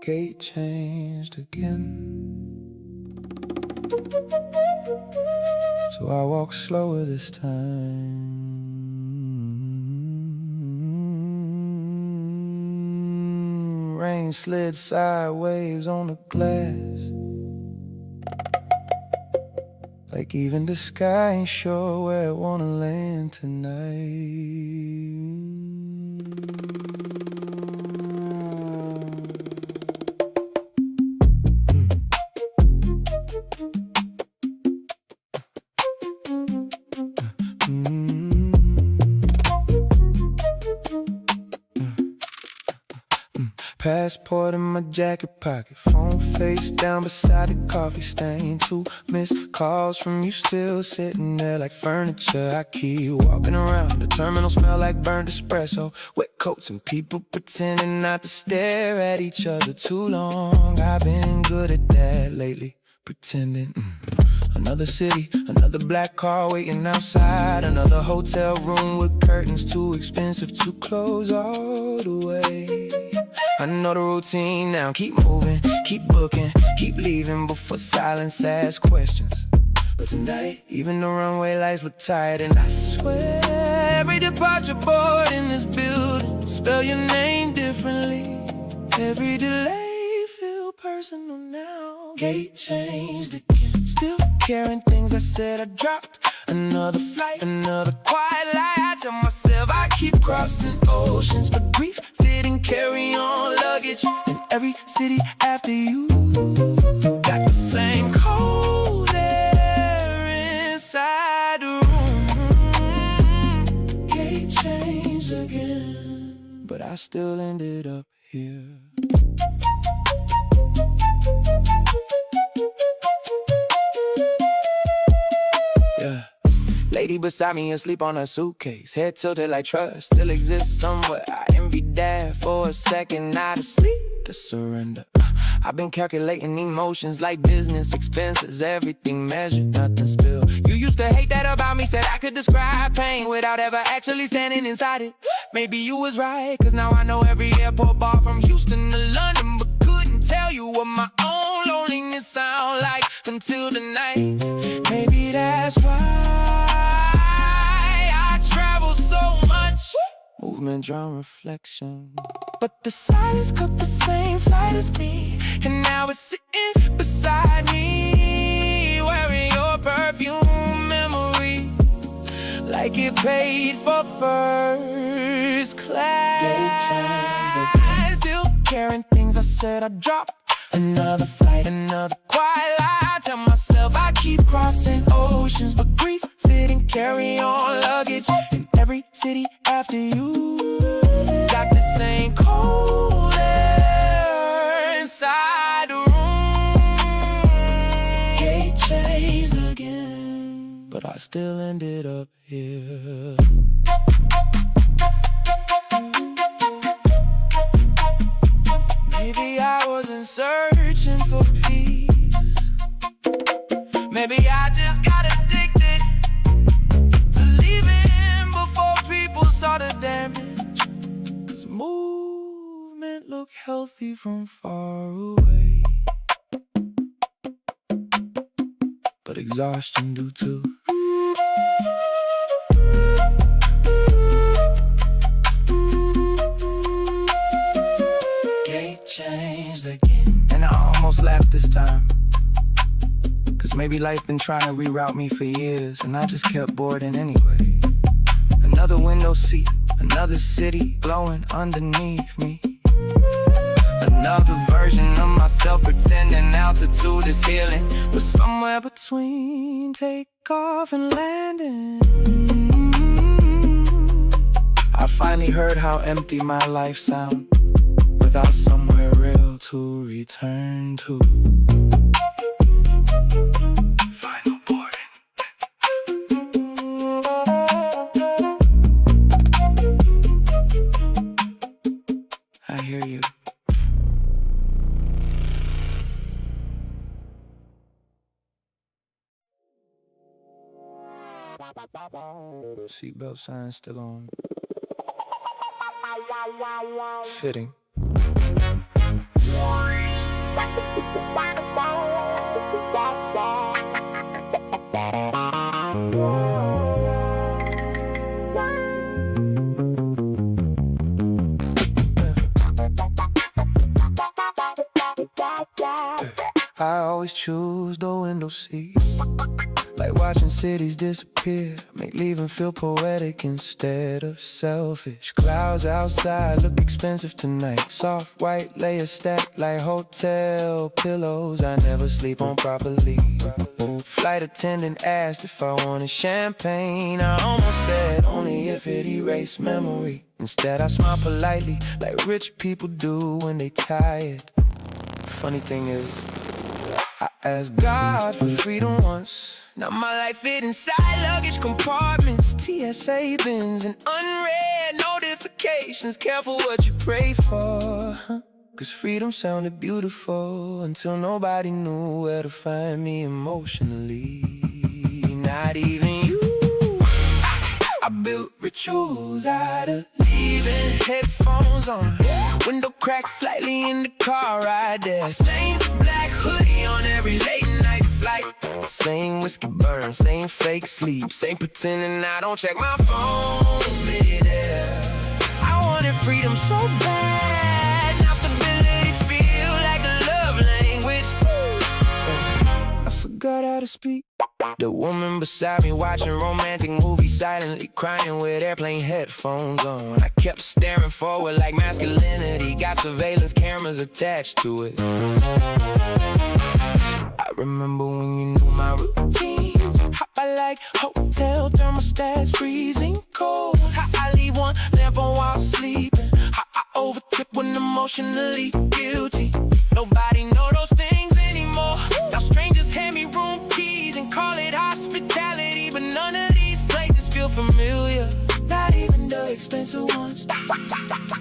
Gate changed again, so I walk slower this time. Rain slid sideways on the glass, like even the sky ain't sure where it wanna land tonight. Passport in my jacket pocket, phone face down beside the coffee stain. 2 missed calls from you, still sitting there like furniture. I keep walking around, the terminal smell like burnt espresso. Wet coats and people pretending not to stare at each other too long. I've been good at that lately, pretending. Another city, another black car waiting outside. Another hotel room with curtains too expensive to close all the way. I know the routine now, keep moving, keep booking, keep leaving before silence asks questions. But tonight, even the runway lights look tired, and I swear every departure board in this building spell your name differently. Every delay feel personal now. Gate changed again, still carrying things I said I dropped. Another flight, another quiet lie. I tell myself I keep crossing oceans, but grief fit and carry on luggage. In every city after you, got the same cold air inside the room. Gate changed again, but I still ended up here. Yeah. Lady beside me asleep on her suitcase, head tilted like trust still exists somewhere. I envy that for a second, not asleep to surrender. I've been calculating emotions like business expenses, everything measured, nothing spilled. You used to hate that about me, said I could describe pain without ever actually standing inside it. Maybe you was right, cause now I know every airport bar from Houston to London, but couldn't tell you what my own loneliness sound like until tonight. Maybe that's why movement, drawn reflection, but the silence cut the same flight as me, and now it's sitting beside me, wearing your perfume memory, like it paid for first class. Still carrying things I said I dropped. Another flight, another quiet lie. I tell myself I keep crossing oceans, but grief fit and carry on luggage. In every city after you, got the same cold air inside the room. Gate changed again, but I still ended up here. Maybe I wasn't searching for peace. Maybe I just got addicted to leaving before people saw the damage. 'Cause movement look healthy from far away, but exhaustion do too. Changed again, and I almost laughed this time, 'cause maybe life been trying to reroute me for years, and I just kept boarding anyway. Another window seat, another city glowing underneath me. Another version of myself pretending altitude is healing, but somewhere between takeoff and landing, I finally heard how empty my life sounds without somewhere real to return to. Final boarding. I hear you. Seatbelt sign still on. Fitting. I always choose the window seat, like watching cities disappear, make leaving feel poetic instead of selfish. Clouds outside look expensive tonight, soft white layers stacked like hotel pillows I never sleep on properly. Flight attendant asked if I wanted champagne. I almost said only if it erased memory. Instead I smiled politely like rich people do when they tired. Funny thing is, I asked God for freedom once. Now my life fit inside luggage compartments, TSA bins, and unread notifications. Careful what you pray for, huh? Cause freedom sounded beautiful until nobody knew where to find me emotionally. Not even you. I built rituals out of leaving headphones on, window cracks slightly in the car ride there. Same black hoodie on every late night flight, same whiskey burn, same fake sleep, same pretending I don't check my phone mid-air. I wanted freedom so bad, now stability feel like a love language. I forgot how to speak. The woman beside me watching romantic movies, silently crying with airplane headphones on. I kept staring forward like masculinity got surveillance cameras attached to it. I remember when you knew my routines, how I like hotel thermostats freezing cold, how I leave one lamp on while sleeping, how I overtip when emotionally guilty. Nobody know those things anymore. Now strangers hand me room keys and call it hospitality, but none of these places feel familiar. Not even the expensive ones,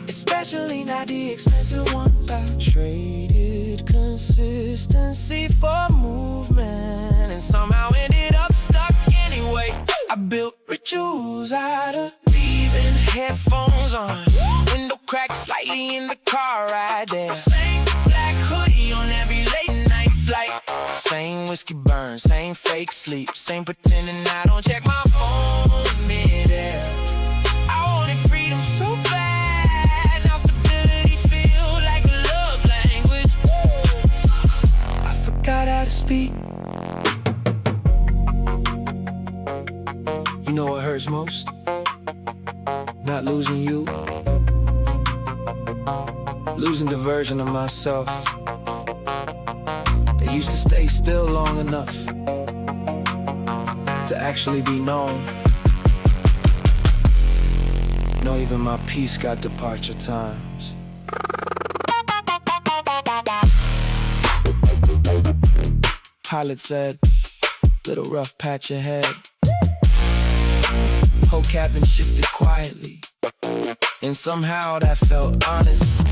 especially not the expensive ones. I traded consistency for movement and somehow ended up stuck anyway. I built rituals out of leaving headphones on, window cracked slightly in the car ride there. Same black hoodie on every late night flight, same whiskey burn, same fake sleep, same pretending I don't check my phone mid-air. I wanted freedom so bad, now stability feel like a love language. I forgot how to speak. You know what hurts most? Not losing you, losing the version of myself that used to stay still long enough to actually be known. No, even my peace got departure times. Pilot said, little rough patch ahead. Whole cabin shifted quietly, and somehow that felt honest.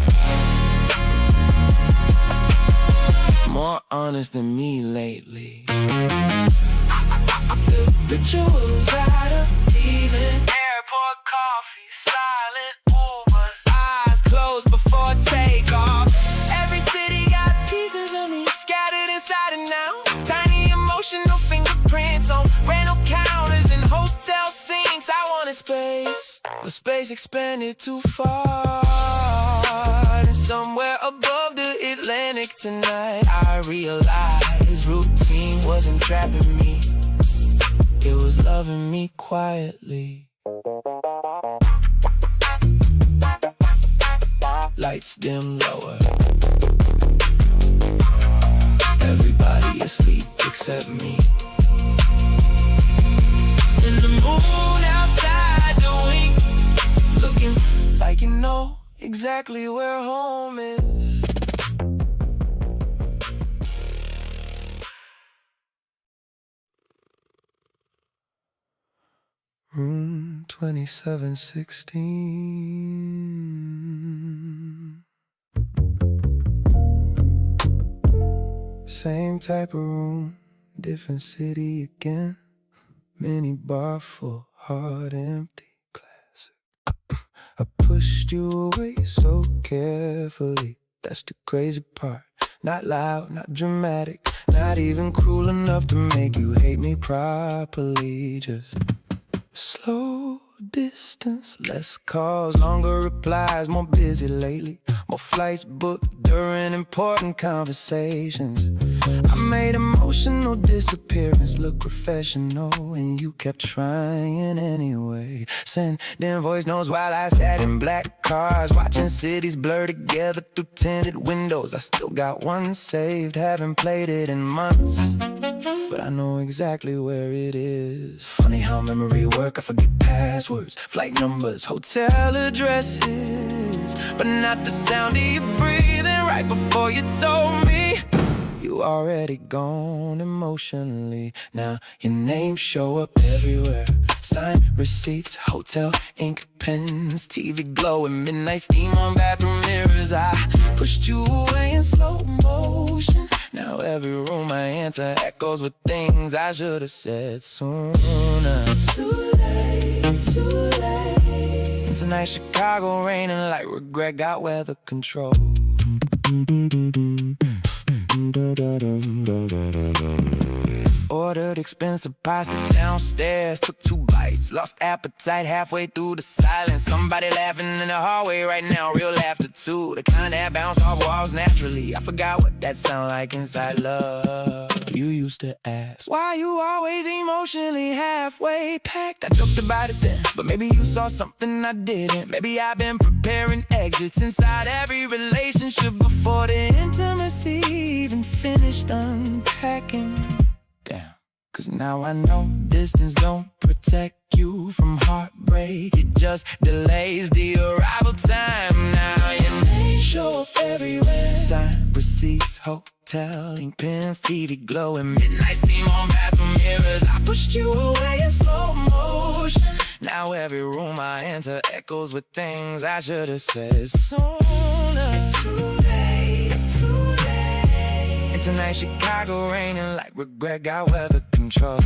More honest than me lately. I built rituals out of leaving airport coffee, silent Ubers, eyes closed before takeoff. Every city got pieces of me scattered inside and out. Tiny emotional fingerprints on rental counters and hotel sinks. I wanted space, but space expanded too far. And somewhere above the Atlantic tonight, I realized routine wasn't trapping me, it was loving me quietly. Lights dim lower, everybody asleep except me. And the moon outside the wing, looking like you know exactly where home is. Room 2716. Same type of room, different city again. Mini bar full, heart empty, classic. I pushed you away so carefully, that's the crazy part. Not loud, not dramatic, not even cruel enough to make you hate me properly. Just slow distance, less calls, longer replies, more busy lately, more flights booked during important conversations. I made emotional disappearance look professional, and you kept trying anyway. Sending voice notes while I sat in black cars, watching cities blur together through tinted windows. I still got one saved, haven't played it in months, but I know exactly where it is. Funny how memory work, I forget passwords, flight numbers, hotel addresses, but not the sound of you breathing right before you told me you already gone emotionally. Now your name show up everywhere, signed receipts, hotel ink pens, TV glowing, midnight steam on bathroom mirrors. I pushed you away in slow motion. Now every room I enter echoes with things I should have said sooner. Too late, too late. And tonight Chicago raining like regret got weather control. Ordered expensive pasta downstairs, took 2 bites, lost appetite halfway through the silence. Somebody laughing in the hallway right now, real laughter too, the kind that bounce off walls naturally. I forgot what that sound like inside love. You used to ask, why you always emotionally halfway packed? I joked about it then, but maybe you saw something I didn't. Maybe I've been preparing exits inside every relationship before the intimacy even finished unpacking. Damn, cause now I know distance don't protect you from heartbreak, it just delays the arrival time. Now your name show up everywhere, signed receipts, hotel ink pens, TV glowing, midnight steam on bathroom mirrors. I pushed you away in slow motion. Now every room I enter echoes with things I should have said sooner. Too late, too late. And tonight Chicago raining like regret got weather control.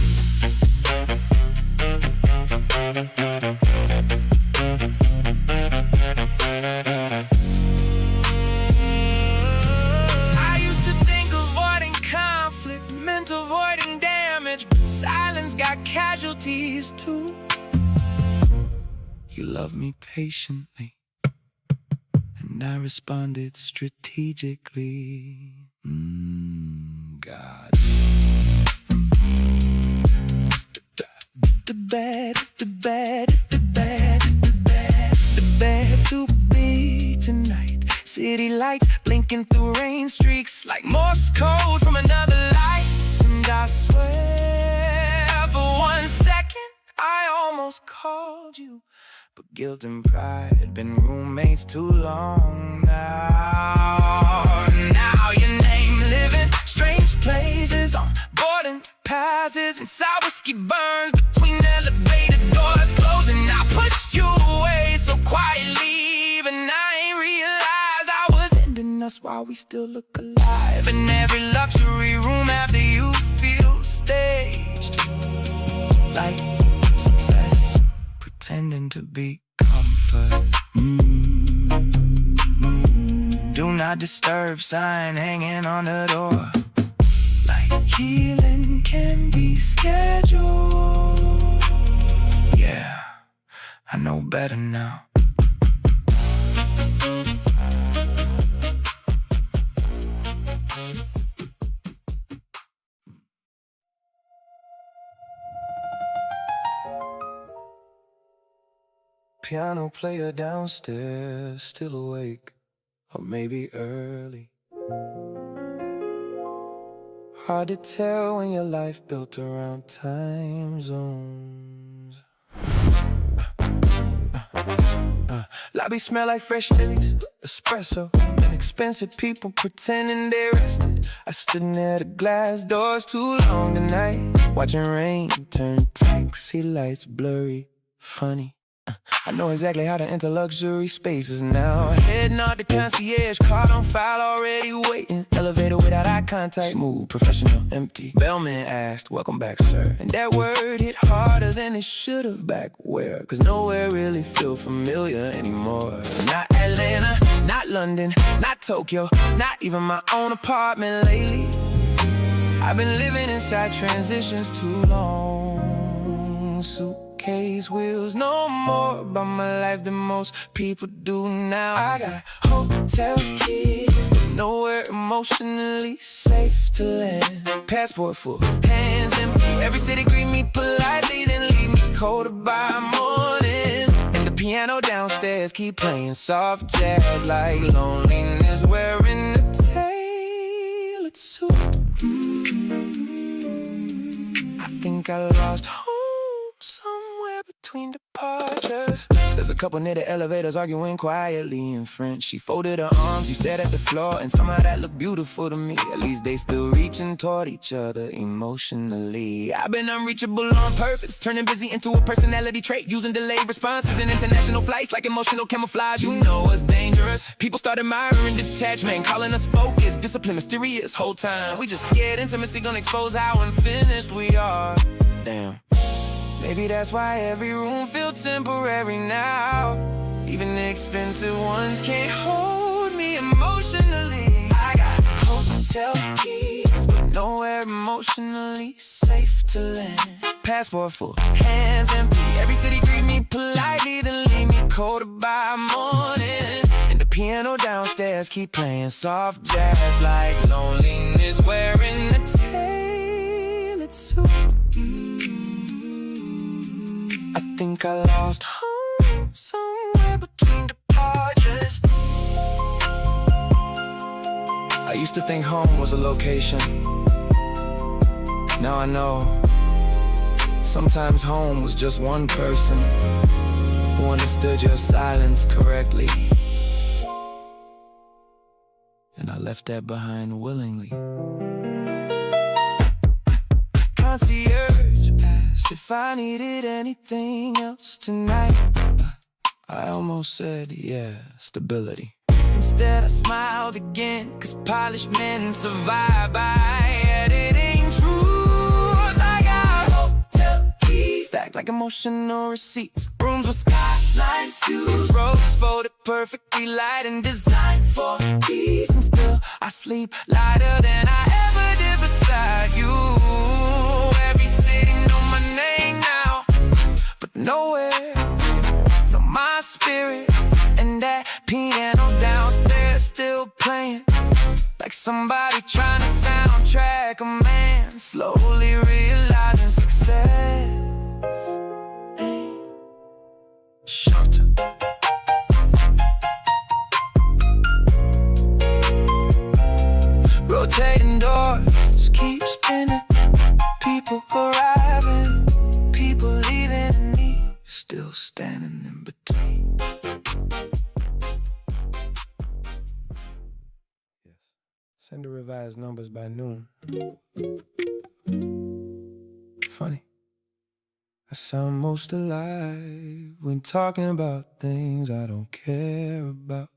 I used to think avoiding conflict meant avoiding damage, but silence got casualties too. You loved me patiently, and I responded strategically. God. The bad to be tonight. City lights blinking through rain streaks like Morse code from another life. And I swear for 1 second I almost called you, but guilt and pride had been roommates too long now. Now your name living strange places, on boarding passes, and sour whiskey burns between elevator doors closing. I pushed you away so quietly, even I ain't realized I was ending us while we still look alive. In every luxury room after you feel staged, like success pretending to be comfort. Do not disturb sign hanging on the door, like healing can be scheduled. Yeah, I know better now. Piano player downstairs, still awake, or maybe early. Hard to tell when your life built around time zones. Lobby smell like fresh lilies, espresso, and expensive people pretending they rested. I stood near the glass doors too long tonight, watching rain turn taxi lights blurry, funny. I know exactly how to enter luxury spaces now. Heading out the concierge, card on file already waiting. Elevator without eye contact, smooth, professional, empty. Bellman asked, welcome back, sir. And that word hit harder than it should've. Back where? Cause nowhere really feel familiar anymore. Not Atlanta, not London, not Tokyo, not even my own apartment lately. I've been living inside transitions too long. Suitcase wheels, no more about my life than most people do now. I got hotel keys, but nowhere emotionally safe to land. Passport full, hands empty. Every city greet me politely, then leave me colder by morning. And the piano downstairs keep playing soft jazz like loneliness wearing a tailored suit. I think I lost home somewhere between departures. There's a couple near the elevators arguing quietly in French. She folded her arms, she stared at the floor, and somehow that looked beautiful to me. At least they still reaching toward each other emotionally. I've been unreachable on purpose, turning busy into a personality trait, using delayed responses in international flights like emotional camouflage. You know what's dangerous? People start admiring detachment, calling us focused, discipline, mysterious. Whole time we just scared intimacy gonna expose how unfinished we are. Damn. Maybe that's why every room feels temporary now. Even the expensive ones can't hold me emotionally. I got hotel keys, but nowhere emotionally safe to land. Passport full, hands empty. Every city greet me politely, then leave me colder by morning. And the piano downstairs keep playing soft jazz like loneliness wearing a tailored suit. I think I lost home somewhere between departures. I used to think home was a location. Now I know sometimes home was just one person who understood your silence correctly. And I left that behind willingly. Concierge asked if I needed anything else tonight. I almost said, yeah, stability. Instead I smiled again, cause polished men survive by editing truth. I got hotel keys stacked like emotional receipts, rooms with skyline views, Rhodes folded perfectly light and designed for peace. And still I sleep lighter than I ever did beside you. Every city know my name now, but nowhere know my spirit. And that piano downstairs still playing like somebody trying to soundtrack a man, slowly realizing success ain't short. Rotating doors keep spinning, people arriving, people leaving, and me still standing in between. Yes. Send the revised numbers by noon. Funny, I sound most alive when talking about things I don't care about.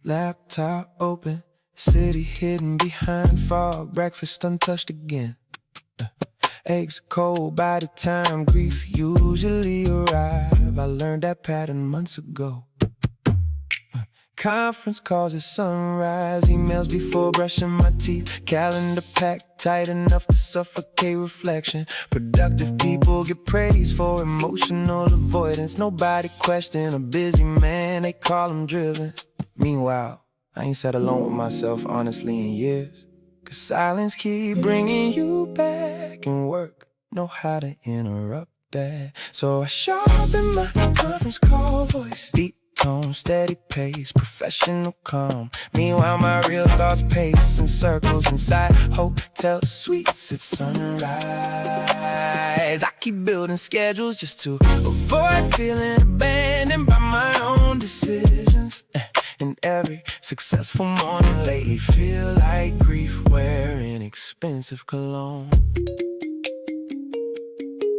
Laptop open, city hidden behind fog, breakfast untouched again. Eggs cold by the time grief usually arrive. I learned that pattern months ago. Conference calls at sunrise, emails before brushing my teeth, calendar packed tight enough to suffocate reflection. Productive people get praised for emotional avoidance. Nobody question a busy man, they call him driven. Meanwhile, I ain't sat alone with myself honestly in years, cause silence keep bringing you back, and work know how to interrupt that. So I sharpen my conference call voice, deep tone, steady pace, professional calm. Meanwhile, my real thoughts pace in circles inside hotel suites at sunrise. I keep building schedules just to avoid feeling abandoned by my own decisions. And every successful morning lately feel like grief wearing expensive cologne.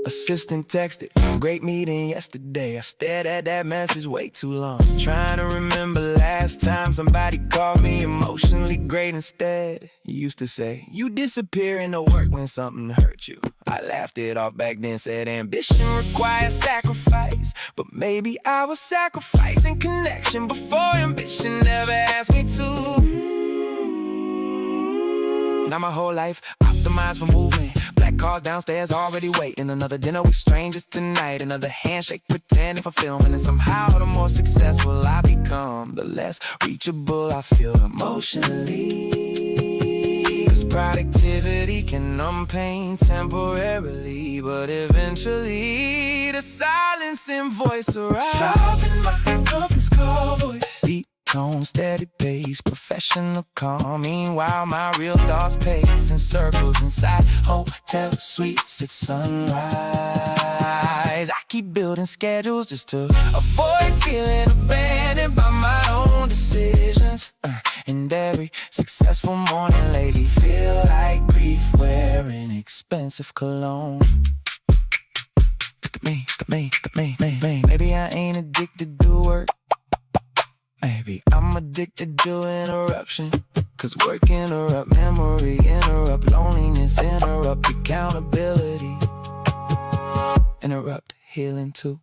Assistant texted, great meeting yesterday. I stared at that message way too long, trying to remember last time time somebody called me emotionally great instead. You used to say, you disappear into work when something hurt you. I laughed it off back then, said ambition requires sacrifice. But maybe I was sacrificing connection before ambition never asked me to. Now my whole life optimized for movement. Black cars downstairs already waiting. Another dinner with strangers tonight. Another handshake pretending for filming. And somehow the more successful I become, the less reachable I feel emotionally. Cause productivity can numb pain temporarily, but eventually the silencing voice arrives. Sharpen my conference call voice. Deep tone, steady pace, professional calm. Meanwhile, my real thoughts pace in circles inside hotel suites at sunrise. I keep building schedules just to avoid feeling abandoned by my own decisions. And every successful morning lately feel like grief wearing expensive cologne. Look at me, me. Maybe I ain't addicted to work. Maybe I'm addicted to interruption. Cause work interrupt memory, interrupt loneliness, interrupt accountability, interrupt healing too.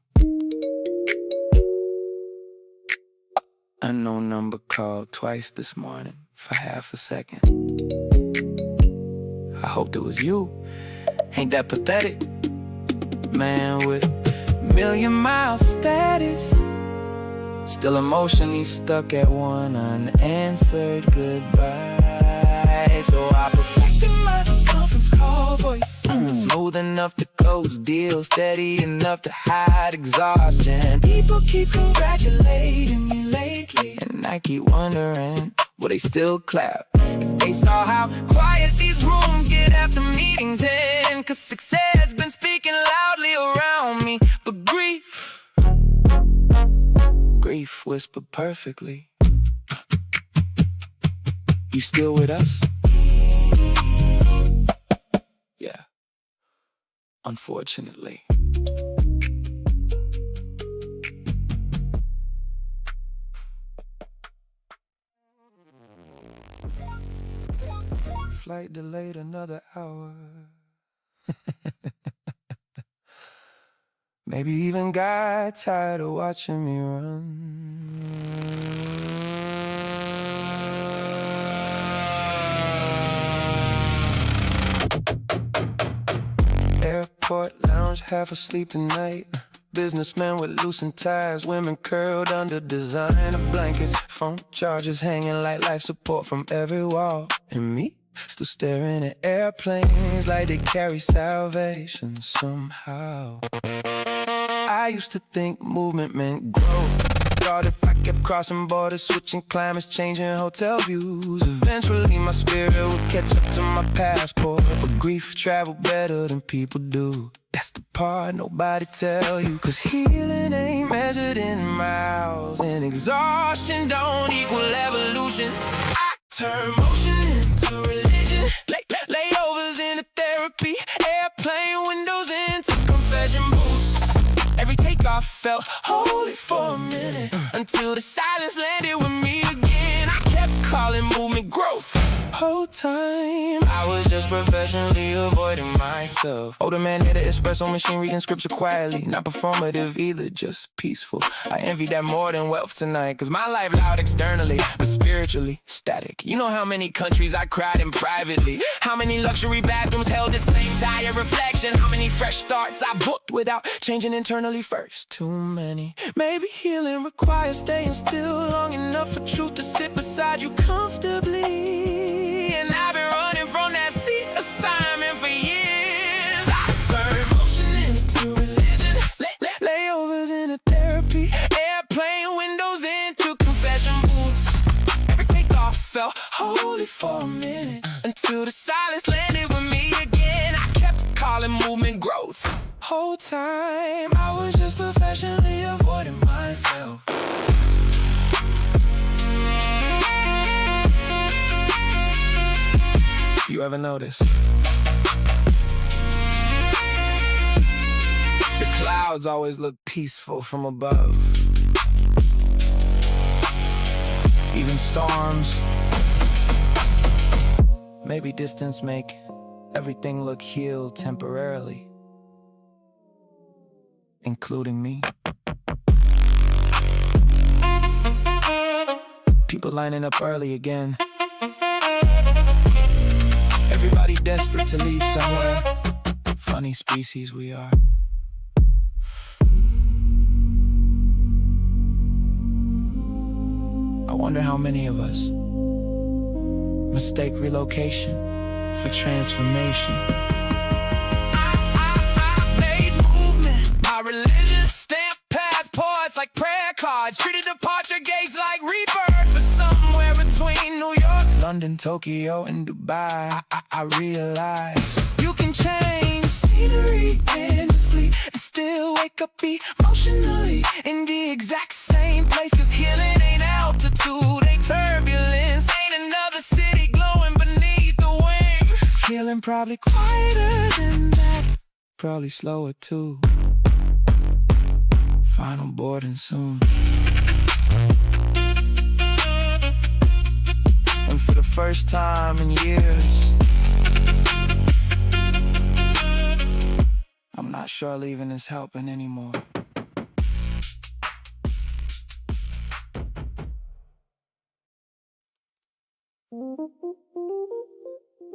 Unknown number called twice this morning for half a second. I hoped it was you. Ain't that pathetic? Man with million-mile status, still emotionally stuck at one unanswered goodbye. So I perfected my conference call voice. Smooth enough to close deals, steady enough to hide exhaustion. People keep congratulating me lately, and I keep wondering, will they still clap if they saw how quiet these rooms get after meetings end? Cause success has been speaking loudly around me, but grief whispered perfectly. You still with us? Yeah, unfortunately. Flight delayed another hour. Maybe even got tired of watching me run. Airport lounge, half asleep tonight. Businessmen with loosened ties, women curled under designer blankets, phone chargers hanging like life support from every wall. And me, still staring at airplanes like they carry salvation somehow. I used to think movement meant growth. Thought if I kept crossing borders, switching climates, changing hotel views, eventually my spirit would catch up to my passport. But grief traveled better than people do. That's the part nobody tell you. Cause healing ain't measured in miles, and exhaustion don't equal evolution. I turn motion into religion, layovers into therapy, airplane windows into confession booths. Every takeoff felt holy for a minute, until the silence landed with me again. I kept calling movement growth. Whole time I was just professionally avoiding myself. Older man near the espresso machine reading scripture quietly. Not performative either, just peaceful. I envy that more than wealth tonight. Cause my life loud externally, but spiritually static. You know how many countries I cried in privately, how many luxury bathrooms held the same tired reflection, how many fresh starts I booked without changing internally first. Too many. Maybe healing requires staying still long enough for truth to sit beside you comfortably. And I've been running from that seat assignment for years. I turn motion into religion, layovers into therapy, airplane windows into confession booths. Every takeoff felt holy for a minute, until the silence landed with me again. I kept calling movement growth. Whole time I was just professionally avoiding myself. You ever notice? The clouds always look peaceful from above. even storms. Maybe distance make everything look healed temporarily, including me. People lining up early again. Everybody desperate to leave somewhere. Funny species we are. I wonder how many of us mistake relocation for transformation. I made movement my religion. Stamp passports like prayer cards. Treated departure gates like rebirth. But somewhere between New York, London, Tokyo, and Dubai, I realized you can change scenery endlessly and still wake up emotionally in the exact same place. Cause healing ain't altitude, ain't turbulence, ain't another city glowing beneath the wing. Healing probably quieter than that, probably slower too. Final boarding soon. And for the first time in years, I'm not sure leaving is helping anymore.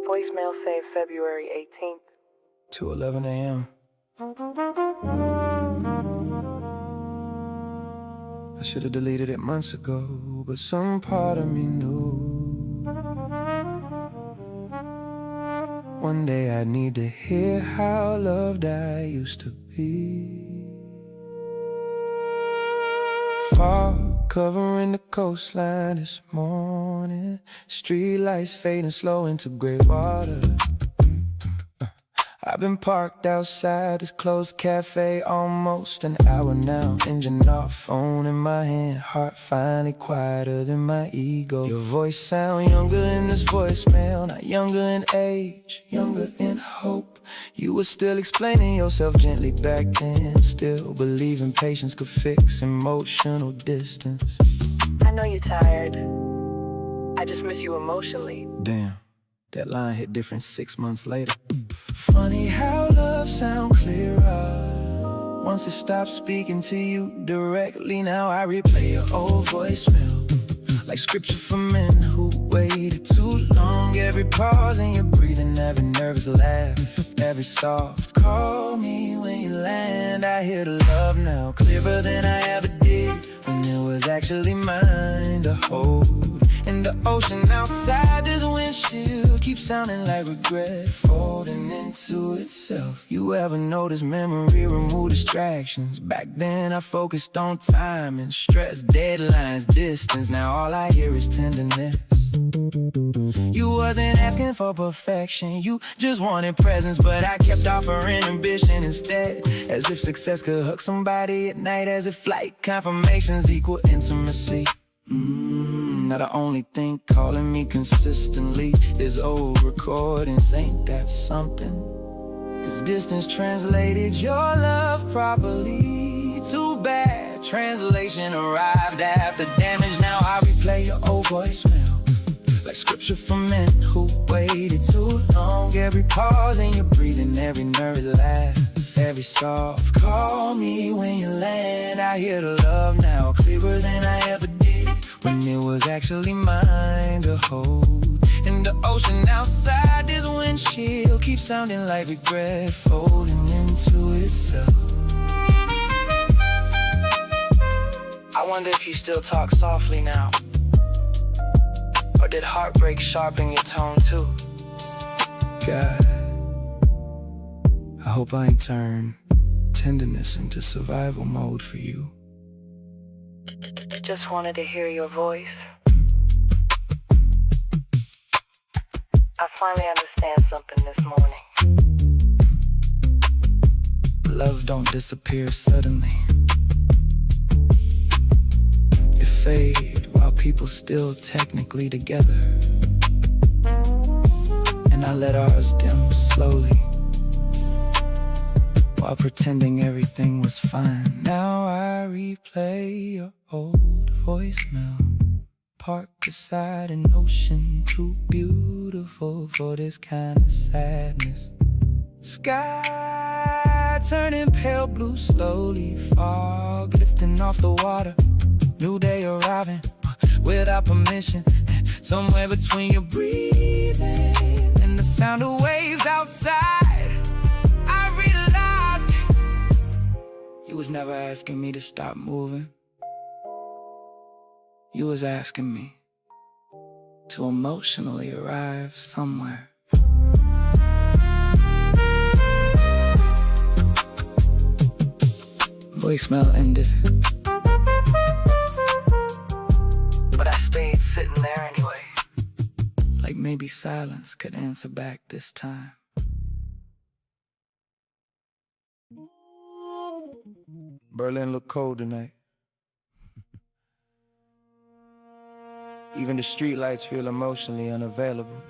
Voicemail saved February 18th. 2:11 a.m. I should have deleted it months ago, but some part of me knew one day I'd need to hear how loved I used to be. Fog covering the coastline this morning. Street lights fading slow into gray water. I've been parked outside this closed cafe almost an hour now. Engine off, phone in my hand, heart finally quieter than my ego. Your voice sound younger in this voicemail, not younger in age, younger in hope. You were still explaining yourself gently back then, still believing patience could fix emotional distance. I know you're tired. I just miss you emotionally. Damn, that line hit different 6 months later. Funny how love sound clearer once it stops speaking to you directly. Now I replay your old voicemail like scripture for men who waited too long. Every pause in your breathing, every nervous laugh, every soft call me when you land. I hear the love now clearer than I ever did when it was actually mine to hold. And the ocean outside this windshield keeps sounding like regret folding into itself. You ever notice memory remove distractions? Back then I focused on time and stress, deadlines, distance. Now all I hear is tenderness. You wasn't asking for perfection, you just wanted presence, but I kept offering ambition instead. As if success could hook somebody at night, as if flight confirmations equal intimacy. Now the only thing calling me consistently is old recordings. Ain't that something? Cause distance translated your love properly. Too bad translation arrived after damage. Now I replay your old voicemail like scripture for men who waited too long. Every pause in your breathing, every nervous laugh, every soft call me when you land. I hear the love now clearer than I ever did when it was actually mine to hold. And the ocean outside this windshield keeps sounding like regret folding into itself. I wonder if you still talk softly now, or did heartbreak sharpen your tone too? God, I hope I ain't turned tenderness into survival mode for you. Just wanted to hear your voice. I finally understand something this morning. Love don't disappear suddenly. It fades while people still technically together. And I let ours dim slowly while pretending everything was fine. Now I replay your old voicemail parked beside an ocean too beautiful for this kind of sadness. Sky turning pale blue slowly, fog lifting off the water. New day arriving without permission. Somewhere between your breathing and the sound of waves outside, I realized you was never asking me to stop moving. You was asking me to emotionally arrive somewhere. Voicemail ended, But I stayed sitting there anyway. like maybe silence could answer back this time. Berlin look cold tonight. Even the streetlights feel emotionally unavailable.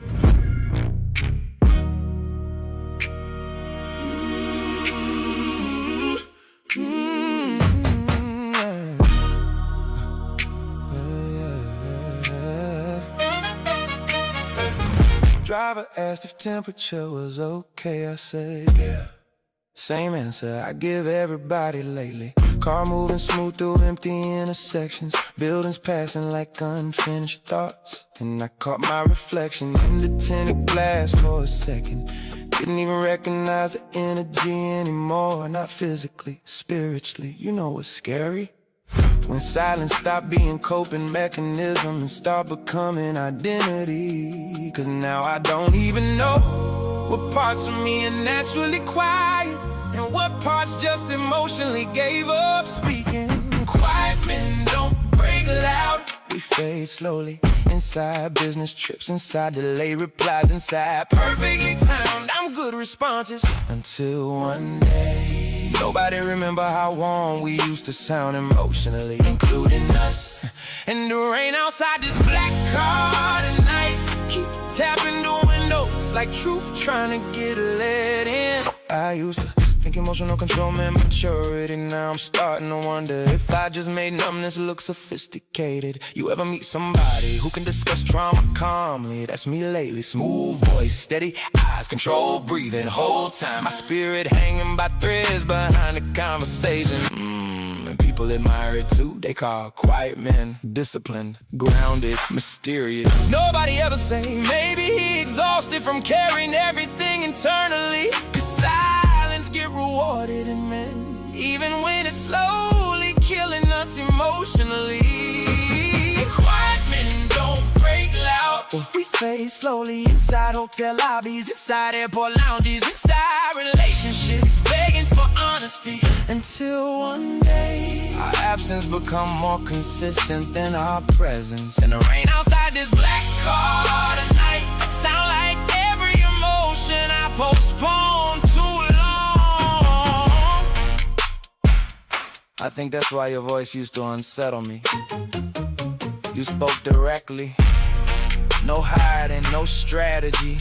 Driver asked if temperature was okay. I said, yeah. Same answer I give everybody lately. Car moving smooth through empty intersections, buildings passing like unfinished thoughts. And I caught my reflection in the tinted glass for a second. Didn't even recognize the energy anymore. Not physically, spiritually. You know what's scary? When silence stopped being coping mechanism and start becoming identity. Cause now I don't even know what parts of me are naturally quiet and what parts just emotionally gave up speaking. Quiet men don't break loud. We fade slowly inside business trips, inside delayed replies, inside perfectly timed I'm good responses. Until one day, nobody remember how warm we used to sound emotionally, including us. And the rain outside this black car tonight keep tapping the windows like truth trying to get let in. I used to think emotional control meant maturity. Now I'm starting to wonder if I just made numbness look sophisticated. You ever meet somebody who can discuss trauma calmly? That's me lately. Smooth voice, steady eyes, controlled breathing, whole time my spirit hanging by threads behind the conversation. And people admire it too. They call quiet men disciplined, grounded, mysterious. Nobody ever say maybe he exhausted from carrying everything internally. 'Cause silence get rewarded in men, even when it's slowly killing us emotionally. Quiet men don't break loud. We fade slowly inside hotel lobbies, inside airport lounges, inside relationships, begging for honesty. Until one day, our absence become more consistent than our presence. And the rain outside this black car tonight sound like every emotion I postponed too long. I think that's why your voice used to unsettle me. You spoke directly, no hiding, no strategy,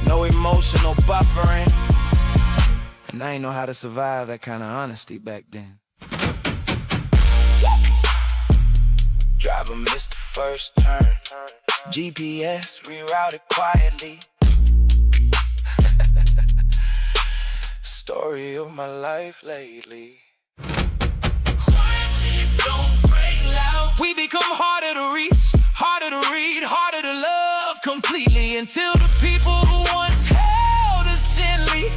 no emotional buffering. And I ain't know how to survive that kind of honesty back then. Driver missed the first turn, GPS rerouted quietly. Story of my life lately. We become harder to reach, harder to read, harder to love completely, until the people who once held us gently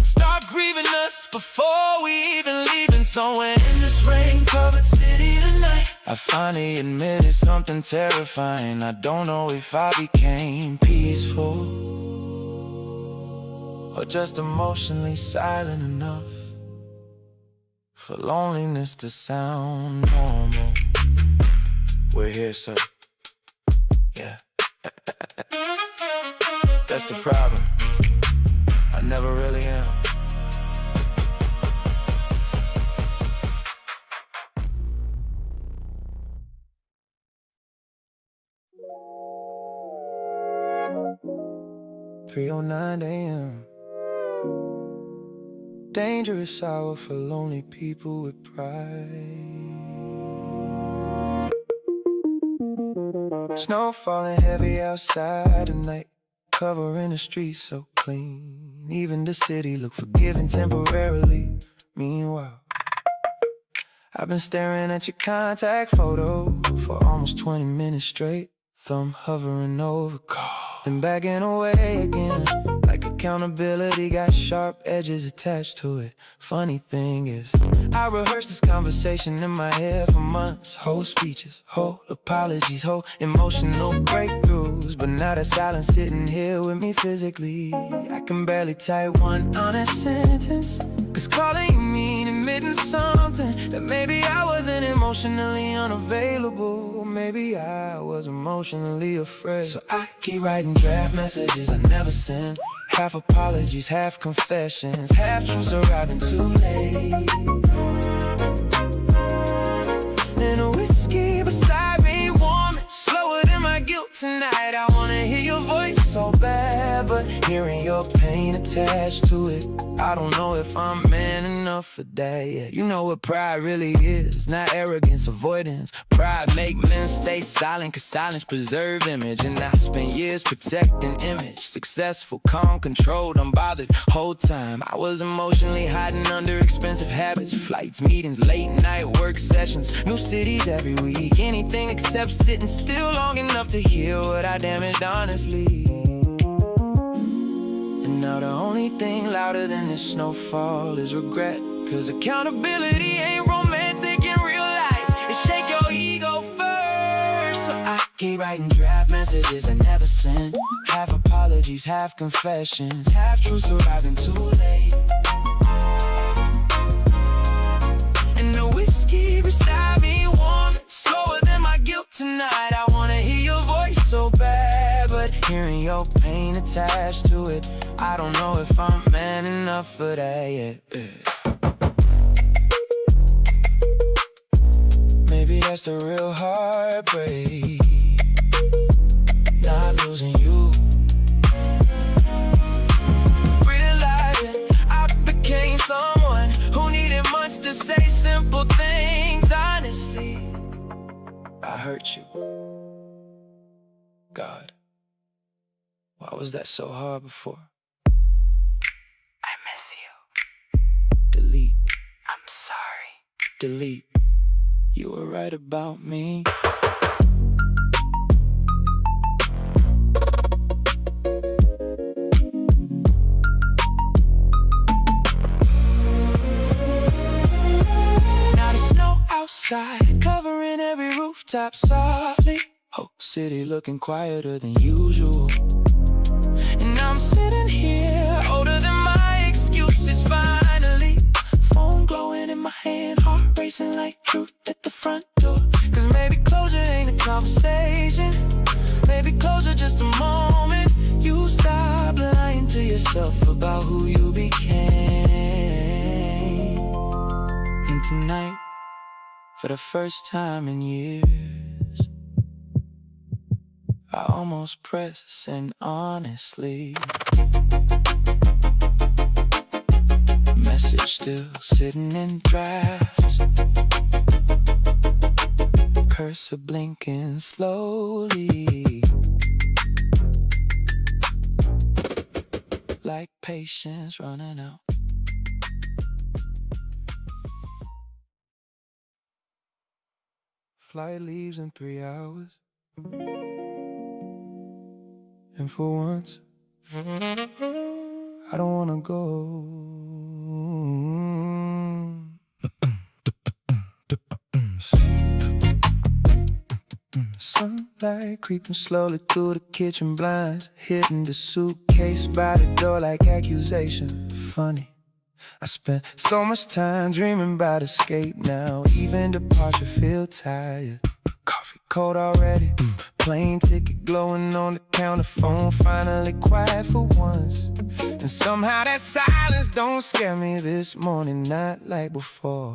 start grieving us before we even leaving. Somewhere in this rain-covered city tonight, I finally admitted something terrifying. I don't know if I became peaceful or just emotionally silent enough for loneliness to sound normal. We're here, sir. Yeah. That's the problem. I never really am. "3:09 a.m. Dangerous hour for lonely people with pride. Snow falling heavy outside tonight, covering the streets so clean. Even the city looked forgiving temporarily. Meanwhile, I've been staring at your contact photo for almost 20 minutes straight. Thumb hovering over call, then backing away again. Like accountability got sharp edges attached to it. Funny thing is, I rehearsed this conversation in my head for months. Whole speeches, whole apologies, whole emotional breakthroughs. But now that silence sitting here with me physically, I can barely type one honest sentence. Cause calling you mean admitting something, that maybe I wasn't emotionally unavailable. Maybe I was emotionally afraid. So I keep writing draft messages I never sent. Half apologies, half confessions, half truths arriving too late. And a whiskey beside me warming, slower than my guilt tonight. I wanna hear your voice so bad, but hearing your pain attached to it, I don't know if I'm man enough for that yet. You know what pride really is, not arrogance, avoidance. Pride make men stay silent, cause silence preserve image. And I spent years protecting image, successful, calm, controlled, unbothered. Whole time I was emotionally hiding under expensive habits. Flights, meetings, late night work sessions, new cities every week. Anything except sitting still long enough to hear what I damaged honestly. And now the only thing louder than this snowfall is regret. Cause accountability ain't romantic in real life. It shake your ego first. So I keep writing draft messages I never sent. Half apologies, half confessions, half truths arriving too late. And the whiskey beside me warming, slower than my guilt tonight. I wanna hear your voice so bad, but hearing your pain attached to it, I don't know if I'm man enough for that yet. Maybe that's the real heartbreak, not losing you. Realizing I became someone who needed months to say simple things honestly. I hurt you. God, why was that so hard before? I miss you. Delete. I'm sorry. Delete. You were right about me. Now the snow outside, covering every rooftop softly. Whole city looking quieter than usual. And I'm sitting here, older than my excuses finally. Phone glowing in my hand, heart racing like truth at the front door. Cause maybe closure ain't a conversation, maybe closure just a moment. You stop lying to yourself about who you became. And tonight, for the first time in years, I almost press send honestly. Message still sitting in drafts, cursor blinking slowly, like patience running out. Flight leaves in 3 hours, and for once, I don't wanna go. Sunlight creeping slowly through the kitchen blinds, hitting the suitcase by the door like accusation. Funny, I spent so much time dreaming about escape now. Even departure feel tired. Coffee cold already, plane ticket glowing on the counter, phone finally quiet for once. And somehow that silence don't scare me this morning, not like before.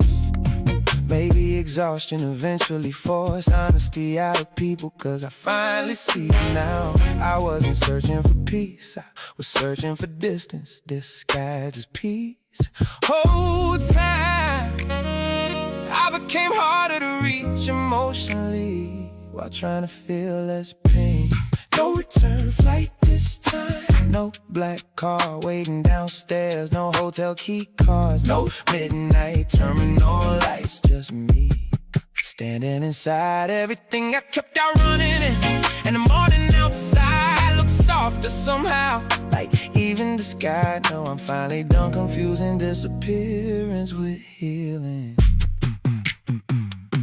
Maybe exhaustion eventually forced honesty out of people, cause I finally see it now. I wasn't searching for peace, I was searching for distance disguised as peace. Whole time I became harder to reach emotionally. while trying to feel less pain. No return flight this time. No black car waiting downstairs. No hotel key cards. No midnight terminal lights. Just me standing inside everything I kept out running in. And the morning outside looks softer somehow. Like even the sky. No, I'm finally done confusing disappearance with healing.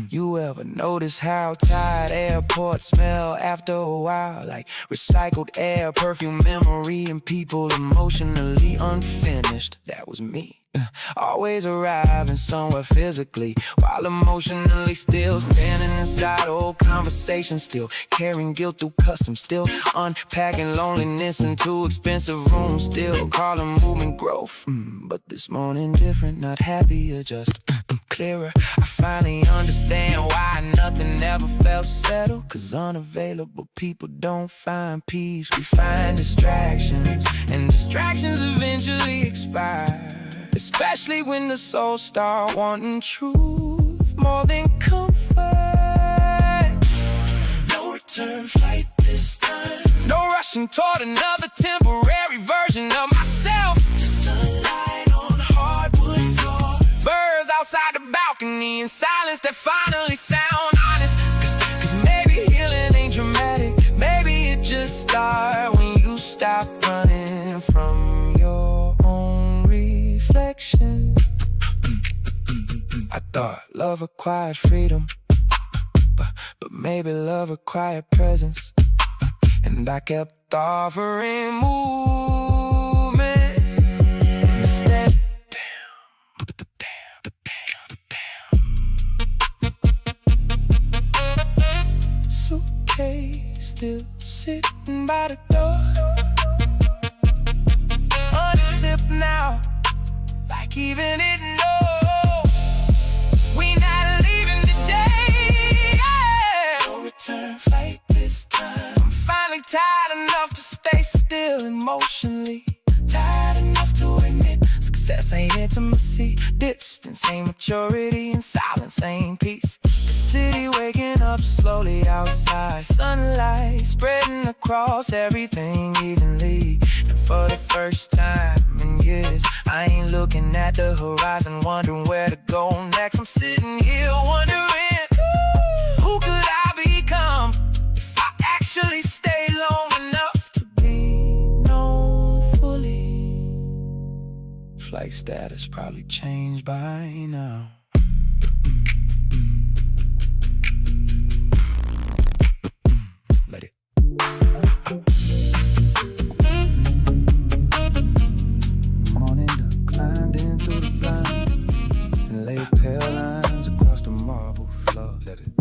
You ever notice how tired airports smell after a while? Like recycled air, perfume, memory, and people emotionally unfinished. That was me. Always arriving somewhere physically, while emotionally still standing inside old conversations, still carrying guilt through customs, still unpacking loneliness into expensive rooms, still calling movement growth. But this morning different, not happier, just clearer. I finally understand why nothing ever felt settled. Cause unavailable people don't find peace. We find distractions, and distractions eventually expire. Especially when the soul start wanting truth more than comfort. No return flight this time. No rushing toward another temporary version of myself. Just sunlight on hardwood floor. Birds outside the balcony and silence that finally sound honest. Cause maybe healing ain't dramatic. Maybe it just starts when you stop running from your own reflection. I thought love required freedom, but maybe love required presence. And I kept offering movement instead. Suitcase still sitting by the door, unzipped now, like even it knows we not leaving today. No return flight this time. I'm finally tired enough to stay still emotionally. Tired enough to admit success ain't intimacy. Distance ain't maturity, and silence ain't peace. The city waking up slowly outside. Sunlight spreading across everything evenly. And for the first time in years, I ain't looking at the horizon, wondering where to go next. I'm sitting here wondering, who could I become if I actually stay long enough to be known fully? Flight status probably changed by now. Let it. Morning duck climbed in through the blind and laid pale lines across the marble floor. Let it.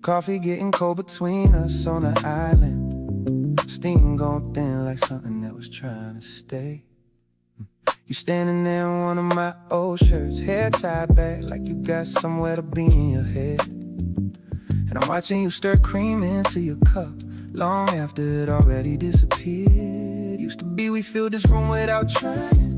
Coffee getting cold between us on the island. Steam going thin like something that was trying to stay. You standing there in one of my old shirts, hair tied back like you got somewhere to be in your head. And I'm watching you stir cream into your cup long after it already disappeared. Used to be we filled this room without trying.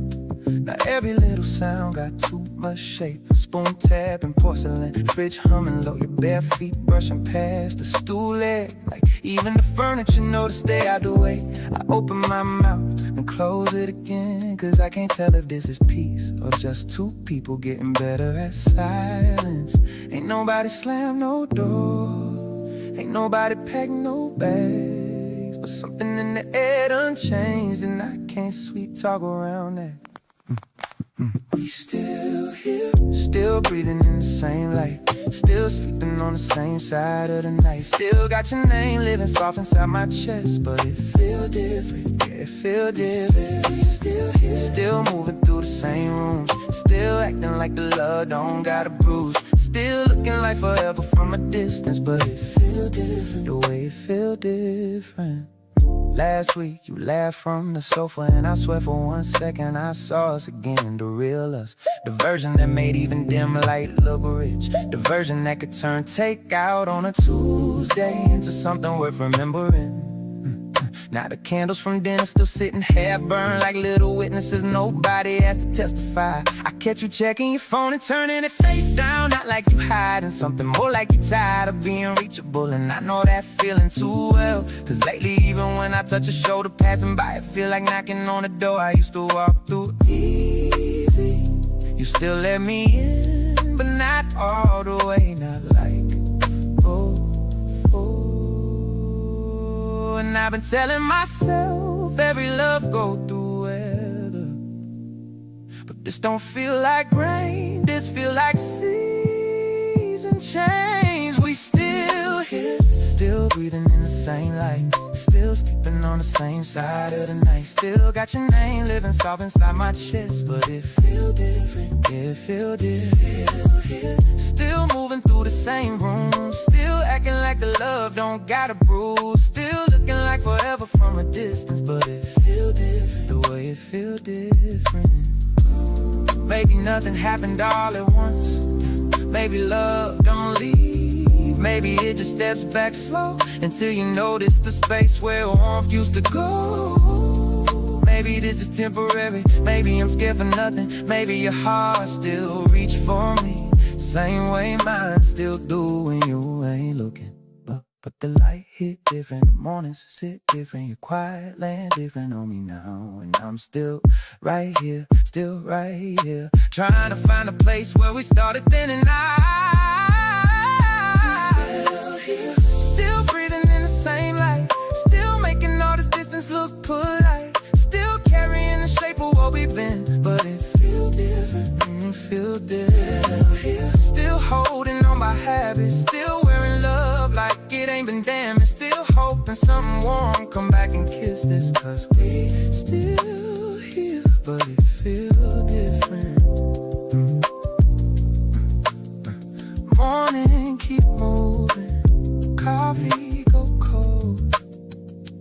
Now every little sound got too much shape. Spoon tapping, porcelain, fridge humming low. Your bare feet brushing past the stool leg. Like even the furniture know to stay out the way. I open my mouth and close it again, cause I can't tell if this is peace or just two people getting better at silence. Ain't nobody slam no door, ain't nobody pack no bags, but something in the air done changed, and I can't sweet talk around that. We still here, still breathing in the same light, still sleeping on the same side of the night. Still got your name living soft inside my chest, but it feel different, yeah, it feel different. We still here, still moving through the same rooms, still acting like the love don't got a bruise. Still looking like forever from a distance, but it feel different, the way it feel different. Last week you laughed from the sofa, and I swear for 1 second I saw us again. The real us, the version that made even dim light look rich, the version that could turn takeout on a Tuesday into something worth remembering. Now the candles from dinner still sitting half burned like little witnesses, nobody has to testify. I catch you checking your phone and turning it face down, not like you hiding something, more like you're tired of being reachable. And I know that feeling too well, cause lately even when I touch a shoulder passing by, it feel like knocking on a door I used to walk through easy. You still let me in, but not all the way, not like and I've been telling myself every love go through weather, but this don't feel like rain, this feel like season change. We still here, still breathing in the same light, still sleeping on the same side of the night. Still got your name living soft inside my chest, but it feel different, it feel different. Still moving through the same room, still acting like the love don't got a bruise, still looking like forever from a distance, but it feel different, the way it feel different. Maybe nothing happened all at once, maybe love don't leave, maybe it just steps back slow until you notice the space where warmth used to go. Maybe this is temporary, maybe I'm scared for nothing, maybe your heart still reach for me same way mine still do when you ain't looking. But the light hit different, the mornings sit different, your quiet land different on me now. And I'm still right here, trying to find a place where we started then and I. Still here, still breathing in the same light, still making all this distance look polite, still carrying the shape of what we've been, but it feel different, feel different. Still here, still holding on by habits, still wearing love like it ain't been damaged, still hoping something warm come back and kiss this, cause we still here, but it feel different. Morning keep moving, coffee go cold,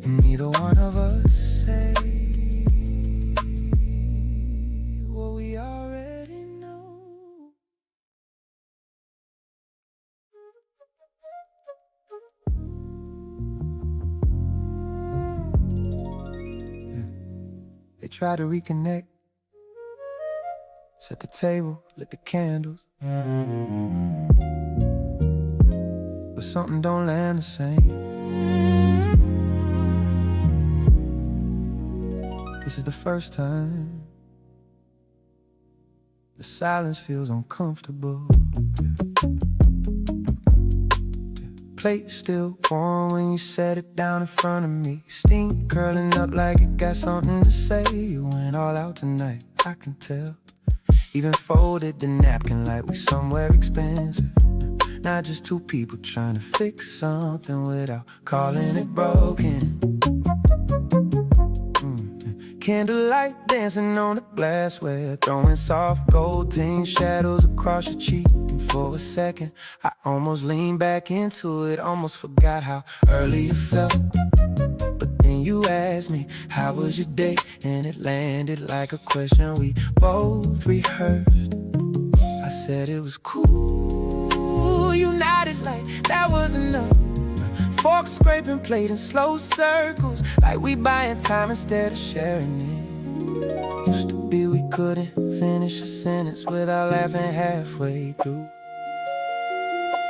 and neither one of us say what we already know. They try to reconnect, set the table, lit the candles, but something don't land the same. This is the first time the silence feels uncomfortable. Plate still warm when you set it down in front of me, steam curling up like it got something to say. You went all out tonight, I can tell. Even folded the napkin like we somewhere expensive, not just two people trying to fix something without calling it broken. Candlelight dancing on the glassware, throwing soft gold tinged shadows across your cheek. And for a second, I almost leaned back into it, almost forgot how early it felt. But then you asked me, how was your day? And it landed like a question we both rehearsed. I said it was cool, you nodded like that was enough. Fork scraping plate in slow circles, like we buying time instead of sharing it. Used to be we couldn't finish a sentence without laughing halfway through.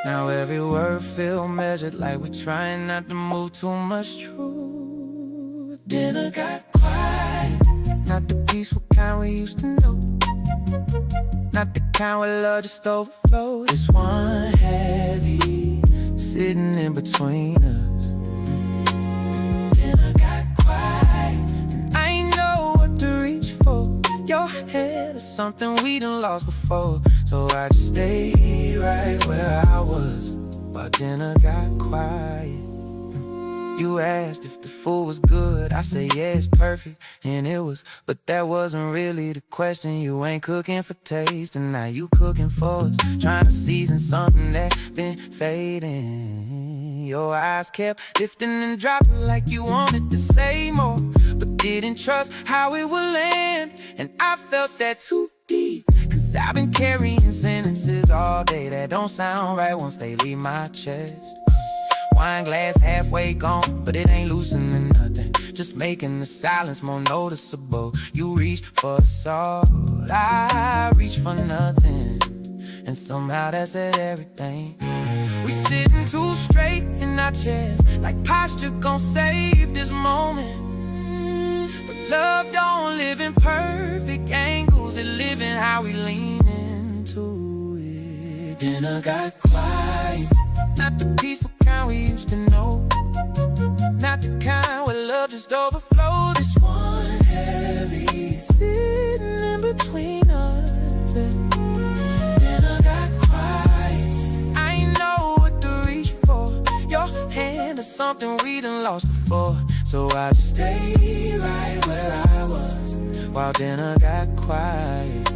Now every word feel measured, like we're trying not to move too much truth. Dinner got quiet, not the peaceful kind we used to know, not the kind where love just overflows. It's one heavy sitting in between us. Dinner got quiet, and I ain't know what to reach for. Your head or something we done lost before, so I just stayed right where I was while dinner got quiet. You asked if the food was good, I said yeah, it's perfect, and it was, but that wasn't really the question. You ain't cooking for taste, and now you cooking for us, trying to season something that been fading. Your eyes kept lifting and dropping like you wanted to say more, but didn't trust how it would land. And I felt that too deep, cause I've been carrying sentences all day that don't sound right once they leave my chest. Wine glass halfway gone, but it ain't loosening nothing. just making the silence more noticeable. You reach for the salt, I reach for nothing, and somehow that said everything. We sitting too straight in our chairs, like posture gon' save this moment. But love don't live in perfect angles, it live in how we lean into it. Dinner got quiet, not the peaceful kind we used to know, not the kind where love just overflows. This one heavy sitting in between us. Dinner got quiet, I ain't know what to reach for. Your hand or something we done lost before. So I just stayed right where I was while dinner got quiet.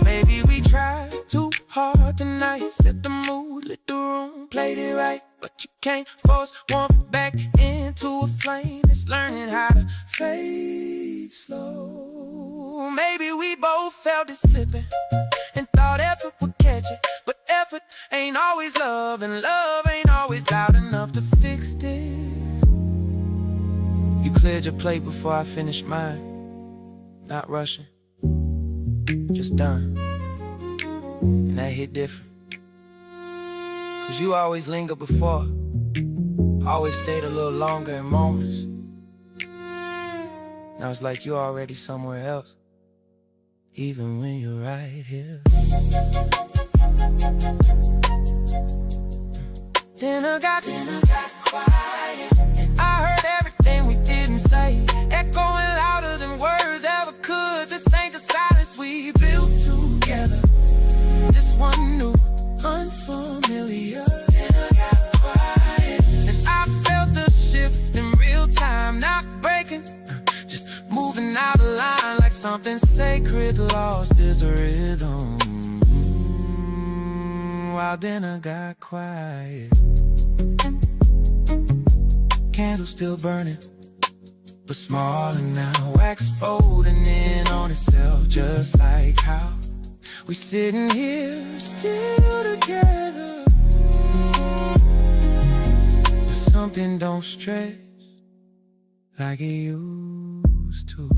Maybe we tried too hard tonight, set the mood, lit the room, played it right. But you can't force warmth back into a flame. It's learning how to fade slow. Maybe we both felt it slipping and thought effort would catch it, but effort ain't always love, and love ain't always loud enough to fix this. You cleared your plate before I finished mine, not rushing, just done. And that hit different, 'cause you always linger before, always stayed a little longer in moments. Now it's like you're already somewhere else, even when you're right here. Dinner got quiet, and I heard everything we didn't say, echoing louder than words ever could. This ain't the silence we built together, this one new, unfamiliar. Dinner got quiet, and I felt the shift in real time, not breaking, just moving out of line like something sacred lost its rhythm. While dinner got quiet, candle still burning, but smaller now, wax folding in on itself, just like how we sitting here still together. But something don't stretch like it used to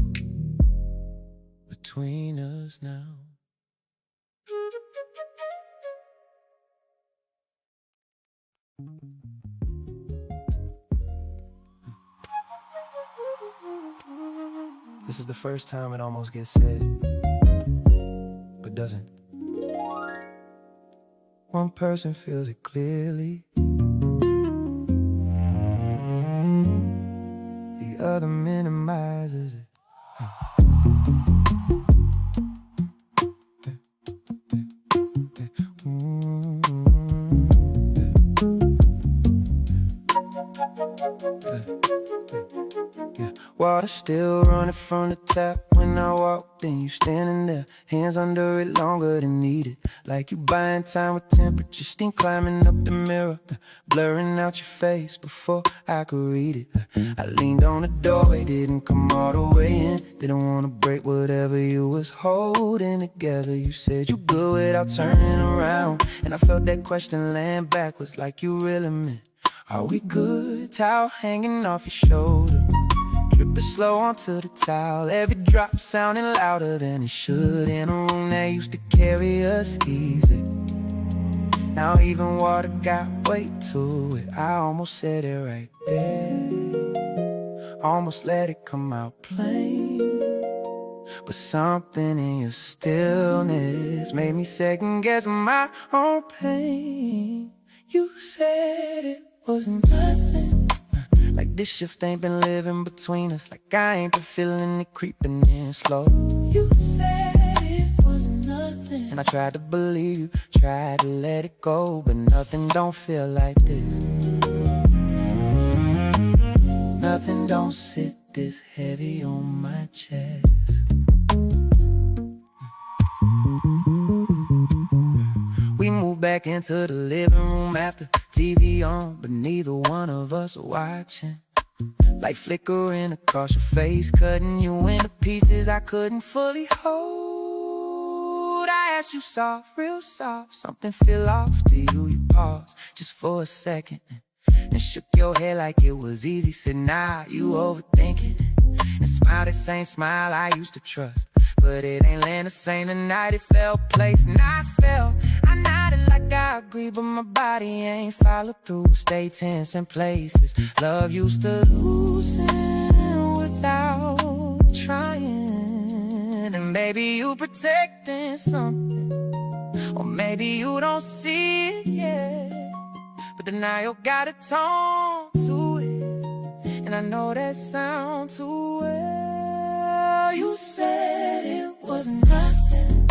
between us now. This is the first time it almost gets said, but doesn't. One person feels it clearly, the other minimizes it. Water still running from the tap when I walked in. You standing there, hands under it longer than needed, like you buying time with temperature. Steam climbing up the mirror, blurring out your face before I could read it. I leaned on the doorway, didn't come all the way in. Didn't want to break whatever you was holding together. You said you good without turning around, and I felt that question land backwards like you really meant, are we good? Towel hanging off your shoulder, dripping slow onto the towel, every drop sounding louder than it should in a room that used to carry us easy. Now even water got weight to it. I almost said it right there, almost let it come out plain, but something in your stillness made me second guess my own pain. You said it was nothing, like this shift ain't been living between us, like I ain't been feeling it creeping in slow. You said it was nothing, and I tried to believe you, tried to let it go, but nothing don't feel like this. Nothing don't sit this heavy on my chest. We moved back into the living room after TV on, but neither one of us are watching. Light flickering across your face, cutting you into pieces I couldn't fully hold. I asked you soft, real soft, something feel off to you. You paused just for a second, and shook your head like it was easy. Said, nah, you overthinking, and smiled the same smile I used to trust. But it ain't land the same tonight, it fell place, and I fell. I nodded like I agree, but my body ain't followed through. Stay tense in places love used to loosen without trying. And maybe you protecting something, or maybe you don't see it yet, but denial got a tone to it, and I know that sound too well. You said it was nothing,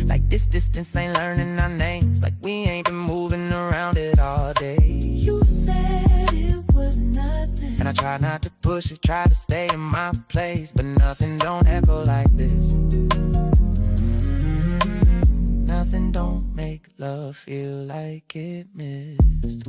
like this distance ain't learning our names, like we ain't been moving around it all day. You said it was nothing, and I try not to push it, try to stay in my place, but nothing don't echo like this. Nothing don't make love feel like it missed.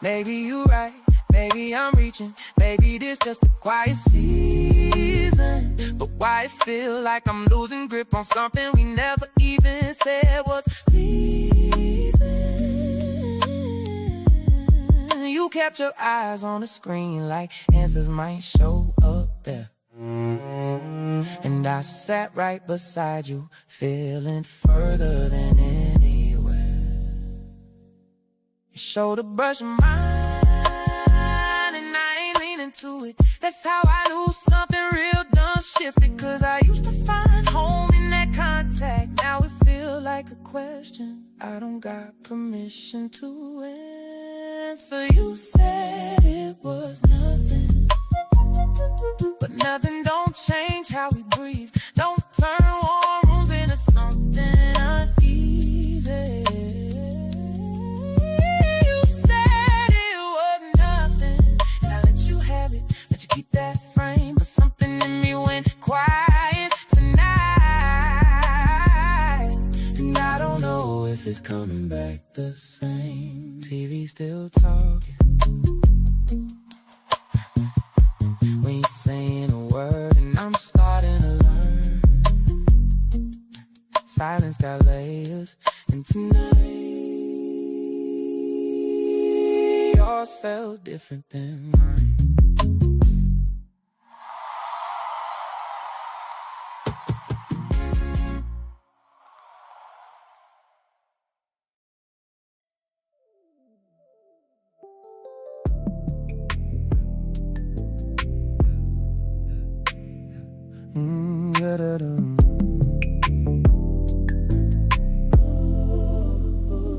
Maybe you right, maybe I'm reaching, maybe this just a quiet season. But why it feel like I'm losing grip on something we never even said was leaving? You kept your eyes on the screen like answers might show up there, and I sat right beside you, feeling further than anywhere. Your shoulder brushing mine, and I ain't leaning to it. That's how I knew something real done shifted, cause I used to find home in that contact. Now it feel like a question I don't got permission to answer. You said it was nothing, but nothing don't change how we breathe. Don't turn warm rooms into something uneasy. You said it was nothing, and I let you have it, let you keep that frame. But something in me went quiet tonight, and I don't know if it's coming back the same. TV still talking when you're saying a word, and I'm starting to learn. Silence got layers, and tonight yours felt different than mine.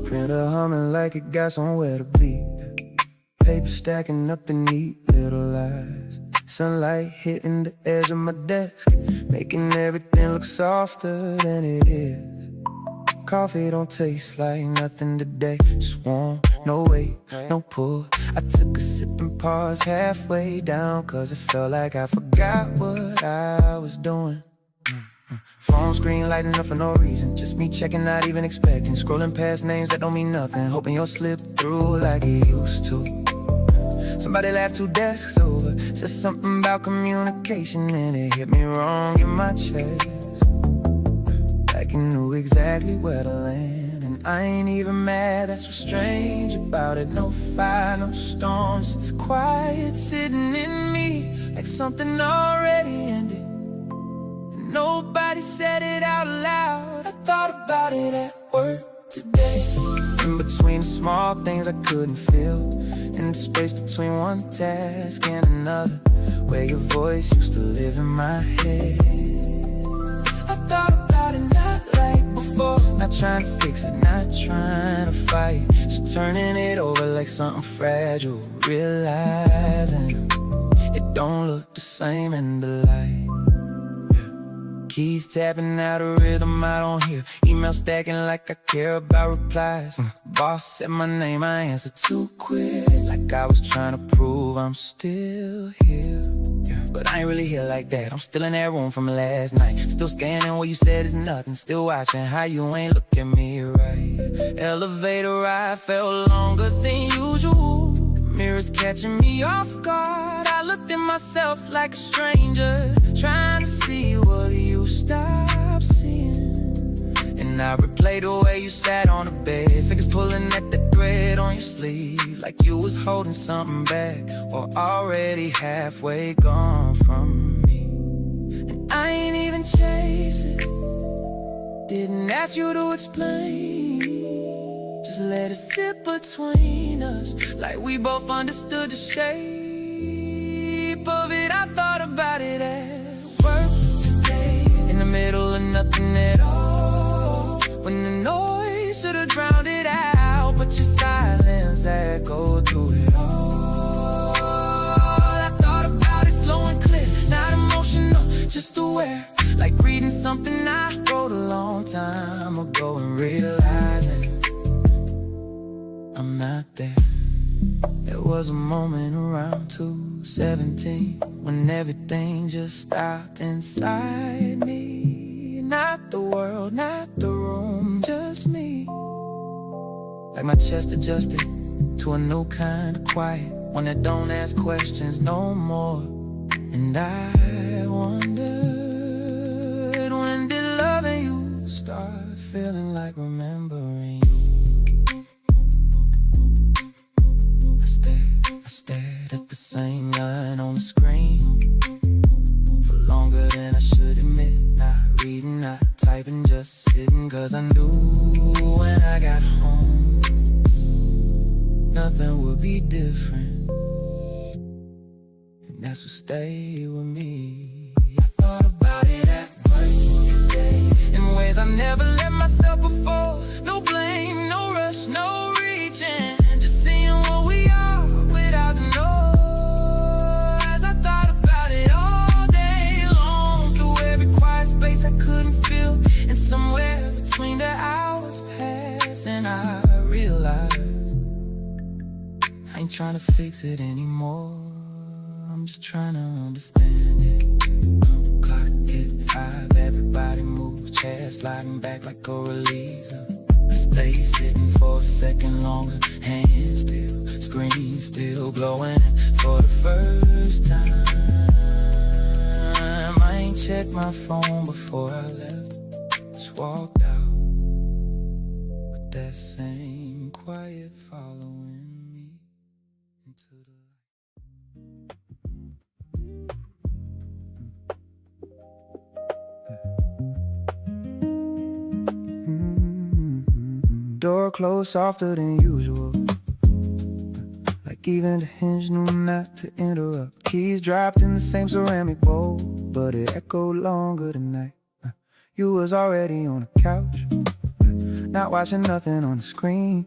Printer humming like it got somewhere to be. Paper stacking up in neat little lies. Sunlight hitting the edge of my desk, making everything look softer than it is. Coffee don't taste like nothing today, just warm, no weight, no pull. I took a sip and paused halfway down, cause it felt like I forgot what I was doing. Phone screen lighting up for no reason, just me checking, not even expecting. Scrolling past names that don't mean nothing, hoping you'll slip through like it used to. Somebody laughed 2 desks over, said something about communication, and it hit me wrong in my chest, like you knew exactly where to land. And I ain't even mad, that's what's strange about it. No fire, no storm, just this quiet sitting in me, like something already ended. Nobody said it out loud. I thought about it at work today. In between the small things I couldn't feel, in the space between one task and another, where your voice used to live in my head. I thought about it not like before, not trying to fix it, not trying to fight, just turning it over like something fragile, realizing it don't look the same in the light. Keys tapping out a rhythm I don't hear, email stacking like I care about replies. Boss said my name, I answered too quick, like I was trying to prove I'm still here. But I ain't really here like that, I'm still in that room from last night, still scanning what you said is nothing, still watching how you ain't look at me right. Elevator ride felt longer than usual, mirrors catching me off guard. I looked at myself like a stranger, trying to see what you stopped seeing. And I replayed the way you sat on the bed, fingers pulling at the thread it on your sleeve, like you was holding something back, or already halfway gone from me. And I ain't even chase it, didn't ask you to explain, just let it sit between us, like we both understood the shape of it. I thought about it at work today, in the middle of nothing at all, when the noise should've drowned it out, but your silence echoed through it all. I thought about it slow and clear, not emotional, just aware, like reading something I wrote a long time ago and realizing I'm not there. There was a moment around 2:17 when everything just stopped inside me. Not the world, not the room, just me. Like my chest adjusted to a new kind of quiet, one that don't ask questions no more. And I wondered, when did loving you start feeling like remembering you? I stared at the same line on the screen for longer than I should admit. Not reading, not typing, just sitting, cause I knew when I got home nothing would be different. And that's what stayed with me. I thought about it at work today, in ways I never let myself before. No blame, no rush, no reaching, just seeing what we are without the noise. I thought about it all day long, through every quiet space I couldn't feel, and somewhere between the hours passing I realized I ain't trying to fix it anymore, I'm just trying to understand it. Clock hit 5, everybody moves, chairs sliding back like a release. I stay sitting for a second longer, hands still, screen still glowing. And for the first time, I ain't checked my phone before I left, just walked out with that same quiet following me into the light. Door closed softer than usual, like even the hinge knew not to interrupt. Keys dropped in the same ceramic bowl, but it echoed longer tonight. You was already on the couch, not watching nothing on the screen,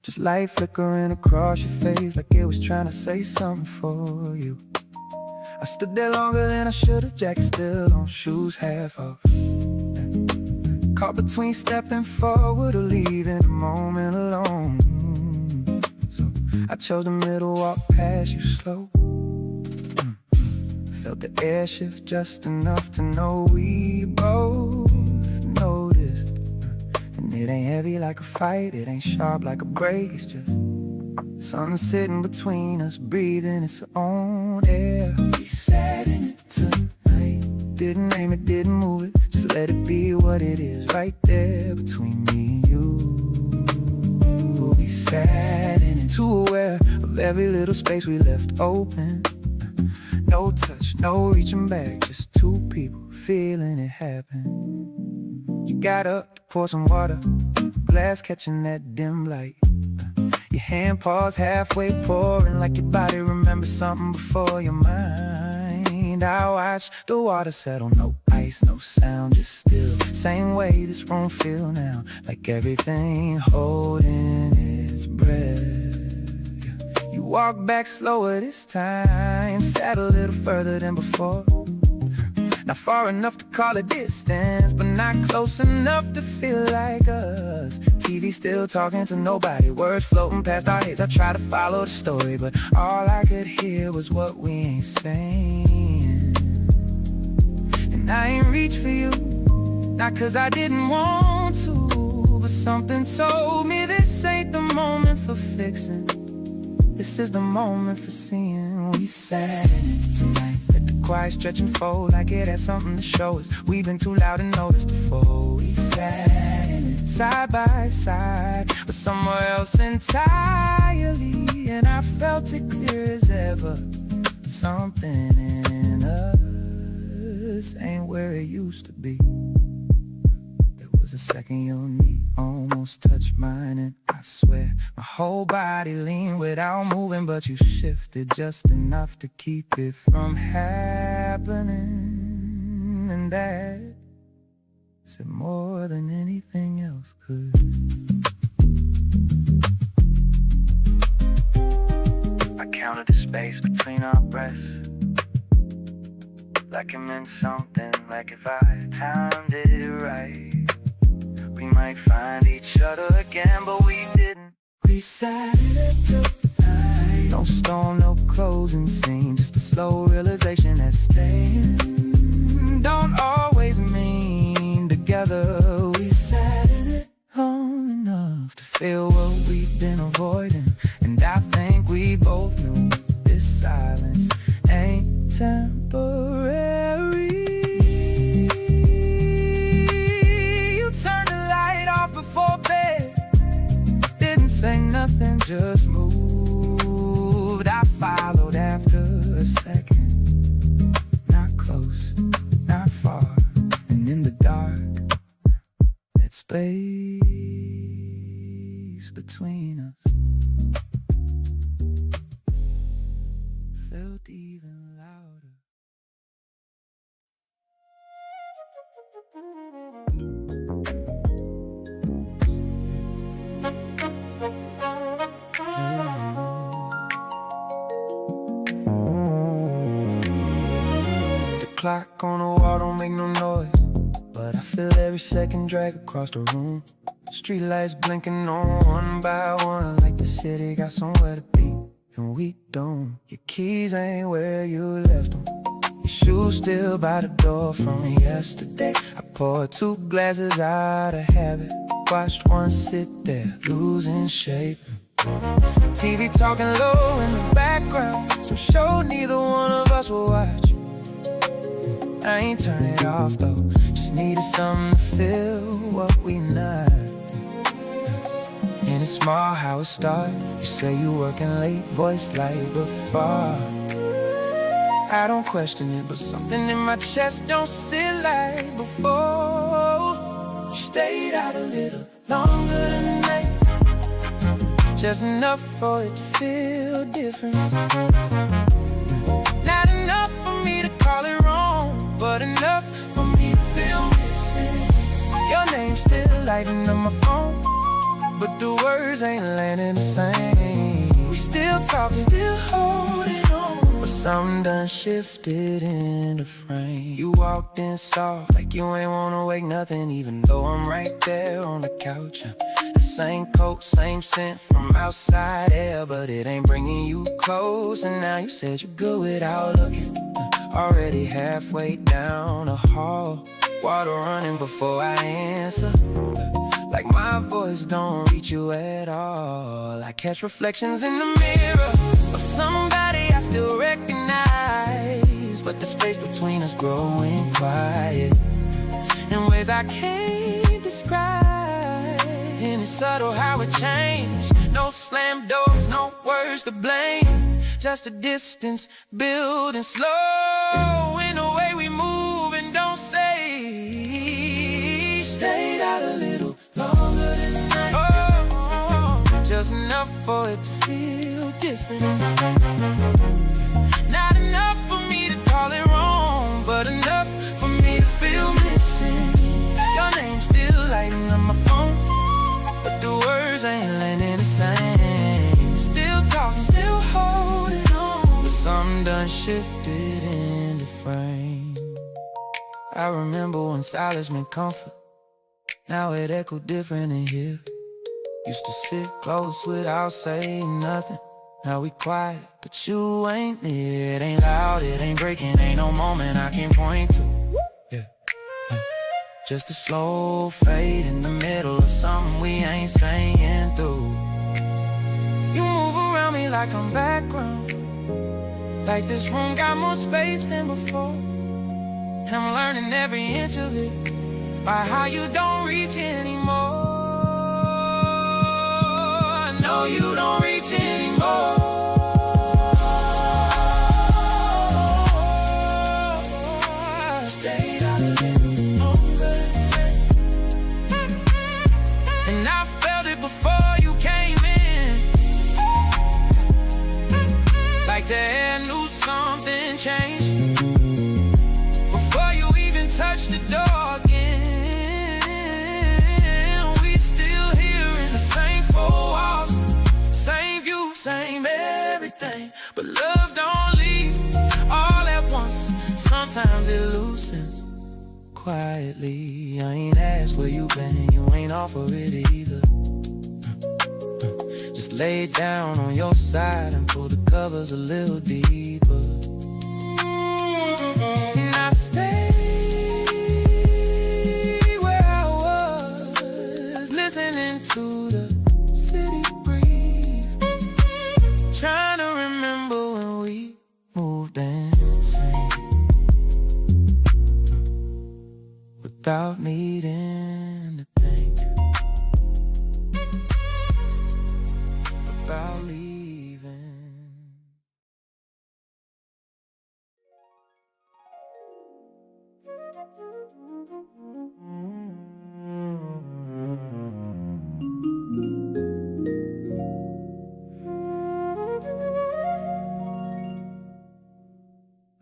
just light flickering across your face like it was trying to say something for you. I stood there longer than I should've, jacket still on, shoes half off. Caught between stepping forward or leaving the moment alone. So I chose the middle, walk past you slow. Felt the air shift just enough to know we both noticed. And it ain't heavy like a fight, it ain't sharp like a break, it's just something sitting between us, breathing its own air. We sat in it tonight, didn't name it, didn't move it, just let it be what it is, right there between me and you. We sat in it, too aware of every little space we left open. No touch, no reaching back, just two people feeling it happen. You got up to pour some water, glass catching that dim light. Your hand paused halfway pouring, like your body remembers something before your mind. I watched the water settle, no ice, no sound, just still. Same way this room feel now, like everything holding its breath. You walked back slower this time, sat a little further than before. Not far enough to call it distance, but not close enough to feel like us. TV still talking to nobody, words floating past our heads. I tried to follow the story, but all I could hear was what we ain't saying. And I ain't reached for you, not cause I didn't want to, but something told me this ain't the moment for fixing. This is the moment for seeing. We sat in it tonight, let the quiet stretch and fold like it had something to show us. We've been too loud to notice before. We sat in it, side by side, but somewhere else entirely. And I felt it clear as ever. Something in us ain't where it used to be. There was a second your knee almost touched mine, and I swear my whole body leaned without moving, but you shifted just enough to keep it from happening. And that said more than anything else could. I counted the space between our breaths, like it meant something, like if I timed it right, we might find each other again, but we didn't. We sat in it tonight. No storm, no closing scene, just a slow realization that staying don't always mean together. We sat in it long enough to feel what we've been avoiding, and I think we both knew this silence ain't temporary. You turned the light off before bed, didn't say nothing, just moved. I followed after a second, not close, not far, and in the dark, that space between us felt even louder. The clock on the wall don't make no noise, but I feel every second drag across the room. Streetlights blinking on one by one, like the city got somewhere to be, and we don't. Your keys ain't where you left them, your shoes still by the door from yesterday. I poured 2 glasses out of habit, watched one sit there, losing shape. TV talking low in the background, some show neither one of us will watch. I ain't turn it off though, just needed something to fill what we not. And it's small how it start. You say you working late, voice light before. I don't question it, but something in my chest don't sit like before. You stayed out a little longer tonight, just enough for it to feel different. Not enough for me to call it wrong, but enough for me to feel missing. Your name's still lighting up my phone, but the words ain't landing the same. We still talk, still holding on, but something done shifted in the frame. You walked in soft, like you ain't wanna wake nothing, even though I'm right there on the couch. The same coat, same scent from outside air, but it ain't bringing you close. And now you said you're good without looking, already halfway down the hall. Water running before I answer, like my voice don't reach you at all. I catch reflections in the mirror of somebody I still recognize, but the space between us growing quiet in ways I can't describe. And it's subtle how it changed. No slam doors, no words to blame, just a distance building slow in the way we move and don't say. Stayed out a little longer tonight, oh, just enough for it to feel different. Not enough for me to call it wrong, but enough for me to feel missing. Your name's still lighting up my phone, but the words ain't landing the same. Still talking, still holding on, but something done shifted in the frame. I remember when silence meant comfort, now it echoed different in here. Used to sit close without saying nothing, now we quiet, but you ain't near. It ain't loud, it ain't breaking, ain't no moment I can point to. Yeah, just a slow fade in the middle of something we ain't saying through. You move around me like I'm background, like this room got more space than before. And I'm learning every inch of it by how you don't reach anymore. know you don't reach anymore. Stayed out of it longer than that. And I felt it before you came in. Like the air knew something changed before you even touched the door again. We still here in the same four walls, same view, same everything. But love don't leave all at once. Sometimes it loosens quietly. I ain't asked where you been, you ain't offer it either. Just lay down on your side and pull the covers a little deeper. And I stayed where I was, listening to the city breathe, trying to remember when we moved insane without needing to think about leaving.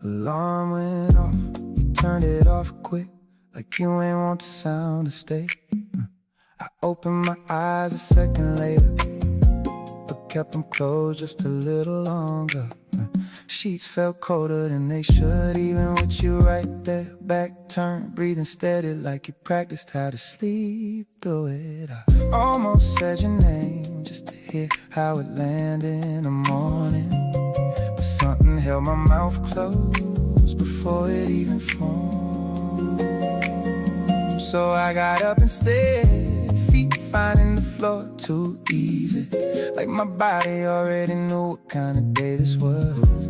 Alarm went off, you turned it off quick, like you ain't want the sound to stay. I opened my eyes a second later, but kept them closed just a little longer. Sheets felt colder than they should, even with you right there. Back turned, breathing steady like you practiced how to sleep through it. I almost said your name just to hear how it landed in the morning, but something held my mouth closed before it even formed. So I got up instead, feet finding the floor too easy, like my body already knew what kind of day this was.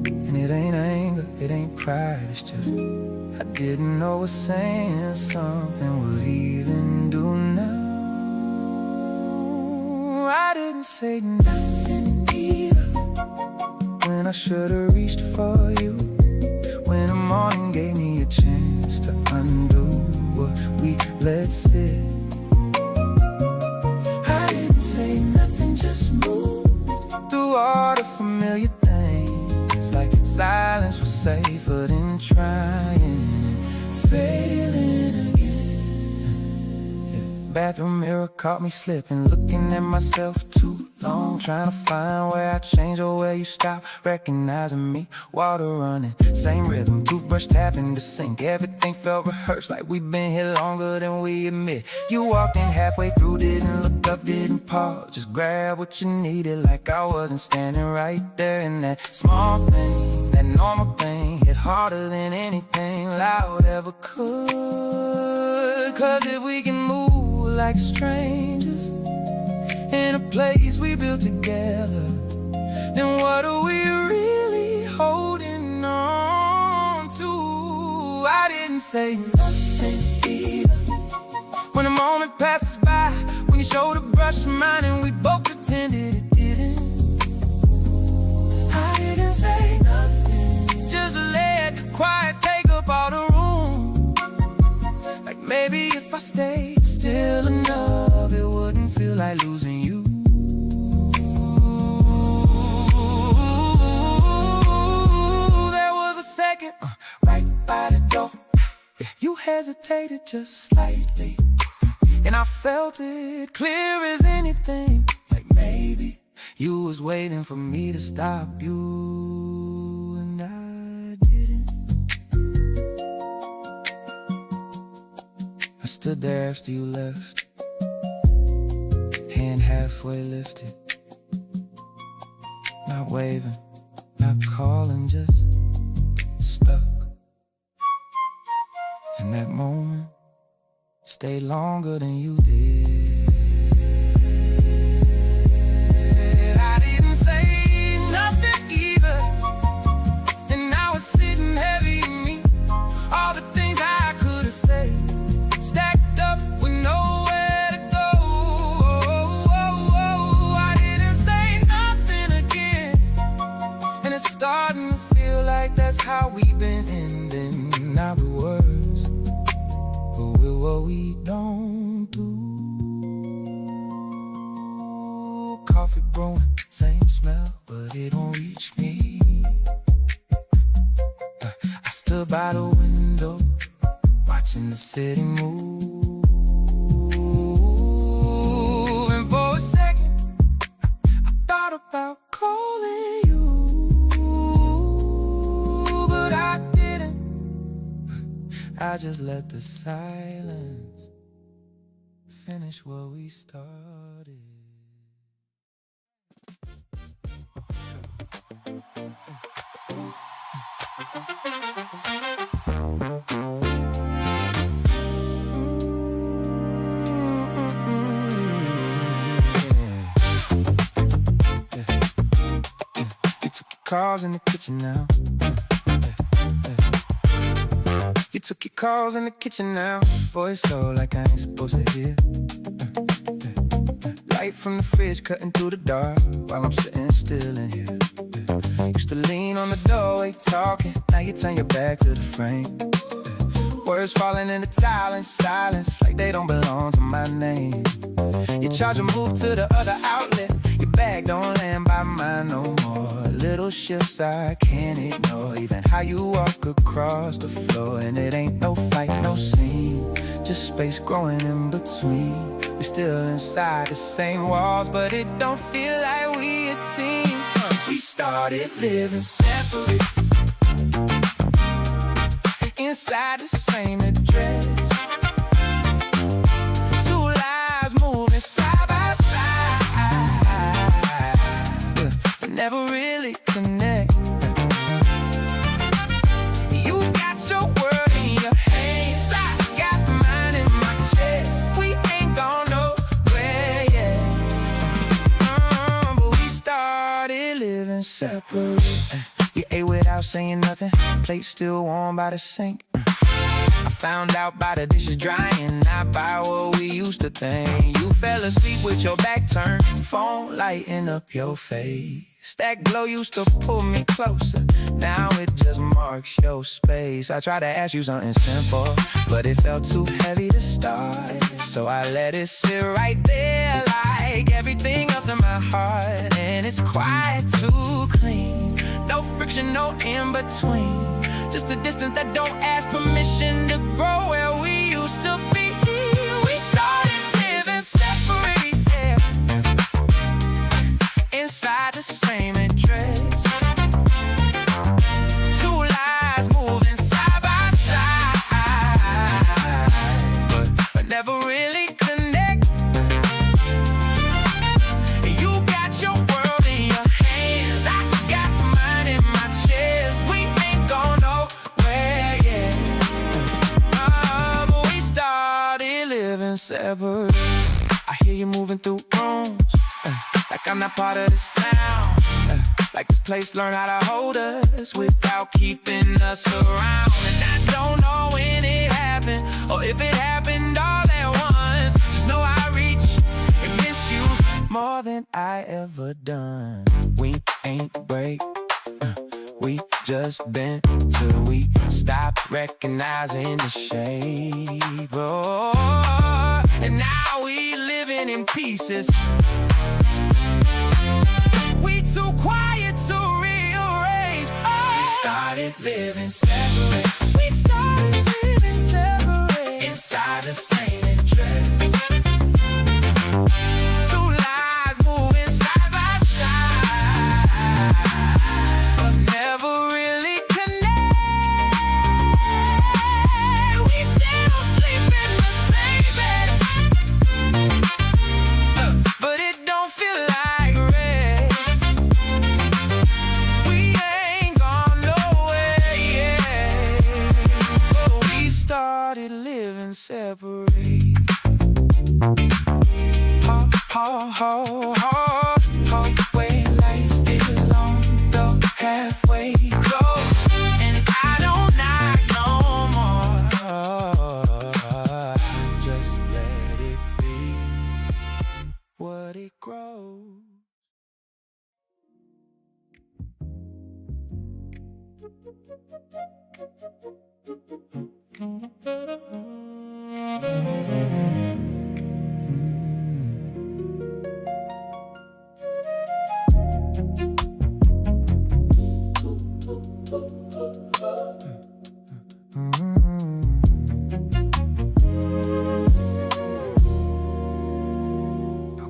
And it ain't anger, it ain't pride, it's just I didn't know what saying something would even do now. I didn't say nothing either when I should've reached for you, when the morning gave me a chance to undo what we let sit. I didn't say nothing, just moved through all the familiar things, like silence was safer than trying and failing again. Bathroom mirror caught me slipping, looking at myself too long, trying to find where I changed or where you stopped recognizing me. Water running, same rhythm, toothbrush tapping the sink. Everything felt rehearsed, like we'd been here longer than we admit. You walked in halfway through, didn't look up, didn't pause, just grab what you needed, like I wasn't standing right there. And that small thing, that normal thing, hit harder than anything loud ever could. Cause if we can move like strangers in a place we built together, then what are we really holding on to? I didn't say nothing either when a moment passes by, when your shoulder brushed mine and we both pretended it didn't. I didn't say nothing, just let the quiet take up all the room, like maybe if I stayed still enough, it wouldn't feel like losing you. There was a second right by the door, you hesitated just slightly, and I felt it clear as anything, like maybe you was waiting for me to stop you, and I didn't. I stood there after you left, hand halfway lifted, not waving, not calling, just stuck. And that moment stayed longer than you did. I didn't say nothing either, and I was sitting heavy in me. All the things I could have said stacked up with nowhere to go. I how we been ending, not with words, but with what we don't do. Coffee brewing, same smell, but it don't reach me. I stood by the window, watching the city move. And for a second, I thought about calling you, but I didn't. I just let the silence finish what we started. Calls in the kitchen now. You took your calls in the kitchen now. Voice low like I ain't supposed to hear. Light from the fridge cutting through the dark while I'm sitting still in here. Used to lean on the doorway talking, now you turn your back to the frame. Words falling in the tile in silence like they don't belong to my name. You charge a move to the other outlet, your bag don't land by mine no more. Little shifts I can't ignore, even how you walk across the floor. And it ain't no fight, no scene, just space growing in between. We're still inside the same walls, but it don't feel like we a team. We started living separate, inside the same address. Two lives moving side by side, but never really connect. You got your world in your hands, I got mine in my chest. We ain't gone nowhere yet, but we started living separate. You ate without saying nothing, plate still warm by the sink. I found out by the dishes drying, not by what we used to think. You fell asleep with your back turned, phone lighting up your face. That glow used to pull me closer, now it just marks your space. I tried to ask you something simple, but it felt too heavy to start. So I let it sit right there like everything else in my heart. And it's quiet, too clean, no friction, no in between. Just a distance that don't ask permission to grow where we used to be. We started living separate, yeah, inside the same address. Two lives moving side by side, but never really connect. You got your world in your hands, I got mine in my chest. We ain't gone nowhere yet, but we started living separate. I hear you moving through rooms, like I'm not part of the sound, like this place learned how to hold us without keeping us around. And I don't know when it happened, or if it happened all at once. Just know I reach and miss you more than I ever done. We ain't break, we just bent till we stopped recognizing the shape. Oh, and now we living in pieces. We too quiet to rearrange. Oh. We started living separate. We started living separate, inside the same address. Two lives moving side by side, but never really connect. We still sleep in the same bed, but it don't feel like rest. We ain't gone nowhere yet.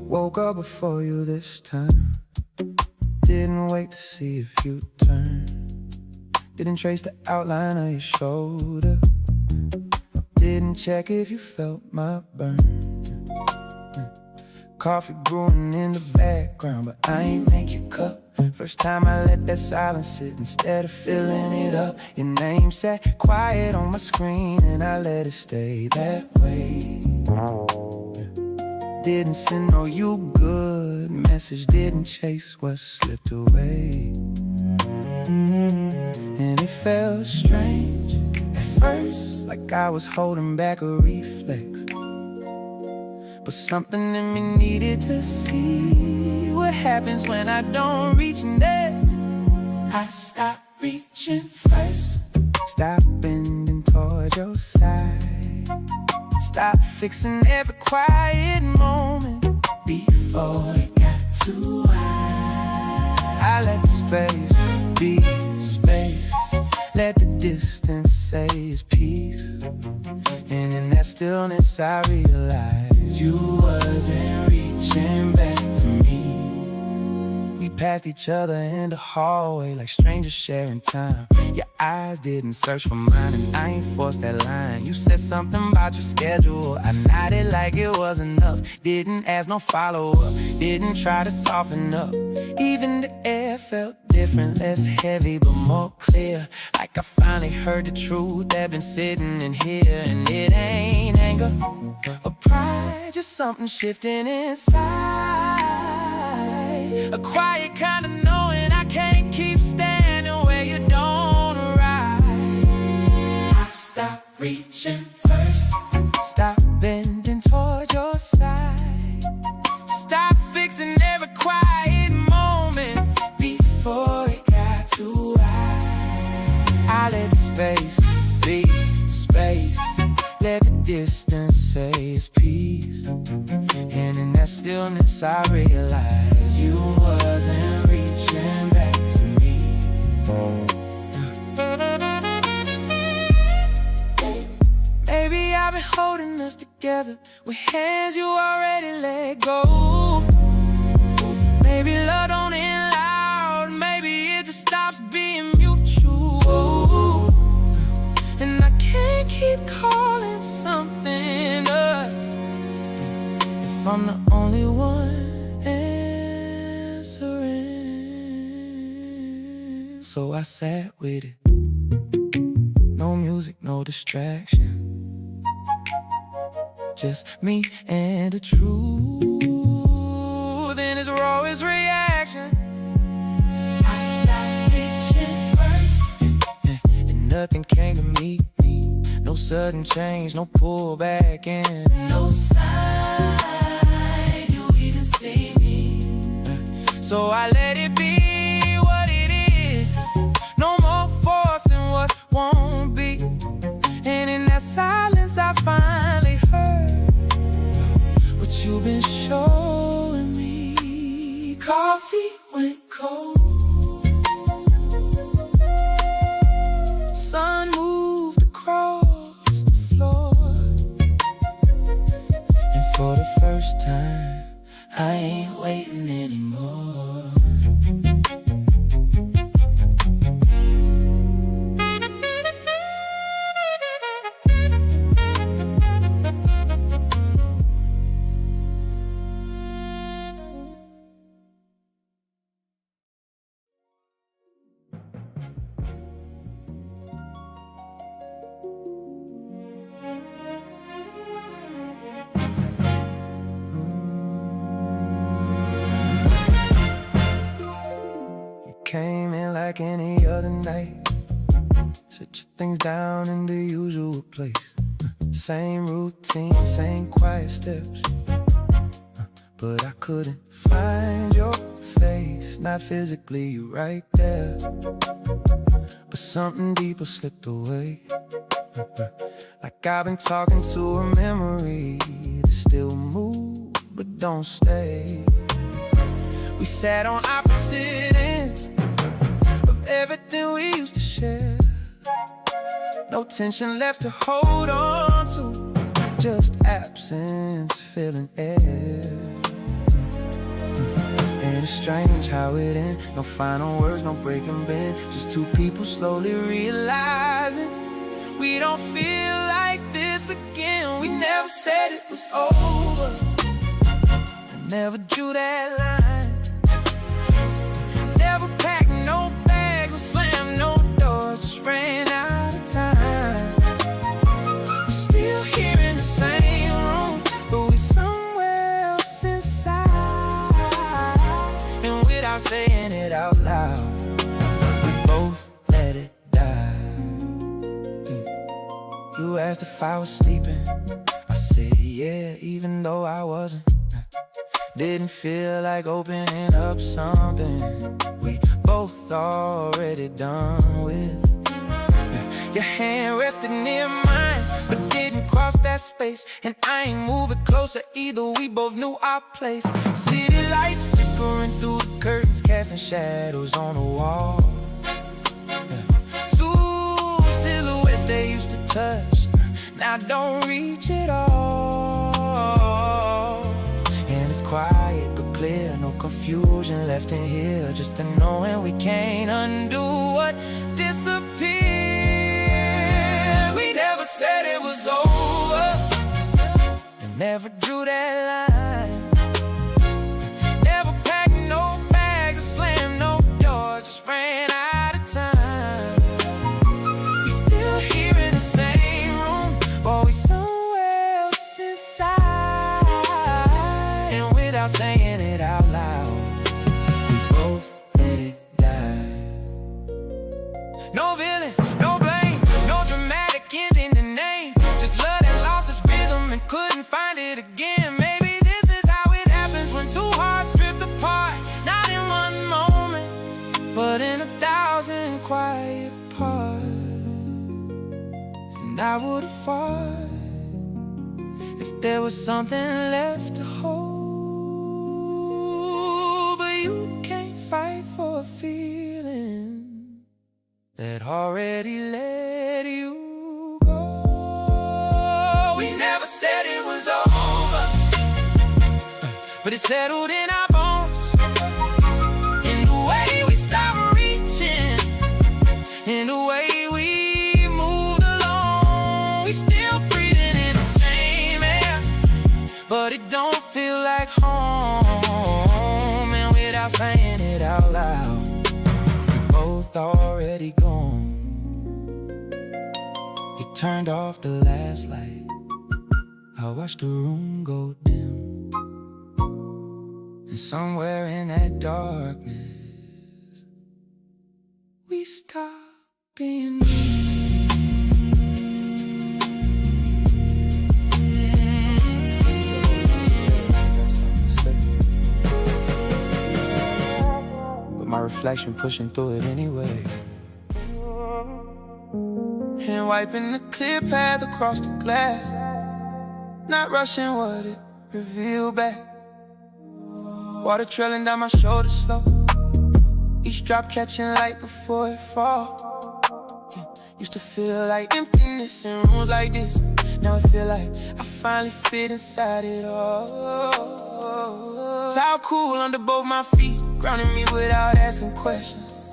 Woke up before you this time. Didn't wait to see if you'd turn. Didn't trace the outline of your shoulder. Didn't check if you felt my burn. Coffee brewing in the background, but I ain't make your cup. First time I let that silence sit instead of filling it up. Your name sat quiet on my screen and I let it stay that way. Didn't send no you good message, didn't chase what slipped away. And it felt strange at first, like I was holding back a reflex. But something in me needed to see what happens when I don't reach next. I stopped reaching first, stop bending toward your side. Stop fixing every quiet moment before it got too high. I let the space be space, let the distance say it's peace. And in that stillness I realized you wasn't reaching back to me. We passed each other in the hallway like strangers sharing time. Your eyes didn't search for mine and I ain't forced that line. You said something about your schedule, I nodded like it was enough. Didn't ask no follow-up, didn't try to soften up. Even the air felt different, less heavy but more clear. Like I finally heard the truth that been sitting in here. And it ain't anger or pride, just something shifting inside. A quiet kind of knowing I can't keep standing where you don't arrive. I stopped reaching first, stop bending toward your side. Stop fixing every quiet moment before it got too high. I let the space be space, let the distance say it's peace. And in that stillness I realized you wasn't reaching back to me. Maybe I've been holding us together with hands you already let go. Maybe love don't end loud, maybe it just stops being mutual. And I can't keep calling something us if I'm the only one answering. So I sat with it, no music, no distraction, just me and the truth in its rawest reaction. I stopped reaching first, and nothing came to meet me. No sudden change, no pullback, and no sign you even see me. So I let it be what it is, no more forcing what won't be. And in that silence I finally heard what you've been showing me. Coffee went cold, sun moved across the floor, and for the first time I ain't waiting anymore. Came in like any other night, set your things down in the usual place. Same routine, same quiet steps, but I couldn't find your face, not physically, you right there, but something deeper slipped away. Like I've been talking to a memory that still moves but don't stay. We sat on opposite ends of everything we used to share. No tension left to hold on to, just absence filling air. And it's strange how it ends. No final words, no breaking bend, just two people slowly realizing we don't feel like this again. We never said it was over, I never drew that line. Never packed no bags or slammed no doors, just ran out of time. We're still here in the same room, but we're somewhere else inside. And without saying it out loud, we both let it die. You asked if I was sleeping, I said yeah, even though I wasn't. Didn't feel like opening up something we both already done with. Your hand rested near mine, but didn't cross that space. And I ain't moving closer either, we both knew our place. City lights flickering through the curtains, casting shadows on the wall. Two silhouettes they used to touch, now don't reach at all. And it's quiet but clear, no confusion left in here, just a knowing we can't undo what disappeared. We never said it was over, and never drew that line. Never packed no bags or slammed no doors, just ran out of time. We still here in the same room, but we somewhere else inside. And without saying it out loud, we both let it die. No villains, no blame, no dramatic ending the name, just love that lost its rhythm and couldn't find it again. Maybe this is how it happens when two hearts drift apart, not in one moment, but in 1,000 quiet parts. And I would've fought if there was something left to hold, but you can't fight for a feeling that already let you go. We never said it was over, but it settled in our bones, in the way we stopped reaching, in the way we moved along. We still breathing in the same air, but it don't feel like home. And without saying it out loud, we both already gone. You turned off the last light, I watched the room go dim, and somewhere in that darkness we stopped being but my reflection pushing through it anyway, and wiping the clear path across the glass, not rushing what it revealed back. Water trailing down my shoulders slow, each drop catching light before it fall. Used to feel like emptiness in rooms like this, now I feel like I finally fit inside it all. Towel cool under both my feet, grounding me without asking questions.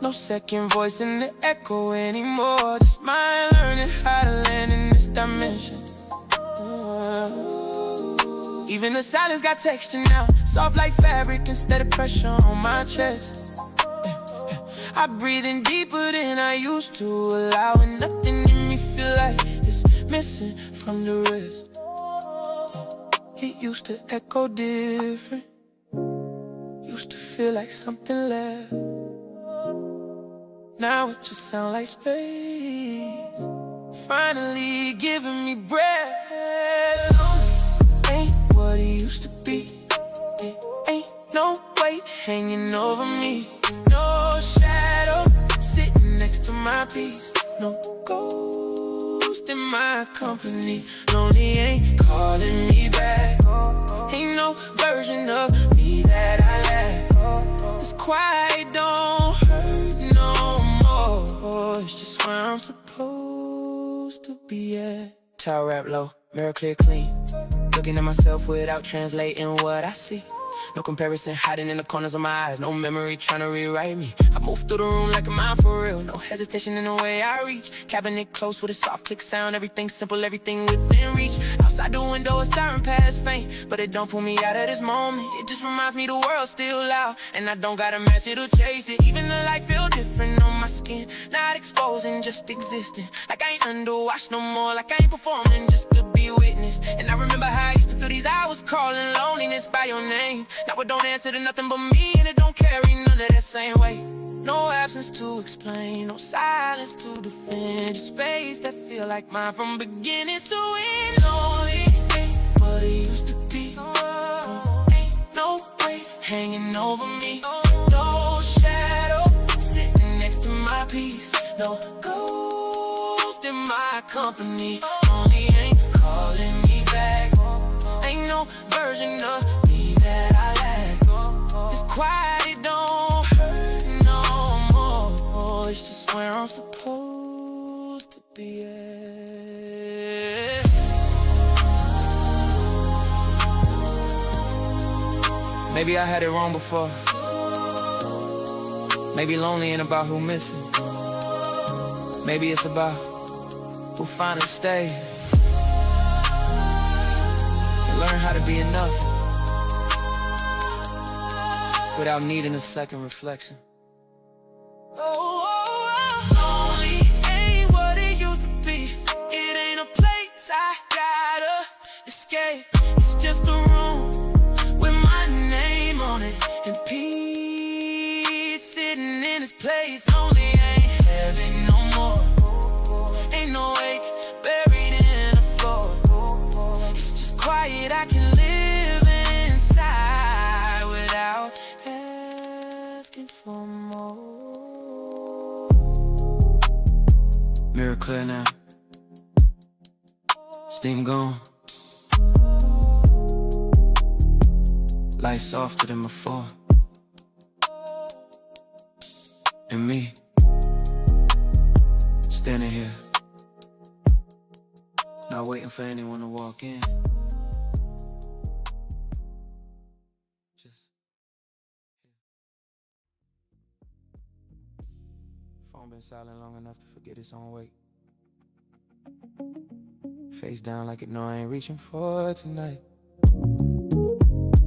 No second voice in the echo anymore, just mind learning how to land in this dimension. Even the silence got texture now, soft like fabric instead of pressure on my chest. I breathe in deeper than I used to, allowing nothing in me feel like it's missing from the rest. It used to echo different, used to feel like something left. Now it just sounds like space, finally giving me breath. Lonely ain't what it used to be, it ain't no hanging over me. No shadow sitting next to my peace. No ghost in my company. Lonely ain't calling me back. Ain't no version of me that I lack. This quiet don't hurt no more. It's just where I'm supposed to be at. Towel wrap low, mirror clear clean. Looking at myself without translating what I see. No comparison hiding in the corners of my eyes. No memory trying to rewrite me. I move through the room like a mind for real. No hesitation in the way I reach. Cabinet close with a soft click sound. Everything simple, everything within reach. Outside the window a siren past faint, but it don't pull me out of this moment. It just reminds me the world's still loud, and I don't gotta match it or chase it. Even the light feel different on my skin. Not exposing, just existing. Like I ain't underwatched no more. Like I ain't performing just to be witnessed. And I remember how I used to feel these hours calling loneliness by your name. Now it don't answer to nothing but me, and it don't carry none of that same weight. No absence to explain, no silence to defend. Just space that feel like mine from beginning to end. Lonely ain't what it used to be. Ain't no weight hanging over me. No shadow sitting next to my peace. No ghost in my company. Lonely ain't calling me back. Ain't no version of me that I lack. It's quiet, it don't hurt no more. It's just where I'm supposed to be at. Maybe I had it wrong before. Maybe lonely ain't about who missing. Maybe it's about who finally stay. Learn how to be enough without needing a second reflection. Lonely ain't what it used to be. It ain't a place I gotta escape. It's just a room with my name on it, and peace sitting in its place. Lonely ain't heaven no more. Ain't no ache buried in the floor. Quiet, I can live inside without asking for more. Mirror clear now. Steam gone. Light softer than before. And me standing here, not waiting for anyone to walk in. Phone been silent long enough to forget its own weight. Face down like it know I ain't reaching for it tonight.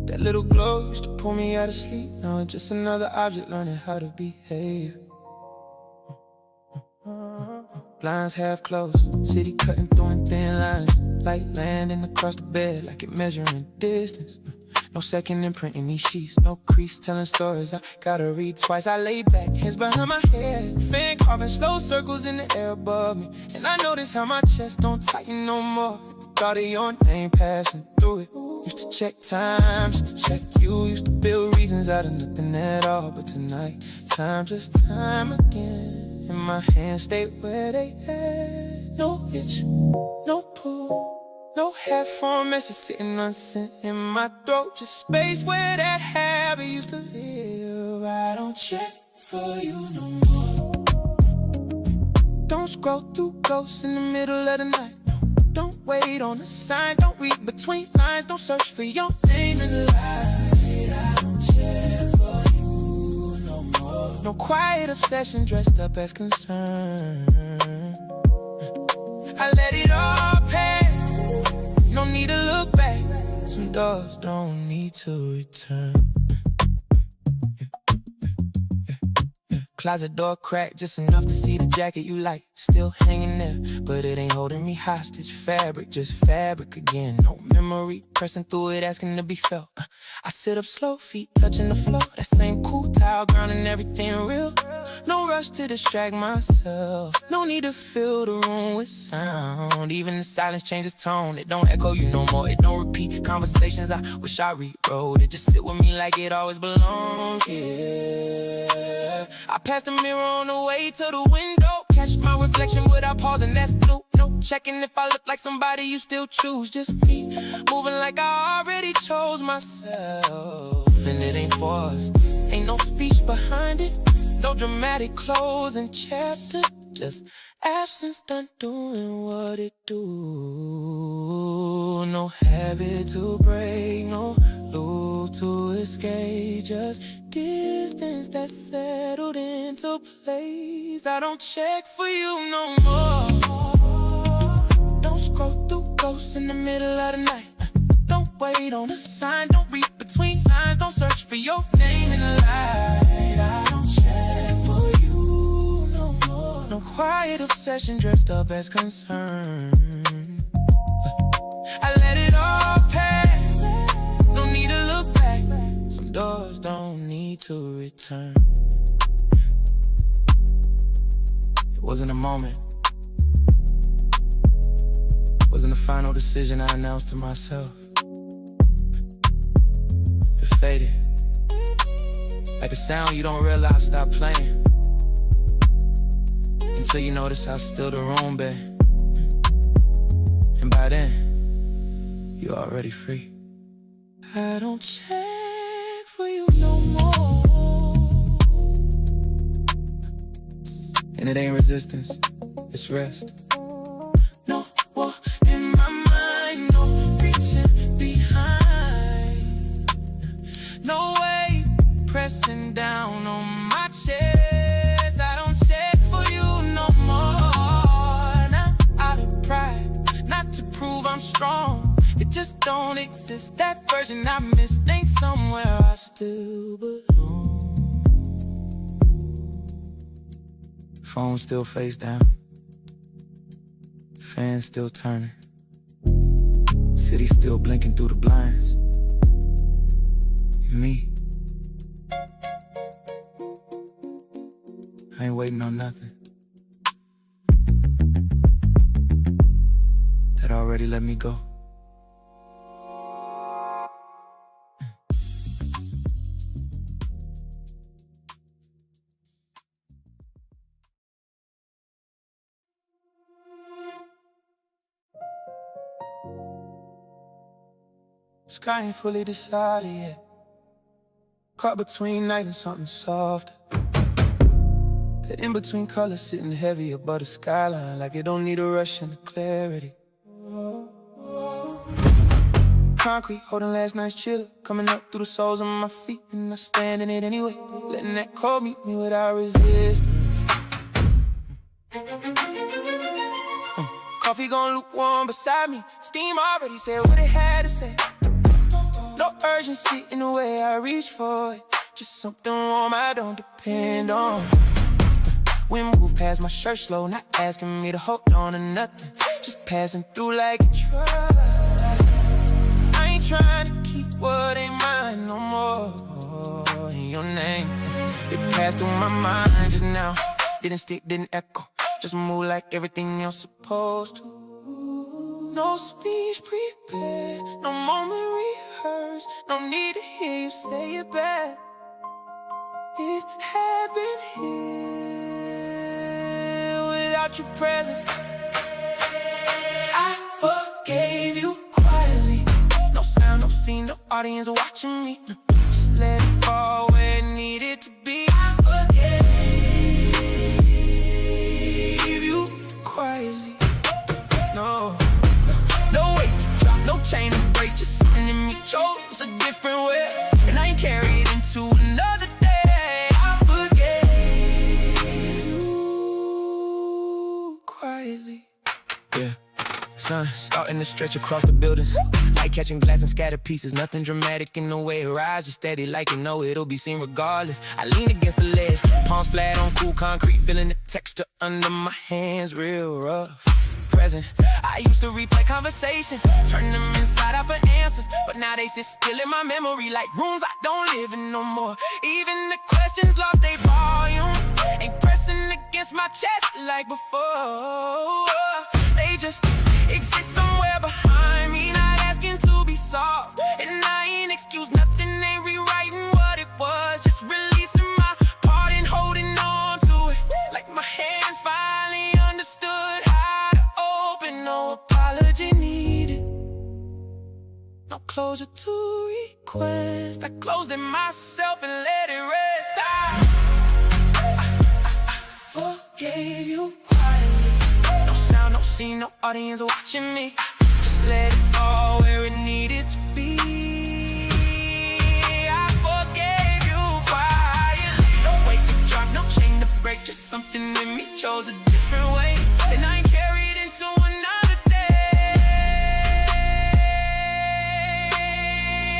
That little glow used to pull me out of sleep. Now it's just another object learning how to behave. Blinds half closed, city cutting through in thin lines. Light landing across the bed like it measuring distance. No second imprint in these sheets, no crease telling stories I gotta read twice. I lay back, hands behind my head, fan carving slow circles in the air above me. And I notice how my chest don't tighten no more at the thought of your name passing through it. Used to check time just to check you. Used to build reasons out of nothing at all. But tonight, time just time again. And my hands stay where they at. No itch, no pull, no half-formed message sitting unsent in my throat. Just space where that habit used to live. I don't check for you no more. Don't scroll through ghosts in the middle of the night. Don't wait on a sign, don't read between lines. Don't search for your name in the light. I don't check for you no more. No quiet obsession dressed up as concern. I let it all pass, no need to look back. Some doors don't need to return. Closet door cracked just enough to see the jacket you like. Still hanging there, but it ain't holding me hostage. Fabric, just fabric again. No memory, pressing through it, asking to be felt. I sit up slow, feet touching the floor. That same cool towel, grounding everything real. No rush to distract myself. No need to fill the room with sound. Even the silence changes tone. It don't echo you no more. It don't repeat conversations I wish I rewrote. It just sit with me like it always belongs here. I pass the mirror on the way to the window. Catch my reflection without pausing, that's new. No checking if I look like somebody you still choose. Just me, moving like I already chose myself. And it ain't forced, ain't no speech behind it. No dramatic closing chapter. Just absence done doing what it do. No habit to break, no loop to escape. Just distance that's settled into place. I don't check for you no more. Don't scroll through ghosts in the middle of the night. Don't wait on a sign, don't read between lines. Don't search for your name in the light. I don't check for you no more. No quiet obsession dressed up as concern. I let it all pass, no need to look back. Some doors don't need to return. It wasn't a moment, wasn't the final decision I announced to myself. It faded, like a sound you don't realize stop playing, until you notice how still the room been. And by then, you're already free. I don't check for you no more. And it ain't resistance, it's rest. No war in my mind, no reaching behind. No way pressing down on my chest. I don't check for you no more. Not out of pride, not to prove I'm strong. It just don't exist. That version I missed ain't somewhere I still belong. Phone still face down, fan still turning, city still blinking through the blinds. And me, I ain't waiting on nothing. That already let me go. Sky ain't fully decided yet. Caught between night and something soft. That in-between color sitting heavy above the skyline, like it don't need a rush into clarity. Concrete holding last night's chill, coming up through the soles of my feet, and I stand in it anyway, letting that cold meet me without resistance. Coffee gon' lukewarm beside me, steam already said what it had to say. No urgency in the way I reach for it, just something warm I don't depend on. Wind move past my shirt slow, not asking me to hold on to nothing, just passing through like a truck. I ain't trying to keep what ain't mine no more. In your name, it passed through my mind just now. Didn't stick, didn't echo, just move like everything else supposed to. No speech prepared, no moment rehearsed, no need to hear you say it back. It happened here without you present. I forgave you quietly. No sound, no scene, no audience watching me. Just let it fall where it needed to be. I forgave you quietly. No weight to drop, no chain to break, just something in me chose a different way, and I ain't carried into another day. I forgave you quietly. Yeah, sun starting to stretch across the buildings, like catching glass and scattered pieces. Nothing dramatic in the way it rises, just steady like you know it'll be seen regardless. I lean against the ledge, palms flat on cool concrete, feeling the texture under my hands real rough. present. I used to replay conversations, turn them inside out for answers, but now they sit still in my memory like rooms I don't live in no more. Even the questions lost their volume, ain't pressing against my chest like before. They just exist somewhere behind me, not asking to be solved. And I ain't excuse nothing, ain't rewriting what it was, just releasing my part and holding on to it. Like my hands finally understood how to open, no apology needed, no closure to request. I closed it myself and let it rest. I forgave you quietly. No sound, no scene, no audience watching me. Just let it fall where it needed to be. I forgave you quietly. No weight to drop, no chain to break, just something in me chose a different way, and I ain't carried into another day.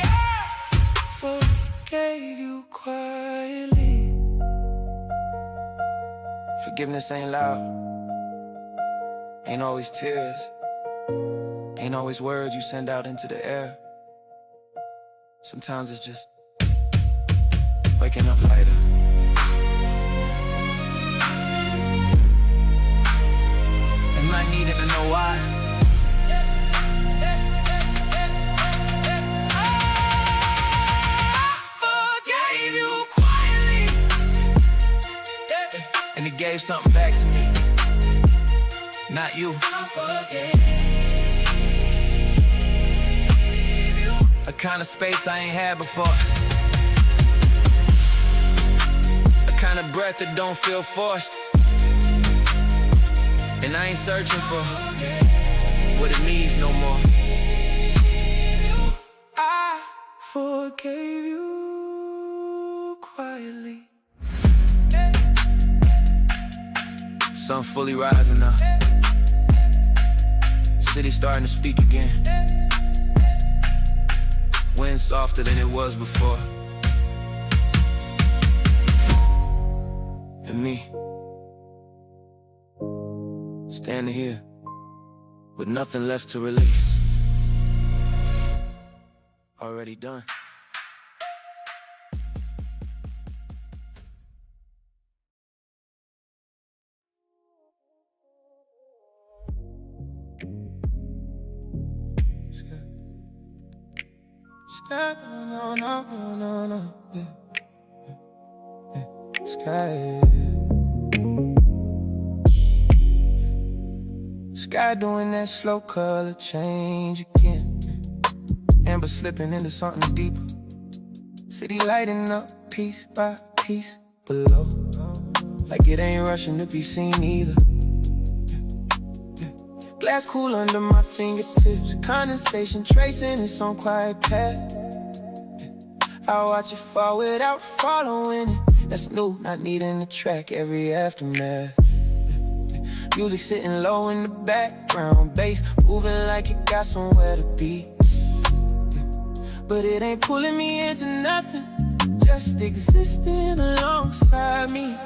I forgave you quietly. Forgiveness ain't loud, ain't always tears, ain't always words you send out into the air. Sometimes it's just waking up lighter. Am I needing to know why? I forgave you quietly, and it gave something back to me, not you. A kind of space I ain't had before, a kind of breath that don't feel forced, and I ain't searching for what it means no more. I forgave you quietly. Sun fully rising up, city starting to speak again. Wind softer than it was before. And me, standing here with nothing left to release. Already done. Sky, no, yeah. Sky, sky doing that slow color change again, amber slipping into something deeper. City lighting up piece by piece below, like it ain't rushing to be seen either. Glass cool under my fingertips, condensation tracing its own quiet path. I watch it fall without following it. That's new, not needing to track every aftermath. Music sitting low in the background, bass moving like it got somewhere to be. But it ain't pulling me into nothing, just existing alongside me.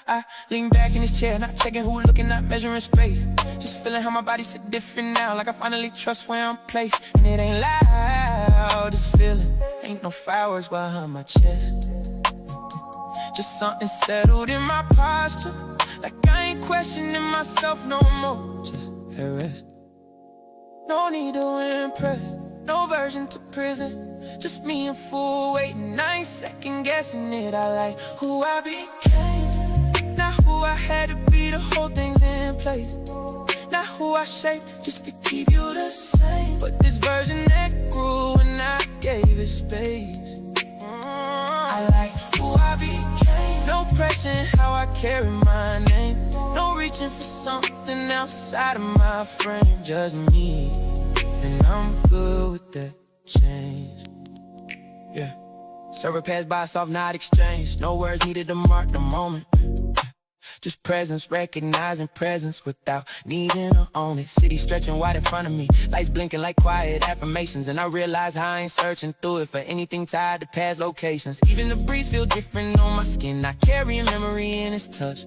I lean back in this chair, not checking who looking, not measuring space. Just feeling how my body sit different now, like I finally trust where I'm placed. And it ain't loud, this feeling, ain't no fireworks behind my chest. Just something settled in my posture, like I ain't questioning myself no more. Just at rest, no need to impress, no version to prison, just me in full waiting. I ain't second guessing it, I like who I became, not who I had to be to hold things in place. Not who I shaped just to keep you the same, but this version that grew when I gave it space. I like who I became, no pressure in how I carry my name, no reaching for something outside of my frame, just me, and I'm good with that change. Yeah, server passed by, soft not exchanged, no words needed to mark the moment. Just presence, recognizing presence without needing to own it. City stretching wide in front of me, lights blinking like quiet affirmations. And I realize how I ain't searching through it for anything tied to past locations. Even the breeze feel different on my skin, I carry a memory in its touch.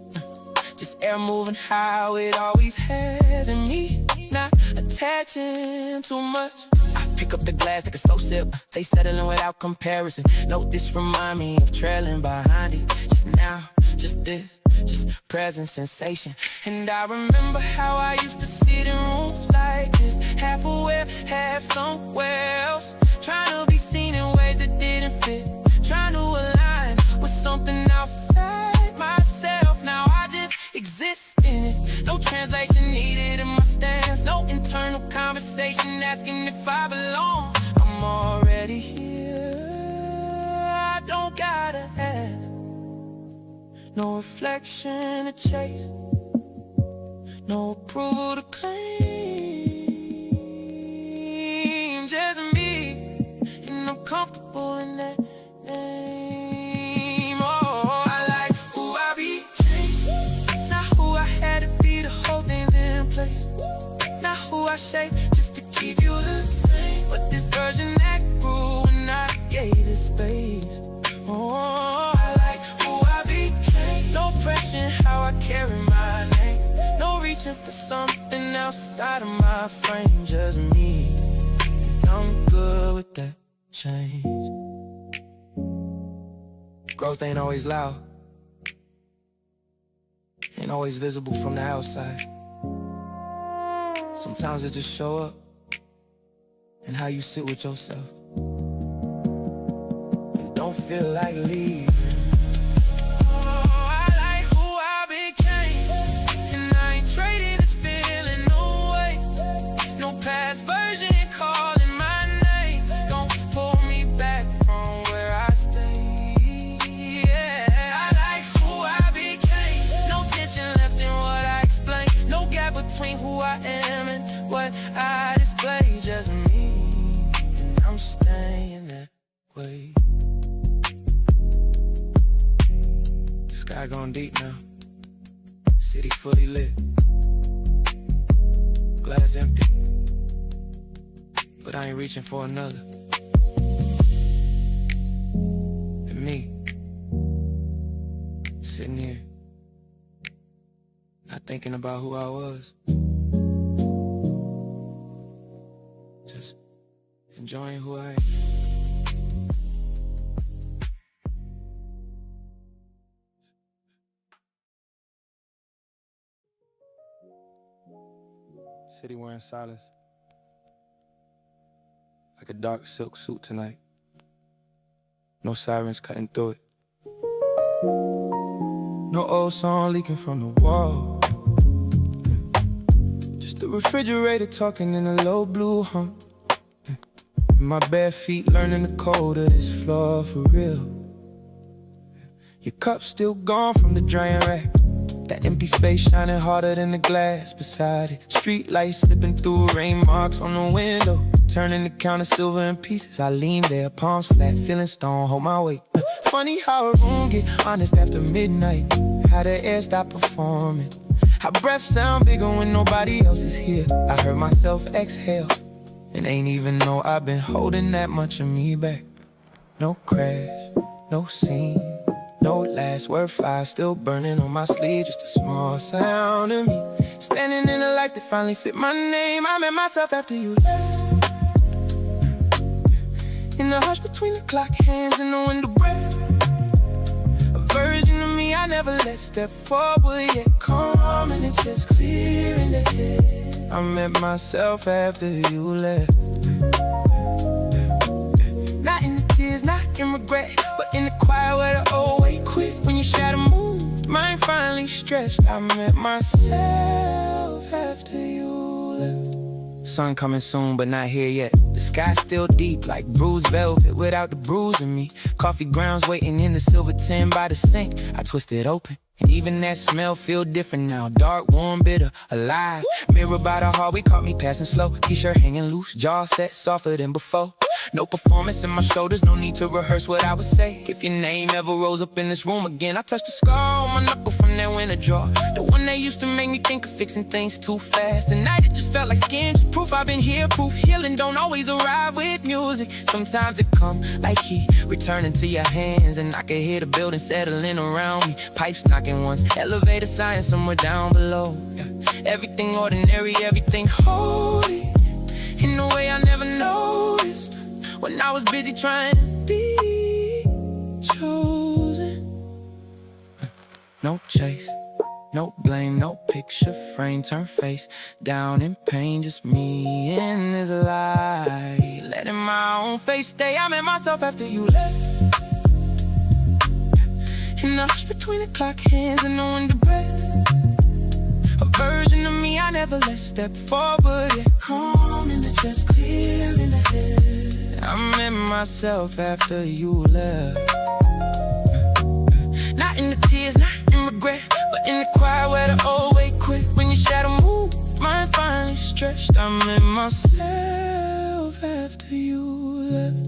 just air moving how it always has in me. Not attaching too much. I pick up the glass, take a slow sip. They settling without comparison. No, this remind me of trailing behind it. Just now, just this, just present sensation. And I remember how I used to sit in rooms like this, half aware, half somewhere else, trying to be seen in ways that didn't fit, trying to align with something outside myself. Now I just exist in it. No translation needed in my stance, no internal conversation asking if I belong. I'm already here, I don't gotta ask. No reflection to chase, no approval to claim. Just me, and I'm comfortable in that name. Oh, I like who I became, not who I had to be to hold things in place, not who I shaped just to keep you the same, but this version that grew when I gave it space. Oh, I like who I became, no pressure in how I carry my name, no reaching for something outside of my frame. Just me, and I'm good with that change. Growth ain't always loud, ain't always visible from the outside. Sometimes it just show up in how you sit with yourself and don't feel like leaving. Oh, I like who I became, and I ain't trading this feeling, no way. No past version calling my name, don't pull me back from where I stay. Yeah, I like who I became, no tension left in what I explain, no gap between who I am and what I display. Just me, and I'm staying that way. Sky going deep now, city fully lit, glass empty, but I ain't reaching for another. And me, sitting here, not thinking about who I was, just enjoying who I am. City wearing silence, like a dark silk suit tonight. No sirens cutting through it, no old song leaking from the wall, just the refrigerator talking in a low blue hum, and my bare feet learning the code of this floor for real. Your cup's still gone from the drying rack, that empty space shining harder than the glass beside it. Street lights slipping through, rain marks on the window, turning the counter silver in pieces. I lean there, palms flat, feeling stone, hold my weight. Funny how a room get honest after midnight, how the air stop performing, how breath sound bigger when nobody else is here. I heard myself exhale, and ain't even know I've been holding that much of me back. No crash, no scene, no last word fire still burning on my sleeve. Just a small sound of me standing in a life that finally fit my name. I met myself after you left, in the hush between the clock hands and the window breath. A version of me I never let step forward, yet calm and it's just clear in the head. I met myself after you left, not in the tears, not in regret, but in the quiet where the old weight quit. When your shadow moved, mine finally stretched. I met myself after you left. Sun coming soon, but not here yet. The sky's still deep, like bruised velvet without the bruise in me. Coffee grounds waiting in the silver tin by the sink. I twist it open, and even that smell feel different now. Dark, warm, bitter, alive. Mirror by the hallway caught me passing slow. T-shirt hanging loose, jaw set softer than before. No performance in my shoulders, no need to rehearse what I would say. If your name ever rose up in this room again, I touched the scar on my knuckle from that winter draw. The one that used to make me think of fixing things too fast. Tonight it just felt like skin, just proof I've been here, proof healing don't always arrive with music. Sometimes it come like heat, returning to your hands, and I can hear the building settling around me. Pipes knocking once, elevator sign somewhere down below. Yeah. Everything ordinary, everything holy, in a way I never noticed when I was busy trying to be chosen. No chase, no blame, no picture frame, turn face down in pain, just me in this lie, letting my own face stay. I met myself after you left, in the hush between the clock hands and the window breath. A version of me I never let step forward, yet calm in the chest, clear in the head. I met myself after you left. Not in the tears, not in regret, but in the quiet where the old way quit. When your shadow moved, mine finally stretched. I met myself after you left.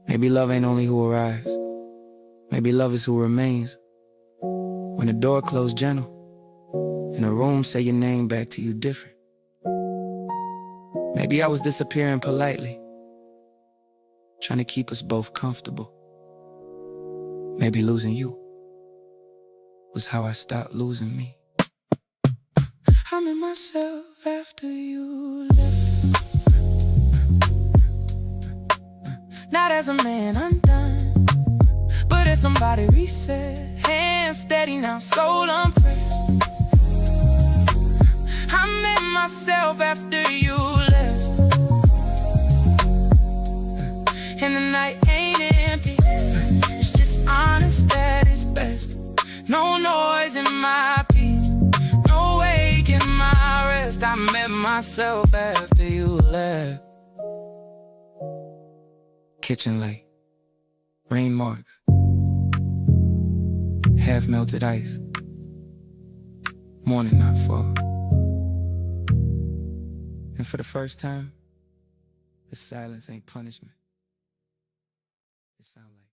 Maybe love ain't only who arrives, maybe love is who remains. When the door closed gentle, and the room say your name back to you different. Maybe I was disappearing politely, trying to keep us both comfortable. Maybe losing you was how I stopped losing me. I'm in myself after you left. Not as a man undone, but as somebody reset. Hands steady now, soul unpressed. I met myself after you left, and the night ain't empty, it's just honest at its best. No noise in my peace, no wake in my rest. I met myself after you left. Kitchen light, rain marks, half melted ice, morning not fall. And for the first time, the silence ain't punishment. It sounds like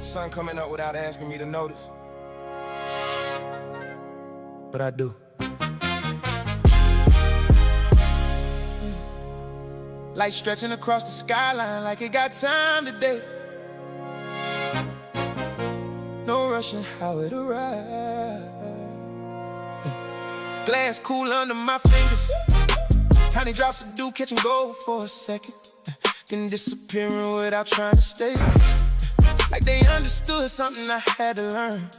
Sun coming up without asking me to notice, but I do. Light stretching across the skyline like it got time today. No rushing how it arrived. Glass cool under my fingers, tiny drops of dew catch and go for a second, then disappearing without trying to stay. Like they understood something I had to learn.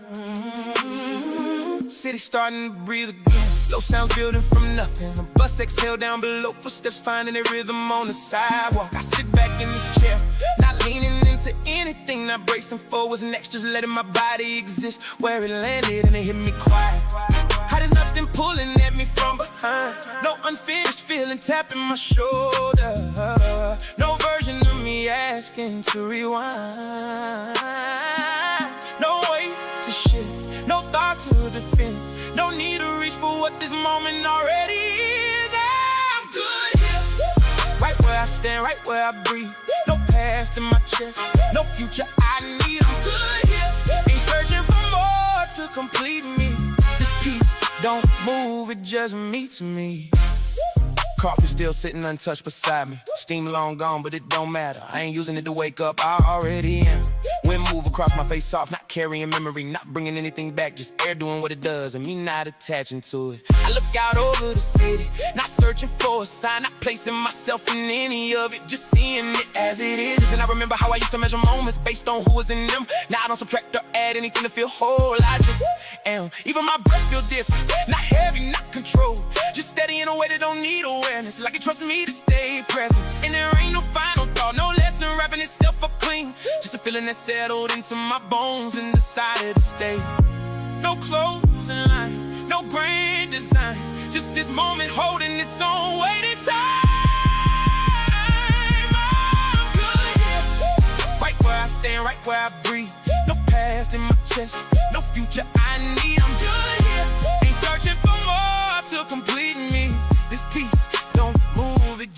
City starting to breathe again, low sounds building from nothing. A bus exhale down below, footsteps finding their rhythm on the sidewalk. I sit back in this chair, not leaning into anything, not bracing for what's next, just letting my body exist where it landed, and it hit me quiet. How there's nothing pulling at me from behind, no unfinished feeling tapping my shoulder, no version of me asking to rewind. No way to shift, no thought to defend, no need to reach for what this moment already is. I'm good here, right where I stand, right where I breathe. No past in my chest, no future I need. I'm good here, ain't searching for more to complete me. This piece don't move, it just meets me. Coffee still sitting untouched beside me. Steam long gone, but it don't matter. I ain't using it to wake up, I already am. Wind move across my face soft, not carrying memory, not bringing anything back, just air doing what it does and me not attaching to it. I look out over the city, not searching for a sign, not placing myself in any of it, just seeing it as it is. And I remember how I used to measure moments based on who was in them. Now I don't subtract or add anything to feel whole, I just am. Even my breath feel different, not heavy, not controlled, just steady in a way that don't need awareness, like it trusts me to stay present. And there ain't no final thought, no lesson wrapping itself up clean, just a feeling that settled into my bones and decided to stay. No closing line, no grand design, just this moment holding its own weight in time. I'm good here, right where I stand, right where I breathe. No past in my chest, no future I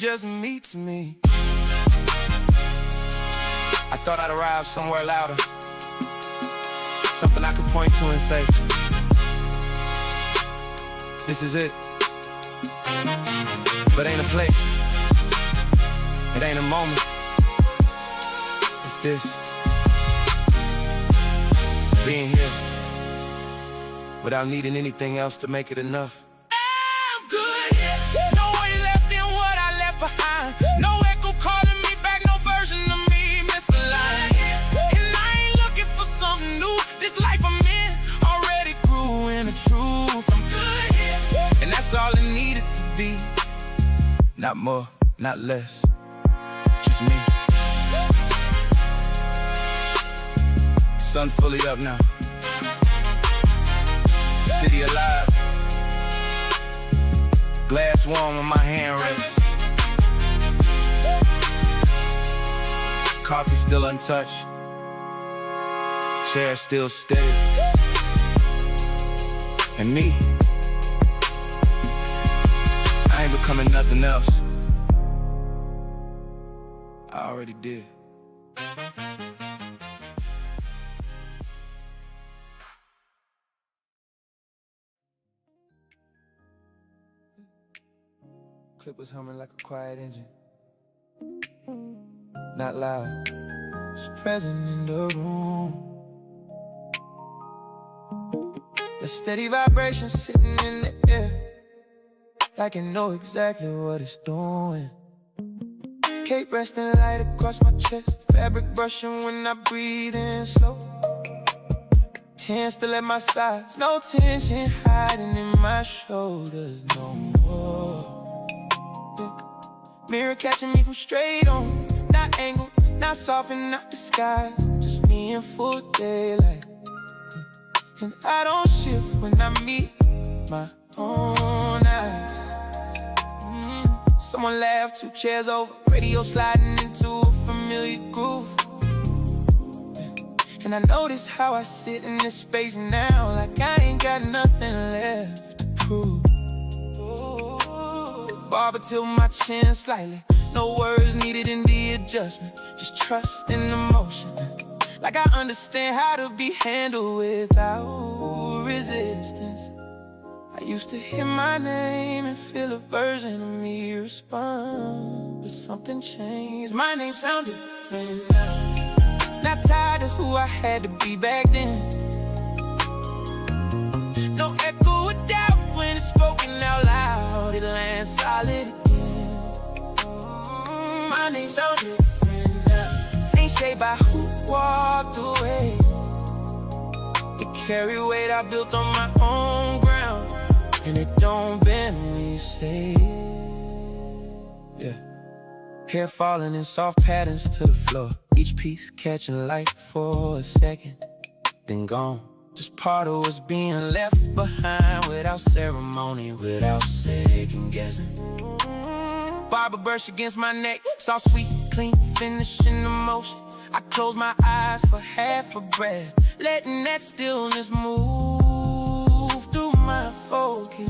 just meets me. I thought I'd arrive somewhere louder, something I could point to and say, this is it. But ain't a place, it ain't a moment, it's this. Being here without needing anything else to make it enough. I'm good here. No way left in what I left behind. No echo calling me back, no version of me misaligned. And I ain't looking for something new. This life I'm in already grew in the truth. I'm good here, And that's all it needed to be. Not more, not less, just me. Sun fully up now, city alive, glass warm on my hand rest, coffee still untouched, chair still steady, and me, I ain't becoming nothing else. I already did. Clip was humming like a quiet engine, not loud, just present in the room. The steady vibration sitting in the air, like I know exactly what it's doing. Cape resting light across my chest, fabric brushing when I breathe in slow. Hands still at my sides, no tension hiding in my shoulders no more. Mirror catching me from straight on, not angled, not soft and not disguised, just me in full daylight. And I don't shift when I meet my own eyes. Someone laughed 2 chairs over, radio sliding into a familiar groove. And I notice how I sit in this space now, like I ain't got nothing left to prove. Barber till my chin slightly, no words needed in the adjustment, just trust in the motion. Like I understand how to be handled without resistance. I used to hear my name and feel a version of me respond, but something changed. My name sounded different now, not tied to who I had to be back then. No echo of doubt when it's spoken out loud, it lands solid again. My name sounds different now, ain't shaped by who walked away. It carry weight I built on my own ground, and it don't bend when you say it. Yeah. Hair falling in soft patterns to the floor, each piece catching light for a second, then gone. Just part of what's being left behind, without ceremony, without second guessing. Barber brush against my neck, soft, sweet, clean finish in the motion. I close my eyes for half a breath, letting that stillness move through my focus.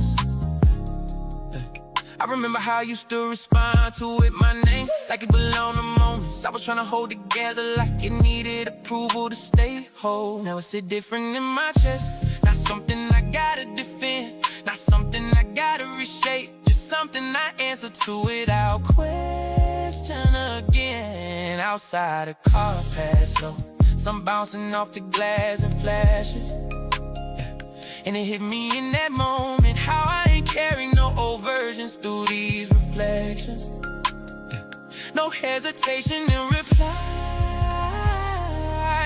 I remember how I used to respond to it, my name, like it belonged to moments I was trying to hold together, like it needed approval to stay whole. Now it's sit different in my chest, not something I gotta defend, not something I gotta reshape, just something I answer to without question again. Outside a car pass slow, some bouncing off the glass and flashes. And it hit me in that moment, how I ain't carry no old versions through these reflections. No hesitation in reply,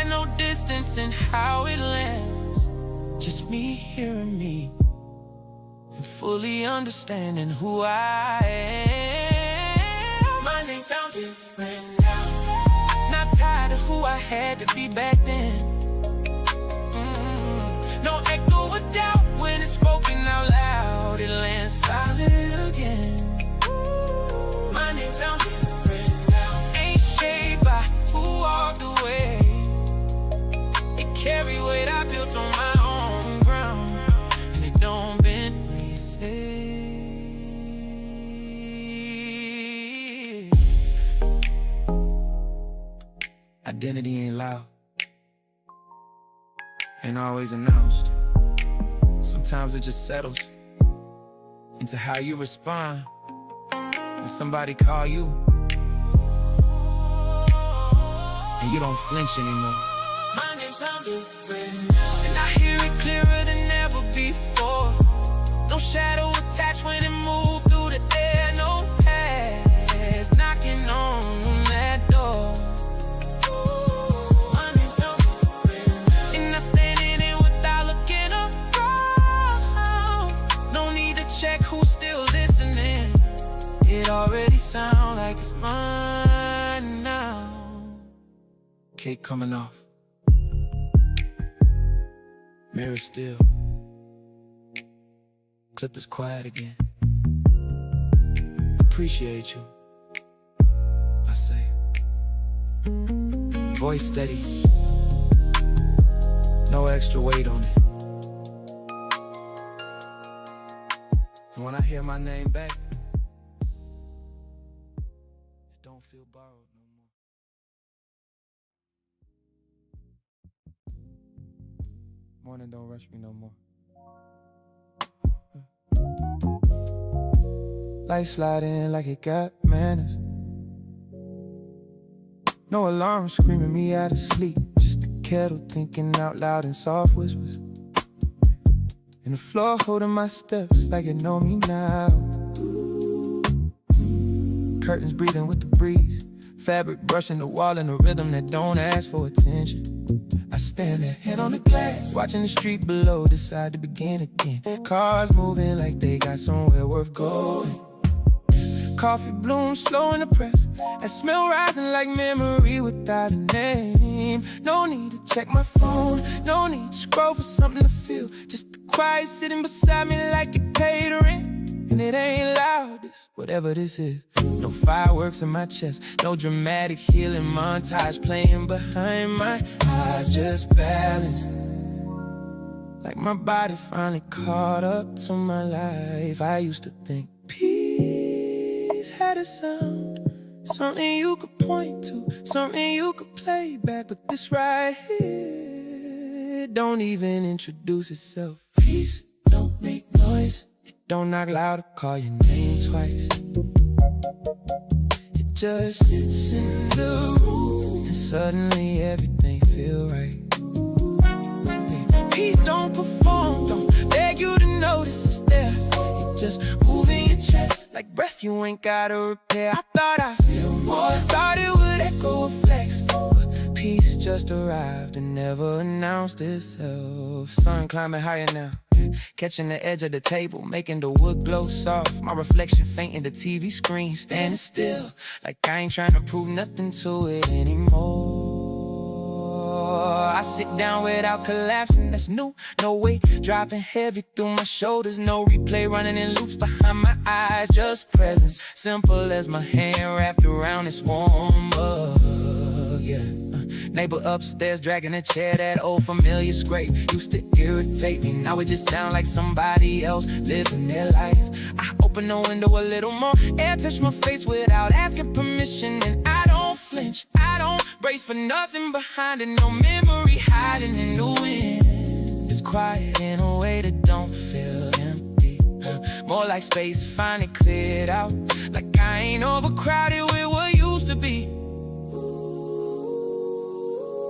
no distance in how it lands. Just me hearing me, and fully understanding who I am. My name sounds different now, not tied to who I had to be back then. No echo of doubt when it's spoken out loud, it lands solid again. My name sounds different now, ain't shaped by who walked away. It carry weight I built on my own ground, and it don't bend when you say identity ain't loud, ain't always announced. Sometimes it just settles into how you respond when somebody call you and you don't flinch anymore. My name sounds different now, and I hear it clearer than ever before. No shadow attached when it moves through the air. No past knocking on that door. My name sounds different now, and I stand in it without looking around. No need to check who's still listening. It already sounds like it's mine now. Cake coming off, mirror still, clip is quiet again. Appreciate you, I say. Voice steady, no extra weight on it. And when I hear my name back, it don't feel borrowed no more. Morning don't rush me no more. Light sliding like it got manners. No alarm screaming me out of sleep. Just the kettle thinking out loud in soft whispers. And the floor holding my steps like it know me now. Curtains breathing with the breeze. Fabric brushing the wall in a rhythm that don't ask for attention. I stand there, head on the glass, watching the street below, decide to begin again. Cars moving like they got somewhere worth going. Coffee blooms slow in the press, that smell rising like memory without a name. No need to check my phone, no need to scroll for something to feel. Just the quiet sitting beside me like it catering. And it ain't loud, this whatever this is. No fireworks in my chest, no dramatic healing montage playing behind my eyes. Just balance, like my body finally caught up to my life. I used to think peace had a sound, something you could point to, something you could play back. But this right here don't even introduce itself. Peace don't make noise, it don't knock loud or call your name twice. It just sits in the room, and suddenly everything feel right. Peace don't perform, don't beg you to notice it's there. It just moving your chest like breath you ain't gotta repair. I thought I'd feel more, thought it would echo a flex, but peace just arrived and never announced itself. Sun climbing higher now, catching the edge of the table, making the wood glow soft. My reflection faint in the TV screen, standing still, like I ain't trying to prove nothing to it anymore. I sit down without collapsing, that's new. No weight dropping heavy through my shoulders, no replay running in loops behind my eyes. Just presence, simple as my hand wrapped around this warm mug. Yeah. Neighbor upstairs dragging a chair, that old familiar scrape used to irritate me. Now it just sounds like somebody else living their life. I open the window a little more, air touch my face without asking permission. And I don't flinch, I don't brace for nothing behind it. No memory hiding in the wind. It's quiet in a way that don't feel empty, more like space finally cleared out, like I ain't overcrowded with what used to be.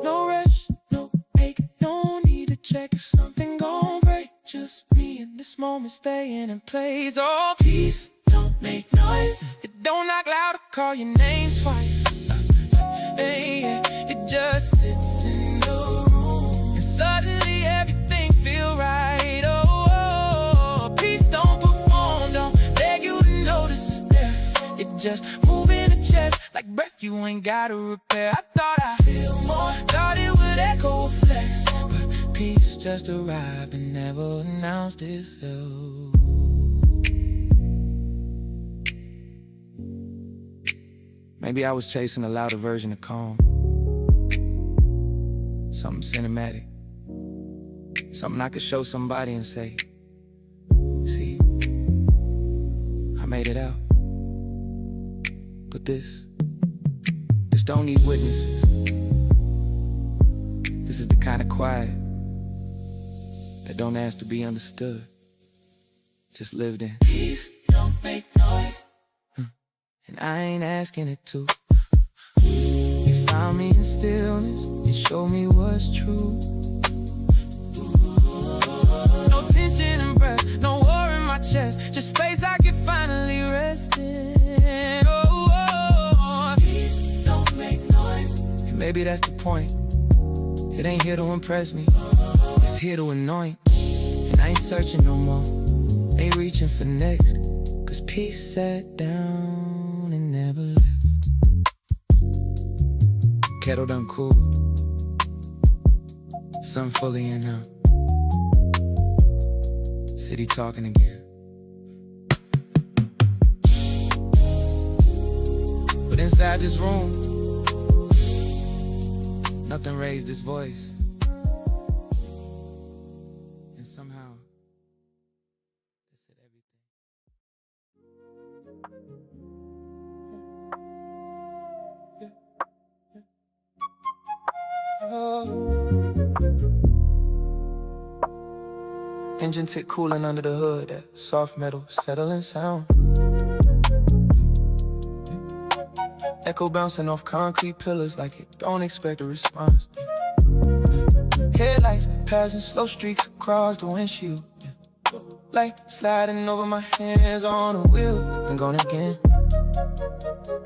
No rush, no ache, no need to check if something gon' break. Just me in this moment staying in place. Oh, peace don't make noise, it don't knock loud or call your name twice. It just sits in the room, and suddenly everything feel right. Oh, peace don't perform, don't beg you to notice it's there. It just move in the chest like breath you ain't gotta repair. I thought I'd feel more, thought it would echo a flex, but peace just arrived and never announced itself. Maybe I was chasing a louder version of calm, something cinematic, something I could show somebody and say, see, I made it out. But this don't need witnesses, This is the kind of quiet that don't ask to be understood, just lived in. Peace don't make noise, and I ain't asking it to. You found me in stillness, you showed me what's true. No tension in breath, no war in my chest, just space I can finally rest in. Oh, peace don't make noise, and maybe that's the point. It ain't here to impress me, it's here to anoint. And I ain't searching no more, ain't reaching for next, cause peace sat down and never left. Kettle done cooled, sun fully in out, city talking again. But inside this room, nothing raised its voice. And somehow, they said everything. Engine tick cooling under the hood, that soft metal settling sound. Echo bouncing off concrete pillars like it don't expect a response. Headlights passing slow streaks across the windshield. Light sliding over my hands on the wheel, then gone again.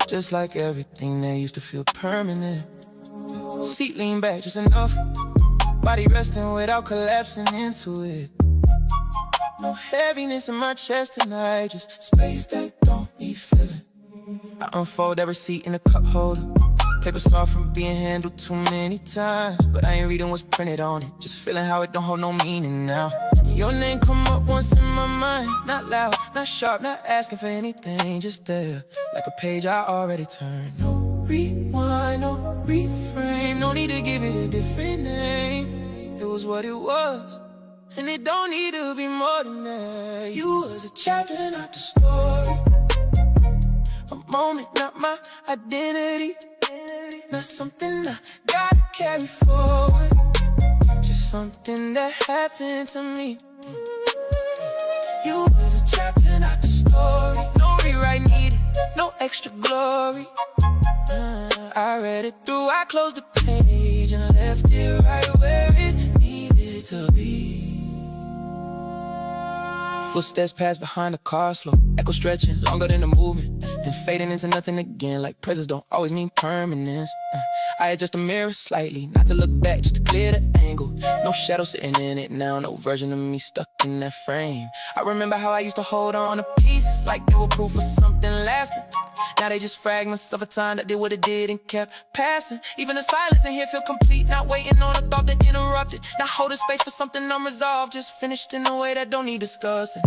Just like everything that used to feel permanent. Seat lean back just enough, body resting without collapsing into it. No heaviness in my chest tonight, just space that don't need filling. I unfold every seat in a cup holder, paper soft from being handled too many times. But I ain't reading what's printed on it, just feeling how it don't hold no meaning now. Your name come up once in my mind, not loud, not sharp, not asking for anything, just there, like a page I already turned. No rewind, no reframe, no need to give it a different name. It was what it was, and it don't need to be more than that. You was a chapter, not the story, a moment, not my identity, not something I gotta carry forward, just something that happened to me. You was a chapter, not the story, no rewrite needed, no extra glory. I read it through, I closed the page and left it right where it needed to be. Footsteps pass behind the car slow, echo stretching longer than the movement, then fading into nothing again, like presence don't always mean permanence. I adjust the mirror slightly, not to look back, just to clear the angle. No shadow sitting in it now, no version of me stuck in that frame. I remember how I used to hold on to pieces like they were proof of something lasting. Now they just fragments of a time that did what it did and kept passing. Even the silence in here feel complete, not waiting on a thought that interrupted, not holding space for something unresolved, just finished in a way that don't need discussing.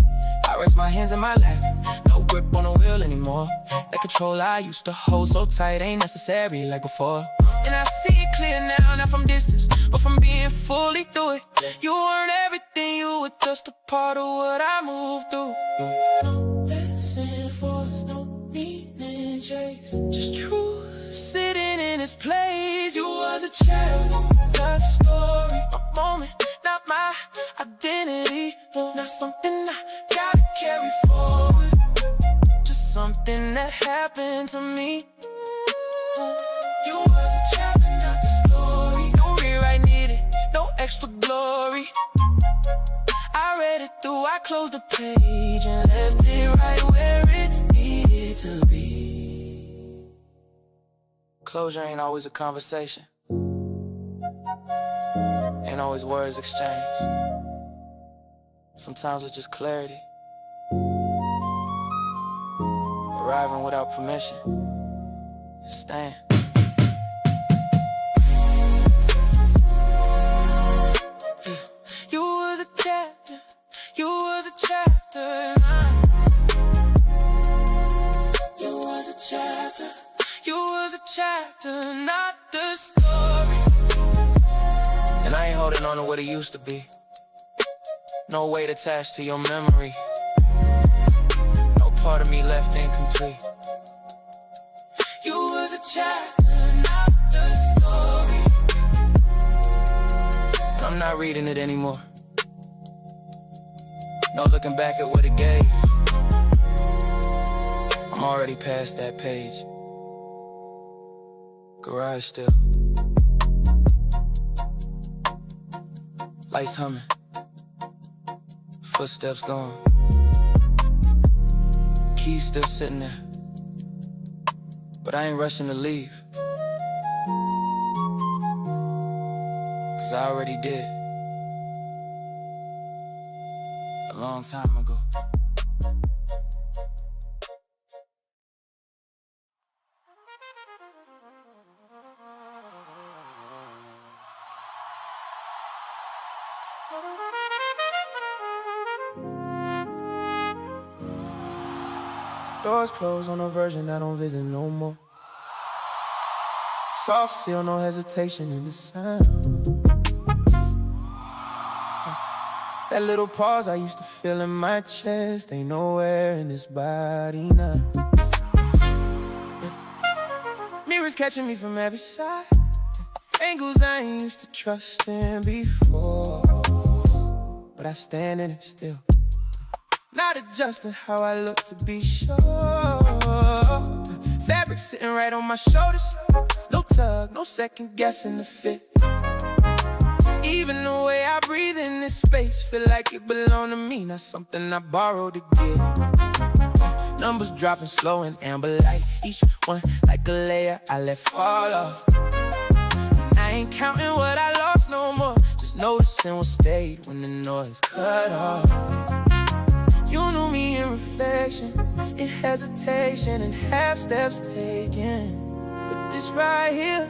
I rest my hands in my lap, no grip on the wheel anymore. That control I used to hold so tight ain't necessary like before. And I see it clear now, not from distance, but from being fully through it. You weren't everything, you were just a part of what I moved through. No lesson force, no meaning chase, just truth sitting in its place. You was a chapter, not a story, a moment, not my identity, not something I gotta carry forward, just something that happened to me. You was a chapter, not the story, no rewrite needed, no extra glory. I read it through, I closed the page and left it right where it needed to be. Closure ain't always a conversation, ain't always words exchanged. Sometimes it's just clarity, arriving without permission, and staying. You was a chapter, you was a chapter. You was a chapter, you was a chapter, not the story. And I ain't holding on to what it used to be, no weight attached to your memory, no part of me left incomplete. You was a chapter, not the story. I'm not reading it anymore. No looking back at what it gave. I'm already past that page. Garage still. Lights humming. Footsteps gone. Keys still sitting there. But I ain't rushing to leave. Cause I already did. A long time ago. Doors closed on a version I don't visit no more. Soft seal, no hesitation in the sound. That little pause I used to feel in my chest ain't nowhere in this body now. Mirrors catching me from every side. Angles I ain't used to trusting before. But I stand in it still, not adjusting how I look to be sure. Fabric sitting right on my shoulders. No tug, no second guessing the fit. Even the way I breathe in this space feel like it belong to me, not something I borrowed to give. Numbers dropping slow and amber light, each one like a layer I let fall off. And I ain't counting what I lost no more, just noticing what stayed when the noise cut off. You knew me in reflection, in hesitation, and half steps taken. But this right here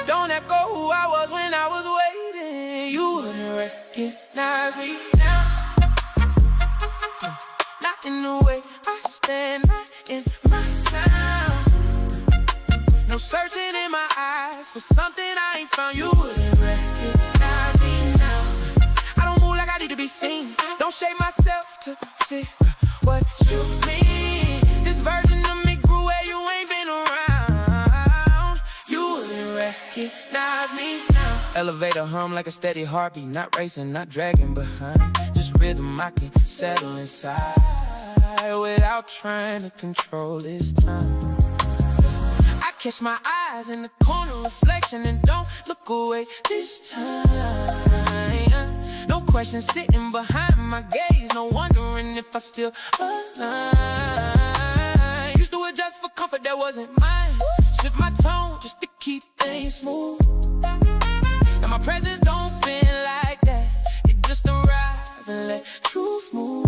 don't echo who I was when I was waiting. You wouldn't recognize me now. Not in the way I stand, not in my sound. No searching in my eyes for something I ain't found. You wouldn't recognize me now. I don't move like I need to be seen. Don't shape myself to fit what you mean. This version of me grew where you ain't been around. You wouldn't recognize me now. Elevator hum like a steady heartbeat, not racing, not dragging behind. Just rhythm I can settle inside without trying to control this time. I catch my eyes in the corner reflection and don't look away this time. No question sitting behind my gaze, no wondering if I still align. Used to adjust for comfort that wasn't mine, shift my tone just to keep things smooth. And my presence don't bend like that, it just arrive and let truth move.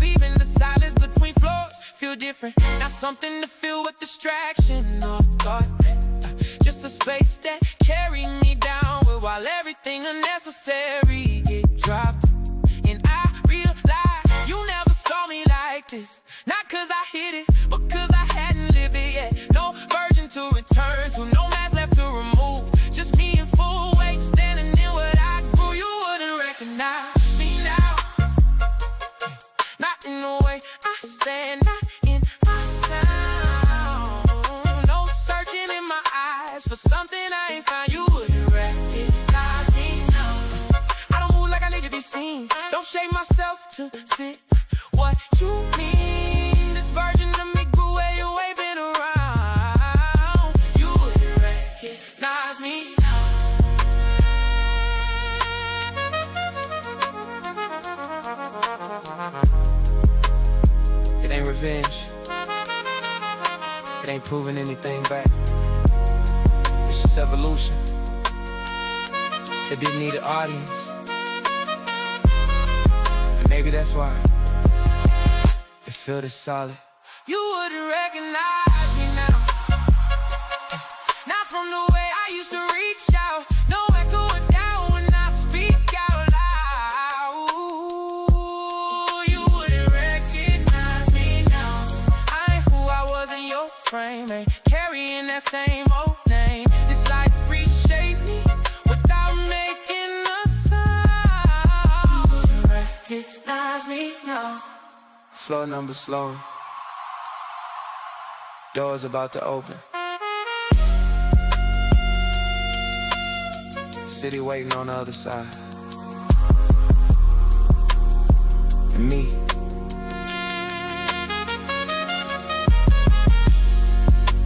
Even the silence between floors feel different, not something to fill with distraction or thought. Just a space that carried me down while everything unnecessary get dropped. And I realized you never saw me like this, not cause I hit it, but cause I hadn't lived it yet. No version to return to, no mask left to remove. Just me in full weight, standing in what I grew. You wouldn't recognize me now. Not in the way I stand, not in my sound. No searching in my eyes for something I ain't found. You wouldn't recognize me now. I don't move like I need to be seen, don't shape myself to fit what you mean. This version of me grew where you ain't been around. You wouldn't recognize me now. It ain't revenge, it ain't proving anything back. It's just evolution. It didn't need an audience, and maybe that's why it feel this solid. You wouldn't recognize me now, not from the way I used to reach out. No echo or doubt when I speak out loud. You wouldn't recognize me now. I ain't who I was in your frame, ain't carrying that same old name. This life reshaped me without making a sound. You wouldn't recognize me now. Floor number slowing, doors about to open. City waiting on the other side. And me,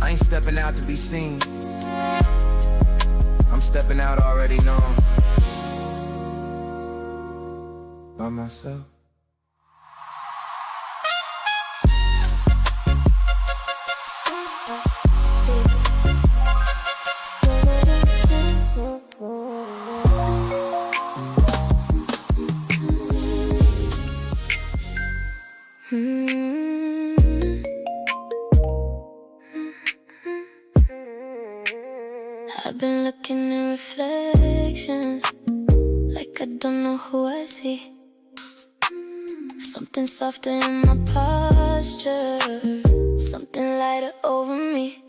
I ain't stepping out to be seen. I'm stepping out already known. By myself. I've been looking in reflections, like I don't know who I see. Something softer in my posture, something lighter over me.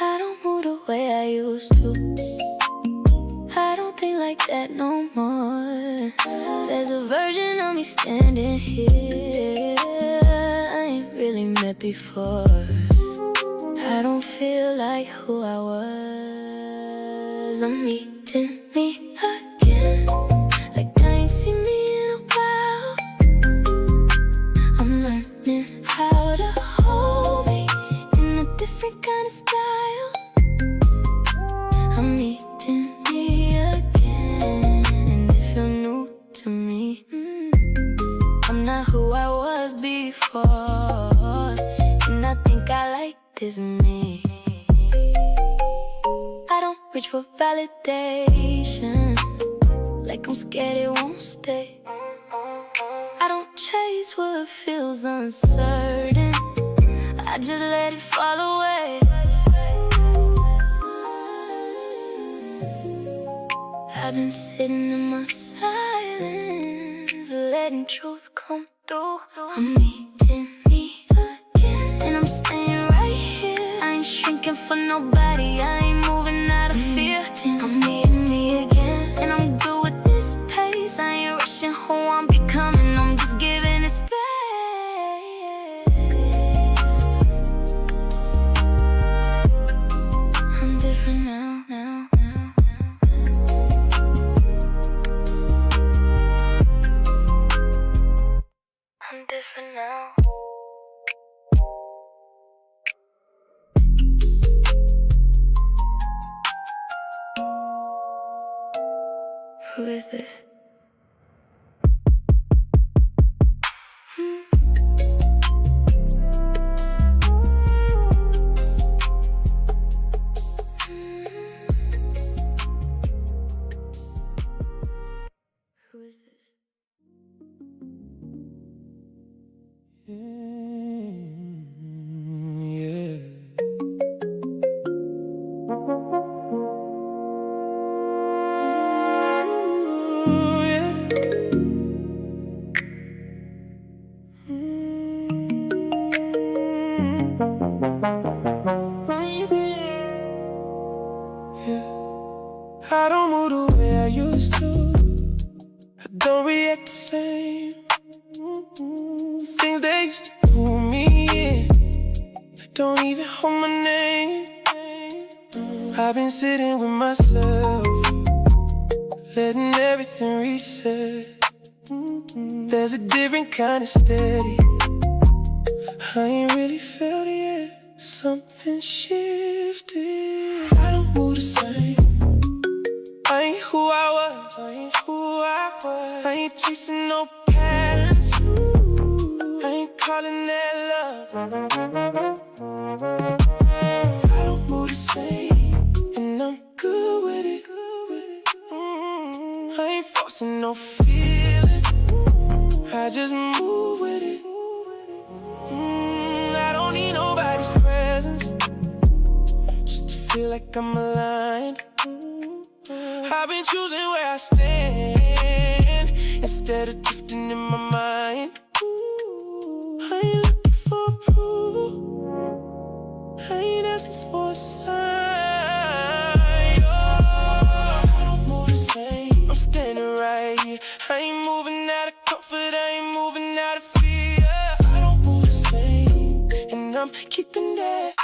I don't move the way I used to. I don't think like that no more. There's a version of me standing here I ain't really met before. I don't feel like who I was. I'm meeting me again, like I ain't seen me in a while. I'm learning how to hold me in a different kind of style. I'm meeting me again, and if you're new to me, I'm not who I was before, and I think I like this me. I don't reach for validation, like I'm scared it won't stay. I don't chase what feels uncertain, I just let it fall away. I've been sitting in my silence, letting truth come through. I'm meeting me again, and I'm staying right here. I ain't shrinking for nobody, I ain't moving out of fear. I'm meeting me again, and I'm good with this pace. I ain't rushing who I'm becoming, I'm just giving it space. I'm different now, now. I'm different now. Who is this? Who is this? I don't move the way I used to. I don't react the same. Things they used to pull me in, they don't even hold my name. I've been sitting with myself, letting everything reset. There's a different kind of steady I ain't really felt it yet. Something shifted. I don't move the same. I ain't who I was, I ain't who I was. I ain't chasing no patterns, I ain't calling that love. I don't move the same, and I'm good with it. I ain't forcing no feeling, I just move with it. I don't need nobody's presence just to feel like I'm aligned. I've been choosing where I stand instead of drifting in my mind. I ain't looking for approval, I ain't asking for a sign. Oh, I don't move the same, I'm standing right here. I ain't moving out of comfort, I ain't moving out of fear. I don't move the same, and I'm keeping that.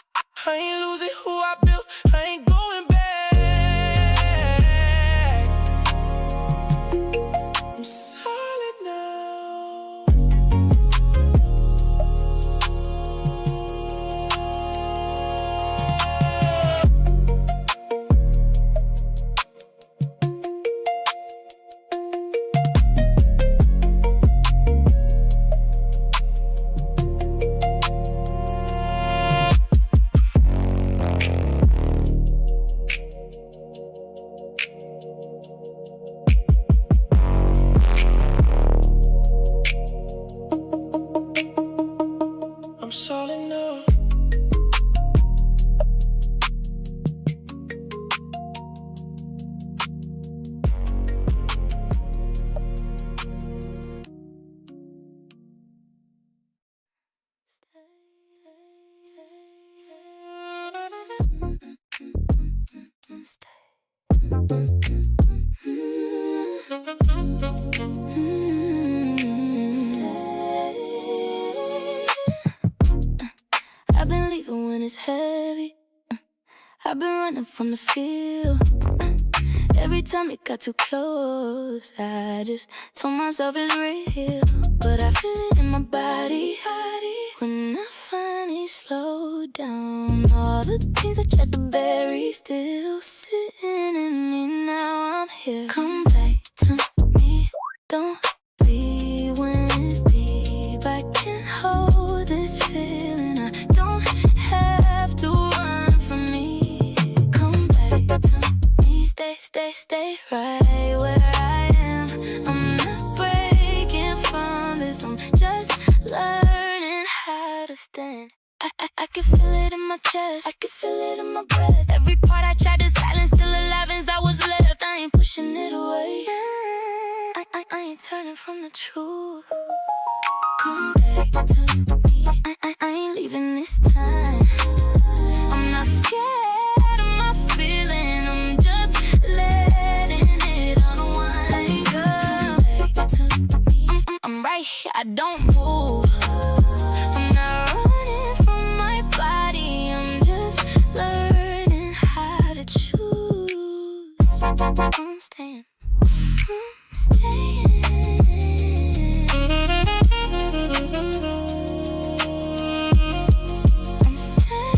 I ain't losing who I built, I ain't going back. all in all. I've been leaving when it's heavy. I've been running from the field. Every time it got too close, I just told myself it's real. But I feel it in my body when I finally slow down. All the things I tried to bury still sitting in me. Now I'm here. Come back to me. Don't leave when it's deep. I can't hold this feeling. I don't have to run from me. Come back to me. Stay right where I am. I'm not breaking from this. I'm just learning how to stand. I can feel it in my chest. I can feel it in my breath. Every part I tried to silence, still alive as I was left. I ain't pushing it away. I ain't turning from the truth. Come back to me. I ain't leaving this time. I'm not scared of my feeling. I'm just letting it unwind. Come back to me. I'm right here. I don't move. I'm not running from my body. I'm just learning how to choose. I'm staying. I'm staying. I'm staying.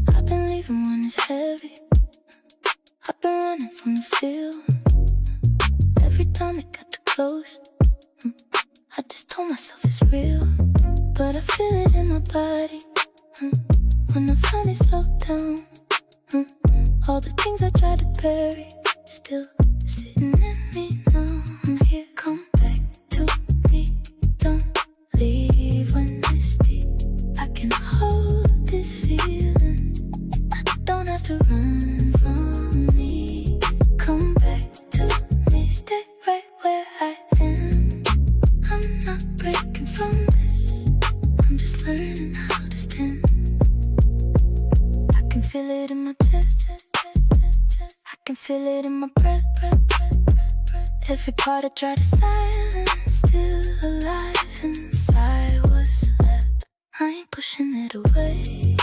I've been leaving when it's heavy. I've been running from the field. Every time it got too close, I just told myself it's real. But I feel it in my body when I finally slow down. All the things I tried to bury still sitting in me now. I'm here. Come back to me. Don't leave when it's deep. I can hold this feeling. I don't have to run from me. Come back to me. Stay right where I am. I'm not breaking from this. I'm just learning how to stand. I can feel it in my chest. I can feel it in my breath. Every part I try to silence, still alive inside what's left. I ain't pushing it away.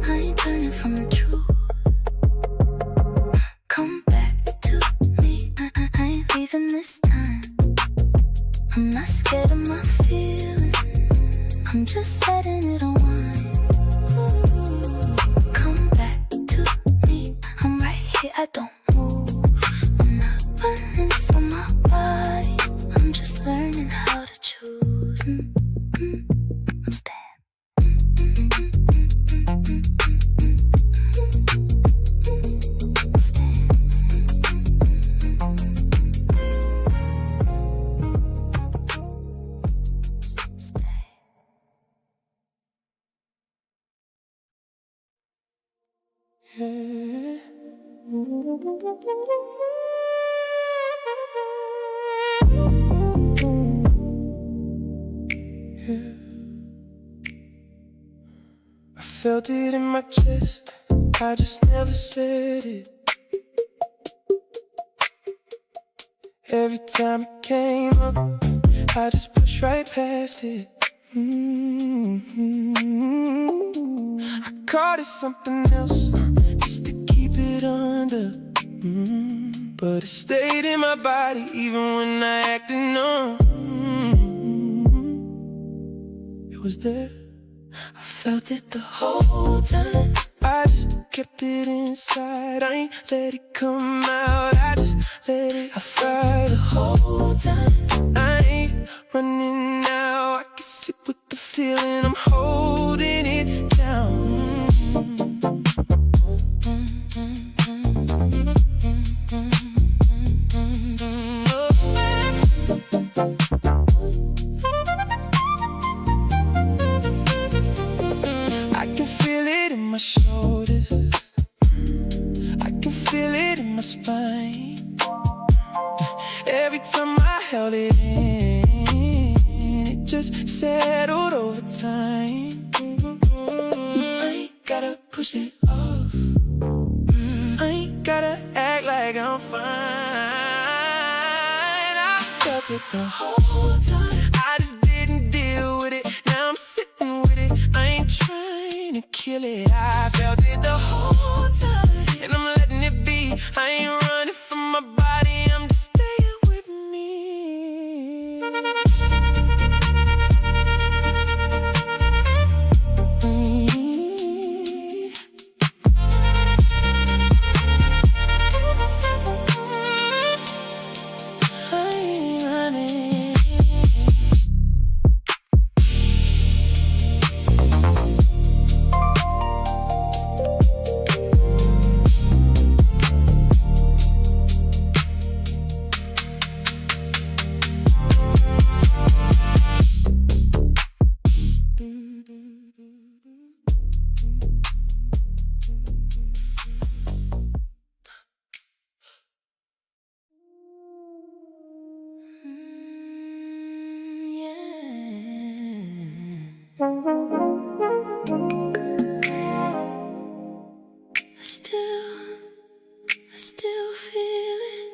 I ain't turning from the truth. Come back to me. I ain't leaving this time. I'm not scared of my feeling. I'm just letting it unwind. Come back to me. I'm right here. I don't move. I'm not running from my body. I'm just learning how to choose. I'm staying. I felt it in my chest, I just never said it. Every time it came up, I just pushed right past it. I called it something else, just to keep it under. But it stayed in my body even when I acted numb. It was there, I felt it the whole time. I just kept it inside. I ain't let it come out, I just let it fly the whole time. I ain't running now, I can sit with the feeling, I'm holding it down. I can feel it in my shoulders, I can feel it in my spine. Every time I held it in, it just settled over time. I ain't gotta push it off, I ain't gotta act like I'm fine. I felt it the whole time, I just didn't deal with it. Now I'm sitting with it, I ain't trying to kill it. I felt it the whole time, and I'm letting it be. I ain't running from my body, I'm just staying with me. I ain't running. I still feel it.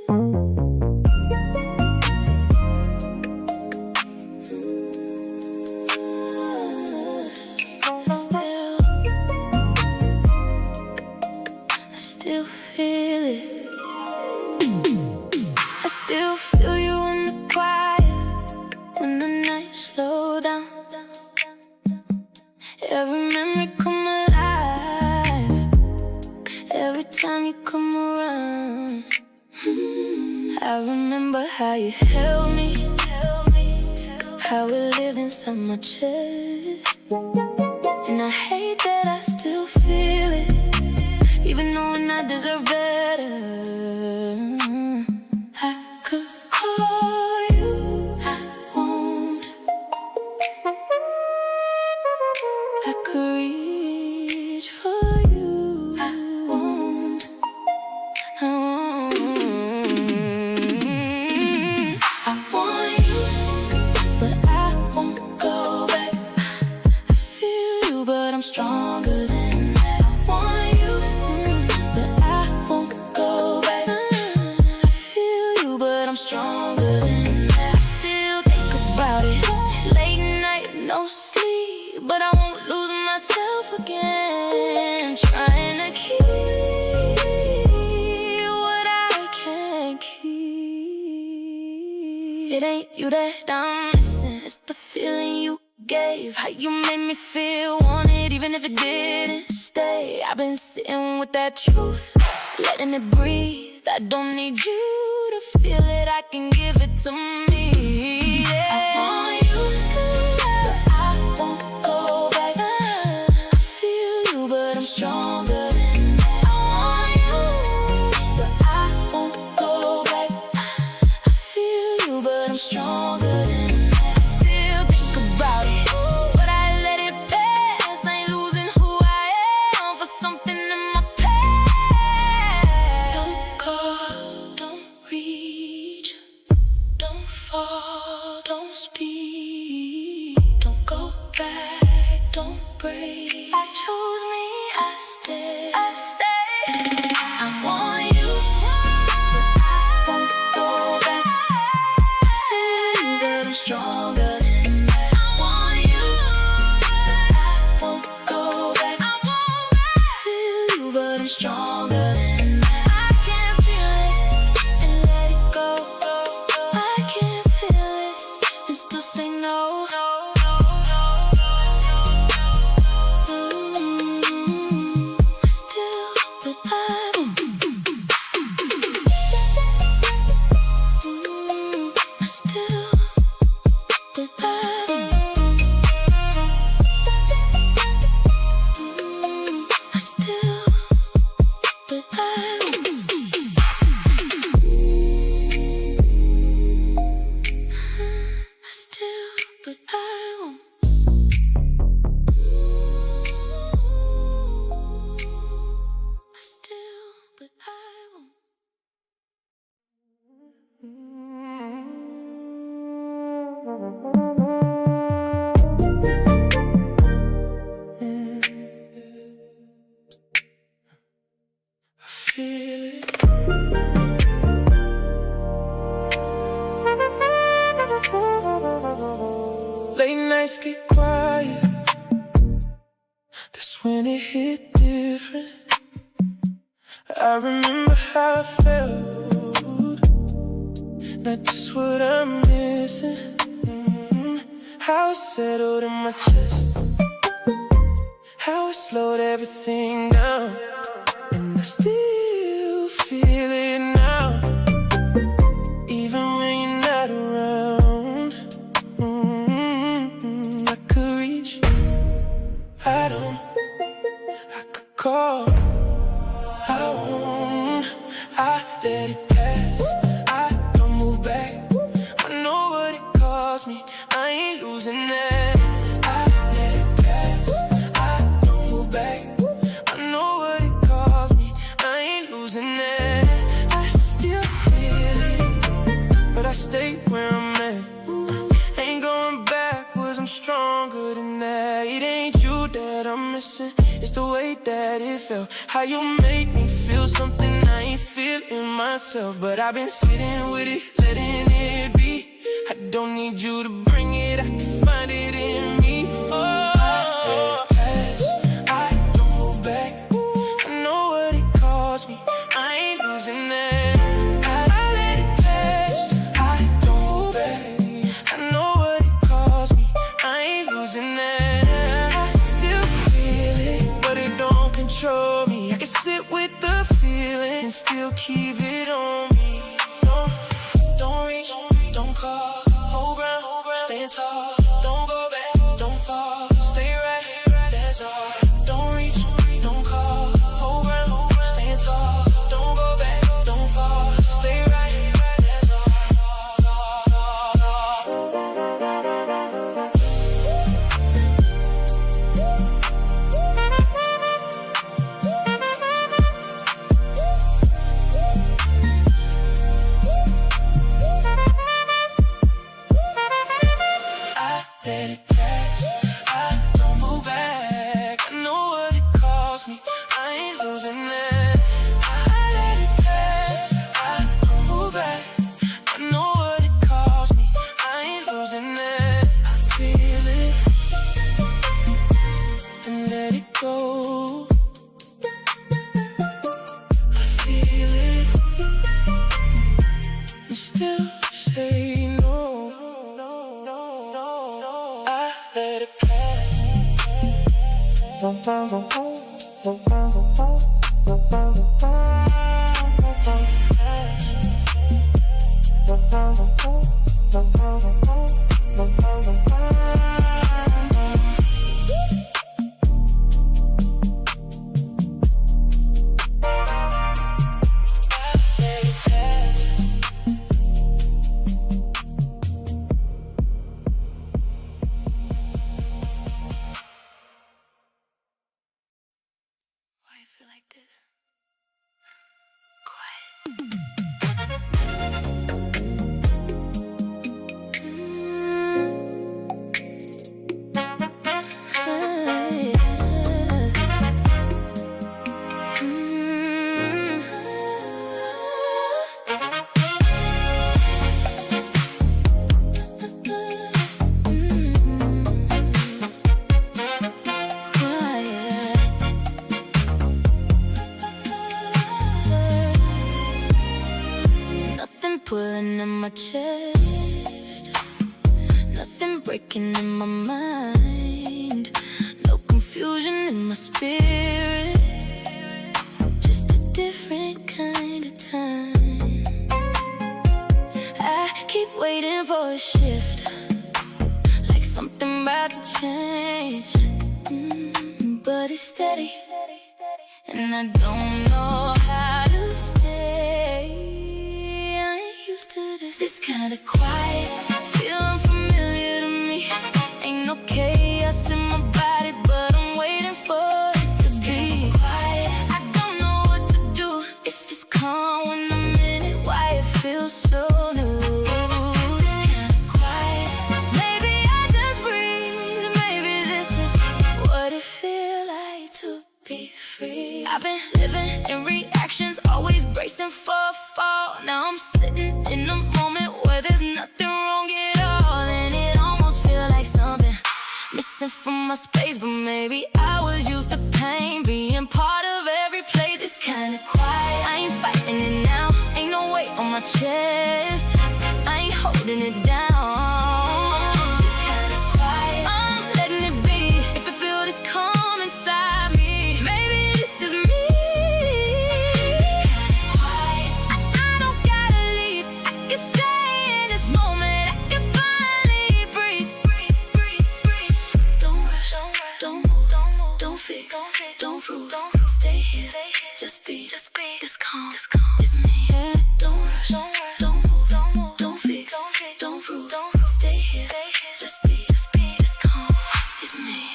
I still feel it. I still feel you in the quiet, when the nights slow down. Every memory come alive, every time you come around. I remember how you held me, how it lived inside my chest. And I hate that I still feel it, even knowing I deserve better. I could call you, I won't. I could reach for you, I won't. I won't. I want you, but I won't go back. I feel you, but I'm stronger than that. I want you, but I won't go back. I feel you, but I'm stronger than that. I still think about it, late night, no sleep, but I won't lose myself again, trying to keep what I can't keep. It ain't you that I'm missing, it's the feeling you gave, how you made me feel wanted, even if it didn't stay. I've been sitting with that truth, letting it breathe. I don't need you to feel it, I can give it to me. Yeah. I want you, but I won't go back. I feel you, but I'm stronger than that. I want you, but I won't go back. I feel you, but I'm stronger than that. I still think about it, but I let it pass. I ain't losing who I am for something in my past. Don't call, don't reach, don't fall, don't speak, don't go back, don't break. I choose me, I stay, I stay. I want you, but I won't go back. stronger than that. I want you, I won't go back. I won't feel you, but I'm stronger than that. I can't feel it and let it go. I can't feel it and still say no. I still, but I won't. I still, but I won't. I still, but I won't. I still, but I won't. I still, but I won't. I feel it. Late nights get quiet. That's when it hit different. I remember how I felt, not just what I'm missing. How it settled in my chest, how it slowed everything down. And I still feel it now, even when you're not around. I could reach, I don't, I could call, I won't, I let it pass, I don't move back. I know what it cost me, I ain't losing that. I let it pass, I don't move back. I know what it cost me, I ain't losing that. I still feel it, but I stay where I'm at. Ain't going backwards, I'm stronger than that. It ain't you that I'm missing, it's the way that it felt. How you make me feel something I ain't feeling myself. But I've been sitting with it, letting it be. I don't need you to bring it, I can find it in me. Oh, I let it pass, I don't move back. I know what it cost me, I ain't losing that. I let it pass, I don't move back. I know what it cost me, I ain't losing that. I still feel it, but it don't control me. I can sit with the feeling and still keep it on me. Don't reach, don't call, hold ground, stand tall. Don't go back, don't fall, stay right, that's all. Don't reach, don't call, hold ground, stand tall. Don't go back, don't fall, stay right, that's all. Let it pass, I don't move back. I know what it cost me, I ain't losing that. I let it pass, I don't move back. I know what it cost me, I ain't losing that. I feel it, and let it go. I feel it, and still say no. I let it pass. Why I feel like this? breaking in my mind. No confusion in my spirit, just a different kind of time. I keep waiting for a shift, like something about to change. But it's steady, and I don't know how to stay. I ain't used to this kind of quiet, feeling familiar to me. Ain't no chaos in my body, but I'm waiting for it to be quiet. I don't know what to do, if it's calm when I'm in it, why it feels so new. This kind of quiet, maybe I just breathe, maybe this is what it feels like to be free. I've been living in reactions, always bracing for a fall. Now I'm sitting in a moment where there's nothing wrong at all, and it almost feels like something missing from my space. But maybe I was used to pain, being part of every play. This kind of quiet, I ain't fighting it now. Ain't no weight on my chest, I ain't holding it down. This kind of quiet, I'm letting it be. If I feel this calm inside me, maybe this is me. This kind of quiet, I don't gotta leave, I can stay in this moment. I can finally breathe, breathe, breathe, breathe. Don't rush, don't move, don't fix, don't prove. Stay here, just be this calm, it's me. Yeah. Don't rush, don't move, don't fix, don't prove. Stay here, just be this calm, it's me.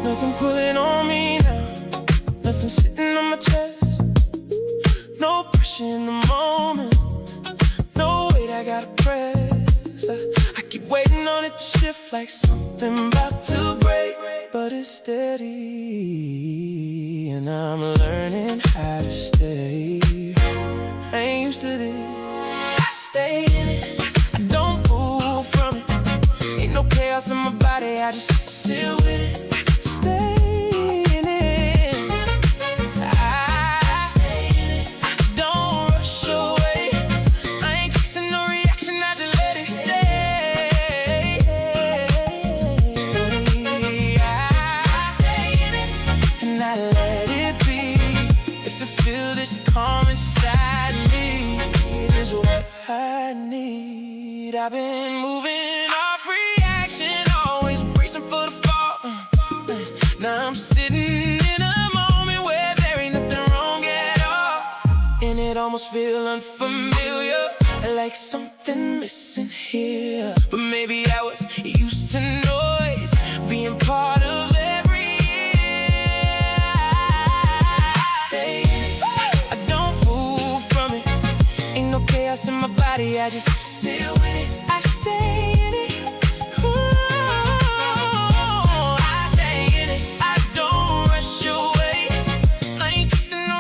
Nothing pulling on me now, nothing sitting on my chest. No pressure in the moment, no weight I gotta press. I keep waiting on it to shift like something about to break. But it's steady, and I'm learning how to stay. I ain't used to this, I stay in it, I don't move from it. Ain't no chaos in my body, I just sit with it. I've been moving off reaction, always bracing for the fall. Now I'm sitting in a moment where there ain't nothing wrong at all, and it almost feels unfamiliar, like something missing here. But maybe I was used to noise, being part of every stay. I don't move from it, ain't no chaos in my body, I just sit with it. I stay in it. Ooh, I stay in it. I don't rush away. I ain't chasing no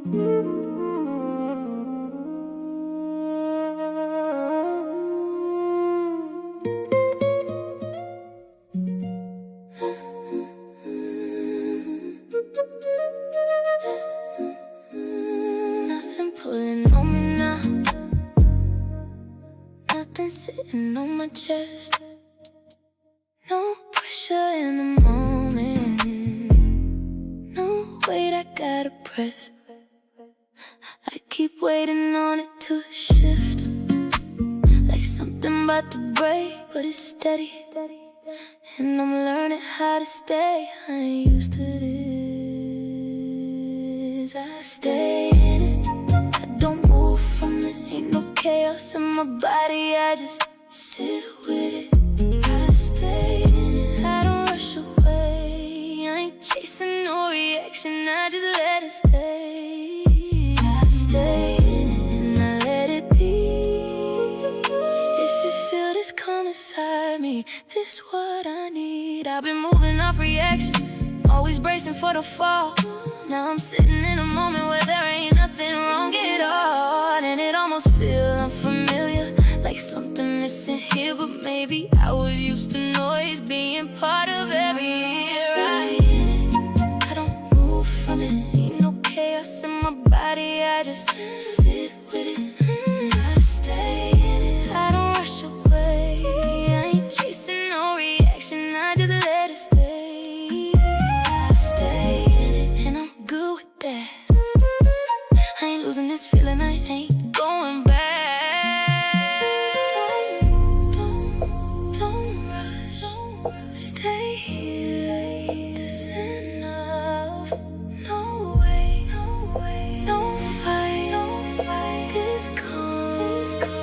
Nothing pulling on me now. Nothing sitting on my chest. No pressure in the moment. No weight I gotta press. I keep waiting on it to shift, like something about to break, but it's steady. And I'm learning how to stay. I ain't used to this. I stay in it, I don't move from it. Ain't no chaos in my body, I just sit with it. I stay in it, I don't rush away. I ain't chasing no reaction, I just let it stay. I stay in it and I let it be. If you feel this calm inside me, this what I need. I've been moving off reaction, always bracing for the fall. Now I'm sitting in a moment where there ain't nothing wrong at all. And it almost feels unfamiliar, like something isn't here. But maybe I was used to noise being part of every year. I in it, I don't move from it. Ain't no chaos in my body, I just sit with it. I stay in it, I don't rush away. I ain't chasing no reaction, I just let it stay. I stay in it and I'm good with that. I ain't losing this feeling, I ain't going back. Don't rush, stay here, this enough. No way, no fight, this calm is right.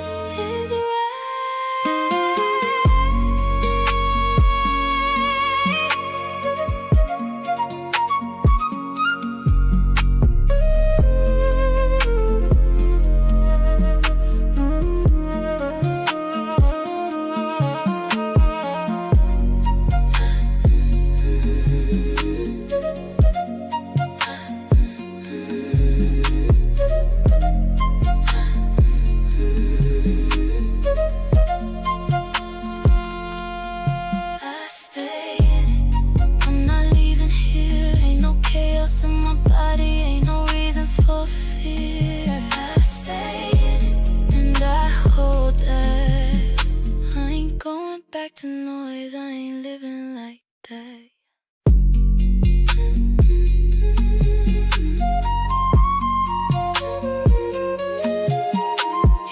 I stay in it, I'm not leaving here. Ain't no chaos in my body, ain't no reason for fear. I stay in it and I hold that. I ain't going back to noise, I ain't living like that.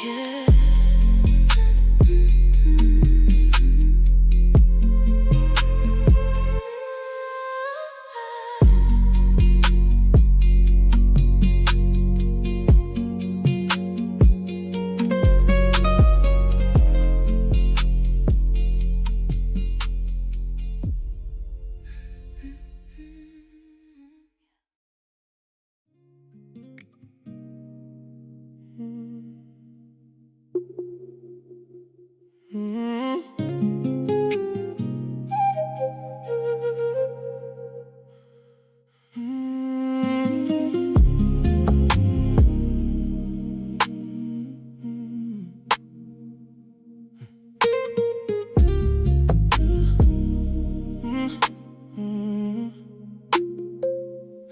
Yeah.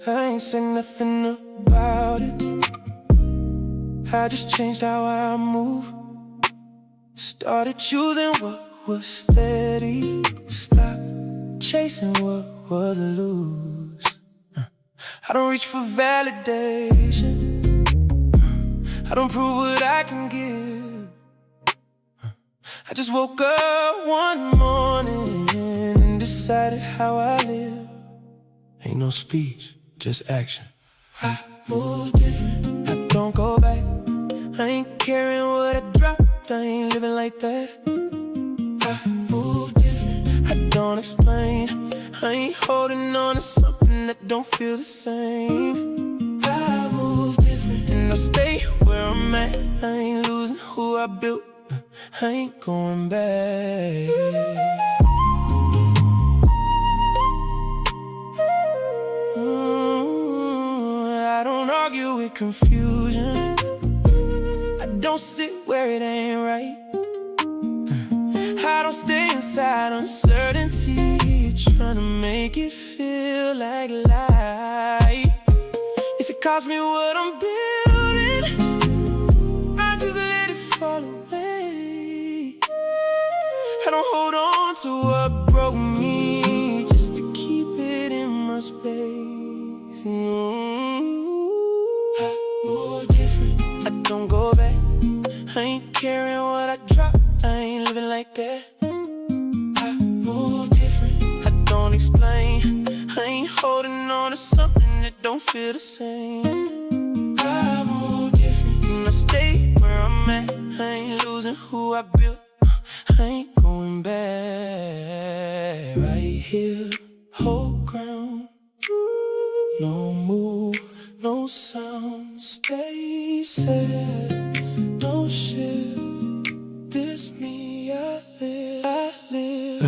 I ain't said nothing about it. I just changed how I move. Started choosing what was steady. Stop chasing what was loose. I don't reach for validation. I don't prove what I can give. I just woke up one morning and decided how I live. Ain't no speech, just action. I move different, I don't go back. I ain't caring what I dropped, I ain't living like that. I move different, I don't explain. I ain't holding on to something that don't feel the same. I move different, and I stay where I'm at. I ain't losing who I built, I ain't going back. I don't argue with confusion. I don't sit where it ain't right. I don't stay inside uncertainty, trying to make it feel like light. If it costs me what I'm building, I just let it fall away. I don't hold on to what broke me just to keep it in my space. I move different, I don't go back. I ain't caring what I drop, I ain't living like that. I move different, I don't explain. I ain't holding on to something that don't feel the same. I move different, and I stay where I'm at. I ain't losing who I built, I ain't going back. Right here, hold ground. No move, no sound, stay sad. Don't shift, this me, I live, I live.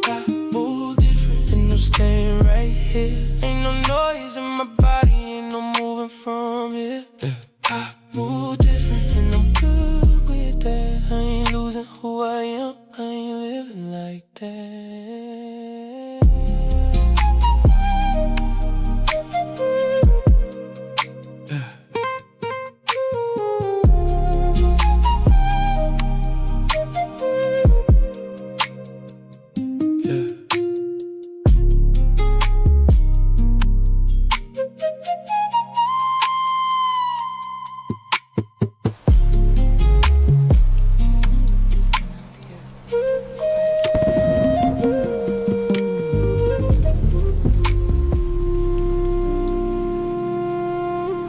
I move different, and I'm staying right here. Ain't no noise in my body, ain't no moving from it. I move different, and I'm good with that. I ain't losing who I am, I ain't living like that.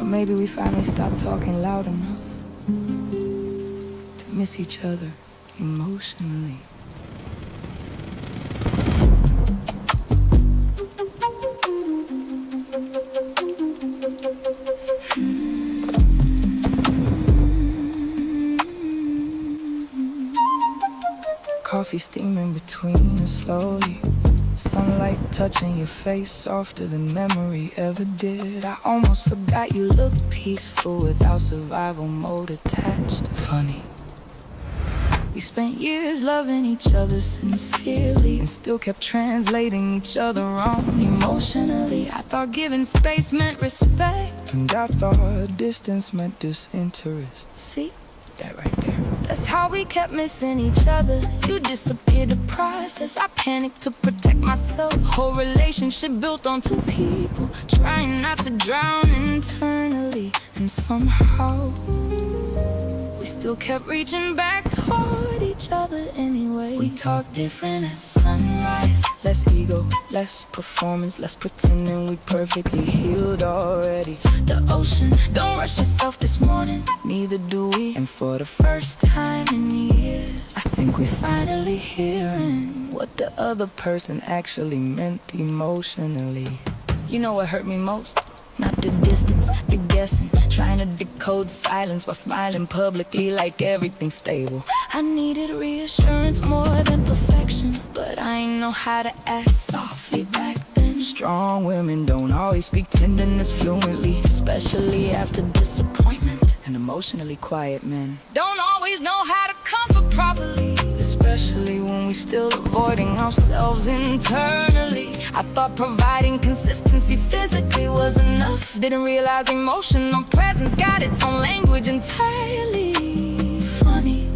Maybe we finally stopped talking loud enough to miss each other emotionally. Coffee steaming between us slowly. Sunlight touching your face softer than memory ever did. I almost forgot you looked peaceful without survival mode attached. Funny, we spent years loving each other sincerely and still kept translating each other wrong emotionally. I thought giving space meant respect, and I thought distance meant disinterest. See, that right there. That's how we kept missing each other. You disappeared to process, I panicked to protect myself. Whole relationship built on two people trying not to drown internally. And somehow we still kept reaching back toward each other anyway. We talk different at sunrise. Less ego, less performance, less pretending we perfectly healed already. The ocean, don't rush yourself this morning, neither do we. And for the first time in years, I think we're finally hearing what the other person actually meant emotionally. You know what hurt me most? Not the distance, the guessing, trying to decode silence while smiling publicly like everything's stable. I needed reassurance more than perfection, but I ain't know how to act softly back then. Strong women don't always speak tenderness fluently, especially after disappointment. And emotionally quiet men don't always know how to comfort properly, especially when we still avoiding ourselves internally. I thought providing consistency physically was enough. Didn't realize emotional presence got its own language entirely. Funny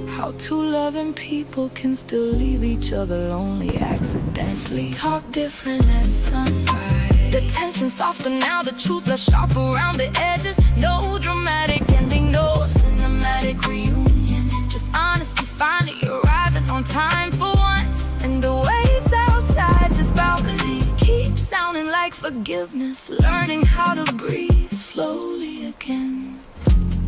how two loving people can still leave each other lonely accidentally. Talk different at sunrise. The tension softer now, the truth less sharp around the edges. No dramatic ending, no cinematic reunion. Just honesty finally arriving on time for once. And the waves outside this balcony keep sounding like forgiveness. Learning how to breathe slowly again.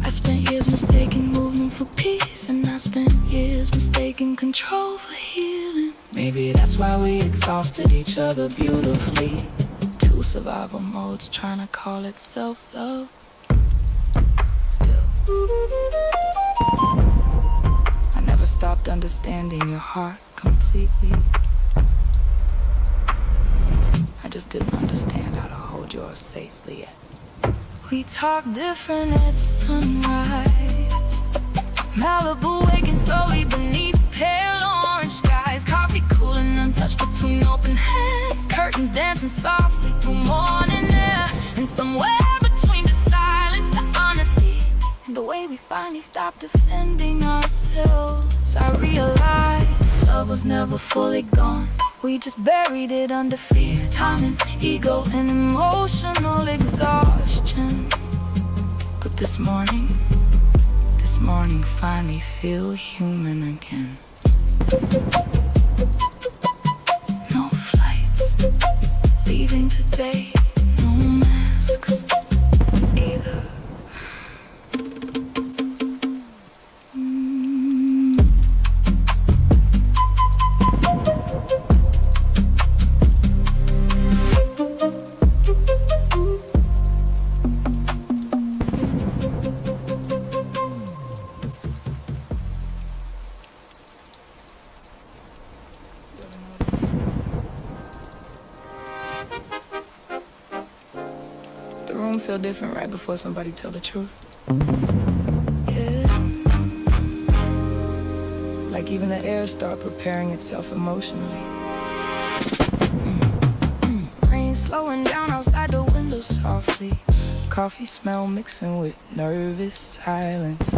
I spent years mistaking movement for peace, and I spent years mistaking control for healing. Maybe that's why we exhausted each other beautifully. Two survival modes trying to call it self-love. understanding your heart completely. I just didn't understand how to hold yours safely yet. We talk different at sunrise. Malibu waking slowly beneath pale orange skies. Coffee cooling untouched between open hands. Curtains dancing softly through morning air. And somewhere between the silence, the honesty, and the way we finally stopped defending ourselves, I realized love was never fully gone. We just buried it under fear, time and ego and emotional exhaustion. But this morning finally feel human again. No flights leaving today, no masks either. The room feel different right before somebody tell the truth. Yeah. Like even the air start preparing itself emotionally. Rain slowing down outside the window softly. Coffee smell mixing with nervous silence.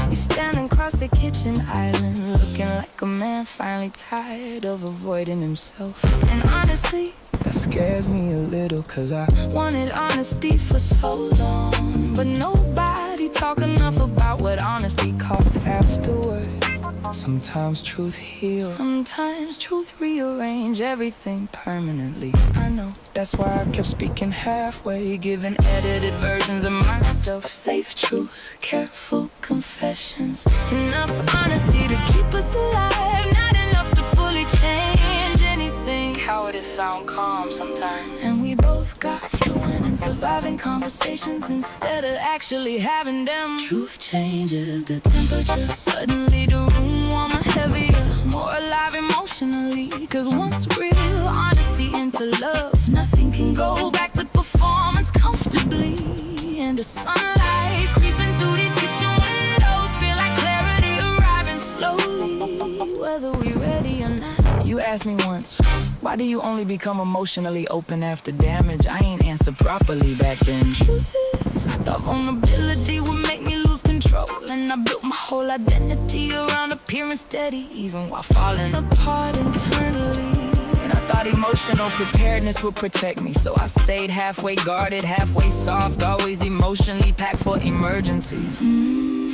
You standing across the kitchen island, looking like a man finally tired of avoiding himself. And honestly, that scares me a little, cause I wanted honesty for so long. But nobody talk enough about what honesty cost afterward. Sometimes truth heals, sometimes truth rearrange everything permanently. I know, that's why I kept speaking halfway, giving edited versions of myself. Safe truths, careful confessions, enough honesty to keep us alive, not enough to fully change anything. Cowardice sound calm sometimes, and we both got fluent in surviving conversations instead of actually having them. Truth changes the temperature, suddenly the room warmer, heavier, more alive emotionally. Cause once real honesty into love, nothing can go back to performance comfortably. And the sunlight creeping through these kitchen windows feel like clarity arriving slowly, whether we ready or not. You asked me once, why do you only become emotionally open after damage? I ain't answered properly back then. Truth is, I thought vulnerability would make me lose control, and I built my whole identity around appearing steady, even while falling apart internally. And I thought emotional preparedness would protect me, so I stayed halfway guarded, halfway soft, always emotionally packed for emergencies.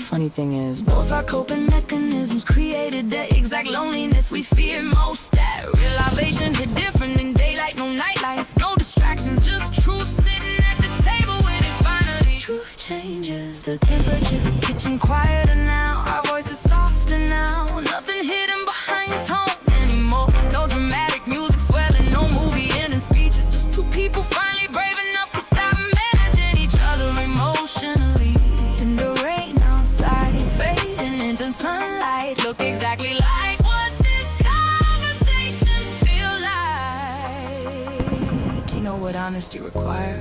Funny thing is, both our coping mechanisms created the exact loneliness we fear most. That realization hit different in daylight, no nightlife, no distractions, just truth sitting at the table when it's finally. Truth changes the temperature, kitchen quieter now, our voices softer now, nothing hidden behind tone anymore. No dramatic music swelling, no movie ending speeches, just two people finally brave enough to stop managing each other emotionally. And the rain outside fading into sunlight look exactly like what this conversation feel like. You know what honesty requires?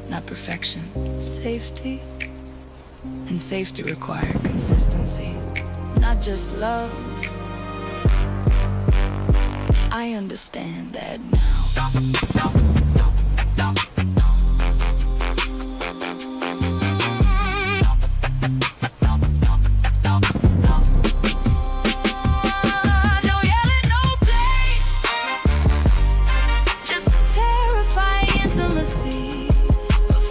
Not perfection, safety. And safety require consistency, not just love. I understand that now. No yelling, no play, just terrifying intimacy.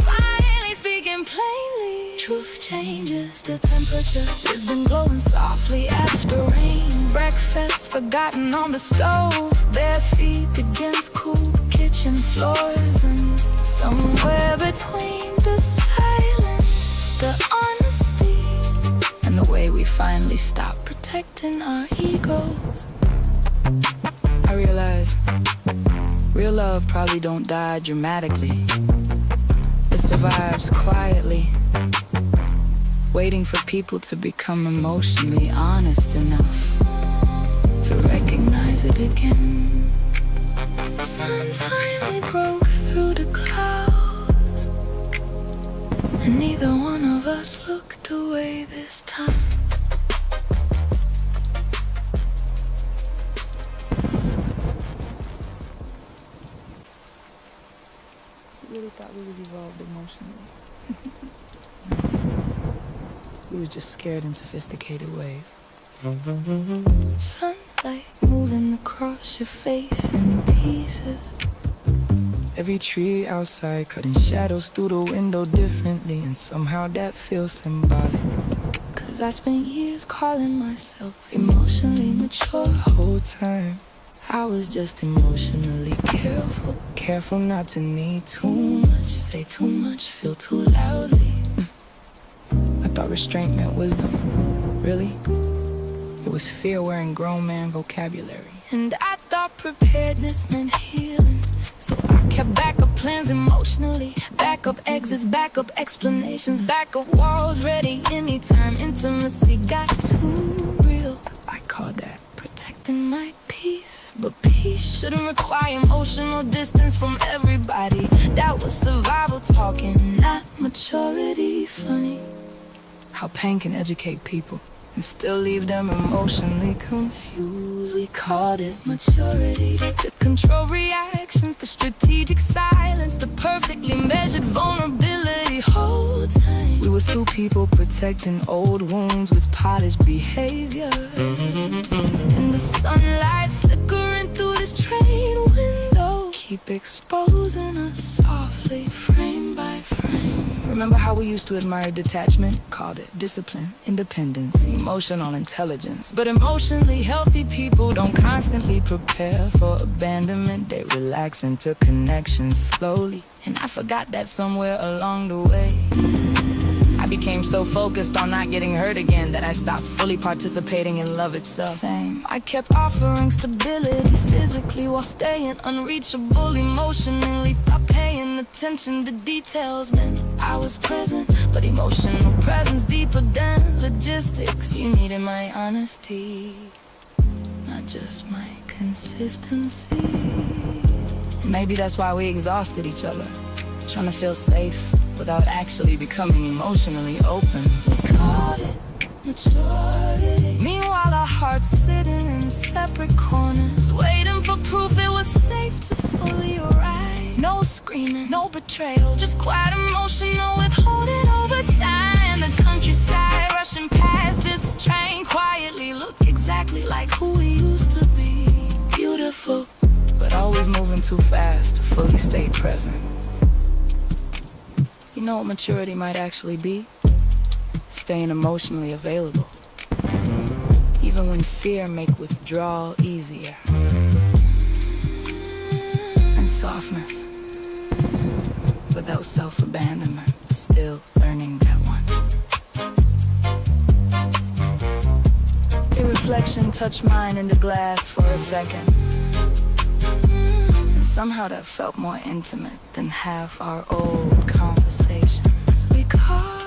Finally speaking plainly, truth changes the temperature. It's been glowing softly after rain. Breakfast forgotten on the stove, bare feet against cool kitchen floors. And somewhere between the silence, the honesty, and the way we finally stopped protecting our egos, I realize real love probably don't die dramatically. It survives quietly, waiting for people to become emotionally honest enough to recognize it again. The sun finally broke through the clouds, and neither one of us looked away this time. Really thought we was evolved emotionally. We was just scared in sophisticated ways. Sunlight moving across your face in pieces. Every tree outside cutting shadows through the window differently, and somehow that feels symbolic. Cause I spent years calling myself emotionally mature. The whole time I was just emotionally careful. Careful not to need too much, say too much, feel too loudly. I thought restraint meant wisdom. Really? It was fear wearing grown man vocabulary. And I thought preparedness meant healing. So I kept backup plans emotionally. Backup exits, backup explanations, backup walls ready anytime intimacy got too real. I called that protecting my peace. But peace shouldn't require emotional distance from everybody. That was survival talking, not maturity. Funny how pain can educate people and still leave them emotionally confused. We called it maturity. To control reactions, the strategic silence, the perfectly measured vulnerability. Whole time we was two people protecting old wounds with polished behavior. And the sunlight flickering through this train window keep exposing us softly, frame by frame. Remember how we used to admire detachment? Called it discipline, independence, emotional intelligence. But emotionally healthy people don't constantly prepare for abandonment. They relax into connection slowly. And I forgot that somewhere along the way I became so focused on not getting hurt again that I stopped fully participating in love itself. Same. I kept offering stability physically while staying unreachable emotionally. Thought paying attention to details meant I was present, but emotional presence deeper than logistics. You needed my honesty, not just my consistency. And maybe that's why we exhausted each other, trying to feel safe without actually becoming emotionally open. We called it maturity. Meanwhile our hearts sitting in separate corners, waiting for proof it was safe to fully arrive. No screaming, no betrayal, just quiet emotional withholding over time. The countryside rushing past this train quietly look exactly like who we used to be. Beautiful, but always moving too fast to fully stay present. You know what maturity might actually be? Staying emotionally available, even when fear make withdrawal easier. And softness, without self-abandonment, still learning that one. Your reflection touched mine in the glass for a second. Somehow that felt more intimate than half our old conversations. We called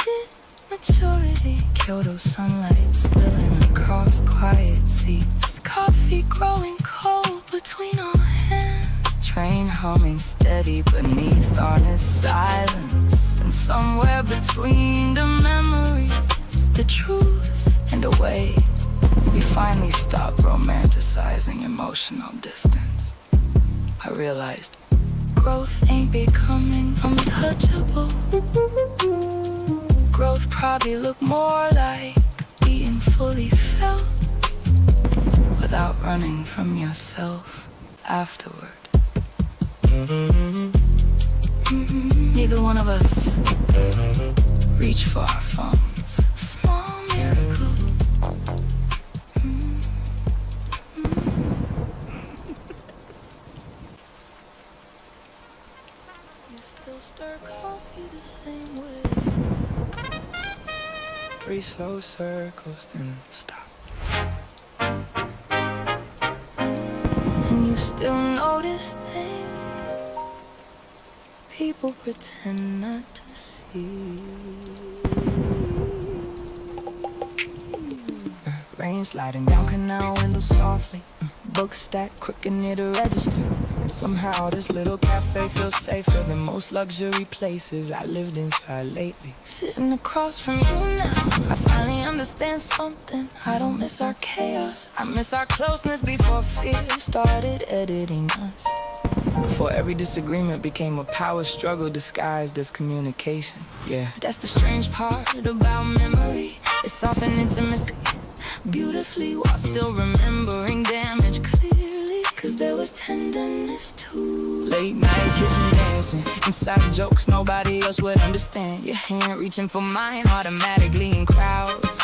it maturity. Kyoto sunlight spilling across quiet seats. Coffee growing cold between our hands. Train humming steady beneath honest silence. And somewhere between the memories, the truth and the way we finally stopped romanticizing emotional distance. I realized growth ain't becoming untouchable. Growth probably look more like being fully felt without running from yourself afterward. Neither one of us reach for our phones. Small miracle. Still stir coffee the same way. 3 slow circles, then stop. And you still notice things people pretend not to see. Rain sliding down canal windows softly. Books stacked crooked near the register. And somehow this little cafe feels safer than most luxury places I lived inside lately. Sitting across from you now, I finally understand something. I don't miss our chaos, I miss our closeness before fear started editing us. Before every disagreement became a power struggle disguised as communication. Yeah, that's the strange part about memory. It's softened intimacy beautifully while still remembering damage clearly. Cause there was tenderness too. Late night kitchen dancing, inside jokes nobody else would understand. Your hand reaching for mine automatically in crowds.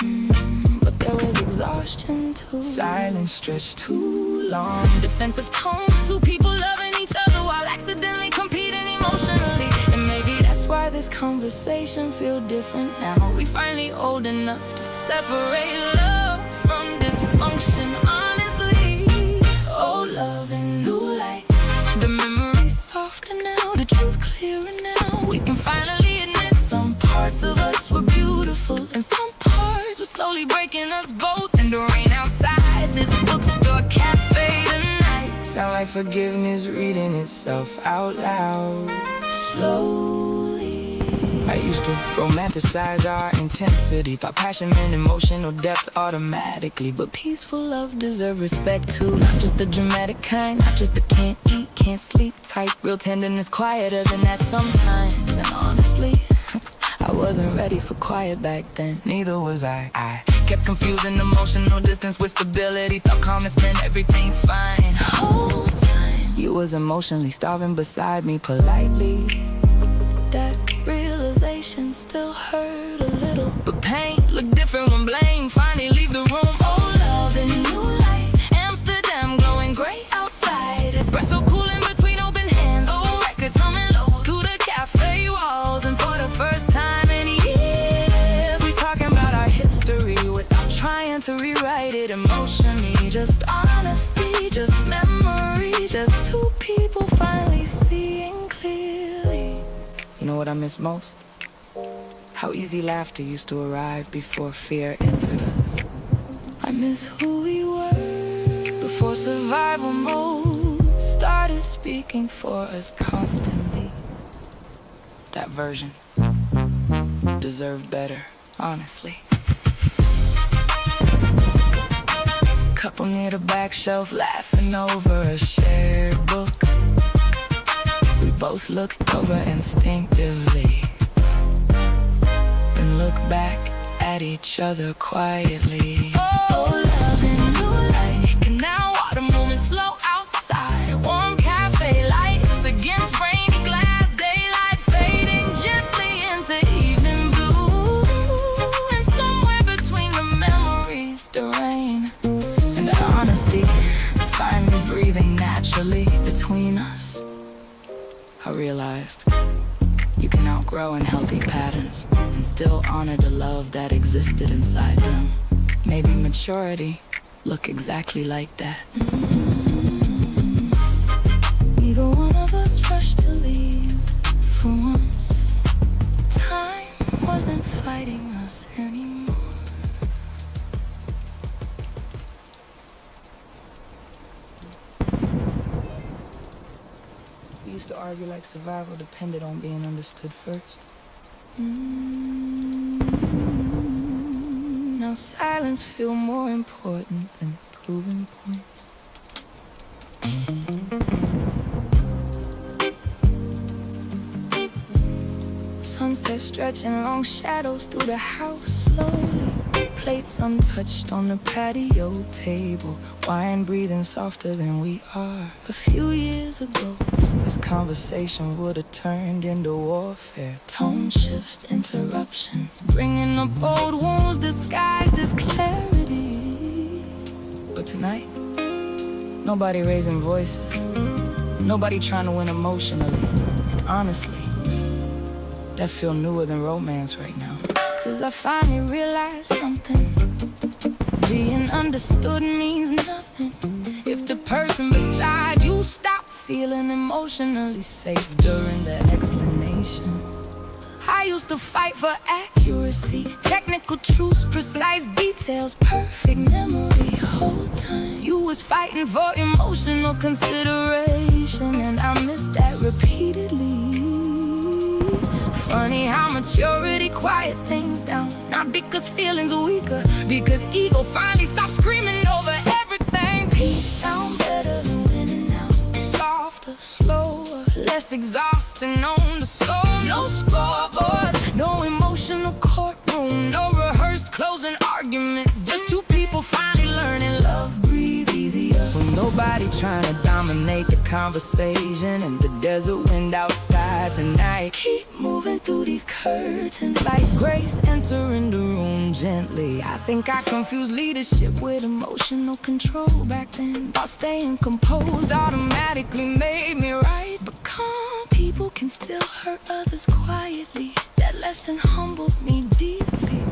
But there was exhaustion too. Silence stretched too long. Defensive tones, two people loving each other while accidentally competing emotionally. And maybe that's why this conversation feels different now. We finally old enough to separate love from dysfunction, honestly. Oh, love in new light. The memory's softer now, the truth clearer now. We can finally admit some parts of us were beautiful and some parts were slowly breaking us both. And the rain outside this bookstore cafe tonight sound like forgiveness reading itself out loud. Slowly I used to romanticize our intensity, thought passion meant emotional depth automatically. But peaceful love deserves respect too. Not just the dramatic kind, not just the can't eat, can't sleep type. Real tenderness quieter than that sometimes. And honestly, I wasn't ready for quiet back then. Neither was I. I kept confusing emotional distance with stability. Thought calmness meant everything fine. Whole time you was emotionally starving beside me politely. That realization still hurt a little, but pain looked different when blame finally leave the room. Oh, love in new light, Amsterdam glowing gray outside, espresso cooling between open hands. Oh, records humming low through the cafe walls. And for the first time in years, we talking about our history without trying to rewrite it emotionally. Just honesty, just memory, just two people finally seeing clearly. You know what I miss most? How easy laughter used to arrive before fear entered us. I miss who we were before survival mode started speaking for us constantly. That version deserved better, honestly. Couple near the back shelf laughing over a shared book. We both looked over instinctively, then looked back at each other quietly. Oh, love in new light, canal water moving slow outside. Warm cafe lights against rainy glass, daylight fading gently into evening blue. And somewhere between the memories, the rain and the honesty finally breathing naturally between us. I realized you can outgrow unhealthy patterns and still honor the love that existed inside them. Maybe maturity look exactly like that. Neither one of us rushed to leave for once. Time wasn't fighting us anymore. We used to argue like survival depended on being understood first. Now silence feels more important than proving points. Sunset stretching long shadows through the house slowly. Plates untouched on the patio table. Wine breathing softer than we are. A few years ago, this conversation would have turned into warfare. Tone shifts, interruptions, bringing up old wounds disguised as clarity. But tonight, nobody raising voices, nobody trying to win emotionally. And honestly, that feel newer than romance right now. Cause I finally realized something. Being understood means nothing if the person beside you stop feeling emotionally safe during the explanation. I used to fight for accuracy, technical truths, precise details, perfect memory. Whole time you was fighting for emotional consideration, and I missed that repeatedly. Funny how maturity quiet things down, not because feelings are weaker, because ego finally stopped screaming over everything. Peace sound better than winning now, softer, slower, less exhausting on the soul. No scoreboards, no emotional courtroom, no rehearsed closing arguments, just two people finally learning love breathe easier. With nobody trying to dominate the conversation, and the desert wind outside tonight keep moving through these curtains like grace entering the room gently. I think I confused leadership with emotional control back then. Thought staying composed automatically made me right, but calm people can still hurt others quietly. That lesson humbled me deeply.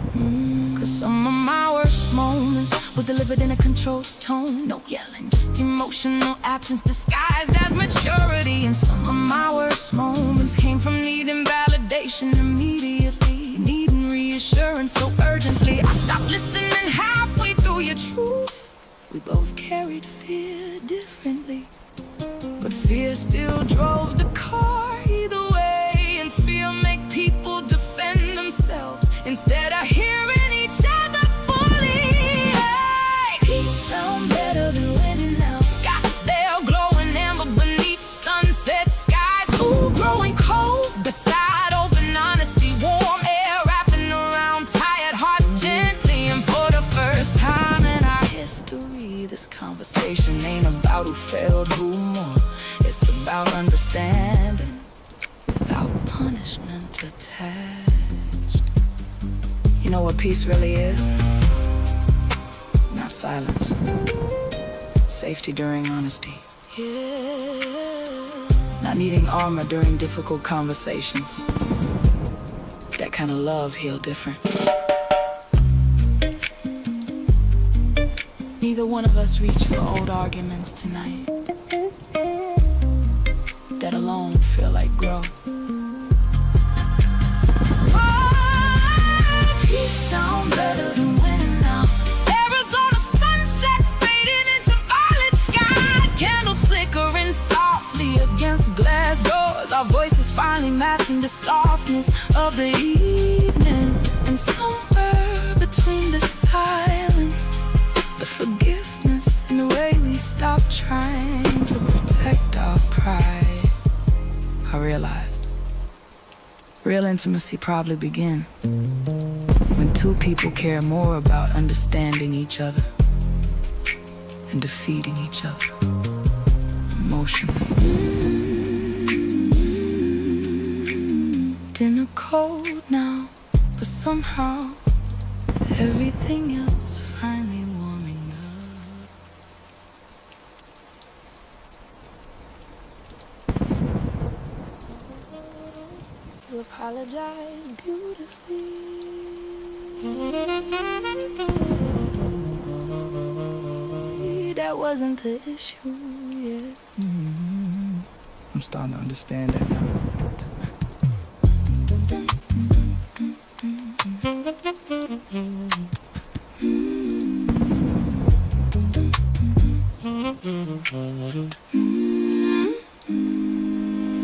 Cause some of my worst moments was delivered in a controlled tone. No yelling, just emotional absence disguised as maturity. And some of my worst moments came from needing validation immediately, needing reassurance so urgently. I stopped listening halfway through your truth. We both carried fear differently, but fear still drove the car either way. And fear make people defend themselves instead of hearing each other fully. Hey, peace sound better than winning now. Scottsdale glowing amber beneath sunset skies. Ooh, growing cold beside open honesty. Warm air wrapping around tired hearts gently. And for the first time in our history, this conversation ain't about who failed, who more. It's about understanding without punishment attached. You know what peace really is? Not silence. Safety during honesty. Not needing armor during difficult conversations. That kind of love heal different. Neither one of us reached for old arguments tonight. That alone feel like growth. Peace sound better than winning now. Arizona sunset fading into violet skies. Candles flickering softly against glass doors. Our voices finally matching the softness of the evening. And somewhere between the silence, the forgiveness, and the way we stop trying to protect our pride, I realized real intimacy probably begins when two people care more about understanding each other and defeating each other emotionally. Dinner cold now, but somehow everything else finally warming up. You apologize beautifully. That wasn't the issue, yeah. I'm starting to understand that now.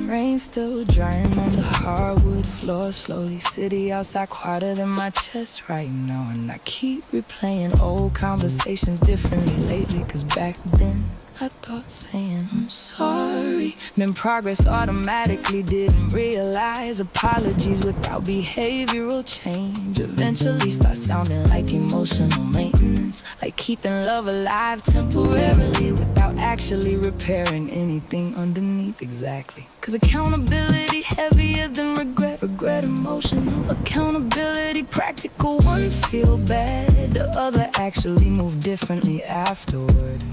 Rain still drying on the hardwood floor slowly. City outside quieter than my chest right now. And I keep replaying old conversations differently lately. Cause back then I thought saying I'm sorry meant progress automatically. Didn't realize apologies without behavioral change eventually start sounding like emotional maintenance. Like keeping love alive temporarily without actually repairing anything underneath. Exactly. Cause accountability heavier than regret. Regret emotional, accountability practical. One feel bad, the other actually move differently afterward.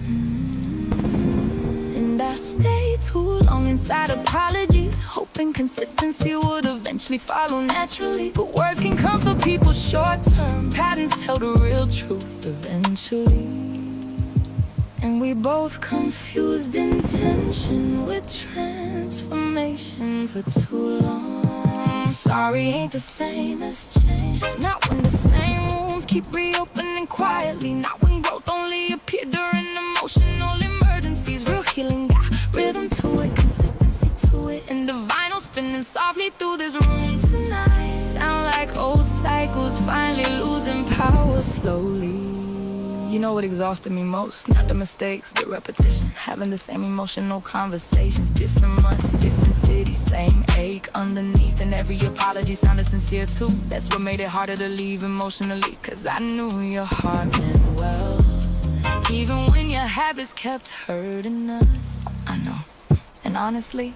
And I stayed too long inside apologies, hoping consistency would eventually follow naturally. But words can comfort people short term, patterns tell the real truth eventually. And we both confused intention with transformation for too long. Sorry ain't the same as change. Not when the same wounds keep reopening quietly. Not when growth only appear during emotional emergencies. Real healing got rhythm to it, consistency to it. And the vinyl spinning softly through this room tonight. Sound like old cycles finally losing power slowly. You know what exhausted me most? Not the mistakes, the repetition. Having the same emotional conversations. Different months, different cities, same ache underneath. And every apology sounded sincere too. That's what made it harder to leave emotionally. Cause I knew your heart meant well, even when your habits kept hurting us. I know, and honestly,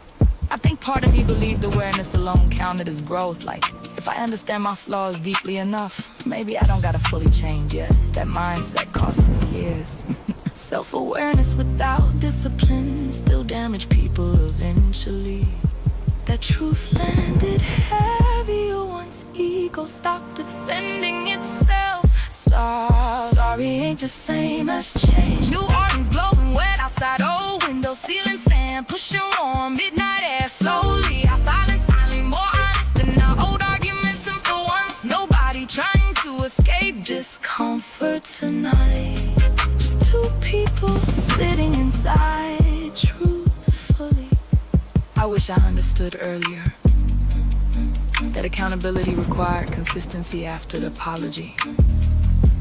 I think part of me believed awareness alone counted as growth. Like, if I understand my flaws deeply enough, maybe I don't gotta fully change yet. That mindset cost us years. Self-awareness without discipline still damage people eventually. That truth landed heavier once ego stopped defending itself. Sorry ain't the same as change. New Orleans glowing wet outside, old window, ceiling fan pushing warm, midnight air slowly. Our silence finally more honest than our old arguments. And for once, nobody trying to escape discomfort tonight. Just two people sitting inside truthfully. I wish I understood earlier that accountability required consistency after the apology,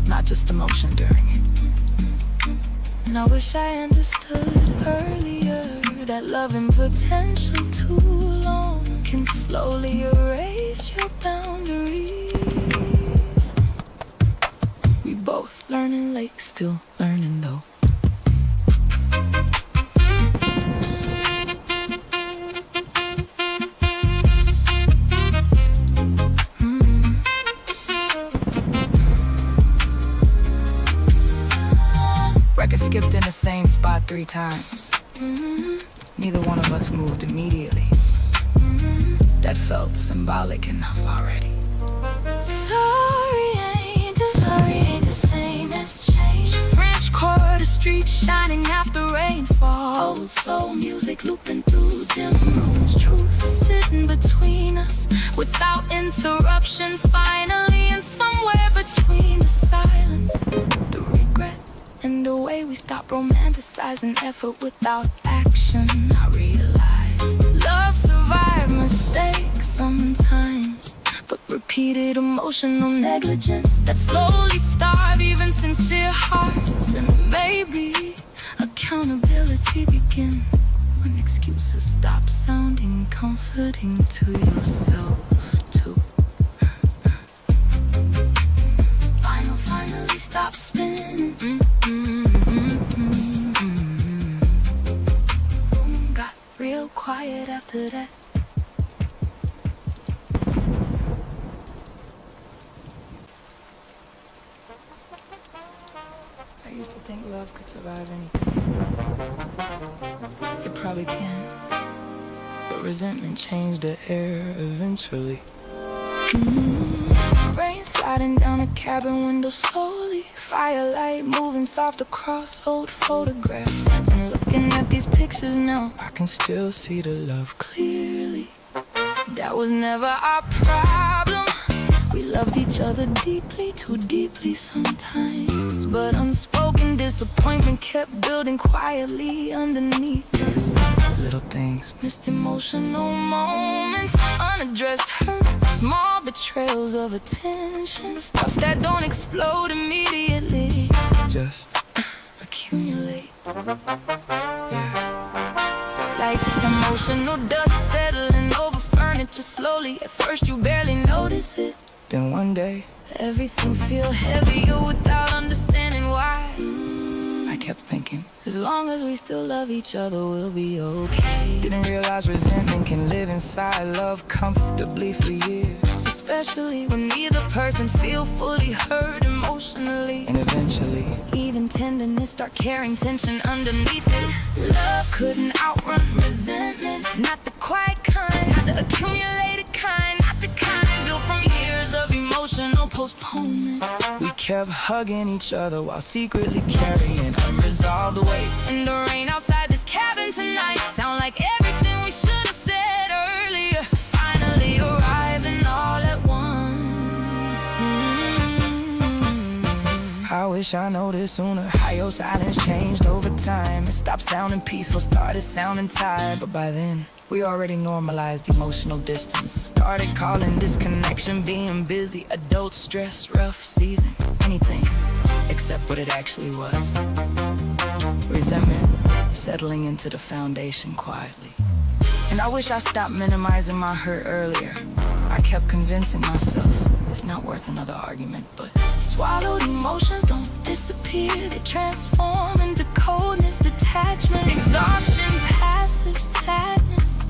not just emotion during it. And I wish I understood earlier that loving potential too long can slowly erase your boundaries. We both learning late, still learning though. Record skipped in the same spot 3 times. Neither one of us moved immediately. That felt symbolic enough already. Sorry ain't the same as change. French Quarter Street shining after rainfall. Old soul music looping through dim rooms. Truth sitting between us without interruption. Finally, and somewhere between the silence, the regret, and the way we stop romanticizing effort without action, I realize love survives mistakes sometimes, but repeated emotional negligence that slowly starve even sincere hearts. And maybe accountability begin when excuses stop sounding comforting to yourself too. Finally stop spinning. Got real quiet after that. I used to think love could survive anything. It probably can, but resentment changed the air eventually. Rain sliding down a cabin window slowly. Firelight moving soft across old photographs. And looking at these pictures now, I can still see the love clearly. That was never our problem. We loved each other deeply, too deeply sometimes. But unspoken disappointment kept building quietly underneath us. Little things, missed emotional moments, unaddressed hurt, small betrayals of attention. Stuff that don't explode immediately, just accumulate. Yeah. Like emotional dust settling over furniture slowly. At first you barely notice it, then one day everything feel heavier without understanding why. I kept thinking, as long as we still love each other, we'll be okay. Didn't realize resentment can live inside love comfortably for years, especially when neither person feel fully heard emotionally. And eventually, even tenderness start carrying tension underneath it. Love couldn't outrun resentment, not the quiet kind, not the accumulated kind, not the kind built from years of emotional pull. postponement. We kept hugging each other while secretly carrying unresolved weight. And the rain outside this cabin tonight sound like everything we should have said earlier. Finally arriving all at once. I wish I noticed sooner how your silence changed over time. It stopped sounding peaceful, started sounding tired. But by then, we already normalized emotional distance. Started calling disconnection being busy. Adult stress, rough season, anything except what it actually was. Resentment settling into the foundation quietly. And I wish I stopped minimizing my hurt earlier. I kept convincing myself it's not worth another argument, but Swallowed emotions don't disappear. They transform into coldness, detachment, exhaustion, passive sadness.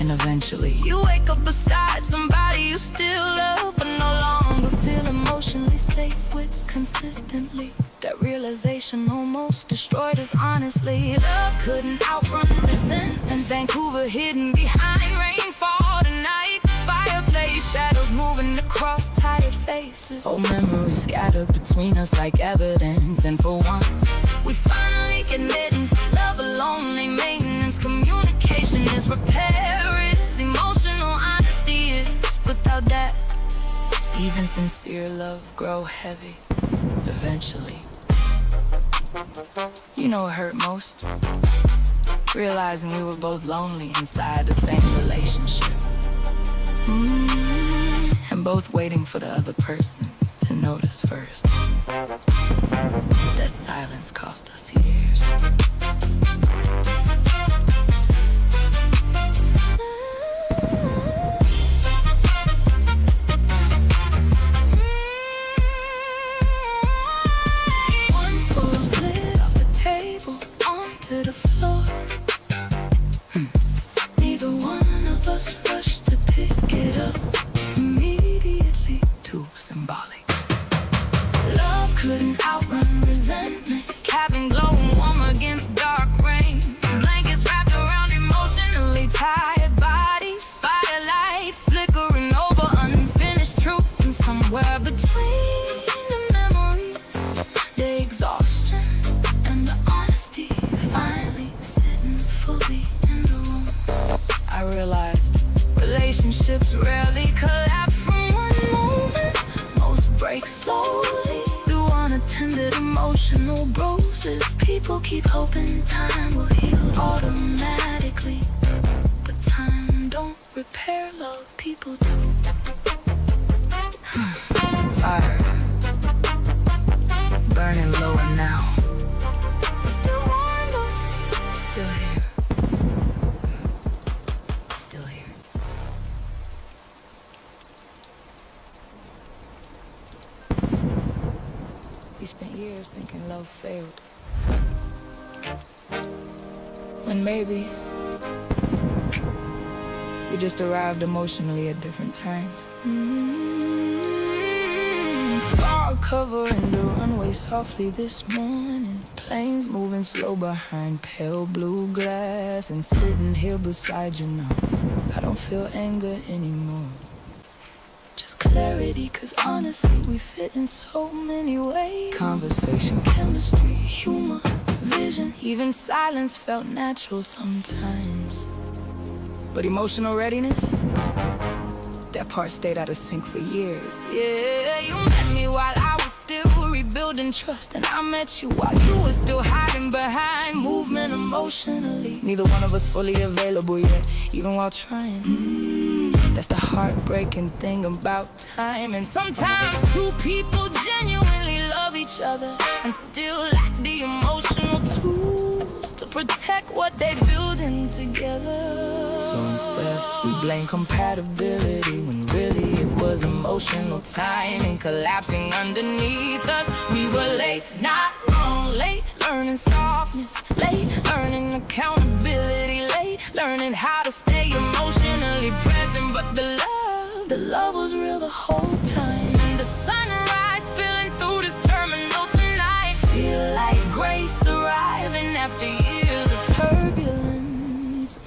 and eventually You wake up beside somebody you still love, but no longer feel emotionally safe with consistently. That realization almost destroyed us honestly. Love couldn't outrun resentment. Vancouver hidden behind rainfall tonight. Fireplace shadows moving across tired faces. old memories scattered between us like evidence. And for once, We finally admitting love alone ain't maintenance. Communication is repair, is emotional honesty is. Without that, even sincere love grow heavy eventually. You know what hurt most? Realizing we were both lonely inside the same relationship. And both waiting for the other person to notice first. That silence cost us years. one full slid off the table onto the floor. Neither one of us rushed to pick it up immediately. Too symbolic. Love couldn't outrun resentment. Cabin glowing warm against dark rain. Blankets wrapped around emotionally tired bodies. Firelight flickering over unfinished truth. And somewhere between the memories, the exhaustion and the honesty finally sitting fully in the room. I realized Relationships rarely collapse from one moment. Most break slowly through unattended emotional bruises. People keep hoping time will heal automatically, but time don't repair love, people do. fire burning lower now. Still warm though, Still here. Still here. We spent years thinking love failed. When maybe we just arrived emotionally at different times. fog covering the runway softly this morning. Planes moving slow behind pale blue glass. And sitting here beside you now, I don't feel anger anymore. Just clarity, cause honestly we fit in so many ways. Conversation, Chemistry, humor, vision, even silence felt natural sometimes. but emotional readiness, that part stayed out of sync for years. Yeah, you met me while I was still rebuilding trust, and I met you while you were still hiding behind movement emotionally. Neither one of us fully available yet, even while trying. That's the heartbreaking thing about time. And Sometimes two people genuinely love each other and still lack the emotional tools to protect what they building together. so instead, we blame compatibility when really it was emotional timing collapsing underneath us. We were late, not wrong, late learning softness, late learning accountability, late learning how to stay emotionally present. But the love was real the whole time. And the sunrise spilling through this terminal tonight. Feel like grace arriving after years of turbulence.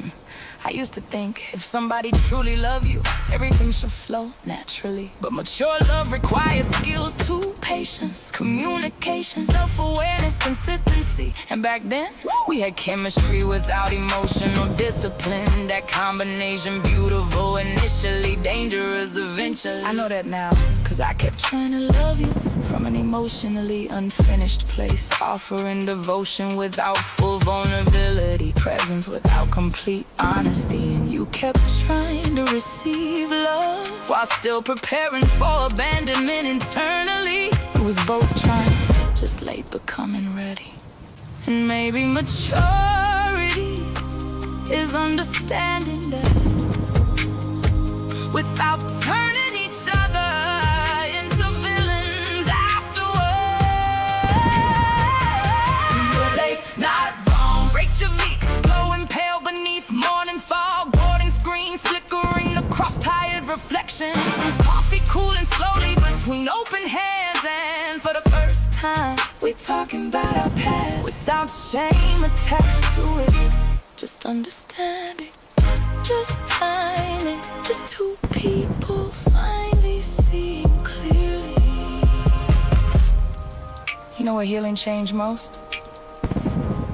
I used to think if somebody truly love you, everything should flow naturally. But mature love requires skills too. Patience, communication, self-awareness, consistency. And back then, we had chemistry without emotional discipline. That combination beautiful initially, dangerous eventually. I know that now, cause I kept trying to love you from an emotionally unfinished place, offering devotion without full vulnerability, presence without complete honesty. And you kept trying to receive love while still preparing for abandonment internally. We was both trying, just late becoming ready. And maybe maturity is understanding that without turning each other into villains afterwards. You're late, not wrong. Reykjavik, glowing pale beneath morning fog, boarding screens flickering across tired reflections. Coffee cooling slowly between open hands, and for the first time, we're talking about our past without shame attached to it. Just understanding, just timing, just two people finally seeing clearly. You know what healing changed most?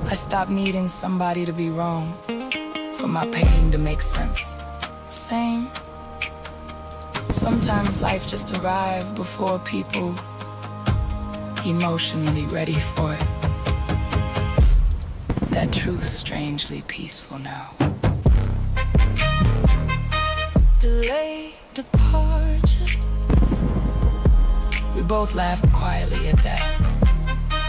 I stopped needing somebody to be wrong for my pain to make sense. Same. Sometimes life just arrived before people emotionally ready for it. That truth's strangely peaceful now. Delayed departure. We both laughed quietly at that.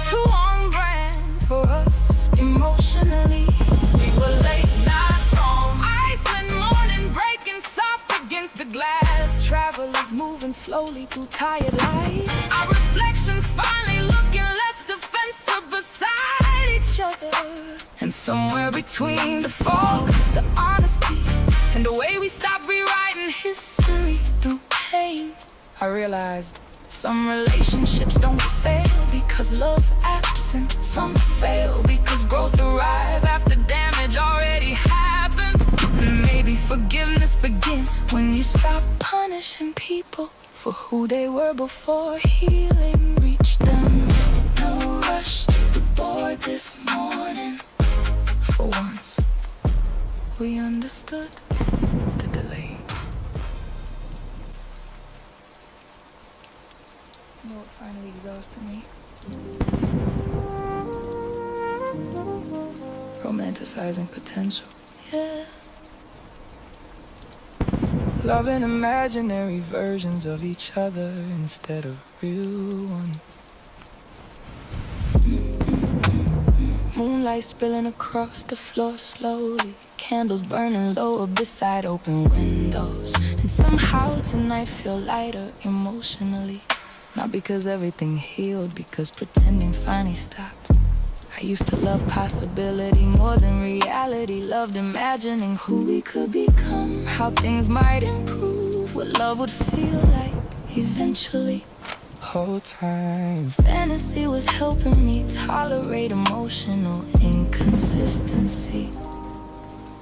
Too on brand for us emotionally. We were late, not wrong. Iceland morning breaking soft against the glass. Travelers moving slowly through tired light. Our reflections finally looking less defensive beside each other. And somewhere between the fog, the honesty, and the way we stopped rewriting history through pain, I realized some relationships don't fail because love absent. Some fail because growth arrived after damage already happened. And maybe forgiveness begins when you stop punishing people for who they were before healing reached them. No rush to the board this morning. For once, we understood the delay. You know what finally exhausted me? Romanticizing potential. Yeah. Loving imaginary versions of each other instead of real ones. Moonlight spilling across the floor slowly. Candles burning lower beside open windows. And somehow tonight feel lighter emotionally. Not because everything healed, because pretending finally stopped. I used to love possibility more than reality. Loved imagining who we could become, how things might improve, what love would feel like eventually. Whole time fantasy was helping me tolerate emotional inconsistency.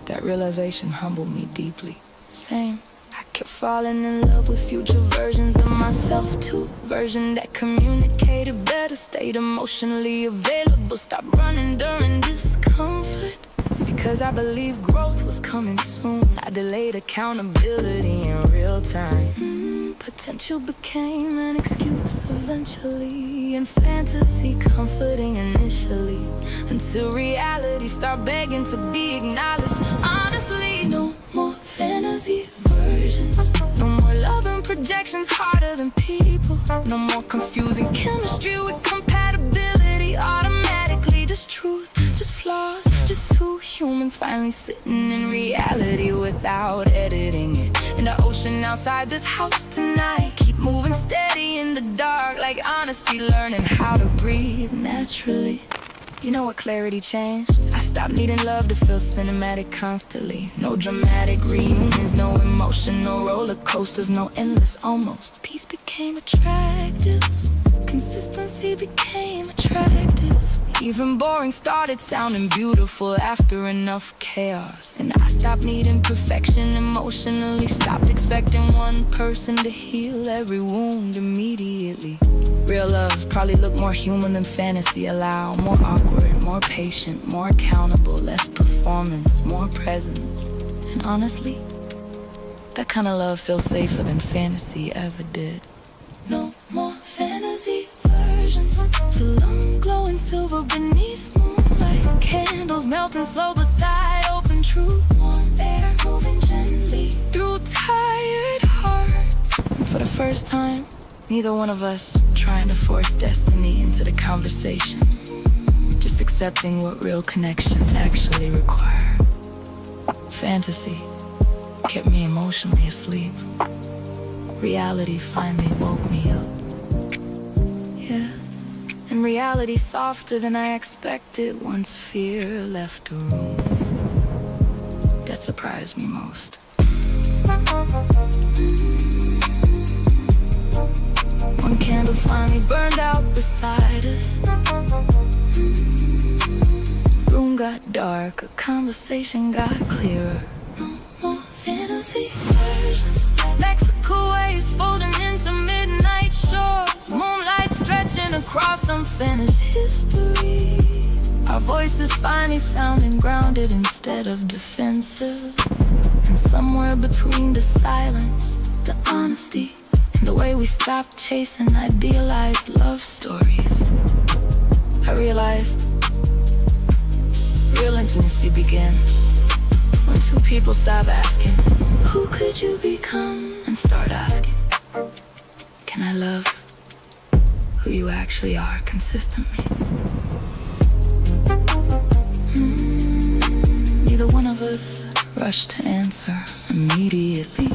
That realization humbled me deeply. Same. I kept falling in love with future versions of myself too. Version that communicated better, stayed emotionally available, stopped running during discomfort. Because I believed growth was coming soon, I delayed accountability in real time. Potential became an excuse eventually, and fantasy comforting initially, until reality started begging to be acknowledged. Honestly, no more fantasy versions, no more love and projections harder than people, no more confusing chemistry with compatibility automatically. Just truth, just flaws, just two humans finally sitting in reality without editing it. In the ocean outside this house tonight, keep moving steady in the dark like honesty, learning how to breathe naturally. You know what clarity changed? I stopped needing love to feel cinematic constantly. No dramatic reunions, no emotional roller coasters, no endless almost. Peace became attractive, consistency became attractive. Even boring started sounding beautiful after enough chaos. And I stopped needing perfection emotionally, stopped expecting one person to heal every wound immediately. Real love probably looked more human than fantasy allowed. More awkward, more patient, more accountable, less performance, more presence. And honestly, that kind of love feels safer than fantasy ever did. No more fantasy versions, too long glowing silver beneath moonlight. Candles melting slow beside open truth. Warm air moving gently through tired hearts. And for the first time, neither one of us trying to force destiny into the conversation. Just accepting what real connections actually require. Fantasy kept me emotionally asleep. Reality finally woke me up. Yeah, and reality softer than I expected once fear left the room. That surprised me most. One candle finally burned out beside us. Room got darker, conversation got clearer. No more fantasy versions. Mexico waves folding into midnight shores. Moonlight stretching across unfinished history. Our voices finally sounding grounded instead of defensive. And somewhere between the silence, the honesty, and the way we stopped chasing idealized love stories, I realized real intimacy began when two people stop asking, who could you become? And start asking, can I love who you actually are consistently? Neither one of us rushed to answer immediately.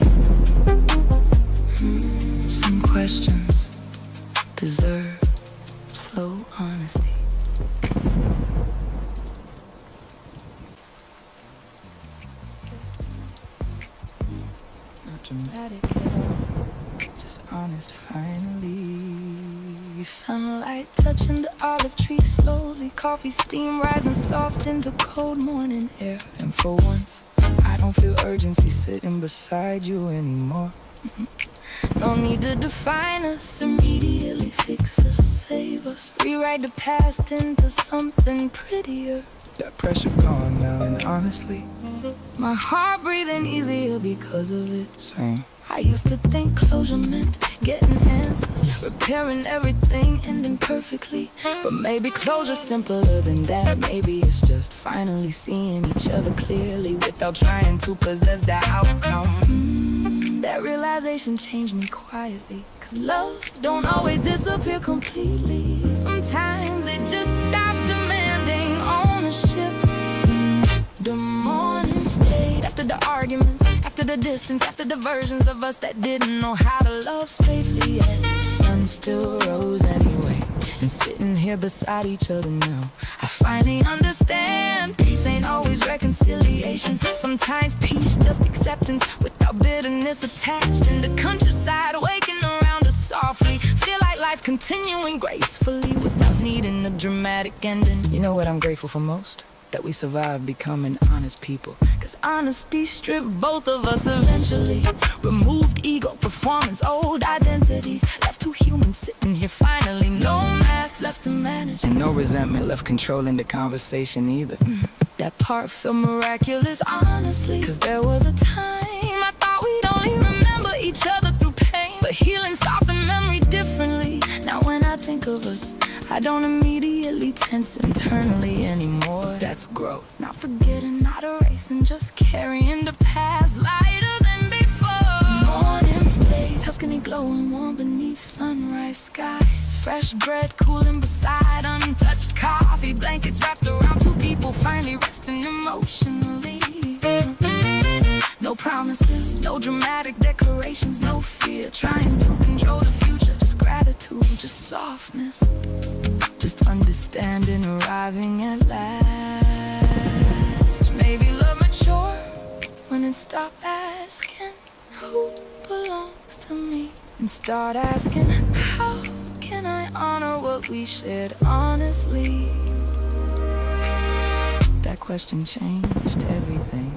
Some questions deserve slow honesty. Dramatic at all, just honest finally. Sunlight touching the olive tree slowly. Coffee steam rising soft into cold morning air. And for once, I don't feel urgency sitting beside you anymore. No need to define us, immediately fix us, save us. Rewrite the past into something prettier. That pressure gone now, and honestly, my heart breathing easier because of it. Same. I used to think closure meant getting answers, repairing everything, ending perfectly. But maybe closure's simpler than that. Maybe it's just finally seeing each other clearly without trying to possess the outcome. That realization changed me quietly. Cause love don't always disappear completely. Sometimes it just stopped demanding ownership. The morning stayed after the arguments, after the distance, after the versions of us that didn't know how to love safely. Yet the sun still rose anyway. And sitting here beside each other now, I finally understand peace ain't always reconciliation. Sometimes peace just acceptance without bitterness attached. In the countryside waking around us softly, feel like life continuing gracefully without needing a dramatic ending. You know what I'm grateful for most? That we survived becoming honest people. Cause honesty stripped both of us eventually. Removed ego, performance, old identities. Left two humans sitting here finally. No masks left to manage. And no resentment left controlling the conversation either. That part felt miraculous, honestly. Cause there was a time I thought we'd only remember each other through pain. But healing softened memory differently. Now when I think of us, I don't immediately tense internally anymore. That's growth. Not forgetting, not erasing, just carrying the past lighter than before. Morning stay, Tuscany glowing warm beneath sunrise skies. Fresh bread cooling beside untouched coffee. Blankets wrapped around two people finally resting emotionally. No promises, no dramatic declarations, no fear trying to control the future. Just gratitude, just softness, just understanding, arriving at last. Maybe love mature when it stopped asking who belongs to me, and start asking how can I honor what we shared honestly. question changed everything.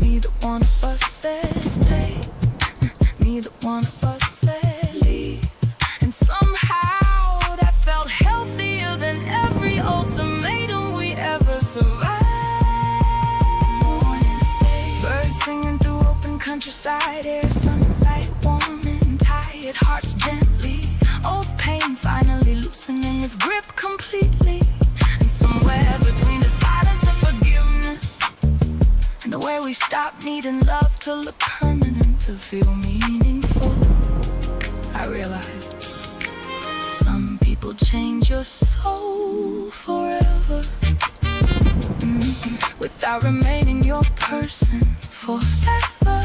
Neither one of us said stay. Neither one of us said leave. And somehow that felt healthier than every ultimatum we ever survived. Morning stay. Birds singing through open countryside air. Sunlight warm and tired hearts gently. Old pain finally loosening its grip completely. And somewhere between the silence and forgiveness, and where we stop needing love to look permanent, to feel meaningful, I realized some people change your soul forever, without remaining your person forever.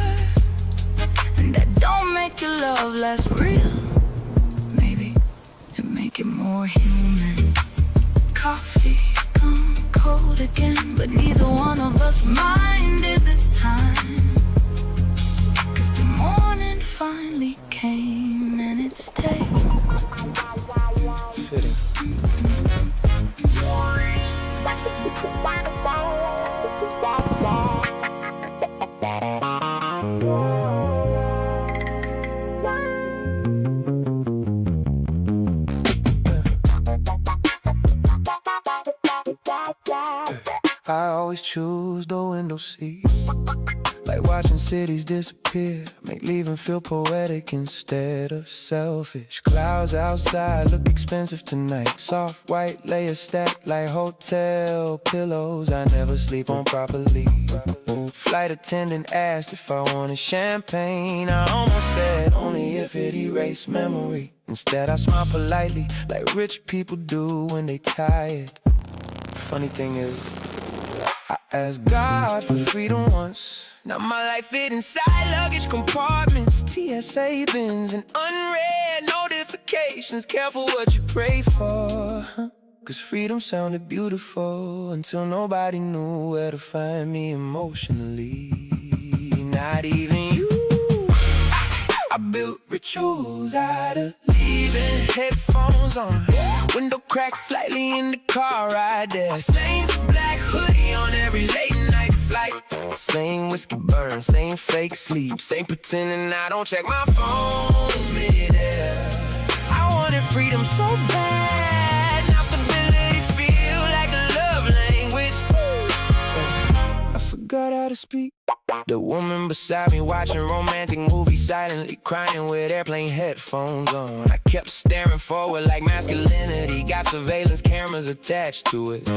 And that don't make your love less real. Maybe it make it more human. Coffee gone cold again, but neither one of us minded this time. 'Cause the morning finally came and it stayed. Fitting. I always choose the window seat, like watching cities disappear, make leaving feel poetic instead of selfish. Clouds outside look expensive tonight, soft white layers stacked like hotel pillows I never sleep on properly. Flight attendant asked if I wanted champagne. I almost said only if it erased memory. Instead I smiled politely like rich people do when they tired. Funny thing is, I asked God for freedom once. Now my life fit inside luggage compartments, TSA bins, and unread notifications. Careful what you pray for, huh? 'Cause freedom sounded beautiful until nobody knew where to find me emotionally. Not even you. I built rituals out of leaving headphones on, window cracks slightly in the car ride there. Same black hoodie on every late night flight, same whiskey burn, same fake sleep, same pretending I don't check my phone mid-air. I wanted freedom so bad, now stability feel like a love language. I forgot how to speak. The woman beside me watching romantic movies, silently crying with airplane headphones on. I kept staring forward like masculinity got surveillance cameras attached to it.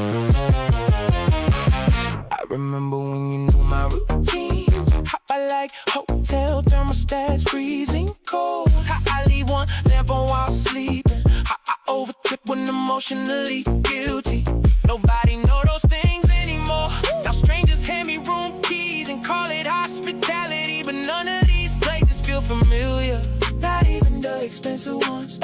I remember when you knew my routines, how I like hotel thermostats freezing cold, how I leave one lamp on while sleeping, how I overtip when emotionally guilty. Nobody know those things anymore. Now strangers hand me room keys and call it hospitality, but none of these places feel familiar. Not even the expensive ones,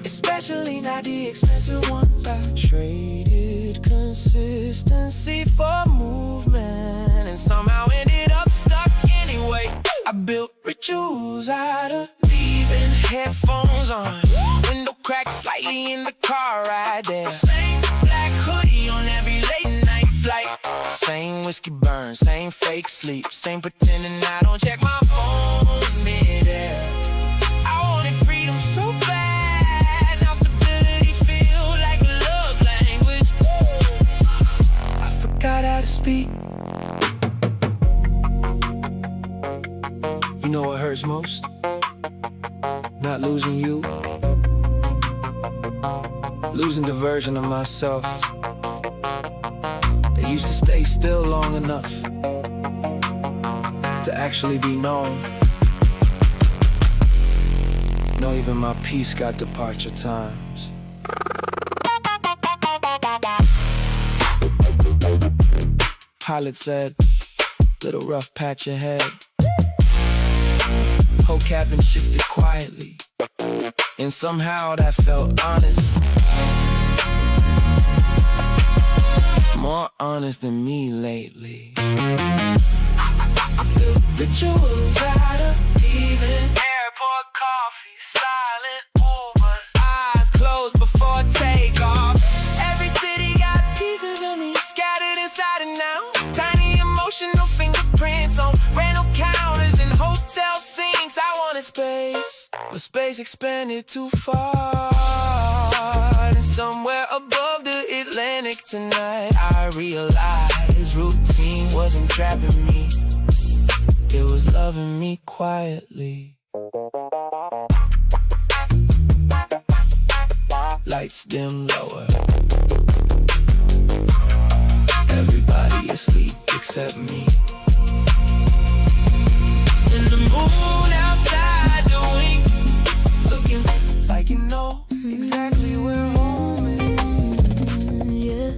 especially not the expensive ones. I traded consistency for movement, and somehow ended up stuck anyway. I built rituals out of leaving headphones on, window cracked slightly in the car ride there. Same black hoodie on every late night flight, same whiskey burn, same fake sleep, same pretending I don't check my phone mid-air. I wanted freedom so bad, now stability feel like a love language. I forgot how to speak. You know what hurts most? Not losing you, losing the version of myself that used to stay still long enough to actually be known. No, even my peace got departure times. Pilot said, little rough patch ahead. Whole cabin shifted quietly, and somehow that felt honest. More honest than me lately. I built rituals out of leaving. Airport coffee, silent Ubers, eyes closed but space expanded too far. And somewhere above the Atlantic tonight, I realized routine wasn't trapping me, it was loving me quietly. Lights dim lower, everybody asleep except me. And the moon outside the wing, looking like you know exactly where home is. Yeah.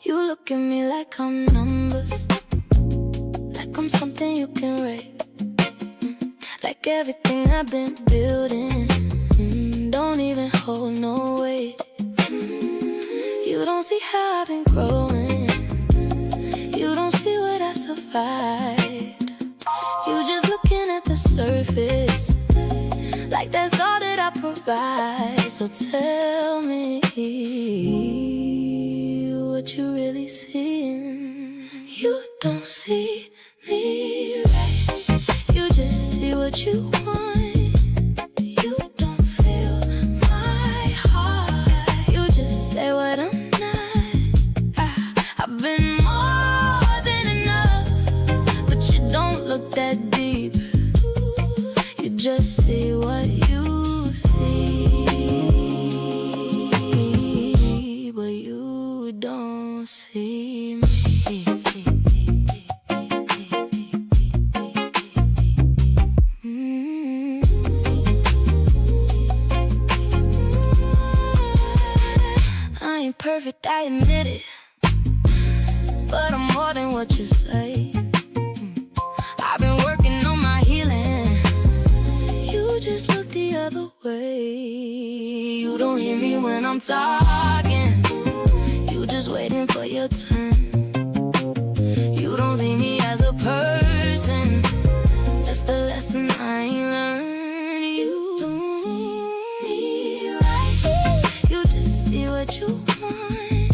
You look at me like I'm numbers, like I'm something you can rate, like everything I've been building don't even hold no weight. You don't see how I've been growing, you don't see what I survived. You just looking at the surface, like that's all that I provide. So tell me what you really seeing. You don't see me right, you just see what you want. You don't feel my heart, you just say what I'm not. I've been more than enough, but you don't look that deep. You just see what you see, but you don't see me. I ain't perfect, I admit it, but I'm more than what you say. I've been working on my healing, you just look the other way. You don't hear me when I'm talking, you just waiting for your turn. You don't see me as a person, just a lesson I ain't learned. You don't see me right, you just see what you want.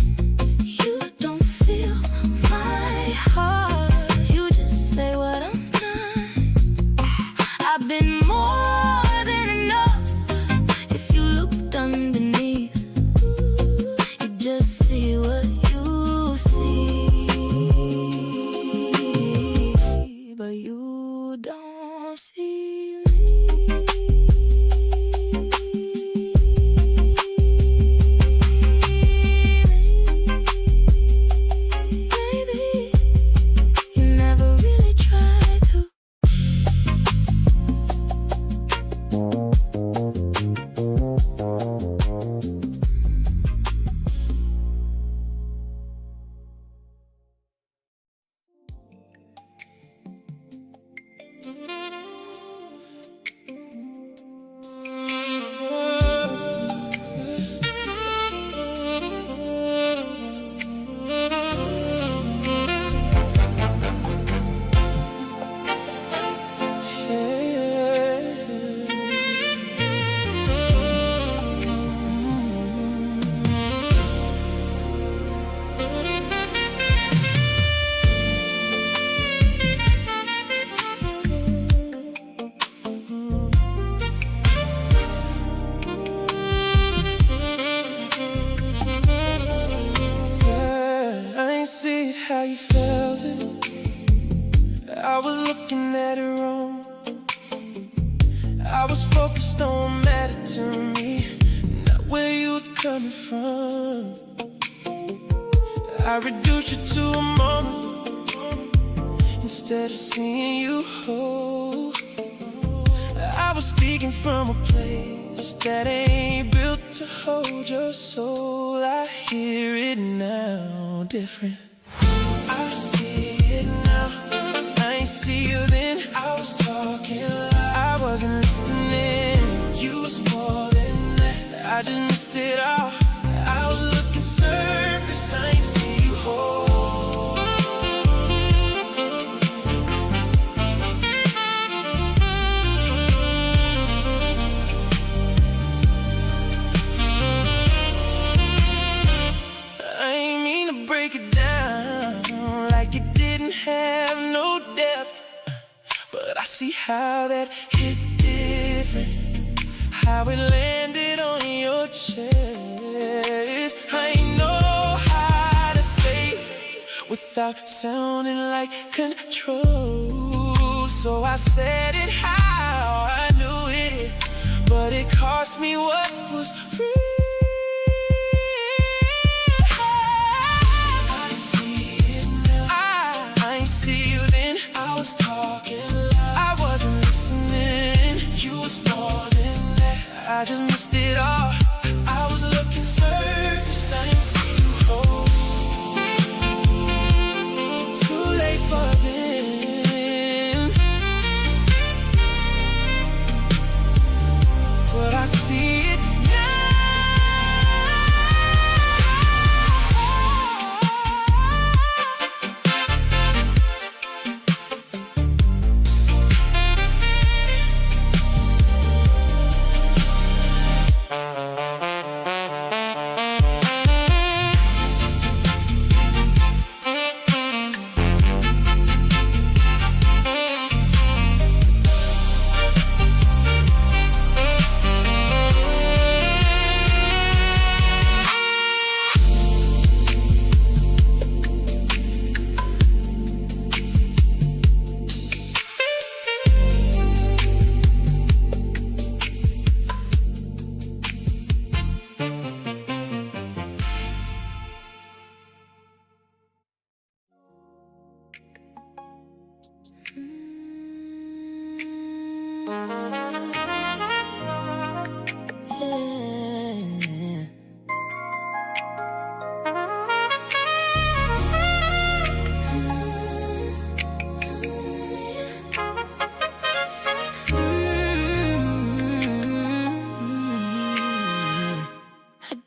You don't feel my heart, you just say what I'm not. I've been more than enough, if you looked underneath, you just see what you see, but you don't see me. Baby, you never really tried to. I ain't see it how you felt it, I was looking at it wrong. I was focused on what mattered to me, not where you was coming from. I reduced you to a moment instead of seeing you whole. I was speaking from a place that ain't built to hold your soul. I hear it now, different. I see it now, I ain't see you then. I was talking loud, I wasn't listening. You was more than that, I just missed it all. I was looking surface, I ain't see you whole. have no depth, but I see how that hit different, how it landed on your chest. I know how to say it without sounding like control, so I said it how I knew it, but it cost me what was free. I see it now. I ain't see you then. I was talking loud, I wasn't listening. You was more than that, I just missed it all. I was looking surface, I didn't see you whole. Too late for then, but I see it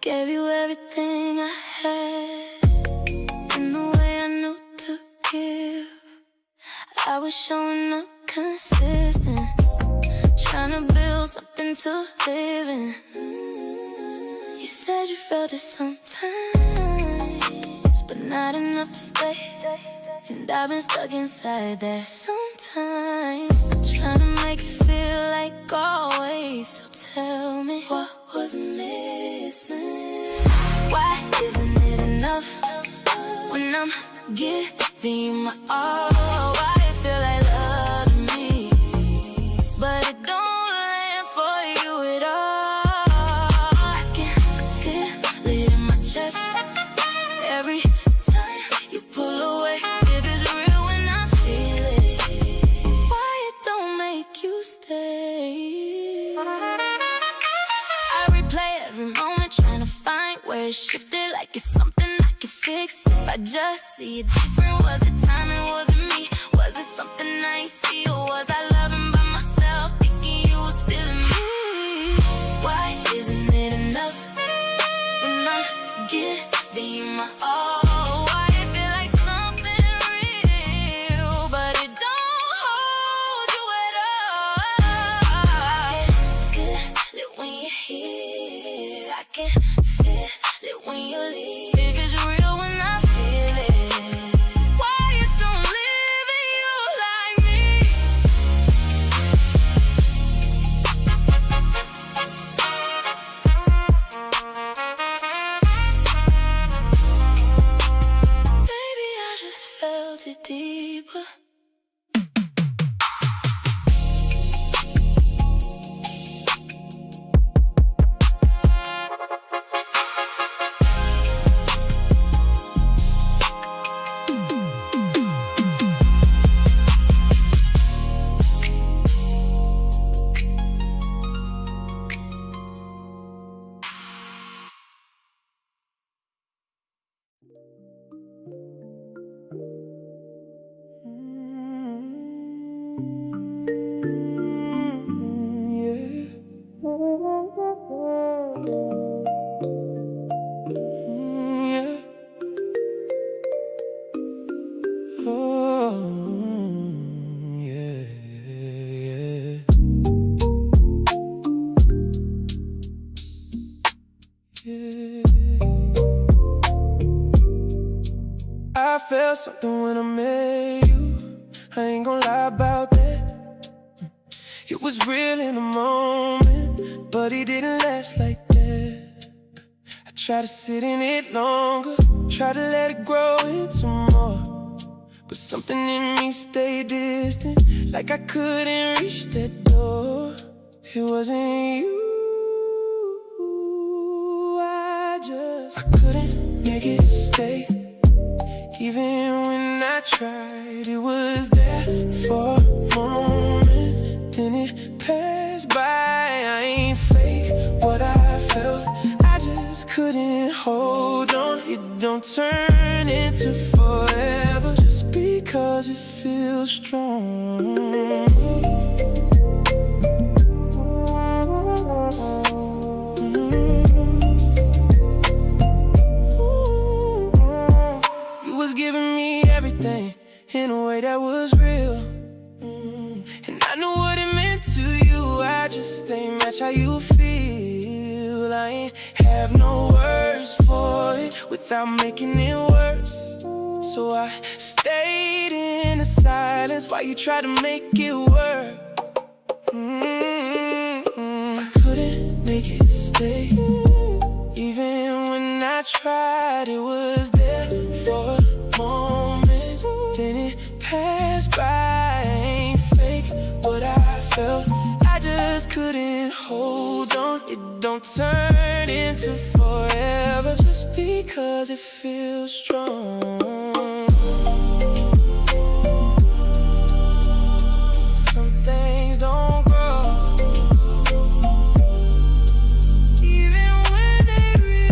gave you everything I had, in the way I knew to give. I was showing up consistent, trying to build something to live in. You said you felt it sometimes, but not enough to stay. And I've been stuck inside that sometimes, trying to make it feel like always. So tell me, what was missing? Why isn't it enough when I'm giving you my all? Why it feel like love to me, but it don't land for you at all? I can feel it in my chest every time you pull away. If it's real when I feel it, why it don't make you stay? I replay every moment, trying to find where it shifted, like it's something I can fix if I just see it different. Was it timing? Was it me? Was it something I ain't see? Or was I loving by myself, thinking you was feeling me? Why isn't it enough when I'm giving you my all? Why it feel like something real, but it don't hold you at all? I can feel it when you're here, I can feel it when you leave. If it's real when I feel it, why you don't live in you like me? Maybe I just felt it deeper. I felt something when I met you. I ain't gonna lie about that. It was real in the moment, but it didn't last like that. I tried to sit in it longer, tried to let it grow into more, but something in me stayed distant, like I couldn't reach that door. It wasn't you, I couldn't make it stay. Even when I tried, it was there for a moment, then it passed by. I ain't fake what I felt, I just couldn't hold on. It don't turn into forever just because it feels strong. Giving me everything in a way that was real, and I knew what it meant to you. I just ain't match how you feel. I ain't have no words for it without making it worse, so I stayed in the silence while you tried to make it work. I couldn't make it stay. Even when I tried, it was there for a moment, then it passed by. I ain't fake what I felt, I just couldn't hold on. It don't turn into forever just because it feels strong. Some things don't grow even when they real.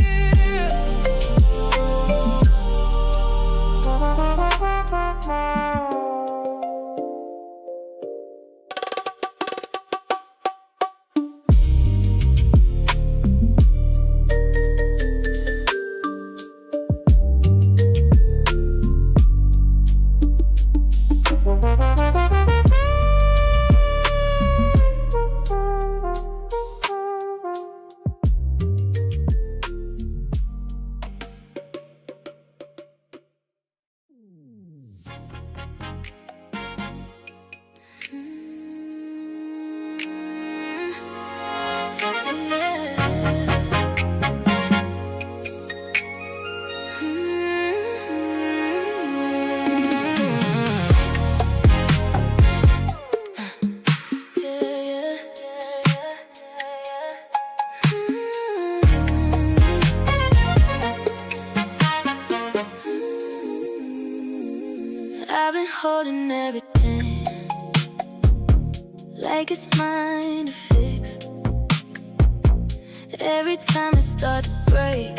I've been holding everything like it's mine to fix. Every time it starts to break,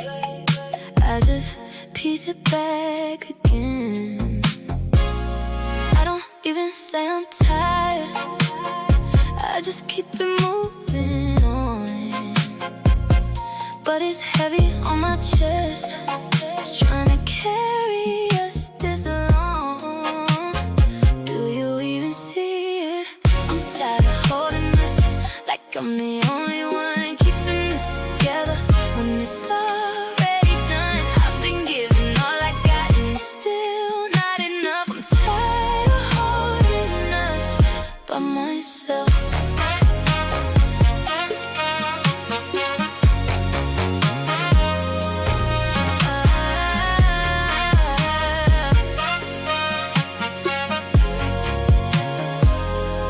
I just piece it back again. I don't even say I'm tired, I just keep it moving on. But it's heavy on my chest, it's trying to carry us this long. Do you even see it? I'm tired of holding this like I'm the only one keeping this together. When it's already done, I've been giving all I got and it's still not enough. I'm tired of holding us by myself.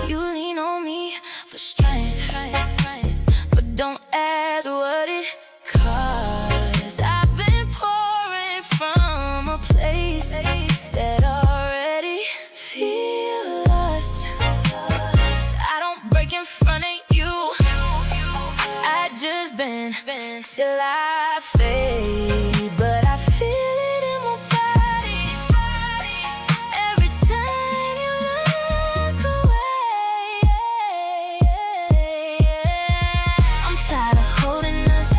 You lean on me for strength, but don't ask what it costs. I've been pouring from a place that already feels lost. I don't break in front of you, I just bend till I fade. But I feel it in my body every time you look away. I'm tired of holding us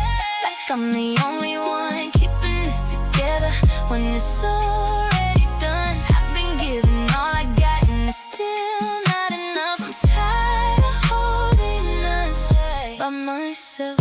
like I'm the only one keeping this together. When it's already done, I've been giving all I got and it's still not enough. I'm tired of holding us by myself.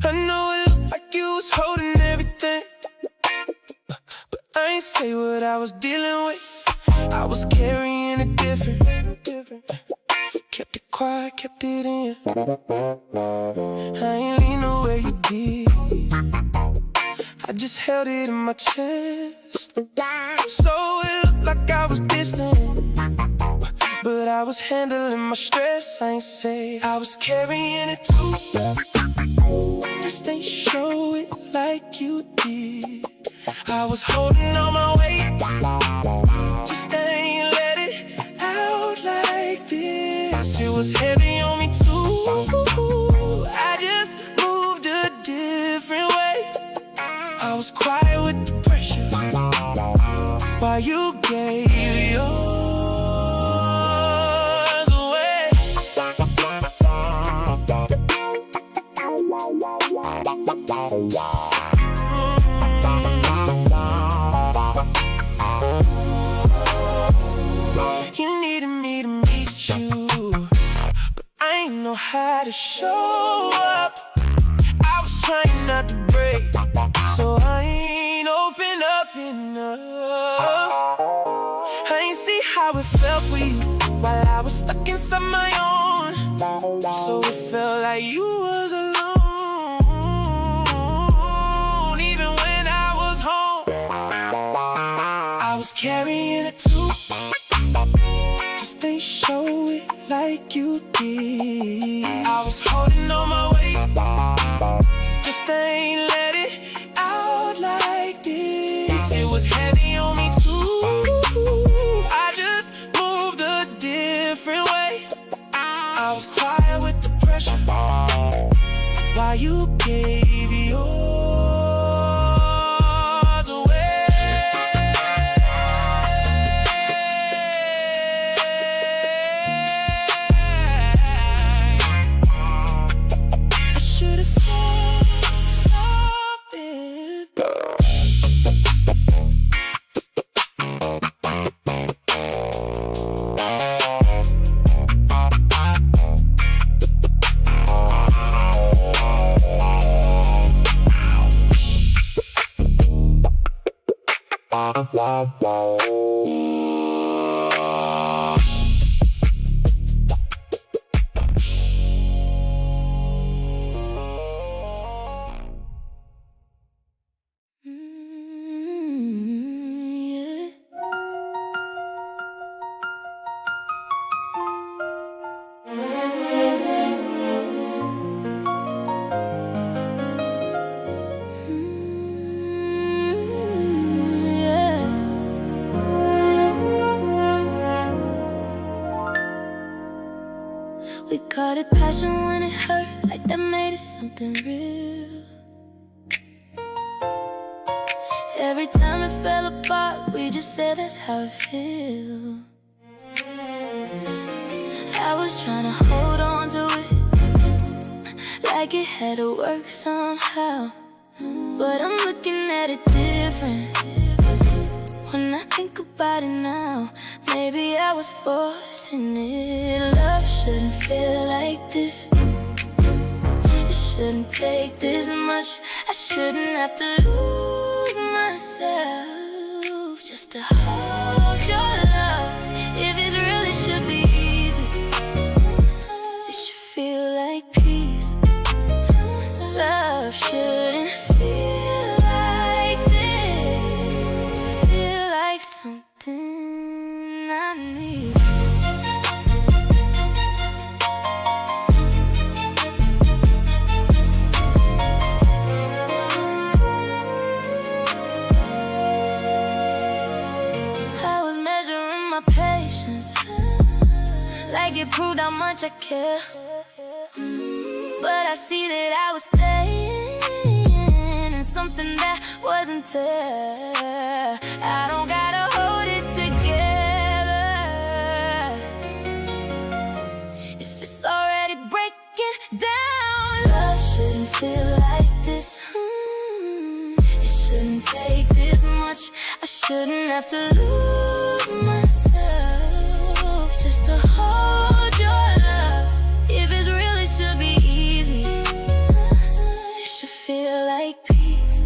I know it looked like you was holding everything, but I ain't say what I was dealing with. I was carrying it different. Kept it quiet, kept it in. I ain't lean the way you did. I just held it in my chest. So it looked like I was distant, but I was handling my stress. I ain't say I was carrying it too. Just ain't show it like you did. I was holding on my weight, just ain't let it out like this. It was heavy on me too. I just moved a different way. I was quiet with the pressure while you gave yours away. You needed me to meet you, but I ain't know how to show up. I was trying not to break, so I ain't open up enough. I ain't see how it felt for you while I was stuck inside my own. So it felt like you was alone, even when I was home. I was carrying it too. Just ain't show it like you did. I was holding on my weight, just ain't let it out like this. It was heavy on me too. I just moved a different way. I was quiet with the pressure while you gave yours away. I should've said something. We called it passion when it hurt, like that made it something real. Every time it fell apart, we just said that's how it feels. I was trying to hold on to it, like it had to work somehow. But I'm looking at it different when I think about it now. Maybe I was forcing it. Love shouldn't feel like this. It shouldn't take this much. I shouldn't have to lose myself just to hold your love. If it really should be easy, it should feel like peace. Love shouldn't feel like this. To feel like something I need. I was measuring my patience, like it proved how much I care. But I see that I was staying wasn't there. I don't gotta hold it together if it's already breaking down. Love shouldn't feel like this. It shouldn't take this much. I shouldn't have to lose myself just to hold your love. If it's real, it should be easy. It should feel like peace.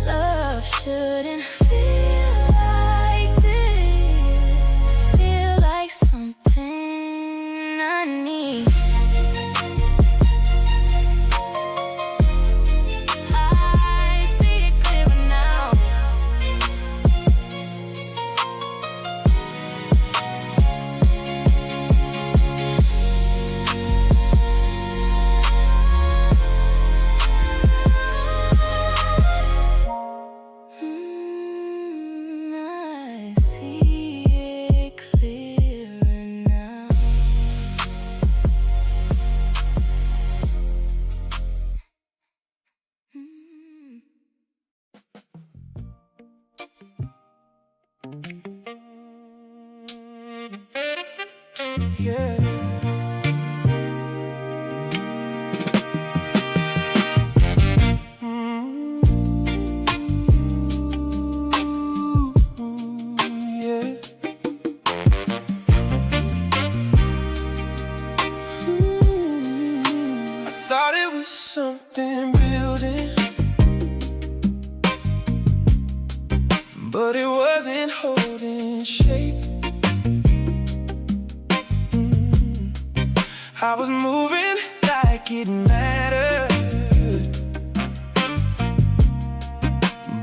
Love shouldn't feel like this. To feel like something I need. I see it clearer now. I see it clearer now. Yeah. Yeah. I thought it was something building, but it wasn't holding shape. I was moving like it mattered,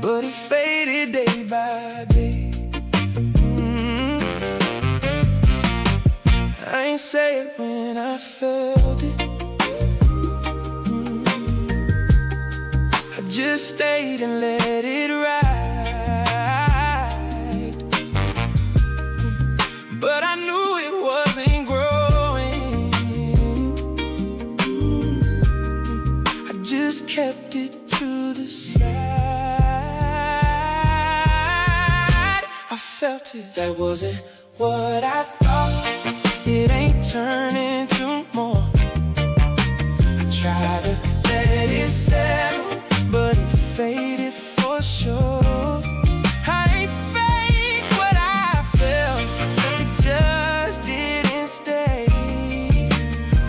but it faded day by day. I ain't say it when I felt it. I just stayed and let it ride, but I knew it wasn't growing. I just kept it to the side. I felt it, that wasn't what I thought. It ain't turning to more. I tried to let it settle, but it faded for sure. I ain't fake what I felt, it just didn't stay.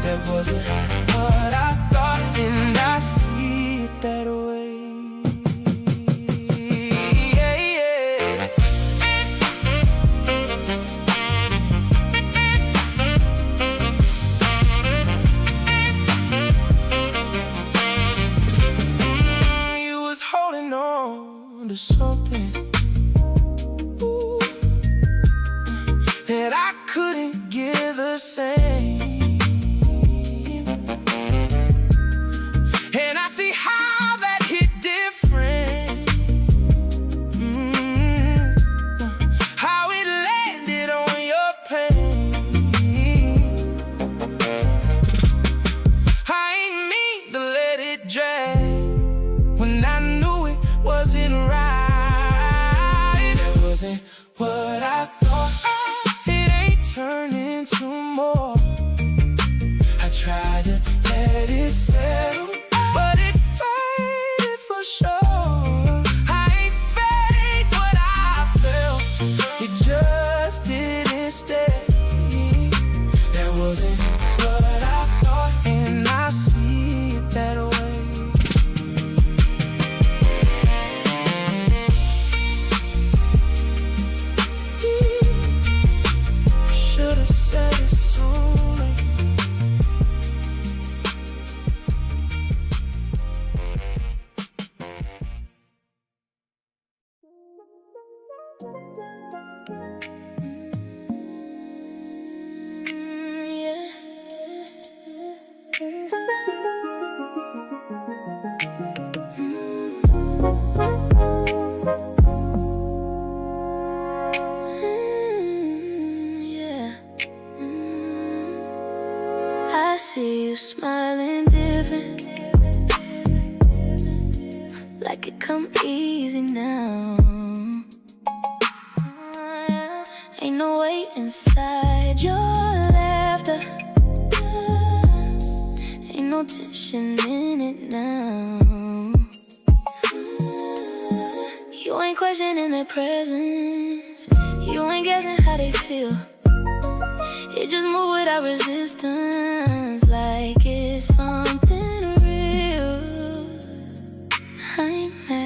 That wasn't what I thought, and I see it that way. Yeah, yeah. You was holding on to something, ooh, that I couldn't give the same. And I see how that hit different. How it landed on your pain. I ain't mean to let it drag when I knew it wasn't right. come easy now. Ain't no weight inside your laughter. Ain't no tension in it now. You ain't questioning their presence. You ain't guessing how they feel. You just move without resistance, like it's something real. I ain't mad,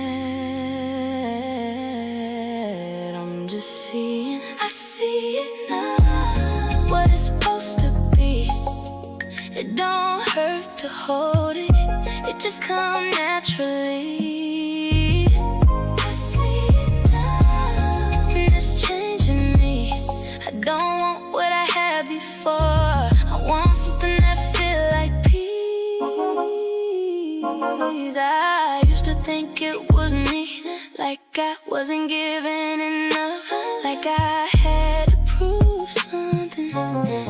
I'm just seeing. I see it now, what it's supposed to be. It don't hurt to hold it, it just come naturally. I see it now, and it's changing me. I don't want what I had before. I want something that feel like peace. I used to think it was me, like I wasn't giving enough, like I had to prove something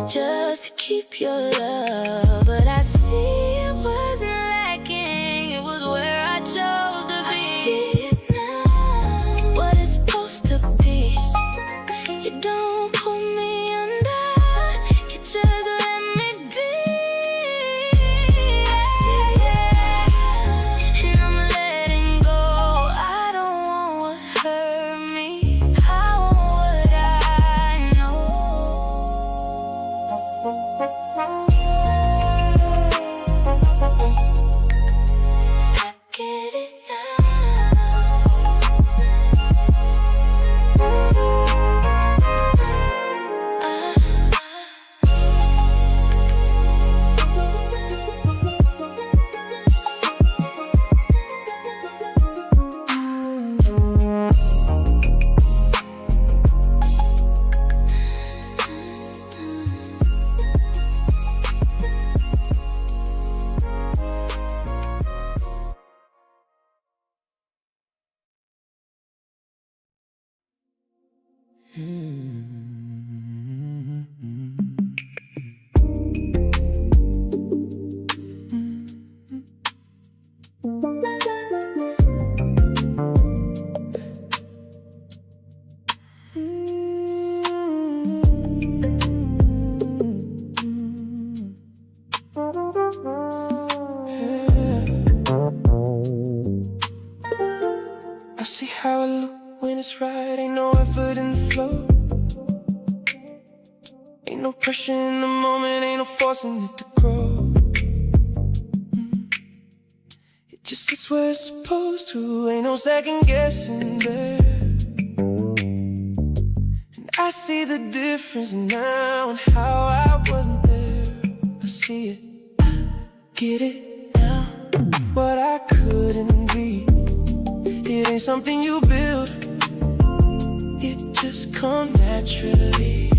just to keep your love. But I see it wasn't lacking, it was where I chose to be. I see it now, what it's supposed to be. You don't pull me under, you just let me be. I see it, and I'm letting go. I don't want what hurt me, I want what I know. I get it now. I see how I look when it's right, ain't no effort in the flow. Ain't no pressure in the moment, ain't no forcing it to grow. It just sits where it's supposed to, ain't no second guessing there. And I see the difference now and how I wasn't there. I see it, get it now, what I couldn't be. It ain't something you build, it just come naturally.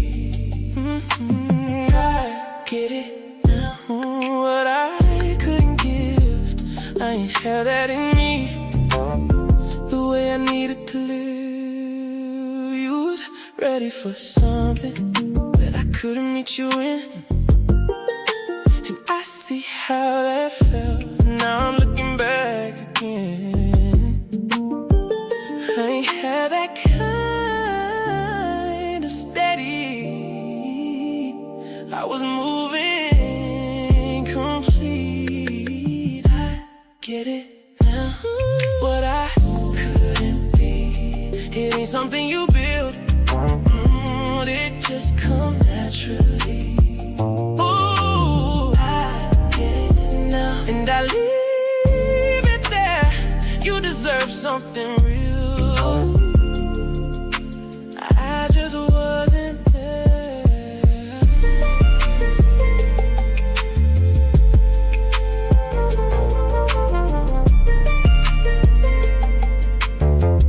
I get it now, what I couldn't give, I ain't had that in me. The way I needed to live, you was ready for something that I couldn't meet you in. And I see how that felt, now I'm looking back again. I ain't had that kind of steady, I was moving complete. I get it now, what I couldn't be. It ain't something you build, it just come naturally. Ooh, I get it now, and I leave it there. You deserve something real, I just wasn't there.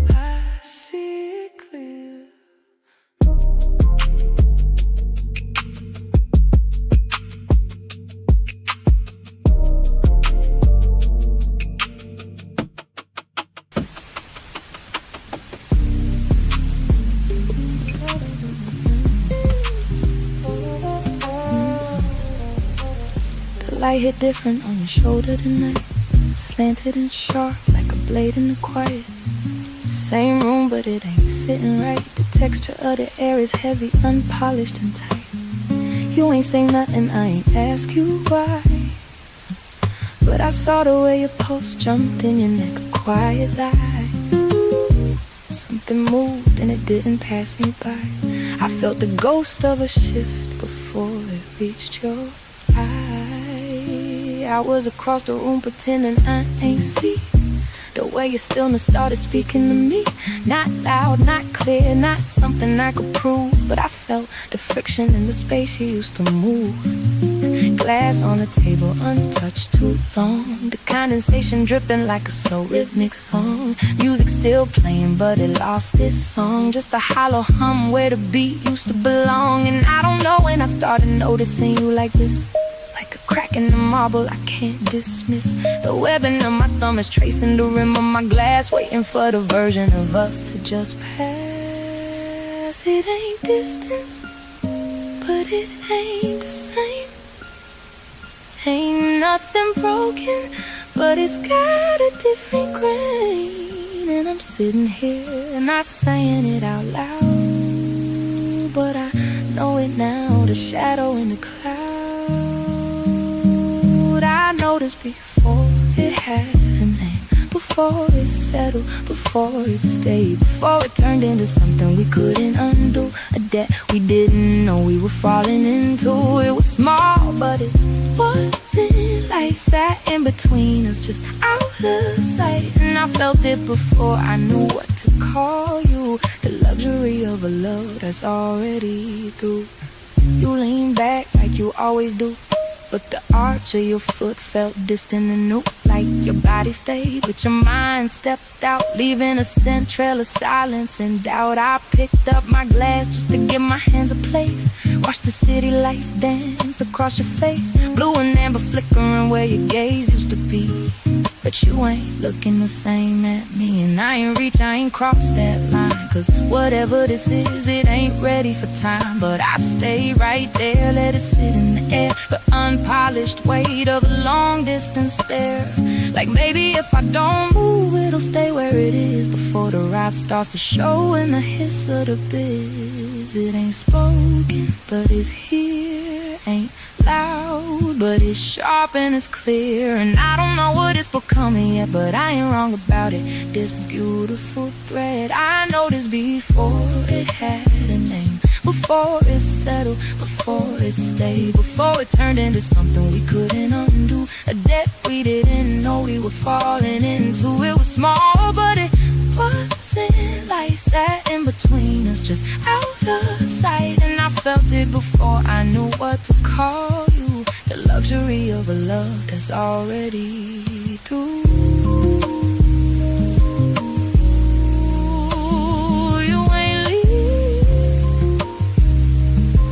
I see it clear. The light hit different on your shoulder tonight, slanted and sharp like like a blade in the quiet. Same room, but it ain't sitting right. The texture of the air is heavy, unpolished and tight. You ain't say nothing, I ain't ask you why. But I saw the way your pulse jumped in your neck, a quiet lie. Something moved and it didn't pass me by. I felt the ghost of a shift before it reached your eye. I was across the room pretending I ain't see the way your stillness started speaking to me. Not loud, not clear, not something I could prove, but I felt the friction in the space you used to move. Glass on the table, untouched too long. The condensation dripping like a slow rhythmic song. Music still playing, but it lost its song. Just a hollow hum where the beat used to belong. And I don't know when I started noticing you like this, like a crack in the marble I can't dismiss. The webbing of my thumb is tracing the rim of my glass, waiting for the version of us to just pass. It ain't distance, but it ain't the same. Ain't nothing broken, but it's got a different grain. And I'm sitting here, not saying it out loud, but I know it now, the shadow in the cloud. I noticed before it had a name, before it settled, before it stayed, before it turned into something we couldn't undo, a debt we didn't know we were falling into. It was small, but it wasn't like sat in between us, just out of sight. And I felt it before I knew what to call you, the luxury of a love that's already through. You lean back like you always do, but the arch of your foot felt distant and new. Like your body stayed, but your mind stepped out, leaving a scent trail of silence and doubt. I picked up my glass just to give my hands a place. Watch the city lights dance across your face, blue and amber flickering where your gaze used to be. But you ain't looking the same at me, and I ain't reach, I ain't crossed that line. Cause whatever this is, it ain't ready for time. But I stay right there, let it sit in the air, the unpolished weight of a long distance stare. Like maybe if I don't move, it'll stay where it is before the ride starts to show in the hiss of the biz. It ain't spoken, but it's here. Ain't loud, but it's sharp and it's clear. And I don't know what it's becoming yet, but I ain't wrong about it. This beautiful thread I noticed before it had a name, before it settled, before it stayed, before it turned into something we couldn't undo, a debt we didn't know we were falling into. It was small, but it wasn't like sat in between us, just out of sight. And I felt it before I knew what to call you, the luxury of a love that's already through. You ain't leave,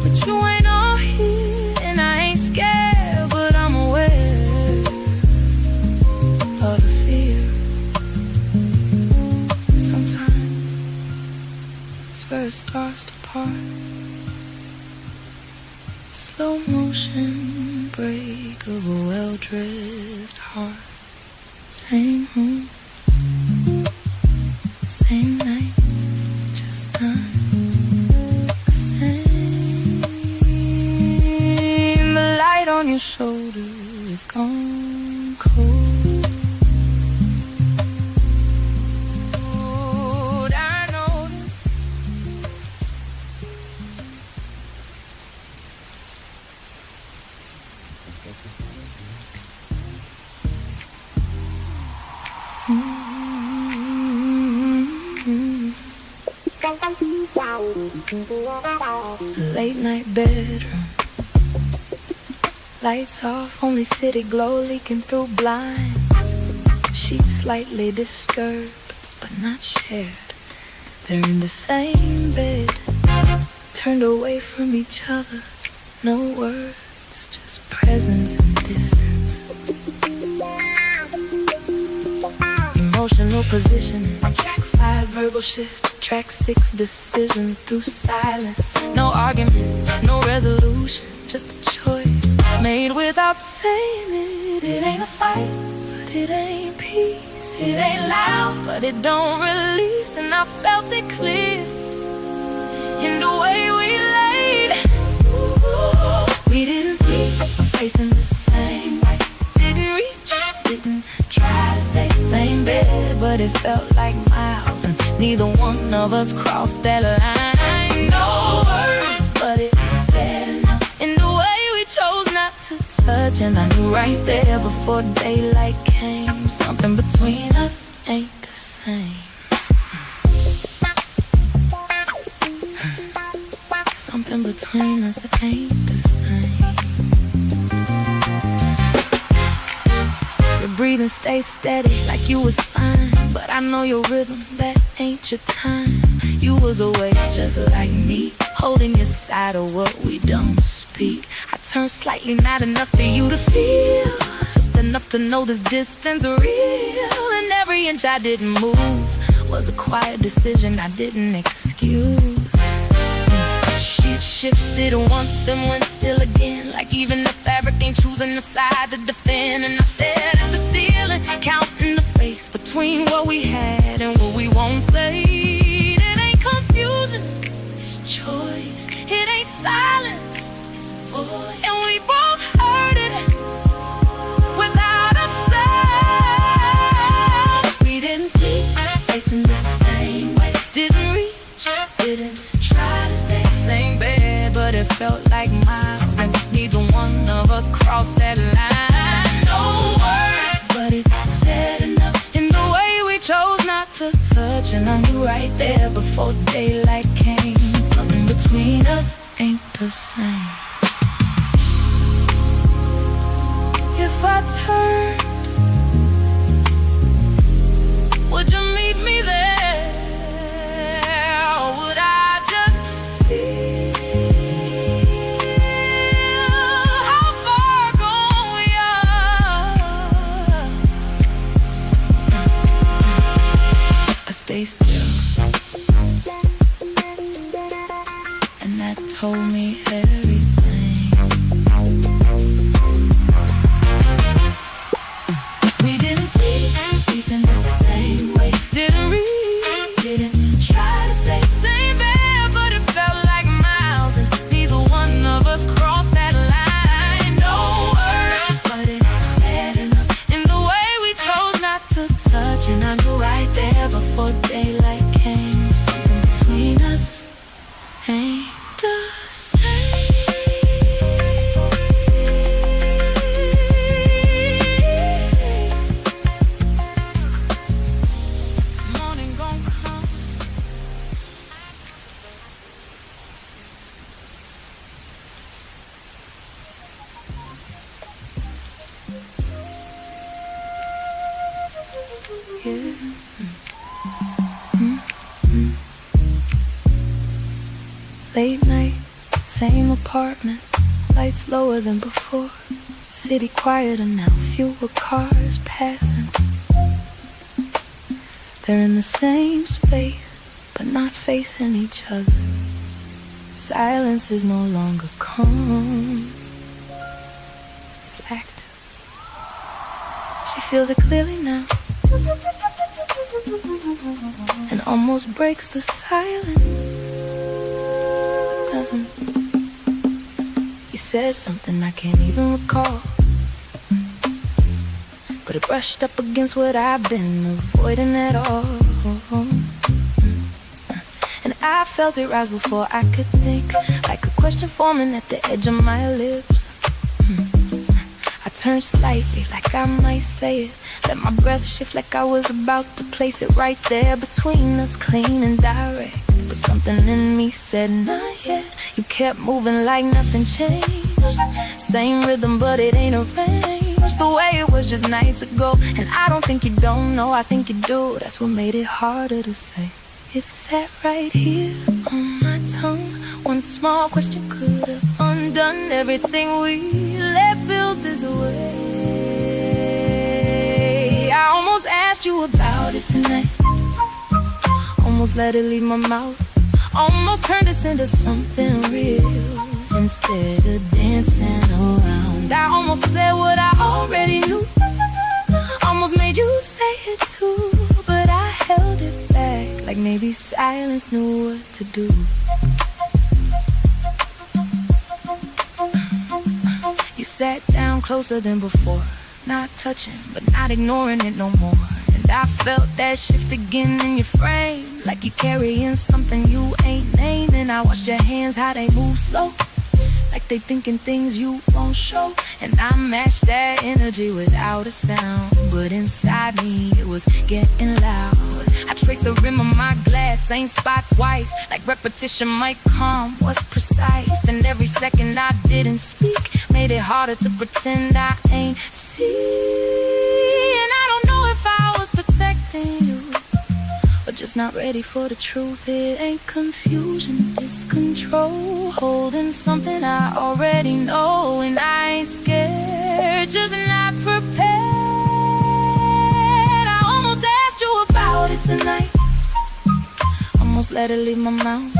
but you ain't all here. And I ain't scared, but I'm aware of the fear. Sometimes it's where it starts to part. Slow motion break of a well-dressed heart. Same room, same night, just time the same. The light on your shoulder is gone cold. I noticed. Late night bedroom, lights off, only city glow leaking through blinds. Sheets slightly disturbed, but not shared. They're in the same bed, turned away from each other. No words, just presence and distance. Emotional positioning, track 5 verbal shift, track 6 decision through silence. No argument, no resolution, just a choice made without saying it. It ain't a fight, but it ain't peace. It ain't loud, but it don't release, and I felt it clear in the way we laid. We didn't speak, facing the same way. Didn't reach, didn't try to stay same bed, but it felt like miles, and neither one of us crossed that line. No words, but it said enough in the way we chose not to touch, and I knew right there before daylight came, something between us ain't the same. Something between us ain't the same. Your breathing stays steady like you was fine, but I know your rhythm, that ain't your time. You was away just like me, holding your side of what we don't speak. I turned slightly, not enough for you to feel, just enough to know this distance real. And every inch I didn't move was a quiet decision I didn't excuse. She'd shifted once, then went still again, like even the fabric ain't choosing the side to defend. And I stared at the ceiling, counting the space between what we had and what we won't say. It ain't confusion, it's choice. It ain't silence, it's voice. And we both heard it without a sound. We didn't sleep, facing the same way. Didn't reach, didn't try to stay same bed, but it felt like miles, and neither one of us crossed that line. No words, but it said enough in the way we chose not to touch, and I knew right there before daylight came, something between us ain't the same. If I turned, would you meet me there? Or would I just feel how far gone we are? I stay still, and that told me everything. We didn't see peace in the same way. Didn't read, didn't try to stay same bed, but it felt like miles, and neither one of us crossed that line. No words, but it said enough in the way we chose not to touch, and I knew right there before daylight came, something between us ain't the same. Morning gon' come. Yeah. Late night, same apartment, lights lower than before. City quieter now, fewer cars passing. They're in the same space, but not facing each other. Silence is no longer calm, it's active. She feels it clearly now, and almost breaks the silence. Doesn't. You said something I can't even recall, but it brushed up against what I've been avoiding at all. And I felt it rise before I could think, like a question forming at the edge of my lips. I turned slightly, like I might say it, let my breath shift like I was about to place it right there between us, clean and direct. But something in me said not yet. You kept moving like nothing changed, same rhythm but it ain't arranged the way it was just nights ago. And I don't think you don't know, I think you do. That's what made it harder to say. It sat right here on my tongue. One small question could have undone everything we let build this way. I almost asked you about it tonight, almost let it leave my mouth, almost turned this into something real instead of dancing around. I almost said what I already knew, almost almost made you say it too, but I held it back, like maybe silence knew what to do. You sat down closer than before, not touching, but not ignoring it no more. And I felt that shift again in your frame, like you're carrying something you ain't naming. I watched your hands, how they move slow, like they thinking things you won't show. And I matched that energy without a sound, but inside me it was getting loud. I traced the rim of my glass, same spot twice, like repetition might calm what's precise. And every second I didn't speak made it harder to pretend I ain't see. And I don't know if I was protecting you, but just not ready for the truth. It ain't confusion, it's control, holding something I already know. And I ain't scared, just not prepared. I almost asked you about it tonight, almost let it leave my mouth,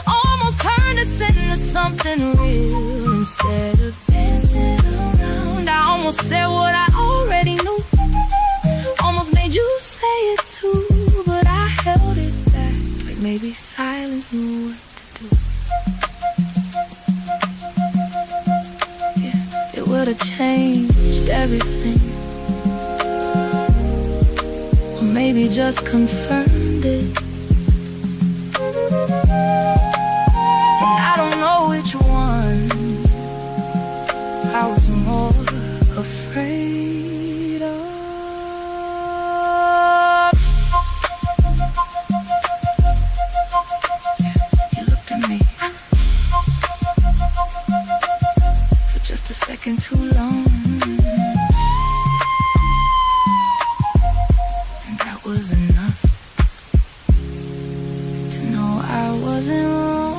almost turned this into something real instead of dancing around. I almost said what I already knew, almost made you say it too, but I held it back, like maybe silence knew what to do. Yeah, it would've changed everything, or maybe just confirmed it. And I don't know which one I was more afraid of. You looked at me for just a second too long, and that was enough to know I wasn't wrong.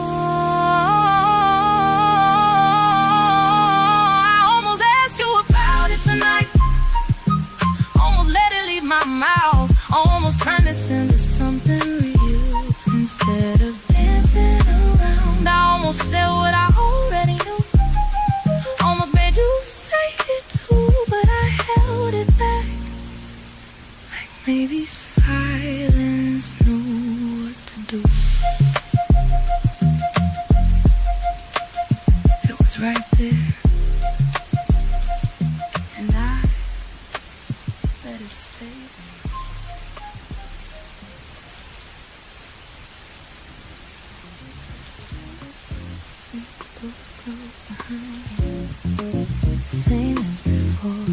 I almost asked you about it tonight, almost let it leave my mouth, almost turned this into something real instead of dancing around. I almost said what I already knew, almost made you say it too, but I held it back, like maybe silence knew what to do. It was right there, and I let it stay there. Same as before,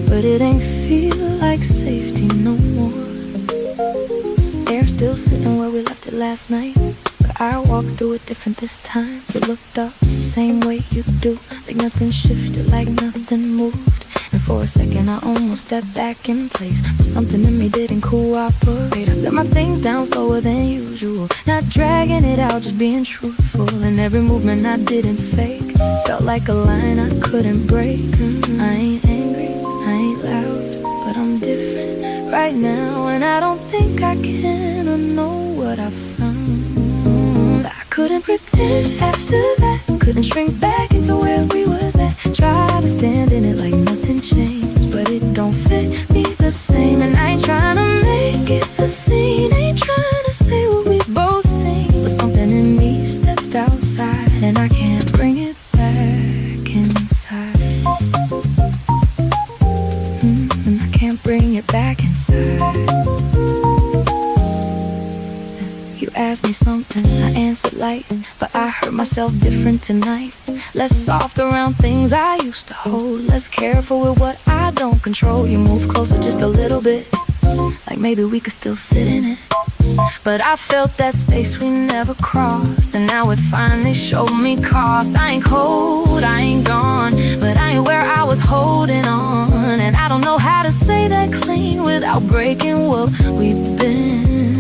but it ain't feel like safety no more. Air still sitting where we left it last night, but I walked through it different this time. You looked up, same way you do, like nothing shifted, like nothing moved. And for a second I almost stepped back in place, but something in me didn't cooperate. I set my things down slower than usual, not dragging it out, just being truthful. And every movement I didn't fake felt like a line I couldn't break. I ain't angry, I ain't loud, but I'm different right now. And I don't think I can unknow what I found. I couldn't pretend after that, couldn't shrink back into where we was at. Try to stand in it like nothing changed, but it don't fit me the same. And I ain't trying to make it a scene, ain't trying to say what we both seen, but something in me stepped outside, and I can't bring it back inside. And I can't bring it back inside. You asked me something, I answered light, but I heard myself different tonight. Less soft around things I used to hold, less careful with what I don't control. You move closer just a little bit, like maybe we could still sit in it. But I felt that space we never crossed, and now it finally showed me cost. I ain't cold, I ain't gone, but I ain't where I was holding on. And I don't know how to say that clean without breaking what we've been.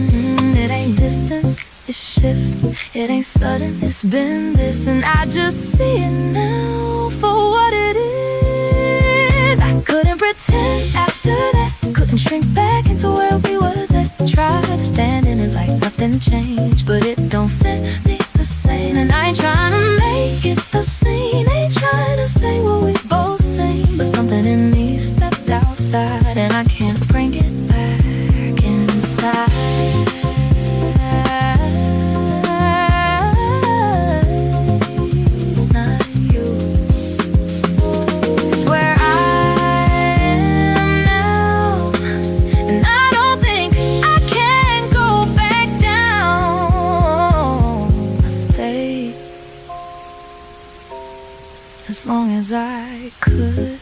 It ain't distance, it's shift, it ain't sudden, it's been this. And I just see it now for what it is. I couldn't pretend after that, couldn't shrink back into where we was at. Try to stand in it like nothing changed, but it don't fit me the same. And I ain't trying to make it a scene, ain't trying to say what we both seen, but something in me stepped outside, could,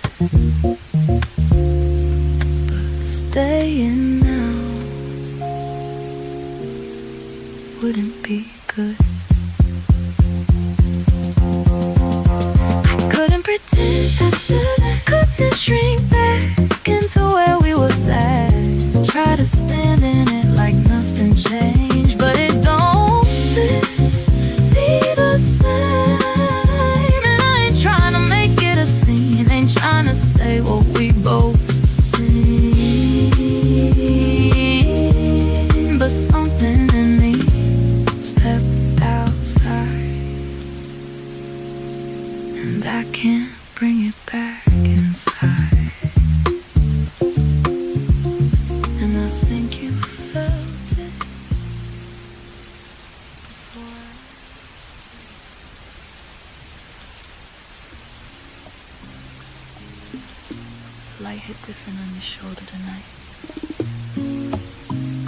but staying now wouldn't be good. I couldn't pretend after that, couldn't shrink back into where we was at. Try to stand in it like nothing changed, but it don't fit me the same. And I ain't trying to make it a scene, ain't trying to say what we both seen, but something in me stepped outside, and I can't bring it back inside. And I think you felt it before. The light hit different on your shoulder tonight.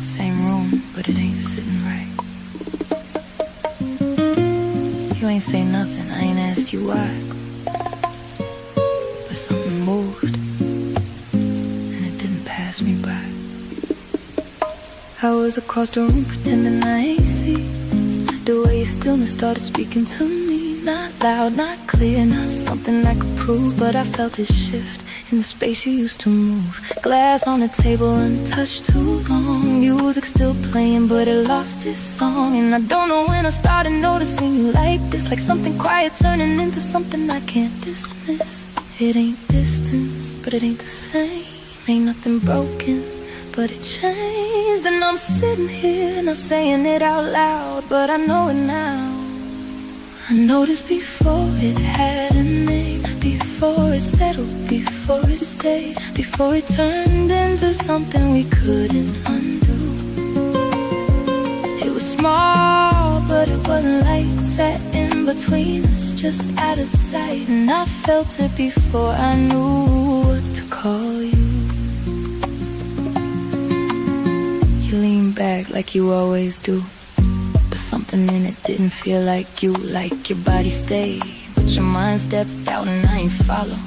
Same room, but it ain't sitting right. You ain't say nothing, I ain't ask you why, but something moved, and it didn't pass me by. I was across the room pretending I ain't see the way your stillness started speaking to me. Not loud, not clear, not something I could prove, but I felt it shift in the space you used to move. Glass on the table, untouched too long. Music still playing, but it lost its song. And I don't know when I started noticing you like this, like something quiet turning into something I can't dismiss. It ain't distance, but it ain't the same. Ain't nothing broken, but it changed. And I'm sitting here, not saying it out loud, but I know it now. I noticed before it had a name, before it settled, before it stayed, before it turned into something we couldn't undo. It was small, but it wasn't light, sat in between us, just out of sight. And I felt it before I knew what to call you. You lean back like you always do, but something in it didn't feel like you. Like your body stayed, but your mind stepped out and I ain't follow.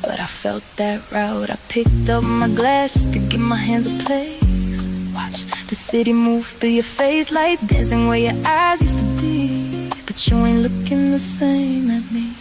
But I felt that route. I picked up my glass just to give my hands a place. Watch the city move through your face, lights dancing where your eyes used to be. But you ain't looking the same at me.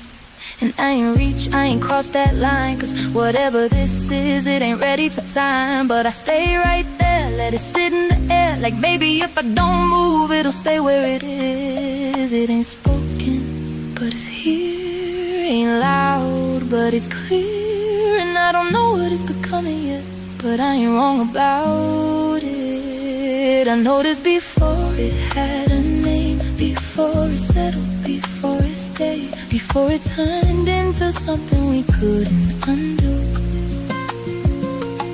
And I ain't reach, I ain't crossed that line, cause whatever this is, it ain't ready for time. But I stay right there, let it sit in the air, like maybe if I don't move, it'll stay where it is. It ain't spoken, but it's here. Ain't loud, but it's clear. And I don't know what it's becoming yet, but I ain't wrong about it. I noticed before it had a name, before it settled, before it stayed, before it turned into something we couldn't undo.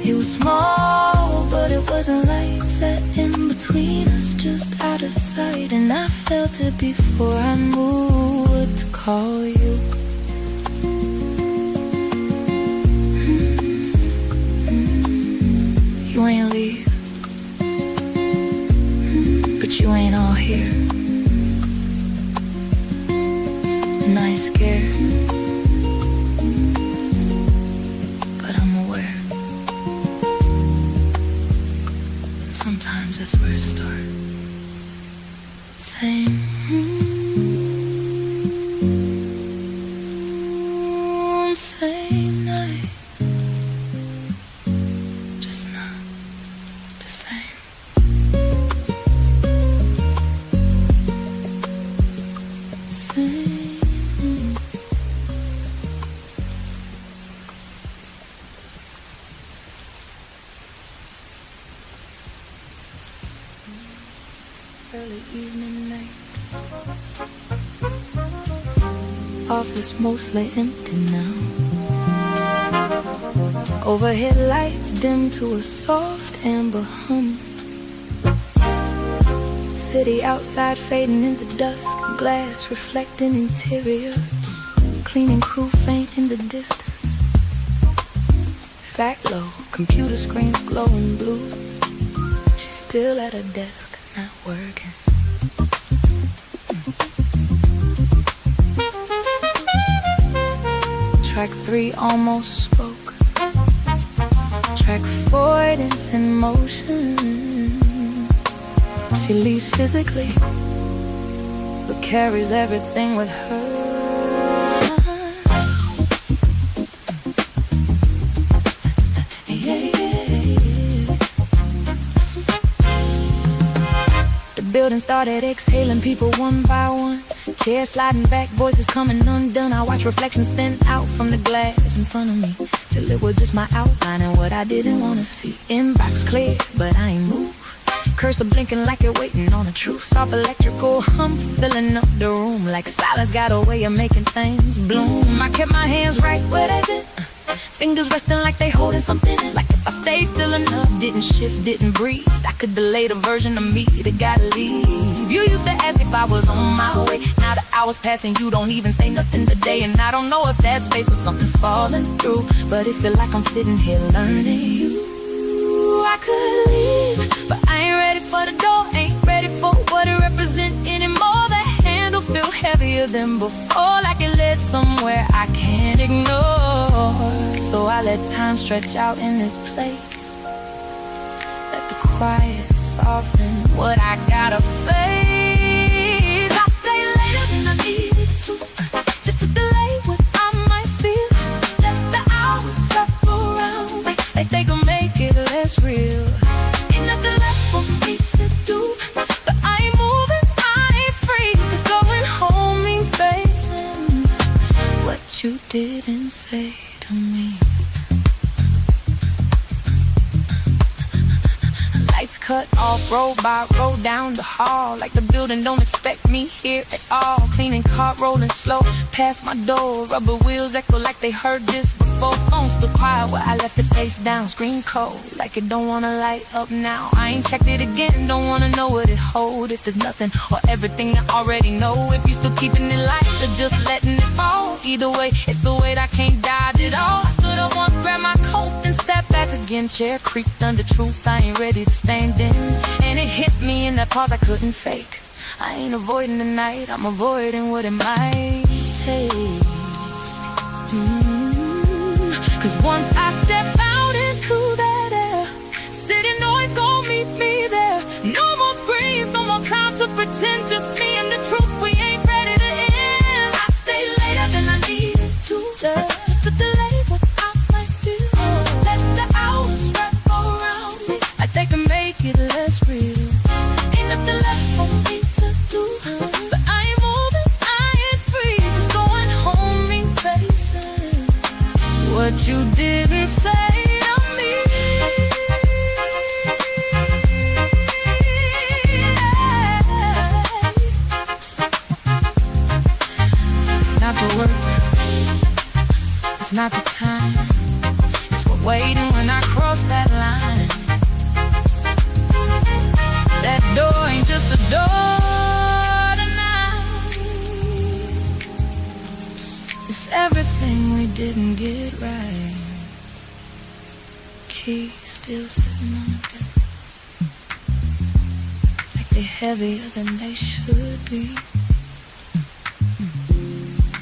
It was small, but it wasn't light, sat in between us, just out of sight. And I felt it before I knew what to call you. You ain't leave, but you ain't all here. And I ain't scared, but I'm aware. Sometimes that's where it starts. Same room, same night, just not the same. Same. Early evening night, office mostly empty now. Overhead lights dim to a soft amber hum. City outside fading into dusk, glass reflecting interior. Cleaning crew faint in the distance. Back low, computer screens glowing blue. She's still at her desk, not working. Track 3 almost spoke. Track 4 it's in motion. She leaves physically, but carries everything with her. The building started exhaling people one by one. Chairs sliding back, voices coming undone. I watch reflections thin out from the glass in front of me, till it was just my outline and what I didn't want to see. Inbox clear, but I ain't moved. Cursor blinking like it waiting on the truth. Soft electrical hum filling up the room, like silence got a way of making things bloom. I kept my hands right where they been, fingers resting like they holding something in. Like if I stayed still enough, didn't shift, didn't breathe, I could delay the version of me that gotta leave. You used to ask if I was on my way. Now the hours passing, you don't even say nothing today. And I don't know if that space was something falling through, but it feel like I'm sitting here learning you. I could leave, but I ain't ready for the door. Ain't ready for what it represent anymore. The handle feel heavier than before, like it led somewhere I can't ignore. So I let time stretch out in this place. Let the quiet soften what I gotta face. I stay later than I needed to, just to delay what I might feel. Let the hours wrap around me like they gon' make it less real. Ain't nothing left for me to do, but I ain't moving, I ain't free. It's going home mean facing what you didn't say to me. Lights cut off, roll by, roll down the hall, like the building don't expect me here at all. Cleaning car rolling slow past my door. Rubber wheels echo like they heard this before. Phone still quiet where I left it face down. Screen cold, like it don't wanna light up now. I ain't checked it again, don't wanna know what it hold. If it's nothing or everything I already know. If you still keeping it light or just letting it fall. Either way, it's a weight I can't dodge it all. I stood up once, grabbed my coat, then sat back again. Chair creaked under truth, I ain't ready to stand in. And it hit me in that pause I couldn't fake. I ain't avoiding the night, I'm avoiding what it might take. Cause once I step out into that air, city noise gon' meet me there. No more screens, no more time to pretend. Just me and the truth, we ain't ready to end. I stay later than I needed to, just to delay what I might feel. Let the hours wrap around me like they can make it less real. Ain't nothing left for me to do, but I ain't moving, I ain't free. It's going home mean facing what you didn't say to me. It's not the work, it's not the time, it's what waiting when I cross that line. That door ain't just a door tonight. It's everything we didn't get right. Key still sitting on the desk, like they're heavier than they should be.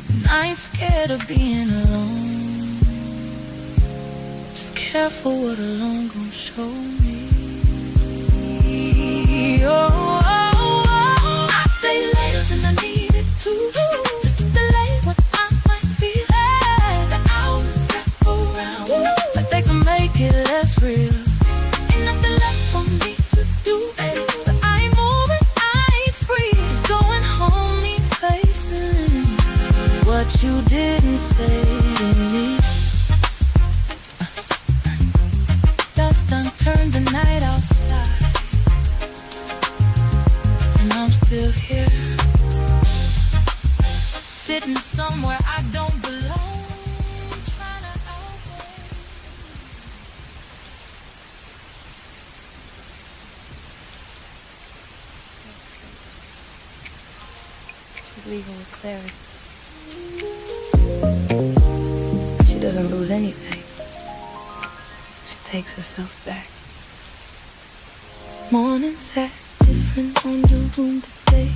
And I ain't scared of being alone, just careful what alone gon' show me. Oh, oh, oh. I stay later than I needed to, just to delay what I might feel. The hours wrap around like they can make it less real. Ain't nothing left for me to do, but I ain't moving, I ain't free. It's going home me facing what you didn't say to me. Dust done turned the night outside, I'm still here, sitting somewhere I don't belong, trying to outweigh. She's leaving with clarity. She doesn't lose anything. She takes herself back. Morning sat different on the room today.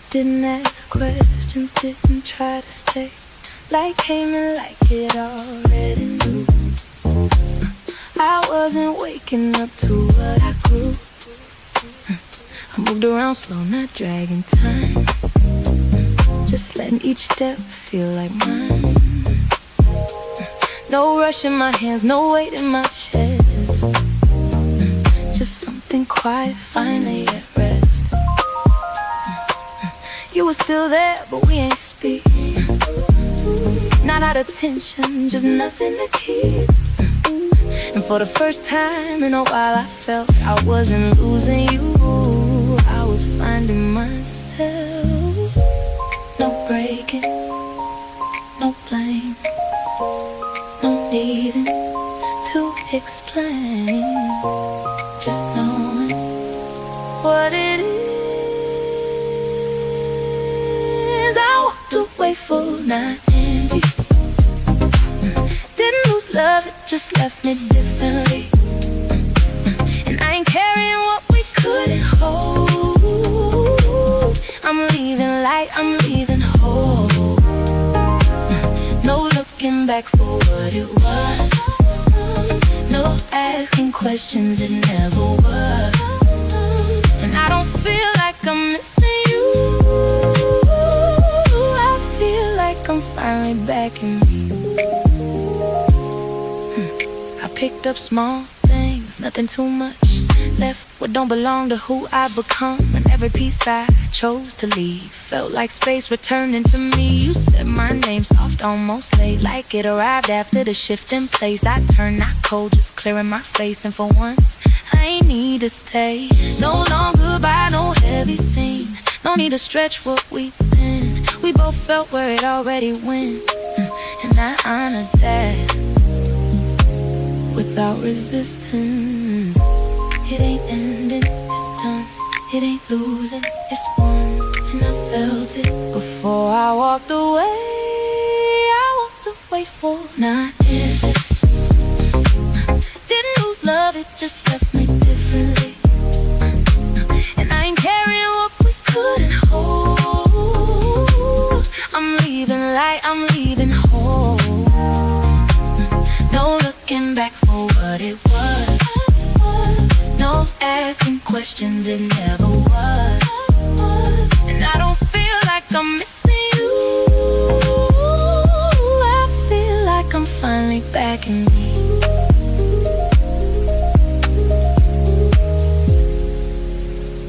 Didn't ask questions, didn't try to stay. Light came in like it already knew. I wasn't waking up to what I grew. I moved around slow, not dragging time. Just letting each step feel like mine. No rush in my hands, no weight in my chest. Just something quiet, finally at rest. You were still there, but we ain't speak. Not out of tension, just nothing to keep. And for the first time in a while I felt I wasn't losing you. I was finding myself. No breaking, no blame, no needing to explain. Just knowing what it is. I walked away full, not empty. Didn't lose love, it just left me differently. And I ain't carrying what we couldn't hold. I'm leaving light, I'm leaving whole. No looking back for what it was. No asking questions, it never was. And I don't feel like I'm missing you. I feel like I'm finally back in me. I picked up small things, nothing too much. Left what don't belong to who I become. And every piece I chose to leave felt like space returning to me. You said my name soft, almost late, like it arrived after the shift in place. I turned not cold, just clearing my face. And for once, I ain't need to stay. No long goodbye, no heavy scene. No need to stretch what we've been. We both felt where it already went. And I honored that without resistance. It ain't ending, it's done. It ain't losing, it's won. And I felt it before I walked away. I walked away for not empty. Didn't lose love, it just left me differently. And I ain't carrying what we couldn't hold. I'm leaving light, I'm leaving whole. No looking back for what it was. No asking questions, it never was. And I don't feel like I'm missing you. I feel like I'm finally back in me.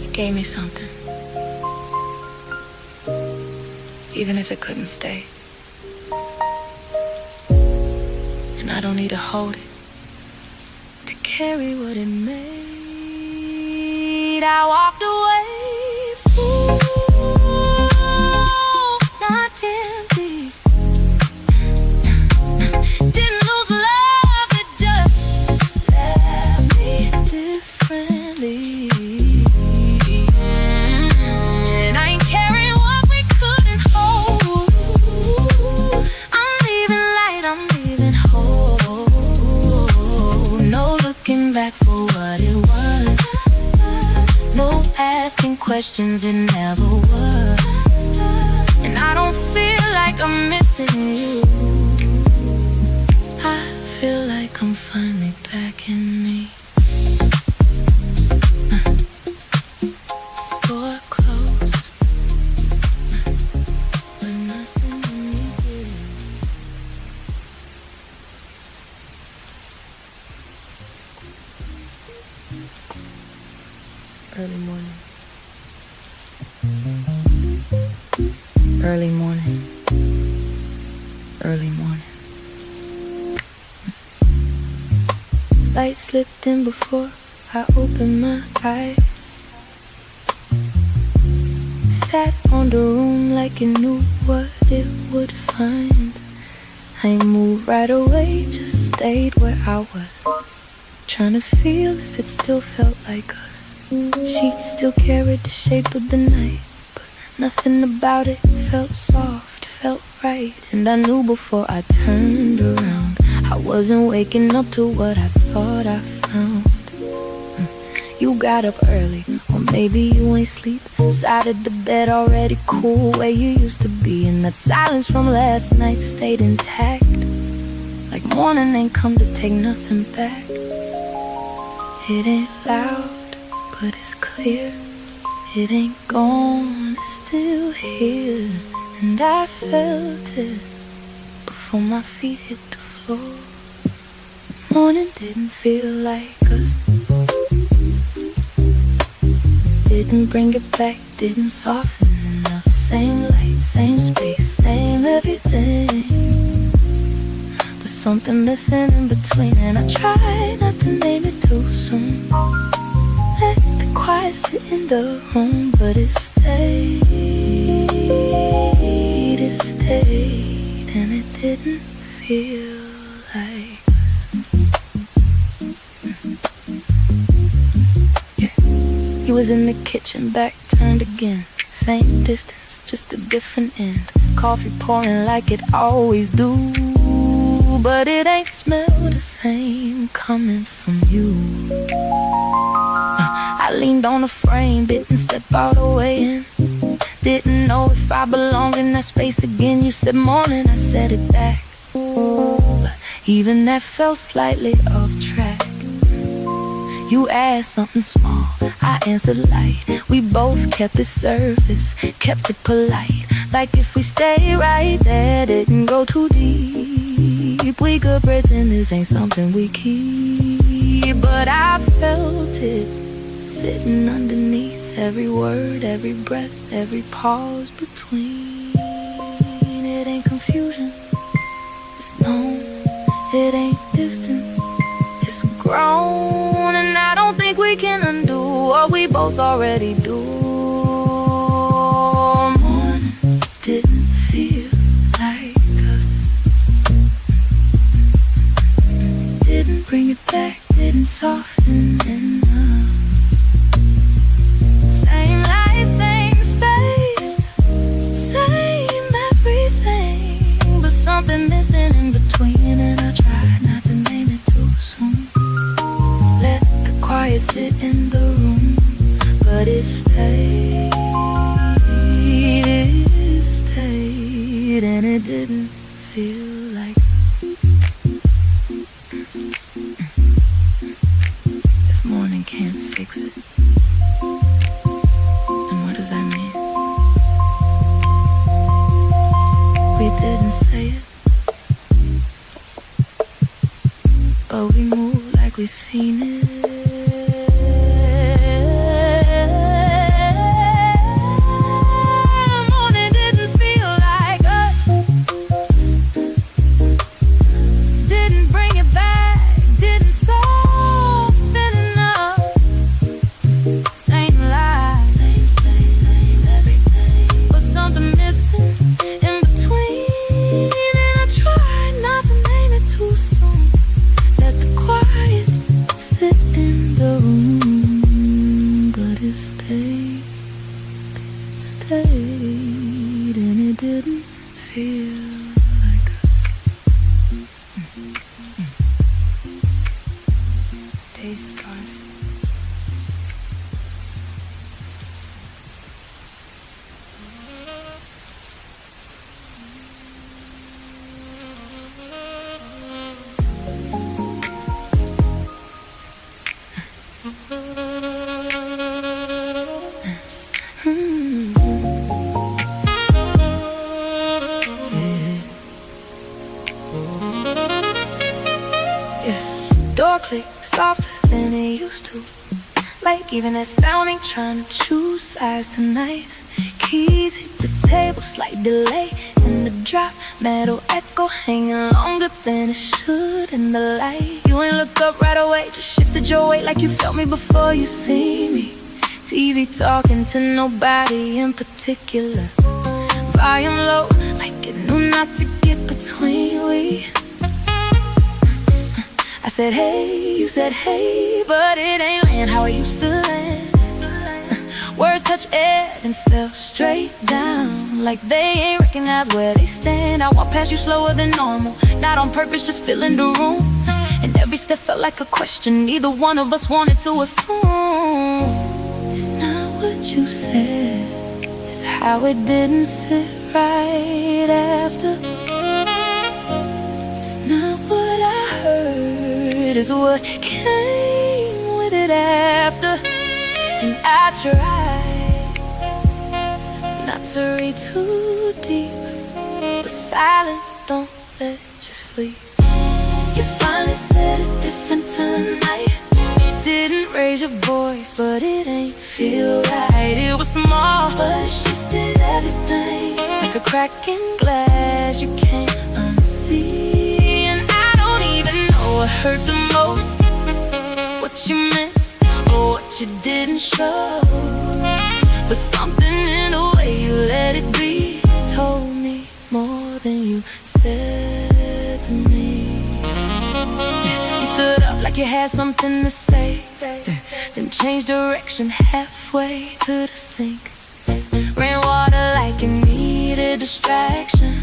You gave me something, even if it couldn't stay. And I don't need to hold it to carry what it made. I walked away full, not empty. Didn't lose love, it just left me differently. And I ain't carrying what we couldn't hold. I'm leaving light, I'm leaving whole. No looking back for what it was. No asking questions, it never was. And I don't feel like I'm missing you. I feel like I'm finally back in me. Door closed, but nothing in me did. Early morning. Early morning. Early morning. Light slipped in before I opened my eyes. Sat on the room like it knew what it would find. I ain't moved right away, just stayed where I was, trying to feel if it still felt like us. Sheets still carried the shape of the night, but nothing about it felt soft, felt right. And I knew before I turned around I wasn't waking up to what I thought I found. You got up early, or maybe you ain't sleep. Side of the bed already cool where you used to be. And that silence from last night stayed intact, like morning ain't come to take nothing back. It ain't loud, but it's clear. It ain't gone, it's still here. And I felt it before my feet hit the floor. Morning didn't feel like us, didn't bring it back, didn't soften enough. Same light, same space, same everything, but something missing in between. And I tried not to name it too soon, let the quiet sit in the room, but it stayed, and it didn't feel like he was in the kitchen, back turned again. Same distance, just a different end. Coffee pouring like it always do, but it ain't smell the same coming from you. I leaned on the frame, didn't step all the way in. Didn't know if I belonged in that space again. You said morning, I said it back, but even that felt slightly off track. You asked something small, I answered light. We both kept it surface, kept it polite, like if we stay right there, didn't go too deep. We could pretend this ain't something we keep, but I felt it sitting underneath every word, every breath, every pause between. It ain't confusion, it's known. It ain't distance, it's grown. And I don't think we can undo what we both already do. Morning didn't feel like us, didn't bring it back, didn't soften enough. Same light, same space, same everything, but something missing in between. And I tried not to name it too soon, let the quiet sit in the room, but it stayed, and it didn't feel like. If morning can't fix it, then what does that mean? We didn't say it, but we moved like we seen it. Morning didn't feel like us, didn't bring it back, didn't soften enough. Same light, same space, same everything, but something missing in between. And I tried not to name it too soon, let the quiet sit in the room, but it stayed, and it didn't feel like us. Day started. Door click softer than it used to, like even that sound ain't trying to choose sides tonight. Keys hit the table, slight delay in the drop, metal echo hanging longer than it should in the light. You ain't look up right away, just shifted your weight like you felt me before you see me. TV talking to nobody in particular, volume low like it knew not to get between we. I said hey, you said hey, but it ain't land how it used to land. Words touch air and fell straight down, like they ain't recognize where they stand. I walk past you slower than normal, not on purpose, just filling the room. and every step felt like a question neither one of us wanted to assume. It's not what you said, it's how it didn't sit right after. It's not what I heard, it's what came with it after. And I tried not to read too deep, but silence don't let you sleep. You finally said it different tonight. Didn't raise your voice, but it ain't feel right. It was small, but it shifted everything, like a crack in glass you can't unsee. And I don't even know what hurt the most, what you meant or what you didn't show. But something in the way you let it be told me more than you said to me. You stood up like you had something to say, then changed direction halfway to the sink. Ran water like you needed distraction,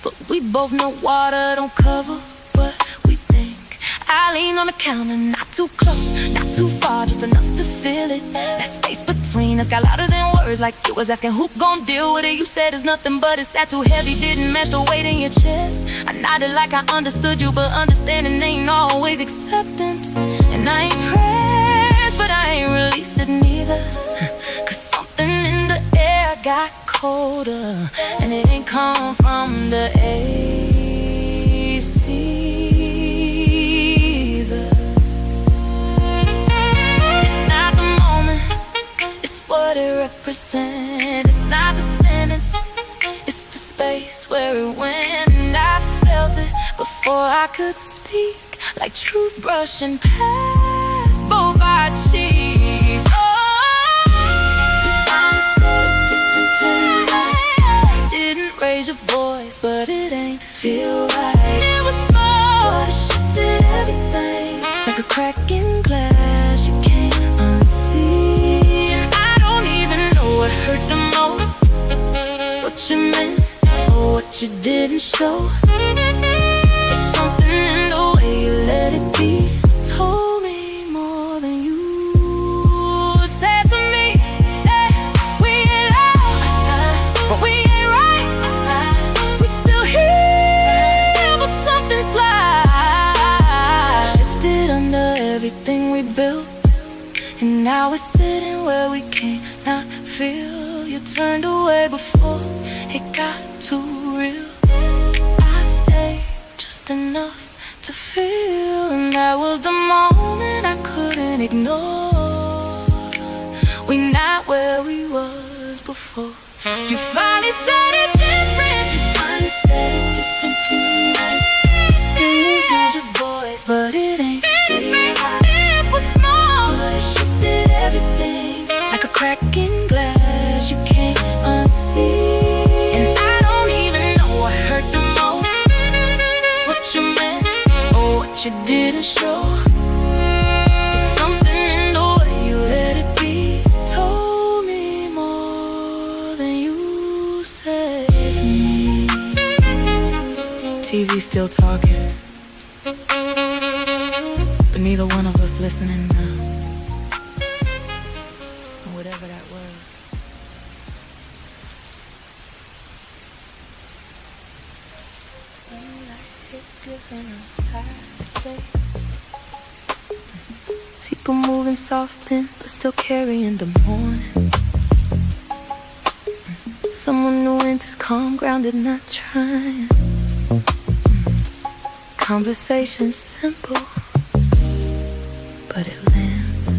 but we both know water don't cover what we think. I leaned on the counter, not too close, not too far, just enough to feel it. That space between us got louder than words, like you was asking who gon' deal with it. You said it's nothing, but it sat too heavy, didn't match the weight in your chest. I nodded like I understood you, but understanding ain't always acceptance. And I ain't pressed, but I ain't releasing neither, cause something in the air got colder, and it ain't come from the AC either. It's not the moment, it's what it represents. It's not the sentence, it's the space where it went. And I felt it before I could speak, like truth brushing past both our cheeks. Didn't raise your voice, but it ain't feel right. It was small, but it shifted everything, like a crack in glass you can't unsee. And I don't even know what hurt the most, what you meant or what you didn't show. It's something in the way you let it be told me more than you said to me. Hey, we ain't loud, but we ain't right. We still here, but something slide shifted under everything we built, and now we're sitting where we can't not feel. You turned away before it got too real. I stayed just enough to feel, and that was the moment I couldn't ignore. We not where we was before. You finally said it different. You finally said it different tonight. Didn't raise your voice, but it ain't different. It was small, but it shifted everything, like a crack in glass you can't unsee. And I don't even know what hurt the most, what you meant or what you didn't show. But something in the way you let it be told me more than you said to me. TV's still talking, but neither one of us listening now. And whatever that was, different outside today. People moving soft in, but still carrying the morning. Someone new enters calm, grounded, not trying. Conversation's simple, but it lands.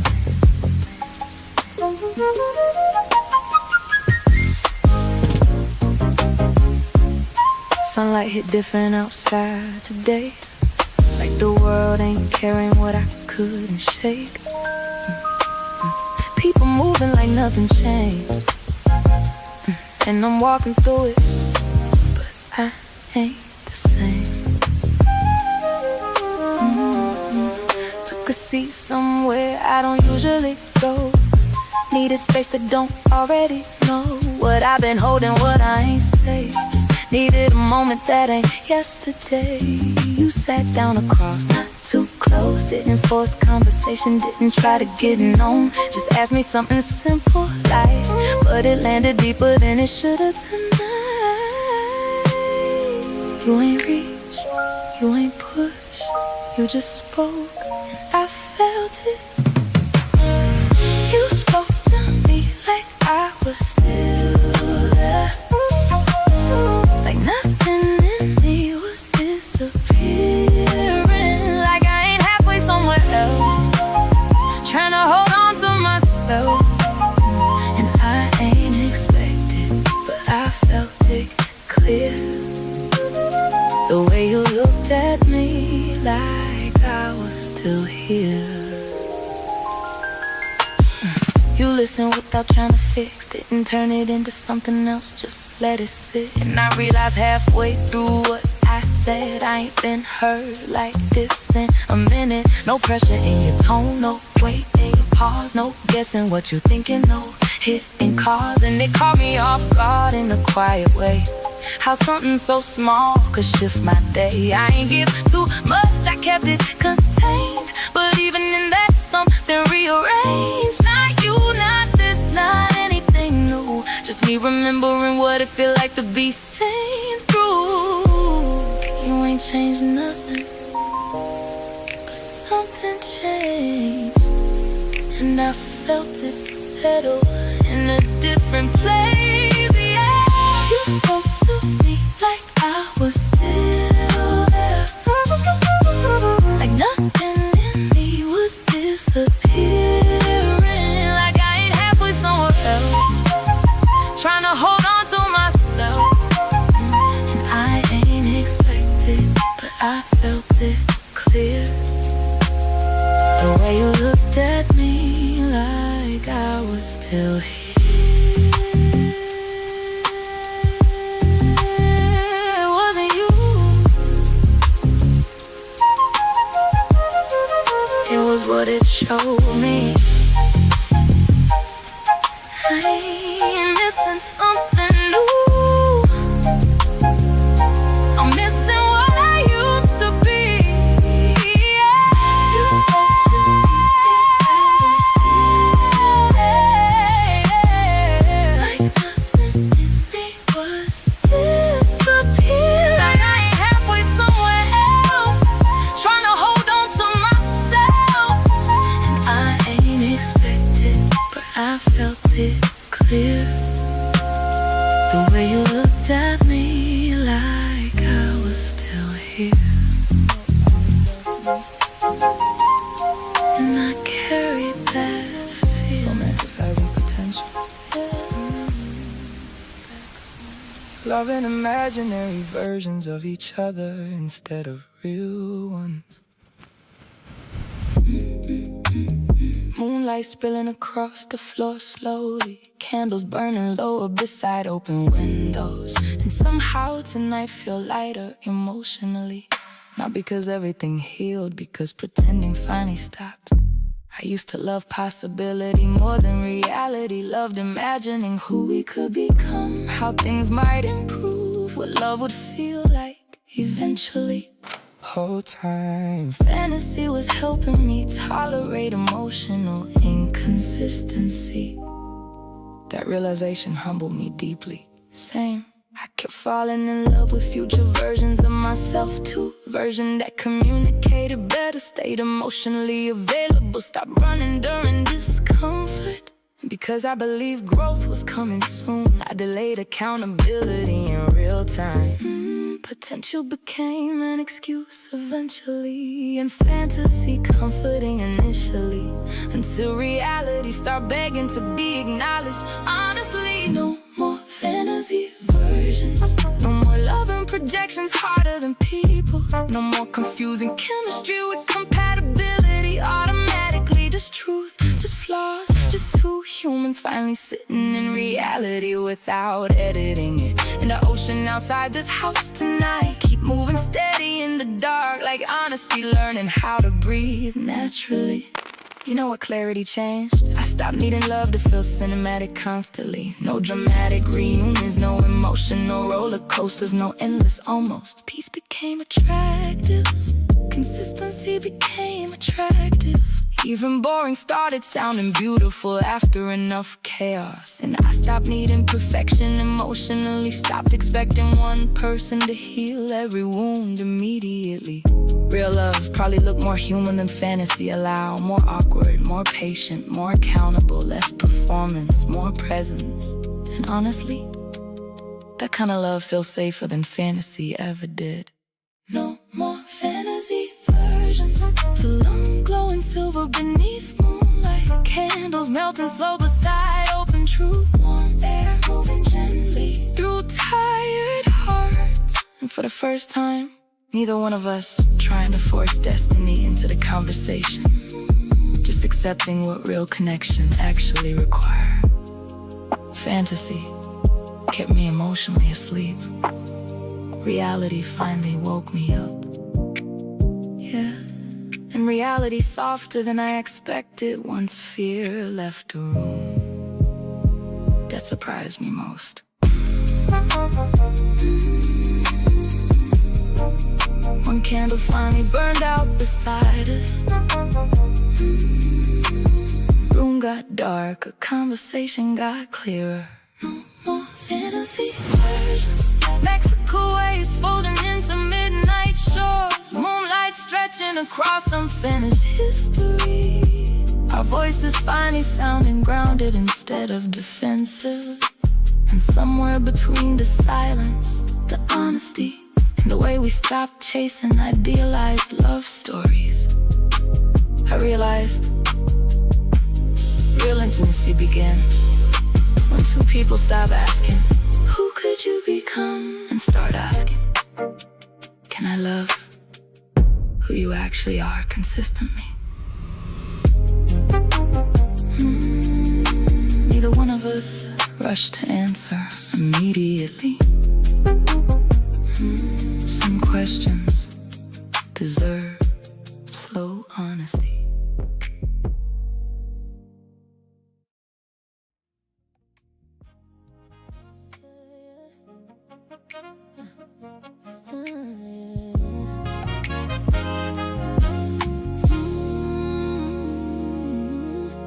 Sunlight hit different outside today, like the world ain't caring what I couldn't shake. People moving like nothing changed, and I'm walking through it, but I ain't the same. Took a seat somewhere I don't usually go. Needed space that don't already know what I've been holding, what I ain't say. Just needed a moment that ain't yesterday. You sat down across, not too close. close, didn't force conversation, didn't try to get known. Just asked me something simple like, but it landed deeper than it should've tonight. You ain't reach, you ain't push, you just spoke, and I felt it. You spoke to me like I was still there, like nothing in me was disappearing, like I ain't halfway somewhere else, trying to hold on to myself. And I ain't expected, but I felt it clear. The way you looked at me like I was still here. You listened without trying to fix, didn't turn it into something else, just let it sit. And I realized halfway through what I said, I ain't been heard like this in a minute. No pressure in your tone, no wait in your pause, no guessing what you're thinking, no hitting cause. And it caught me off guard in a quiet way, how something so small could shift my day. I ain't give too much, I kept it contained, but even in that something rearranged. Not you, not this, not anything new, just me remembering what it feel like to be seen through. You ain't changed nothing, but something changed, and I felt it settle in a different place, yeah. You spoke to me like I was still there, like nothing in me was disappearing, like I ain't halfway somewhere else, trying to hold on to myself. And I ain't expected, but I felt it clear. The way you looked at me like I was still here. What it showed me, I ain't missing something new, I'm missing what I used to be, yeah. You spoke to me like nothing in me was disappearing, like I ain't halfway somewhere else, trying to hold on to myself. I ain't expected, but I felt it clear. The way you looked at me like I was still here. And I carried that feeling, romanticizing potential, loving imaginary versions of each other instead of real ones. Moonlight spilling across the floor slowly, candles burning lower beside open windows. And somehow tonight feel lighter emotionally, not because everything healed, because pretending finally stopped. I used to love possibility more than reality, loved imagining who we could become, how things might improve, what love would feel like eventually. Whole time fantasy was helping me tolerate emotional inconsistency. That realization humbled me deeply. Same, I kept falling in love with future versions of myself too. Version that communicated better, stayed emotionally available, stopped running during discomfort. Because I believed growth was coming soon, I delayed accountability in real time. Potential became an excuse eventually, and fantasy comforting initially, until reality started begging to be acknowledged. Honestly, no more fantasy versions, no more love and projections harder than people, no more confusing chemistry with compatibility automatically. Just truth, just flaws, just two humans finally sitting in reality without editing it. In the ocean outside this house tonight, keep moving steady in the dark, like honesty, learning how to breathe naturally. You know what clarity changed? I stopped needing love to feel cinematic constantly. No dramatic reunions, no emotional roller coasters, no endless almost. Peace became attractive, Consistency became attractive. Even boring started sounding beautiful after enough chaos. And I stopped needing perfection emotionally, stopped expecting one person to heal every wound immediately. Real love probably looked more human than fantasy allowed. More awkward, more patient, more accountable, less performance, more presence. And honestly, that kind of love feels safer than fantasy ever did. No more fantasy versions. Too long glowing silver beneath moonlight. Candles melting slow beside open truth. Warm air moving gently through tired hearts. And for the first time, neither one of us trying to force destiny into the conversation. Just accepting what real connection actually require. Fantasy kept me emotionally asleep. Reality finally woke me up. Yeah, and reality softer than I expected once fear left the room. That surprised me most. One candle finally burned out beside us. Room got darker, conversation got clearer. No more fantasy versions. Mexico waves folding into midnight shores. Moonlight stretching across unfinished history. Our voices finally sounding grounded instead of defensive. And somewhere between the silence, the honesty, and the way we stopped chasing idealized love stories, I realized real intimacy began when two people stop asking, who could you become? And start asking, can I love who you actually are consistently? Neither one of us rushed to answer immediately. Some questions deserve slow honesty.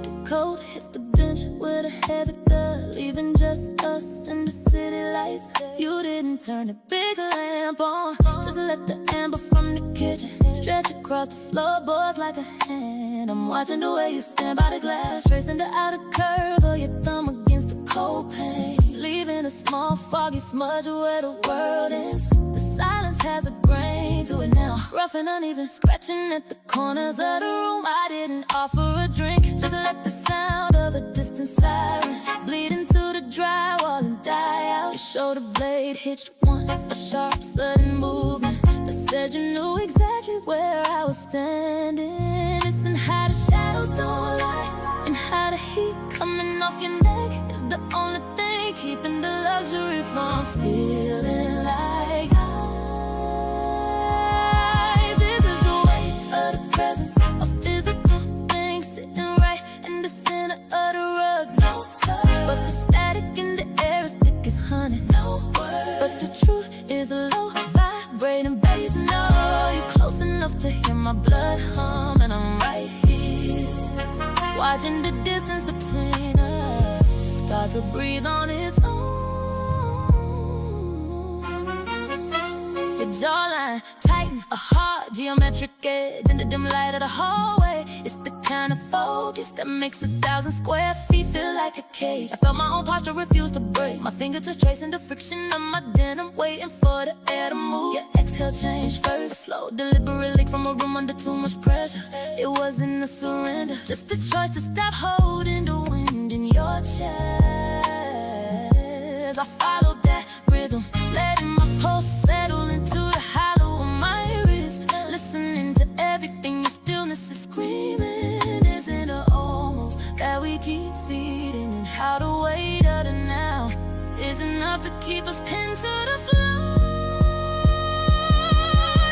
The cold hits the bench with a heavy thud, leaving just us in the city lights. You didn't turn the big lamp on, just let the amber from the kitchen stretch across the floorboards like a hand. I'm watching the way you stand by the glass, tracing the outer curve of your thumb against the cold pane, leaving a small foggy smudge where the world ends. The silence has a grain to it now, rough and uneven, scratching at the corners of the room. I didn't offer a drink, just let the sound of a distant siren bleed into the drywall and die out. Your shoulder blade hitched once, a sharp sudden movement that said you knew exactly where I was standing. Listen how the shadows don't lie, and how the heat coming off your neck is the only thing keeping the luxury from feeling like ice. This is the weight of the presence of physical things sitting right in the center of the rug. No touch, but the static in the air is thick as honey. No word, but the truth is a low vibrating bass. No, you're close enough to hear my blood hum, and I'm right here, watching the distance between us start to breathe on its own. Your jawline tighten, a hard geometric edge in the dim light of the hallway. It's the kind of focus that makes 1,000 square feet feel like a cage. I felt my own posture refuse to break, my fingertips tracing the friction of my denim, waiting for the air to move. Your exhale changed first, a slow, deliberate leak from a room under too much pressure. It wasn't a surrender, just a choice to stop holding the wind in your chest. I followed that rhythm, letting my pulse settle into the hollow of my wrist, listening to everything. Your stillness is screaming, isn't it almost that we keep feeding, and how the weight of the now is enough to keep us pinned to the floor.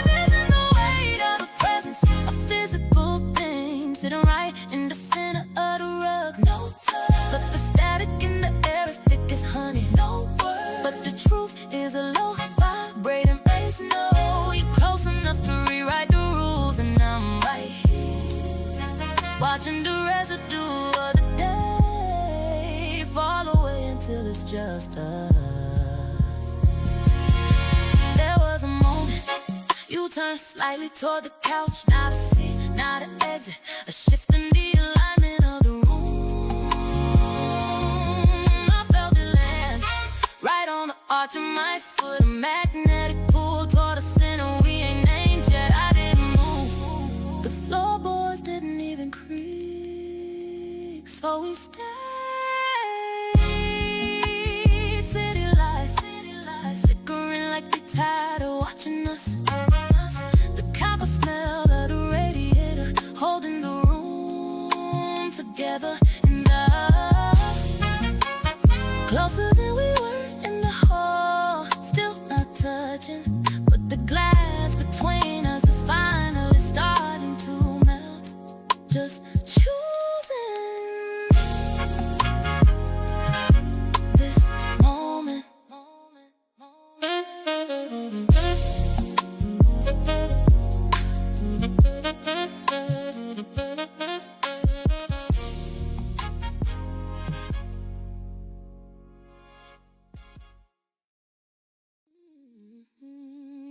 This is the weight of the presence of physical things sitting right in the center of the rug. No touch, but the static in the air is thick as honey. No word, but the truth is a low vibrating bass. No, you're close enough to rewrite the rules. just us. There was a moment you turned slightly toward the couch, not a seat, not an exit, a shift in the alignment of the room. I felt it land right on the arch of my foot, a magnetic pull toward the center we ain't named yet. I didn't move, the floorboards didn't even creak, so we stayed. City lights flickering like they tired of watching us. The copper smell of the radiator holding the room together, and us closer than we were in the hall, still not touching, but the glass between us is finally starting to melt. Just choosing this moment.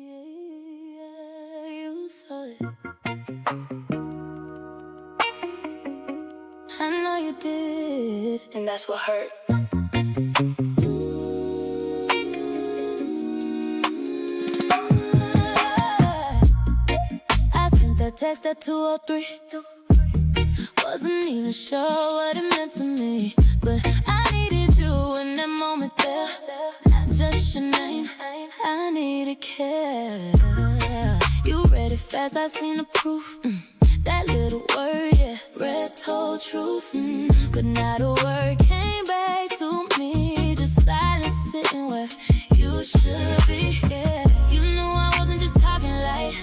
Yeah, you saw it. I know you did, and that's what hurt. I sent that text at 2:03. Wasn't even sure what it meant to me, but I needed you in that moment there. Not just your name, I needed care. You read it fast, I seen the proof. That little word, yeah, read told truth. But not a word came back to me, just silence sitting where you should be. Yeah, you knew I wasn't just talking like.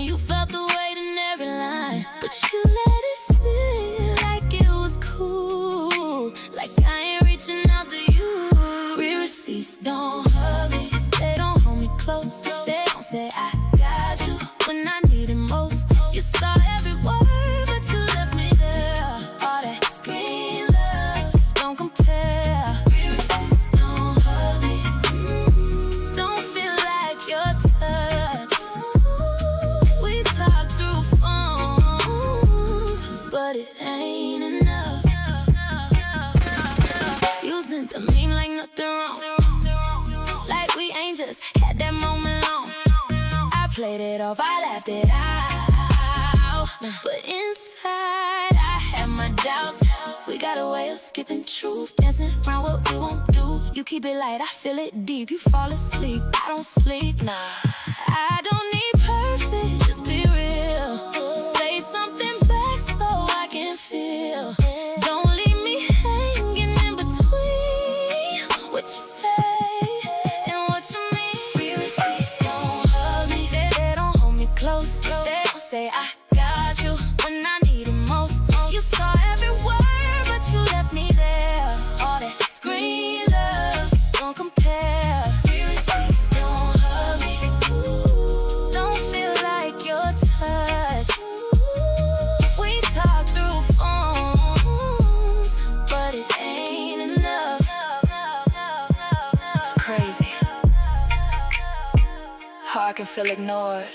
You felt the weight in every line, but you let it sit like it was cool, like I ain't reaching out to you. Real receipts don't hug me, they don't hold me close, they don't say I got you when I need it most. You saw every word, but you left me there. All that screen love don't compare. Real receipts don't hug me, don't feel like your touch. We talk through phones, but it ain't enough. You sent a meme like nothing wrong, like we ain't just had that moment long. I played it off, I laughed it out, but inside I had my doubts. We got a way of skipping truth, dancing around what we won't do. You keep it light, I feel it deep. You fall asleep, I don't sleep. Nah, I don't need perfect, just be real. Say something back so I can feel. Don't leave me hanging in between what you say and what you mean. Real receipts don't hug me, they don't hold me close, they don't say I got you when I need it most. You saw every word, but you left me there. All that screen love don't compare. Real receipts don't hug me, don't feel like your touch. We talk through phones, but it ain't enough. It's crazy how I can feel ignored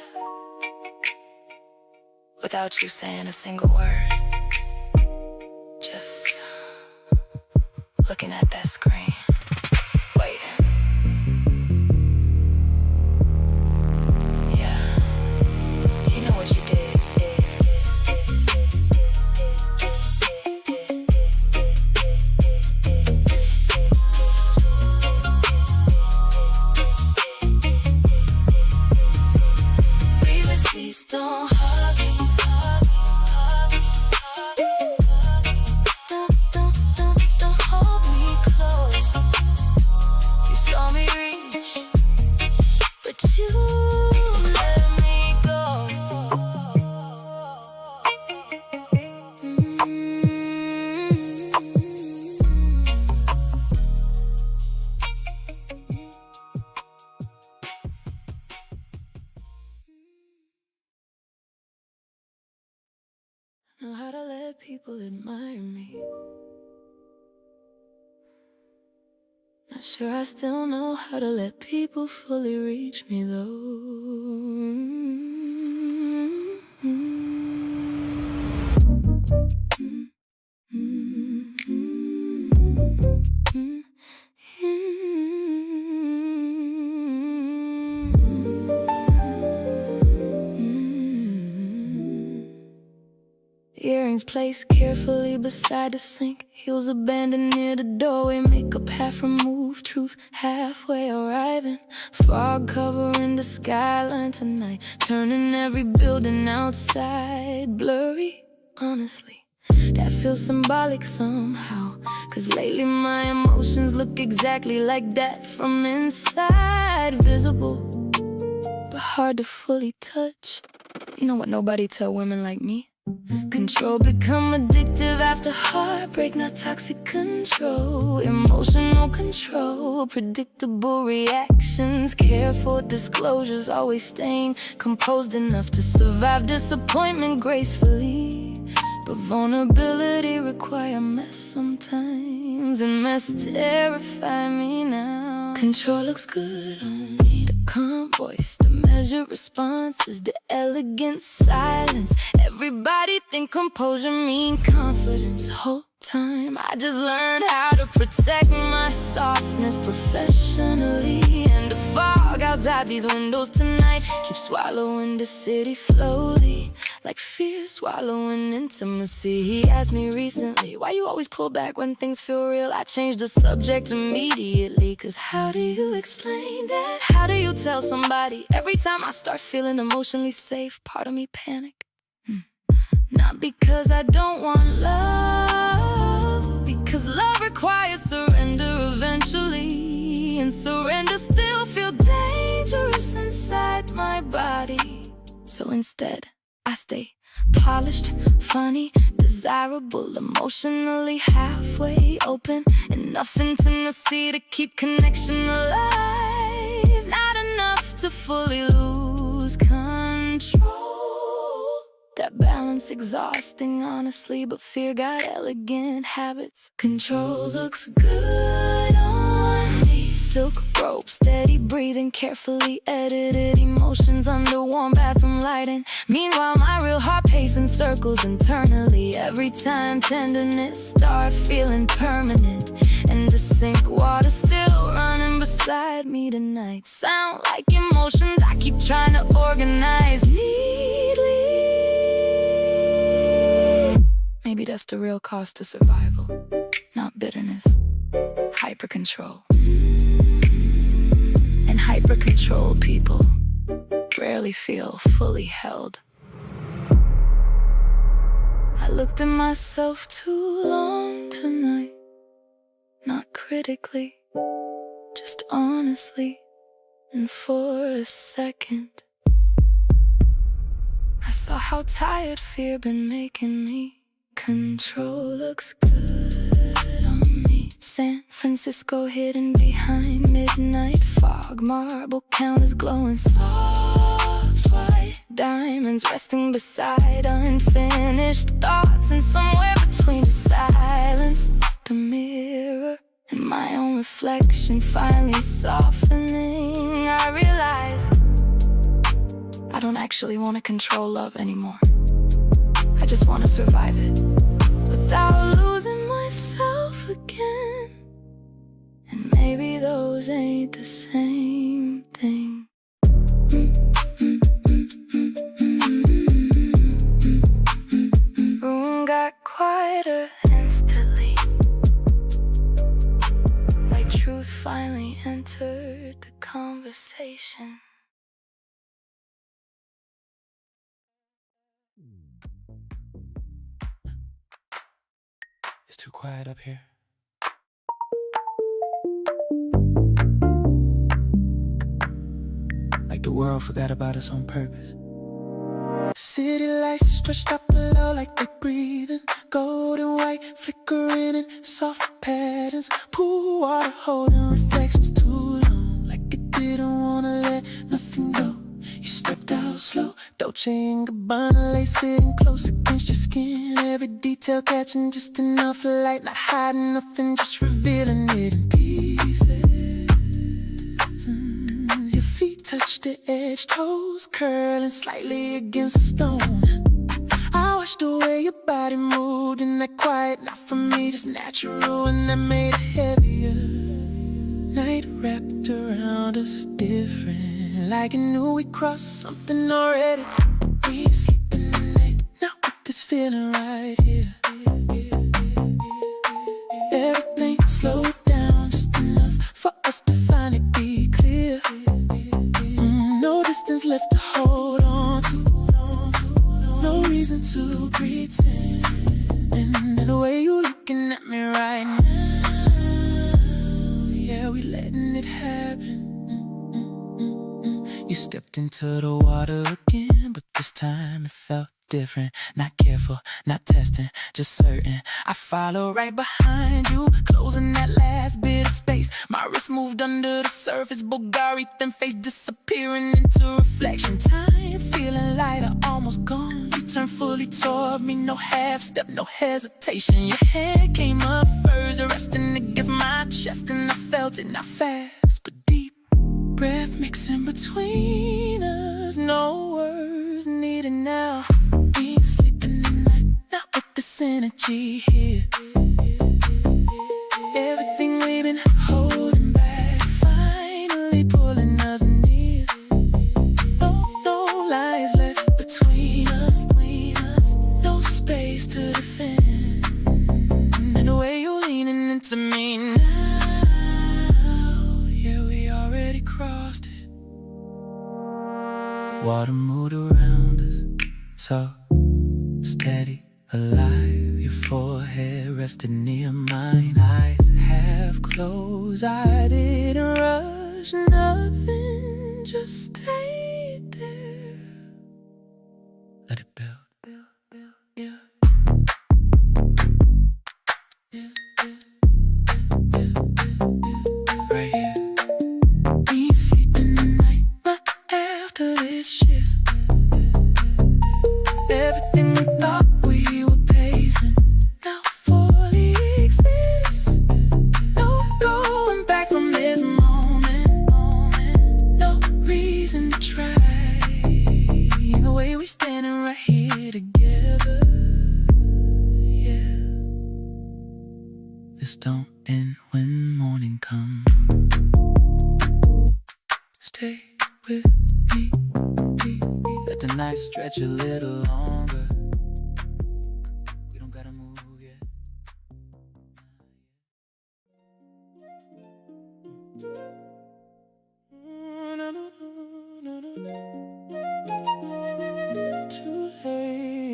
without you saying a single word. Just looking at that screen, waiting. Yeah, you know what you did. Real receipts don't hug me. Don't hold me close. You saw me reach, but you let me go. Know how to let people admire me. not sure I still know how to let people fully reach me Earrings placed carefully beside the sink, heels abandoned near the doorway, makeup half removed, truth halfway arriving. Fog covering the skyline tonight, turning every building outside blurry. Honestly, that feels symbolic somehow, 'cause lately my emotions look exactly like that from inside. Visible, but hard to fully touch. You know what nobody tell women like me? Control become addictive after heartbreak, not toxic control. Emotional control, predictable reactions, careful disclosures, always staying composed enough to survive disappointment gracefully. But vulnerability require mess sometimes, and mess terrify me now. Control looks good on me, the calm voice, the measured responses, the elegant silence. Everybody think composure mean confidence. Whole time I just learned how to protect my softness professionally. And the fog outside these windows tonight keeps swallowing the city slowly, like fear swallowing intimacy. He asked me recently, why you always pull back when things feel real? I changed the subject immediately, 'cause how do you explain that? How do you tell somebody every time I start feeling emotionally safe, part of me panic? Not because I don't want love, because love requires surrender eventually, and surrender still feels dangerous inside my body. So instead, I stay polished, funny, desirable, emotionally halfway open, enough intimacy to keep connection alive, not enough to fully lose control. That balance exhausting, honestly, but fear got elegant habits. Control looks good on me. Silk robe, steady breathing, carefully edited emotions under warm bathroom lighting. Meanwhile, my real heart pacing circles internally every time tenderness start feeling permanent. And the sink water still running beside me tonight. Sound like emotions I keep trying to organize neatly. Maybe that's the real cost to survival, not bitterness, hyper-control. And hyper-controlled people rarely feel fully held. I looked at myself too long tonight, not critically, just honestly. And for a second, I saw how tired fear been making me. Control looks good on me. San Francisco hidden behind midnight fog, marble counters glowing soft white, diamonds resting beside unfinished thoughts. And somewhere between the silence, the mirror, and my own reflection finally softening, I realized I don't actually want to control love anymore. I just want to survive it without losing myself again. And maybe those ain't the same thing. Room got quieter instantly, like truth finally entered the conversation. It's too quiet up here. Like the world forgot about us on purpose. City lights stretched up below like they breathing, golden white flickering in soft patterns. Pool water holding reflections too long, like it didn't wanna let nothing go. You stepped out slow, Dolce & Gabbana lace sitting close against your skin. Every detail catching just enough light, not hiding nothing, just revealing it in pieces. touch the edge, toes curling slightly against the stone. I watched the way your body moved in that quiet, not for me, just natural, and that made it heavier. Night wrapped around us different, like it knew we crossed something already. We ain't sleeping tonight, not with this feeling right here. Everything slowed down just enough for us to finally be clear. No distance left to hold on to, no reason to pretend. And the way you looking at me right now, yeah, we letting it happen. You stepped into the water again, but this time it felt different. Not careful, not testing, just certain. I follow right behind you, closing that last bit of space. My wrist moved under the surface, Bulgari thin face disappearing into reflection. Time feeling lighter, almost gone. You turned fully toward me, no half step, no hesitation. Your head came up first, resting against my chest, and I felt it, not fast but deep. Breath mixing between us, no words needed now. We ain't sleeping tonight, not with this energy here. Everything we've been holding back, finally pulling us near. No lies left between us, no space to defend. And the way you're leaning into me now, yeah, we already crossed it. Water moved around us, so steady, alive. Your forehead rested near mine, eyes half closed. I didn't rush, nothing, just stayed there. Let it build. Yeah. Right here. We ain't sleeping tonight, not after this shift. Everything we thought we were pacing now fully exists. No going back from this moment. No reason to try. The way we standing right here together, yeah. This don't end when morning comes. Stay with me. Let the night stretch a little longer. We don't gotta move yet. Too late.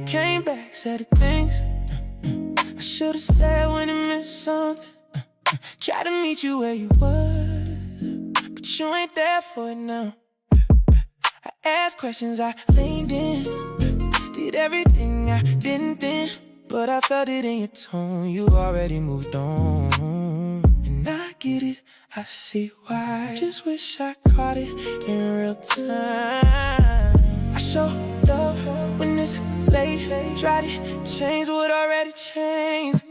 Came back, said the things I should've said when it meant something. Tried to meet you where you was, but you ain't there for it now. I asked questions, I leaned in, did everything I didn't then, but I felt it in your tone. You already moved on, and I get it, I see why. Just wish I caught it in real time. I showed up when it's late, tried to change what already changed.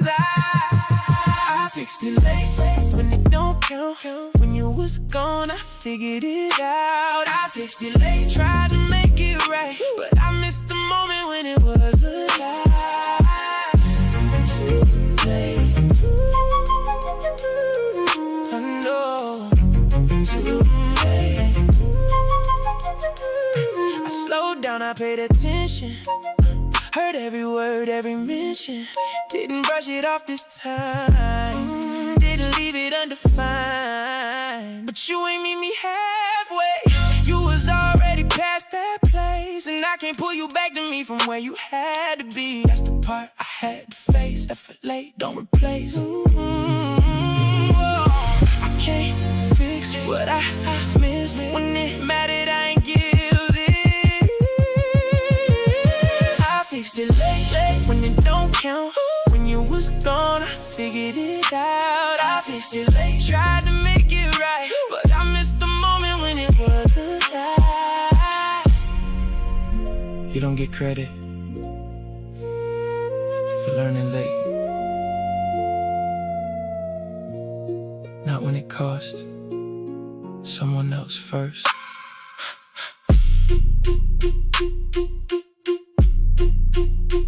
I fixed it late when it don't count. When you was gone, I figured it out. I fixed it late, tried to make it right, but I missed the moment when it was alive. Too late, I know. Too late. I slowed down, I paid attention, heard every word, every mention. Didn't brush it off this time, didn't leave it undefined. But you ain't meet me halfway, you was already past that place, and I can't pull you back to me from where you had to be. That's the part I had to face. Effort late, don't replace. I can't fix what I missed. When it mattered, I ain't give this. I fixed it late when it don't count. When you was gone, I figured it out. I fixed it late, tried to make it right, but I missed the moment when it was alive. You don't get credit for learning late. Not when it cost someone else first.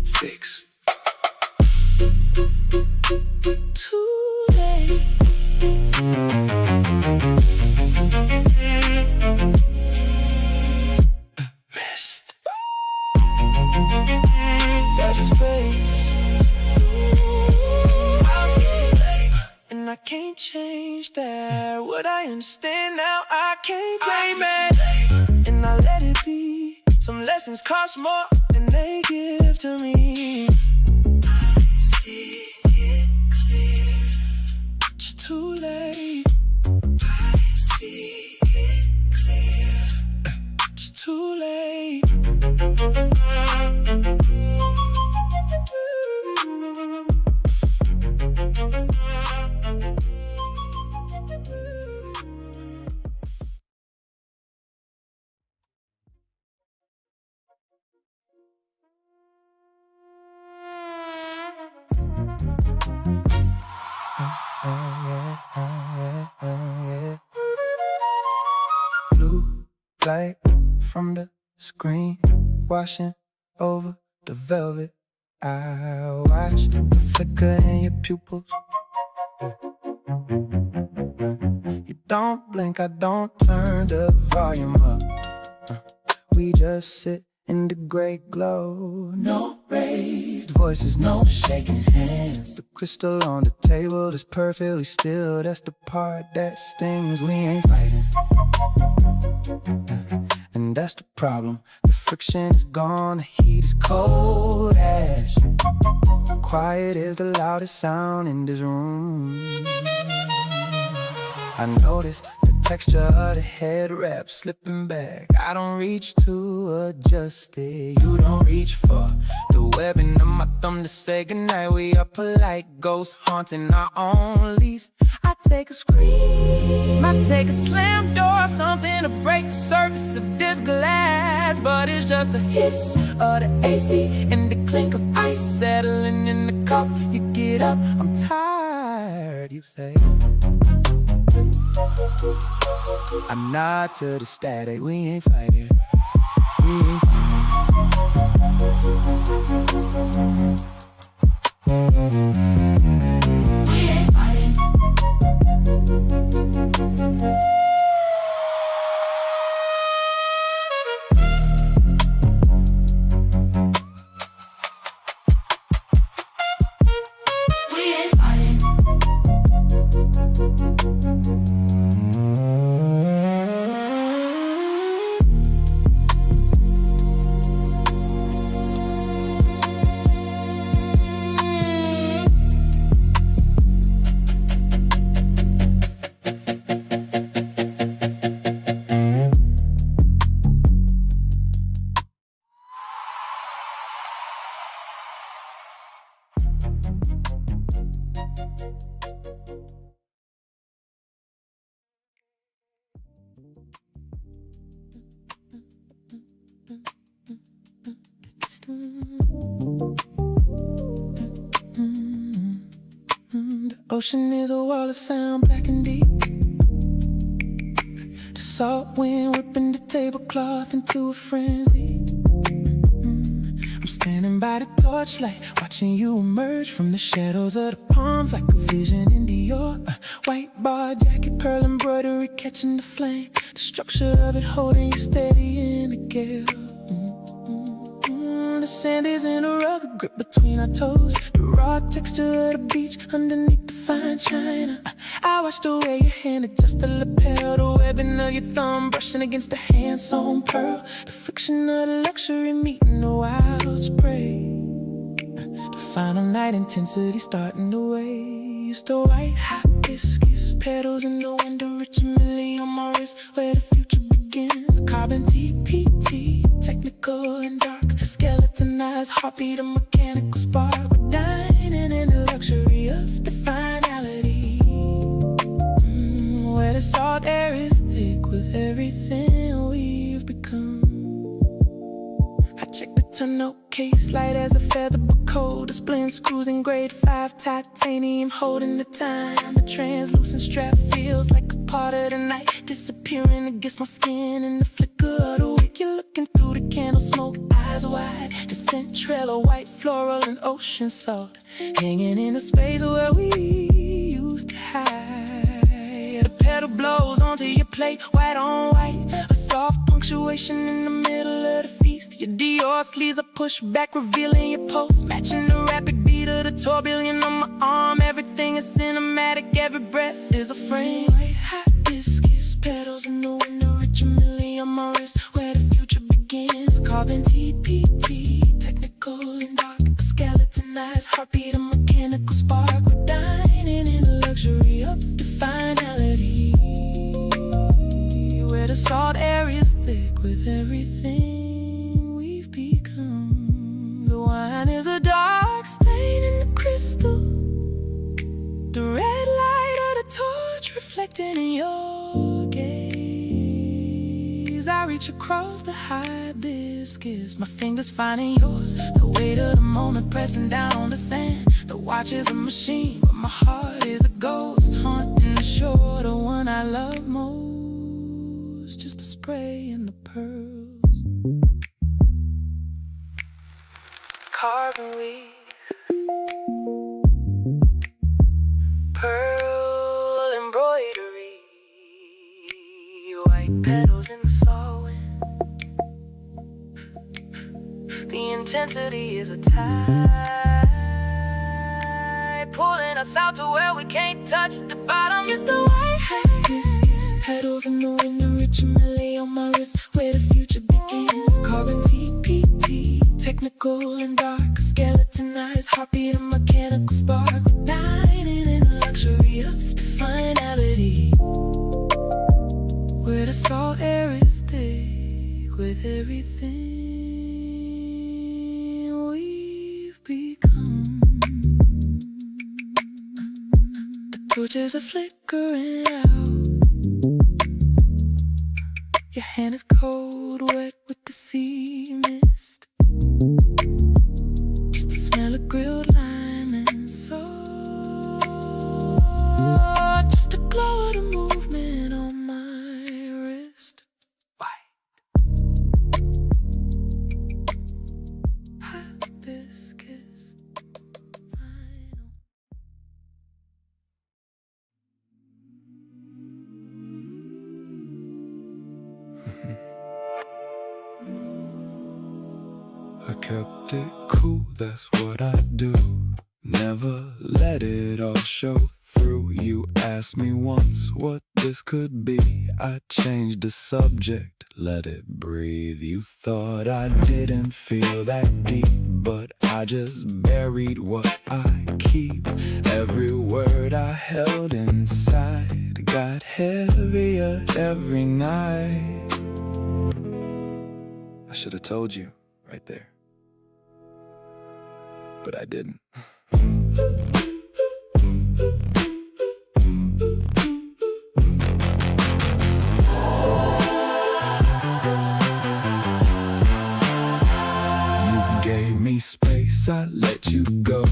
Fix. Too late. Missed. There's space. Obviously, and I can't change that. What I understand now, I can't blame it. And I let it be. Some lessons cost more than they give to me. I see it clear. Just too late. I see it clear. Just too late. Blue light from the screen washing over the velvet. I watch the flicker in your pupils. You don't blink, I don't turn the volume up. We just sit in the gray glow. No raised voices, no shaking hands. The crystal on the table is perfectly still. That's the part that stings. We ain't fighting, and that's the problem. The friction is gone, the heat is cold ash. Quiet is the loudest sound in this room. I notice the texture of the head wrap slipping back. I don't reach to adjust it. You don't reach for the webbing of my thumb to say goodnight. We are polite ghosts haunting our own lease. I take a scream, I take a slam door, something to break the surface of this glass. But it's just the hiss of the AC and the clink of ice settling in the cup. You get up, I'm tired, you say. I'm not to the static, we ain't fighting. We ain't fighting. We ain't fighting. The ocean is a wall of sound, black and deep. The salt wind whipping the tablecloth into a frenzy. I'm standing by the torchlight, watching you emerge from the shadows of the palms like a vision into your white bar jacket, pearl embroidery catching the flame. The structure of it holding you steady in a gale. The sand is in a rugged grip between our toes. The raw texture of the beach underneath the fine china. I watch the way your hand adjusts the lapel, the webbing of your thumb brushing against the hand-sewn pearl. The friction of the luxury meeting the wild spray. The final night intensity starting to waste. The white hibiscus petals in the window, rich and millie on my wrist, where the future begins. Carbon TPT, technical and dark. A skeletonized heartbeat, a mechanical spark. We're dining in the luxury of the finality, where the salt air is thick with everything we've become. I check the tonneau case, light as a feather but cold. Displaying screws in grade 5 titanium, holding the time. The translucent strap feels like a part of the night, disappearing against my skin in the flicker of the wick. You're looking through the candle smoke, eyes wide. The scent trail of white floral and ocean salt, hanging in a space where we used to hide. The pedal blows onto your plate, white on white, a soft punctuation in the middle of the feast. Your Dior sleeves are pushed back, revealing your pulse, matching the rapid beat of the tourbillon on my arm. Everything is cinematic, every breath is a frame. White hibiscus petals in the window, rich and millie on my wrist, where the future begins. Carbon TPT, technical and dark, a skeletonized heartbeat, a mechanical spark. We're dining in the luxury of the finality, where the salt air is thick with everything we've become. The wine is a dark stain in the crystal, the red light of the torch reflecting in your gaze. I reach across the hibiscus, my fingers finding yours, the weight of the moment pressing down on the sand. The watch is a machine, but my heart is a ghost, haunting the shore, the one I love most. Just a spray in the pearls, carving weave, pearl embroidery, white petals in the soul wind. The intensity is a tide, pulling us out to where we can't touch the bottom. It's the white hibiscus petals in the wind, the rich and millie on my wrist, where the future begins. Carbon TPT, technical and dark, skeletonized heartbeat, a mechanical spark. We're dining in the luxury of the finality, where the salt air is thick with everything we've become. The torches are flickering out, your hand is cold, wet with the sea mist. Just the smell of grilled lime and salt, just the glow of the movement on my wrist. White hibiscus vinyl. I kept it cool, that's what I do. Never let it all show through. You asked me once what this could be, I changed the subject, let it breathe. You thought I didn't feel that deep, but I just buried what I keep. Every word I held inside got heavier every night. I should have told you right there, but I didn't. You gave me space, I let you go.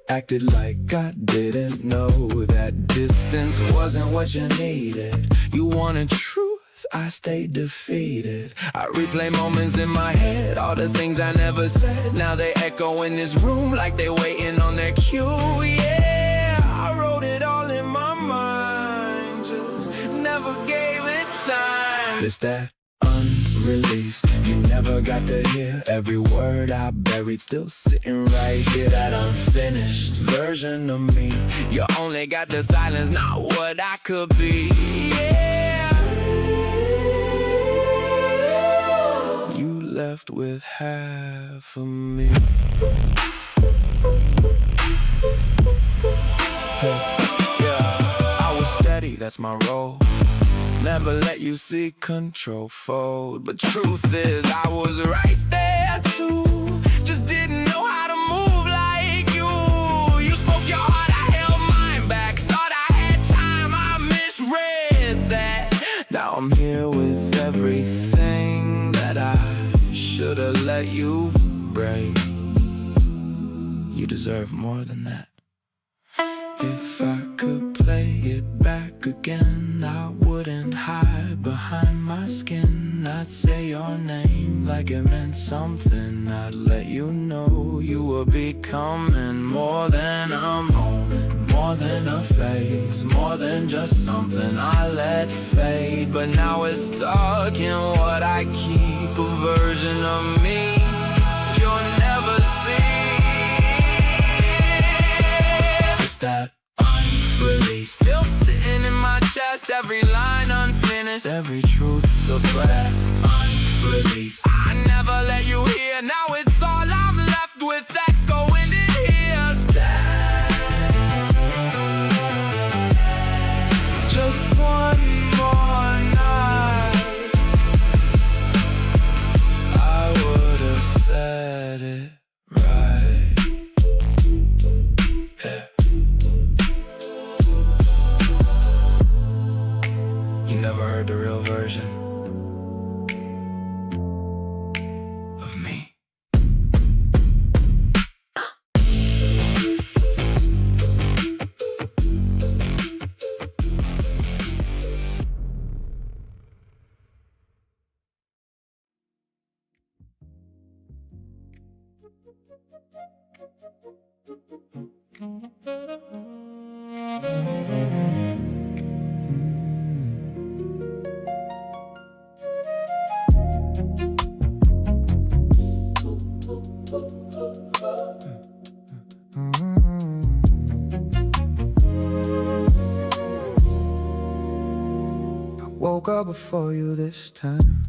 Acted like I didn't know that distance wasn't what you needed. You wanted truth, I stayed defeated. I replay moments in my head, all the things I never said. Now they echo in this room like they waiting on their cue. Yeah, I wrote it all in my mind, just never gave it time. It's that unreleased, you never got to hear. Every word I buried still sitting right here. That unfinished version of me. You only got the silence, not what I could be. Yeah, you left with half of me. Hey, yeah, I was steady, that's my role. Never let you see control fold. But truth is, I was right there too. Just didn't know how to move like you. You spoke your heart, I held mine back. Thought I had time, I misread that. Now I'm here with everything that I should've let you break. You deserve more than that. If I could play it back again, I wouldn't hide behind my skin. I'd say your name like it meant something. I'd let you know you were becoming more than a moment, more than a phase, more than just something I let fade. But now it's stuck in what I keep, a version of me you'll never see. It's that unreleased, still sitting in my chest, every line unfinished, every truth suppressed. Unreleased, I never let you hear, now it's all I'm left with, echoing in here. Just one more night, I would've said it right. Yeah. You never heard the real version of me. Woke up before you this time.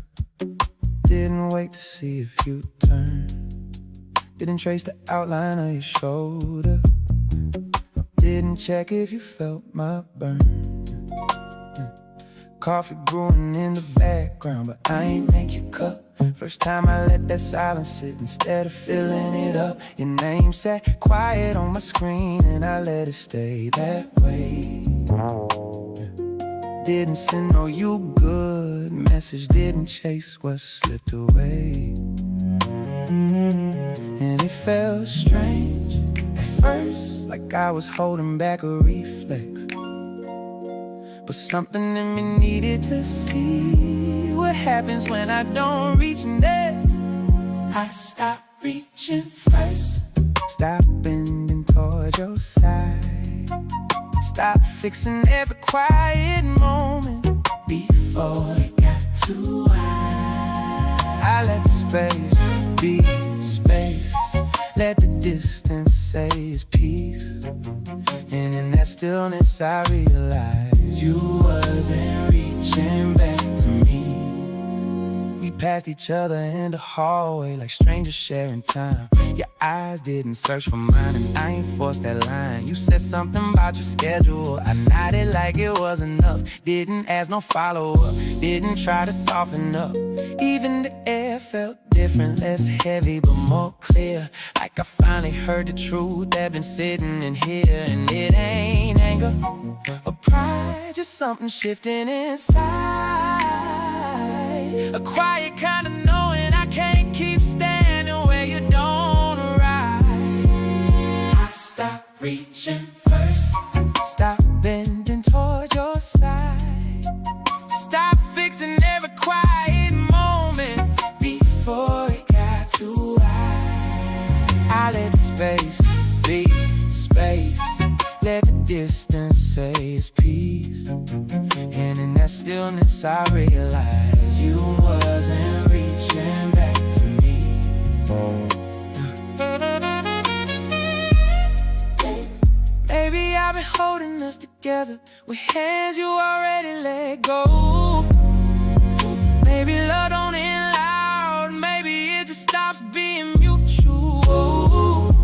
Didn't wait to see if you'd turn. Didn't trace the outline of your shoulder. Didn't check if you felt my burn. Coffee brewing in the background, but I ain't make your cup. First time I let that silence sit instead of filling it up. Your name sat quiet on my screen and I let it stay that way. Didn't send no you good message, didn't chase what slipped away. And it felt strange at first, like I was holding back a reflex. But something in me needed to see what happens when I don't reach next. I stopped reaching first, stop bending toward your side. Stop fixing every quiet moment before it got too wide. I let the space be space, let the distance say it's peace. And in that stillness I realized you wasn't reaching back to me. We passed each other in the hallway like strangers sharing time. Your eyes didn't search for mine and I ain't forced that line. You said something about your schedule, I nodded like it was enough. Didn't ask no follow-up, didn't try to soften up. Even the air felt different, less heavy but more clear. Like I finally heard the truth that been sitting in here. And it ain't anger or pride, just something shifting inside. A quiet kind of knowing I can't keep standing where you don't arrive. I stopped reaching first, stop bending toward your side. Stop fixing every quiet moment before it got too wide. I let the space be space, let the distance say it's peace. And in that stillness I realized you wasn't reaching back to me. Maybe I've been holding us together with hands you already let go. Maybe love don't end loud, maybe it just stops being mutual.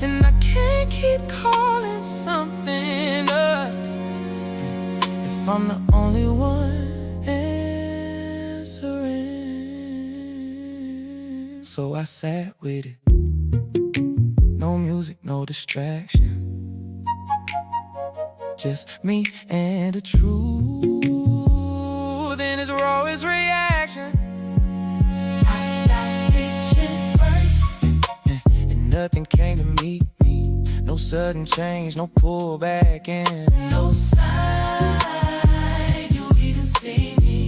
And I can't keep calling something us if I'm the only one answering. So I sat with it, no music, no distraction, just me and the truth in its rawest reaction. I stopped reaching nothing came to meet me. No sudden change, no pullback, and no sign you even see me.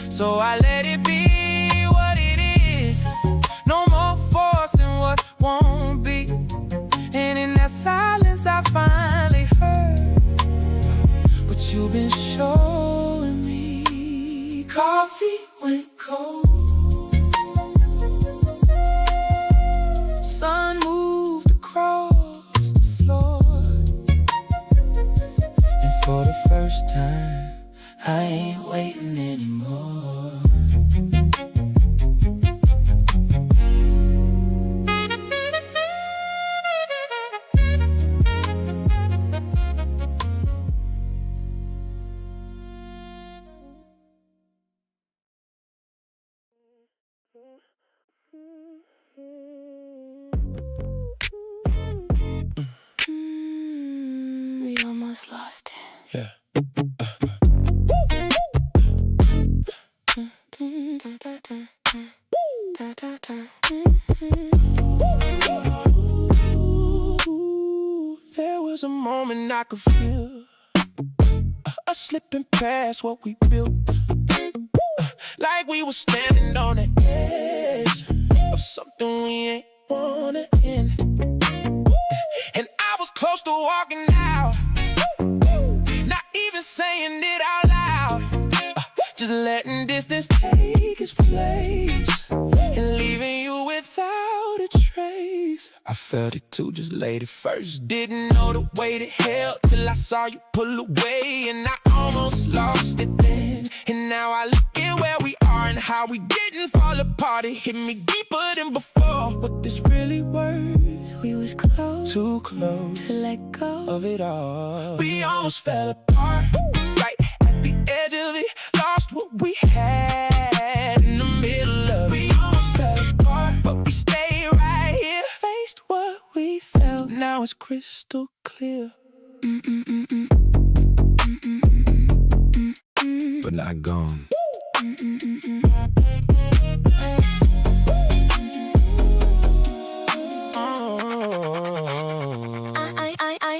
So I let it be what it is. No more forcing what won't be. And in that silence I finally heard what you've been showing me. Coffee went cold, sun moved across the floor, and for the first time I ain't waiting anymore. We almost lost it. Yeah. There was a moment I could feel a slipping past what we built, like we were standing on the edge of something we ain't wanna end. And I was close to walking out, not even saying it out loud, just letting distance take its place and leaving you without a trace. I felt it too, just laid it first. Didn't know the weight it held till I saw you pull away, and I almost lost it then. And now I look at where we are and how we didn't fall apart. It hit me deeper than before. What this really worth? We was close, Too close to let go. of it all. We almost fell apart, right at the edge of it. Lost what we had in the middle of it. We almost fell apart, but we stayed right here. Faced what we felt, now it's crystal clear. But not gone.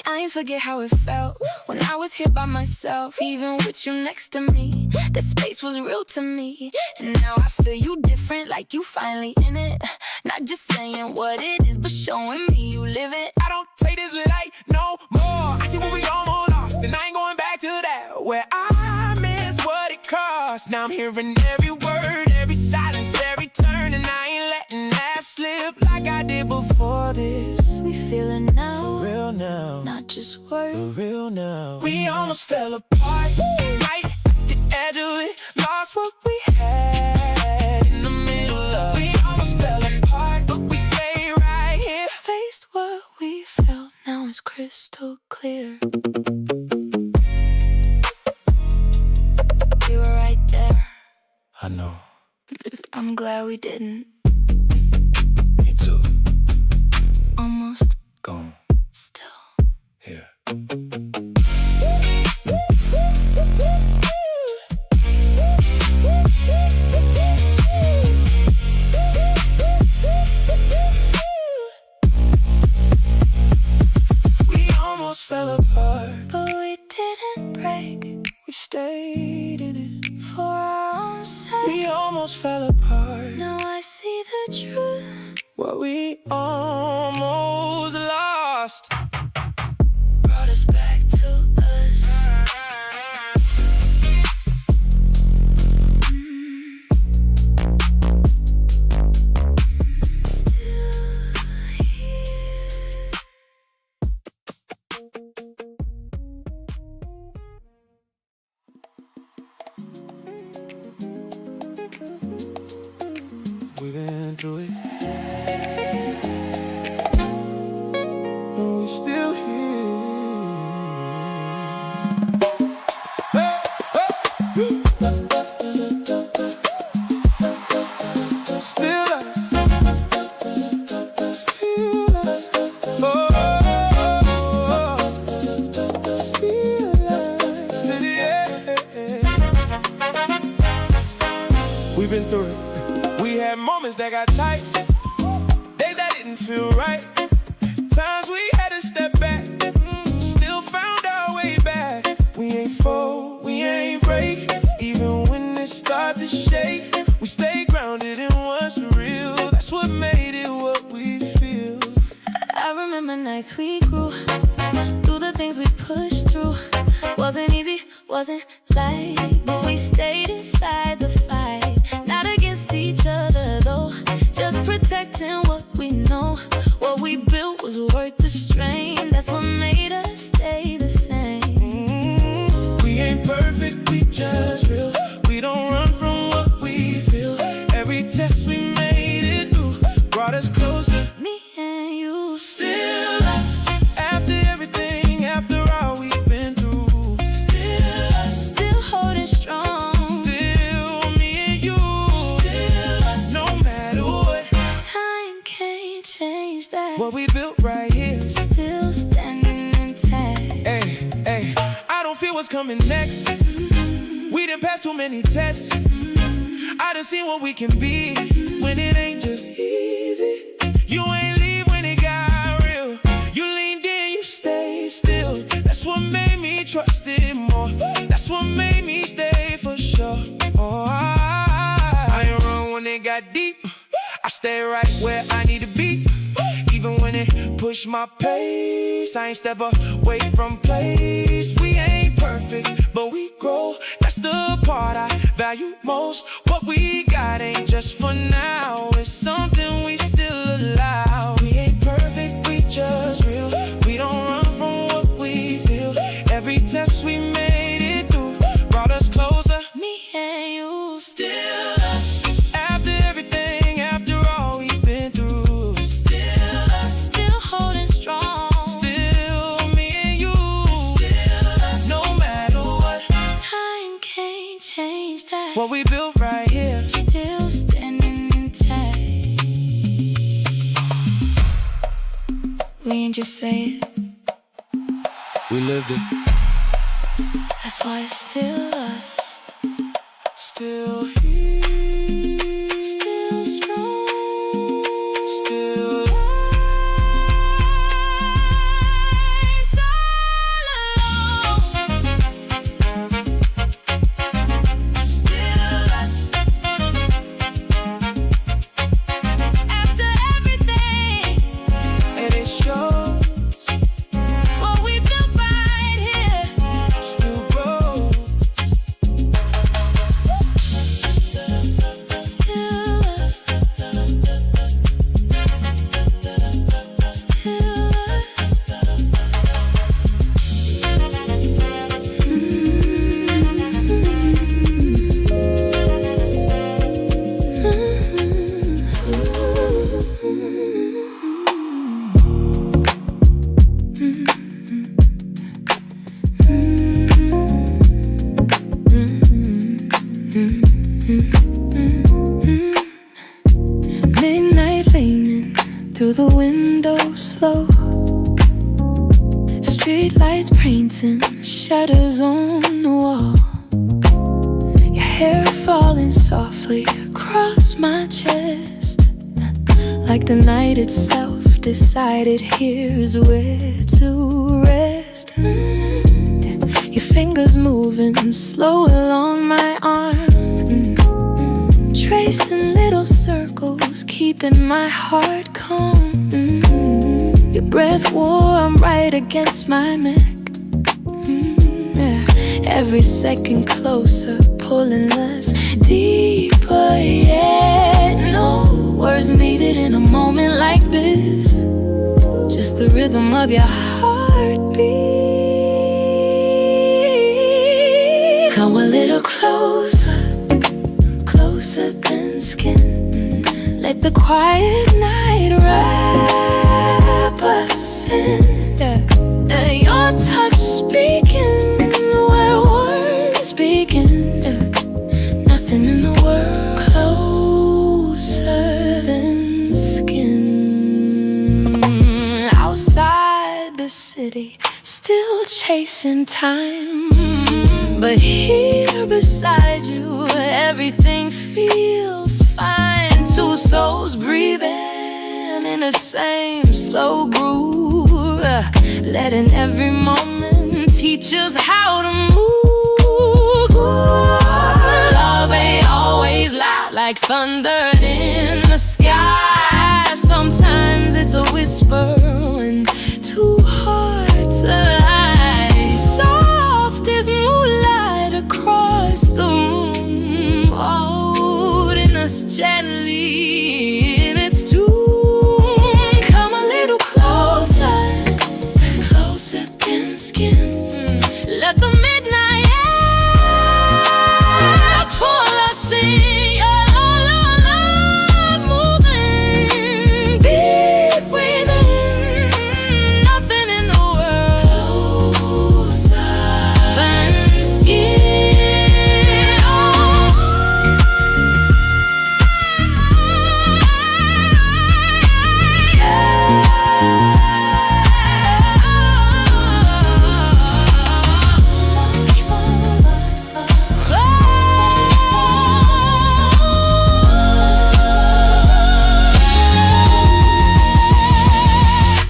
I ain't forget how it felt when I was here by myself, even with you next to me. That space was real to me, and now I feel you different, like you finally in it. Not just saying what it is, but showing me you live it. I don't take this light no more. I see what we almost lost, and I ain't going back to that. Where I miss what it cost. Now I'm hearing every word, every silence, every turn, and I ain't letting that slip like I did before this. We feel it now, For real now, not just for words. real now. We almost fell apart, right at the edge of it. Lost what we had in the middle of it. We almost fell apart, but we stayed right here. Faced what we felt, now it's crystal clear. We were right there. I know. I'm glad we didn't. Me too. Almost, Gone. still. Here. We almost fell apart. But we didn't break We stayed in it. for our own sake. We almost fell apart. Now I see the truth. What we almost lost. Brought us back to us. Still here. We've been through it, and we're still here. Hey, hey, still us, still us. Oh, still us, still yeah. We've been through it. We had moments that got tight, days that didn't feel right. Times we had to step back, still found our way back. We ain't fold, we ain't break. Even when it starts to shake, we stay grounded in what's real. That's what made it what we feel. I remember nights we grew through the things we pushed through. Wasn't easy, wasn't light, but we stayed inside the fight. Not against each other though, just protecting what we know. What we built was worth the strain. That's what made us stay the same. We ain't perfect, we just real. We don't run from what we feel. Every test we made it through brought us closer. Me and you, Still us. After everything, after all we've been through. Still us. still holding strong. Still me and you. Still us. No matter what. Time can't change that. What we built right here. Still standing intact. Hey, hey, I don't feel what's coming next. We done passed too many tests. I done seen what we can be when it ain't just easy. You ain't leave when it got real. You leaned in, you stayed still. That's what made me trust it more. That's what made me stay for sure. Oh, I ain't run when it got deep. I stay right where I need to be. Even when it push my pace, I ain't step away from place. We ain't perfect, but we grow. That's the part I value most. What we got ain't just for now. It's something we still allow. We ain't perfect, we just real. We don't run from what we feel. Every test we made it through brought us closer. Me and you, Still us. After everything, after all we've been through. Still us. still holding strong. Still me and you. Still us. No matter what. Time can't change that. What we built right here. Still standing intact. We ain't just say it, We lived it. that's why it's still us. Still here. Still strong. Still. Rise all alone. Still us. After everything, And it shows. what we built right here. Still grows. Still us. Still us. Midnight leaning through the window slow. Street lights painting shadows on the wall. Your hair falling softly across my chest, like the night itself decided here's where to rest. Your fingers moving slow along my arm, tracing little circles, keeping my heart calm. Your breath warm right against my neck. Yeah. Every second closer, pulling us deeper. Yeah, no words needed in a moment like this. Just the rhythm of your heartbeat. Come a little closer, closer than skin. Let the quiet night wrap us in. Yeah. And your touch speaking where words begin. Yeah. Nothing in the world closer than skin. Outside the city, still chasing time, but here beside you, everything feels fine. Two souls breathing in the same slow groove, letting every moment teach us how to move. Love ain't always loud like thunder in the sky. Sometimes it's a whisper when two hearts collide. Soft as moonlight across the room, holding us gently in its tune. Come a little closer, closer than skin. Let the midnight air pull us in. Your love moving deep within. Nothing in the world closer than skin. Oh.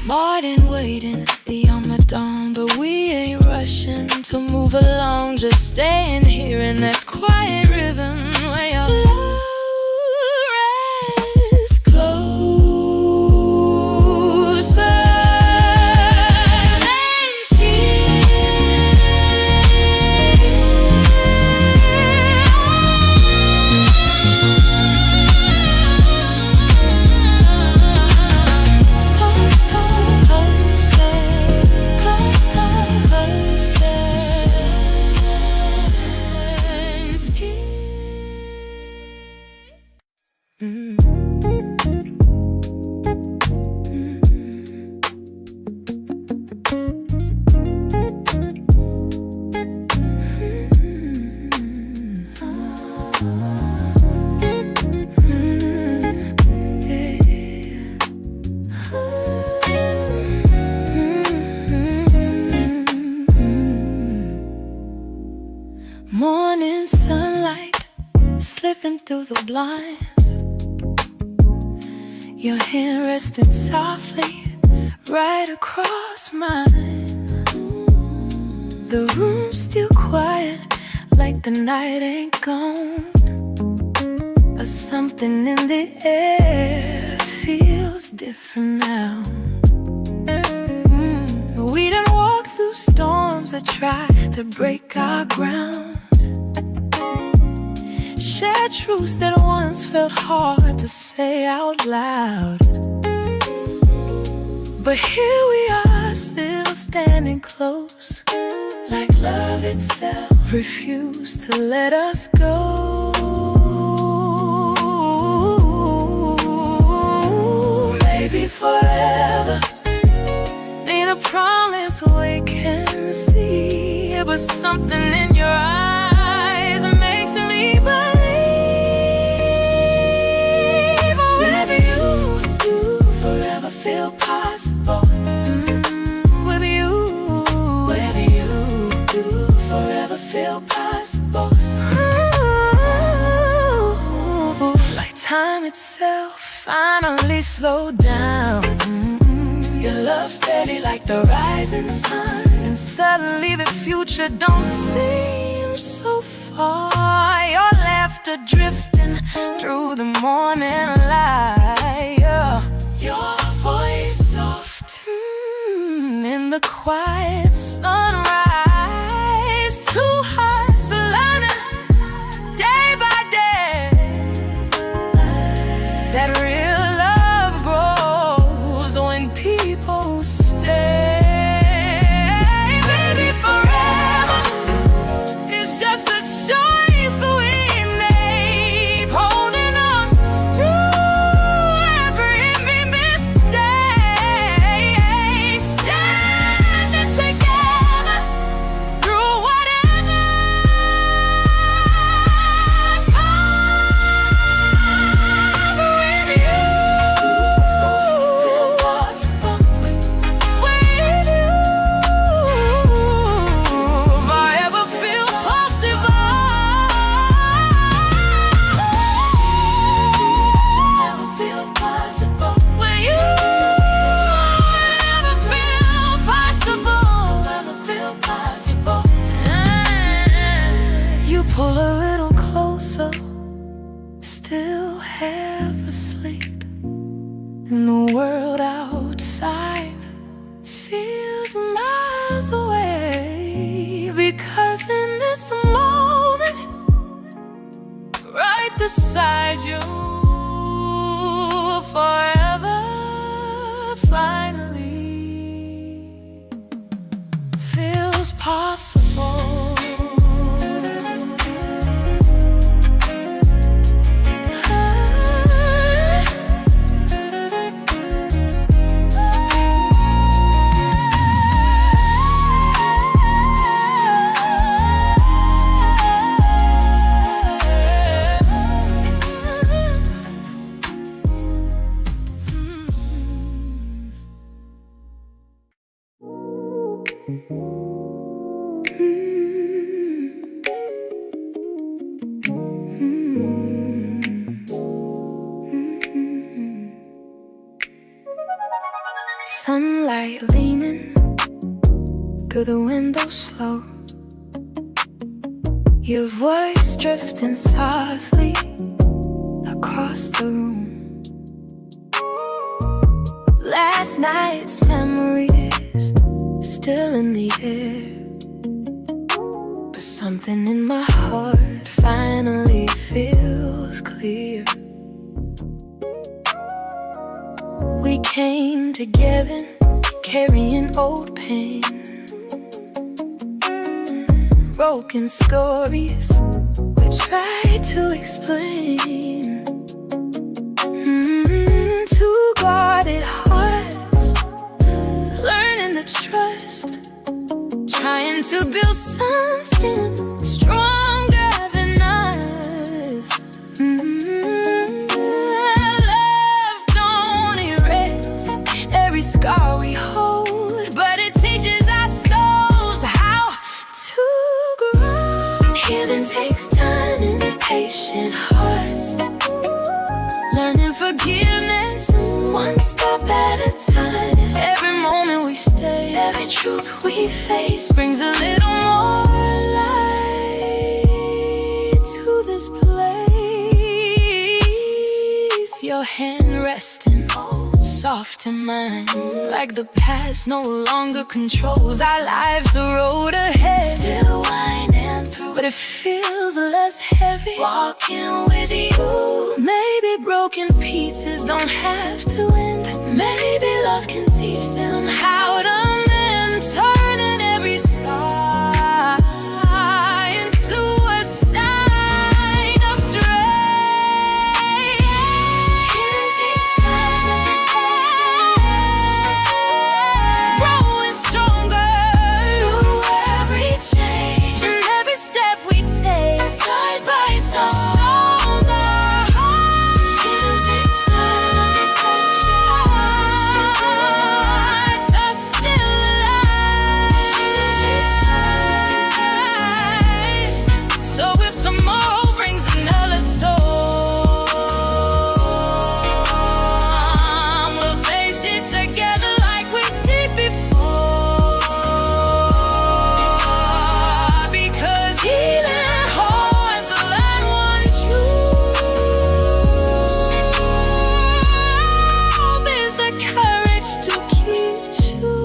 Martin waiting beyond the dawn, but we ain't rushing to move along. Just staying here in this quiet rhythm where your love rests closer than morning sunlight slipping through the blinds. Your hand resting softly right across mine. The room's still quiet, like the night ain't gone. But something in the air feels different now. We done walked through storms that try to break our ground. Shared truths that once felt hard to say out loud. But here we are, still standing close, like love itself refused to let us go. Maybe forever ain't a promise we can see, but something in your eyes makes me believe. With you, forever feel possible. With you, forever feel possible. Like time itself finally slowed down. Your love steady like the rising sun, and suddenly the future don't seem so far. Your laughter drifting through the morning light, your voice soft in the quiet sunrise. Two hearts aligning day by day. That real love grows when people stay. Maybe forever is just a choice we made, holding on through every mistake, standing together through whatever with you. Forever feel possible. Pull a little closer, still half asleep, and the world outside feels miles away. Because in this moment, right beside you, forever finally feels possible. Sunlight leaning through the window slow, your voice drifting softly across the room. Last night's memories still in the air, but something in my heart finally feels clear. We came together carrying old pain, broken stories we tried to explain. Two guarded hearts, learning to trust, trying to build something stronger than us. Love don't erase every scar we hold, but it teaches our souls how to grow. Healing takes time and patient hearts, learning forgiveness one step at a time. Every moment we stay, every truth we face brings a little more light to this place. Your hand resting soft in mine, like the past no longer controls our lives. The road ahead still winding through, but it feels less heavy walking with you. Maybe broken pieces don't have to end. Maybe love can teach them how to mend, turning every scar into a sign of strength. Healing takes time, growing stronger through every change and every step we take, side by side. Shows our hearts. Healing takes time, hearts are still alive. Healing takes time. So if tomorrow brings another storm, we'll face it together like we did before. Because healing hearts learn one truth is the courage to keep choosing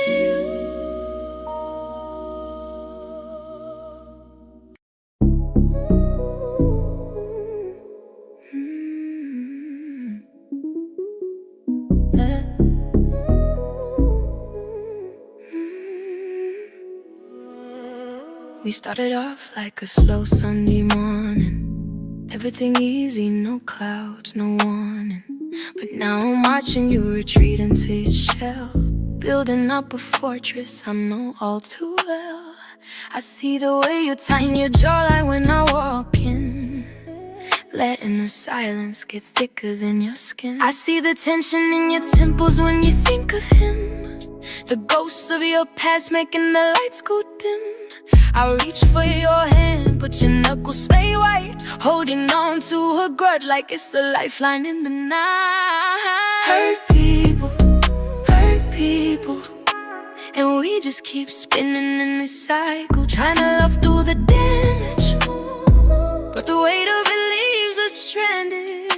you. We started off like a slow Sunday morning, everything easy, no clouds, no warning. But now I'm watching you retreat into your shell, building up a fortress I know all too well. I see the way you tighten your jawline when I walk in, letting the silence get thicker than your skin. I see the tension in your temples when you think of him, the ghosts of your past making the lights go dim. I reach for your hand, but your knuckles stay white, holding on to a grudge like it's a lifeline in the night. Hurt people, And we just keep spinning in this cycle, trying to love through the damage, but the weight of it leaves us stranded.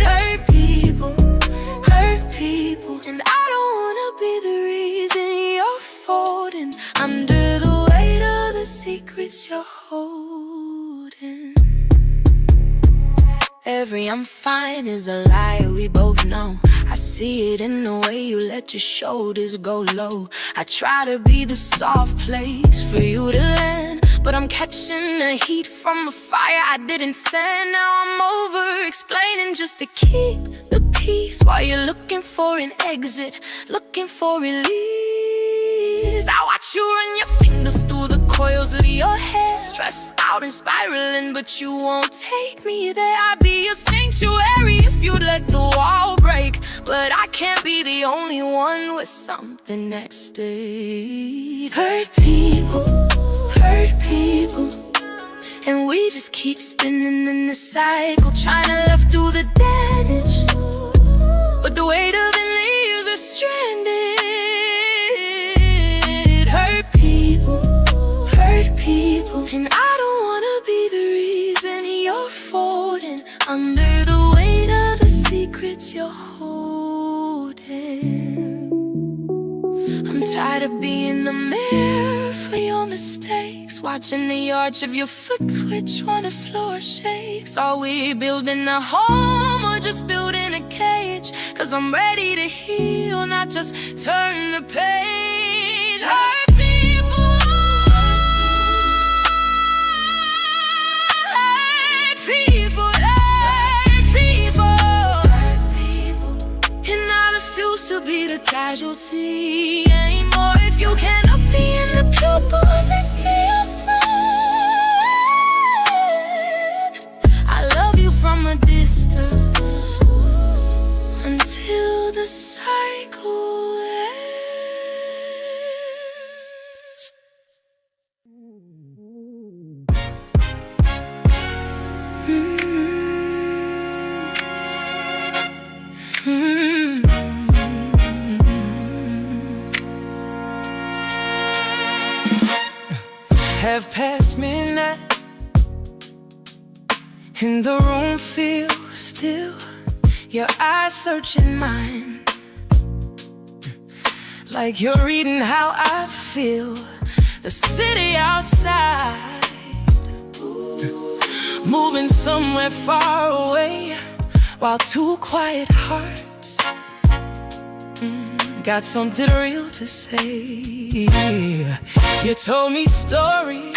Hurt people, and I don't wanna be the reason you're folding under the weight of the secrets you're holding. Every I'm fine is a lie, we both know. I see it in the way you let your shoulders go low. I try to be the soft place for you to land, but I'm catching the heat from a fire I didn't fan. Now I'm over explaining just to keep the peace, while you're looking for an exit, looking for release. I watch you run your fingers through the coils of your hair, stressed out and spiraling, but you won't take me there. I'd be your sanctuary if you'd let the wall break, but I can't be the only one with something at stake. Hurt people, and we just keep spinning in the cycle, trying to laugh through the damage, but the weight of it leaves us stranded. Hurt people, and I don't wanna be the reason you're folding under the weight of the secrets you're holding. I'm tired of being the mirror for your mistakes, watching the arch of your foot twitch when the floor shakes. Are we building a home or just building a cage? 'Cause I'm ready to heal, not just turn the page. Hurt people, and I refuse to be the casualty anymore. If you can't look me in the pupils and see a friend, I love you from a distance until the cycle ends. Half past midnight, and the room feels still. Your eyes searching mine, like you're reading how I feel. The city outside, moving somewhere far away, while two quiet hearts got something real to say. You told me stories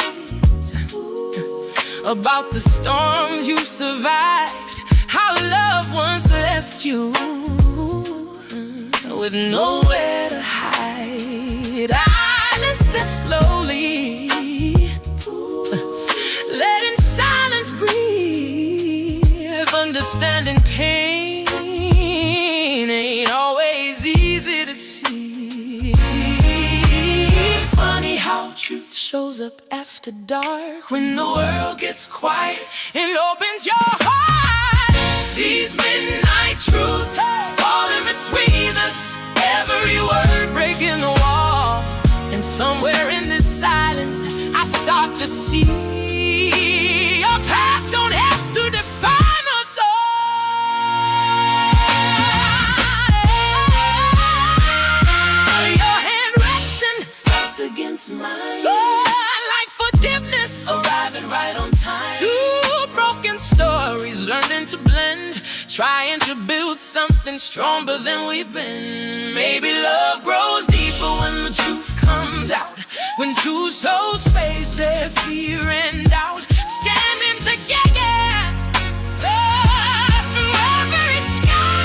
about the storms you survived, how loved ones left you with nowhere to hide. I listened slowly, letting silence breathe, understanding pain ain't always easy to see. Funny how truth shows up after dark, when the world gets quiet and opens your heart. These midnight truths fall in between us, every word breaking the wall. And somewhere in this silence I start to see your past don't have to define us all. Your hand resting soft against mine, so like forgiveness arriving right on time. Two broken stories learning to blend, trying to build something stronger than we've been. Maybe love grows deeper when the truth comes out, when two souls face their fear and doubt, standing together through every sky.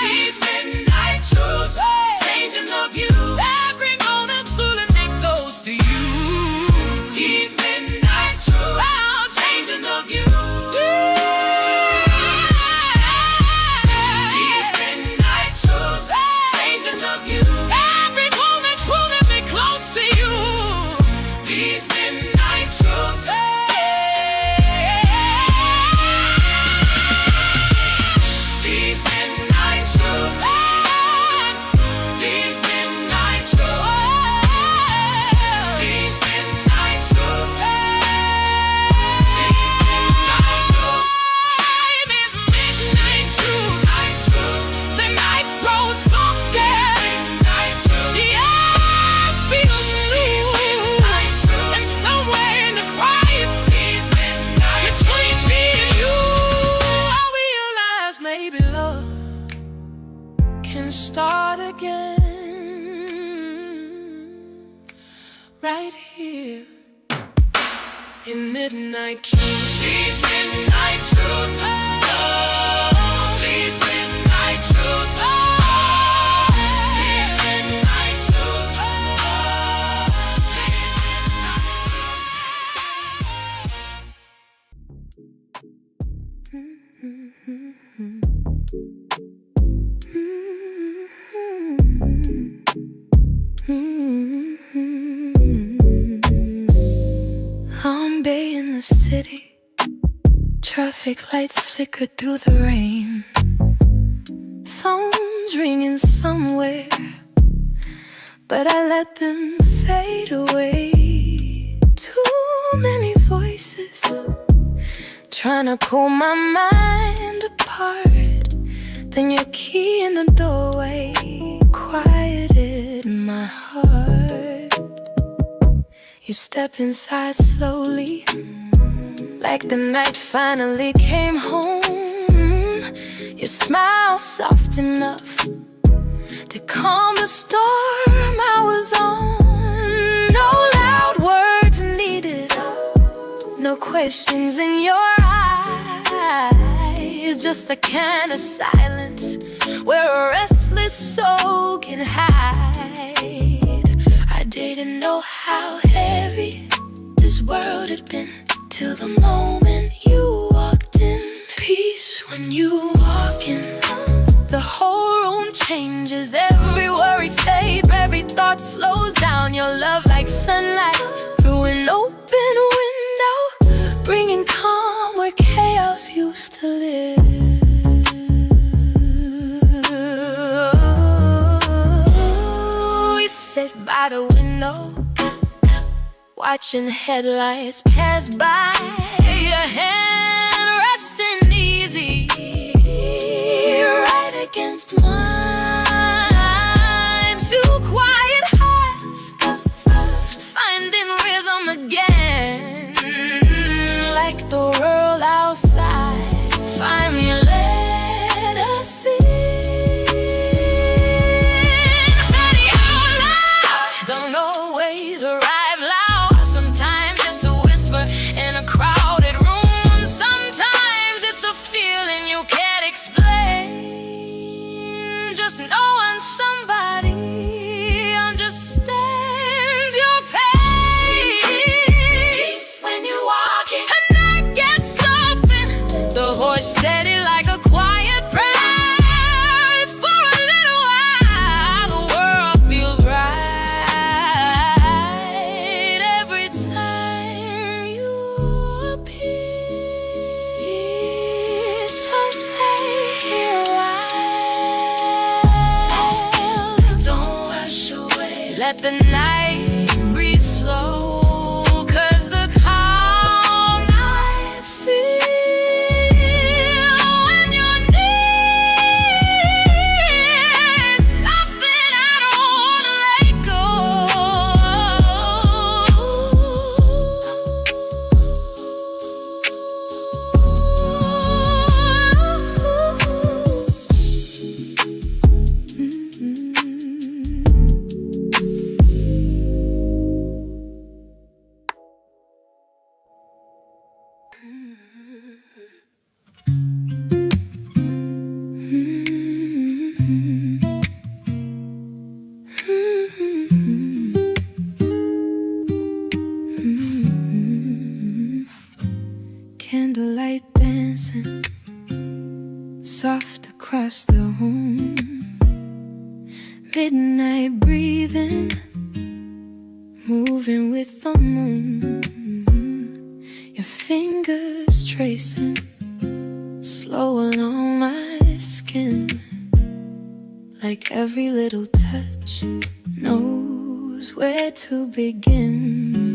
These midnight truths changing the view, every moment pulling it goes to you. These midnight truths changing the view. These midnight truths changing the view. Every start again. Right here in midnight truth. These midnight truths. Oh, these midnight truths. Oh, these midnight truths. Oh, Long Bay in the city, traffic lights flicker through the rain. Phones ringing somewhere, but I let them fade away. Too many voices trying to pull my mind apart. Then your key in the doorway quieted my heart. You step inside slowly, like the night finally came home. Your smile soft enough to calm the storm I was on. No loud words needed, no questions in your eyes. Just the kind of silence where a restless soul can hide. I didn't know how heavy this world had been till the moment you walked in. Peace when you walk in, the whole room changes. Every worry fades, every thought slows down. Your love like sunlight through an open window, bringing calm where chaos used to live. We sit by the window, watching headlights pass by. Your hand resting easy right against mine. Two quiet hearts finding rhythm again, like the world outside finally let us in. Funny how love don't always arrive loud. Sometimes it's a whisper in a crowded room. Sometimes it's a feeling you can't explain. Just knowing somebody understands your pain. When you walk in, and I get softened. The voice steady like a quiet prayer. For a little while, the world feels right every time you appear. So stay here a while. Don't rush away. Let the night breathe slow. 'Cause the calm I feel when you're near, something I don't wanna let go. Candlelight dancing soft across the room. Midnight breathing, moving with the moon. Your fingers tracing slow along my skin, like every little touch knows where to begin.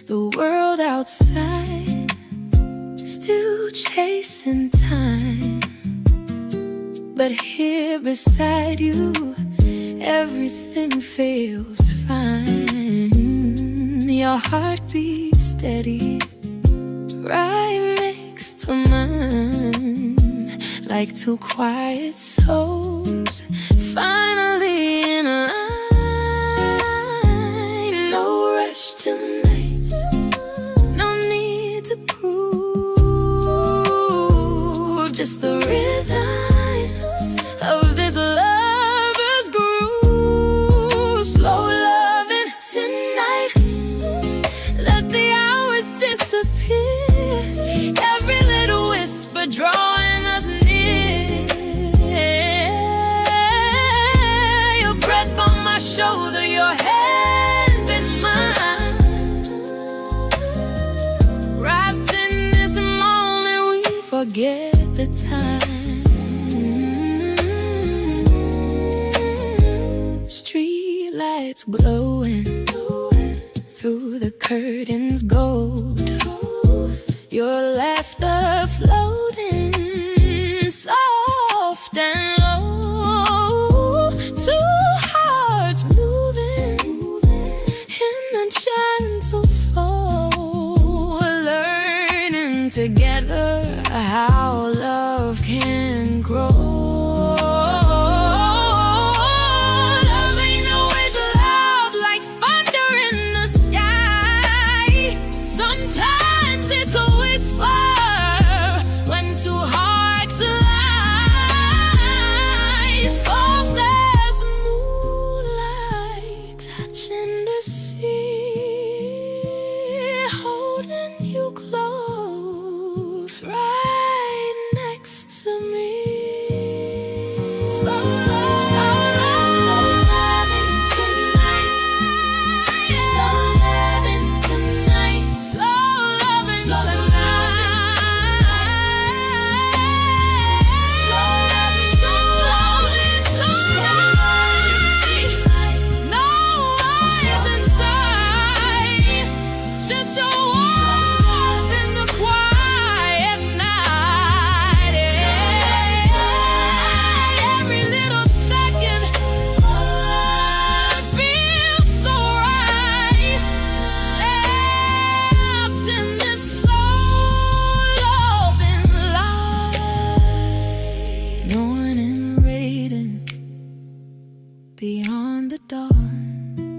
The world outside still chasing time, but here beside you everything feels fine. Your heart beats steady right next to mine, like two quiet souls finally in line. No rush tonight, no need to prove, just the rhythm of this lover's groove. Slow loving tonight, let the hours disappear, every little whisper drawing us near. Your breath on my shoulder, your hand in mine, wrapped in this moment we forget the time. Street lights glowing through the curtains gold, your laughter floating soft and low. Two hearts moving in a gentle flow, learning together how love can grow. Right next to me. Slow loving tonight. Slow loving tonight. Slow loving tonight. Slow loving tonight. No words inside, just a walk in the quiet. Beyond the dawn,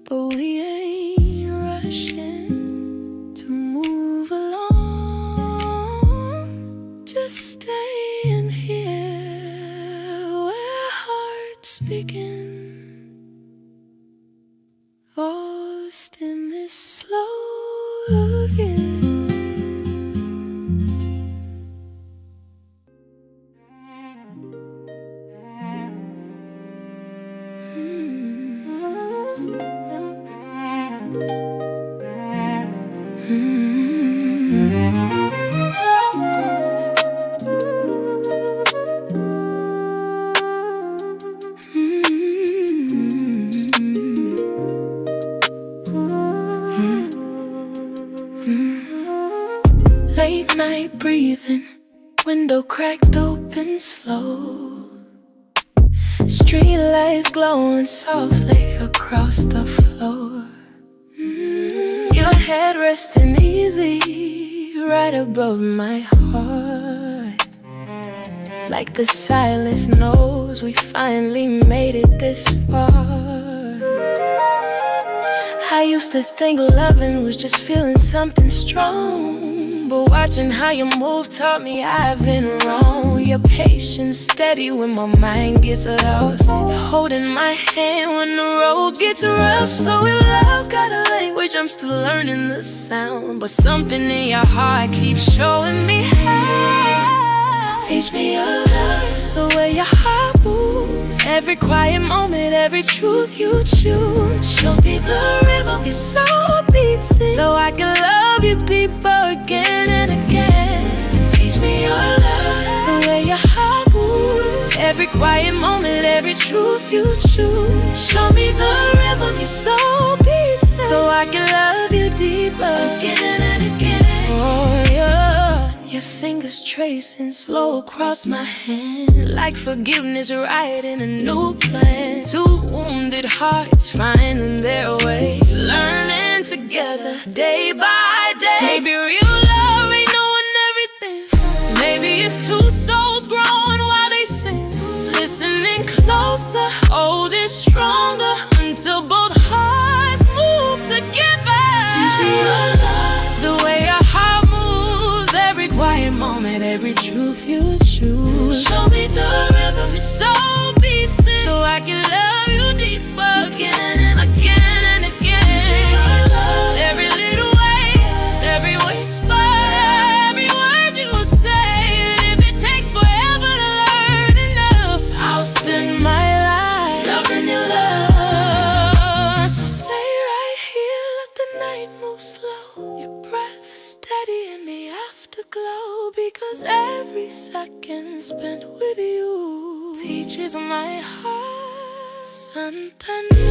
but we ain't rushing to move along, just staying here where hearts begin, lost in this slow again. Late night breathing, window cracked open slow, street lights glowing softly across the floor. Your head resting easy right above my heart, like the silence knows we finally made it this far. I used to think loving was just feeling something strong, but watching how you move taught me I've been wrong. Your patience steady when my mind gets lost, holding my hand when the road gets rough. So we love got a language, I'm still learning the sound, but something in your heart keeps showing me how. Teach me your love, the way your heart moves, every quiet moment, every truth you choose. Show me the rhythm your soul beats in, so I can love you deeper again and again. Teach me your love, the way your heart moves, every quiet moment, every truth you choose. Show me the rhythm your soul beats in, so I can love you deeper again and again. Oh yeah. Your fingers tracing slow across my hand, like forgiveness writing a new plan. Two wounded hearts finding their ways, learning together day by day. Maybe real love ain't knowing everything, maybe it's too Two souls growing while they sing, listening closer, holding stronger until both hearts move together. Teach me your love, the way your heart moves, every quiet moment, every truth you choose. Show me the rhythm your soul beats in, so I can love you deeper again and again and again. Teach me your love, every little way, every whisper, every word you say. If it takes forever to learn enough, I'll spend my life loving your love. So stay right here, let the night move slow. Your breath is steady in the afterglow, because every second spent with you teaches my heart something new.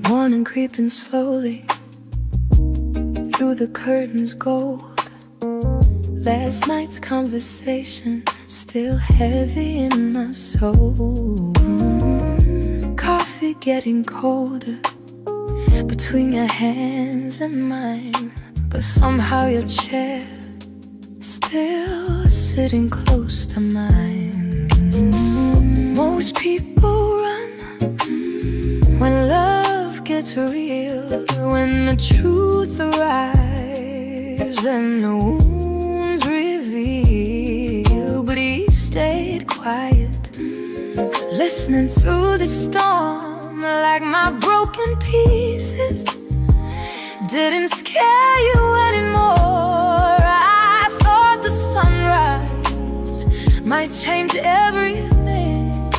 Morning creeping slowly through the curtains gold. Last night's conversation still heavy in my soul. Coffee getting colder between your hands and mine, but somehow your chair still sitting close to mine. Most people run when love gets real, when the truth arrives and the wounds reveal. But he stayed quiet, listening through the storm, like my broken pieces didn't scare you anymore. I thought the sunrise might change everything,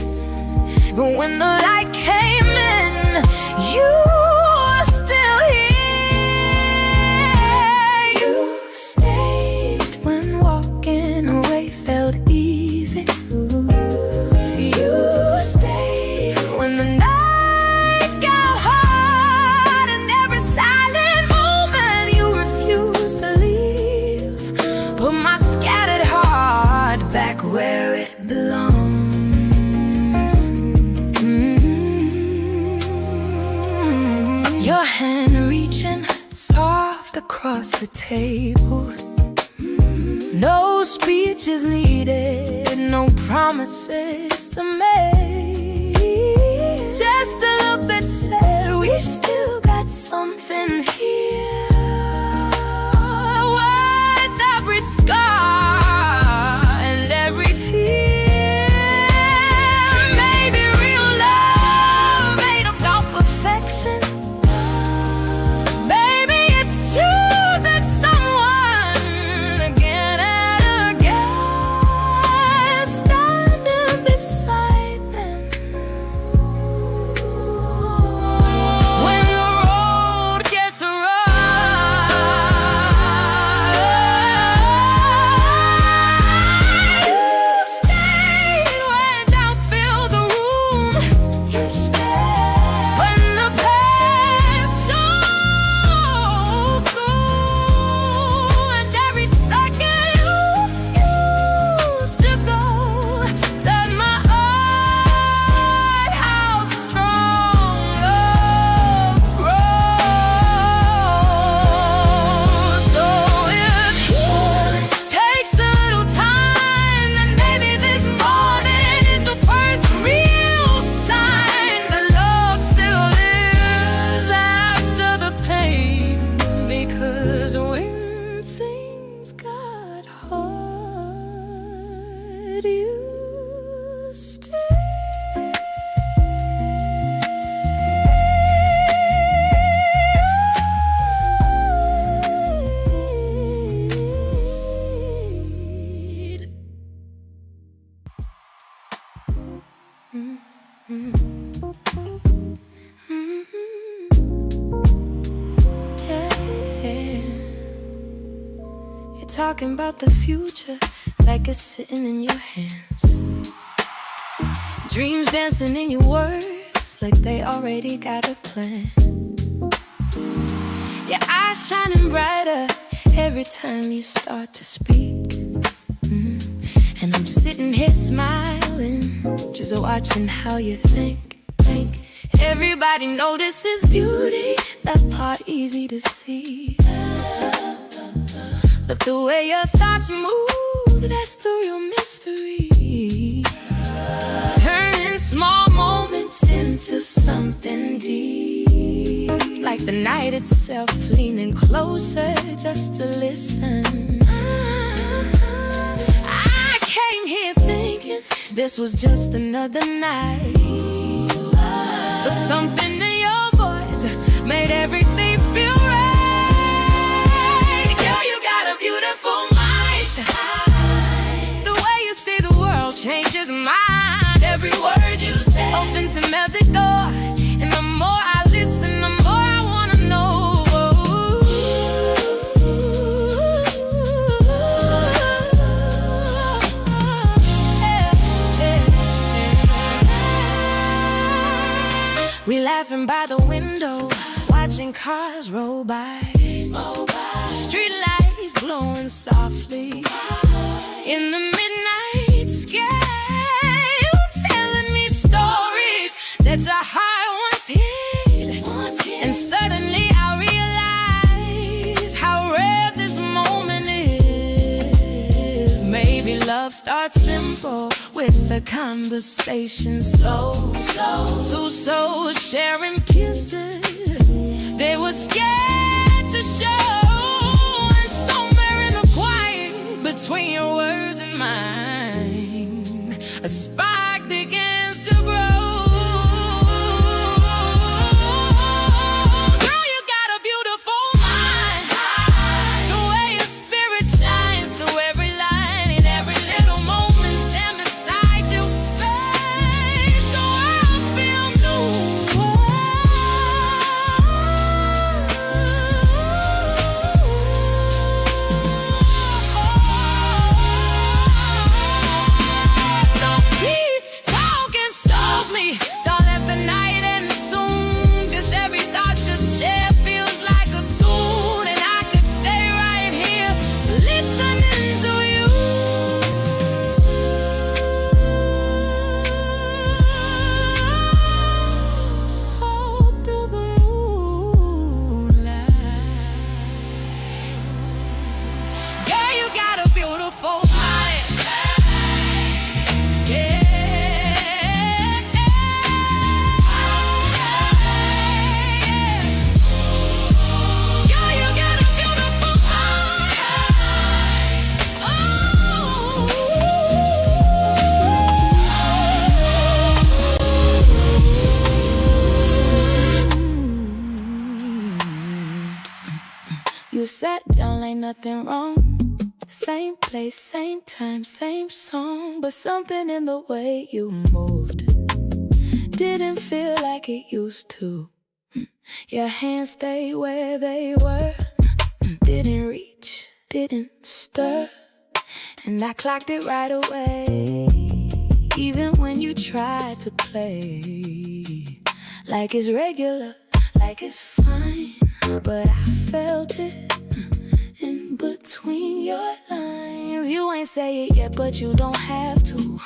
but when the light came in, you were still here. You stayed when walking away felt easy. You stayed when the night got hard, and every silent moment you refused to leave. Put my scattered heart back where it belongs. Your hand reaching soft across the table. No speeches needed, no promises to make. Just a little bit said, we still got something here. Worth every scar and every tear. Maybe real love ain't about perfection. Maybe it's choosing someone again and again, standing beside them when the road gets talking about the future like it's sitting in your hands. Dreams dancing in your words like they already got a plan. Your eyes shining brighter every time you start to speak. And I'm sitting here smiling, just watching how you think. Everybody notices beauty, that part easy to see. But the way your thoughts move, that's the real mystery. Turning small moments into something deep, like the night itself, leaning closer just to listen. I came here thinking this was just another night, but something in your voice made everything feel right. Girl, you got a beautiful mind. The way you see the world changes mine. Every word you say opens another door, and the more I listen, the more I wanna know. We laughing by the window, watching cars roll by. Street lights glowing softly in the midnight sky. You telling me stories that your heart once hid. And suddenly I realize how rare this moment is. Maybe love starts simple with a conversation slow. Two souls sharing kisses they were scared to show. And somewhere in the quiet between your words and mine, a spark begins to grow. Girl, you got a beautiful mind. The way your spirit shines through every line and every little moment. Stand beside you, makes the world feel new. So keep talking softly, don't let the night end soon. 'Cause every thought you share feels like a tune, and I could stay right here listening to you. All through the moonlight. Girl, you got a beautiful mind. Yeah. Girl, you got a beautiful mind. You sat down like nothing wrong. Same place, same time, same song. But something in the way you moved didn't feel like it used to. Your hands stayed where they were, didn't reach, didn't stir. And I clocked it right away, even when you tried to play like it's regular, like it's fine. But I felt it in between your lines. You ain't say it yet, but you don't have to.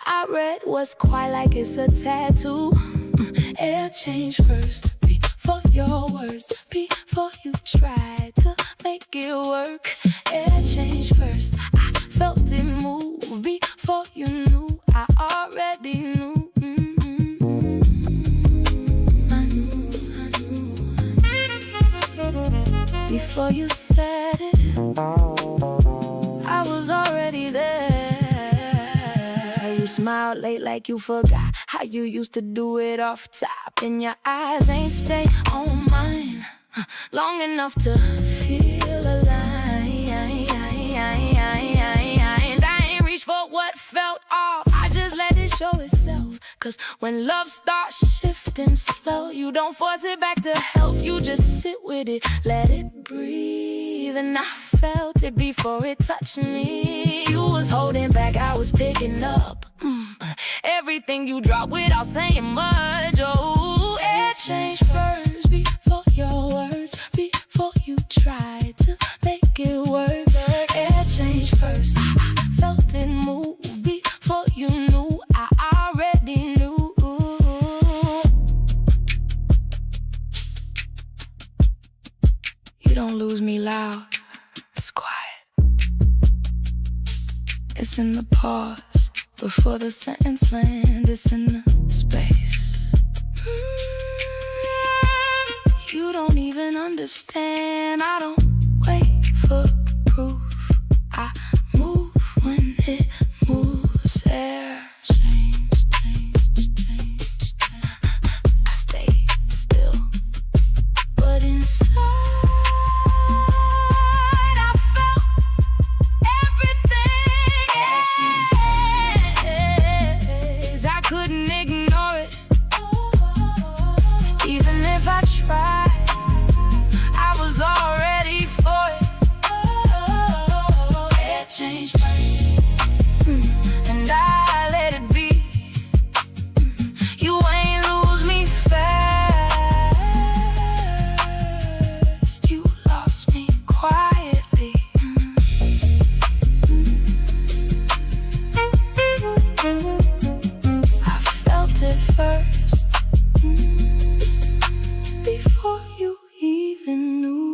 I read what's quiet like it's a tattoo. Air change first before your words, before you try to make it work. Air change first, I felt it move before you knew. I already knew. Before you said it, I was already there. You smiled late like you forgot how you used to do it off top. And your eyes ain't stay on mine long enough to feel alive. And I ain't reached for what felt off, I just let it show itself. 'Cause when love starts shifting slow, you don't force it back to health. You just sit with it, let it breathe. And I felt felt it before it touched me. You was holding back, I was picking up. Everything you dropped without saying much. Oh, it changed first before your words, before you tried to make it work. It changed first, I felt it move before you knew. I already knew. You don't lose me loud, it's quiet. It's in the pause before the sentence lands. It's in the space. You don't even understand. I don't wait for proof. I move when it moves. Air change, change, change, change. I stay still, but inside I felt everything. I couldn't ignore it, even if I tried. I was all ready for it. It changed first, and I let it be. You ain't lose me fast. You lost me quietly. I felt it first, before you even knew.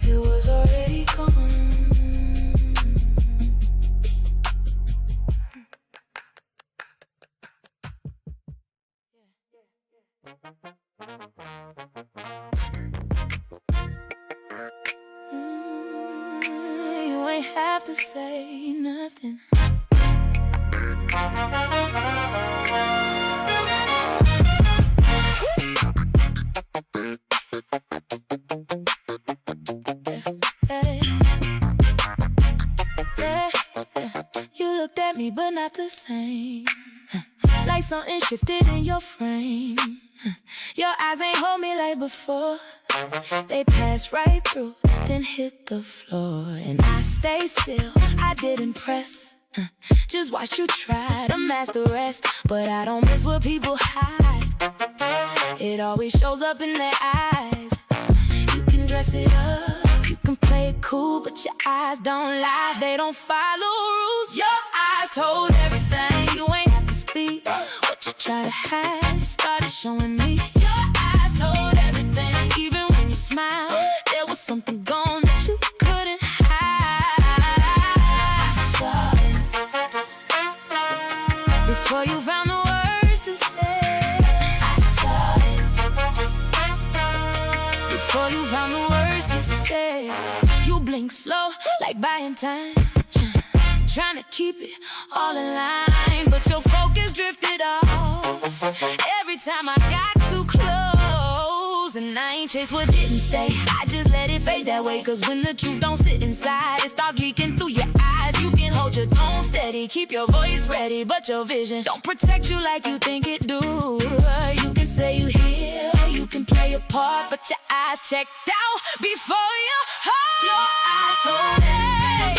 It was already gone. You ain't have to say nothing. You looked at me, but not the same. Like something shifted in your frame. Your eyes ain't hold me like before. They passed right through, then hit the floor. And I stayed still, I didn't press. Just watch you try to mask the rest. But I don't miss what people hide. It always shows up in their eyes. You can dress it up, you can play it cool, but your eyes don't lie, they don't follow rules. Your eyes told everything, you ain't have to speak. What you try to hide started showing me. Your eyes told everything, even when you smiled, there was something gone that you couldn't hide. I saw it before you found the words to say. I saw it before you found the words to say. You blink slow, like buying time, trying to keep it all in line, but your focus drifted off every time I got too close. And I ain't chased what didn't stay, I just let it fade that way. Cause when the truth don't sit inside, it starts leaking through your eyes. You can hold your tone steady, keep your voice ready, but your vision don't protect you like you think it do. You can say you heal, you can play a part, but your eyes checked out before your heart. Your eyes told me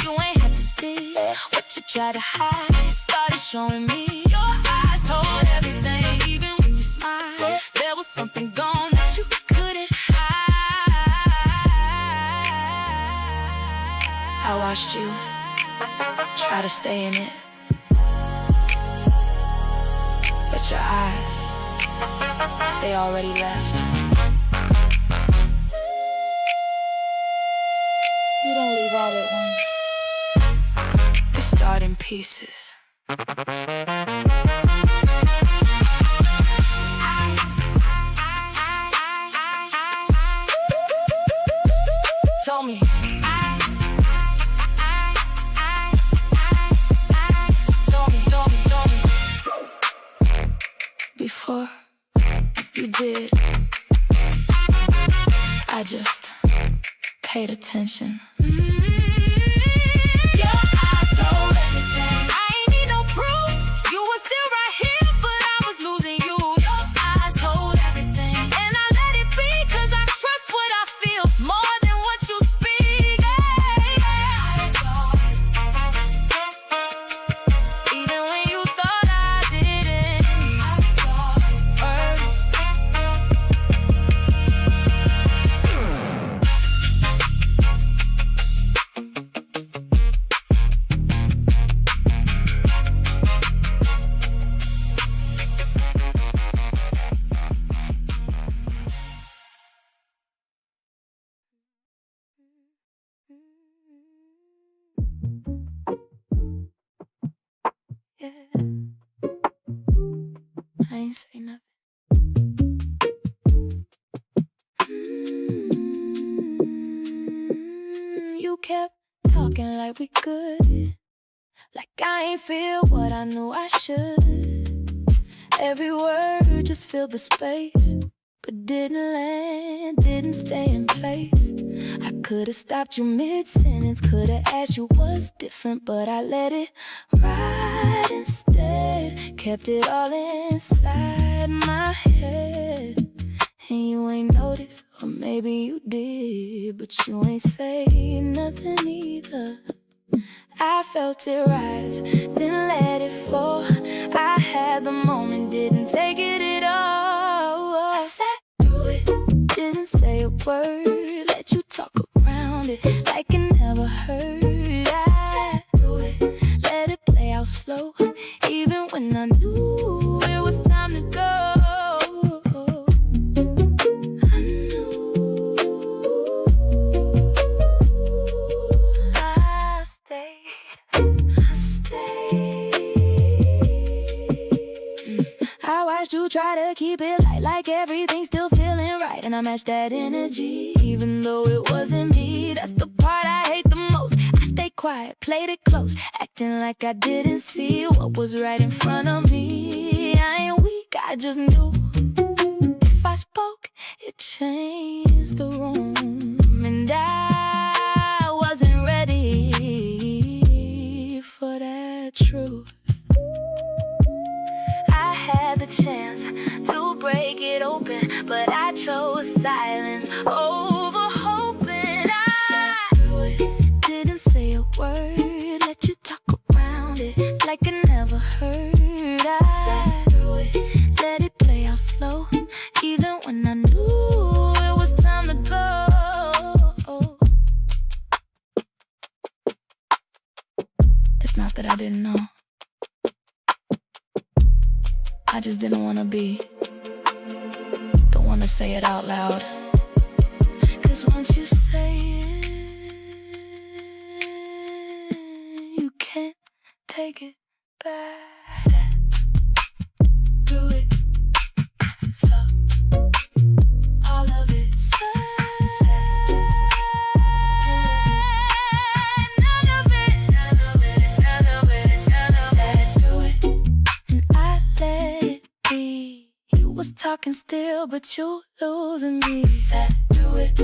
you ain't have to speak. What you try to hide started showing me. Your eyes told everything, even when you smiled, there was something gone that you couldn't hide. I watched you try to stay in it, but your eyes, they already left. You don't leave all at once, they start in pieces. Told me before you did, I just paid attention. Your eyes told everything, I ain't need no proof. You were still right here, but I was losing you. Your eyes told everything, and I ain't say nothing. You kept talking like we good, like I ain't feel what I knew I should. Every word just filled the space, but didn't land, didn't stay in place. I could've stopped you mid-sentence, could've asked you what's different, but I let it ride instead. Kept it all inside my head. And you ain't noticed, or maybe you did, but you ain't say nothing either. I felt it rise, then let it fall. I had the moment, didn't take it at all. I sat through it, didn't say a word, let you talk around it like it never hurt. I sat through it, let it play out slow, even when I knew it was time to go. I watched you try to keep it light, like everything's still feeling right, and I matched that energy, even though it wasn't me. That's the part I hate the most. I stayed quiet, played it close, acting like I didn't see what was right in front of me. I ain't weak, I just knew if I spoke, it changed the room, and I wasn't ready for that truth. I had the chance to break it open, but I chose silence over hoping. I sat through it, didn't say a word, let you talk around it like I never heard. I sat through it, let it play out slow, even when I knew it was time to go. It's not that I didn't know, I just didn't want to be the one to say it out loud. 'Cause once you say it, you can't take it back. Sat through it, felt all of it. None of it. Sat through it, and I let it be. You was talking still, but you losing me. Sat through it,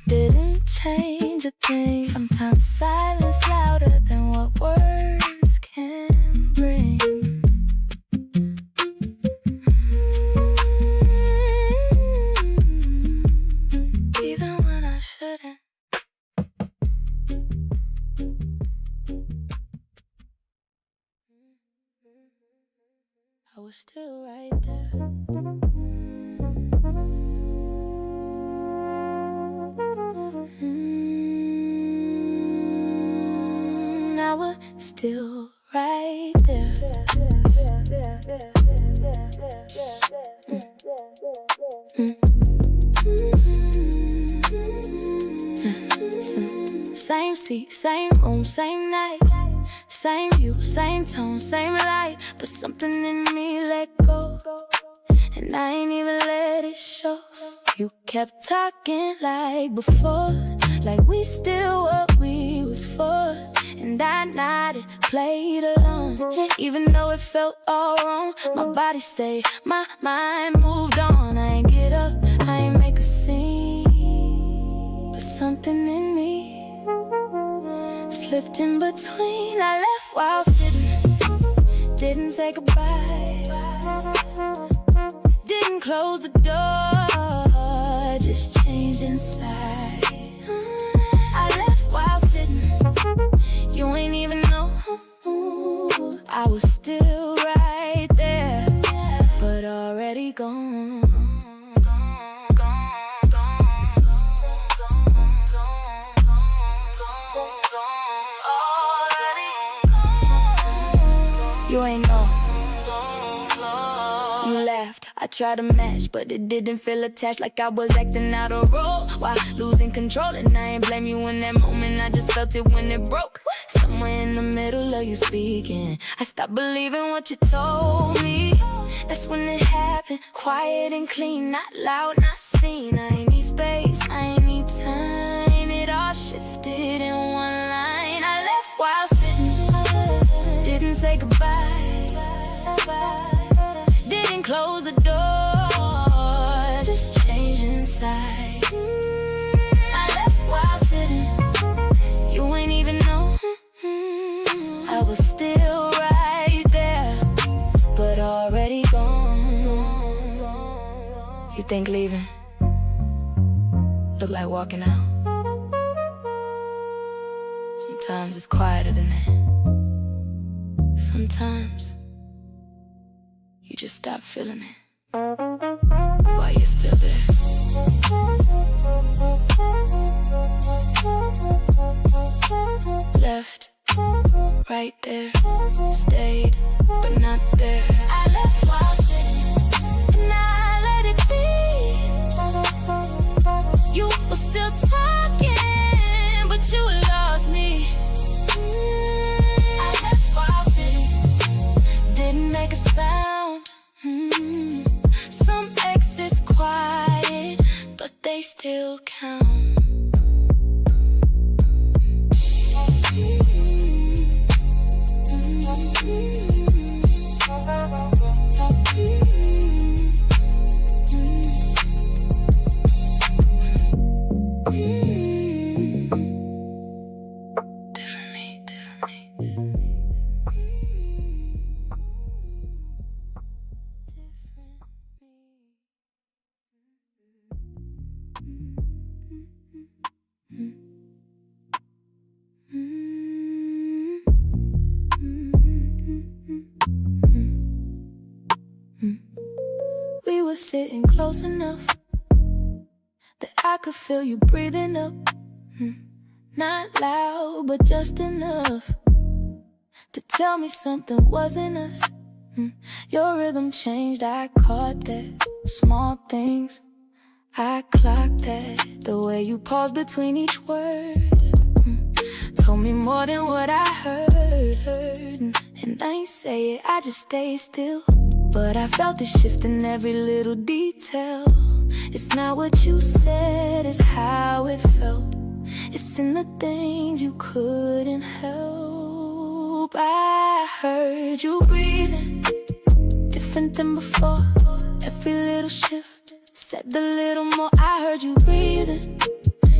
didn't change a thing. Sometimes silence louder than what words can bring. Even when I shouldn't. I was still right there. I was still right there. Same seat, same room, same night, same view, same tone, same light, but something in me let go, and I ain't even let it show. You kept talking like before, like we still what we was for, and I nodded, played along, even though it felt all wrong. My body stayed, my mind moved on. I ain't get up, I ain't make a scene, but something in me slipped in between. I left while sitting, didn't say goodbye, didn't close the door, just changed inside. I left while sitting, you ain't even know I was still right there, but already gone. You ain't know. You laughed, I tried to match, but it didn't feel attached, like I was acting out of role while losing control. And I ain't blame you in that moment, I just felt it when it broke. Someone somewhere in the middle of you speaking. I stopped believing what you told me. That's when it happened, quiet and clean, not loud, not seen. I ain't need space, I ain't need time. It all shifted in one line. I left while sitting, didn't say goodbye, didn't close the door, just changed inside. I left while sitting, you ain't even know. I was still right there, but already gone. You think leaving look like walking out? Sometimes it's quieter than that. Sometimes you just stop feeling it while you're still there. Left, right there, stayed, but not there. I left while sitting, and I let it be. You were still talking, but you lost me. I left while sitting, didn't make a sound. Some exits quiet, but they still count. We were sitting close enough that I could feel you breathing up. Not loud, but just enough to tell me something wasn't us. Your rhythm changed, I caught that. Small things, I clocked that. The way you paused between each word told me more than what I heard. And I ain't say it, I just stayed still. But I felt the shift in every little detail. It's not what you said, it's how it felt. It's in the things you couldn't help. I heard you breathing, different than before. Every little shift said a little more. I heard you breathing,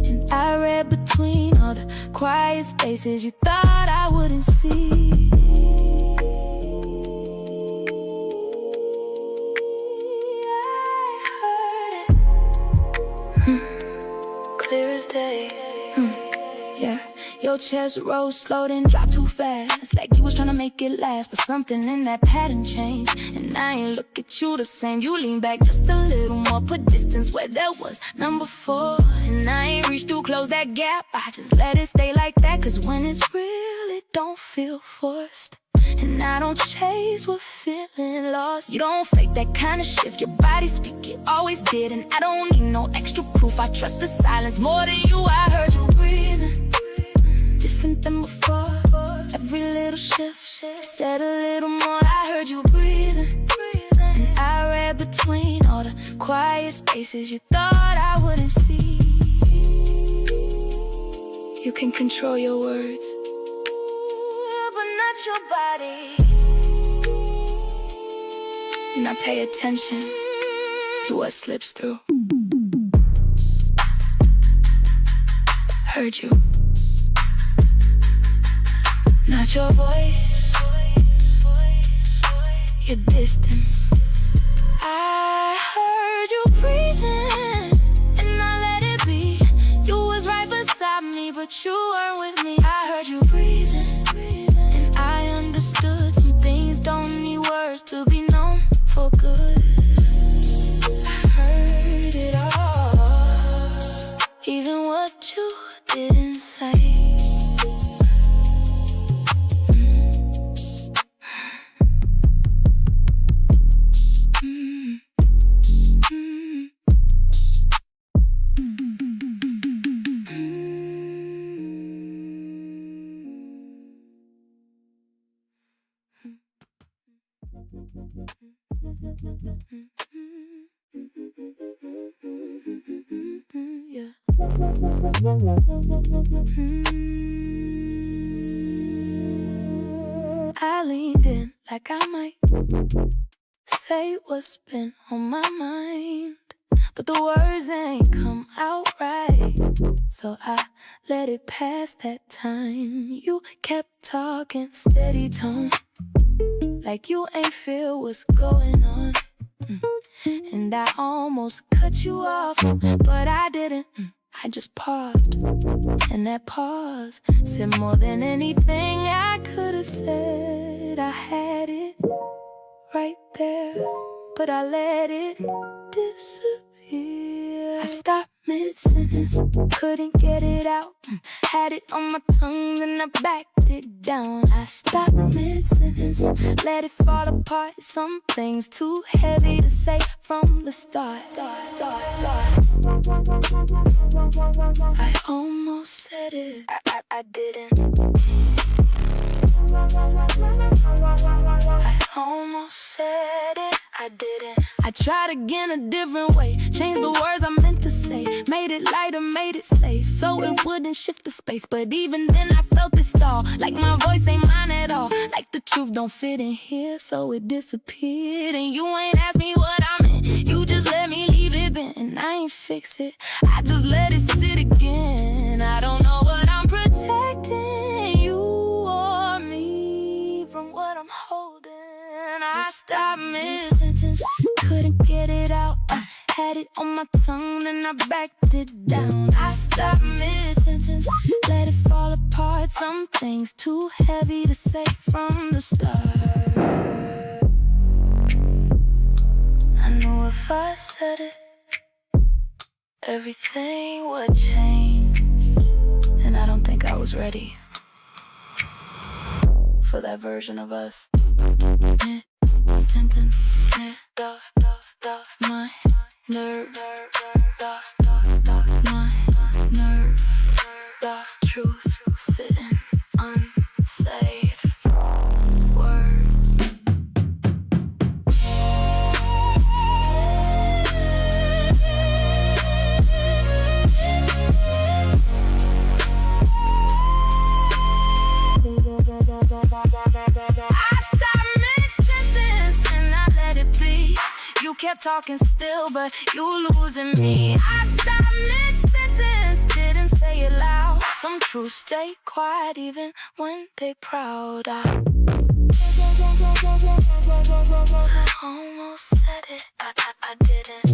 and I read between all the quiet spaces you thought I wouldn't see. Clear as day. Yeah, your chest rose slow, then dropped too fast, like you was trying to make it last. But something in that pattern changed, and I ain't look at you the same. You lean back just a little more, put distance where there was none before. And I ain't reached to close that gap, I just let it stay like that. Cause when it's real, it don't feel forced. And I don't chase what feeling lost. You don't fake that kind of shift, your body speak, it always did. And I don't need no extra proof, I trust the silence more than you. I heard you breathing, different than before. Every little shift said a little more. I heard you breathing, and I read between all the quiet spaces you thought I wouldn't see. You can control your words, but not your body. And I pay attention to what slips through. Heard you, not your voice, your distance. I heard you breathing, and I let it be. You was right beside me, but you weren't with me. I heard you breathing, and I understood some things don't need words to be known for good. I heard it all, even what you didn't say. Yeah. I leaned in like I might say what's been on my mind, but the words ain't come out right, so I let it pass that time. You kept talking steady tone, like you ain't feel what's going on. And I almost cut you off, but I didn't. I just paused, and that pause said more than anything I could have said. I had it right there, but I let it disappear. I stopped mid-sentence, couldn't get it out. Had it on my tongue, then I backed it down. I stopped mid-sentence, let it fall apart. Some things too heavy to say from the start. I almost said it, I didn't. I almost said it, I didn't. I tried again a different way, changed the words I meant to say, made it lighter, made it safe, so it wouldn't shift the space. But even then I felt it stall, like my voice ain't mine at all, like the truth don't fit in here, so it disappeared. And you ain't asked me what I meant, you just let me leave it bent. And I ain't fix it, I just let it sit again. I don't know what I'm protecting, you or me, from what I'm holding. I stopped mid-sentence, couldn't get it out. Had it on my tongue, then I backed it down. I stopped mid-sentence, let it fall apart. Some things too heavy to say from the start. I knew if I said it, everything would change. And I don't think I was ready for that version of us. Mid-sentence, lost my nerve, lost my nerve, lost truth, sitting unsaid words. I stopped mid-sentence and I let it be. You kept talking still, but you losing me. I stopped mid-sentence, didn't say it loud. Some truths stay quiet even when they proud. I almost said it, I didn't.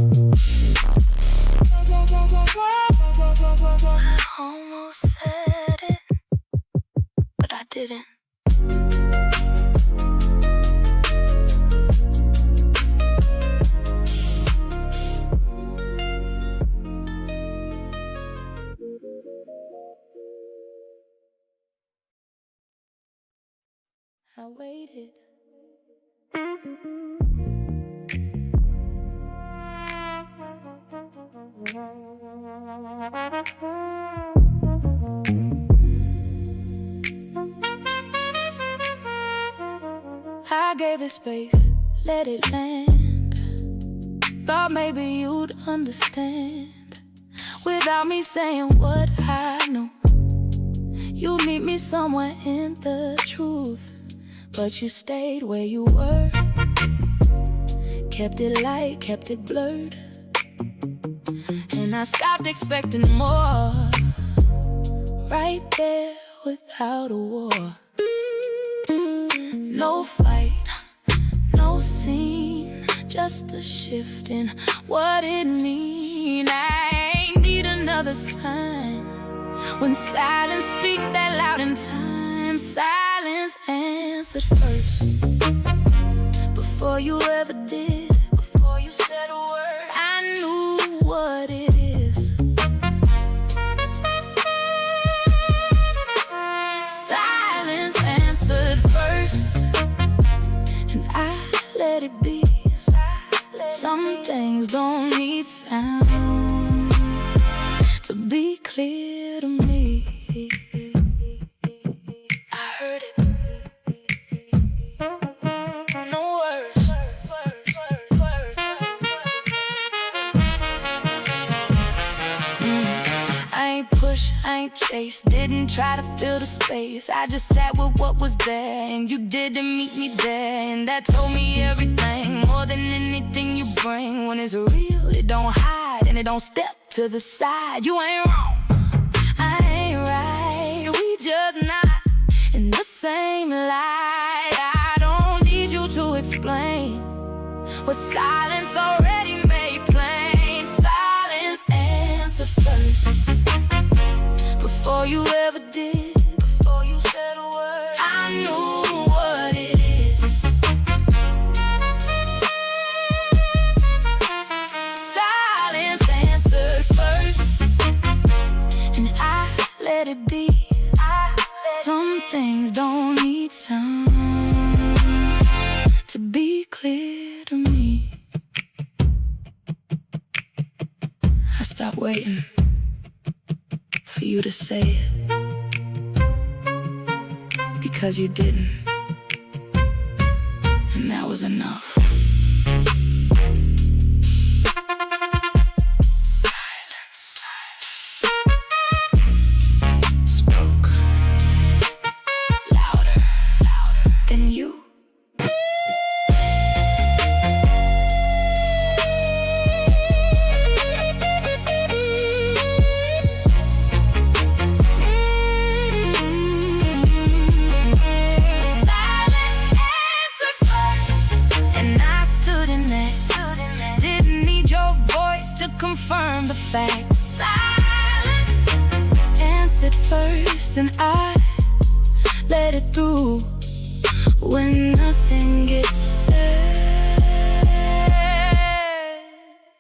I almost said it, but I didn't. I waited. I gave it space, let it land. Thought maybe you'd understand without me saying what I knew. You'd meet me somewhere in the truth, but you stayed where you were. Kept it light, kept it blurred, and I stopped expecting more. Right there without a war. No fight, no scene, just a shift in what it mean. I ain't need another sign. When silence speak that loud in time, silence answered first. Before you ever did, before you said a word, I knew what it is. Silence answered first, and I let it be. Some things don't need sound to be clear to me. I heard it. No words, ain't chased, didn't try to fill the space. I just sat with what was there, and you didn't meet me there. And that told me everything, more than anything you bring. When it's real, it don't hide, and it don't step to the side. You ain't wrong, I ain't right, we just not in the same light. I don't need you to explain what silence already made plain. Silence answer first, before you ever did, before you said a word. I knew what it is. Silence answered first, and I let it be. Some things don't need sound to be clear to me. I stopped waiting for you to say it, because you didn't, and that was enough. Silence spoke louder than you. Confirm the facts. Silence answered first, and I let it through. When nothing gets said,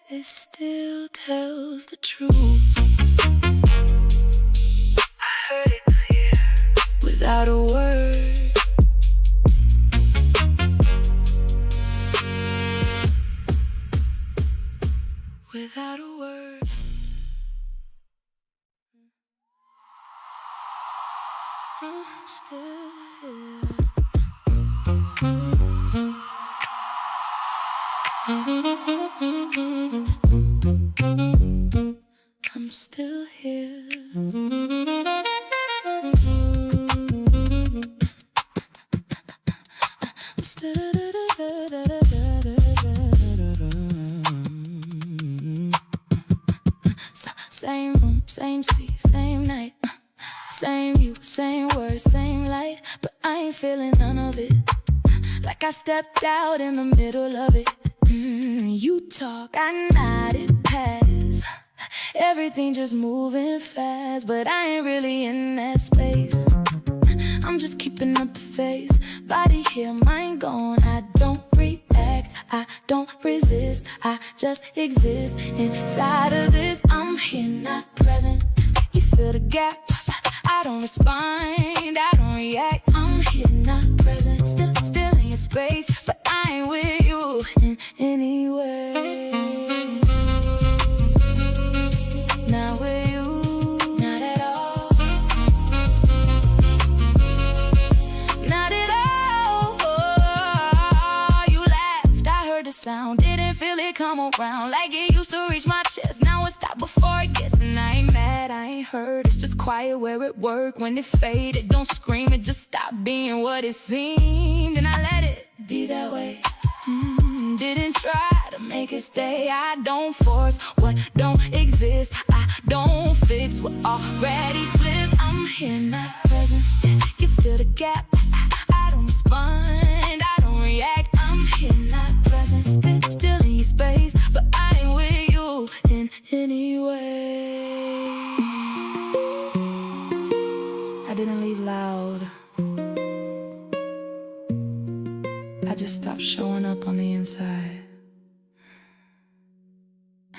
it still tells the truth. I heard it clear, without a word. Without a word. I'm still here. I'm still here. Same room, same seat, same night, same you, same words, same light, but I ain't feeling none of it. Like I stepped out in the middle of it. You talk, I nodded past. Everything just moving fast, but I ain't really in that space. I'm just keeping up the face. Body here, mind gone. I don't react, I don't resist, I just exist inside of this. I'm here, not present. You feel the gap, I don't respond, I don't react. I'm here, not present, still in your space, but I ain't with you in any way. Not with you, not at all. Not at all. You laughed, I heard the sound, didn't feel it come around like it used to reach my chest. Now it stopped before it gets, and I ain't mad, I ain't hurt. It's just quiet where it worked. When it faded, don't scream, it just stopped being what it seemed, and I let it be that way. Didn't try to make it stay. I don't force what don't exist. I don't fix what already slipped. I'm here, not present. You feel the gap, I don't respond, I don't react. I'm here, not present, still in your space, but I ain't with you in any way. I didn't leave loud, I just stopped showing up on the inside.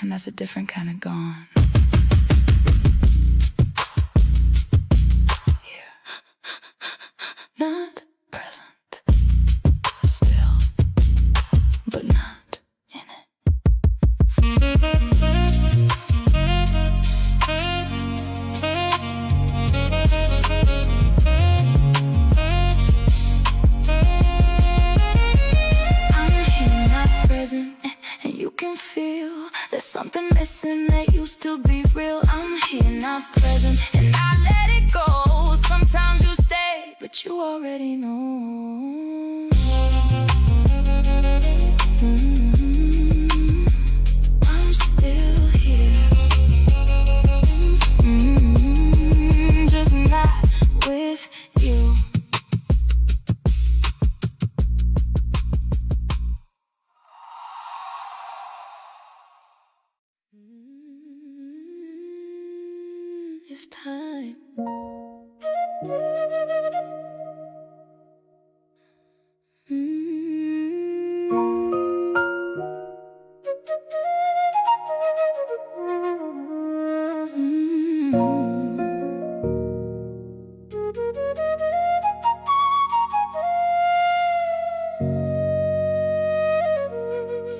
And that's a different kind of gone. Here, not present, still, but not in it. And you can feel there's something missing that used to be real. I'm here, not present, and I you already know. I'm still here, just not with you. It's time.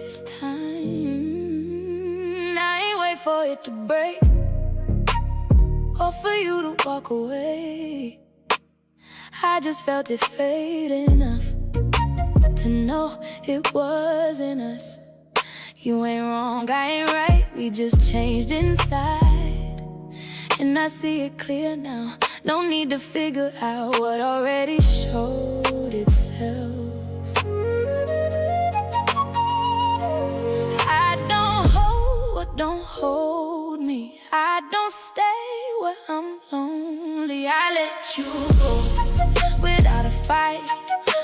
It's time. I ain't wait for it to break or for you to walk away. I just felt it fade enough to know it wasn't us. You ain't wrong, I ain't right, we just changed inside. And I see it clear now, no need to figure out what already showed itself. I don't hold what don't hold me, I don't stay where I'm lonely. I let you go without a fight,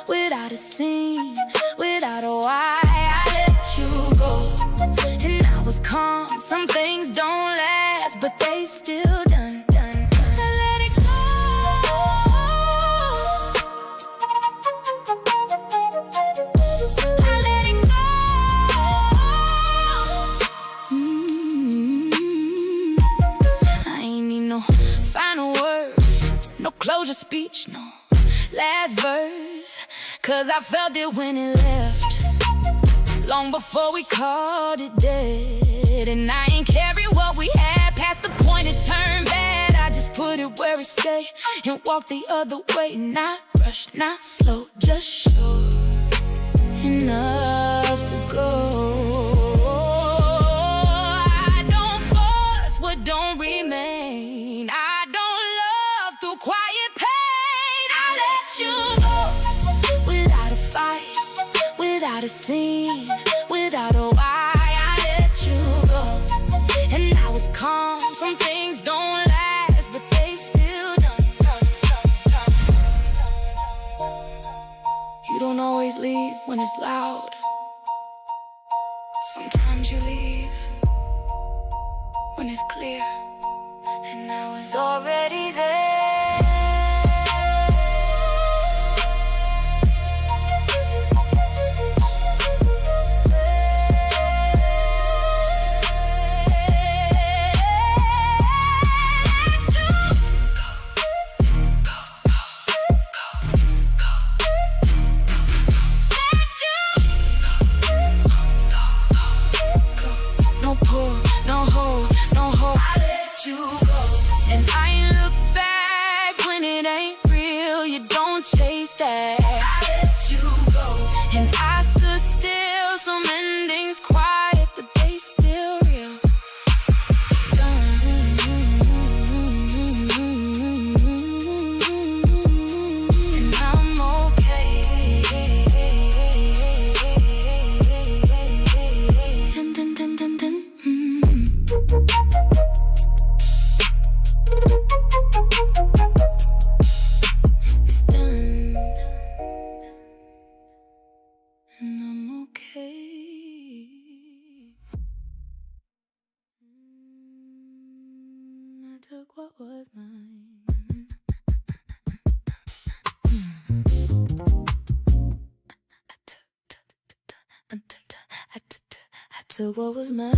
without a scene, without a why. I let you go, and I was calm. Some things don't last, but they still done. I let it go. I let it go. I ain't need no final word, no closure speech, no last verse, 'cause I felt it when it left, long before we called it dead. And I ain't carry what we had past the point it turned bad. I just put it where it stayed and walked the other way. Not rushed, not slow, just sure enough to go. I don't force what don't remain, I don't love through quiet pain. I let you go without a fight, without a scene, without a why. I let you go, and I was calm. Some things don't last, but they still done. You don't always leave when it's loud. Sometimes you leave when it's clear, and I was already there. Chase that. I let you go, and I stood still. Some endings quiet, but they still real. It's done, and I'm okay. It's done, and I'm okay. I took what was mine. I took what was mine.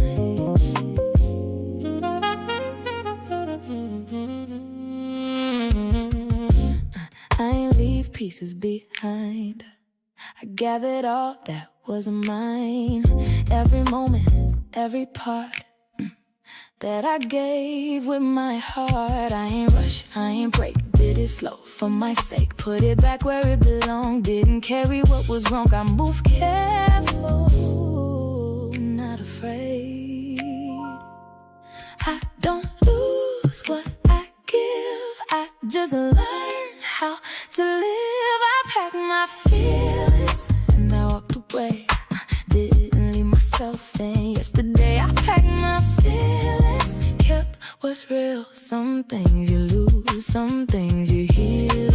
I ain't leave pieces behind. I gathered all that wasn't mine. Every moment, every part that I gave with my heart. I ain't rush, I ain't break. Did it slow for my sake. Put it back where it belonged. Didn't carry what was wrong. I moved careful, not afraid. I don't lose what I give. I just learn how to live Some things you lose, some things you heal.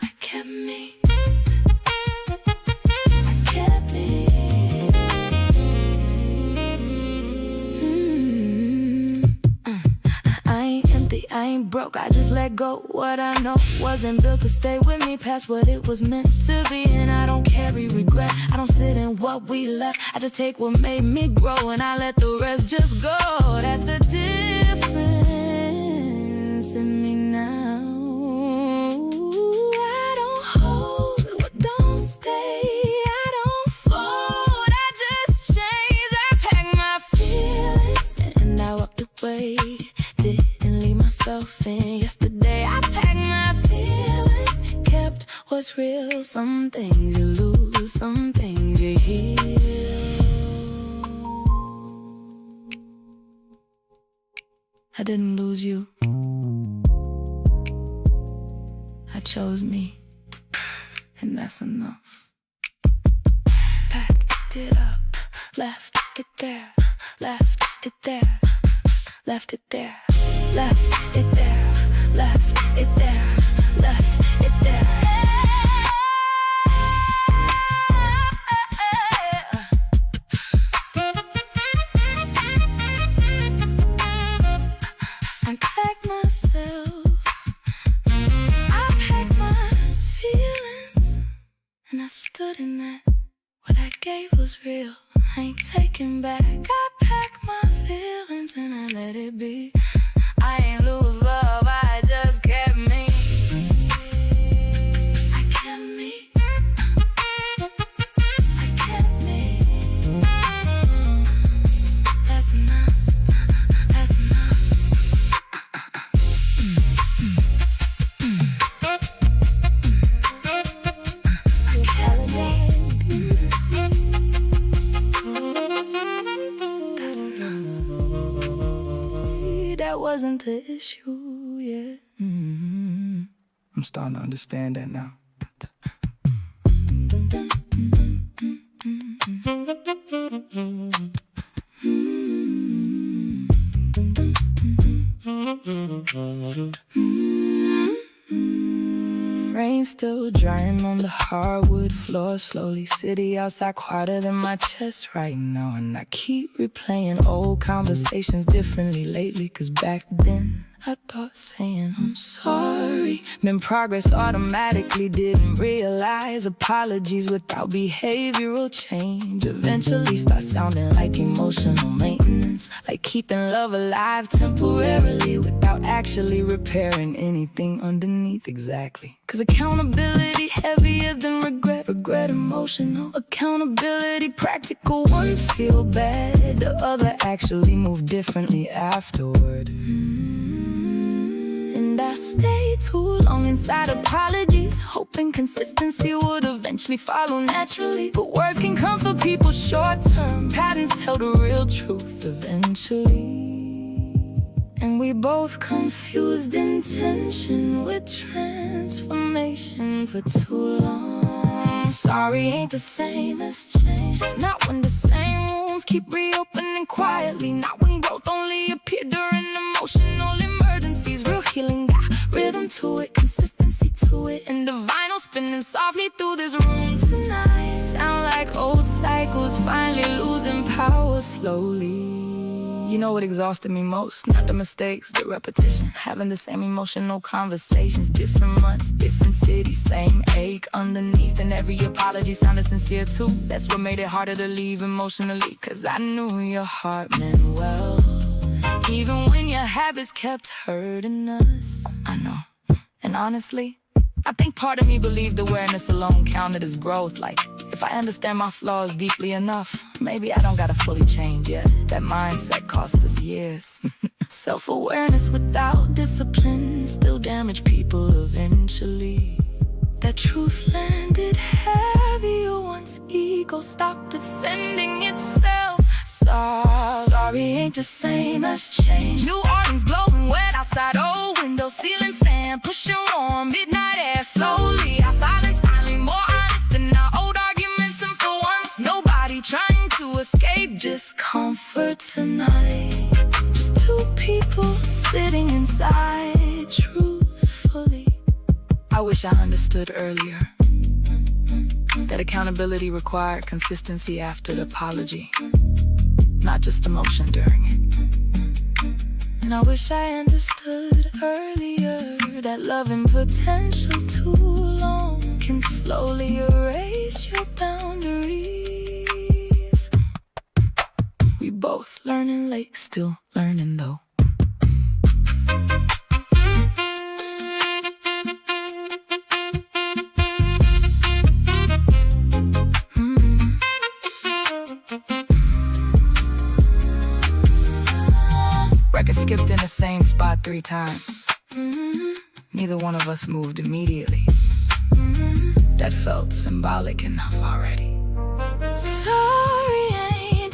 I kept me. I kept me. I ain't empty, I ain't broke, I just let go. What I know wasn't built to stay with me past what it was meant to be. And I don't carry regret, I don't sit in what we left. I just take what made me grow and I let the rest just go. That's the difference in me now. I don't hold what don't stay, I don't fold, I just change. I pack my feelings and I walked away. Didn't leave myself in yesterday. I packed my feelings, kept what's real. Some things you lose, some things you heal. I didn't lose you, I chose me, and that's enough. Packed it up, left it there, left it there, left it there, left it there, left it there, left it there. I packed myself, I packed my feelings, and I stood in that. What I gave was real, I ain't taking back. I packed my feelings and I let it be. I ain't lose love, I just kept me. I kept me. I kept me. That's enough, that's enough. That wasn't the issue, yeah. I'm starting to understand that now. Rain still drying on the hardwood floor slowly. City outside quieter than my chest right now. And I keep replaying old conversations differently lately. Cause back then I thought saying I'm sorry meant progress automatically. Didn't realize apologies without behavioral change eventually start sounding like emotional maintenance. Like keeping love alive temporarily without actually repairing anything underneath. Exactly. Cause accountability heavier than regret. Regret emotional, accountability practical. One feel bad, the other actually move differently afterward. And I stayed too long inside apologies, hoping consistency would eventually follow naturally. But words can comfort people short term, patterns tell the real truth eventually. And we both confused intention with transformation for too long. Sorry ain't the same as change, not when the same wounds keep reopening quietly. Not when growth only appeared during emotional emergencies. Real healing got rhythm to it, consistency to it. And the vinyl spinning softly through this room tonight. Sound like old cycles finally losing power slowly. You know what exhausted me most? Not the mistakes, the repetition. Having the same emotional conversations. Different months, different cities, same ache underneath. And every apology sounded sincere too. That's what made it harder to leave emotionally. Cause I knew your heart meant well, even when your habits kept hurting us. I know. And honestly, I think part of me believed awareness alone counted as growth. Like, if I understand my flaws deeply enough, maybe I don't gotta fully change yet. That mindset cost us years. Self-awareness without discipline still damage people eventually. That truth landed heavier once ego stopped defending itself. Sorry ain't the same as change. New Orleans glowing wet outside, old window, ceiling fan pushing warm, midnight air slowly. Our silence finally more honest than our old arguments. And for once, nobody trying to escape discomfort tonight. Just two people lied truthfully. I wish I understood earlier that accountability required consistency after the apology, not just emotion during it. And I wish I understood earlier that loving potential too long can slowly erase your boundaries. We both learning late, still learning though. Record skipped in the same spot 3 times. Neither one of us moved immediately. That felt symbolic enough already. Sorry ain't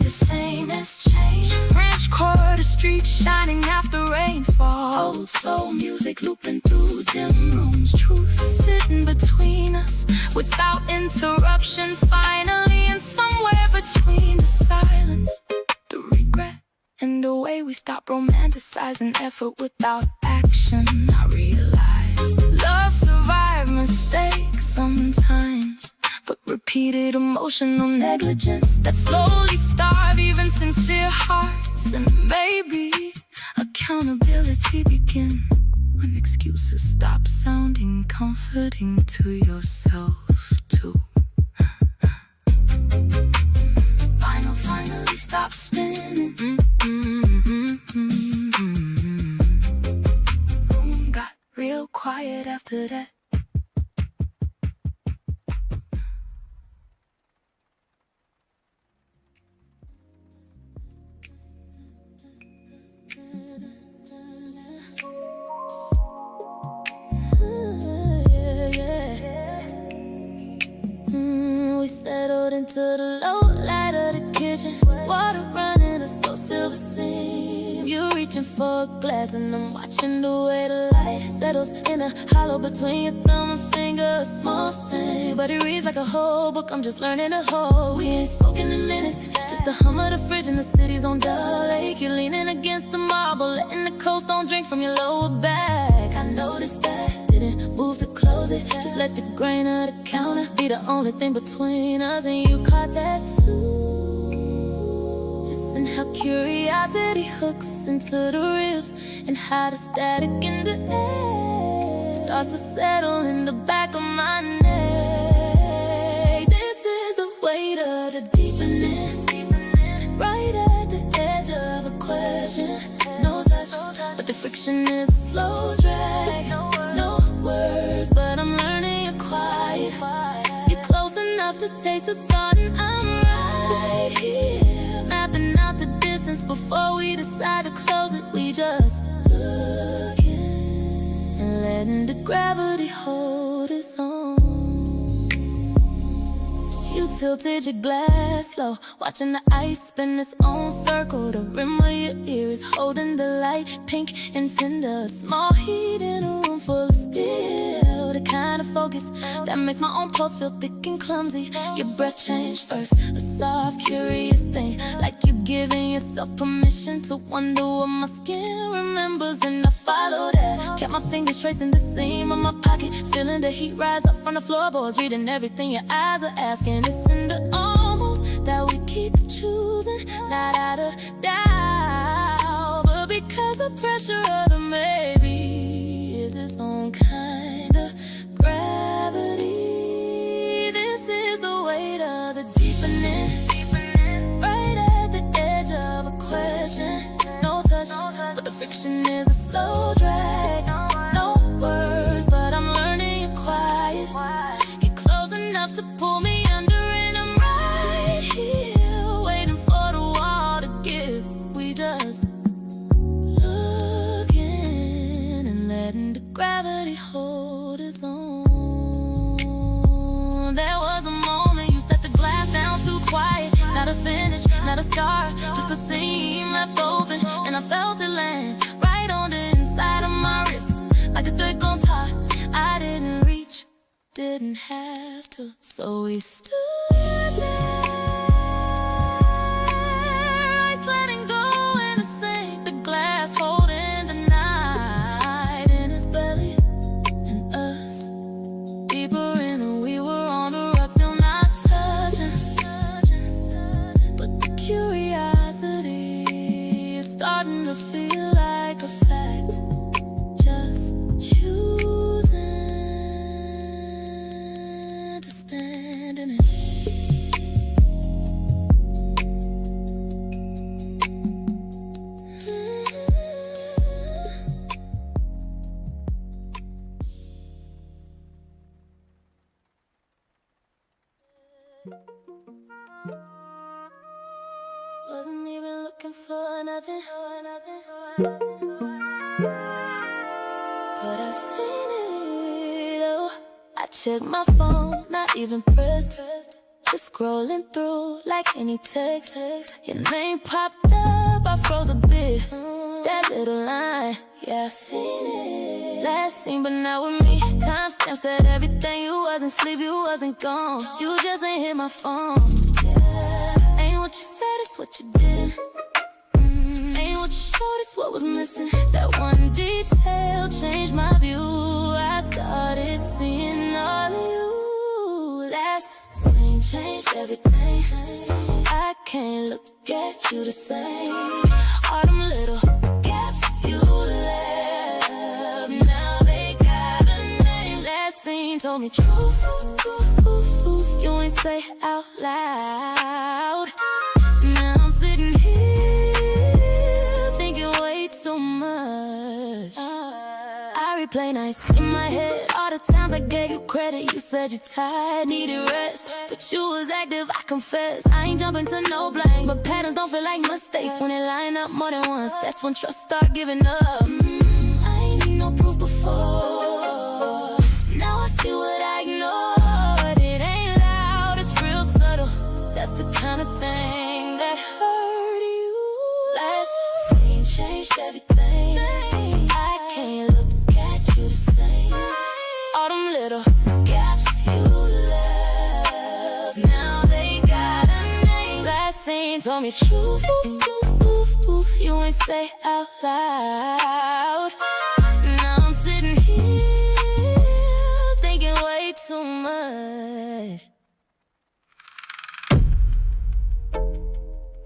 the same as change. French Quarter Street shining after rainfall. Old soul music looping through dim rooms. Truth sitting between us without interruption. Finally, and somewhere between the silence, the regret, and the way we stop romanticizing effort without action, I realize love survives mistakes sometimes, but repeated emotional negligence that slowly starve even sincere hearts. And maybe accountability begin when excuses stop sounding comforting to yourself too. Finally stop spinning. Room got real quiet after that. We settled into the low light of the kitchen. Water running a slow silver seam. You reaching for a glass and I'm watching the way the light settles in a hollow between your thumb and finger. A small thing, but it reads like a whole book I'm just learning to hold. We ain't spoken in minutes, just the hum of the fridge and the city's on dull lake. You're leaning against the marble, letting the coast don't drink from your lower back. I noticed that, didn't move to close it, just let the grain of the counter be the only thing between us. And you caught that too. Listen how curiosity hooks into the ribs, and how the static in the air starts to settle in the back of my neck. This is the weight of the deepening, right at the edge of a question. No touch, but the friction is a slow drag. No words, but I'm learning you're quiet. You're close enough to taste the thought, and I'm right here, mapping out the distance before we decide to close it. We just looking and letting the gravity hold its own. You tilted your glass low, watching the ice spin its own circle. The rim of your ear is holding the light, pink and tender. Small heat in a room full of steel, the kind of focus that makes my own pulse feel thick and clumsy. Your breath changed first, a soft, curious thing, like you giving yourself permission to wonder what my skin remembers. And I followed that, kept my fingers tracing the seam of my pocket, feeling the heat rise up from the floorboards, reading everything your eyes are asking. It's in the almost that we keep choosing, not out of doubt, but because the pressure of the maybe is its own kind of gravity. This is the weight of the deepening, right at the edge of a question. No touch, but the friction is a slow drag. No words, but I'm learning you're quiet. You're close enough to pull me under, and I'm right here, waiting for the wall to give. We just looking and letting the gravity hold its own. There was a moment you set the glass down too quiet. Not a finish, not a scar, just a seam left open. And I felt it land right on the inside of my wrist, like a thread gone taut. I didn't reach, didn't have to, so we stood there, ice letting go in the sink, the glass holding the night. abandoning. Wasn't even looking for nothing, but I seen it. Oh, I checked my phone, not even pressed. Just scrolling through like any text. Your name popped up, I froze a bit. That little line, yeah, I seen it. Last seen, but not with me. Timestamp said everything. You wasn't sleep, you wasn't gone. You just ain't hit my phone. Yeah, ain't what you said, it's what you did. Ain't what you showed, it's what was missing. That one detail changed my view. I started seeing all of you. Last scene changed everything. I can't look at you the same. All them little gaps you left, now they got a name. Last scene told me truth, you ain't say out loud. Now I'm sitting here thinking way too much. I replay nights in my head, all the times I gave you credit. You said you tired, needed rest, but you was active, I confess. I ain't jumping to no blame, but patterns don't feel like mistakes when they line up more than once. That's when trust start giving up. I ain't need no proof before. Now I see what I ignored. It ain't loud, it's real subtle. That's the kind of thing that hurt you. Last scene changed everything. I can't look at you the same. All them little gaps you left, now they got a name. Last scene told me truth, you ain't say out loud. Now I'm sitting here thinking way too much.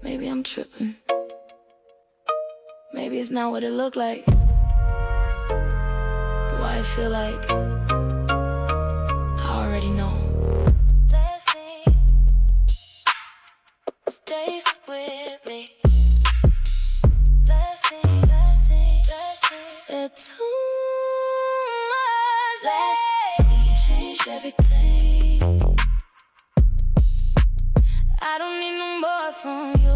Maybe I'm tripping. Maybe it's not what it looked like, but why I feel like I already know. Let's see. Stay with me. Let's see, let's see, let's see. Said too much. Let's see, change everything. I don't need no more from you.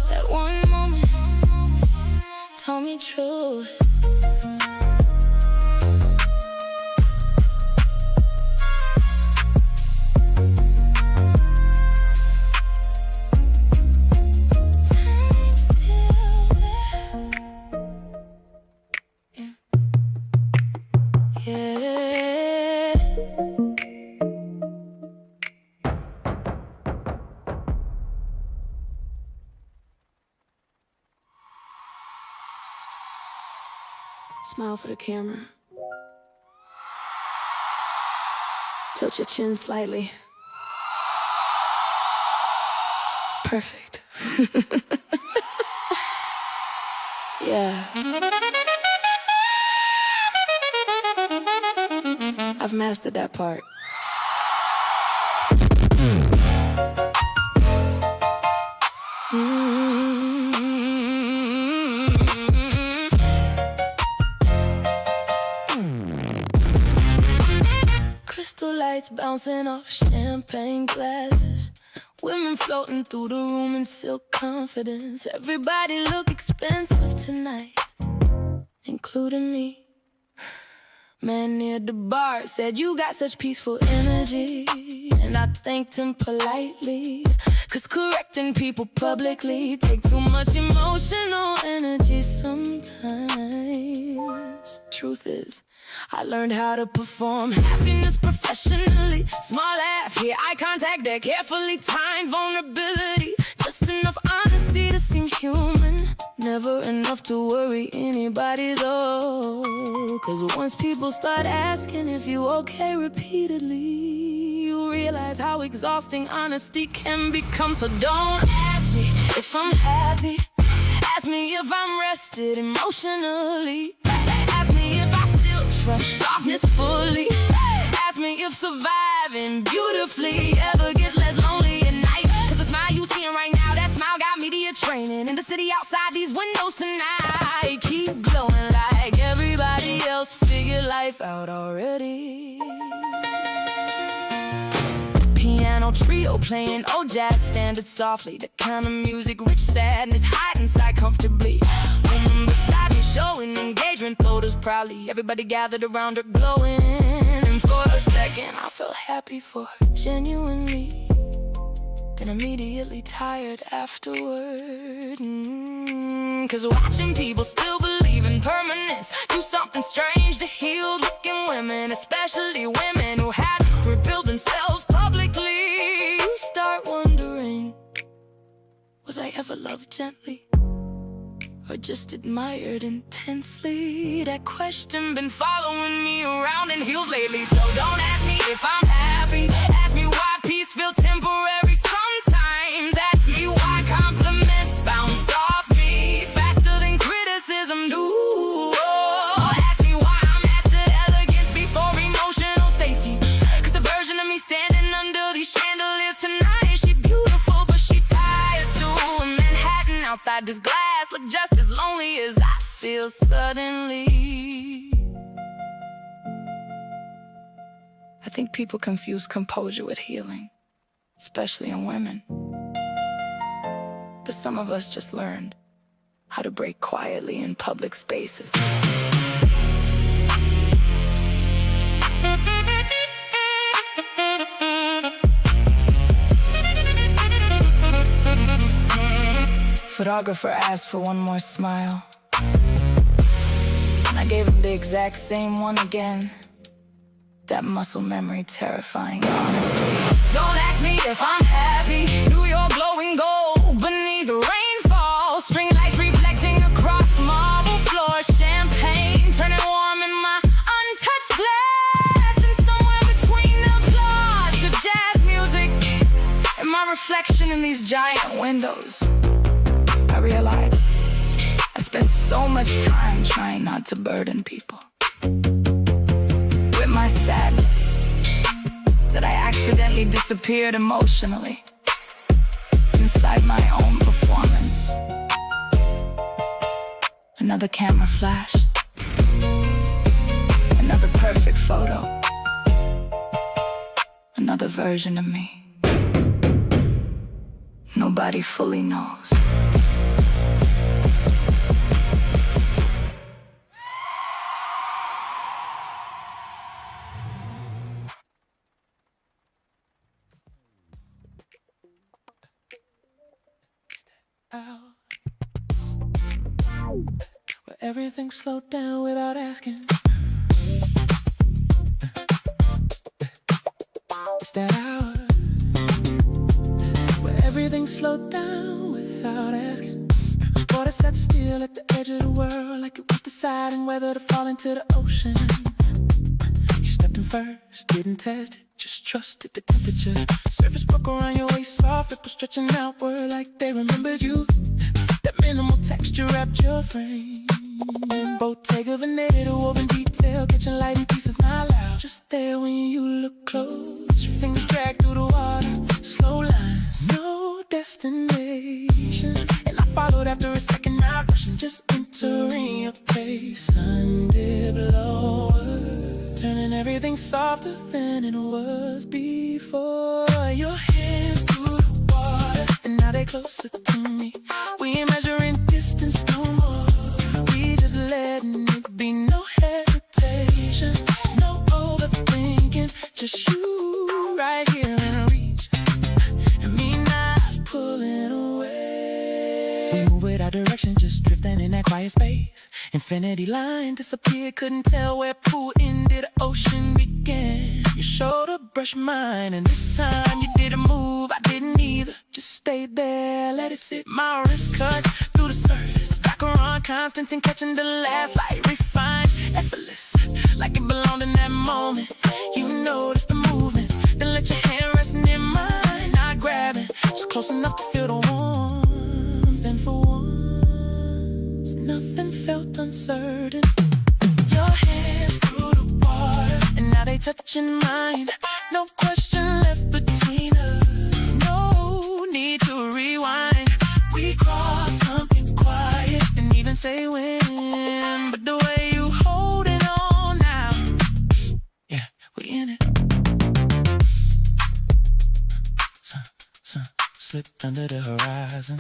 That one moment told me truth. Time still there. Yeah. Smile for the camera. Tilt your chin slightly. Perfect. Yeah. I've mastered that part. Crystal lights bouncing off champagne glasses. Women floating through the room in silk confidence. Everybody look expensive tonight, including me. Man near the bar said you got such peaceful energy, and I thanked him politely, cause correcting people publicly take too much emotional energy sometimes. Truth is, I learned how to perform happiness professionally. Small laugh, here eye contact, that carefully timed vulnerability. Just enough honesty to seem human, never enough to worry anybody though. Cause once people start asking if you okay repeatedly, you realize how exhausting honesty can become. So don't ask me if I'm happy, ask me if I'm rested emotionally. Ask me if I still trust softness fully. Ask me if survival driving beautifully. Ever gets less lonely at night. Cause the smile you seeing right now, that smile got media training. In the city outside these windows tonight, keep glowing like everybody else figured life out already. Piano trio playing old jazz standards softly. The kind of music rich sadness hide inside comfortably. Woman beside me showing engagement photos proudly. Everybody gathered around her glowing. And for a second I felt happy for her genuinely. Then immediately tired afterward. Cause watching people still believe in permanence do something strange to healed looking women. Especially women who had to rebuild themselves publicly. You start wondering, was I ever loved gently? Or just admired intensely? That question been following me around in heels lately. So don't ask me if I'm happy. Ask me why peace feel temporary sometimes. Ask me why compliments bounce off me faster than criticism do. Or ask me why I mastered elegance before emotional safety. Cause the version of me standing under these chandeliers tonight, she beautiful but she tired too. In Manhattan outside this glass look just as lonely as I feel suddenly. I think people confuse composure with healing, especially in women. But some of us just learned how to break quietly in public spaces. Photographer asked for one more smile, and I gave him the exact same one again. That muscle memory terrifying, honestly. Don't ask me if I'm happy. New York glowing gold beneath the rainfall. String lights reflecting across marble floors. Champagne turning warm in my untouched glass. And somewhere between the applause to jazz music and my reflection in these giant windows, I realized I spent so much time trying not to burden people with my sadness that I accidentally disappeared emotionally inside my own performance. Another camera flash, another perfect photo, another version of me nobody fully knows. Where everything slowed down without asking. It's that hour where everything slowed down without asking. Water sat still at the edge of the world, like it was deciding whether to fall into the ocean. You stepped in first, didn't test it, just trusted the temperature. Surface broke around your waist, soft ripples stretching outward like they remembered you. That minimal texture wrapped your frame. Bottega Veneta, woven detail, catching light in pieces not loud. Just there when you look close, your fingers drag through the water. Slow lines, no destination. And I followed after a second, not rushing, just entering your pace. Sun dip lower, turning everything softer than it was before. Your hands through the water, and now they're closer to me. We ain't measuring distance no more. We just letting it be, no hesitation, no overthinking. Just you right here in reach, and me not pulling away. We move without direction, just drifting in that quiet space. Infinity line disappeared, couldn't tell where pool ended, ocean began. Your shoulder brushed mine, and this time you didn't move, I didn't either. Just stayed there, let it sit. My wrist cut through the surface, back around Constantine, catching the last light, refined, effortless, like it belonged in that moment. You noticed the movement, then let your hand rest in mine, not grabbing, just close enough to feel the warmth. And for once, nothing felt uncertain. Your hands through the water, and now they touching mine. No question slipped under the horizon,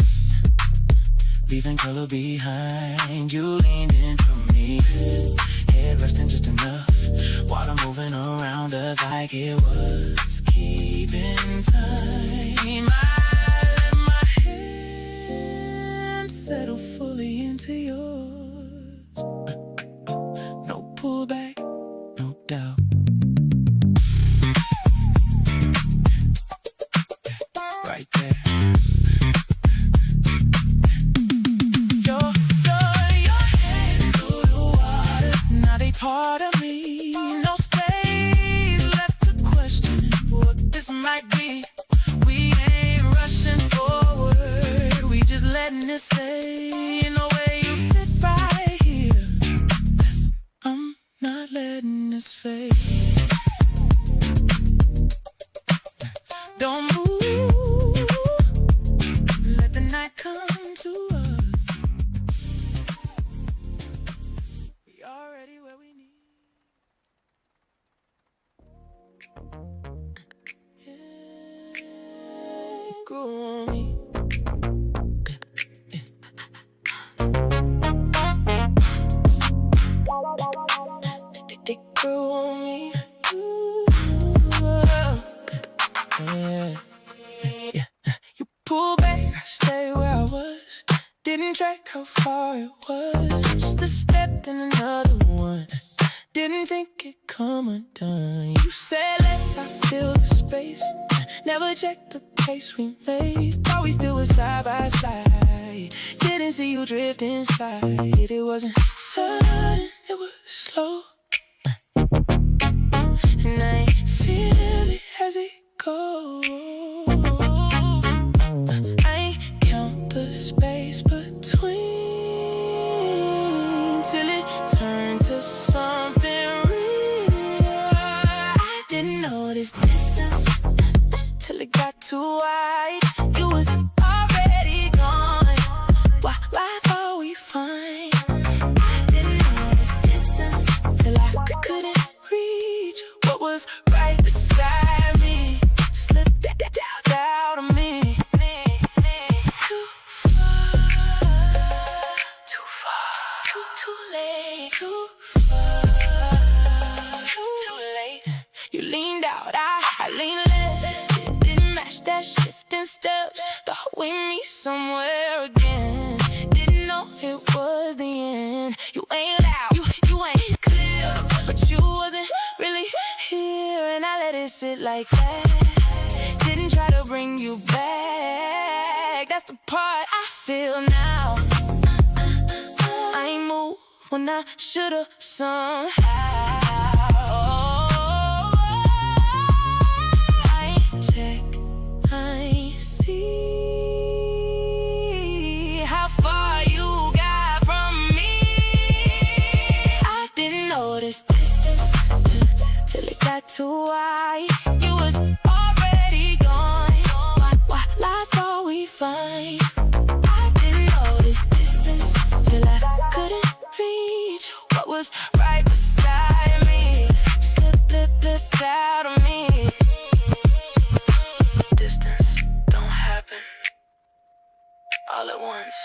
leaving color behind. You leaned into me, head resting just enough, water moving around us like it was keeping time. I let my hand settle fully into yours. No pullback, no doubt. Right there. Your hands through the water, now they part of me. No space left to question what this might be. We ain't rushing forward, we just letting it stay in a way you fit right here. I'm not letting this fade. Don't move, let the night come to us. We already where we need. Yeah, grew on me. They grew on me. Ooh, yeah. You pull back, I stay where I was. Didn't track how far it was. Just a step, then another one. Didn't think it'd come undone. You said less, I feel the space. Never checked the pace we made. Thought we still was side by side. Didn't see you drift inside. It wasn't sudden, it was slow. And I ain't feel it as it goes. I ain't count the space between till it turned to something real. I didn't notice distance till it got too wide. You was already gone. Why thought we fine? I didn't notice distance till I couldn't reach what was right beside me. Slipped out of me. Too far, too late. Too far, too late. You leaned out, I leaned less. It didn't match that shifting steps. Thought we'd meet somewhere again. Didn't know it was the end. You ain't loud, you ain't clear, but you wasn't really here, and I let it sit like that. Didn't try to bring you back. That's the part I feel now. I ain't moved when I should've somehow. I ain't check, I ain't see how far you got from me. I didn't notice distance till it got too wide. You was already gone. Why thought we fine? I didn't notice distance till I couldn't reach what was right beside me. Slipped out of me. Distance don't happen all at once.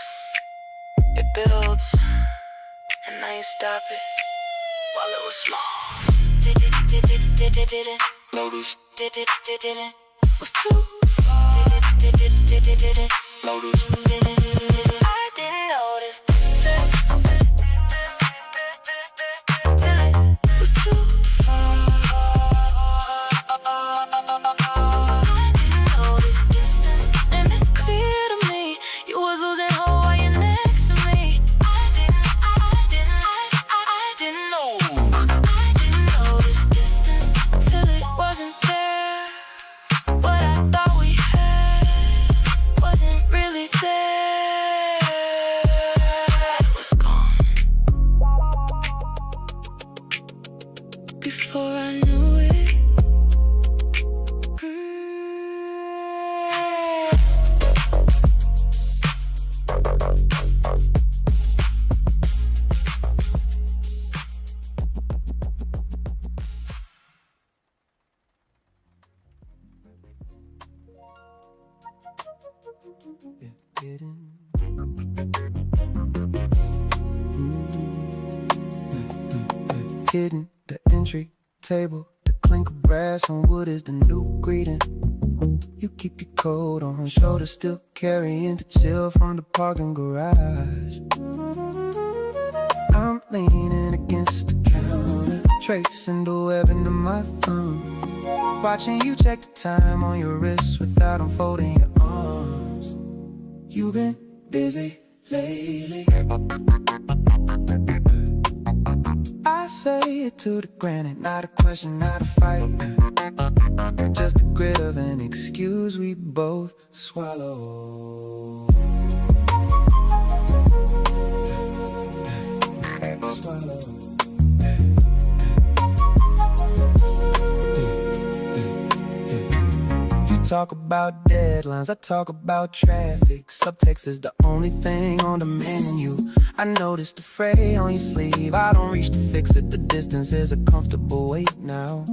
It builds, and I ain't stop it while it was small. Didn't notice. Didn't was too far. Didn't notice. I didn't notice till it was too far. I didn't notice distance, and it's clear to me you was losing hope while you're next to me. I didn't know. I didn't notice distance till it wasn't there. What I thought we had wasn't really there. Yeah, hidden. Hidden, the entry table, the clink of brass and wood is the new greeting. You keep your coat on shoulder, still carrying the chill from the parking garage. I'm leaning against the counter, tracing the web into my thumb, watching you check the time on your wrist without unfolding your arms. You've been busy lately. I say it to the granite, not a question, not a fight. Just the grit of an excuse we both swallow. Swallow. You talk about deadlines, I talk about traffic. Subtext is the only thing on the menu. I noticed the fray on your sleeve. I don't reach to fix it, the distance is a comfortable weight now.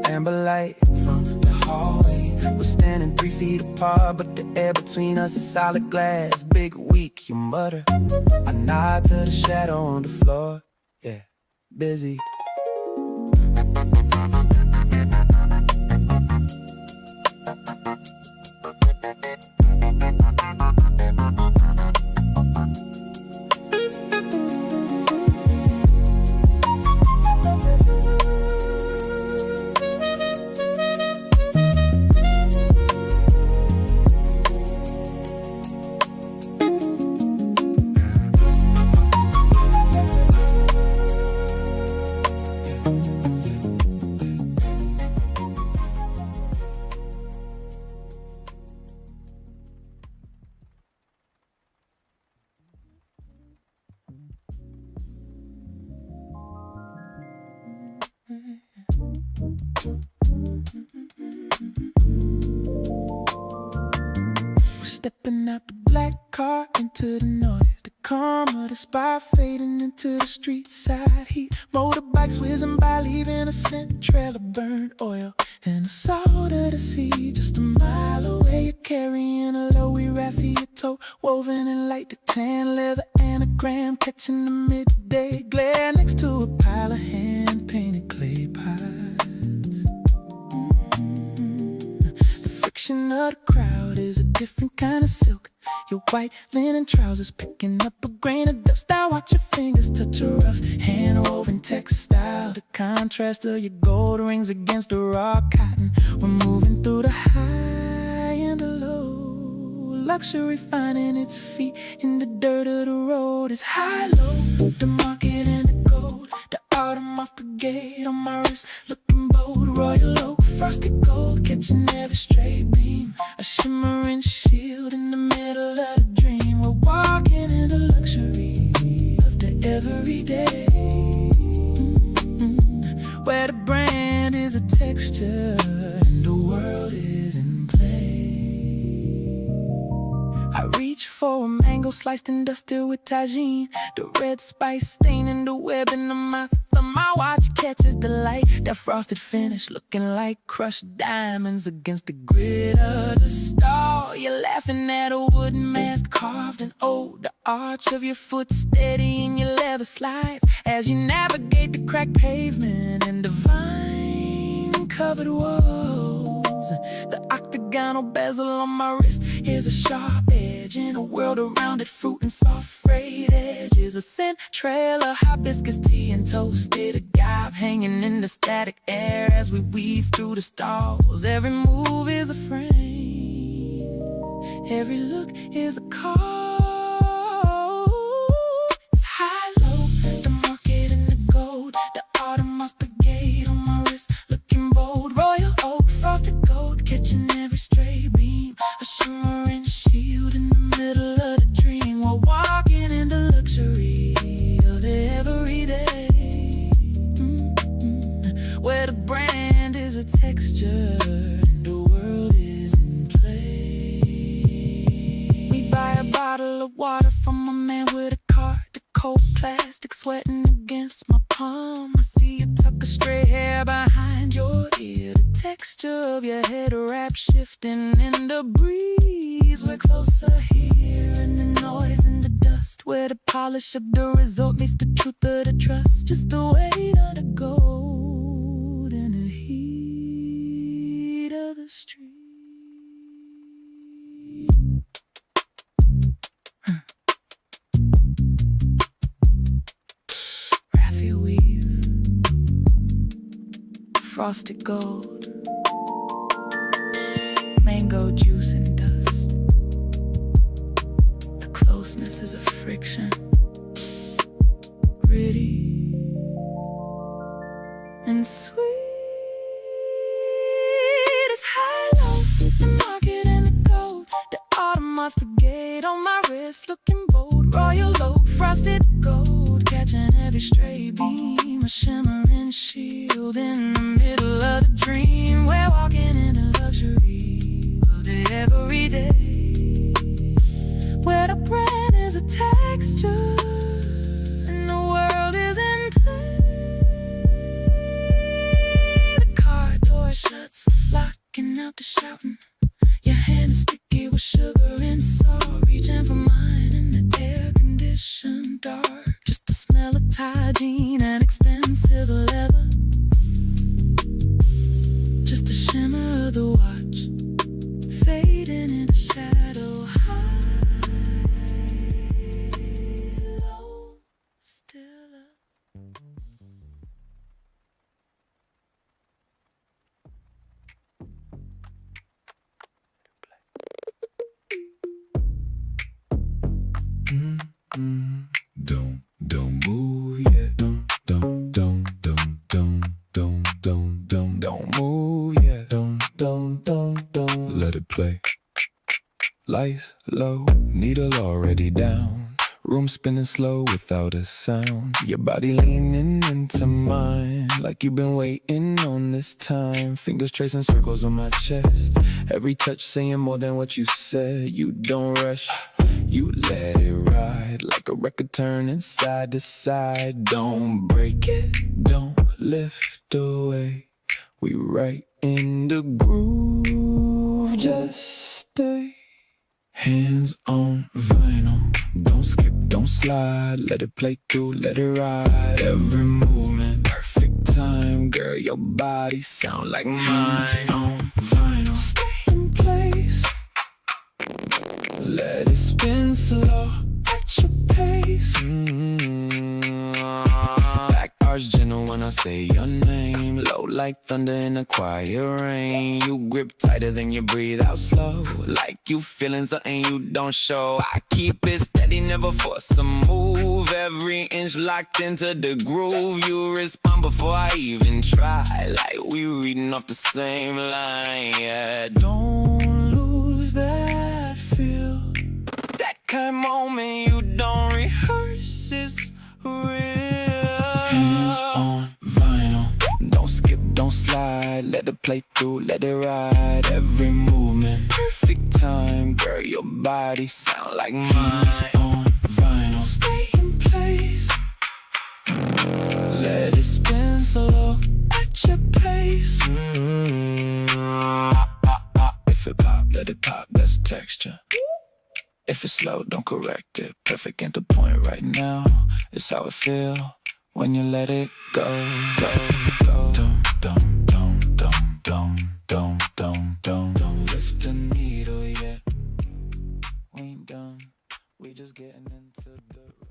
Amber light from the hallway, we're standing 3 feet apart, but the air between us is solid glass. Big weak, you mutter. I nod to the shadow on the floor. Yeah, busy. We're stepping out the black car into the noise, the calm of the spot fading into the street side heat. Motorbikes whizzing by, leaving a scent trail of burnt oil and the salt of the sea. Just a mile away, you're carrying a lowy raffia toe, woven in light, the tan leather anagram, catching the midday glare next to a pile of hand-painted clay pots. The friction of the crowd is a different kind of silk. Your white linen trousers picking up a grain of dust. I watch your fingers touch a rough hand-woven textile. The contrast of your gold rings against the raw cotton. We're moving through the high and the low. Luxury finding its feet in the dirt of the road. It's high-low, the market and the gold. The autumn off brigade on my wrist, looking bold. Royal oak, frosted gold, catching every stray beam. A shimmering shield in the middle of the dream. We're walking in the luxury of the everyday, where the brand is a texture and the world is in play. I reach for a mango sliced and dusted with tagine, the red spice staining the webbing of my thumb. My watch catches the light, that frosted finish looking like crushed diamonds against the grid of the stall. You're laughing at a wooden mask carved in old, the arch of your foot steady in your leather slides as you navigate the cracked pavement and the vine-covered walls. The octagonal bezel on my wrist is a sharp edge in a world around it, fruit and soft frayed edges. A scent trail of hibiscus tea and toasted agave hanging in the static air as we weave through the stalls. Every move is a frame, every look is a call. It's high-low, the market and the gold, the autumn moss brigade on my wrist, looking bold. Royal oak, frosted gold, catching every stray beam. A shimmering shield in the middle of the dream. We're walking in the luxury of the everyday, where the brand is a texture and the world is in play. We buy a bottle of water from a man with a cart, the cold plastic sweating against my palm. I see you tuck a stray hair behind your ear, the texture of your head wrap shifting in the breeze. melodies. We're closer here in the noise and the dust, where the polish of the resort meets the truth of the trust. Just the weight of the gold and the heat of the street. Raffia weave, frosted gold, mango juice and dust. The closeness is a friction, gritty and sweet as high-low. The market and the gold, the Audemars brigade on my wrist, looking bold. Royal oak, frosted gold, catching every stray beam. A shimmering shield in the middle of the dream. We're walking in a luxury of the everyday, where the brand is a texture and the world is in play. The car door shuts, locking out the shouting. Your hand is sticky with sugar and salt, reaching for mine in the air-conditioned dark. Just the smell of hygiene and expensive leather. Just the shimmer of the watch, fading in the shadow. High, low, still us. Don't move yet. Don't move yet. Don't let it play. Lights low, needle already down. Room spinning slow without a sound. Your body leaning into mine, like you've been waiting on this time. Fingers tracing circles on my chest, every touch saying more than what you said. You don't rush, you let it ride, like a record turning side to side. Don't break it, don't lift away. We right in the groove, just stay. Hands on vinyl, don't skip, don't slide. Let it play through, let it ride. Every movement, perfect time. Girl, your body sound like mine. On vinyl, stay in place. Let it spin slow at your pace. Back arch gentle when I say your name. Low like thunder in a quiet rain. You grip tighter than you breathe out slow, like you feeling something you don't show. I keep it steady, never force a move. Every inch locked into the groove. You respond before I even try, like we reading off the same line. Yeah, don't lose that feel. That kind of moment you don't rehearse, it's real. Hands on vinyl, don't skip, don't slide. Let it play through, let it ride. Every movement, perfect time. Girl, your body sound like mine. Hands on vinyl, stay in place. Let it spin slow at your pace. If it pop, let it pop, that's texture. If it's slow, don't correct it. Perfect at the point right now. It's how it feel when you let it go, go, go. Don't lift the needle yet. We ain't done. We just getting into the record.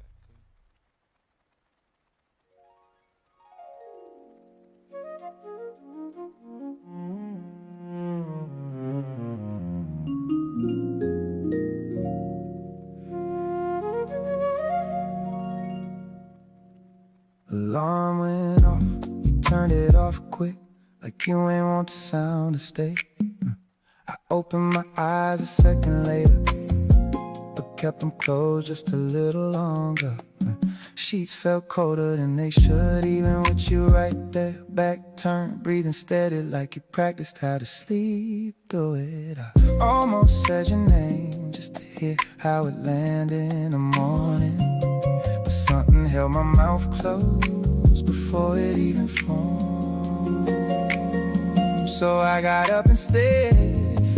Alarm went off, you turned it off quick, like you ain't want the sound to stay. I opened my eyes a second later, but kept them closed just a little longer. Sheets felt colder than they should, even with you right there. Back turned, breathing steady like you practiced how to sleep through it. I almost said your name just to hear how it landed in the morning, but something held my mouth closed before it even formed. So I got up instead,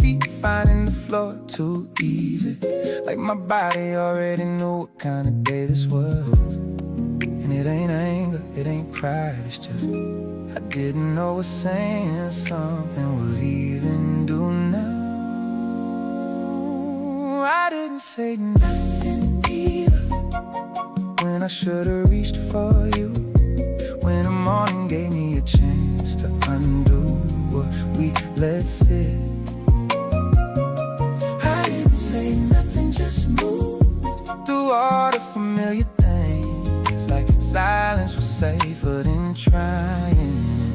feet finding the floor too easy. Like my body already knew what kind of day this was. And it ain't anger, it ain't pride, it's just I didn't know what saying something would even do now. I didn't say nothing either when I should've reached for you. When the morning gave me a chance to undo what we let sit. I didn't say nothing, just moved through all the familiar things. Like silence was safer than trying and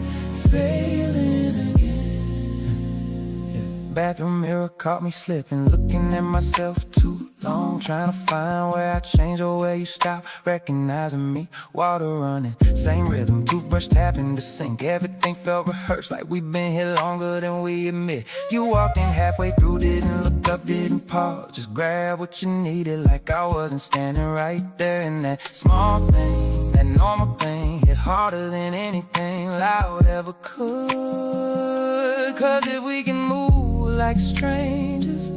failing again. Bathroom mirror caught me slipping, looking at myself too long, trying to find where I changed or where you stopped recognizing me. Water running, same rhythm, toothbrush tapping the sink. Everything felt rehearsed, like we've been here longer than we admit. You walked in halfway through, didn't look up, didn't pause, just grab what you needed, like I wasn't standing right there. And that small thing, that normal thing, hit harder than anything loud ever could. Cause if we can move like strangers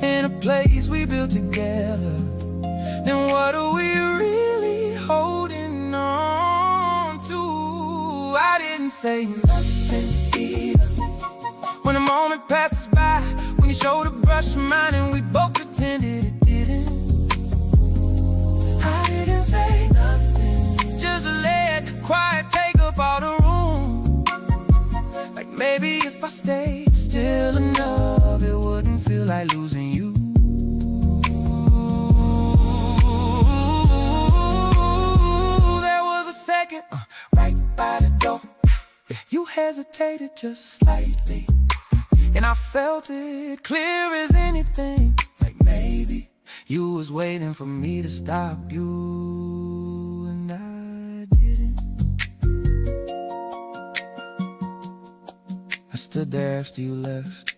in a place we built together, then what are we really holding on to? I didn't say nothing either when the moment passes by, when your shoulder brushed mine and we both pretended it didn't. I didn't say nothing, just let the quiet take up all the room. Like maybe if I stayed still enough, it wouldn't feel like losing you. There was a second right by the door. You hesitated just slightly, and I felt it clear as anything. Like maybe you was waiting for me to stop you, and I didn't. I stood there after you left,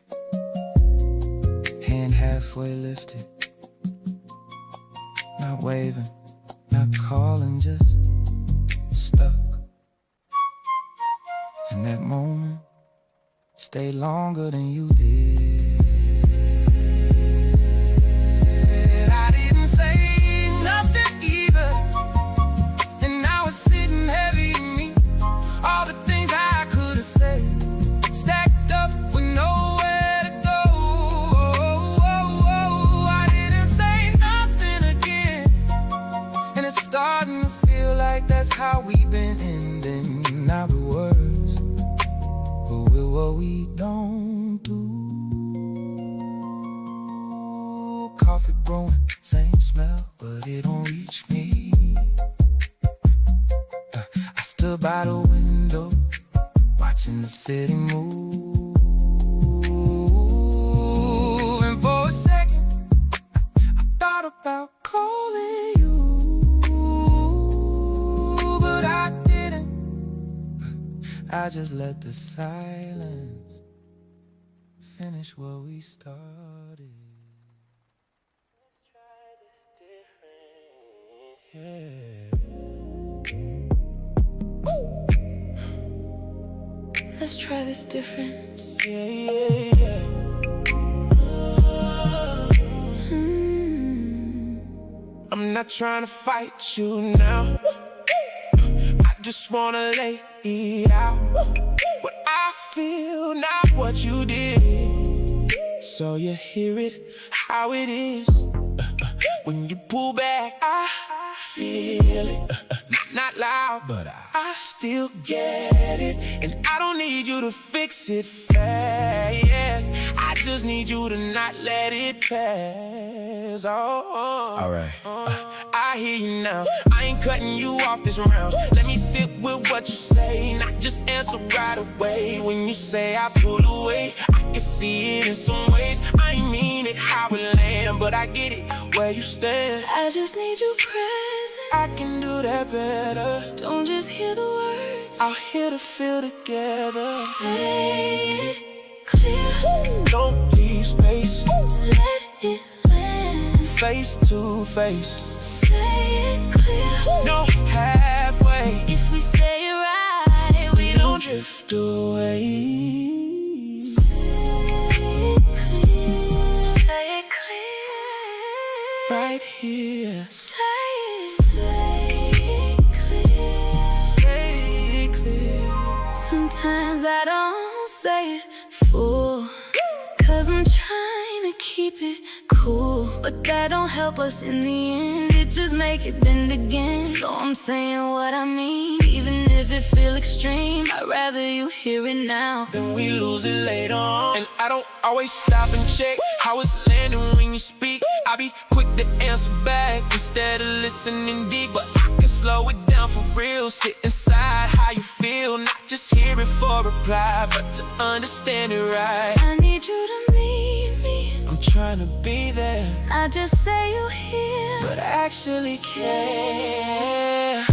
hand halfway lifted, not waving, not calling, just stuck. And that moment stayed longer than you did. I didn't say nothing either, and now it's sitting heavy in me. All the things I could have said, stacked up with nowhere to go. I didn't say nothing again, and it's starting to feel like that's how we've been ending. Not with words, but with what we don't do. Coffee brewing, same smell, but it don't reach me. I stood by the window, watching the city move. And for a second, I thought about calling you, but I didn't. I just let the silence finish what we started. Let's try this different. I'm not trying to fight you now. I just wanna lay it out. What I feel, not what you did. So you hear it, how it is. When you pull back, I feel it. Not loud, but I still get it. And I don't need you to fix it fast. I just need you to not let it pass. Alright. I hear you now. I ain't cutting you off this round. Let me sit with what you say, not just answer right away. When you say I pull away, I can see it in some ways. I ain't mean it how it land, but I get it where you stand. I just need you present. I can do that better. Don't just hear the words, I'll hear the feel together. say it clear. Don't leave space. Let it land. Face to face. Say it clear. No halfway. If we say it right, we Don't don't drift away. say it clear. right here. Say it clear. Say it clear. Sometimes I don't say it full, 'cause I'm trying to keep it cool, but that don't help us in the end. It just make it bend again. So I'm saying what I mean, even if it feel extreme. I'd rather you hear it now Then we lose it later on. And I don't always stop and check how it's landing when you speak. I be quick to answer back instead of listening deep, but I can slow it down for real. Sit inside how you feel, not just hear it for reply, but to understand it right. I need you to meet me. I'm trying to be there, Not just say you here, but actually care.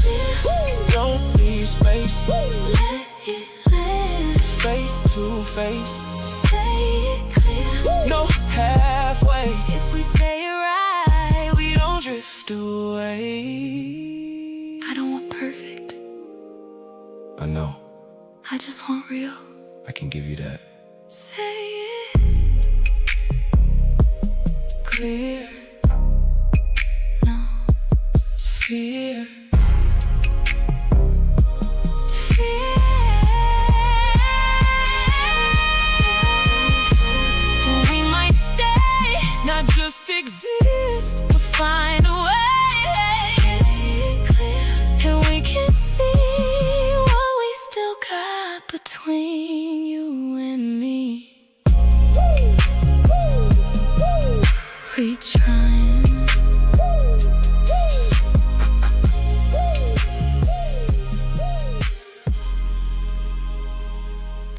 Don't leave space, let it land. face to face, Say it clear. no halfway. If we say it right, We don't drift away. I don't want perfect, I know, I just want real. I can give you that. Say it Clear, no fear. We might stay, Not just exist, but find a way. Say it clear, and we can see what we still got between you and me. We trying.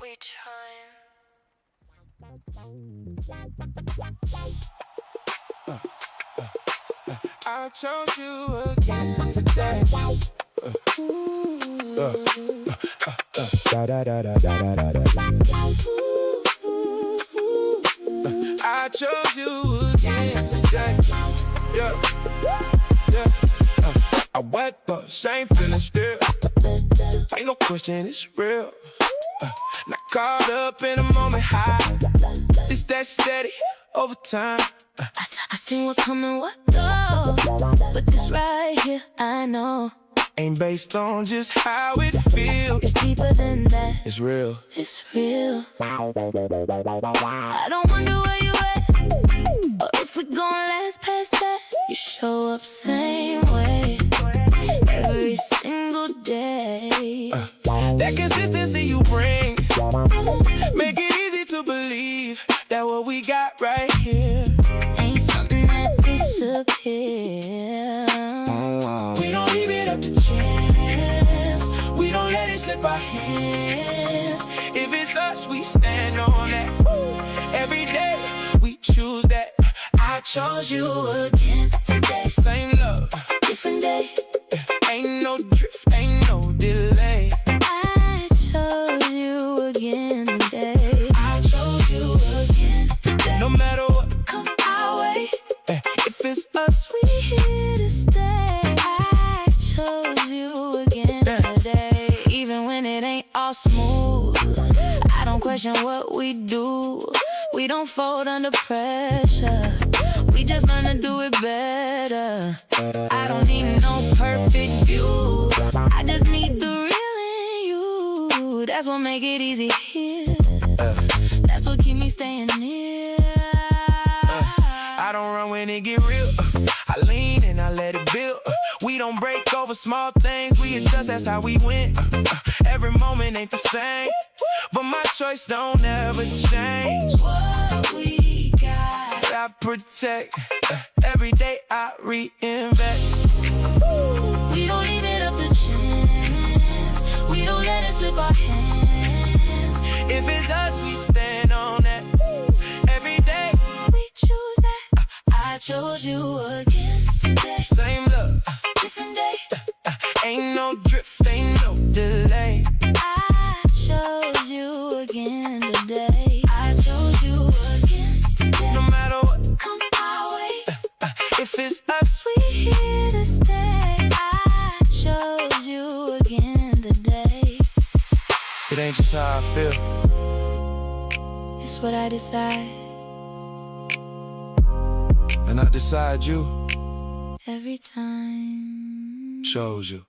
We trying. I chose you again today. I chose you again today. Yeah, yeah. I wake up, same feeling still. Ain't no question, it's real. Not caught up in a moment high. It's that steady over time. I seen what coming, what go, but this right here, I know Ain't based on just how it feels. it's deeper than that. It's real. It's real. I don't wonder where you at, or if we gon' last past that. You show up same way every single day. That consistency you bring make it easy to believe that what we got right here Ain't something that disappears. we don't leave it up to chance. We don't let it slip our hands. If it's us, we stand on that. Every day we choose that. I chose you again today. Same love, Different day. ain't no drift, ain't no delay. I chose you again today. I chose you again today. No matter what, Come our way, if it's us, we here to stay. I chose you again today. Even when it ain't all smooth, I don't question what we do. We don't fold under pressure. We just learn to do it better. I don't need no perfect view. I just need the real in you. That's what make it easy here. That's what keep me staying near. I don't run when it get real. I lean and I let it build. We don't break over small things. We adjust, that's how we win. Every moment ain't the same, but my choice don't ever change. What we got, I protect. Every day I reinvest. we don't leave it up to chance. We don't let it slip our hands. If it's us, we stand on that. Every day We choose that. I chose you again today. same love, Different day. ain't no drift, ain't no delay. I chose you again today. I chose you again today. No matter what, Come our way, if it's us, we here to stay. I chose you again today. it ain't just how I feel. It's what I decide. And I decide you. every time. Chose you.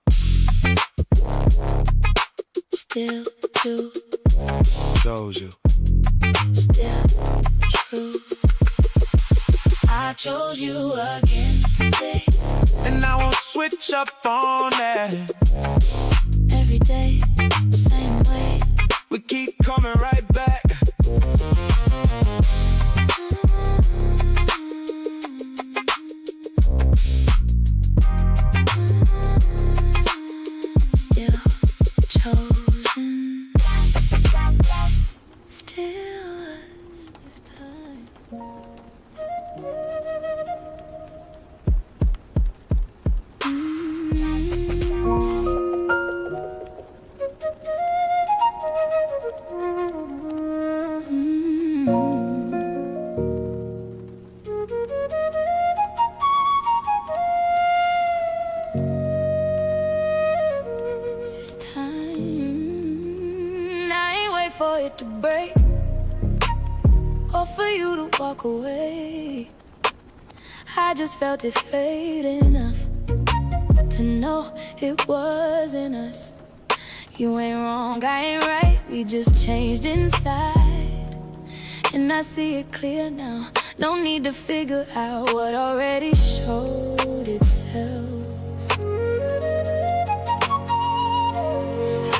Still do, Chose you. still true. I chose you again today. And I won't switch up on that. Every day, same way. We keep coming right back. Still chosen. Still us this time. This time, I ain't wait for it to break or for you to walk away. I just felt it fade enough to know it wasn't us. You ain't wrong, I ain't right, we just changed inside. And I see it clear now, no need to figure out what already showed itself.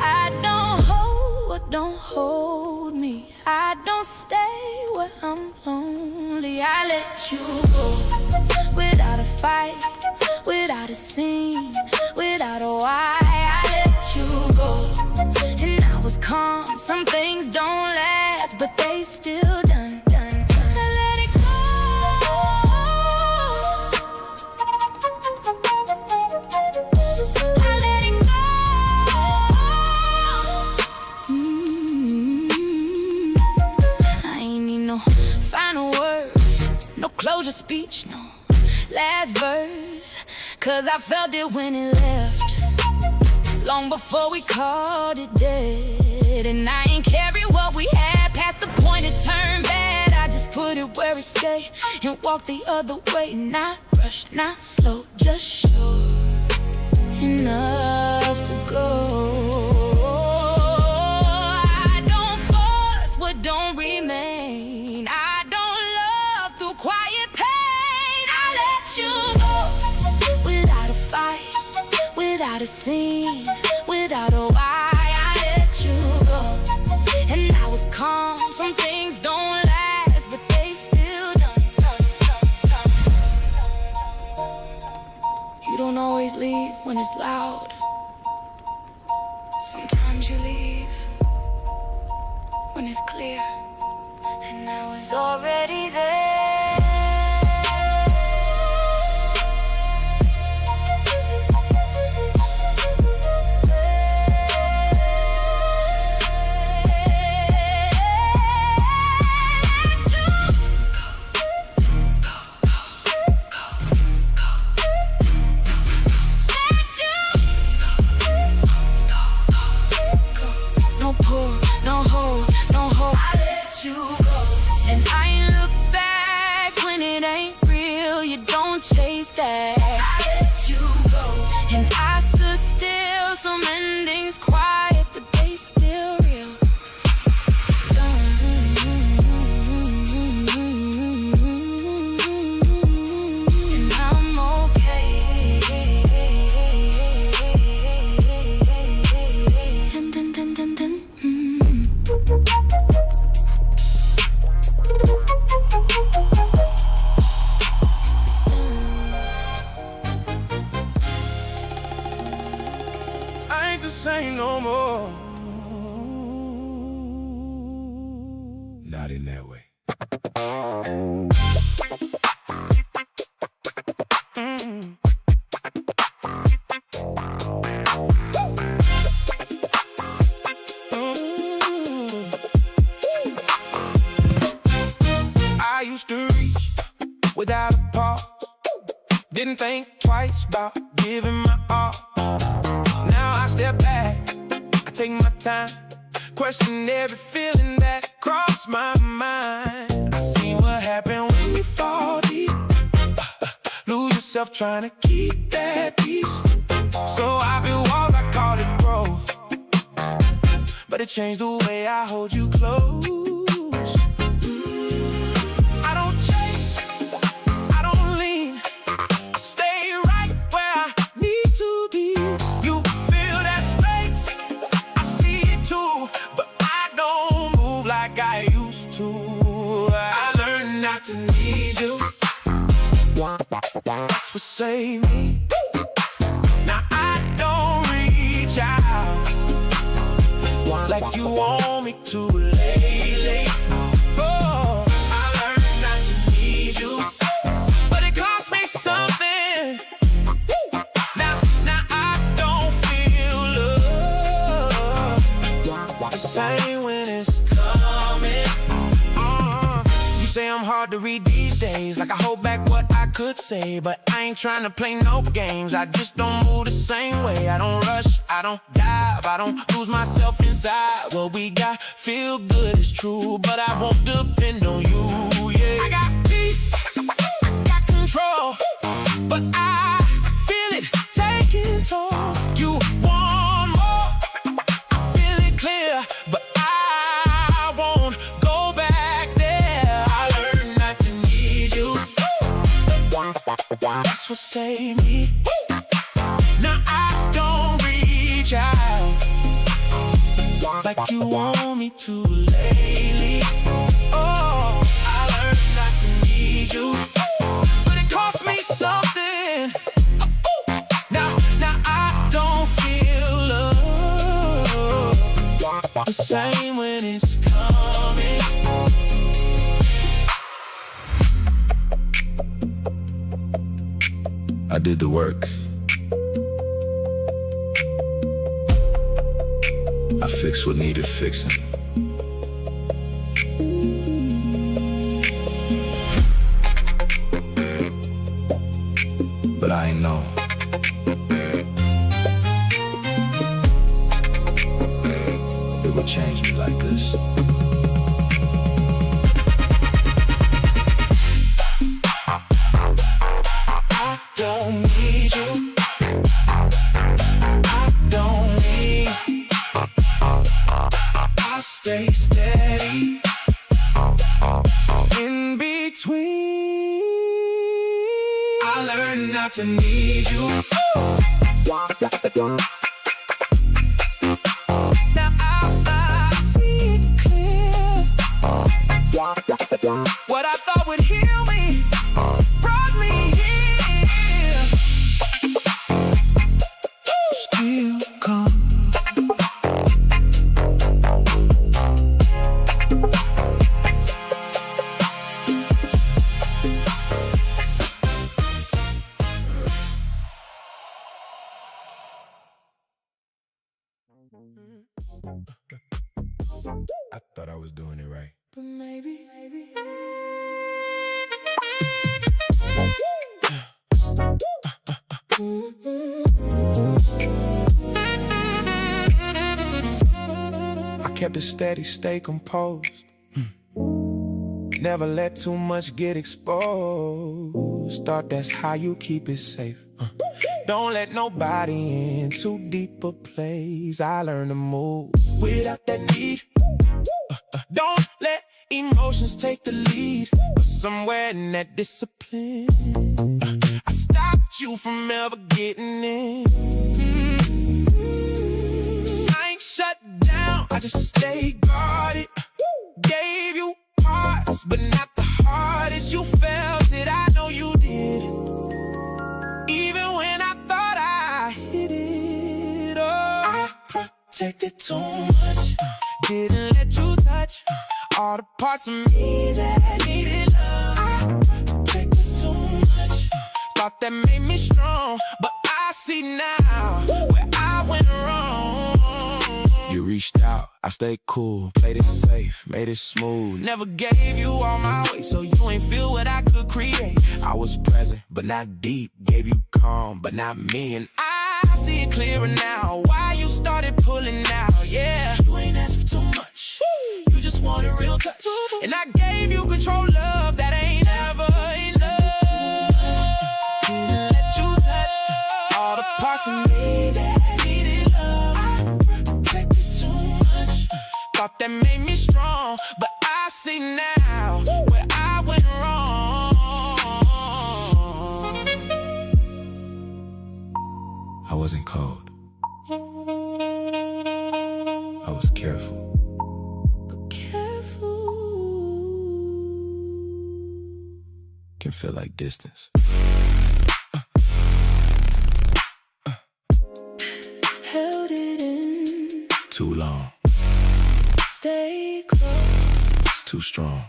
I don't hold what don't hold me. I don't stay where I'm lonely. I let you go without a fight, without a scene, without a why. I let you go, and I was calm. Some things don't last, but they still done. I let it go. I let it go. I ain't need no final word, no closure speech, no last verse, 'cause I felt it when it left, long before we called it dead. And I ain't carry what we had past the point it turned bad. I just put it where it stayed and walked the other way. Not rushed, not slow, just sure enough to go. I don't force what don't remain. I don't love through quiet pain. I let you go without a fight, without a scene, without a why. I let you go, and I was calm. Some things don't last, but they still done. You don't always leave when it's loud. Sometimes you leave when it's clear, and I was already there. No pull, no hold, no hold. I let you go, and I ain't look back when it ain't real. You don't chase that. I let you go, and I stood still. Some endings quiet, but they still real. It's done, and I'm okay. And it's done. I ain't the same no more. Not in that way. I used to reach without a pause. Didn't think twice about giving my all. Now I step back, I take my time, question every feeling that crossed my mind. I see what happened when you fall deep, lose yourself myself trying to keep that peace. So I built walls, I called it growth, but it changed the way I hold you close. I don't chase, I don't lean, I stay right where I need to be. You feel that space, I see it too, but I don't move like I used to. I learned not to need you, that's what saved me. Now I don't reach out like you want me to lately. Oh, I learned not to need you, but it cost me something. Now I don't feel love the same when it's coming. You say I'm hard to read these days, like I hold back what I could say, but I ain't trying to play no games. I just don't move the same way. I don't rush, I don't dive, I don't lose myself inside. What we got feel good, it's true, but I won't depend on you, yeah. I got peace, I got control, but I feel it taking toll. You want more, I feel it clear, but I won't go back there. I learned not to need you, that's what saved me. Now I don't reach out like you want me to lately. Oh, I learned not to need you, but it cost me something. Now I don't feel love the same when it's coming. I did the work. I fixed what needed fixing. But I ain't know it would change me like this. Don't need you, I don't need, I stay steady in between. I learned not to need you. Now I see it clear. What I thought would heal me brought me here. Still come. I thought I was doing it right. But maybe. I kept it steady, stay composed. Never let too much get exposed. Thought that's how you keep it safe. Don't let nobody in too deep a place. I learned to move without that need. Don't let emotions take the lead. But somewhere in that discipline, I stopped you from ever getting in. I ain't shut down, I just stayed guarded. Gave you parts, but not the hardest. You felt it, I know you did. Even when I thought I hid it. Oh, I protected too much, didn't let you touch all the parts of me that needed love. I protected too much, thought that made me strong, but I see now where I went wrong. You reached out, I stayed cool, played it safe, made it smooth. Never gave you all my weight, so you ain't feel what I could create. I was present, but not deep. Gave you calm, but not me. And I see it clearer now, why you started pulling out, yeah. You ain't asked for too much, you just want a real touch. And I gave you control, love that ain't ever enough. Didn't can feel like distance. Held it in, Too long, stay close. it's too strong.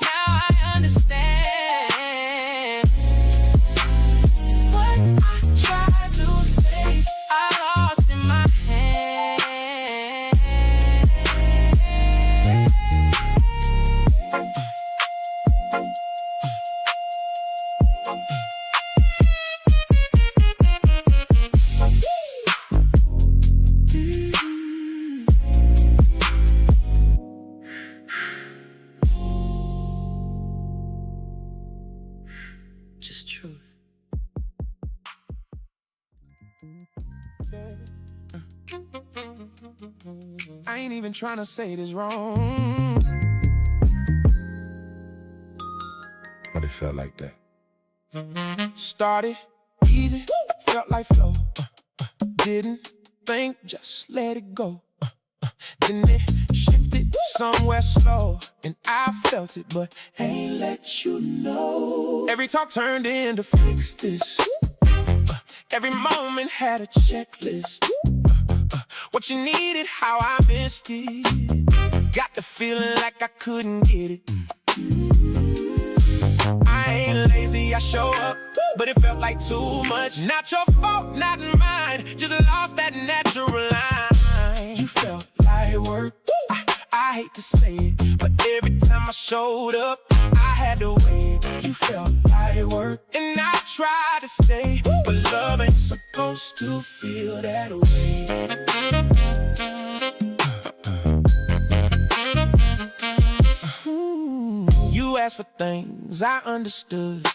Now I understand what I tried to say. I lost in my head. Just truth. I ain't even trying to say this wrong, But it felt like that. started easy, felt like flow. Didn't think, just let it go. Then it shifted somewhere slow, and I felt it, but ain't let you know. Every talk turned into fix this. Every moment had a checklist. What you needed, how I missed it. Got the feeling like I couldn't get it. I ain't lazy, I show up, but it felt like too much. Not your fault, not mine, just lost that natural line. You felt like work, I hate to say it, but every time I showed up, I had to wait. You felt like work, and I tried to stay, but love ain't supposed to feel that way. You asked for things I understood.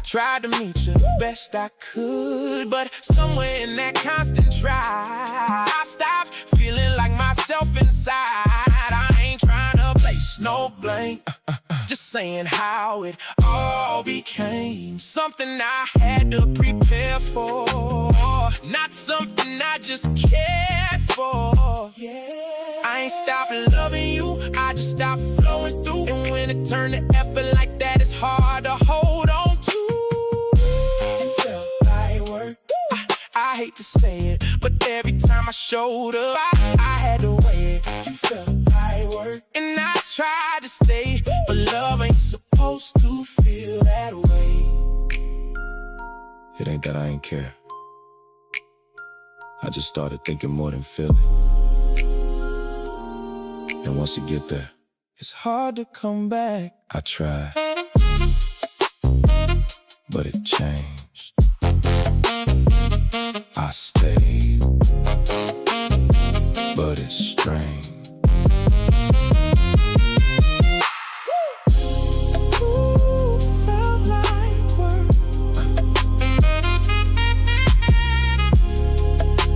Tried to meet you best I could, but somewhere in that constant try, I stopped feeling like myself inside. I ain't trying to place no blame, just saying how it all became something I had to prepare for, not something I just cared for. I ain't stopped loving you, I just stopped flowing through. And when it turned to effort like that, it's hard to hold on to. It felt like work, I hate to say it, but every time I showed up, I had to wait. You felt like work, and I tried to stay, but love ain't supposed to feel that way. It ain't that I ain't care. I just started thinking more than feeling. And once you get there, It's hard to come back. I tried, but it changed. I stayed, but it's strange. Ooh, felt like work,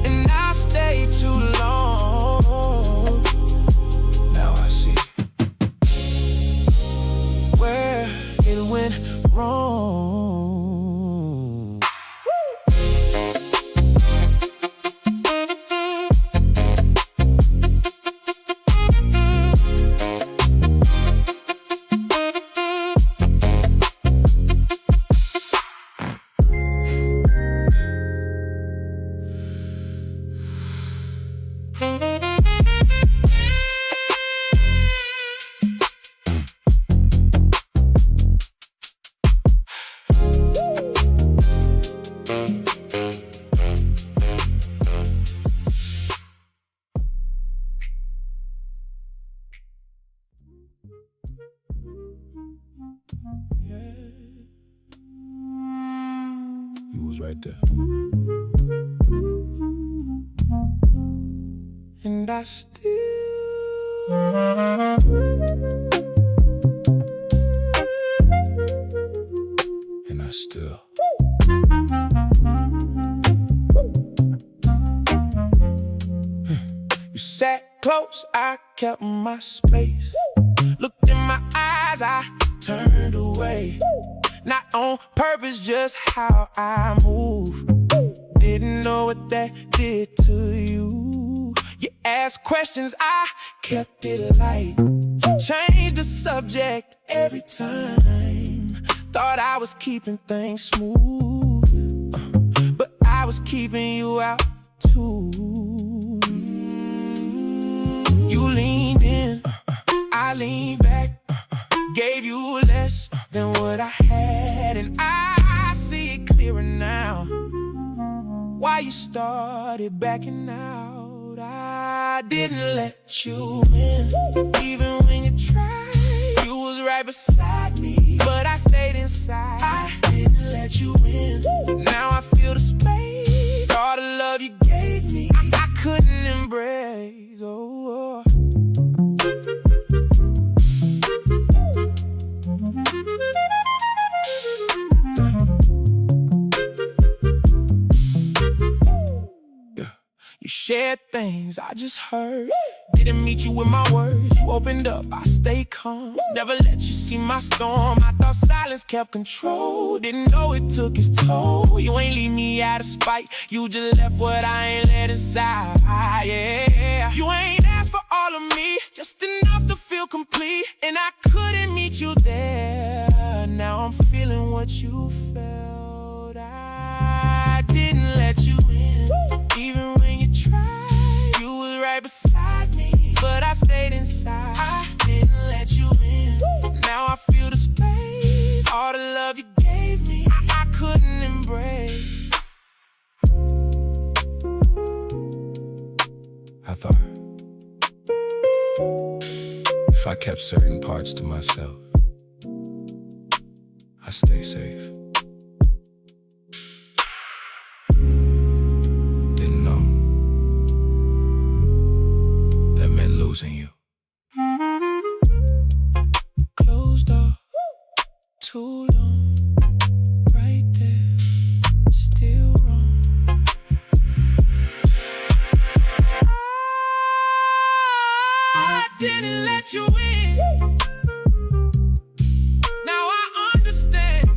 and I stayed too long. Now I see. Where it went wrong. You was right there. And I still And I still. You sat close, I kept my space. Looked in my eyes, I turned away. Not on purpose, just how I move. Didn't know what that did to you. You asked questions, I kept it light. Changed the subject every time. Thought I was keeping things smooth, but I was keeping you out too. You leaned in, I leaned back, gave you less than what I had, and I see it clearer now. Why you started backing out? I didn't let you in, even when you tried. You was right beside me, but I stayed inside. I didn't let you in. Now I feel the space, all the love you gave me, I couldn't embrace. Oh. You shared things I just heard. Didn't meet you with my words. You opened up, I stayed calm. Never let you see my storm. I thought silence kept control. Didn't know it took its toll. You ain't leave me out of spite. You just left what I ain't let inside. Yeah. You ain't asked for all of me, just enough to feel complete. And I couldn't meet you there. Now I'm feeling what you felt. I didn't let you in, even when you tried. You was right beside me, but I stayed inside. I didn't let you in. Now I feel the space, all the love you gave me, I couldn't embrace. I thought, if I kept certain parts to myself, I stay safe. Didn't know that meant losing you. Closed off too long, right there, still wrong. I didn't let you in. Now I understand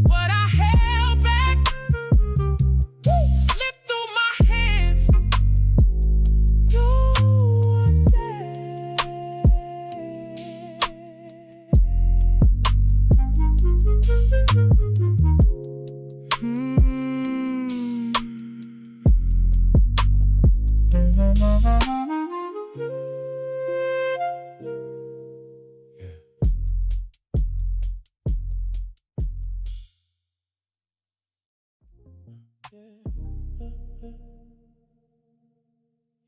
what I held back, slipped through my hands. No one dared.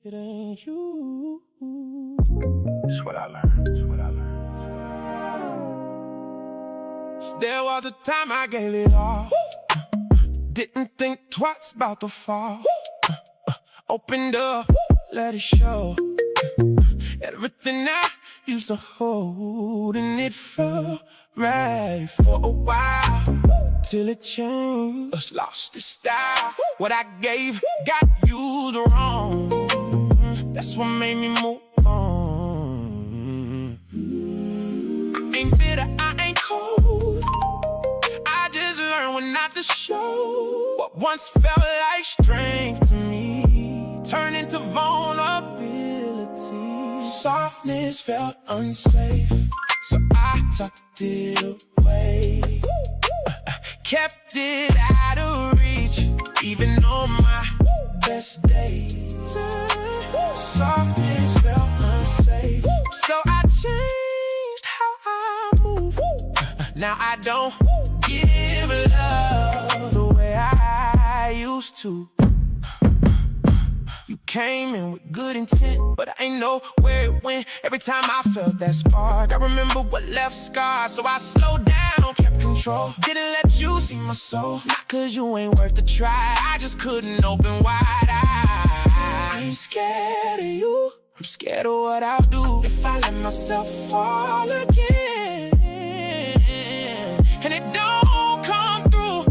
It ain't you. It's what I learned. It's what I learned. There was a time I gave it all. Didn't think twice about the fall. Opened up, let it show. Everything I used to hold, and it felt right for a while, till it changed. Us lost its style. What I gave got used wrong. That's what made me move on. I ain't bitter, I ain't cold. I just learned when not to show what once felt like strength to me turned into vulnerability. Softness felt unsafe, so I tucked it away. Kept it out of reach, even on my best days. Softness felt unsafe, so I changed how I move. Now I don't give love the way I used to. You came in with good intent, but I ain't know where it went. Every time I felt that spark, I remember what left scars. So I slowed down, kept control. Didn't let you see my soul. Not cause you ain't worth the try, I just couldn't open wide. I ain't scared of you, I'm scared of what I'll do if I let myself fall again. And it don't come through.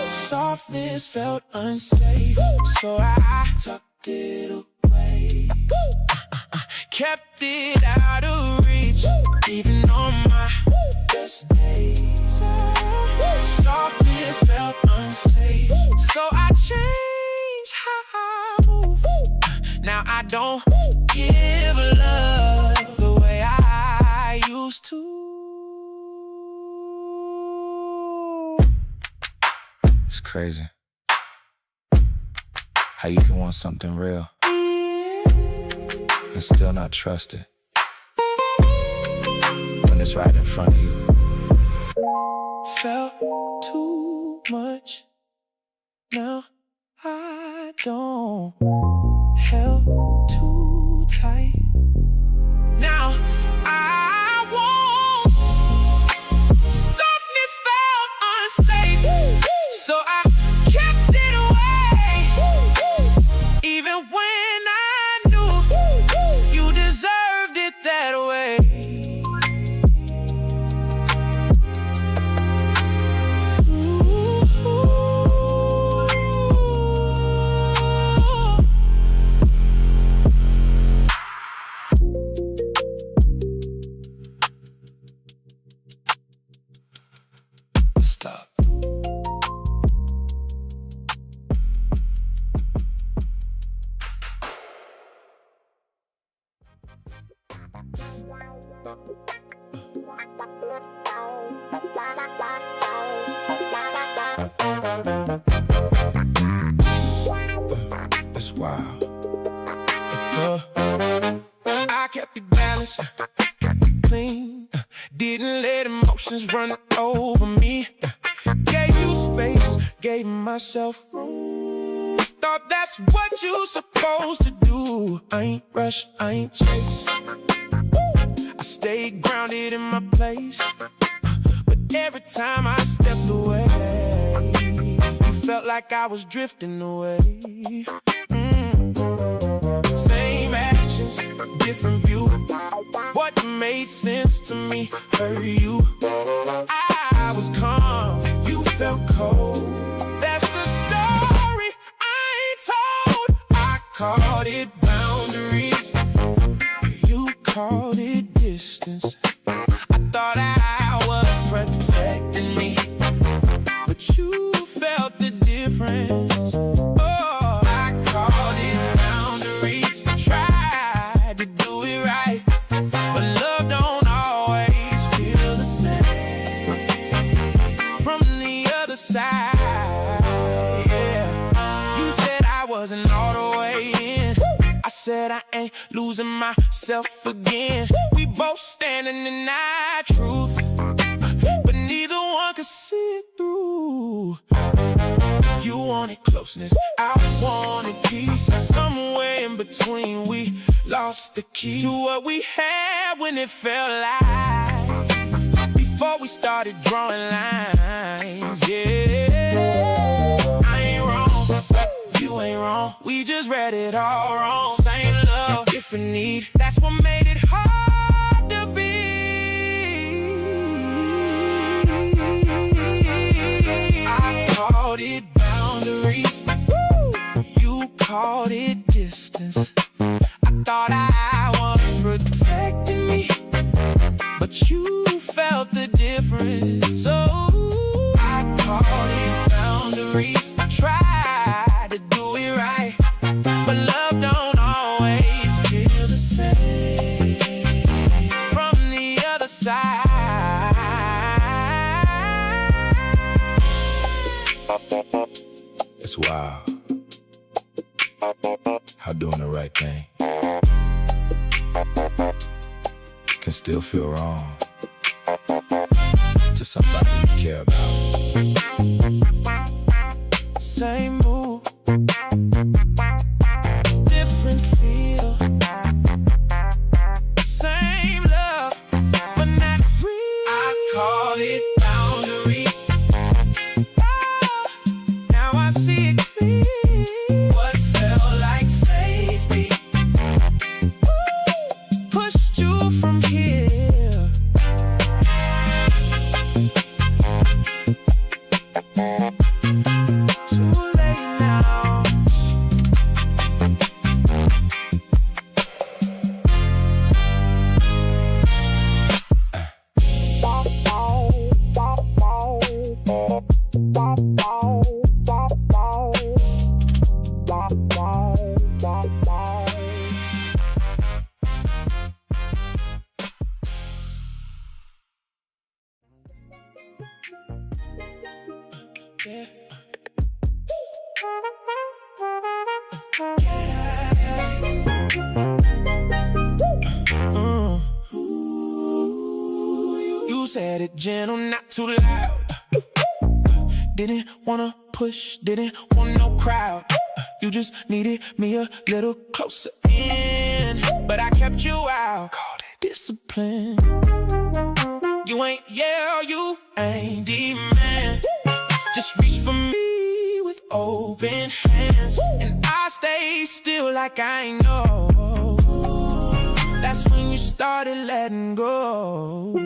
Softness felt unsafe, so I tucked it Kept it out of reach, even on my best days. Softness felt unsafe, so I changed how I move. Now I don't give love the way I used to. It's crazy how you can want something real and still not trust it when it's right in front of you. Felt too much, now I don't. Held too tight, now I won't. Softness felt unsafe, so I kept it away. Even when I knew you deserved it that way. Stop. It's wild. I kept it balanced, clean. Didn't let emotions run over me. Gave you space, gave myself room. Thought that's what you supposed to do. I ain't rush, I ain't chase. I stayed grounded in my place. But every time I stepped away, you felt like I was drifting away. Same actions, different view. What made sense to me hurt you. I was calm, you felt cold. That's a story I ain't told. I called it boundaries, you called it distance. I thought I was protecting me, but you felt the difference. Oh, I called it boundaries, tried to do it right, but love don't always feel the same from the other side. Yeah, you said I wasn't all the way in. I said I ain't losing myself again. We both standing in our truth, but neither one could see it through. You wanted closeness, I wanted peace. Somewhere in between we lost the key to what we had when it felt like before we started drawing lines. Yeah, I ain't wrong, you ain't wrong. We just read it all wrong. Same love, different need. That's what made it hard to be. I called it boundaries, you called it distance. I thought I was protecting me, but you felt the difference. So I called it boundaries, tried to do it right, but love don't always feel the same from the other side. It's wild how doing the right thing can still feel wrong to somebody you care about. Same move, different feel. Same love, but not real. I called it boundaries. Oh, now I see it clear. What felt like safety pushed you from here. said it gentle, not too loud. Didn't wanna push, didn't want no crowd. You just needed me a little closer in, but I kept you out. Called it discipline. You ain't yell, you ain't demand. Just reach for me with open hands, and I stay still like I know. That's when you started letting go.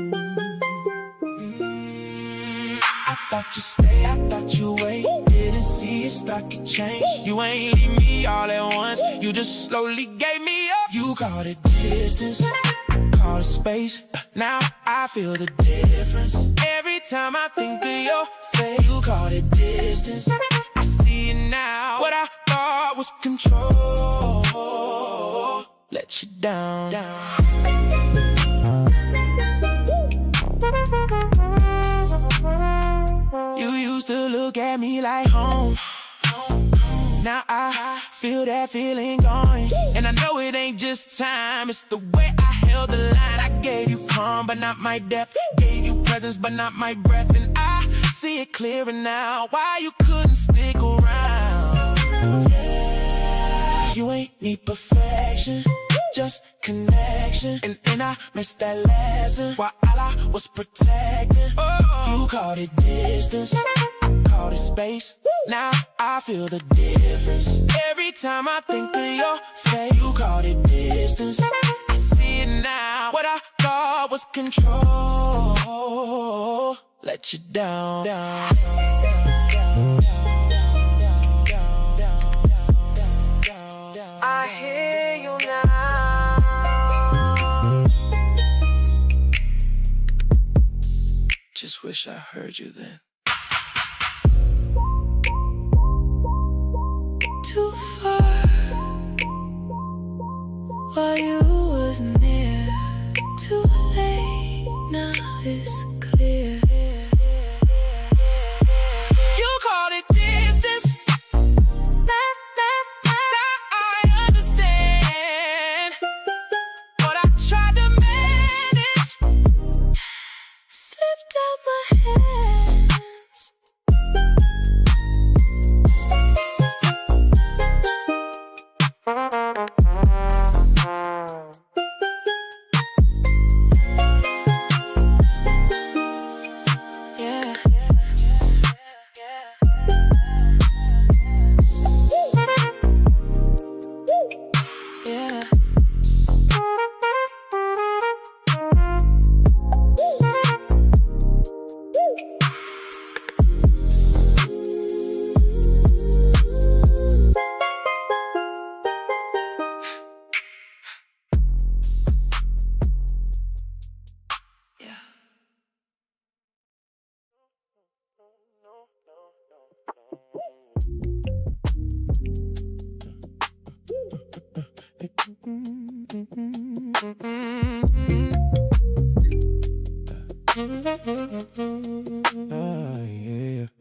I thought you stay, I thought you wait. Didn't see it start to change. You ain't leave me all at once. You just slowly gave me up. You called it distance, I call it space. Now I feel the difference. Every time I think of your face, you called it distance. I see it now. What I thought was control let you down. You used to look at me like home. Now I feel that feeling going, and I know it ain't just time. It's the way I held the line. I gave you calm, but not my depth. Gave you presence, but not my breath. And I see it clearer now why you couldn't stick around. You ain't need perfection, just connection. And I missed that lesson while all I was protecting. You called it distance, I called it space. Now I feel the difference. Every time I think of your face, you called it distance. I see it now. What I thought was control let you down. I hear you now. Just wish I heard you then. Too far while you was near. Too late, now it's clear. You called it distance. Now I understand what I tried to manage Slipped out my hands. Yeah. Yeah.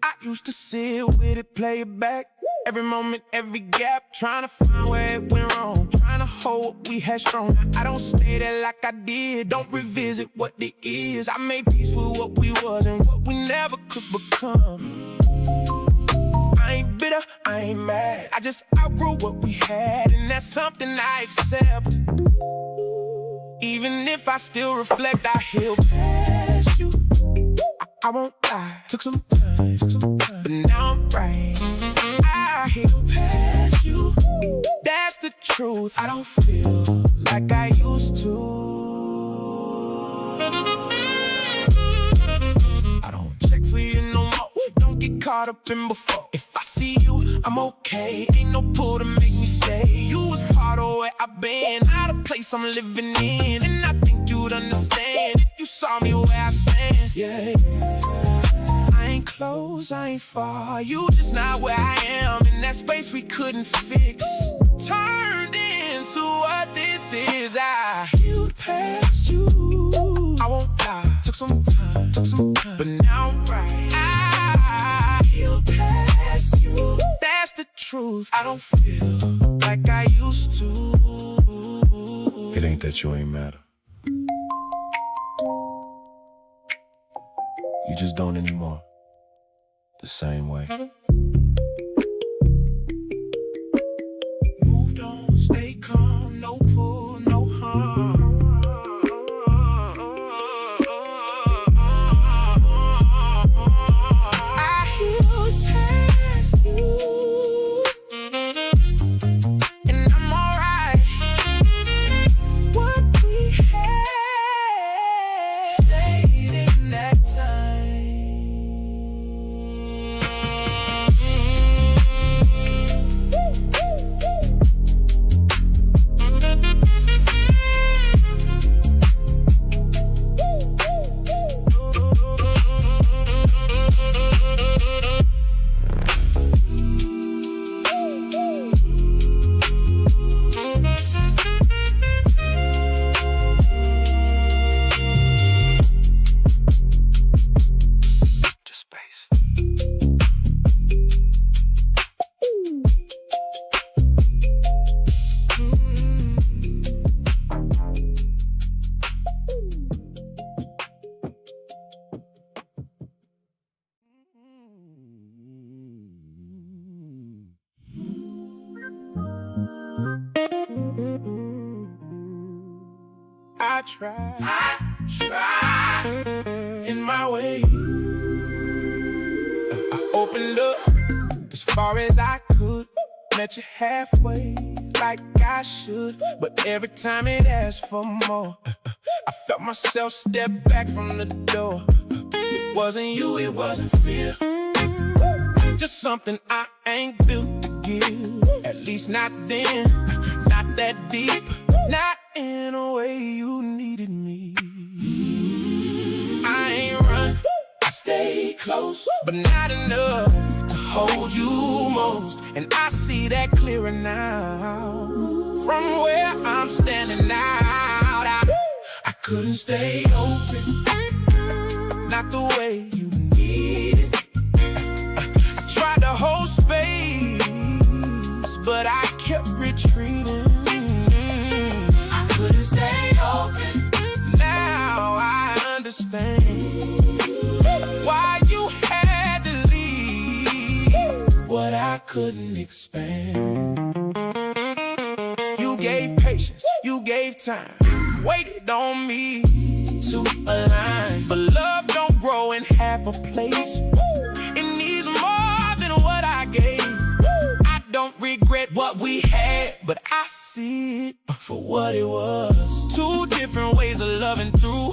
I used to sit with it, play it back. Every moment, every gap, trying to find where it went wrong. Trying to hold what we had strong. I don't stay there like I did. Don't revisit what it is. I made peace with what we was and what we never could become. I ain't bitter, I ain't mad. I just outgrew what we had, and that's something I accept. Even if I still reflect, I heal past you. I won't lie, took some time, but now I'm right. I heal past you, that's the truth. I don't feel like I used to. I don't check for you no more, don't get caught up in before. If I see you, I'm okay, ain't no pull to make me stay. You was part of where I've been, not a place I'm living in. And I think you'd understand if you saw me where I stand. Yeah, I ain't close, I ain't far. You just not where I am, in that space we couldn't fix. Turned into what this is. I healed past you. I won't lie, took some time, but now I'm right. I healed past you, that's the truth. I don't feel like I used to. It ain't that you ain't matter. You just don't anymore. The same way. Moved on, stay calm, no pull, no harm. I healed past you, and I'm alright. What we had stayed in that I tried in my way. I opened up as far as I could, met you halfway like I should, but every time it asked for more, I felt myself step back from the door. It wasn't you, it wasn't fear, just something I ain't built to give. At least not then, not that deep, not in a way you needed me. I ain't run, I stayed close, but not enough to hold you most. And I see that clearer now, from where I'm standing out. I couldn't stay open, not the way you needed. I tried to hold space, but I kept retreating. Couldn't stay open. Now I understand why you had to leave what I couldn't expand. You gave patience, you gave time, waited on me to align. But love don't grow in half a place, it needs more than what I gave. I don't regret what we had, but I see it for what it was. Two different ways of loving through,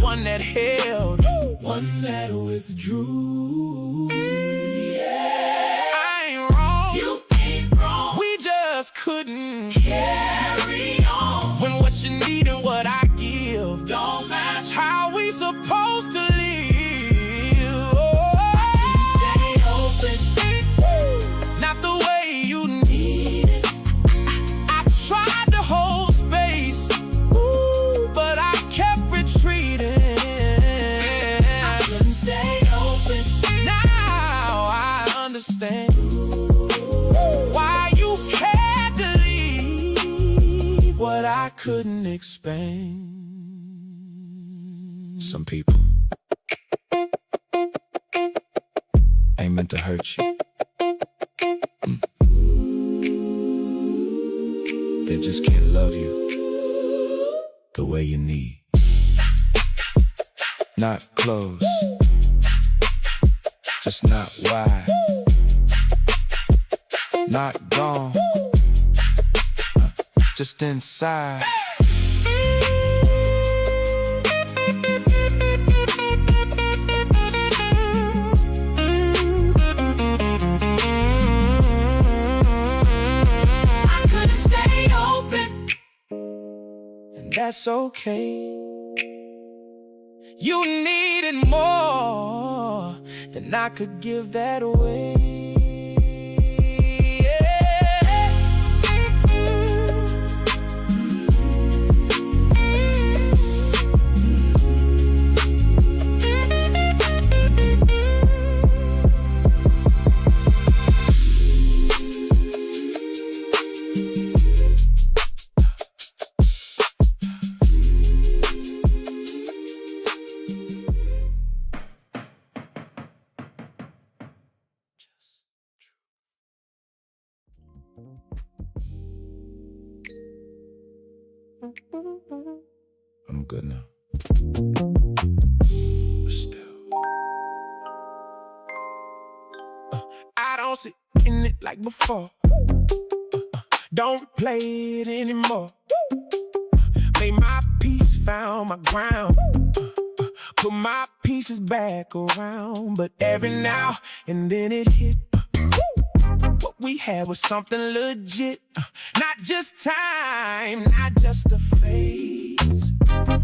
one that held, one that withdrew. I ain't wrong, you ain't wrong, we just couldn't carry on when what you need and what I give don't match. How we supposed to live? Stay open, not the way you need it. I tried to hold space, but I kept retreating. I couldn't stay open. Now I understand why you had to leave what I couldn't expand. Some people ain't meant to hurt you. They just can't love you the way you need. Not close, just not wide. Not gone, just inside. That's okay. You needed more than I could give that away. I'm good now. But still. I don't sit in it like before. Don't play it anymore. Made my peace, found my ground. Put my pieces back around. But every now and then it hit. What we had was something legit. Not just time, not just a phase.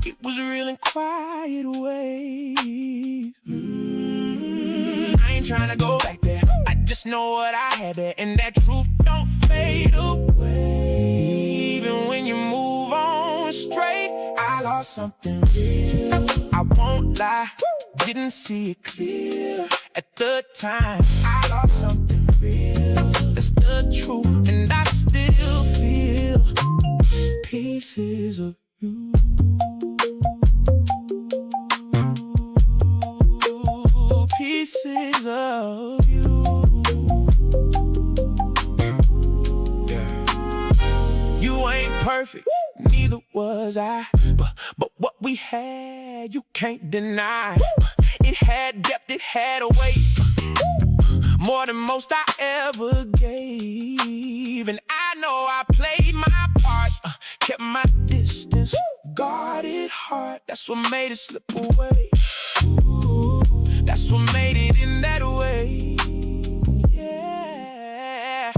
It was real in quiet ways. I ain't tryna go back there. I just know what I had there, and that truth don't fade away. Even when you move on straight, I lost something real. I won't lie, didn't see it clear at the time. I lost something real. That's the truth, and I still feel pieces of you. Pieces of you. Yeah. You ain't perfect, neither was I. But what we had, you can't deny. It had depth, it had a weight. More than most I ever gave. And I know I played my part, kept my distance, guarded heart. That's what made it slip away. That's what made it in that way. Yeah.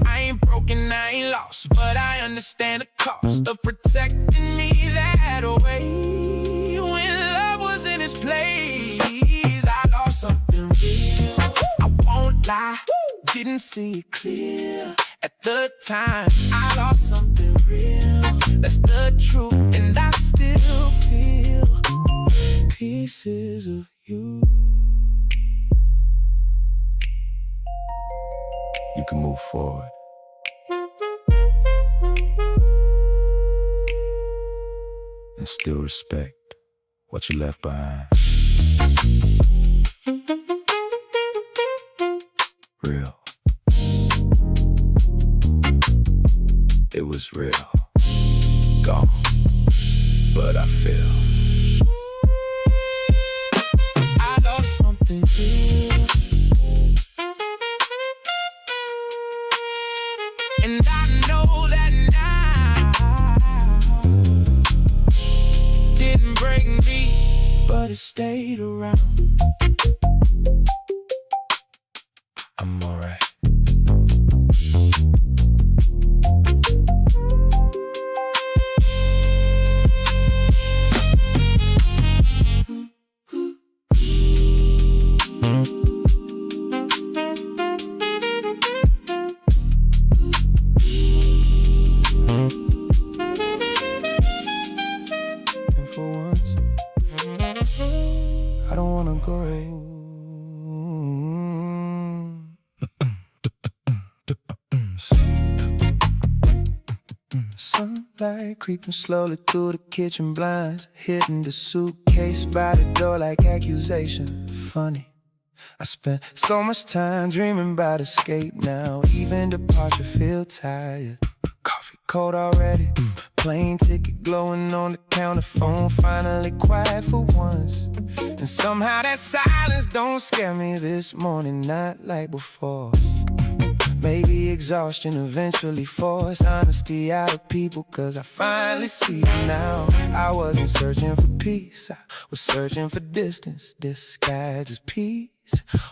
I ain't broken, I ain't lost, but I understand the cost of protecting me that way. When love was in its place, I lost something real. I won't lie, didn't see it clear at the time. I lost something real. That's the truth, and I still feel pieces of you. You can move forward. And still respect what you left behind. Real. It was real. Gone. But I feel I lost something real. And I know that now didn't break me, but it stayed around. I'm alright. And for once, I don't wanna go. Sunlight creeping slowly through the kitchen blinds, hitting the suitcase by the door like accusation. Funny, I spent so much time dreaming about escape. Now even departure feel tired. Coffee cold already, plane ticket glowing on the counter, phone finally quiet for once. And somehow that silence don't scare me this morning, not like before. Maybe exhaustion eventually forced honesty out of people, cause I finally see it now. I wasn't searching for peace, I was searching for distance disguised as peace.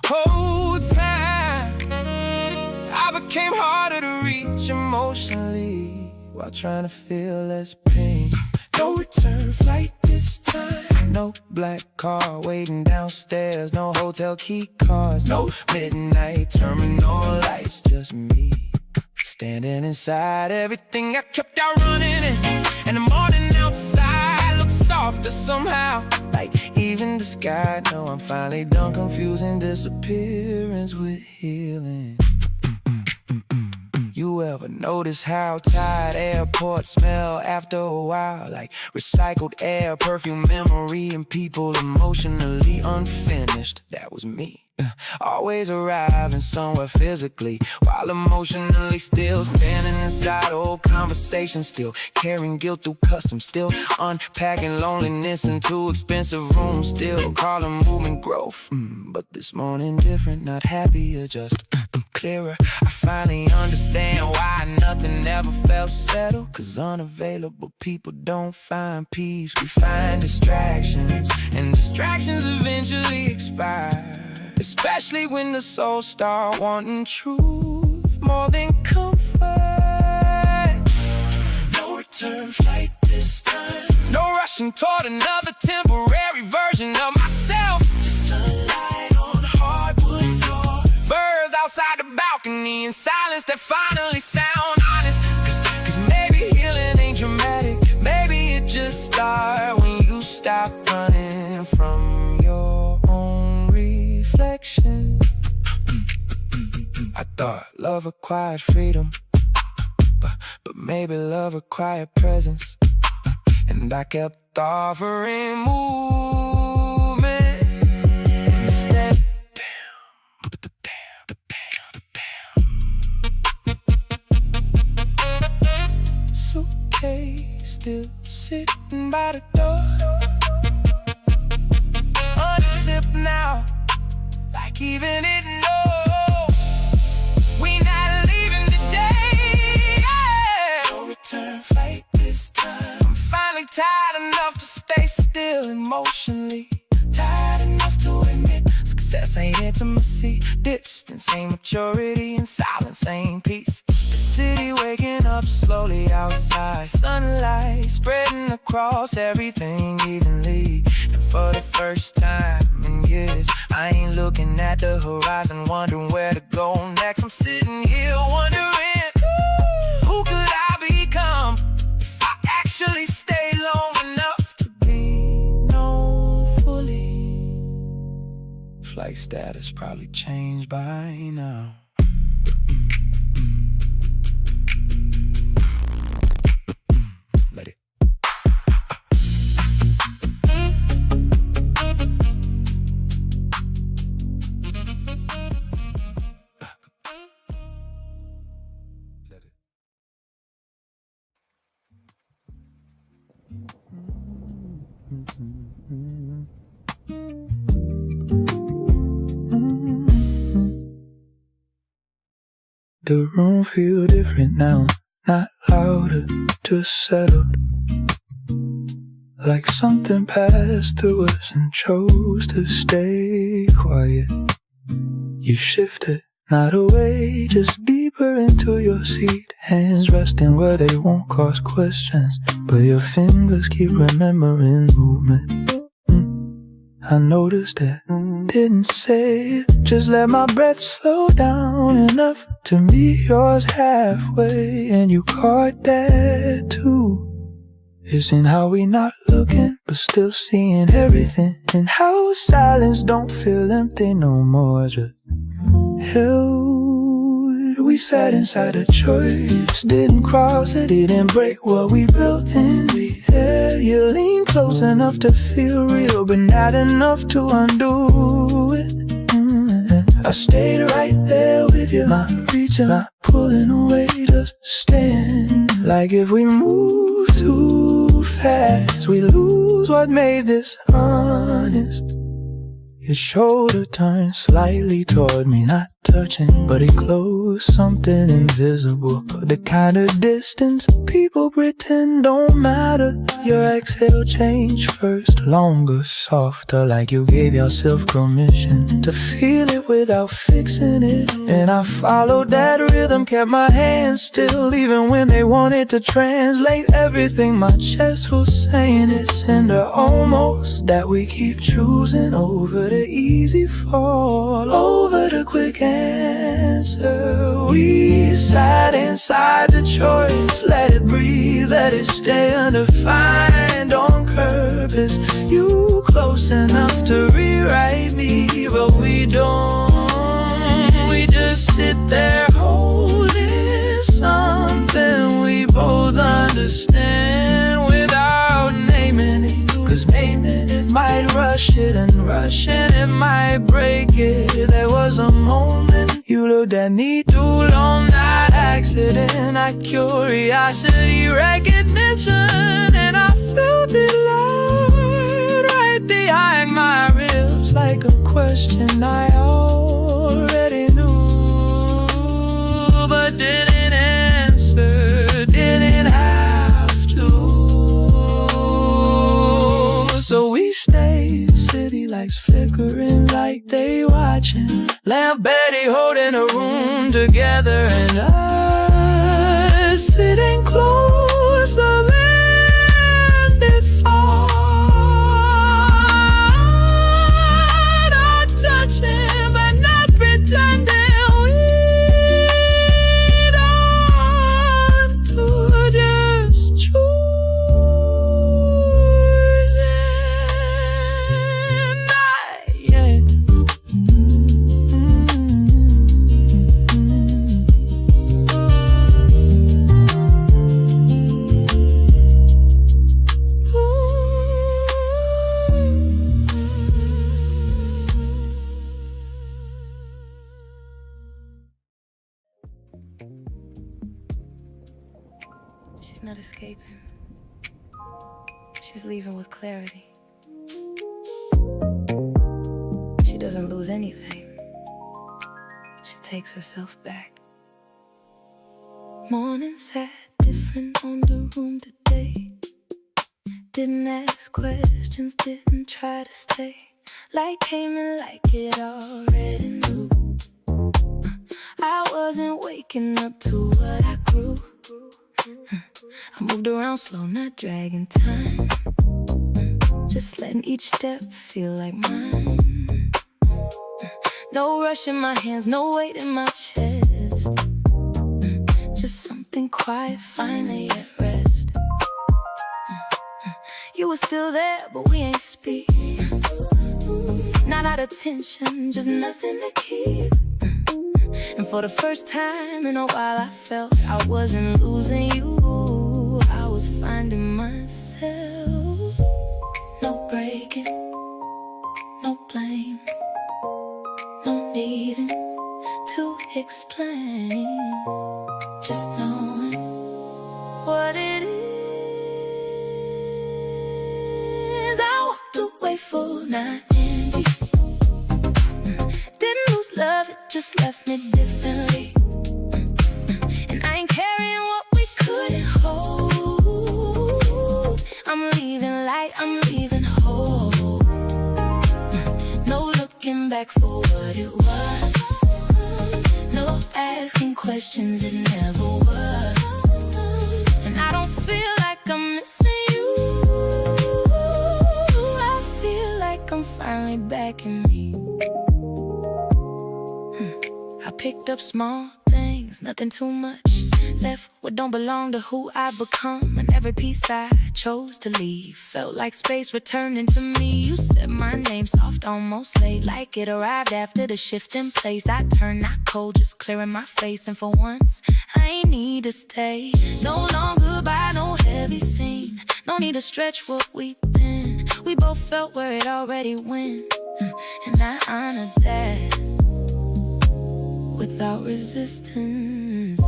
Whole time I became harder to reach emotionally, while trying to feel less pain. No return flight this time, no black car waiting downstairs, no hotel key cards, no midnight terminal lights, just me standing inside everything I kept out running in. And the morning outside looks softer somehow, like even the sky. No, I'm finally done confusing disappearance with healing. You you ever notice how tired airports smell after a while? Like recycled air, perfume, memory, and people emotionally unfinished. That was me. Always arriving somewhere physically, while emotionally still standing inside old conversations, still carrying guilt through customs, still unpacking loneliness into expensive rooms, still calling movement growth. But this morning different, not happier, just clearer. I finally understand why nothing ever felt settled, 'cause unavailable people don't find peace. We find distractions, and distractions eventually expire. Especially when the soul start wanting truth more than comfort. No return flight this time. No rushing toward another temporary version of myself. Just sunlight on hardwood floor. Birds outside the balcony and silence that finally sound honest. Cause maybe healing ain't dramatic. Maybe it just starts when you stop running from your own reflection. I thought love required freedom, but maybe love required presence. And I kept offering movement instead. Suitcase still sitting by the door, unsip now, like even it knows we not leaving today. Yeah. No return flight this time. I'm finally tired enough to stay still emotionally. Tired enough to admit success ain't intimacy. Distance ain't maturity, and silence ain't peace. The city waking up slowly outside. Sunlight spreading across everything evenly. And for the first time in years, I ain't looking at the horizon, wondering where to go next. I'm sitting here wondering, who could I become if I actually stay long enough to be known fully? Flight status probably changed by now. Let it. The room feel different now, not louder, just settled. Like something passed through us and chose to stay quiet. You shifted, not away, just deeper into your seat. Hands resting where they won't cause questions, but your fingers keep remembering movement. I noticed that, didn't say it, just let my breath slow down enough to meet yours halfway, and you caught that too. Isn't how we not looking, but still seeing everything, and how silence don't feel empty no more, just held. We sat inside a choice, didn't cross it, didn't break what we built in the air. You lean close enough to feel real, but not enough to undo it. I stayed right there with you, not reaching, not pulling away, just staying. Like if we move too fast, we lose what made this honest. Your shoulder turned slightly toward me, not touching, but it closed, something invisible. The kind of distance people pretend don't matter. Your exhale changed first, longer, softer, like you gave yourself permission to feel it without fixing it. And I followed that rhythm, kept my hands still, even when they wanted to translate everything my chest was saying. It's in the almost that we keep choosing over the easy fall, over the quick answer. We sat inside the choice, let it breathe, let it stay undefined on purpose. You close enough to rewrite me, but we don't. We just sit there holding something both understand without naming it. Cause naming it might rush it, and rushing it might break it. There was a moment you looked at me too long, not accident, not curiosity, recognition. And I felt it loud right behind my ribs, like a question I already knew, but didn't answer, didn't have to. So we stayed, city lights flickering like they watching, Lamp Betty holding a room together, and us sitting closer than before. Not touching, but not pretending. We don't do, just choosing. Not yet. She's not escaping. She's leaving with clarity. She doesn't lose anything. She takes herself back. Morning sat different on the room today. Didn't ask questions, didn't try to stay. Light came in like it already knew. I wasn't waking up to what I grew. I moved around slow, not dragging time. Just letting each step feel like mine. No rush in my hands, no weight in my chest. Just something quiet, finally at rest. You were still there, but we ain't speak. Not out of tension, just nothing to keep. And for the first time in a while I felt I wasn't losing you, I was finding myself. No breaking, no blame, no needing to explain. Just knowing what it is. I walked away full, not empty. Didn't lose love, it just left me differently. And I ain't carrying what we couldn't hold. I'm leaving light, I'm leaving whole. No looking back for what it was. No asking questions, it never was. And I don't feel like I'm missing you. I feel like I'm finally back in me. I picked up small things, nothing too much. Left what don't belong to who I've become. And every piece I chose to leave felt like space returning to me. You said my name soft, almost late, like it arrived after the shift in place. I turned not cold, just clearing my face. And for once, I ain't need to stay. No long goodbye, no heavy scene. No need to stretch what we've been. We both felt where it already went, and I honored that without resistance.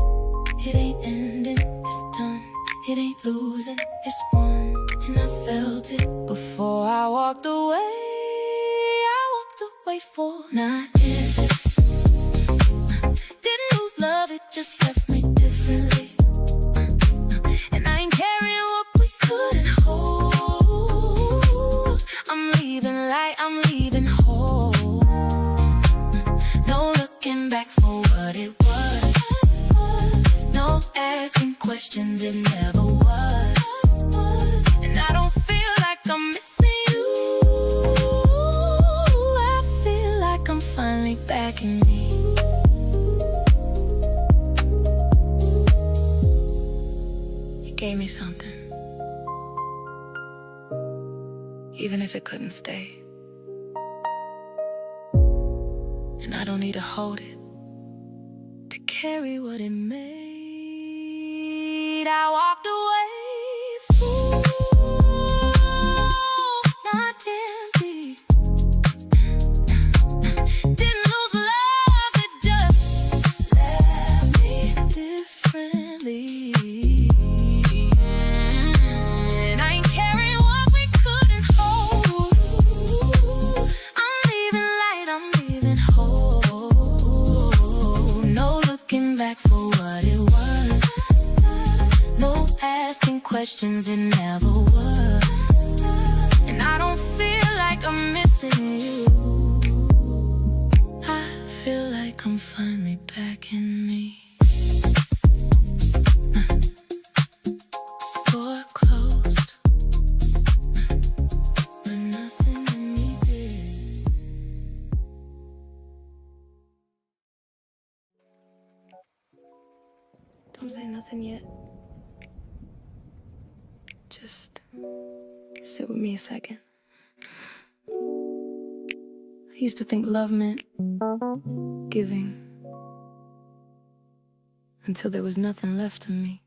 It ain't ending, it's done. It ain't losing, it's won. And I felt it before I walked away. I walked away for not empty. Didn't lose love, it just left me differently. And I ain't carrying what we couldn't hold. I'm leaving light, I'm leaving whole. No looking back for what it was. No asking questions, it never was. And I don't feel like I'm missing you. I feel like I'm finally back in me. You gave me something, even if it couldn't stay. And I don't need to hold it to carry what it made. need, I walked away. Fool, not empty. Didn't lose love, it just left me differently. And I ain't carrying what we couldn't hold. I'm leaving light, I'm leaving whole. No looking back for what it was. No asking questions, it never was. And I don't feel like I'm missing you. I feel like I'm finally back in me. Door closed, but nothing in me did. Don't say nothing yet. Just sit with me a second. I used to think love meant giving, until there was nothing left of me.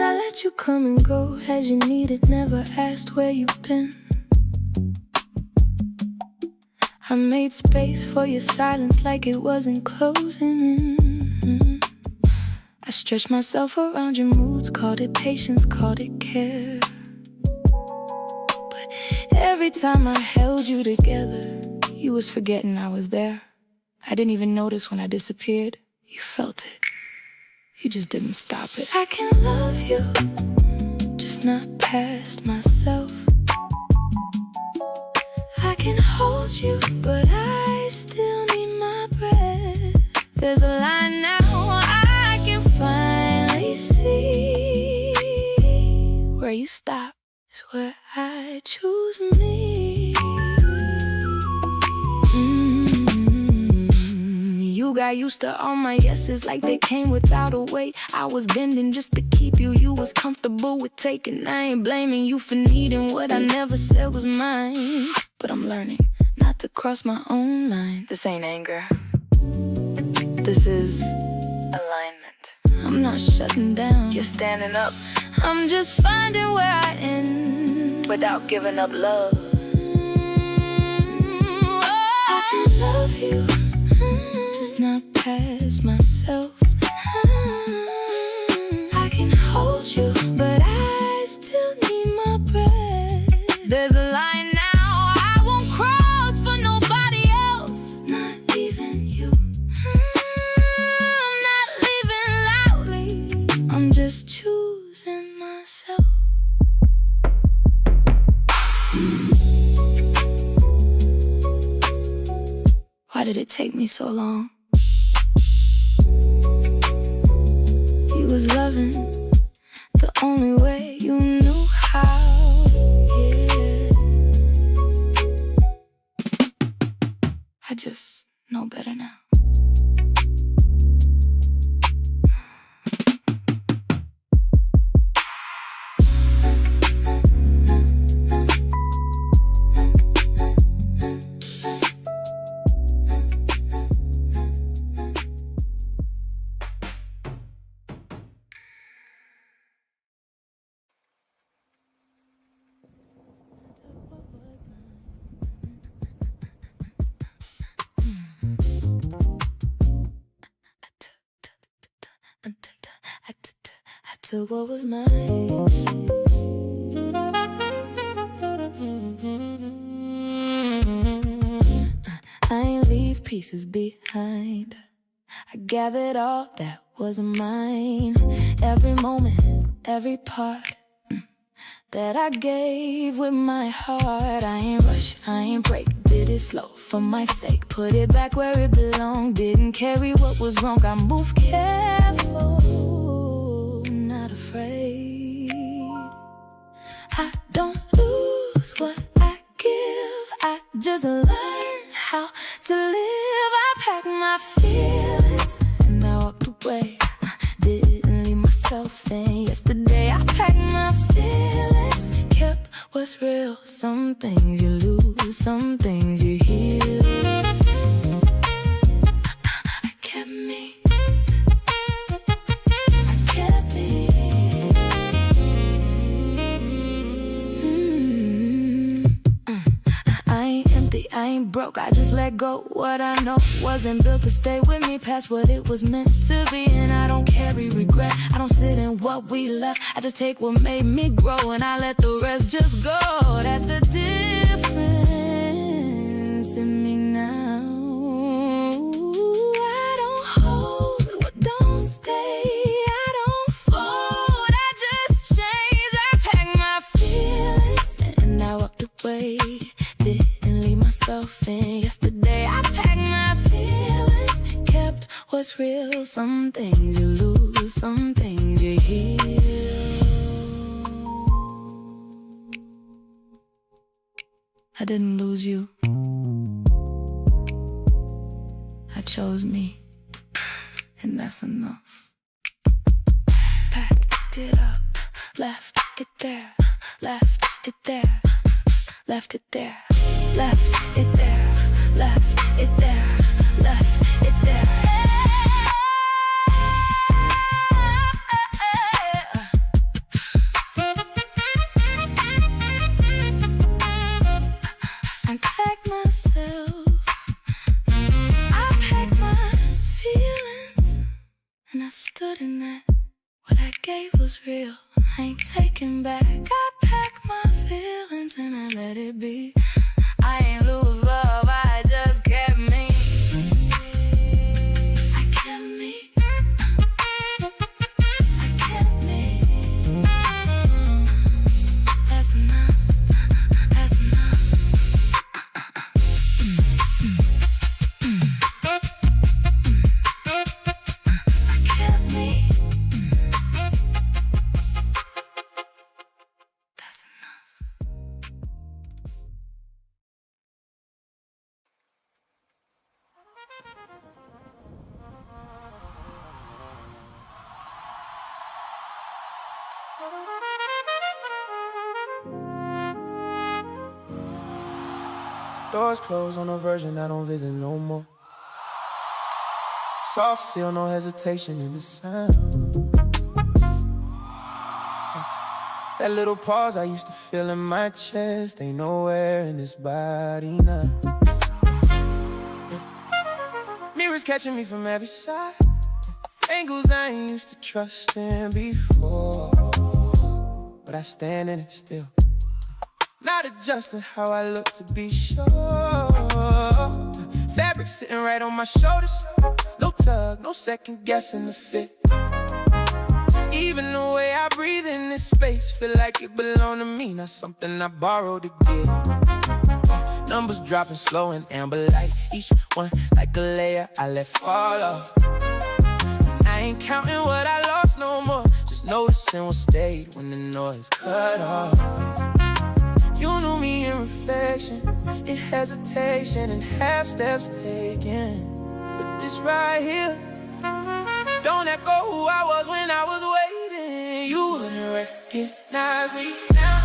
I let you come and go as you needed, never asked where you've been. I made space for your silence like it wasn't closing in. I stretched myself around your moods, called it patience, called it care. But every time I held you together, you was forgetting I was there. I didn't even notice when I disappeared. You felt it, you just didn't stop it. I can love you, just not past myself. I can hold you, but I still need my breath. There's a line now I can finally see. Where you stop is where I choose me. You got used to all my yeses like they came without a weight. I was bending just to keep you, you was comfortable with taking. I ain't blaming you for needing what I never said was mine. But I'm learning not to cross my own line. This ain't anger, this is alignment. I'm not shutting down, you're standing up. I'm just finding where I end without giving up love. I can love you, just not past myself. I can hold you, but I still need my breath. There's a line now I won't cross for nobody else, not even you. I'm not living loudly, I'm just choosing myself. Why did it take me so long? You was loving the only way you knew how, yeah. I just know better now. I took what was mine. I ain't leave pieces behind. I gathered all that wasn't mine. Every moment, every part that I gave with my heart. I ain't rush, I ain't break. Did it slow for my sake. Put it back where it belonged. Didn't carry what was wrong. I moved careful, not afraid. I don't lose what I give. I just learn how to live. I packed my feelings and I walked away. Didn't leave myself in. Yesterday I packed my feelings, kept what's real. Some things you lose, some things you heal. broke, I just let go. What I know wasn't built to stay with me past what it was meant to be. And I don't carry regret, I don't sit in what we left. I just take what made me grow and I let the rest just go. That's the difference in me now. I don't hold what don't stay, I don't fold, I just change. I pack my feelings and I walked away. Didn't leave myself in yesterday. I packed my feelings, kept what's real. Some things you lose, some things you heal. I didn't lose you, I chose me, and that's enough. Packed it up, left it there, left it there, left it there, left it there, left it there, left it there. I packed myself, I packed my feelings, and I stood in that. What I gave was real, I ain't taking back. I packed my feelings and I let it be. I ain't lose love, I just kept me. I kept me. I kept me. That's enough, that's enough. I kept me. That's enough. Doors closed on a version I don't visit no more. Soft seal, no hesitation in the sound. That little pause I used to feel in my chest ain't nowhere in this body now. Mirrors catching me from every side. Angles I ain't used to trusting before, but I stand in it still, not adjusting how I look to be sure. Fabric sitting right on my shoulders, no tug, no second guessing the fit. Even the way I breathe in this space feel like it belong to me, not something I borrowed to get. Numbers dropping slow and amber light, each one like a layer I let fall off. And I ain't counting what I lost no more, just noticing what stayed when the noise cut off. You knew me in reflection, in hesitation, and half steps taken. But this right here don't echo who I was when I was waiting. You wouldn't recognize me now,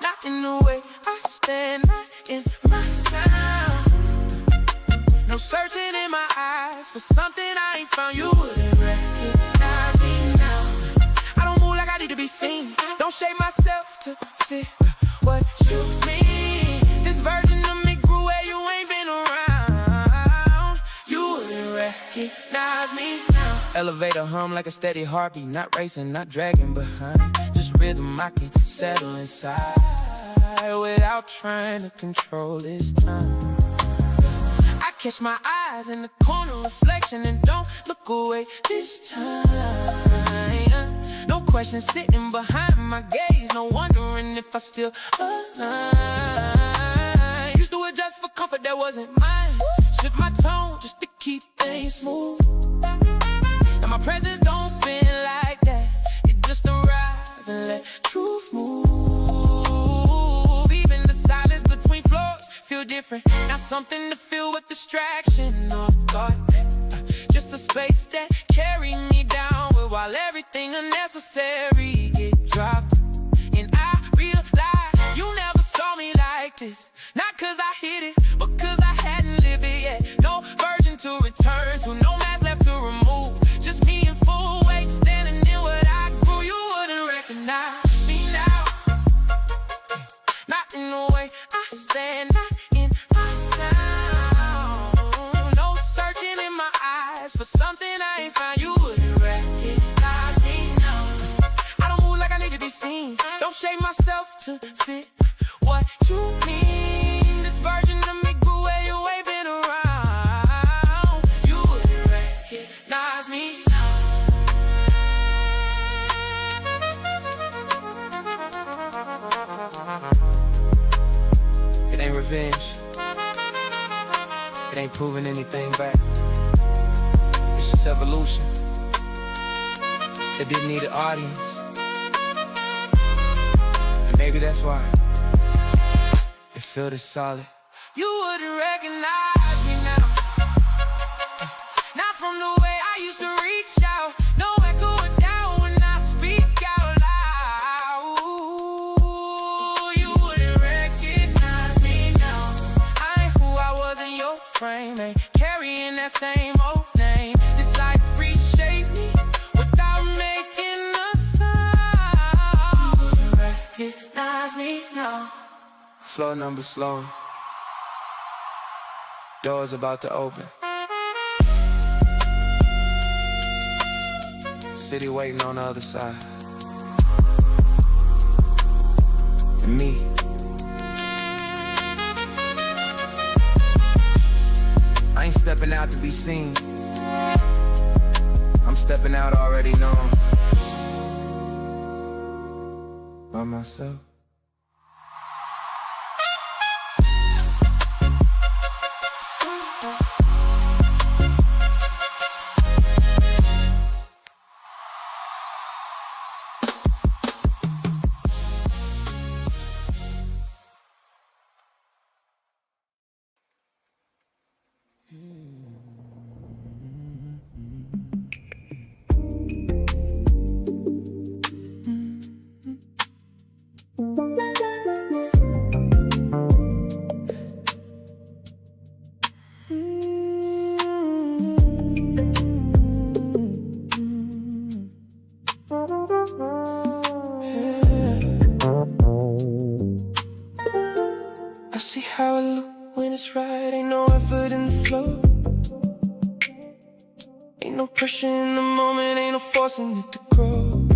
not in the way I stand, not in my sound. No searching in my eyes for something I ain't found. You wouldn't recognize me now. I don't move like I need to be seen, don't shape myself to fit what you mean. This version of me grew where you ain't been around. You wouldn't recognize me now. Elevator hum like a steady heartbeat, not racing, not dragging behind. Just rhythm I can settle inside without trying to control this time. I catch my eyes in the corner reflection and don't look away this time. No question sitting behind my gaze, no wondering if I still align. Used to adjust for comfort that wasn't mine, shift my tone just to keep things smooth. And my presence don't bend like that, it just arrive and let truth move. Even the silence between floors feel different, not something to fill with distraction or thought. Just a space that carry me downward while everything unnecessary get dropped. And I realize you never saw me like this, not cause I hit it, but cause I hadn't lived it yet. No version to return to, no mask left to remove, just me in full weight, standing in what I grew. You wouldn't recognize me now, not in the way I stand, shape myself to fit what you need. This version of me grew where you ain't been around. You wouldn't recognize me. It ain't revenge. It ain't proving anything back. It's just evolution. It didn't need an audience. And maybe that's why it feel this solid. You wouldn't recognize me now. Not from the way I used to reach out. No echoing down when I speak out loud. You wouldn't recognize me now. I ain't who I was in your frame. Ain't carrying that same old name. This life reshaped me without making a sound. You wouldn't recognize me now. Floor number slowing. Doors about to open. City waiting on the other side. And me. I ain't stepping out to be seen. I'm stepping out already known. By myself. I see how it look when it's right. Ain't no effort in the flow. Ain't no pressure in the moment. Ain't no forcing it to grow.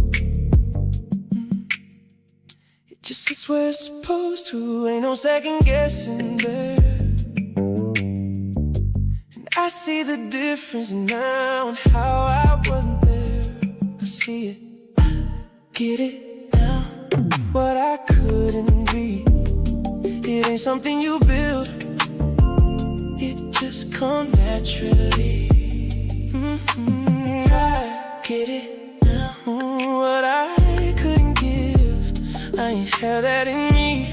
It just sits where it's supposed to. Ain't no second guessing there. And I see the difference now and how I wasn't there. I see it, get it now. What I couldn't be. It ain't something you build. It just come naturally. I get it now. What I couldn't give, I ain't had that in me.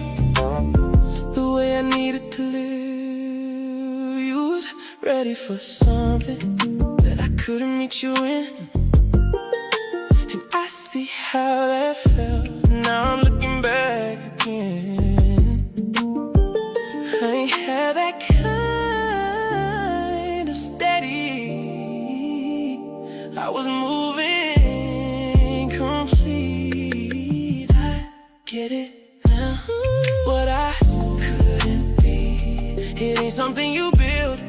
The way I needed to live. You was ready for something that I couldn't meet you in. And I see how that felt. Now I'm looking back again. I ain't had that kind of steady. I was moving complete. I get it now. What I couldn't be. It ain't something you build.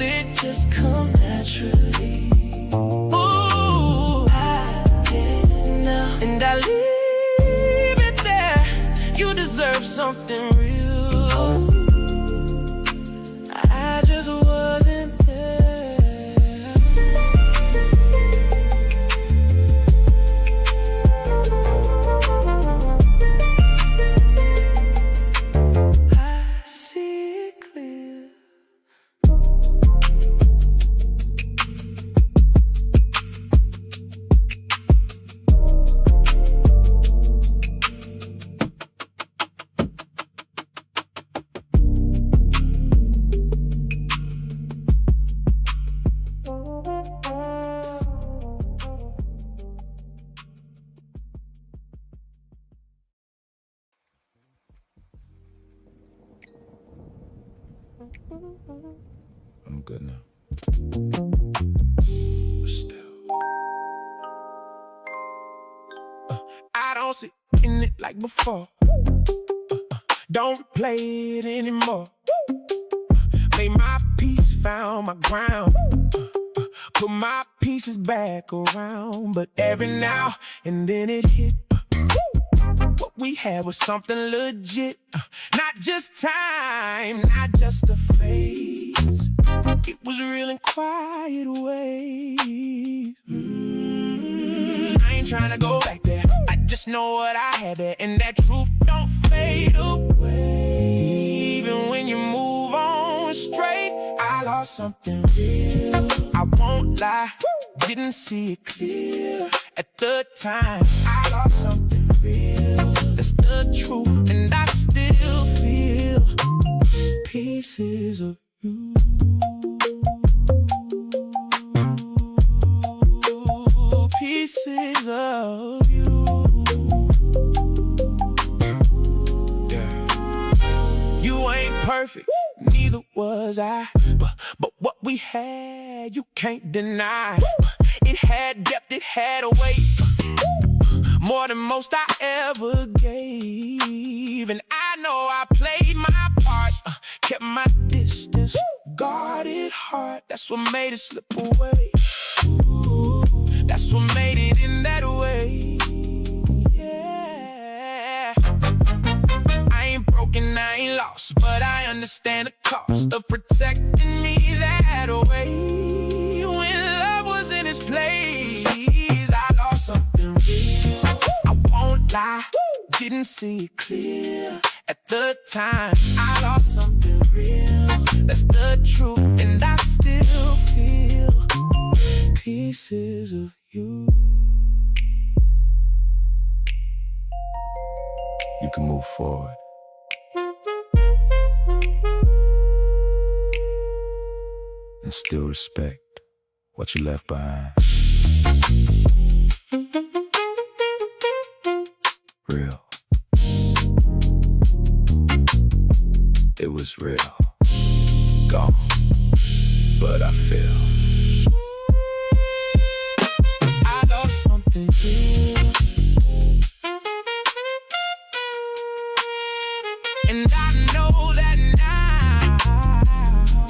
It just come naturally. Ooh, I get it now. And I leave it there. You deserve something real. I just wasn't there. I see it clear. I'm good now. But still, I don't sit in it like before. Don't play it anymore. Made my peace, found my ground. Put my pieces back around. But every now and then it hit. What we had was something legit. Not just time, not just a phase. It was real in quiet ways. I ain't tryna go back there. I just know what I had there, and that truth don't fade away. Even when you move on straight, I lost something real. I won't lie, didn't see it clear at the time. I lost something real. That's the truth, and I still feel pieces of you. Pieces of you. Yeah. You ain't perfect, neither was I. But what we had, you can't deny. It had depth, it had a weight. More than most I ever gave. And I know I played my part, kept my distance, guarded heart. That's what made it slip away. That's what made it in that way. Yeah. I ain't broken, I ain't lost, but I understand the cost of protecting me that way. When love was in its place, I lost something real. I won't lie, didn't see it clear at the time. I lost something real. That's the truth, and I still feel pieces of you. You can move forward. And still respect what you left behind. Real. It was real. Gone. But I feel I lost something real. And I know that now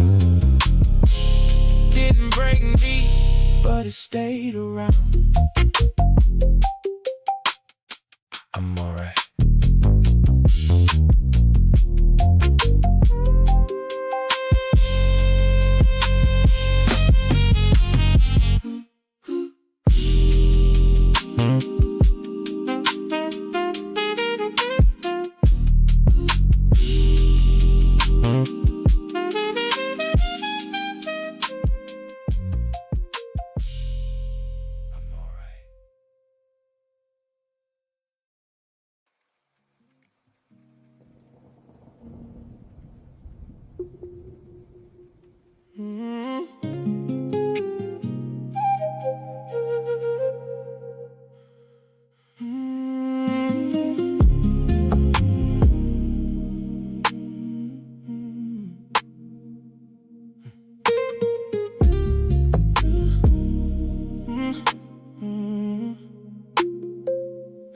didn't break me, but it stayed around. I'm alright.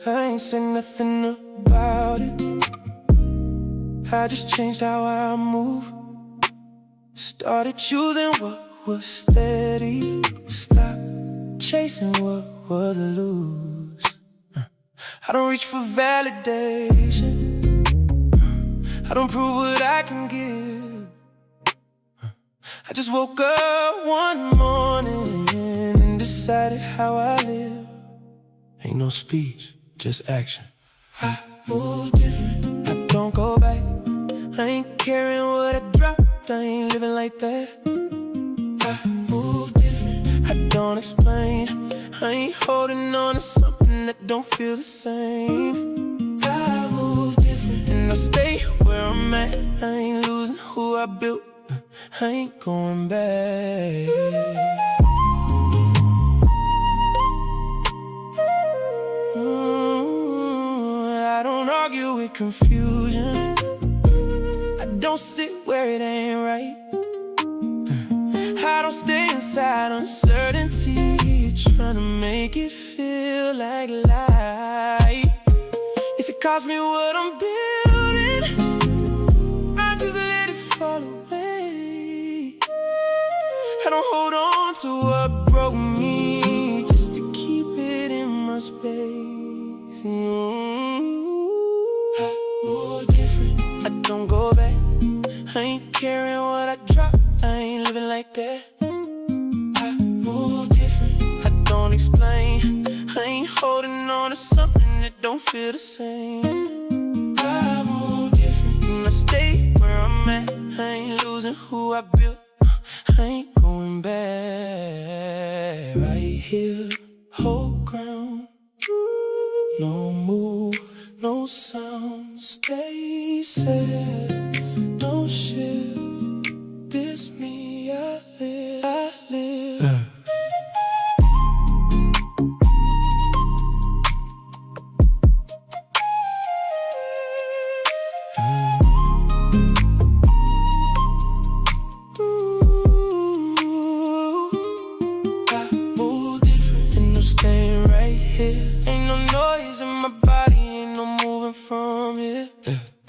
I ain't said nothing about it. I just changed how I move. Started choosing what was steady. Stop chasing what was loose. I don't reach for validation. I don't prove what I can give. I just woke up one morning and decided how I live. Ain't no speech, just action. I move different, I don't go back. I ain't caring what I dropped, I ain't living like that. I move different, I don't explain. I ain't holding on to something that don't feel the same. I move different, and I'll stay where I'm at. I ain't losing who I built, I ain't going back. I don't argue with confusion. I don't sit where it ain't right. I don't stay inside uncertainty, trying to make it feel like light. If it costs me what I'm building, I just let it fall away. I don't hold on to what broke me just to keep it in my space. I ain't caring what I drop, I ain't living like that. I move different, I don't explain. I ain't holding on to something that don't feel the same. I move different, and I stay where I'm at. I ain't losing who I built, I ain't going back. Right here, hold ground. No move, no sound. Stay safe, don't shift. This me, I live. Staying right here. Ain't no noise in my body, ain't no moving from here.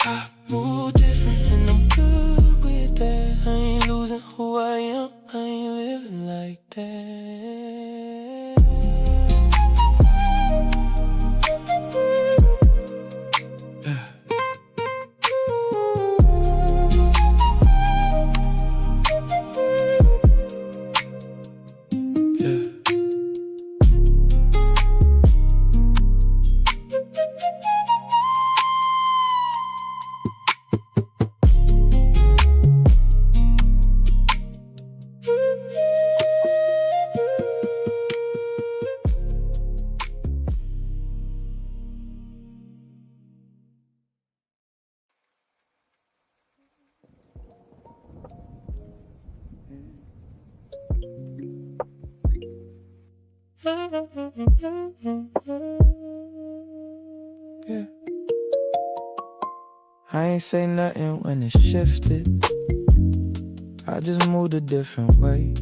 I move different and I'm good with that. I ain't losing who I am, I ain't living like that. Yeah. I ain't say nothing when it shifted. I just moved a different way.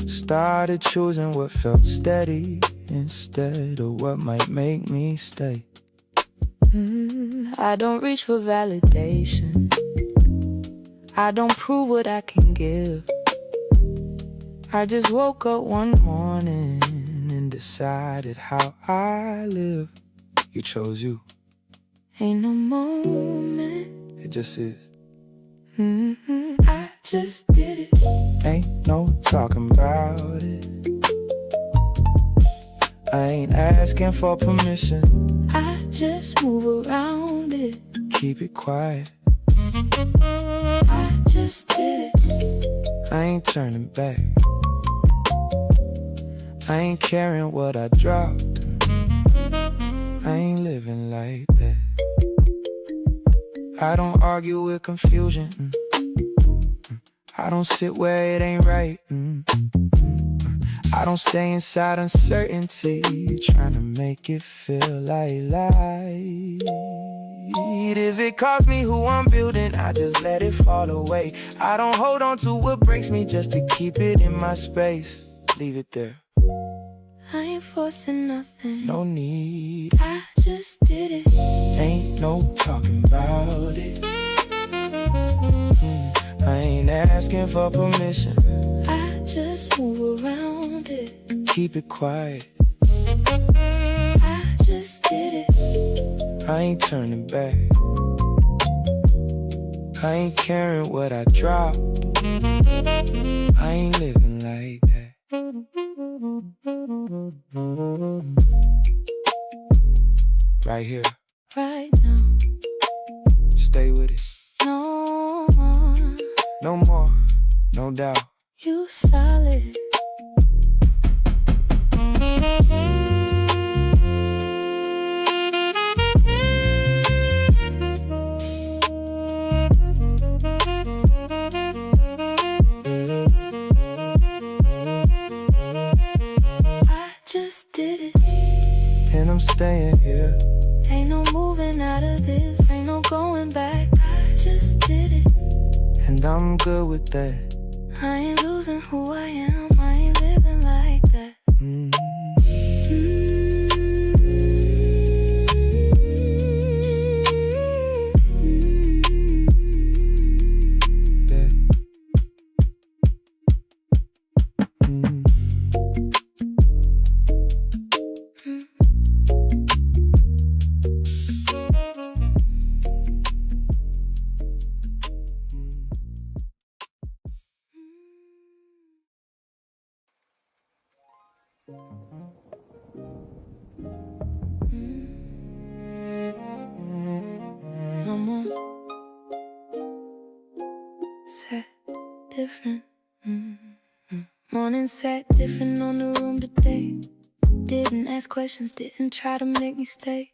Started choosing what felt steady instead of what might make me stay. I don't reach for validation. I don't prove what I can give. I just woke up one morning and decided how I live. You chose you. Ain't no moment. It just is. I just did it. Ain't no talking about it. I ain't asking for permission. I just move around it. Keep it quiet. I just did it. I ain't turning back. I ain't caring what I dropped. I ain't living like that. I don't argue with confusion. I don't sit where it ain't right. I don't stay inside uncertainty, trying to make it feel like light. If it costs me who I'm building, I just let it fall away. I don't hold on to what breaks me just to keep it in my space. Leave it there. I ain't forcing nothing. No need. I just did it. Ain't no talking about it. I ain't asking for permission. I just move around it. Keep it quiet. I just did it. I ain't turning back. I ain't caring what I dropped. I ain't living like that. Right here. Right now. Stay with it. No more. No more. No doubt. You solid. I just did it. And I'm staying here. Ain't no moving out of this. Ain't no going back. I just did it. And I'm good with that. I ain't losing who I am. I ain't living like that. I'm on set different. Morning sat different on the room today. Didn't ask questions, didn't try to make me stay.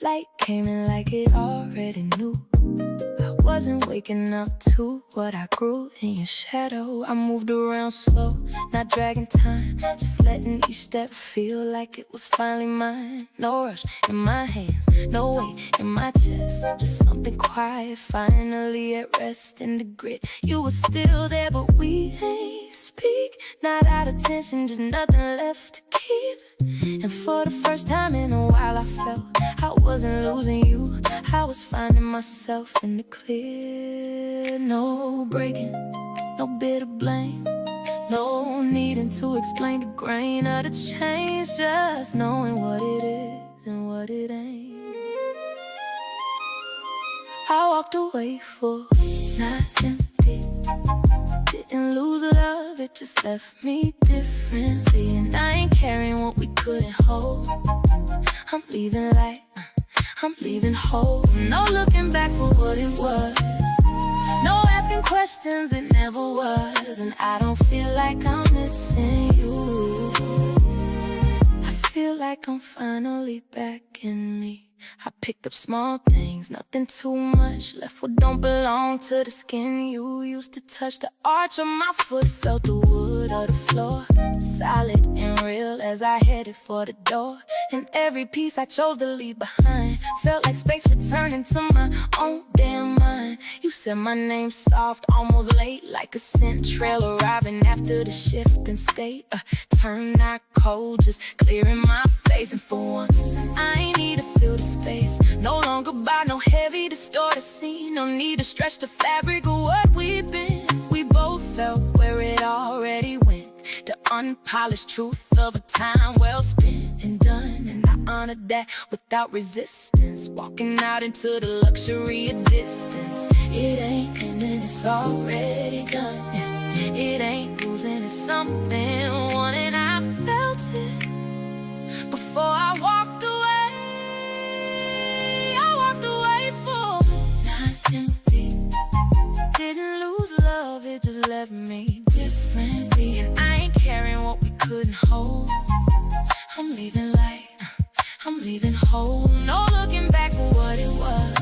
Light came in like it already knew. I wasn't waking up to what I grew in your shadow. I moved around slow, not dragging time, just letting each step feel like it was finally mine. No rush in my hands, no weight in my chest, just something quiet, finally at rest in the grit. You were still there, but we ain't speak. Not out of tension, just nothing left to keep. And for the first time in a while I felt I wasn't losing you, I was finding myself in the clear. No breaking, no bit of blame, no needing to explain the grain of the change, just knowing what it is and what it ain't. I walked away full, not empty. Didn't lose love, it just left me differently. And I ain't carrying what we couldn't hold. I'm leaving light, I'm leaving whole. No looking back for what it was, no asking questions, it never was. And I don't feel like I'm missing you, I feel like I'm finally back in me. I picked up small things, nothing too much, left what don't belong to the skin. You used to touch the arch of my foot, felt the wood of the floor, solid and real as I headed for the door. And every piece I chose to leave behind felt like space returning to my own damn mind. You said my name soft, almost late, like a scent trail arriving after the shift in state. Turned not cold, just clearing my face. And for once, I ain't need to feel the space. No longer by no heavy distorted scene, no need to stretch the fabric of what we've been. We both felt where it already went, the unpolished truth of a time well spent and done. And I honored that without resistance, walking out into the luxury of distance. It ain't ending, it's already done. It ain't losing, it's something won. And I felt it before I walked away. I walked away full, not empty. Didn't lose love, it just left me differently. And I ain't carrying what we couldn't hold. I'm leaving light, I'm leaving whole. No looking back for what it was,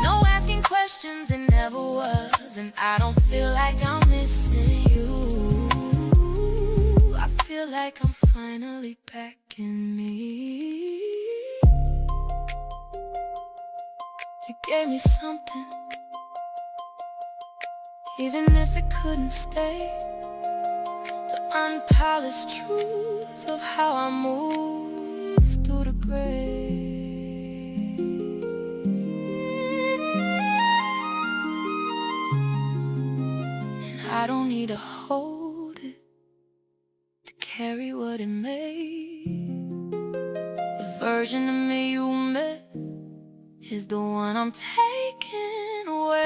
no asking questions, it never was. And I don't feel like I'm missing you, I feel like I'm finally back in me. You gave me something, even if it couldn't stay, the unpolished truth of how I move through the grave. And I don't need to hold it to carry what it made. The version of me you met is the one I'm taking away.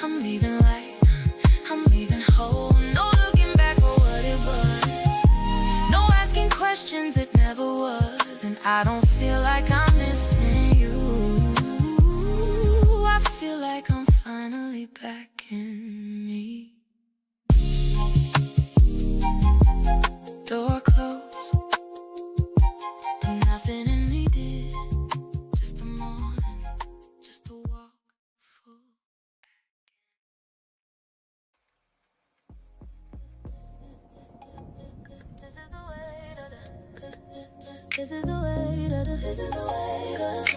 I'm leaving light, I'm leaving whole. No looking back for what it was, no asking questions, it never was. And I don't feel like I'm missing you, I feel like I'm finally back in me. Door closed, but nothing in me did. Just a morning, just a walk full. This is the way that this is the way that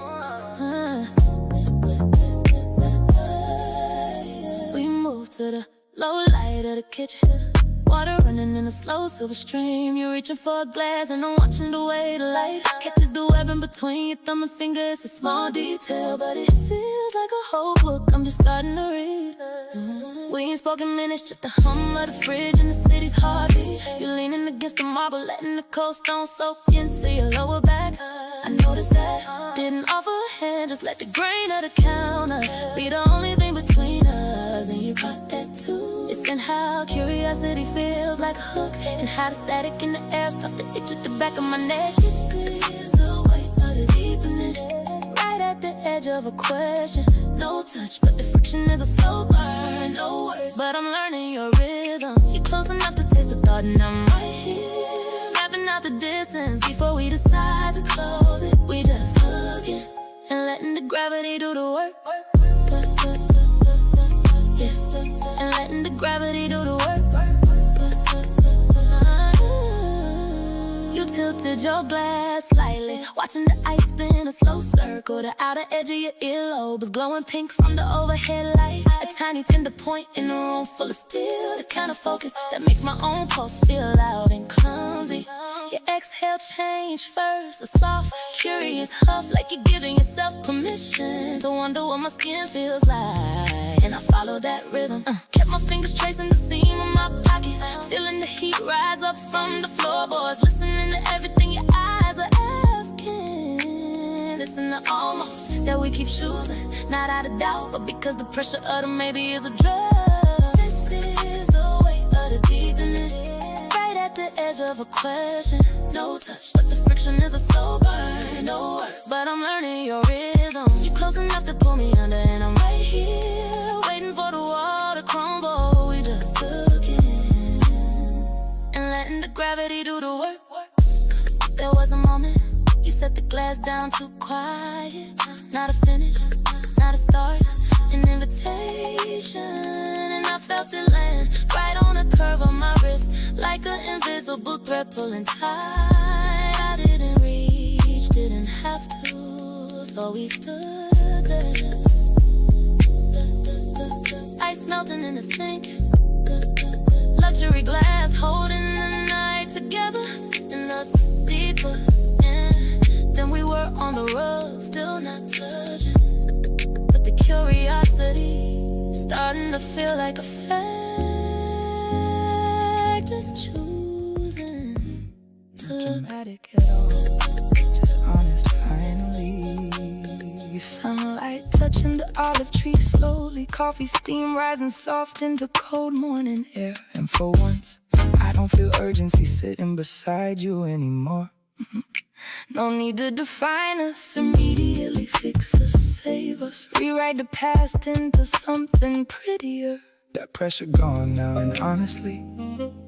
we moved to the low light of the kitchen. water running in a slow silver stream. You're reaching for a glass and I'm watching the way the light catches the web in between your thumb and finger. It's a small detail, but it feels like a whole book I'm just starting to read. We ain't spoken minutes, just the hum of the fridge and the city's heartbeat. You're leaning against the marble, letting the cold stone soak into your lower back. I noticed that, didn't offer a hand, just let the grain of the counter be the only thing between us. And you caught that too. It's in how curiosity feels like a hook, and how the static in the air starts to itch at the back of my neck. It clears the weight of the deepening, right at the edge of a question. No touch, but the friction is a slow burn. No words, but I'm learning your rhythm. You're close enough to taste the thought, and I'm right here, mapping out the distance before we decide to close it. We just looking and letting the gravity do the work. Yeah, and letting the gravity do the work. You tilted your glass slightly, watching the ice spin a slow circle. The outer edge of your earlobe is glowing pink from the overhead light. A tiny tender point in a room full of steel, the kind of focus that makes my own pulse feel loud and clumsy. Your exhale change first, a soft, curious huff, like you're giving yourself permission to wonder what my skin feels like. And I follow that rhythm, kept my fingers tracing the seam of my pocket, feeling the heat rise up from the floorboards, listening to everything your eyes are asking. Listen to almost that we keep choosing, not out of doubt, but because the pressure of the maybe is a drug. This is the weight of the deepening, right at the edge of a question. No touch, but the friction is a slow burn. No words, but I'm learning your rhythm. You're close enough to pull me under, and I'm right here, waiting for the wall to crumble. We just looking and letting the gravity do the work. There was a moment you set the glass down too quiet. Not a finish, not a start, an invitation. And I felt it land right on the curve of my wrist, like an invisible thread pulling tight. I didn't reach, didn't have to, so we stood there. Ice melting in the sink, luxury glass holding the night together, and us deeper in than we were on the road, still not touching, but the curiosity starting to feel like a fact. Just choosing to look. Not dramatic at all, just honest finally. Sunlight touching the olive tree slowly, coffee steam rising soft into cold morning air. And for once, I don't feel urgency sitting beside you anymore. No need to define us, immediately fix us, save us, rewrite the past into something prettier. That pressure gone now, and honestly,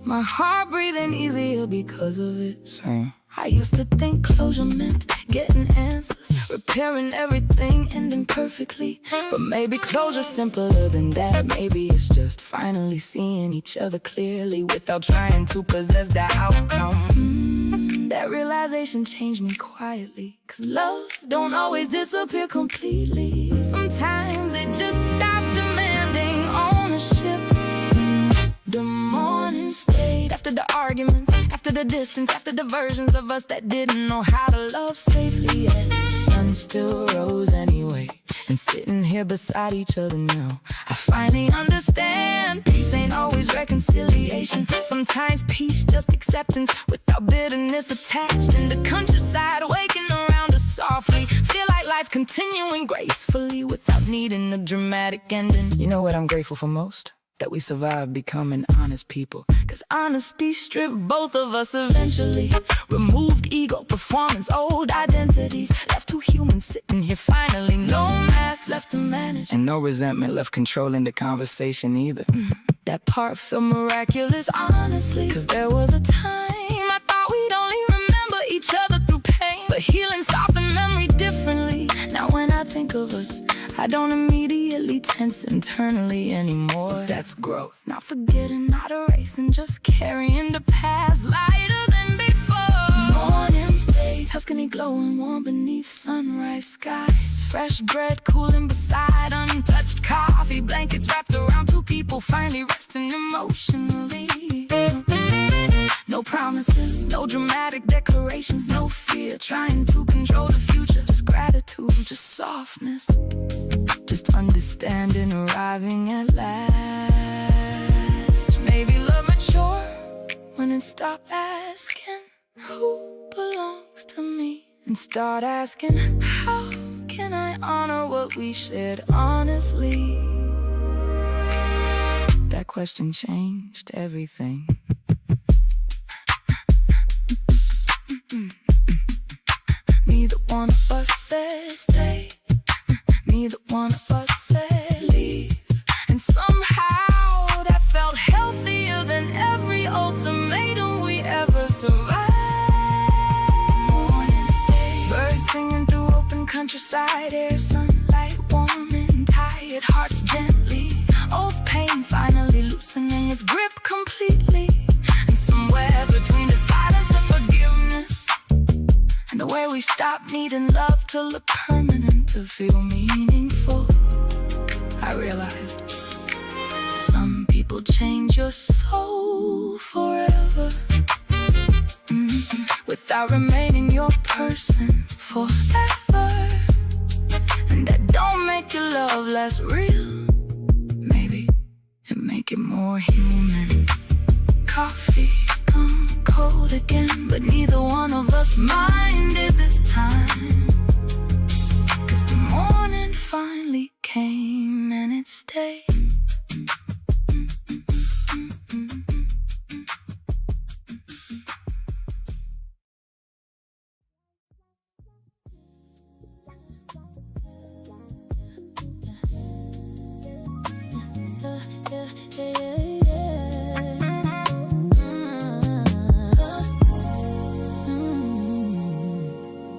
my heart breathing easier because of it. Same. I used to think closure meant getting answers, repairing everything, ending perfectly. But maybe closure's simpler than that. Maybe it's just finally seeing each other clearly without trying to possess the outcome. That realization changed me quietly, 'cause love don't always disappear completely. Sometimes it just stopped demanding ownership. The morning stayed after the arguments, after the distance, after the versions of us that didn't know how to love safely. And the sun still rose anyway, and sitting here beside each other now, I finally understand peace ain't always reconciliation. Sometimes peace just acceptance without bitterness attached. In the countryside waking around us softly, feel like life continuing gracefully without needing a dramatic ending. You know what I'm grateful for most? That we survived becoming honest people. 'Cause honesty stripped both of us eventually, removed ego, performance, old identities, left two humans sitting here finally. No masks left to manage, and no resentment left controlling the conversation either. That part felt miraculous, honestly, 'cause there was a time I thought we'd only remember each other through pain, but healing softened memory differently. Now when I think of us, I don't immediately tense internally anymore. That's growth. Not forgetting, not erasing, just carrying the past lighter than before. Morning stay, Tuscany glowing warm beneath sunrise skies. Fresh bread cooling beside untouched coffee. Blankets wrapped around two people finally resting emotionally. No promises, no dramatic declarations, no fear trying to control the future. Just gratitude, just softness, just understanding, arriving at last. Maybe love mature when it stop asking who belongs to me, and start asking how can I honor what we shared honestly. That question changed everything. Neither one of us said stay, neither one of us said leave, and somehow that felt healthier than every ultimatum we ever survived. Morning stay, birds singing through open countryside air, sunlight warming tired hearts gently. Old pain finally loosening its grip completely, and somewhere between the silence to forgiveness, and the way we stop needing love to look permanent, to feel meaningful, I realized some people change your soul forever, without remaining your person forever. And that don't make your love less real, maybe it make it more human. Coffee gone cold again, but neither one of us minded this time, 'cause the morning finally came and it stayed.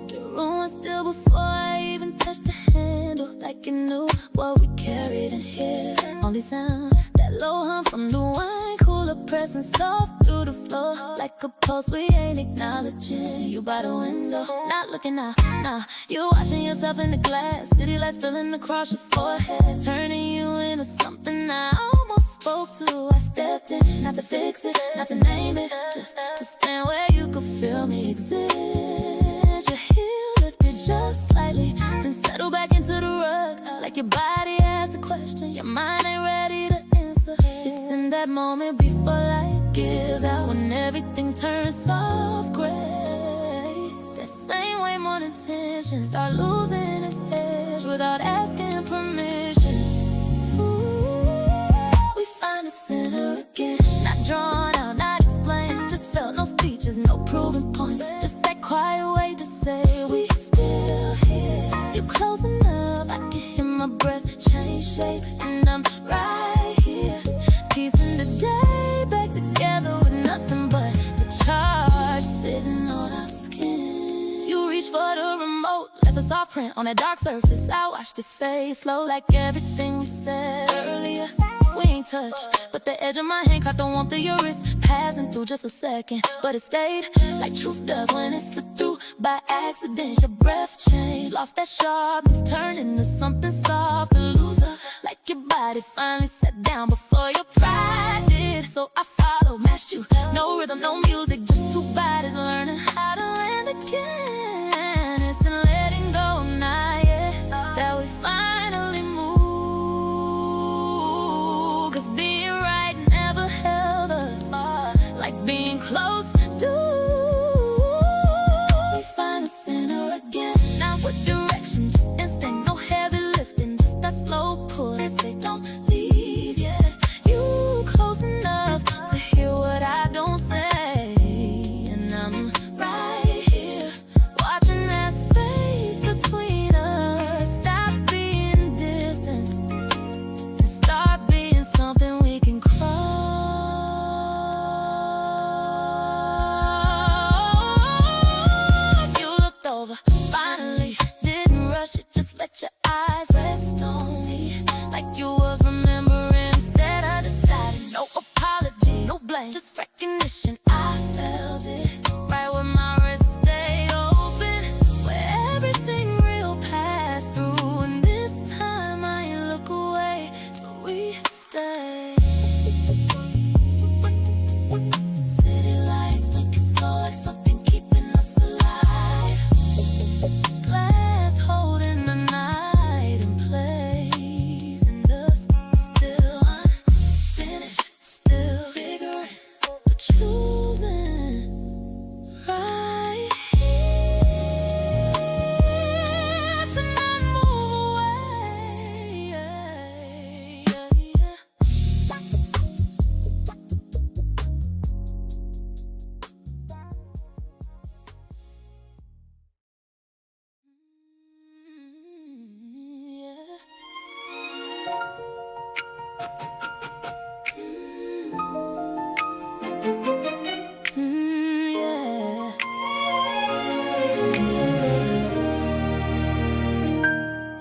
The room was still before I even touched the handle, like it knew what we carried in here. Only sound, that low hum from the wine cooler pressing soft through the floor, like a pulse we ain't acknowledging. You by the window, not looking out, nah. You watching yourself in the glass, city lights spilling across your forehead, turning you into something I almost spoke to. I stepped in, not to fix it, not to name it, just to stand where you could feel me exist. Your heel lifted just slightly, then settle back into the rug, like your body asked a question your mind ain't ready to answer. It's in that moment before light gives out, when everything turns soft gray. That same way morning tension start losing its edge without asking permission. We find the center again, not drawn out, not explained, just felt, no speeches, no proving points, just that quiet way to say we still here. You close enough, I can hear my breath change shape, and I'm right here, piecing the day back together with nothing but the charge sitting on our skin. You reach for the remote, left a soft print on that dark surface. I watched it fade slow, like everything we said earlier. We ain't touched, but the edge of my hand caught the warmth of your wrist, passing through just a second, but it stayed, like truth does when it slipped through by accident. Your breath changed, lost that sharpness, turned into something soft, a loser, like your body finally sat down before your pride did. So I followed, matched you, no rhythm, no music, just two bodies learning how to land again. It's in letting go now, yeah, that we finally move. 'Cause being right never held us like being close do. We find the center again, not with direction, just instinct, no heavy lifting, just that slow pull and say don't leave yet. You close enough to hear what I don't say, and I'm right here, watching that space between us stop being distance and start being something we can cross. You looked over, finally, didn't rush it, just let your eyes rest on me, like you was remembering. Instead I decided, no apology, no blame, just recognition. I felt it, right where my wrist stayed open, where everything real passed through. And this time I ain't look away, so we stay. City lights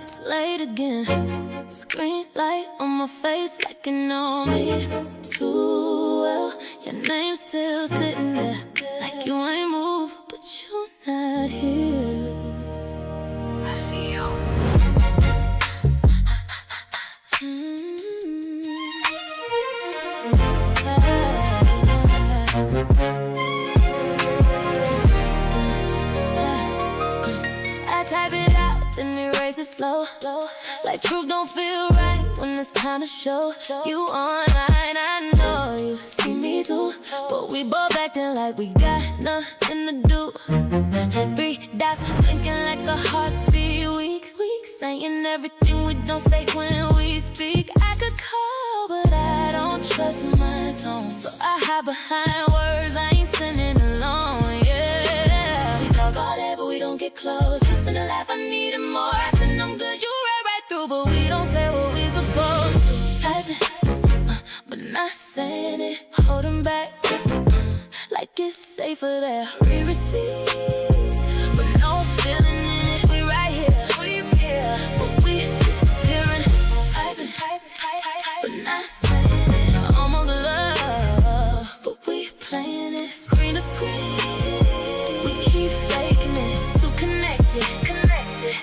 it's late again. Screen light on my face like you know me too well. Your name's still sitting there, like you ain't moved, but you're not here. I see you. I type it out, then erase it slow. Like truth don't feel right when it's time to show. You online, I know you see me too, but we both acting like we got nothing to do. 3 dots blinking like a heartbeat, weak, saying everything we don't say when we speak. I could call, but I don't trust my tone, so I hide behind words I ain't sending alone. Yeah, we talk all day, but we don't get close. Just in a laugh, I needed more. I said I'm good, you read right through, but we don't say what we supposed to. Typing, but not saying it, holding back, like it's safer there. Read receipts, but no feeling in it. We right here, but we disappearing. Typing, but not saying it. Almost love, but we playing it. Screen to screen, we keep faking it. Too connected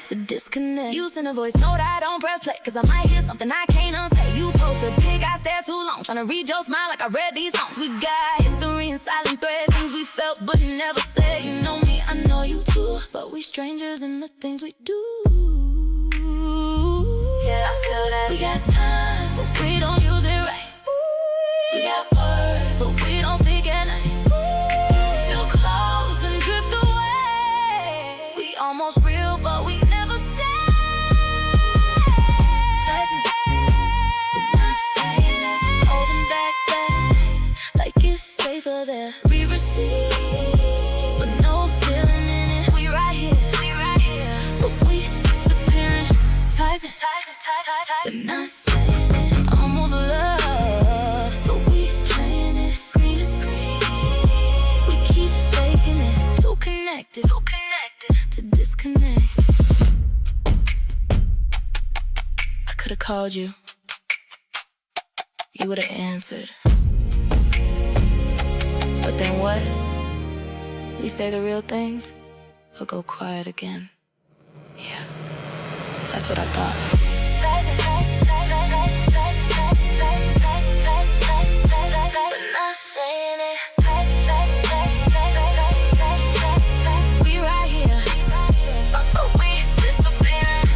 to disconnect. Using a voice note, I don't press play, cause I might hear something I can't unsay. You post a pic, I stare too long, trying to read your smile like I read these songs. We got history and silent threads, things we felt but never said. You know me, I know you too, but we strangers in the things we do. Yeah, I feel that. We got time, but we don't use it right. We got words, but we don't speak at night. Feel close and drift away. We almost real, but we never stay. Saying that, holding back, like it's safer there. We receive, but no feeling in it. We right here, but we disappearing. Typing, but not saying it. Almost love, but we playing it. Screen to screen, we keep faking it. Too connected to disconnect. I could've called you, you would've answered. But then what? We say the real things or go quiet again? Yeah, that's what I thought. But not saying it. We right here, but we disappearing.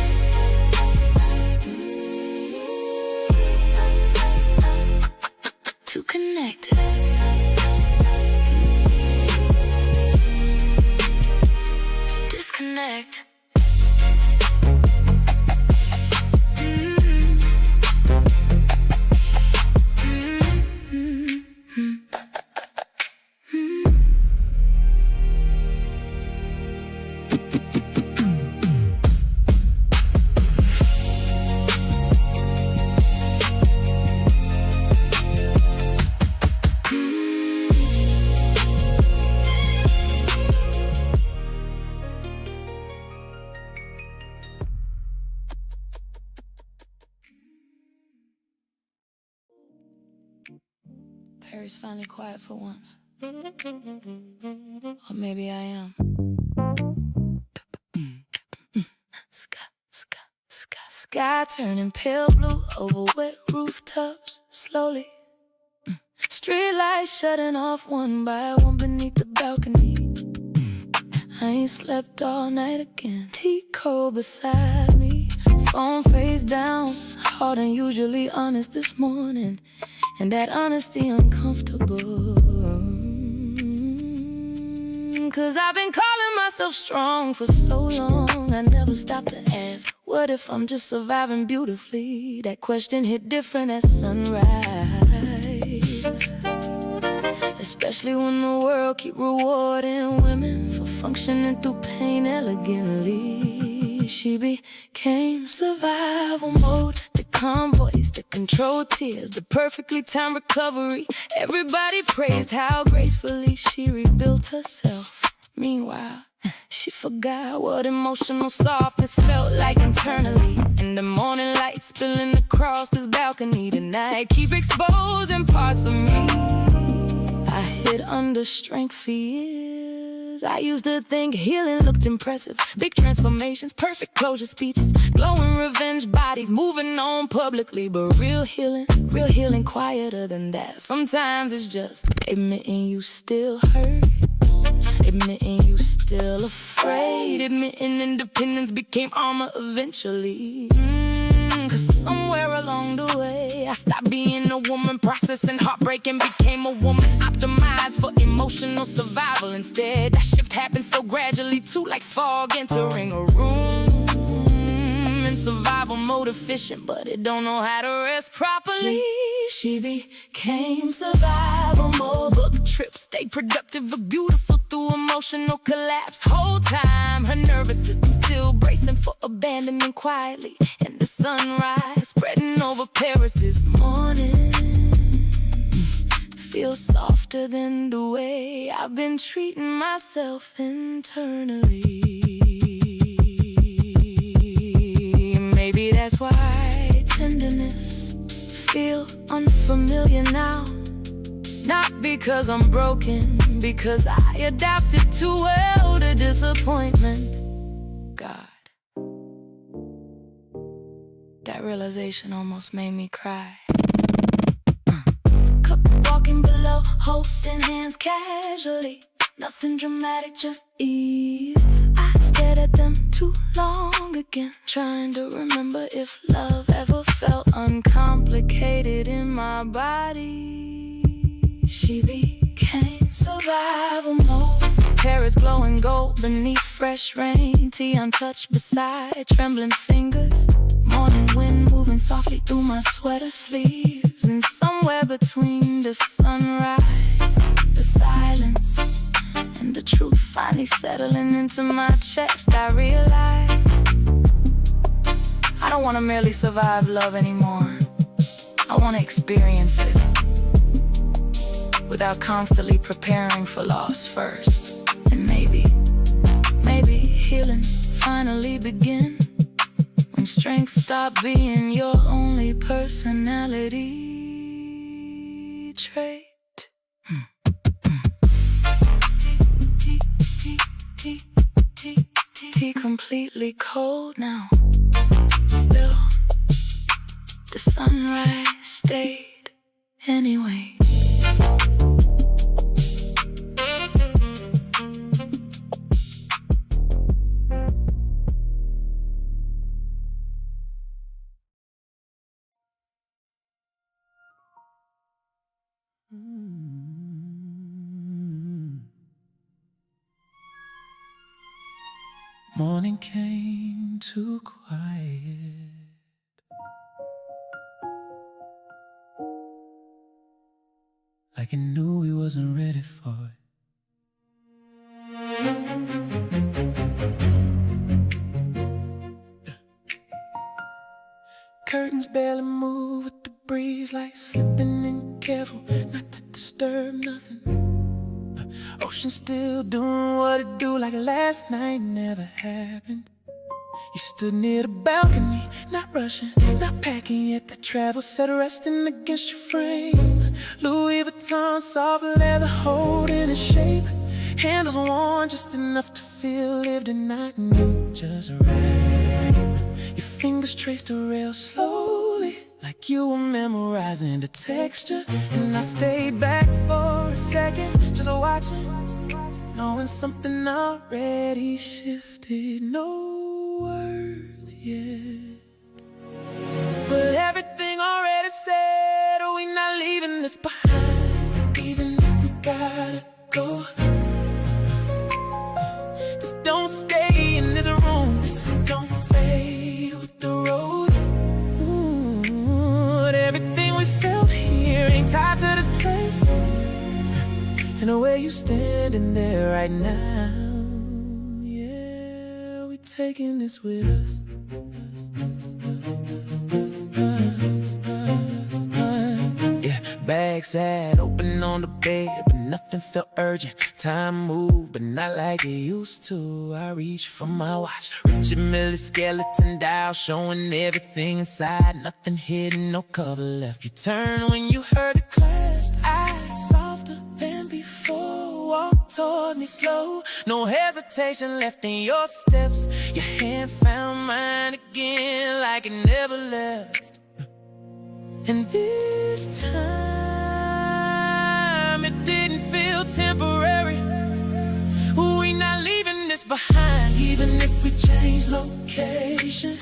Too connected. Disconnect. Perry's finally quiet for once. Or maybe I am. Sky turning pale blue over wet rooftops slowly. Street lights shutting off one by one beneath the balcony. I ain't slept all night again. Tea cold beside me, phone face down, hard and usually honest this morning. And that honesty uncomfortable, cause I've been calling myself strong for so long. I never stopped to ask, what if I'm just surviving beautifully? That question hit different at sunrise, especially when the world keep rewarding women for functioning through pain elegantly. She became survival mode, the calm voice, the controlled tears, the perfectly timed recovery. Everybody praised how gracefully she rebuilt herself. Meanwhile, She forgot what emotional softness felt like internally. And the morning light spilling across this balcony tonight keep exposing parts of me I hid under strength for years. I used to think healing looked impressive. Big transformations, perfect closure speeches, glowing revenge bodies, moving on publicly. But real healing quieter than that. Sometimes it's just admitting you still hurt, admitting you still afraid, admitting independence became armor eventually. Cause somewhere along the way I stopped being a woman processing heartbreak and became a woman optimized for emotional survival instead. That shift happened so gradually too, like fog entering a room. In survival mode efficient, but it don't know how to rest properly. She became survival mode. Book trips, stay productive but beautiful through emotional collapse. Whole time her nervous system still bracing for abandonment quietly. And the sunrise spreading over Paris this morning feels softer than the way I've been treating myself internally. Maybe that's why tenderness feel unfamiliar now. Not because I'm broken, because I adapted too well to disappointment. God, that realization almost made me cry. Cup walking below, holding hands casually. Nothing dramatic, just ease. I stared at them too long again, trying to remember if love ever felt uncomplicated in my body. She became survival mode. Paris glowing gold beneath fresh rain. Tea untouched beside trembling fingers. Morning wind moving softly through my sweater sleeves. And somewhere between the sunrise, the silence, and the truth finally settling into my chest, I realized I don't want to merely survive love anymore. I want to experience it without constantly preparing for loss first. And maybe healing finally begin when strength stop being your only personality trait. Tea completely cold now. Still, the sunrise stayed anyway. Morning came too quiet. Like it knew we wasn't ready for it. Curtains barely move with the breeze, like slipping in careful not to disturb nothing. Ocean still doing what it do, like last night never happened. You stood near the balcony, not rushing, not packing yet. That travel set resting against your frame. Louis Vuitton soft leather holding its shape. Handles worn just enough to feel lived and not new, just right. Your fingers traced the rail slowly, like you were memorizing the texture. And I stayed back for a second, just watching, knowing something already shifted. No words yet, but everything already said. Oh, we not leaving this behind, even if we gotta go. Just don't stay in this room, just don't fade with the road. But everything we felt here ain't tied to this place. And the way you standing there right now, yeah, we taking this with us. Yeah, bags sat open on the bed, but nothing felt urgent. Time moved, but not like it used to. I reached for my watch, Richard Mille skeleton dial, showing everything inside. Nothing hidden, no cover left. You turn when you heard the clash. Eyes softer than before. Walk toward me slow, no hesitation left in your steps. Your hand found mine again like it never left. And this time it didn't feel temporary. We not leaving this behind, even if we change location.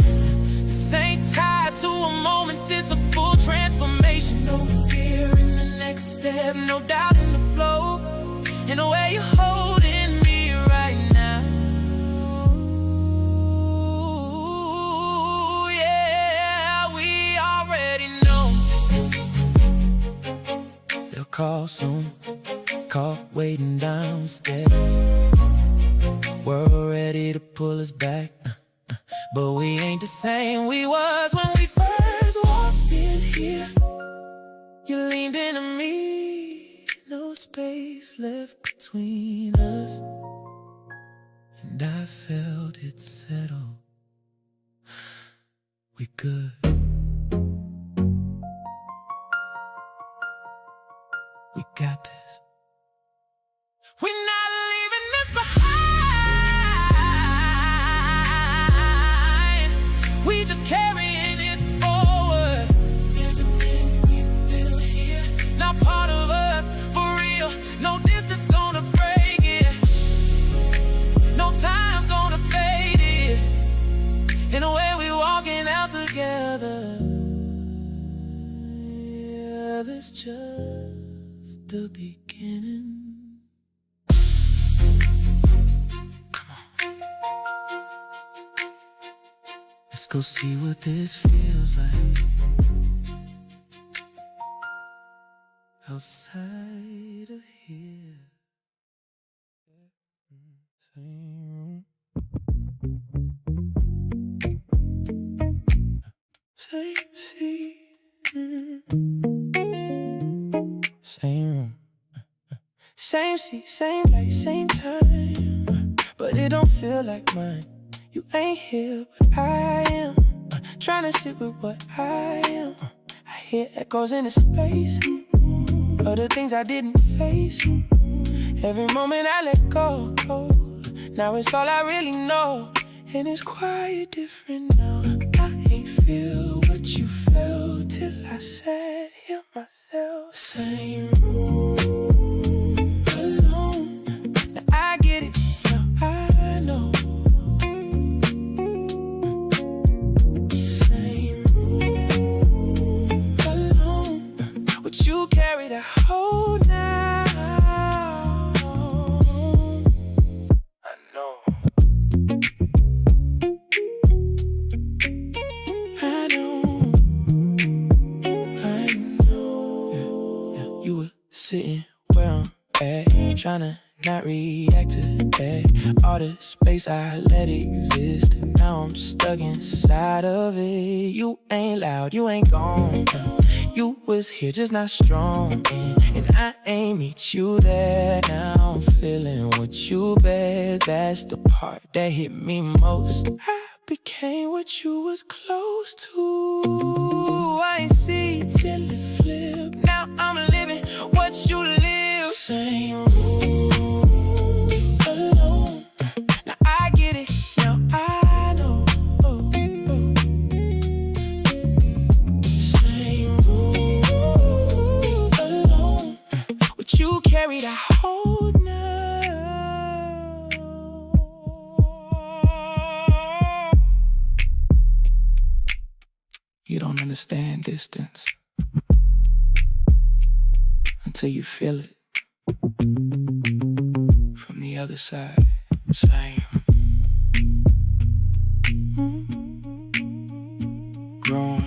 This ain't tied to a moment, this a full transformation. No fear in the next step, no doubt in the flow. In the way you're holding me right now. Yeah, we already know they'll call soon, call waiting downstairs. We're ready to pull us back, but we ain't the same we was when we first walked in here. You leaned into me, no space left between us, and I felt it settle. We good. We got this. We're not leaving this behind. We just carrying it forward. Everything we built here, now part of us, for real. No distance gonna break it. No time gonna fade it. In a way we walking out together. Yeah, this just the beginning. Come on, let's go see what this feels like outside of here. Same seat, same room, same seat, same place, same time, but it don't feel like mine. You ain't here, but I am, trying to sit with what I am. I hear echoes in the space of the things I didn't face. Every moment I let go, now it's all I really know. And it's quiet different now. I ain't feel what you felt till I sat here myself. Same room, alone. Now I get it, now I know. Same room, alone. What you carry to hold now. I know. Sitting where I'm at, tryna not react to that. All the space I let exist, now I'm stuck inside of it. You ain't loud, you ain't gone. You was here, just not strong. And I ain't meet you there. Now I'm feeling what you bet. That's the part that hit me most. I became what you was close to. I ain't see till it flipped. Now I'm living what you live. Same room, alone. Now I get it, now I know. Same room, alone. What you carry to hold now. You don't understand distance until you feel it from the other side. Same. Grown.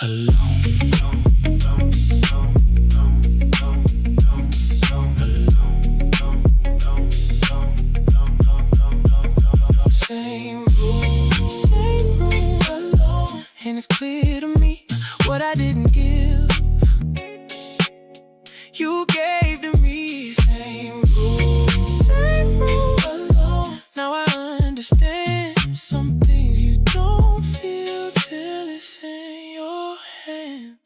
Alone. Same room alone. And it's clear to me what what I didn't give, you gave to me. Same rule alone. Now I understand some things you don't feel till it's in your hands.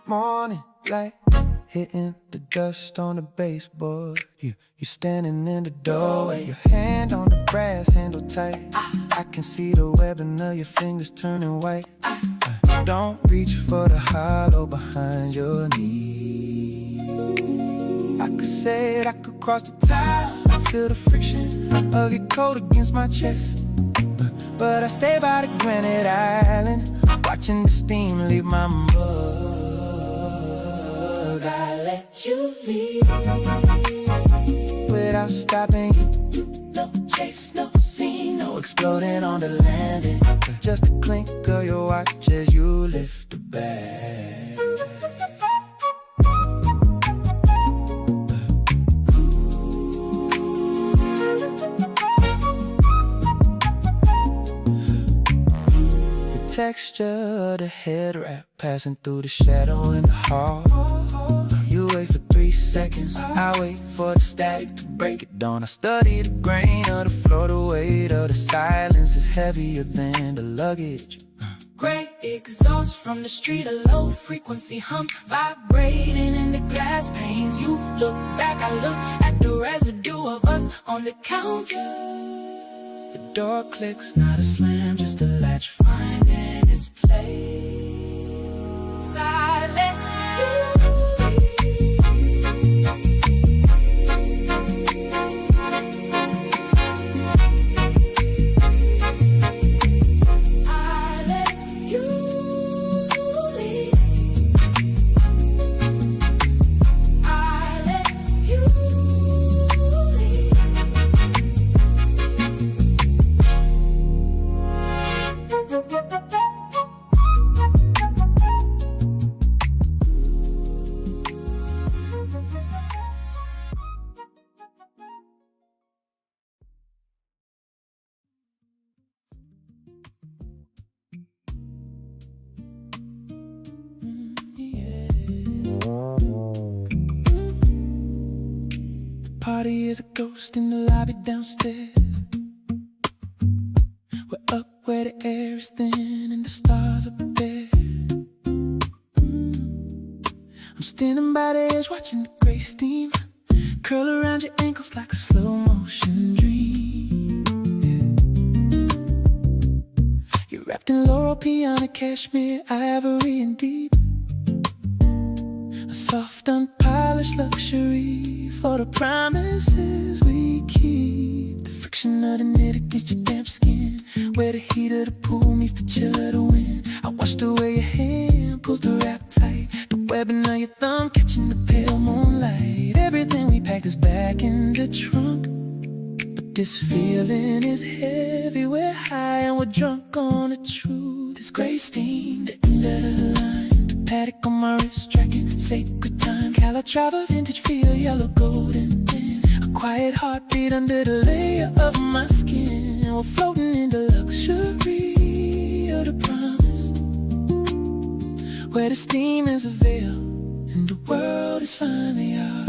Morning light hitting the dust on the baseboard. You standing in the doorway, your hand on the brass handle tight. I can see the webbing of your fingers turning white. Don't reach for the hollow behind your knee. I could say it, I could cross the tile, feel the friction of your coat against my chest. But I stay by the granite island, watching the steam leave my mug. I let you leave without stopping you. No chase, no scene, no exploding on the landing. Just the clink of your watch as you lift the bag. Texture of the head wrap passing through the shadow in the hall. You wait for 3 seconds, I wait for the static to break it down. I study the grain of the floor, the weight of the silence is heavier than the luggage. Gray exhaust from the street, a low frequency hum vibrating in the glass panes. You look back, I look at the residue of us on the counter. The door clicks, Not a slam, just a latch finding its place. I let you party is a ghost in the lobby downstairs. We're up where the air is thin and the stars up there. I'm standing by the edge watching the gray steam curl around your ankles like a slow motion dream. You're wrapped in laurel, piano, cashmere, ivory and deep. A soft, unpolished luxury for the promises we keep. The friction of the knit against your damp skin, where the heat of the pool meets the chill of the wind. I watch the way your hand pulls the wrap tight, the webbing of your thumb catching the pale moonlight. Everything we packed is back in the trunk, but this feeling is heavy. We're high and we're drunk on the truth. It's gray steam, the end of the line, the paddock on my wrist tracking sacred time. Calatrava vintage feel, yellow golden thin, a quiet heartbeat under the layer of my skin. We're floating in the luxury of the promise, where the steam is a veil and the world is finally ours.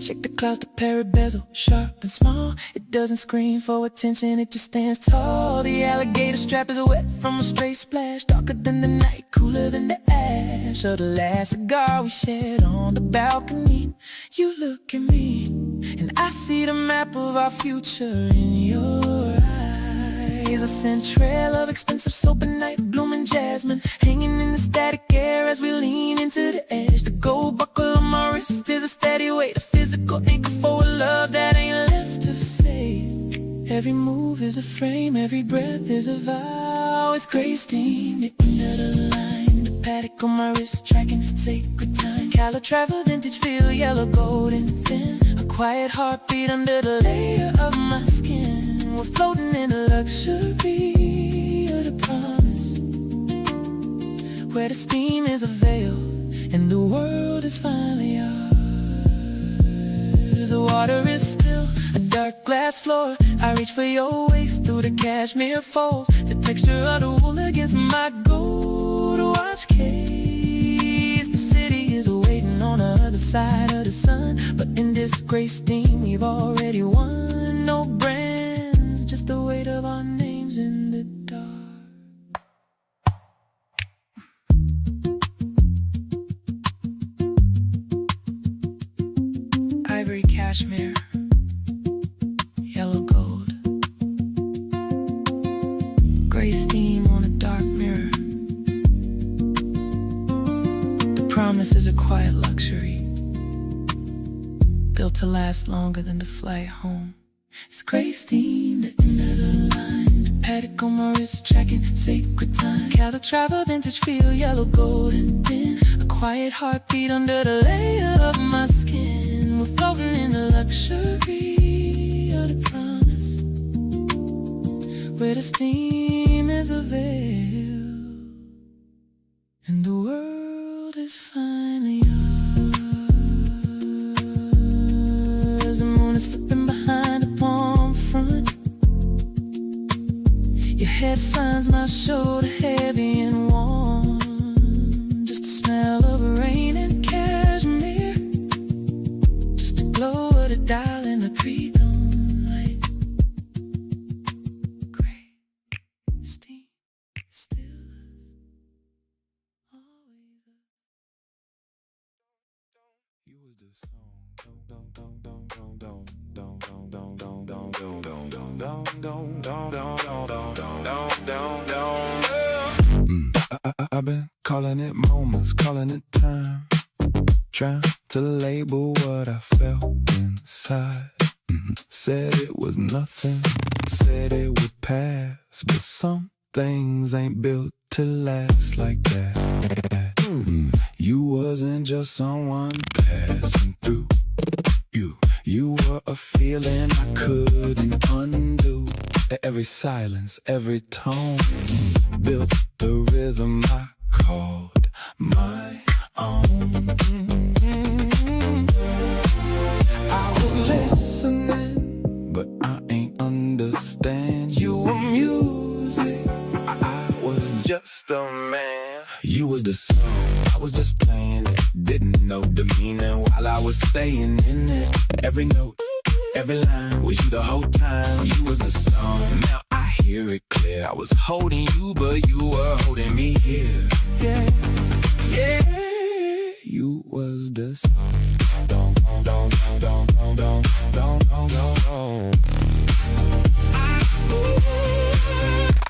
Check the clouds, the parrot bezel, sharp and small. It doesn't scream for attention, it just stands tall. The alligator strap is wet from a stray splash, darker than the night, cooler than the ash of the last cigar we shared on the balcony. You look at me, And I see the map of our future in your eyes. A scent trail of expensive soap and night blooming jasmine, hanging in the static air as we lean into the edge. The gold buckle on my wrist is a steady weight, a physical anchor for a love that ain't left to fade. Every move is a frame, every breath is a vow. It's gray steam, the end of the line. The paddock on my wrist, tracking sacred time. Calatrava vintage feel, yellow, golden thin. A quiet heartbeat under the layer of my skin. We're floating in the luxury of the promise, where the steam is a veil and the world is finally ours. The water is still, a dark glass floor. I reach for your waist through the cashmere folds, the texture of the wool against my gold watch case. The city is waiting on the other side of the sun, but in this gray steam we've already won. No brands, just the weight of our names in the dark. Ivory cashmere, yellow gold, gray steam on a dark mirror. The promise is a quiet luxury, built to last longer than the flight home. It's gray steam, the end of the line. The paddock on my wrist, tracking sacred time. Calatrava vintage feel, yellow, golden thin. A quiet heartbeat under the layer of my skin. We're floating in the luxury of the promise, where the steam is a veil and the world is finally ours. The moon is slipping behind a palm front. Your head finds my shoulder, heavy and warm. Just the smell of rain and cashmere, just the glow of the dial in the pre-dawn light. Gray steam, stillness, always. You was the song. Don't don't don't don't don't don't don't don't don't don't don't don't don't don't don't don't don't don't. I've been calling it moments, calling it time, trying to label what I felt inside. Said it was nothing, said it would pass, but some things ain't built to last like that. You wasn't just someone passing through. You were a feeling I couldn't undo. Every silence, every tone built the rhythm I called my own. I was listening, but I ain't understand. You were music, I was just a man. You was the song, I was just playing it. Didn't know the meaning while I was staying in it. Every note, every line was you the whole time. You was the song, now I hear it clear. I was holding you, but you were holding me here. Yeah, yeah. You was the song. Don't, don't, don't, don't, don't, don't, don't, don't, don't.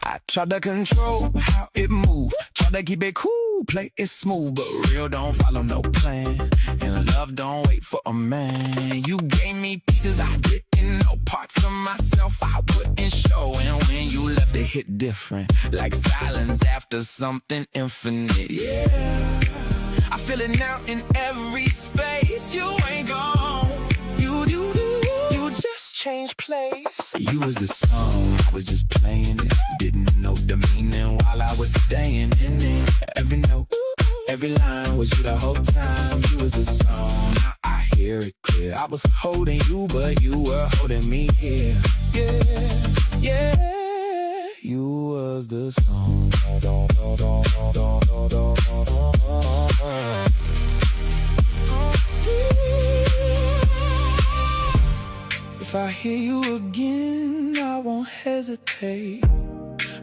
I tried to control how it moved, tried to keep it cool, play it smooth, but real don't follow no plan, and love don't wait for a man. You gave me pieces I didn't know, parts of myself I wouldn't show, and when you left it hit different, like silence after something infinite. Yeah, I feel it now in every space. You ain't gone, you just changed place. You was the song, I was just playing it. Didn't know the meaning while I was staying in it. Every note, every line was you the whole time. You was the song, now I hear it clear. I was holding you, but you were holding me here. Yeah, yeah. You was the song. If I hear you again, I won't hesitate.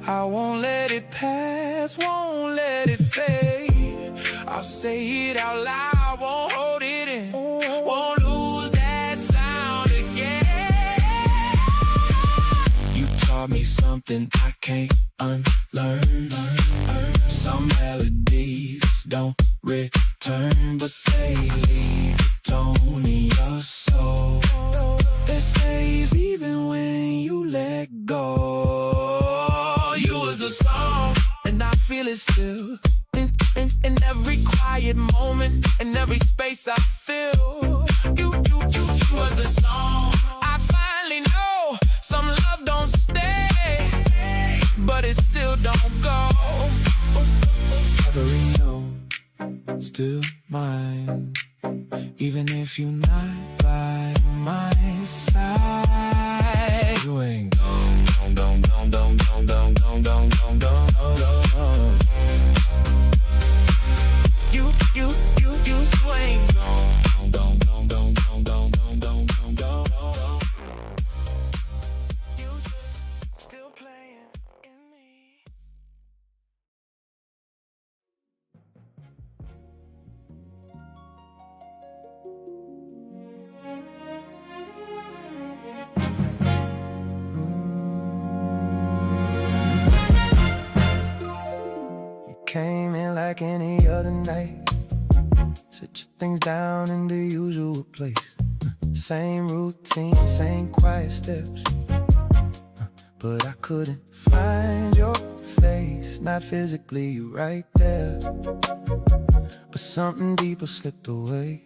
I won't let it pass, won't let it fade. I'll say it out loud, won't hold it in. Won't lose that sound taught me something I can't unlearn. Some melodies don't return, but they leave a tone in your soul that stays even when you let go. You was the song, and I feel it still. In every quiet moment, in every space I feel. You was the song. I finally know some love don't stay, but it still don't go. Every note still mine, even if you're not by my side. You ain't gone, gone, gone, gone, gone, gone, gone, gone, gone, gone, gone. You ain't gone, gone, gone, gone, gone, gone, gone, gone, gone, gone. You just still playing in me. You came in like any other night. Set your things down in the usual place. Same routine, same quiet steps. But I couldn't find your face. Not physically, you right there, but something deeper slipped away.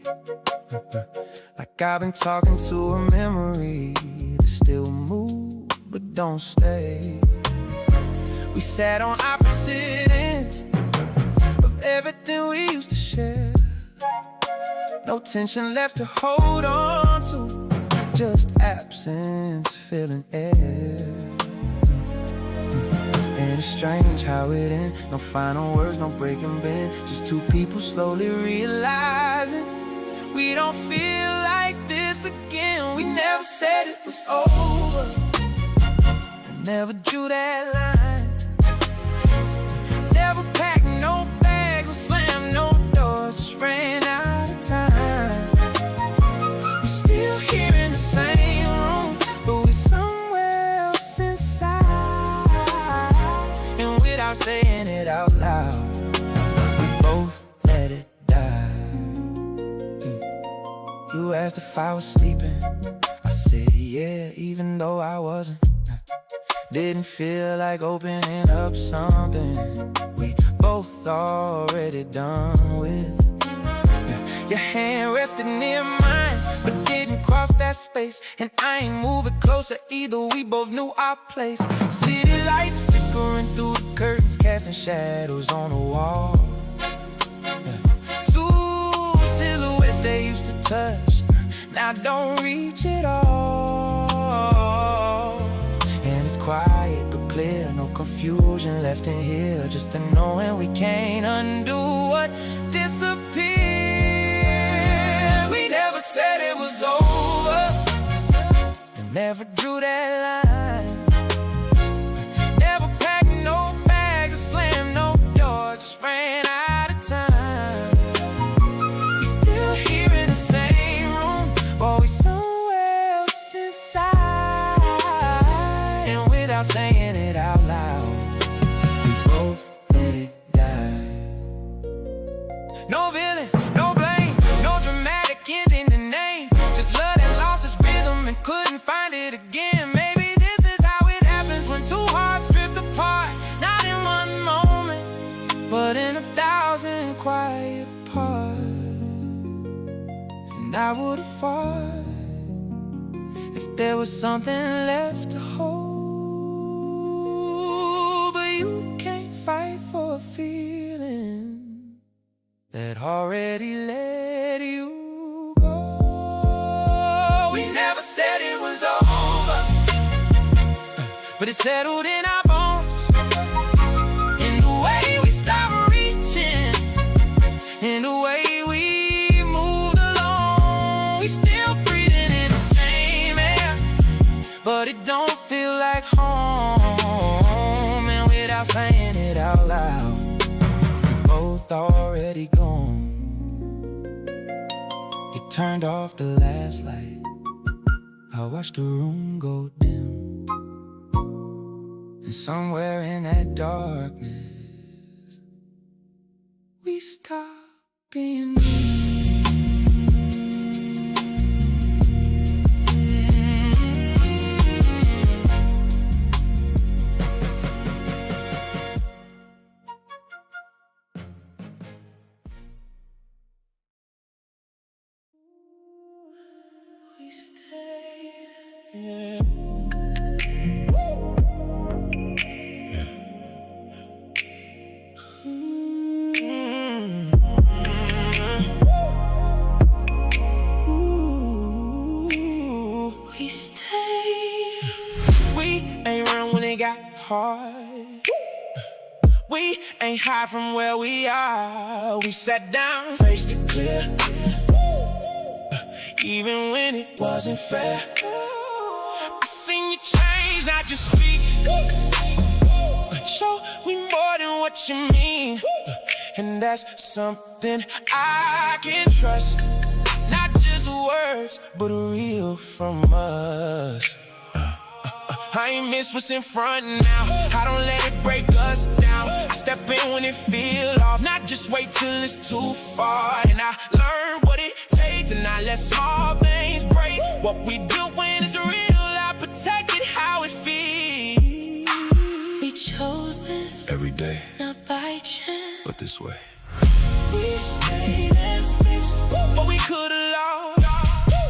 Like I've been talking to a memory that still moves but don't stay. We sat on opposite ends of everything we used to share. No tension left to hold on to, just absence filling air. And it's strange how it ends. No final words, no breaking bend. Just two people slowly realizing we don't feel like this again. We never said it was over, I never drew that line. Never packed no bags or slammed no doors, just ran out of time. We're still here in the same room, but we're somewhere else inside. And without saying it out loud, we both let it die. You asked if I was sleeping, I said yeah, even though I wasn't. Didn't feel like opening up something we both already done with. Your hand rested near mine, but didn't cross that space. And I ain't moving closer either, we both knew our place. City lights flickering through the curtains, casting shadows on the wall. Two silhouettes they used to touch, now don't reach at all. And it's quiet but clear, no confusion left in here, just a knowing we can't undo what disappeared. We never said it was over, and never drew that line. Never packed no bags or slammed no doors, just ran out of time. We still here in the same room, but we somewhere else inside. And without saying it out loud, we both let it die. No villains, no blame, no dramatic ending the name. Just love that lost its rhythm and couldn't find it again. Maybe this is how it happens when two hearts drift apart. Not in one moment, but in 1,000 quiet parts. And I would've fought if there was something left to hold. But you can't fight for a feeling that already let you go. We never said it was over, but it settled in our bones. In the way we stopped reaching, in the way we moved along. We still breathing in the same air, but it don't feel like home. And without saying it out loud, we both already gone. You turned off the last light, I watched the room go dim. somewhere in that darkness, we stop being We stayed. Yeah. We stayed. We ain't run when it got hard. We ain't hide from where we are. We sat down, faced it clear, even when it wasn't fair. I seen you change, not just speak. Show me more than what you mean, and that's something I can trust. Not just words, but real from us. I ain't miss what's in front now. I don't let it break us down. I step in when it feel off, not just wait till it's too far. And I learn what it takes to not let small things break. What we do when it's real, I protect it how it feels. We chose this every day, not by chance, but this way. We stayed and fixed what we could've lost.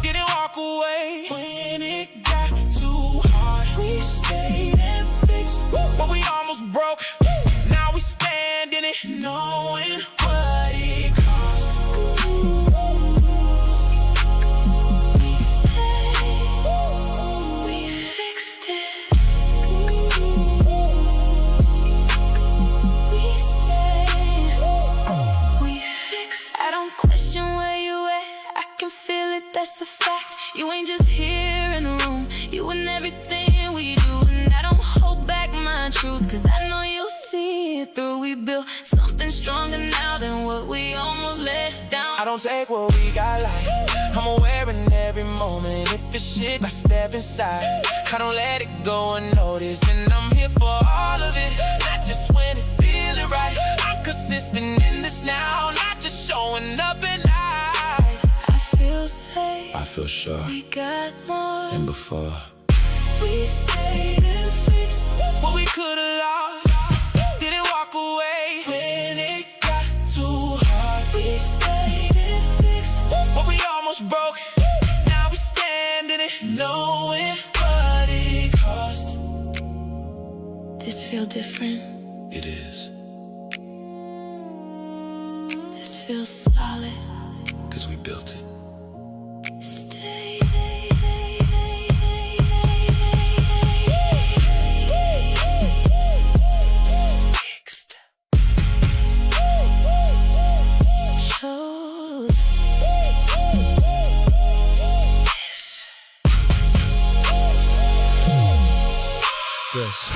Didn't walk away when it got too hard. We stayed and fixed what we almost broke. Now we stand in it, knowing what it cost. we stayed. We fixed it. We stayed. We fixed it. I don't question where you at. I can feel it, that's a fact. You ain't just here in the room, you in everything we do. And I don't hold back my truth, cause I know you'll see it through. We built something stronger now than what we almost let down. I don't take what we got light. I'm aware in every moment. If it's shit, I step inside. I don't let it go unnoticed, and I'm here for all of it, not just when it feeling right. I'm consistent in this now, not just showing up at night. I feel safe, I feel sure we got more. than before. We stayed and fixed what we could've lost. Didn't walk away when it got too hard. We stayed and fixed what we almost broke. Now we stand in it, knowing what it cost. This feel different, It is, this feels solid. cause we built it. Stay. Fixed. Chose this. Yes.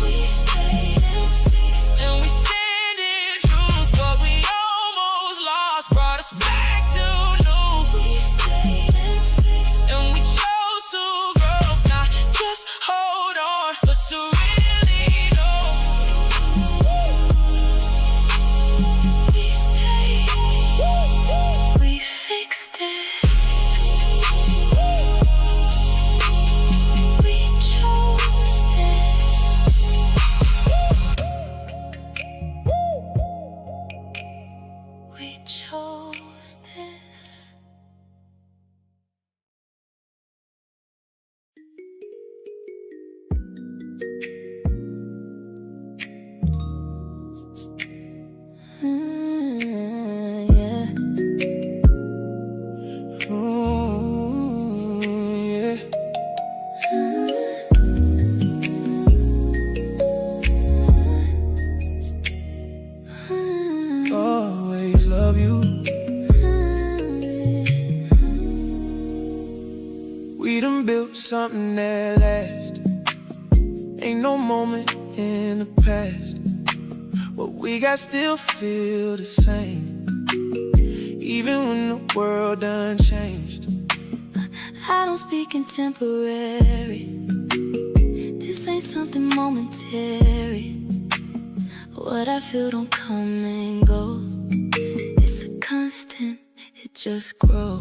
We stayed and fixed. And we stand in truth. What we almost lost brought us back to new. We stayed and fixed. And we chose to grow, not just hold on, but to really know. We stayed. We fixed it. We chose this. We chose this. Yeah. Yeah. Always love you. We done built something that lasts. Ain't no moment in the past. What we got still feel the same, even when the world done changed. I don't speak contemporary. This ain't something momentary. What I feel don't come and go. It's a constant, it just grows.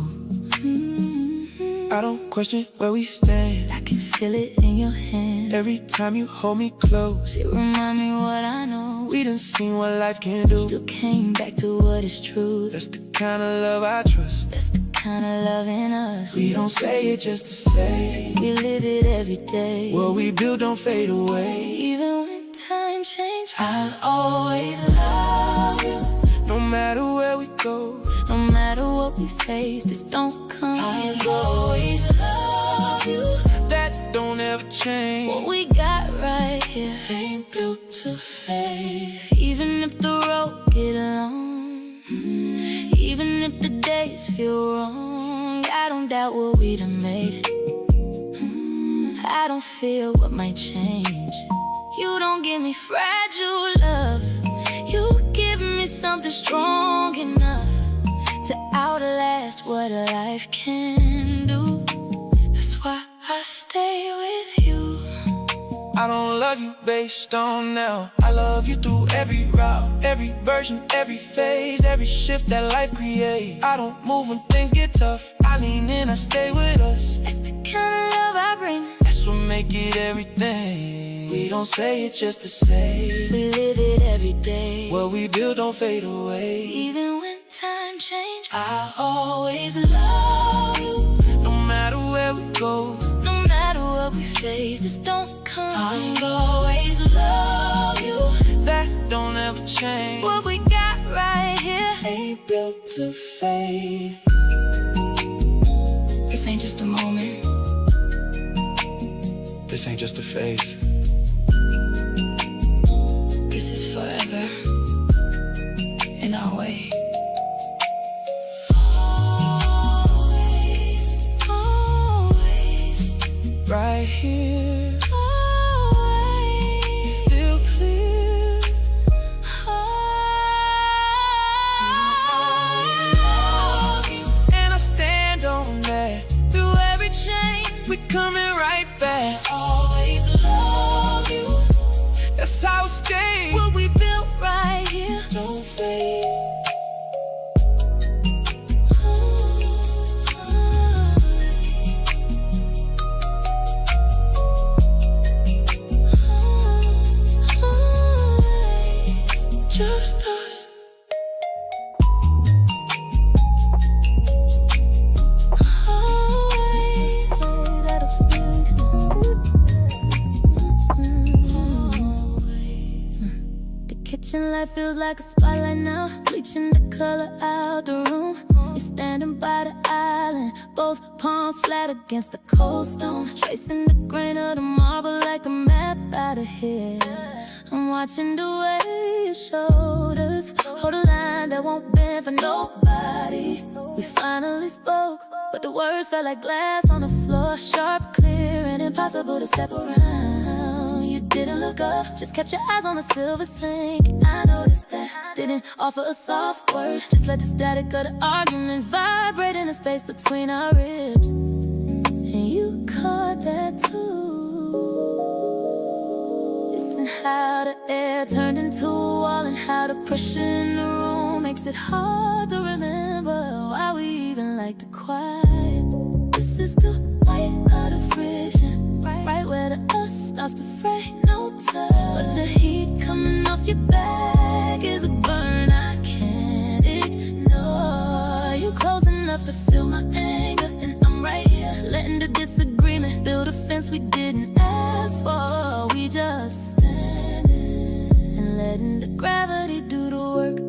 I don't question where we stand. I can feel it in your hand. Every time you hold me close, It remind me what I know. we done seen what life can do. Still came back to what is true. That's the kind of love I trust. That's the kind of love in us. We don't say it just to say. We live it every day. What we build don't fade away. Even when time change, I'll always love you. No matter where we go, No matter what we face, this don't come. I'll always love you. that don't ever change. What we got right here Ain't built to fade. even if the road get long, even if the days feel wrong. I don't doubt what we done made. I don't fear what might change. You don't give me fragile love. You give me something strong enough to outlast what life can do. That's why I stay with you. I don't love you based on now. I love you through every route, every version, every phase, every shift that life creates. I don't move when things get tough. I lean in, I stay with us. That's the kind of love I bring. That's what make it everything. We don't say it just to say. We live it every day. What we build don't fade away. Even when time change, I'll always love you. No matter where we go, No matter what we face, this don't come. I'll always love you. that don't ever change. What we got right here Ain't built to fade. this ain't just a moment. This ain't just a phase. This is forever in our way. Always, always, Right here, always, still clear. always love you. And I stand on that. Through every change, We coming right back. always love you. That's how it stays. What we built right here Don't fade. Just us. The kitchen light feels like a spotlight now, bleaching the color out the room. You're standing by the island, both palms flat against the cold stone, tracing the grain of the marble like a map out of here. I'm watching the way your shoulders hold a line that won't bend for nobody. We finally spoke, but the words felt like glass on the floor, sharp, clear, and impossible to step around. You didn't look up, just kept your eyes on the silver sink. I noticed that, didn't offer a soft word, just let the static of the argument vibrate in the space between our ribs. And you caught that too. Listen how the air turned into a wall, and how the pressure in the room makes it hard to remember why we even like the quiet. This is the weight of the friction, right where the us starts to fray, no touch. But the heat coming off your back is a burn I can't ignore. You close enough to feel my anger, and I'm right here, letting the disagreement build a fence we didn't ask for. We just standing and letting the gravity do the work.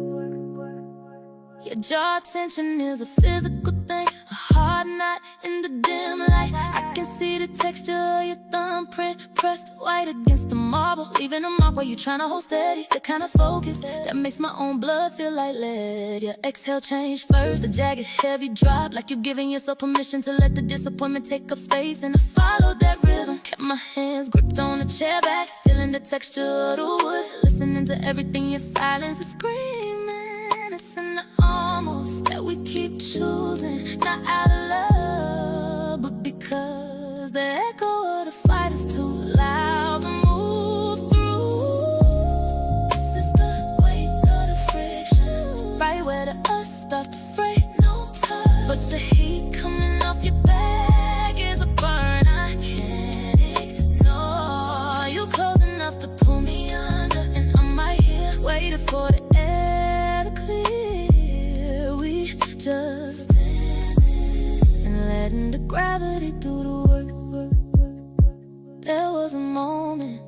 Your jaw tension is a physical thing, a hard knot in the dim light. I can see the texture of your thumbprint pressed white against the marble, leaving a mark where you're trying to hold steady. The kind of focus that makes my own blood feel like lead. Your exhale changed first, a jagged heavy drop, like you're giving yourself permission to let the disappointment take up space. And I followed that rhythm, kept my hands gripped on the chair back, feeling the texture of the wood, listening to everything your silence is screaming. It's in the almost that we keep choosing, not out of love, but because the echo of the fight is too loud. starts to fray, no touch. But the heat coming off your back is a burn I can't ignore. You close enough to pull me under, and I'm right here waiting for the air to clear. We just standing and letting the gravity do the work. There was a moment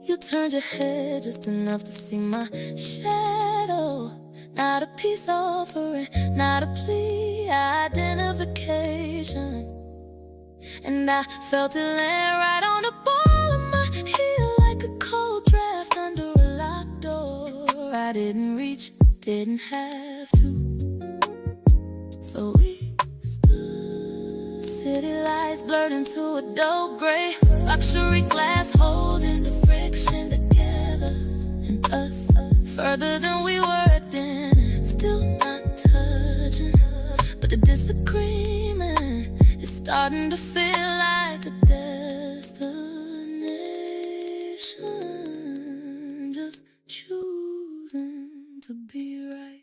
you turned your head just enough to see my shadow. Not a peace offering, not a plea, identification. And I felt it land right on the ball of my heel, like a cold draft under a locked door. I didn't reach, didn't have to. So we stood. City lights blurred into a dull gray, luxury glass holding the friction together. And us further than we were then, still not touching. But the disagreement is starting to feel like a destination. Just choosing to be right.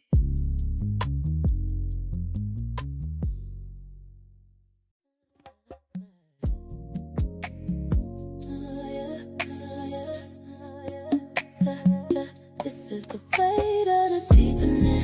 This is the weight of the deepening.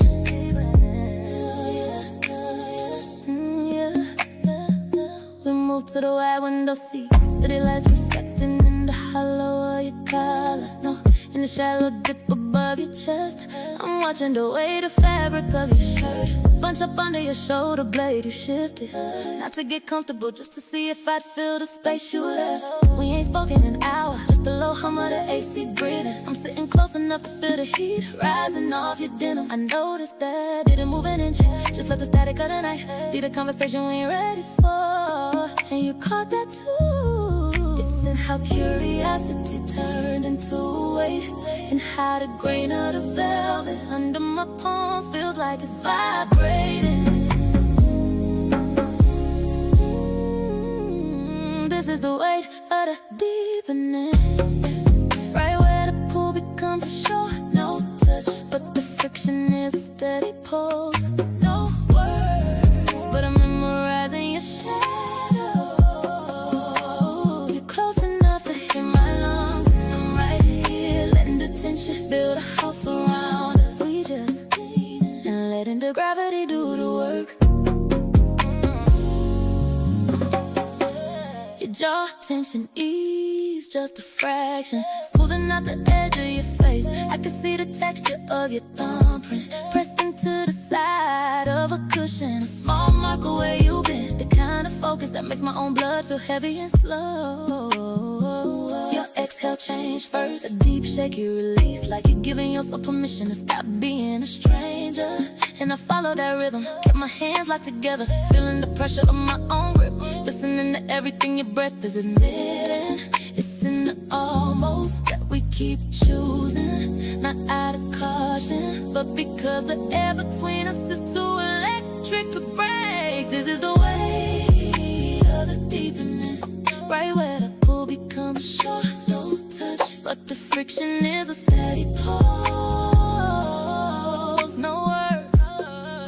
We move to the wide window seat, city lights reflecting in the hollow of your collar. No, in the shallow dip above your chest, I'm watching the way the fabric of your shirt bunch up under your shoulder blade. You shifted, not to get comfortable, just to see if I'd fill the space you left. We ain't spoken an hour, just a low hum of the AC breathing. I'm sitting close enough to feel the heat rising off your denim. I noticed that, didn't move an inch, just let the static of the night be the conversation we ain't ready for. And you caught that too. It's in how curiosity turned into a weight, and how the grain of the velvet under my palms feels like it's vibrating. This is the weight of the deepening. Right where the pool becomes a shore, no touch, but the friction is a steady pulse. No words, but I'm memorizing your shadow. You're close enough to hear my lungs, and I'm right here letting the tension build a house around us. We just leaning and letting the gravity do the work. Your jaw tension ease just a fraction, smoothing out the edge of your face. I can see the texture of your thumbprint pressed into the side of a cushion. A small marker where you've been, the kind of focus that makes my own blood feel heavy and slow. Your exhale changed first, a deep shaky release, like you're giving yourself permission to stop being a stranger. And I followed that rhythm, kept my hands locked together, feeling the pressure of my own grip, listening to everything your breath is admitting. It's in the almost that we keep choosing, not out of caution, but because the air between us is too electric to break. This is the way of the deepening, right where the pool becomes shore, no touch, but the friction is a steady pulse. No words,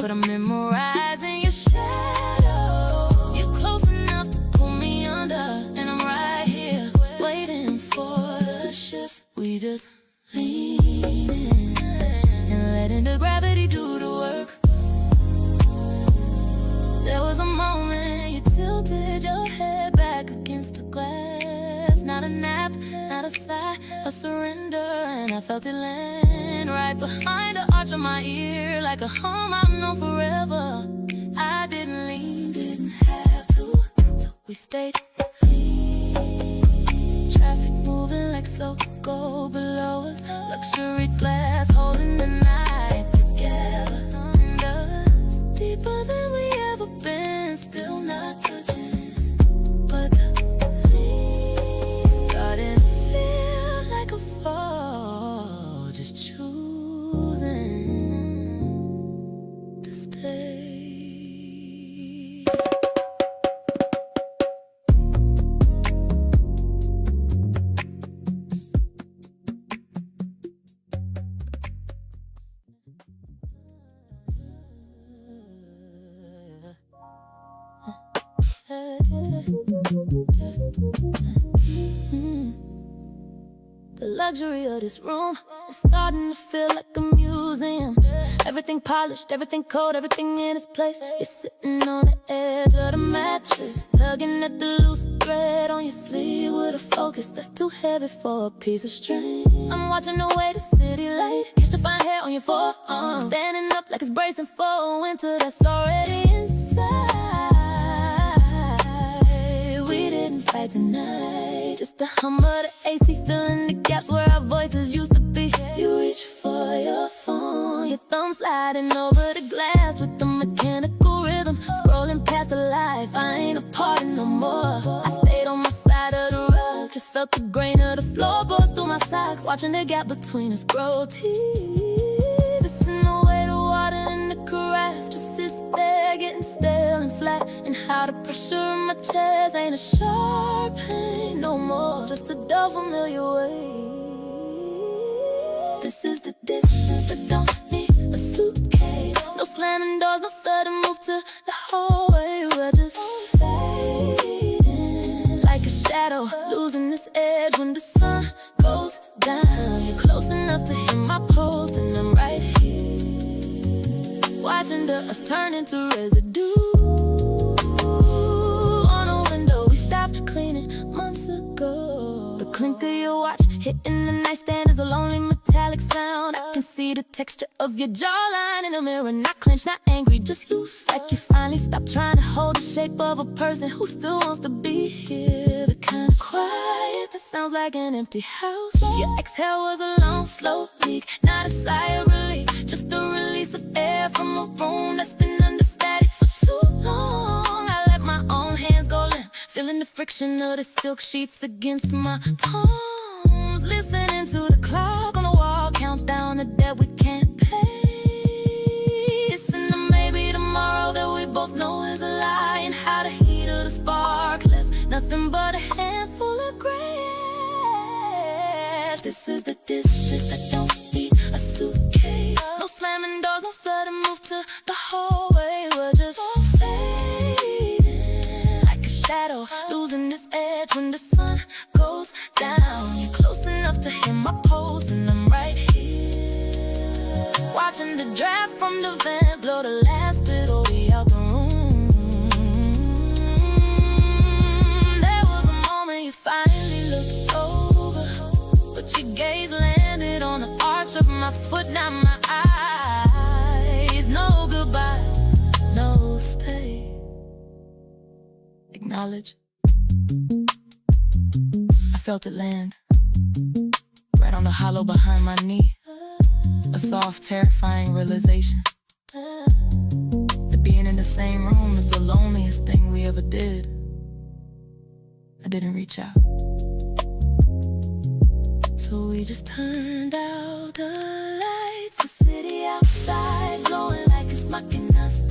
but I'm memorizing your shadow. You're close enough to pull me under, and I'm right here waiting for the shift. We just leaning and letting the gravity do the work. There was a moment you tilted your head back against the glass. Not a nap, not a sigh, a surrender. And I felt it land right behind the arch of my ear, like a hum I've known forever. I didn't lean, didn't have to, so we stayed clean. Traffic moving like slow go below us, luxury glass holding the night together. And us, deeper than we ever been, still not touching, but the breeze starting to feel like a fall. Just choosing to stay. The luxury of this room is starting to feel like a museum. Everything polished, everything cold, everything in its place. You're sitting on the edge of the mattress, tugging at the loose thread on your sleeve with a focus that's too heavy for a piece of string. I'm watching the way the city light catch the fine hair on your forearm, standing up like it's bracing for a winter that's already inside. We didn't fight tonight, just the hum of the AC filling the gaps where our voices used to be. You reach for your phone, your thumb sliding over the glass with the mechanical rhythm, scrolling past the life. I ain't a part of no more. I stayed on my side of the rug, just felt the grain of the floorboards through my socks, watching the gap between us grow teeth. Listen the way the water in the carafe just sits there getting stale and flat, and how the pressure in my chest ain't a sharp pain no more, just a dull familiar weight. This is the distance that don't need a suitcase. No slamming doors, no sudden move to the hallway. We're just fading like a shadow, losing this edge when the sun goes down. You're close enough to hear my pulse, and I'm right here, watching the us turn into residue on a window we stopped cleaning months ago. The clink of your watch hitting the nightstand is a lonely metallic sound. I can see the texture of your jawline in the mirror, not clenched, not angry, just loose, like you finally stopped trying to hold the shape of a person who still wants to be here. The kind of quiet that sounds like an empty house. Your exhale was a long, slow leak, not a sigh of relief, just a release of air from a room that's been understatic for too long. I let my own hands go limp, feeling the friction of the silk sheets against my palms, listening to the clock on the wall count down the debt we can't pay. Listen to maybe tomorrow that we both know is a lie, and how the heat of the spark left nothing but a handful of gray ash. This is the distance that don't need a suitcase. No slamming doors, no sudden move to the hallway. We're just fading like a shadow, losing this edge when the sun goes down. You're close enough to hear my pulse, and I'm right here, watching the draft from the vent blow the last bit of me out the room. There was a moment you finally looked over, but your gaze landed on the arch of my foot, not my eyes. No goodbye, no stay. Acknowledge. I felt it land right on the hollow behind my knee. A soft, terrifying realization that being in the same room is the loneliest thing we ever did. I didn't reach out, so we just turned out the lights. The city outside glowing like it's mocking us.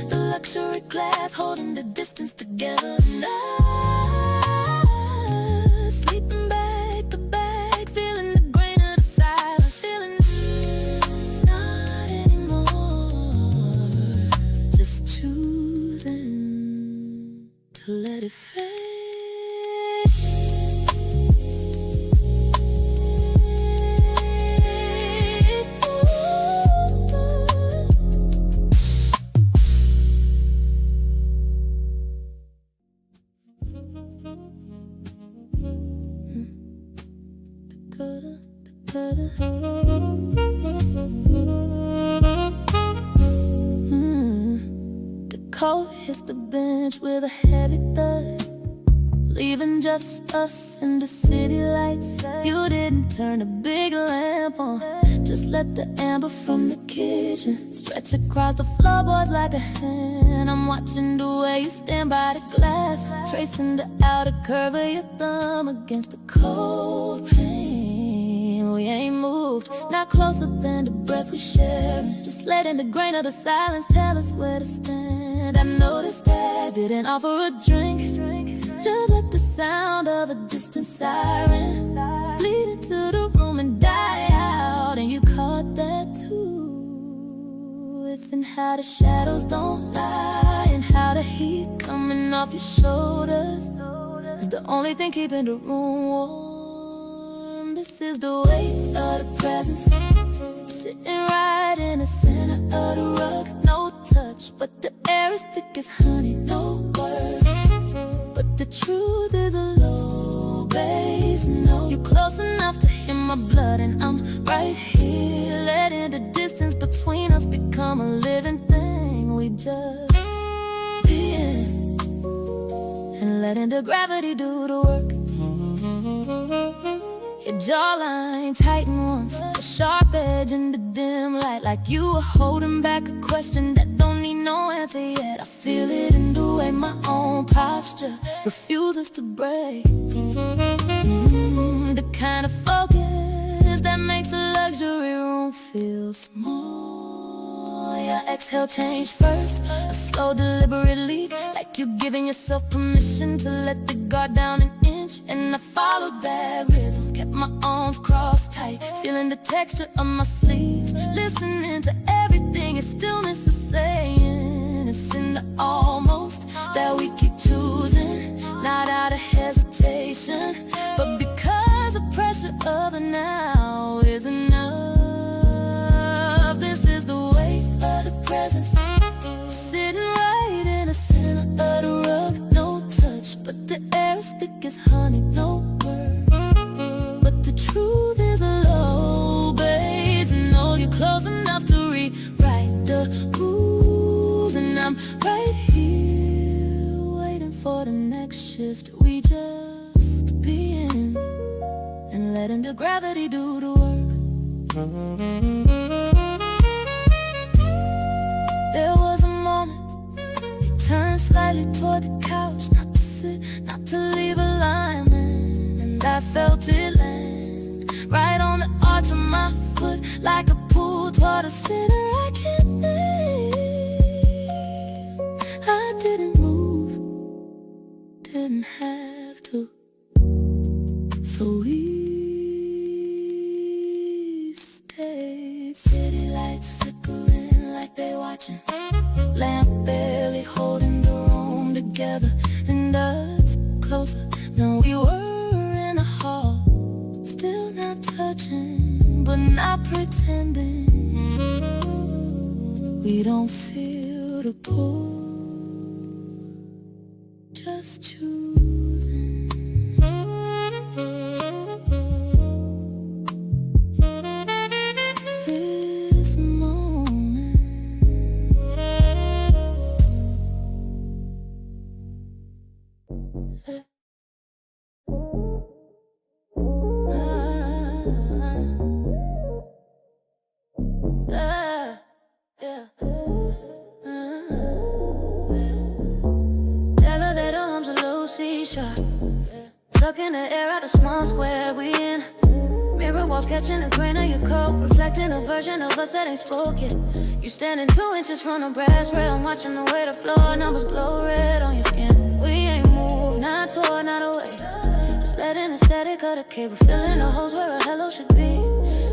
The luxury glass holding the distance together. And I, sleeping back to back, feeling the grain of the silence, feeling not anymore, just choosing to let it fade. The coat hits the bench with a heavy thud, leaving just us in the city lights. You didn't turn a big lamp on, just let the amber from the kitchen stretch across the floorboards like a hand. I'm watching the way you stand by the glass, tracing the outer curve of your thumb against the cold pane. We ain't moved, not closer than the breath we share, just letting the grain of the silence tell us where to stand. I noticed that didn't offer a drink, just let the sound of a distant siren bleed into the room and die out. And you caught that too. Listen how the shadows don't lie. and how the heat coming off your shoulders is the only thing keeping the room warm. This is the weight of the presence, sitting right in the center of the rug. No touch, but the air is thick as honey, no words. But the truth is a low bass note. You're close enough to hear my blood, and I'm right here, letting the distance between us become a living thing. We just be in, and letting the gravity do the work. Your jawline tighten once, a sharp edge in the dim light, like you were holding back a question that don't need no answer yet. I feel it in the way my own posture refuses to break. The kind of focus that makes a luxury room feel small. Your exhale changed first, a slow deliberate leak, like you're giving yourself permission to let the guard down an inch. And I followed that rhythm, kept my arms crossed tight, feeling the texture of my sleeves, listening to everything in stillness is saying. It's in the almost that we keep choosing, not out of hesitation, but because the pressure of the now is enough. This is the weight of the presence, sitting right in the center of the rug. No touch, but the air is thick as honey, no words. But the truth is a low bass note. You're close enough to rewrite the rules, and I'm right here, waiting for the next shift. We just be in, and letting the gravity do the work. There was a moment you turned slightly toward the couch, not to sit, not to leave alignment, and I felt it land right on the arch of my foot, like a pool toward a center I can't name. I didn't move, didn't have to, so we stayed. City lights flickering like they watching, lamp barely holding the room together, and us closer than we were in a hall. Still not touching, but not pretending. We don't feel the pull, just choosing. This moment. Tell her that her arms are low C-sharp, sucking the air out the small square we in. Mirror walls catching the grain of your coat, reflecting a version of us that ain't spoke yet. You standing 2 inches from the brass rail, I'm watching the way the floor numbers glow red on your skin. We ain't moved, not toward, not away, just letting the static of the cable, filling the holes where a hello should be.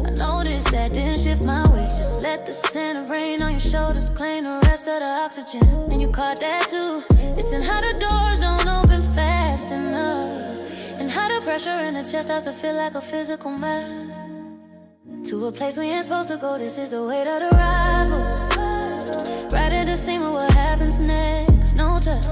I noticed that didn't shift my weight, just let the scent of rain on your shoulders claim the rest of the oxygen. And you caught that too. It's in how the doors don't open fast enough, and how the pressure in the chest starts to feel like a physical map. To a place we ain't supposed to go, this is the weight of the rival. Right at the seam of what happens next, no touch,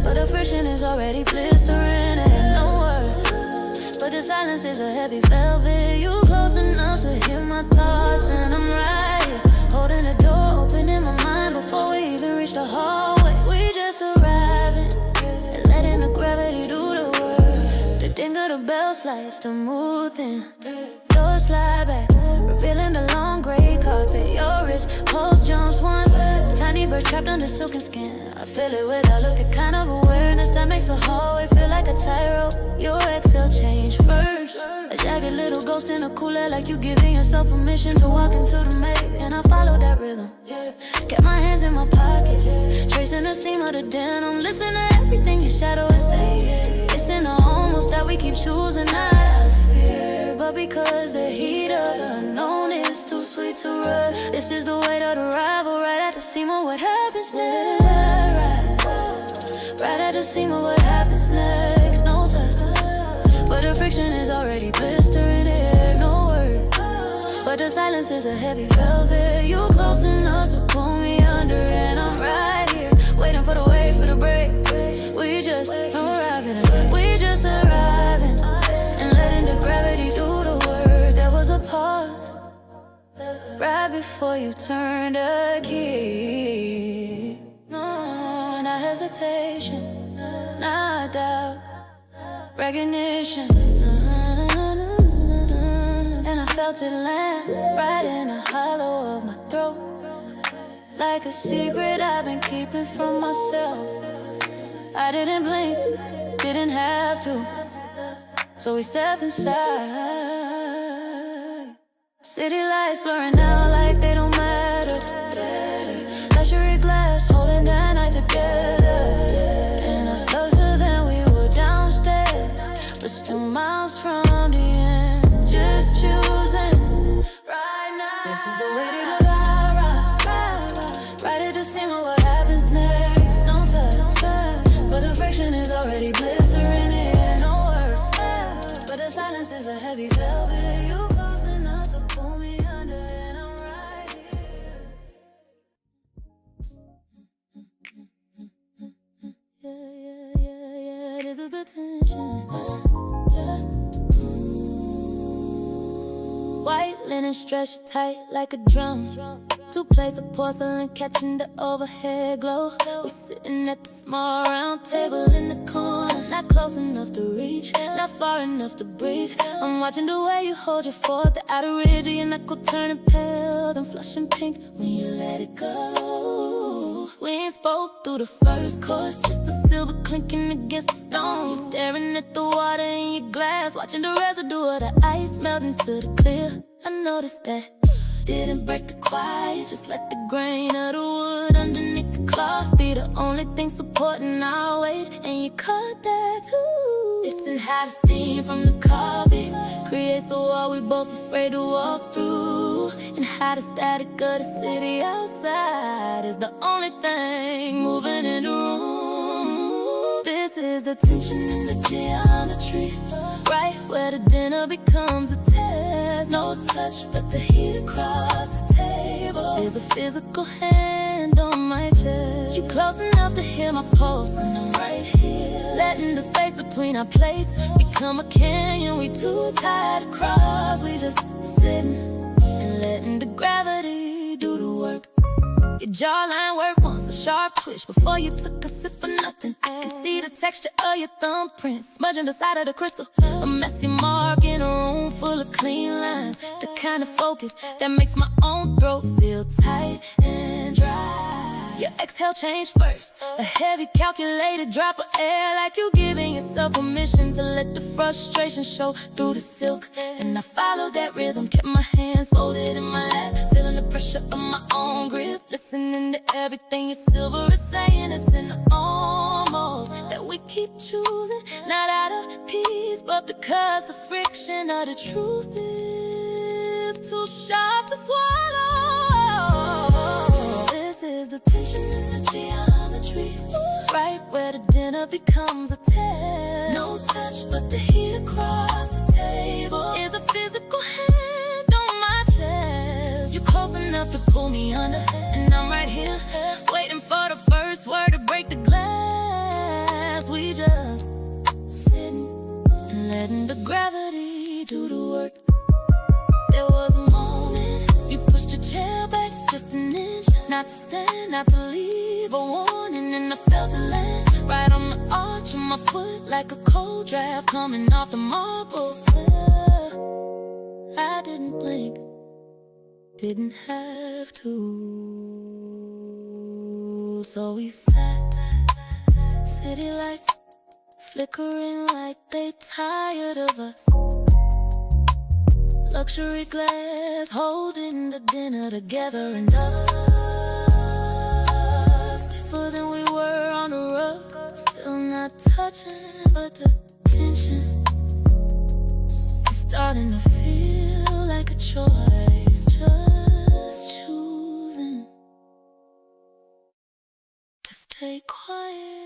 but the friction is already blistering and no words. But the silence is a heavy velvet. You close enough to hear my thoughts, and I'm right here, holding the door open in my mind before we even reach the hallway. We just arriving, and letting the gravity do the work. The ding of the bell slides to move in. Doors slide back, revealing the long gray carpet. Your wrist pulse jumps once, a tiny bird trapped under silken skin. I feel it without looking, kind of awareness that makes the hallway feel like a tightrope. Your exhale change first, a jagged little ghost in a cooler, like you giving yourself permission to walk into the maze. And I followed that rhythm, kept my hands in my pockets, tracing the seam of the denim, listen to everything your shadow is saying. It's in the almost that we keep choosing, not out of fear, but because the heat of the unknown is too sweet to run. This is the weight of the rival, right at the seam of what happens next. to see what happens next. No touch, but the friction is already blistering here. No word, but the silence is a heavy velvet. You close enough to pull me under, and I'm right here, waiting for the wave, for the break. We just arriving, and letting the gravity do the work. There was a pause right before you turned the key. No, not hesitation, not doubt, recognition. And I felt it land right in the hollow of my throat, like a secret I've been keeping from myself. I didn't blink, didn't have to, so we step inside. City lights blurring out like they don't matter. Luxury glass holding that night together, and us closer than we were downstairs, but still miles from the end. Just choosing right now. This is the way to go. Right at the seam of what happens next. No touch, but the friction is already blistering here. No words, but the silence is a heavy velvet. You close enough to pull me under, and I'm right here. Yeah, this is the tension. White linen stretched tight like a drum. 2 plates of porcelain catching the overhead glow. We sitting at the small round table in the corner, not close enough to reach, not far enough to breathe. I'm watching the way you hold your fork, the outer ridge of your knuckle turning pale, then flushing pink when you let it go. We ain't spoke through the first course, just the silver clinking against the stone. You staring at the water in your glass, watching the residue of the ice melt into the clear. I noticed that didn't break the quiet, just let the grain of the wood underneath the cloth be the only thing supporting our weight. And you caught that too. Listen how the steam from the coffee creates a wall we both afraid to walk through, and how the static of the city outside is the only thing moving in the room. This is the tension in the geometry, right where the dinner becomes a test. No touch, but the heat across the table is a physical hand on my chest. You close enough to hear my pulse, and I'm right here, letting the space between our plates become a canyon. We too tired to cross, we just sitting and letting the gravity do the work. Your jawline worked once, a sharp twitch before you took a sip of nothing. I can see the texture of your thumbprint smudging the side of the crystal, a messy mark in a room full of clean lines, the kind of focus that makes my own throat feel tight and dry. Your exhale changed first, a heavy calculated drop of air, like you giving yourself permission to let the frustration show through the silk. And I followed that rhythm, kept my hands folded in my lap, feeling the pressure of my own grip, listening to everything your silver is saying. It's in the almost that we keep choosing, not out of peace, but because the friction of the truth is too sharp to swallow. This is the tension in the geometry, right where the dinner becomes a test. No touch, but the heat across the table is a physical hand on my chest. You close enough to pull me under, and I'm right here, waiting for the first word to break the glass. We just sitting and letting the gravity do the work. There was a moment you pushed your chair back just an inch, not to stand, not to leave a warning, and I felt it land right on the arch of my foot, like a cold draft coming off the marble. I didn't blink, didn't have to, so we sat, city lights flickering like they tired of us, luxury glass holding the dinner together, and us stiffer than we were on the rug, still not touching, but the tension is starting to feel like a choice, just choosing to stay quiet.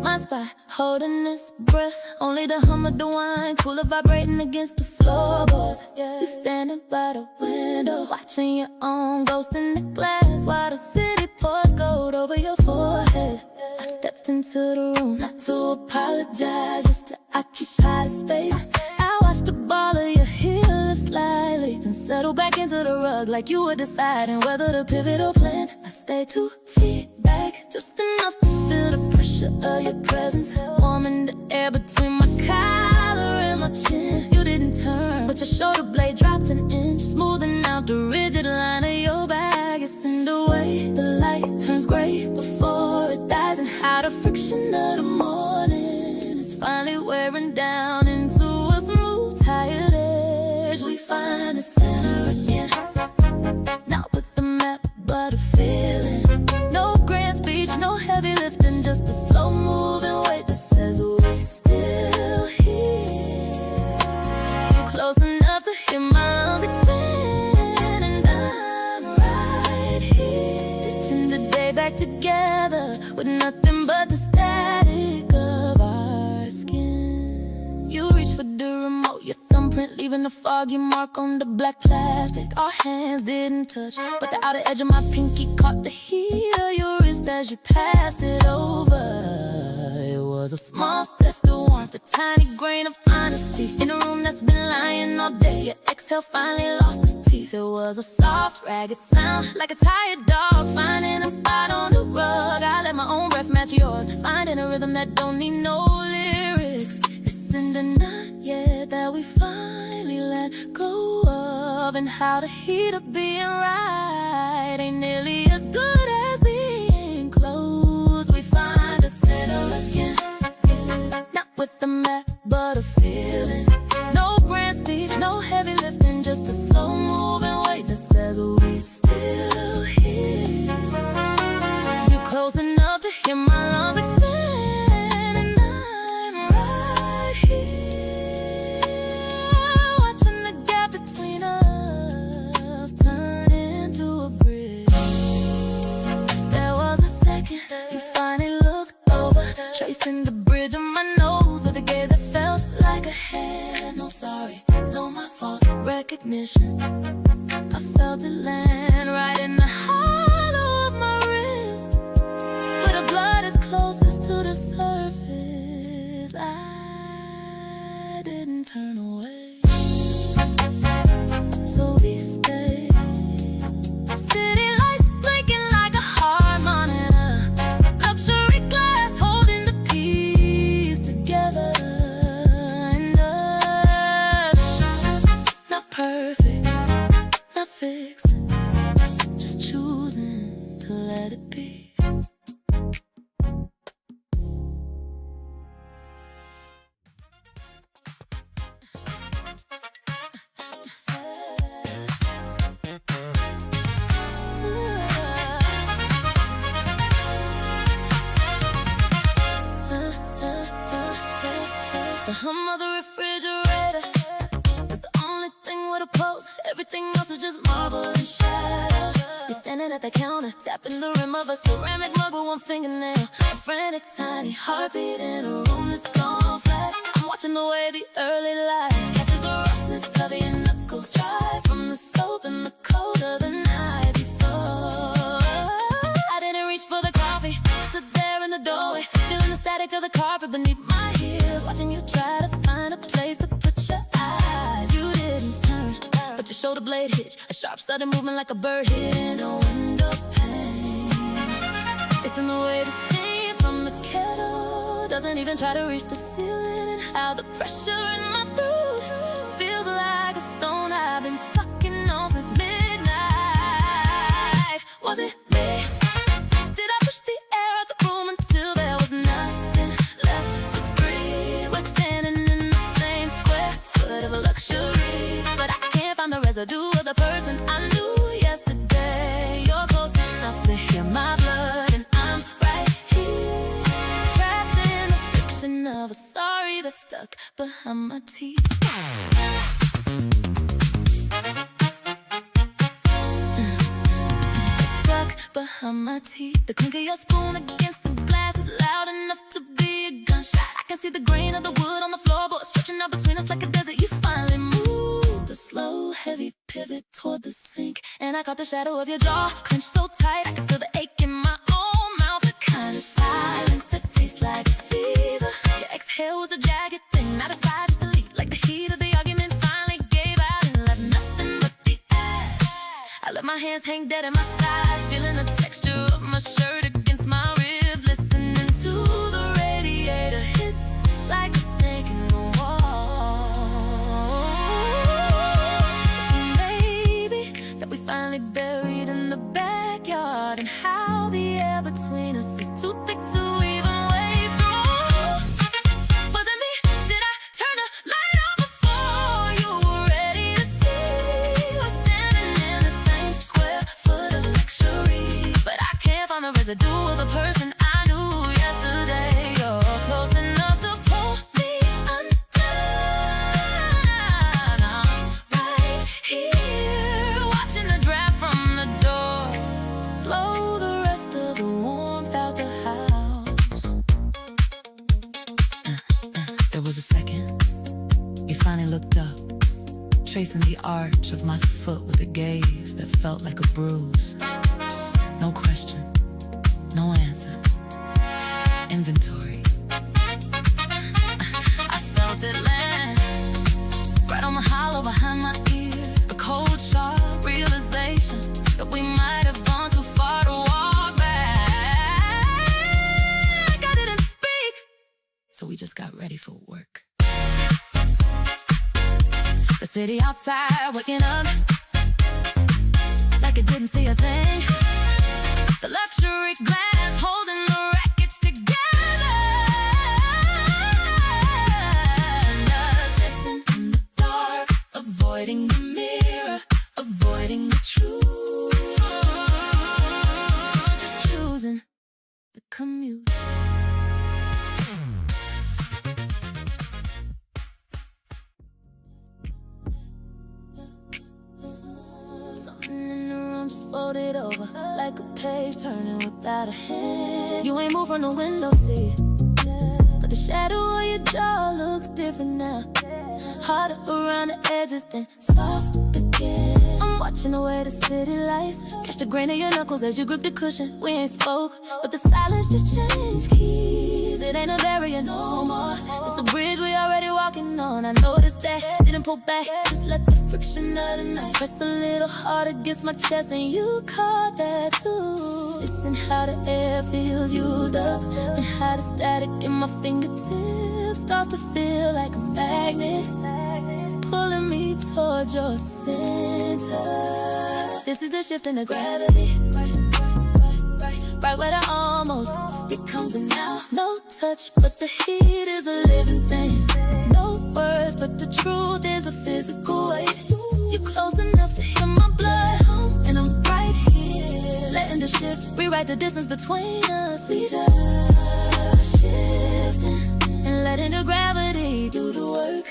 My spot, holding this breath. Only the hum of the wine, cooler vibrating against the floorboards. You standing by the window, watching your own ghost in the glass, while the city pours gold over your forehead. I stepped into the room, not to apologize, just to occupy the space. I watched the ball of your heel lift slightly, then settle back into the rug like you were deciding whether to pivot or plant. I stayed 2 feet back, just enough to feel the pressure of your presence, warming the air between my collar and my chin. You didn't turn, but your shoulder blade dropped an inch, smoothing out the rigid line of your back. It's in the way the light turns gray before it dies, and how the friction of the morning is finally wearing down into a smooth, tired edge. We find the center again, not with the map, but a feeling. No grand speech, no heavy lifting, just a slow moving weight that says we still here. You're close enough to hear my lungs expand, and I'm right here, stitching the day back together with nothing but the static of our skin. You reach for the remote, your thumbprint leaving a foggy mark on the black plastic. Our hands didn't touch, but the outer edge of my pinky caught the heat of your wrist as you passed it over. It was a small theft of warmth, a tiny grain of honesty in a room that's been lying all day. Your exhale finally lost its teeth. It was a soft, ragged sound, like a tired dog finding a spot on the rug. I let my own breath match yours, finding a rhythm that don't need no lyrics. It's in the night, yeah, that we finally let go of, and how the heat of being right ain't nearly as good as being close. We find a center again, yeah, not with a map, but a feeling. No grand speech, no heavy lifting, just a slow moving weight that says we still here. You close enough to hear my lungs expand, and I'm right here, watching the gap between us turn into a bridge. There was a second you finally looked over, tracing the bridge of my nose with a gaze that felt like a hand. No sorry, no my fault, recognition. I felt it land right in the hollow of my wrist, where the blood is closest to the surface. I didn't turn away, so we stayed. City lights blinking like a heart monitor, luxury glass holding the piece together. And us, not perfect, not fixed, just choosing to let it be. The hum of the refrigerator is the only thing with a pulse. Everything else is just marble and shadow. You're standing at the counter, tapping the rim of a ceramic mug with one fingernail. A frantic, tiny heartbeat in a room that's gone flat. I'm watching the way the early light catches the roughness of your knuckles dry from the soap and the cold of the night before. I didn't reach for the coffee, stood there in the doorway, feeling the static of the carpet beneath my heels, watching you try to find a place to put your eyes. You didn't turn, but your shoulder blade hitched, a sharp sudden movement like a bird hitting a window pane. It's in the way the steam from the kettle doesn't even try to reach the ceiling, and how the pressure in my throat feels like a stone I've been sucking on since midnight. Was it me? Did I push the air out the room until there was nothing left to breathe? We're standing in the same square foot of a luxury, but I can't find the residue of the person I knew yesterday. You're close enough to hear my blood, and I'm right here, trapped in the fiction of a sorry that's stuck behind my teeth. behind my teeth. The clink of your spoon against the glass is loud enough to be a gunshot. I can see the grain of the wood on the floorboard stretching out between us like a desert. You finally moved a slow, heavy pivot toward the sink, and I caught the shadow of your jaw clenched so tight I could feel the ache in my own mouth. The kind of silence that tastes like fever. Your exhale was a jagged thing, not a sigh, just a leak. Like the heat of the argument finally gave out and left nothing but the ash. I let my hands hang dead at my sides, feeling the texture of my shirt against my ribs, listening to the radiator hiss like a snake in the wall. Maybe that we finally buried in the backyard, and how the air between us is too thick to even wade through. Was it me? Did I turn the light on before you were ready to see? We're standing in the same square foot of luxury, but I can't find the residue of the person I knew yesterday. You're close enough to pull me undone. I'm right here, watching the draft from the door blow the rest of the warmth out the house. There was a second. You finally looked up, tracing the arch of my foot with a gaze that felt like a bruise. No question, no answer. Inventory. I felt it land right on the hollow behind my ear. A cold, sharp realization that we might have gone too far to walk back. I didn't speak, so we just got ready for work. The city outside waking up like it didn't see a thing. The luxury glass holding the wreckage together, and us kissing in the dark, avoiding the mirror, avoiding the truth, just choosing the commute. Something in the room just folded over like a page turning without a hand. You ain't moved from the window seat, but the shadow of your jaw looks different now. Harder around the edges, then soft again. I'm watching away the city lights, catch the grain of your knuckles as you grip the cushion. We ain't spoke, but the silence just changed keys. It ain't a barrier no more, it's a bridge we already walking on. I noticed that, didn't pull back, just let the friction of the night press a little hard against my chest, and you caught that too. Listen how the air feels used up, and how the static in my fingertips starts to feel like a magnet, pulling me towards your center. This is the shift in the gravity, right where the almost becomes a now. No touch, but the heat is a living thing. No words, but the truth is a physical weight. You're close enough to hear my blood hum, and I'm right here, letting the shift rewrite the distance between us. We just shifting and letting the gravity do the work.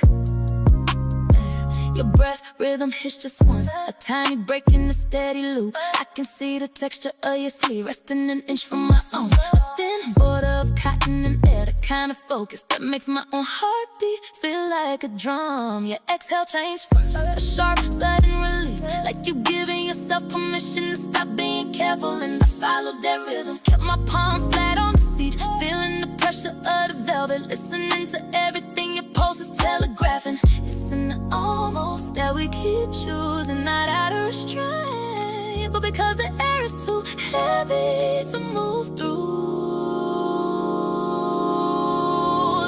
Your breath rhythm hits just once, a tiny break in the steady loop. I can see the texture of your sleeve resting an inch from my own. A thin border of cotton and air, the kind of focus that makes my own heartbeat feel like a drum. Your exhale changed first, a sharp sudden release, like you giving yourself permission to stop being careful. And I followed that rhythm, kept my palms flat on the seat, feeling the pressure of the velvet, listening to everything your pulse is telegraphing. It's in the almost that we keep choosing, not out of restraint, but because the air is too heavy to move through.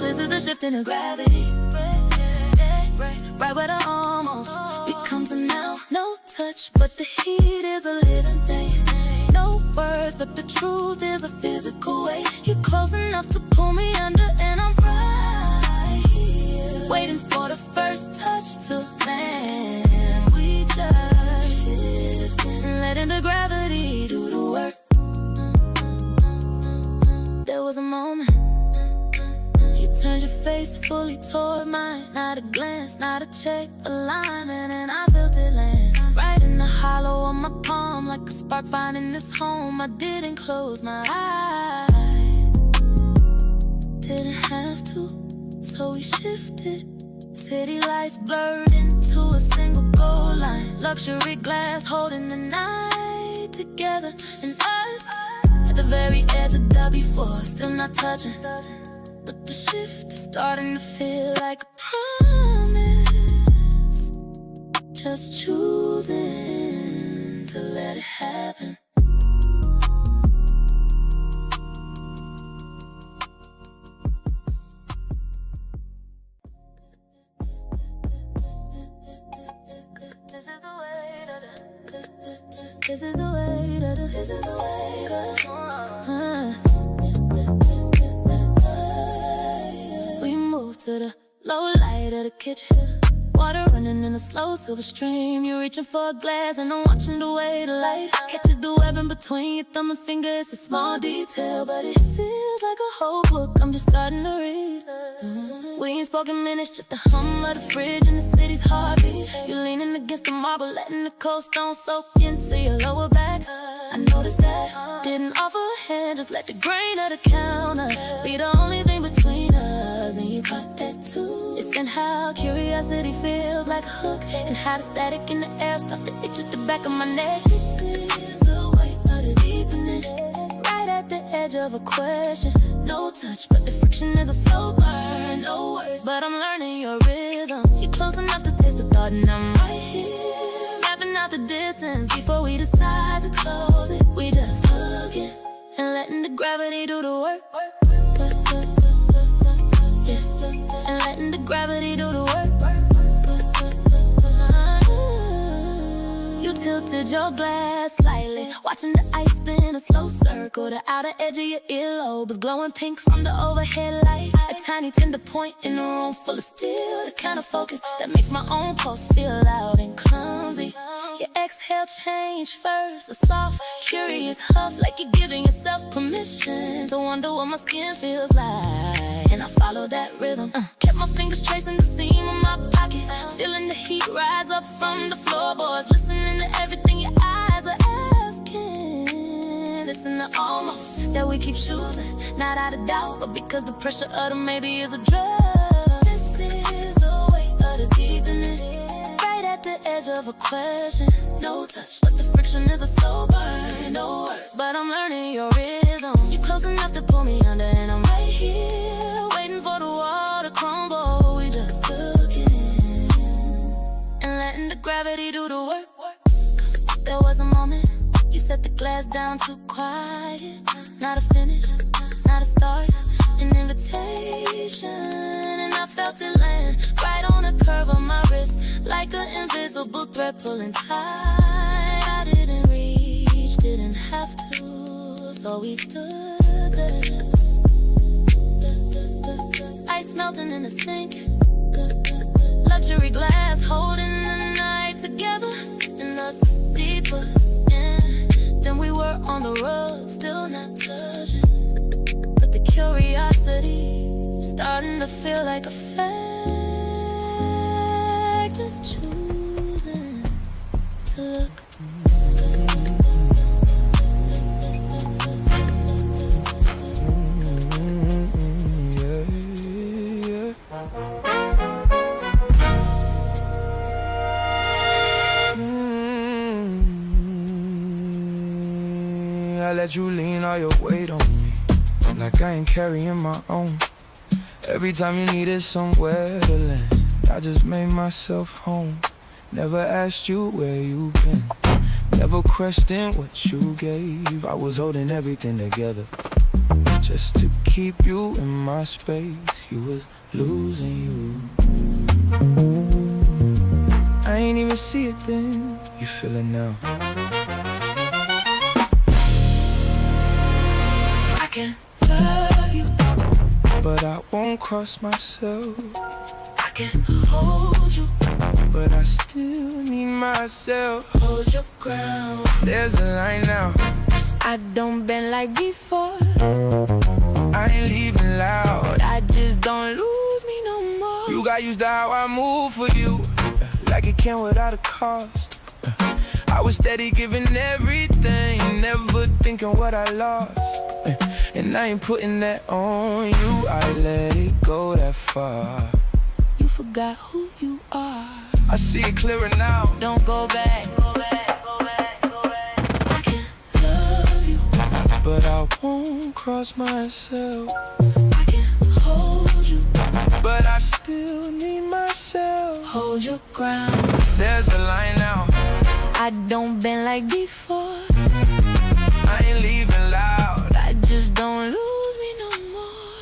This is a shift in the gravity, right where the almost becomes a now. No touch, but the heat is a living thing. No words, but the truth is a physical weight. You're close enough to pull me under, and I'm right here, waiting for the first touch to land. We just shifting, letting the gravity do the work. There was a moment you turned your face fully toward mine, not a glance, not a check alignment, and I felt it land right in the hollow of my palm like a spark finding this home. I didn't close my eyes, didn't have to, so we shifted. City lights blurred into a single goal line. Luxury glass holding the night together. And us at the very edge of W4, still not touching, but the shift is starting to feel like a promise. Just choosing to let it happen. This is the way that this is the way that this is the way that we move to the low light of the kitchen. Water running in a slow silver stream. You're reaching for a glass and I'm watching the way the light catches the web in between your thumb and finger. It's a small detail, but it feels like a whole book I'm just starting to read. We ain't spoken minutes, just the hum of the fridge and the city's heartbeat. You're leaning against the marble, letting the cold stone soak into your lower back. I noticed that, didn't offer a hand, just let the grain of the counter be the only thing between us. And you caught that too. It's in how curiosity feels like a hook, and how the static in the air starts to itch at the back of my neck. It's the weight of the deepening, right at the edge of a question. No touch, but the friction is a slow burn. No words, but I'm learning your rhythm. You're close enough to taste the thought, and I'm right here, mapping out the distance before we decide to close it. We just looking and letting the gravity do the work. Yeah, and letting the gravity do the work. You tilted your glass slightly, watching the ice spin a slow circle. The outer edge of your earlobe is glowing pink from the overhead light. A tiny tender point in a room full of steel, the kind of focus that makes my own pulse feel loud and clumsy. Your exhale changed first, a soft, curious huff, like you're giving yourself permission to wonder what my skin feels like. And I followed that rhythm, kept my fingers tracing the seam of my pocket, feeling the heat rise up from the floorboards, listening to everything your eyes are asking. Listen to almost that we keep choosing, not out of doubt, but because the pressure of the maybe is a drug. This is the weight of the deepening, right at the edge of a question. No touch, but the friction is a slow burn. No words, but I'm learning your rhythm. You're close enough to pull me under, and I'm right here, waiting for the wall to crumble. We just looking and letting the gravity do the work. There was a moment you set the glass down too quiet. Not a finish, not a start, an invitation. And I felt it land right on the curve of my wrist, like an invisible thread pulling tight. I didn't reach, didn't have to, so we stood there. Ice melting in the sink, luxury glass holding the night together, and us deeper in than we were on the road, still not touching, but the curiosity starting to feel like a fact. Just choosing to look. I let you lean all your weight on me, like I ain't carrying my own. Every time you needed somewhere to land, I just made myself home. Never asked you where you been, never questioned what you gave. I was holding everything together just to keep you in my space. You was losing you. I ain't even see it then, you feel it now. I can love you, but I won't cross myself. I can hold you, but I still need myself. hold your ground. There's a line now, I don't bend like before, I ain't leaving loud. I just don't lose me no more. You got used to how I move for you, like it came without a cost. I was steady giving everything, never thinking what I lost. And I ain't putting that on you, I let it go that far. You forgot who you are. I see it clearer now. Don't go back, go back, go back, go back. I can love you, but I won't cross myself. I can hold you, but I still need myself. Hold your ground. There's a line now. I don't bend like before. I ain't leaving loud. I just don't lose me no more.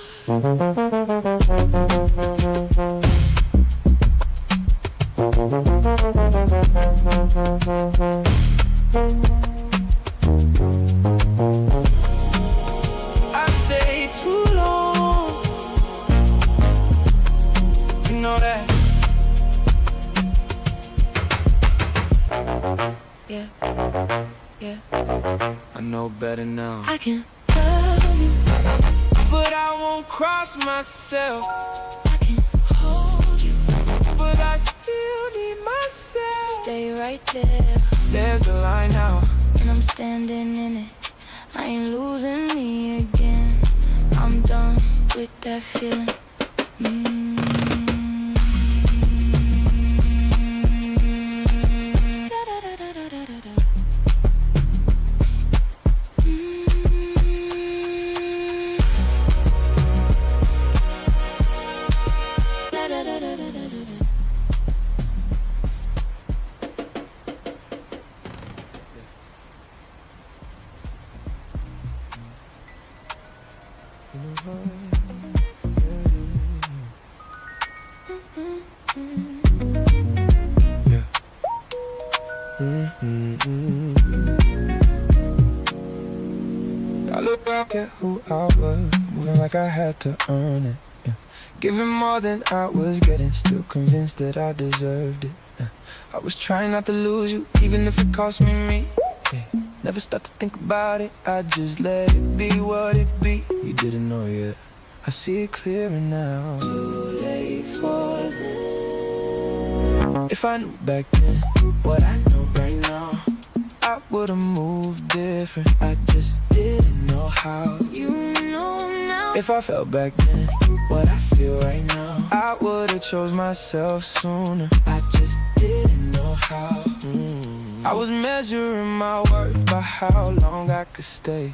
I stayed too long. You know that. Yeah, yeah. I know better now. I can love you, but I won't cross myself. I can hold you, but I still need myself. Stay right there. There's a line now, and I'm standing in it. I ain't losing me again. I'm done with that feeling. I look back at who I was, moving like I had to earn it. Giving more than I was getting, still convinced that I deserved it. I was trying not to lose you, even if it cost me. Never stop to think about it, I just let it be what it be. You didn't know yet, I see it clearer now. Too late for this. If I knew back then what I know right now, I would've moved different, I just didn't know how. You know now. If I felt back then what I feel right now, I would've chose myself sooner, I just didn't know how. I was measuring my worth by how long I could stay,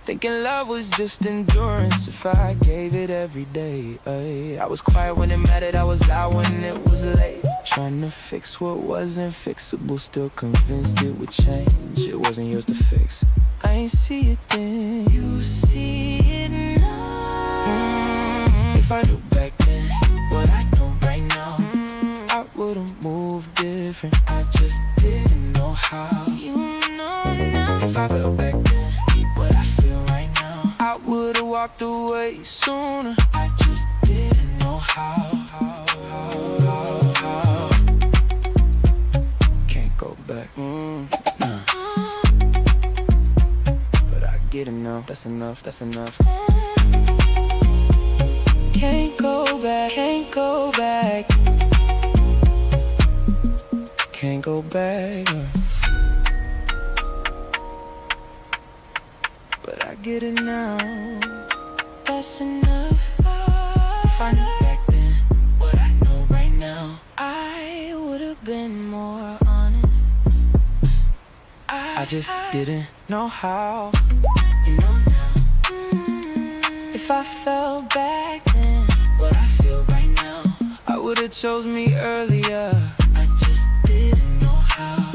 thinking love was just endurance if I gave it every day. I was quiet when it mattered, I was loud when it was late, trying to fix what wasn't fixable, still convinced it would change. It wasn't yours to fix, I ain't see it then. You see it now. If I knew back then what I know right now, I would've moved different, I just didn't know how. You know now. If I felt back then what I feel right now, I would've walked away sooner, I just didn't know how. Can't go back, nah. But I get it now, that's enough, that's enough. Can't go back, can't go back, can't go back. But I get it now, That's enough. if I knew back then what I know right now, I would've been more honest. I just didn't know how. You know now. If I felt back then What I feel right now, I would've chose me earlier, I just didn't know how.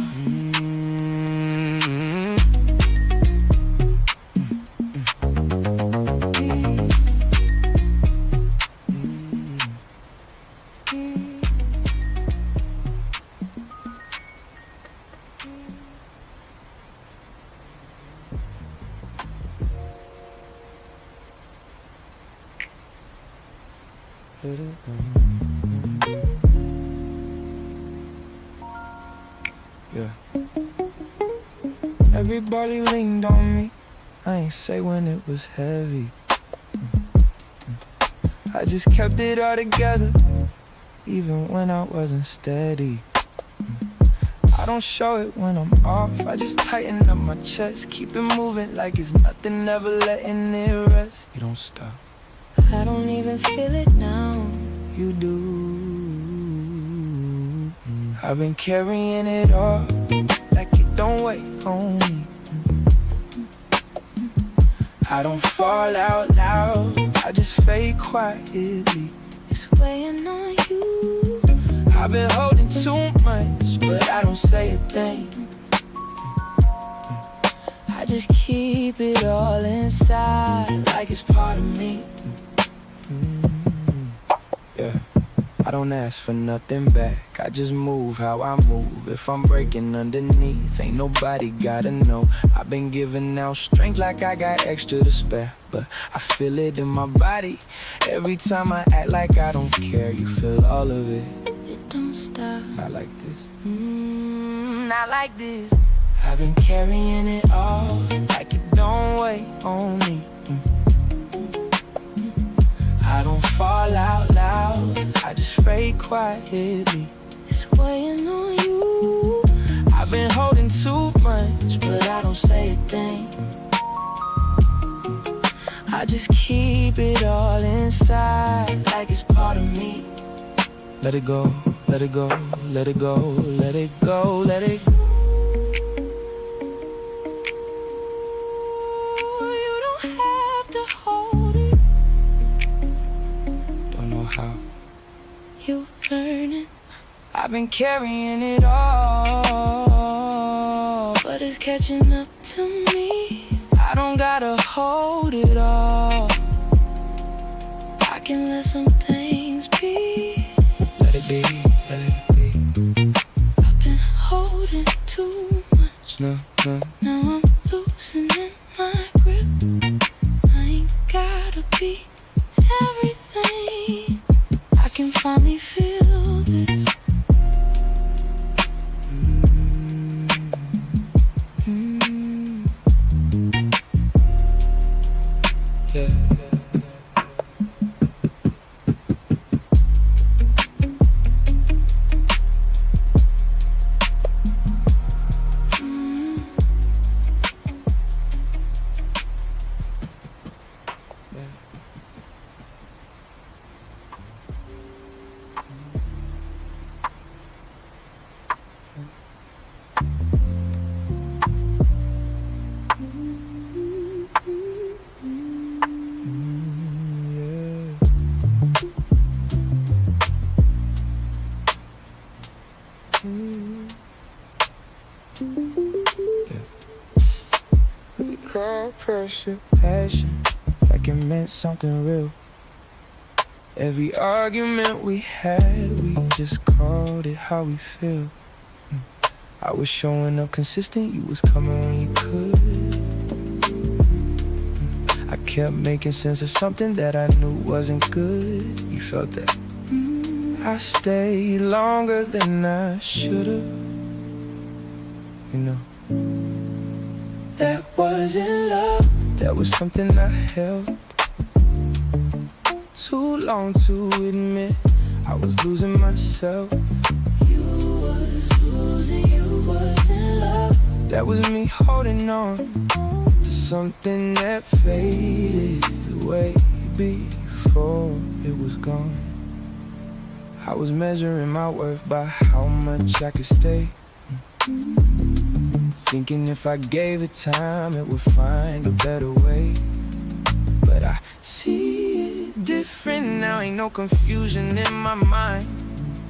Yeah. Everybody leaned on me, I ain't say when it was heavy. I just kept it all together, even when I wasn't steady. I don't show it when I'm off, I just tighten up my chest. Keep it moving like it's nothing, never letting it rest. You don't stop. I don't even feel it now. You do. I've been carrying it all like it don't weigh on me. I don't fall out loud, I just fade quietly. It's weighing on you. I've been holding too much, but I don't say a thing. I just keep it all inside Like it's part of me. Yeah, I don't ask for nothing back, I just move how I move. If I'm breaking underneath, ain't nobody gotta know. I've been giving out strength like I got extra to spare, but I feel it in my body. Every time I act like I don't care, you feel all of it. It don't stop. Not like this. Not like this. I've been carrying it all like it don't weigh on me. I don't fall out loud, I just fade quietly. It's weighing on you. I've been holding too much, but I don't say a thing. I just keep it all inside like it's part of me. Let it go, let it go, let it go, let it go, let it go. You don't have to hold it. Don't know how. You learn it, I've been carrying it all, but it's catching up to me. I don't gotta hold it all. I can let some things be. Let it be, let it be. I've been holding too much. No, no. Now I'm loosening my grip. I ain't gotta be everything. I can finally feel this. Yeah. We call pressure passion, like it meant something real. Every argument we had, we just called it how we feel. I was showing up consistent, you was coming when you could. I kept making sense of something that I knew wasn't good. You felt that. I stayed longer than I should've. You know, that wasn't love, that was something I held too long to admit. I was losing myself. You was losing, you was in love. That was me holding on to something that faded away before it was gone. I was measuring my worth by how much I could stay, thinking if I gave it time it would find a better way. But I see it different now, ain't no confusion in my mind.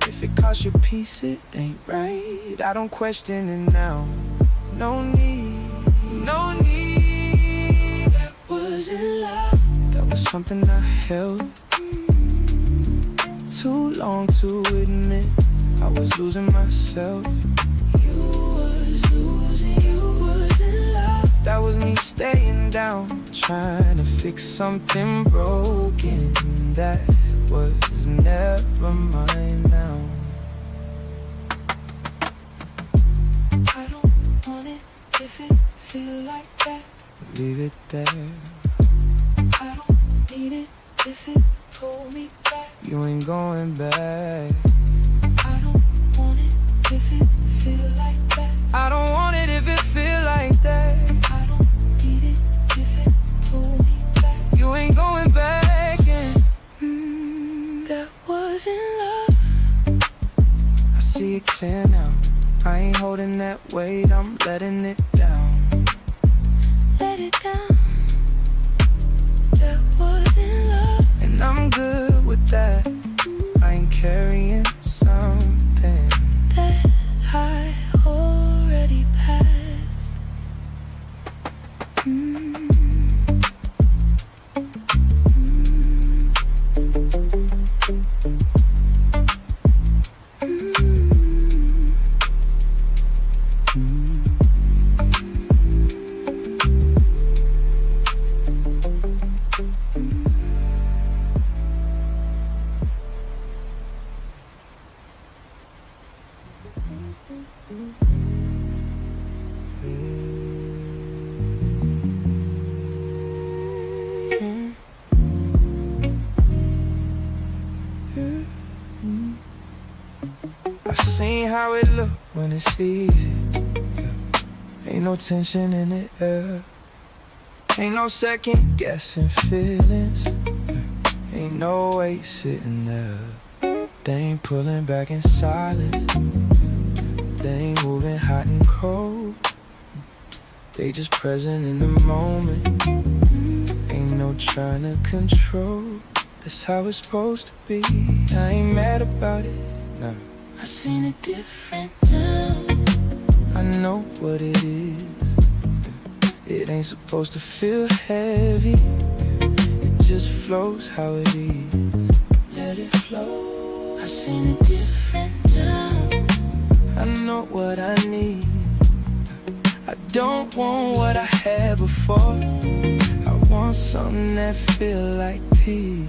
If it costs your peace, it ain't right. I don't question it now. No need, no need. That wasn't love. That was something I held too long to admit. I was losing myself. You was losing, you was in love. That was me staying down, trying to fix something broken that was never mine now. I don't want it if it feel like that. Leave it there. I don't need it if it pull me back. You ain't going back. I don't want it if it feel like that. I don't want it if it feel like that. I don't need it if it pull me back. You ain't going back in. That wasn't love. I see it clear now. I ain't holding that weight, I'm letting it down. Let it down. That wasn't love. And I'm good with that. I ain't carrying something That I already passed. I've seen how it look when it's easy. Ain't no tension in the air. Ain't no second guessing feelings. Ain't no weight sitting there. They ain't pulling back in silence. They ain't moving hot and cold. They just present in the moment. Ain't no trying to control. That's how it's supposed to be. I ain't mad about it, no. I seen it different now. I know what it is. It ain't supposed to feel heavy. It just flows how it is. Let it flow. I seen it different now. I know what I need. I don't want what I had before. I want something that feel like peace.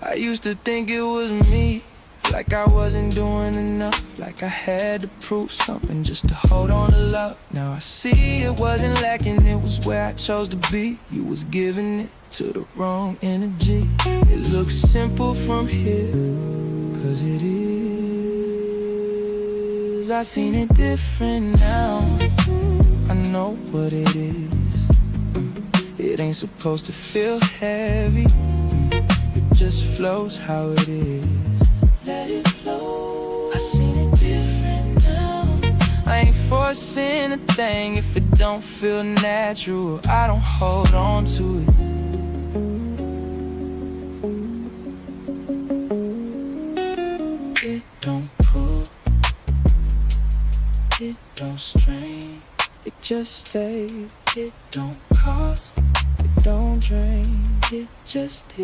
I used to think it was me, like I wasn't doing enough, like I had to prove something just to hold on to love. Now I see it wasn't lacking, it was where I chose to be. You was giving it to the wrong energy. It looks simple from here, 'cause it is. I seen it different now. I know what it is. It ain't supposed to feel heavy. It just flows how it is. Let it flow. I seen it different now. I ain't forcing a thing if it don't feel natural. I don't hold on to it. It don't pull. It don't strain. It just stays. It don't cost. It don't drain. It just is.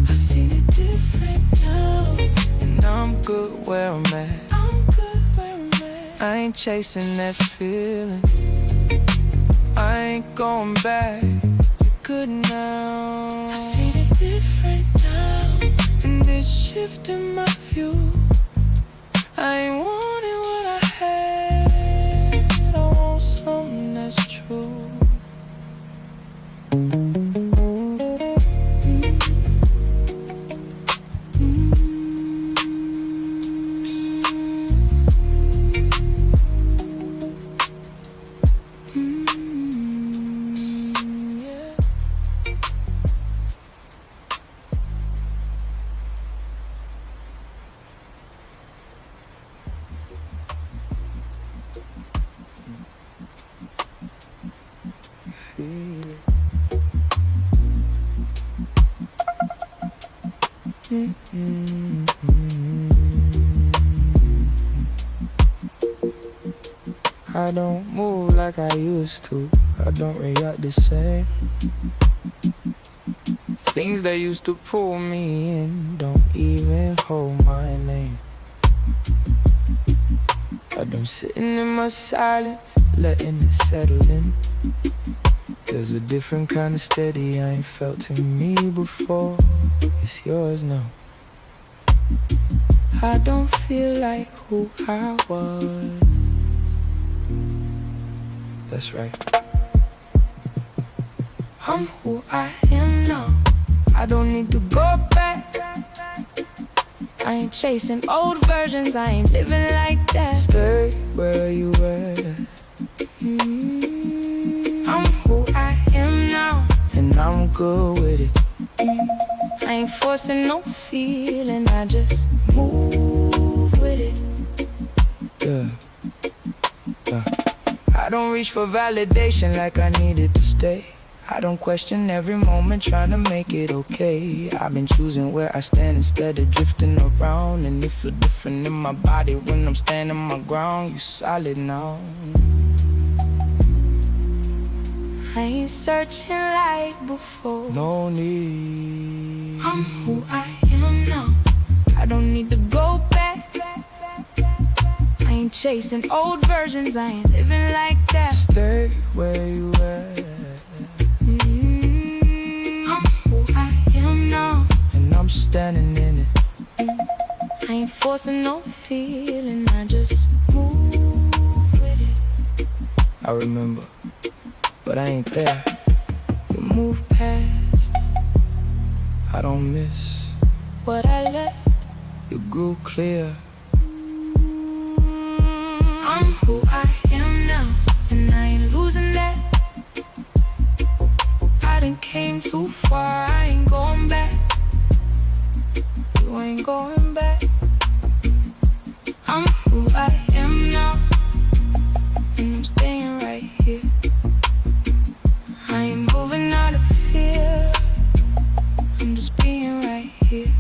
I seen it different now. And I'm good where I'm at. I'm good where I'm at. I ain't chasing that feeling. I ain't going back. You're good now. I seen it different now. And it's shifting my view. I ain't wanting what I had. I want something that's true. I don't move like I used to. I don't react the same. Things that used to pull me in don't even hold my name. I'm sitting in my silence, letting it settle in. There's a different kind of steady I ain't felt in me before. It's yours now. I don't feel like who I was. That's right. I'm who I am now. I don't need to go back. I ain't chasing old versions, I ain't living like that. Stay where you at. I'm who I am now, And I'm good with it. I ain't forcing no feeling, I just move with it. Yeah. I don't reach for validation like I needed to stay. I don't question every moment trying to make it okay. I've been choosing where I stand instead of drifting around. And it feel different in my body when I'm standing my ground. You solid now. I ain't searching like before. No need. I'm who I am now. I don't need to go back. I ain't chasing old versions, I ain't living like that. Stay where you at. I'm who I am now, And I'm standing in it. I ain't forcing no feeling, I just move with it. I remember, but I ain't there. You move past I don't miss. what I left. You grew clear. I'm who I am now, and I ain't losing that. I done came too far, I ain't going back. You ain't going back. I'm who I am now, and I'm staying right here. I ain't moving out of fear, I'm just being right here.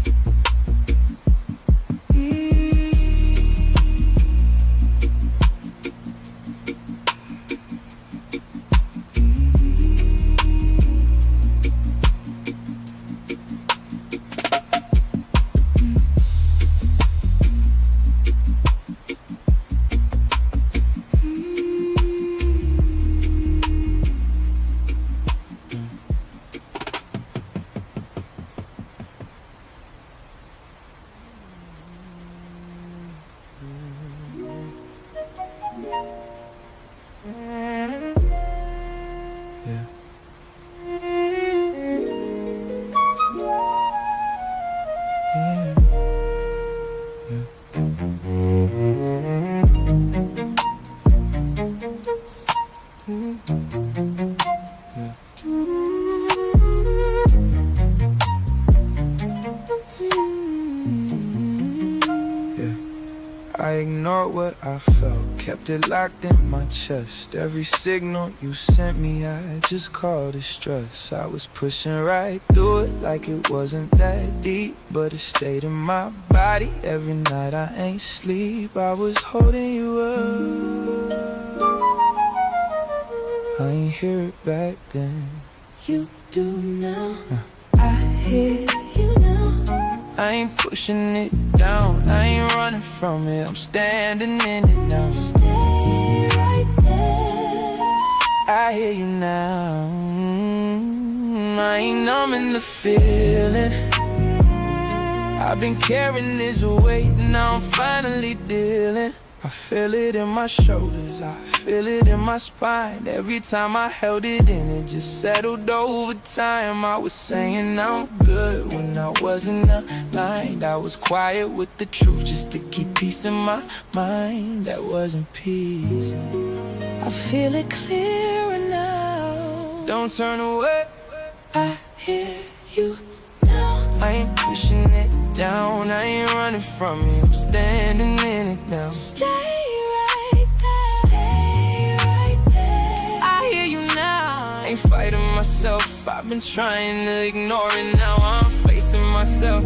Yeah. Yeah. I ignored what I felt, kept it locked in my chest. Every signal you sent me, I just called it stress. I was pushing right through it like it wasn't that deep, but it stayed in my body. Every night I ain't sleep, I was holding you up. I ain't hear it back then. You do now, I hear you now. I ain't pushing it down, I ain't running from it, I'm standing in it now. Stay right there. I hear you now. I ain't numbing the feeling. I've been carrying this weight, now I'm finally dealing. I feel it in my shoulders, I feel it in my spine. Every time I held it in, it just settled over time. I was saying I'm good when I wasn't aligned. I was quiet with the truth just to keep peace in my mind. That wasn't peace. I feel it clearer now. Don't turn away. I hear you now. I ain't pushing it down, I ain't running from it, I'm standing in it now. Stay right there. Stay right there. I hear you now. I ain't fighting myself, I've been trying to ignore it, now I'm facing myself.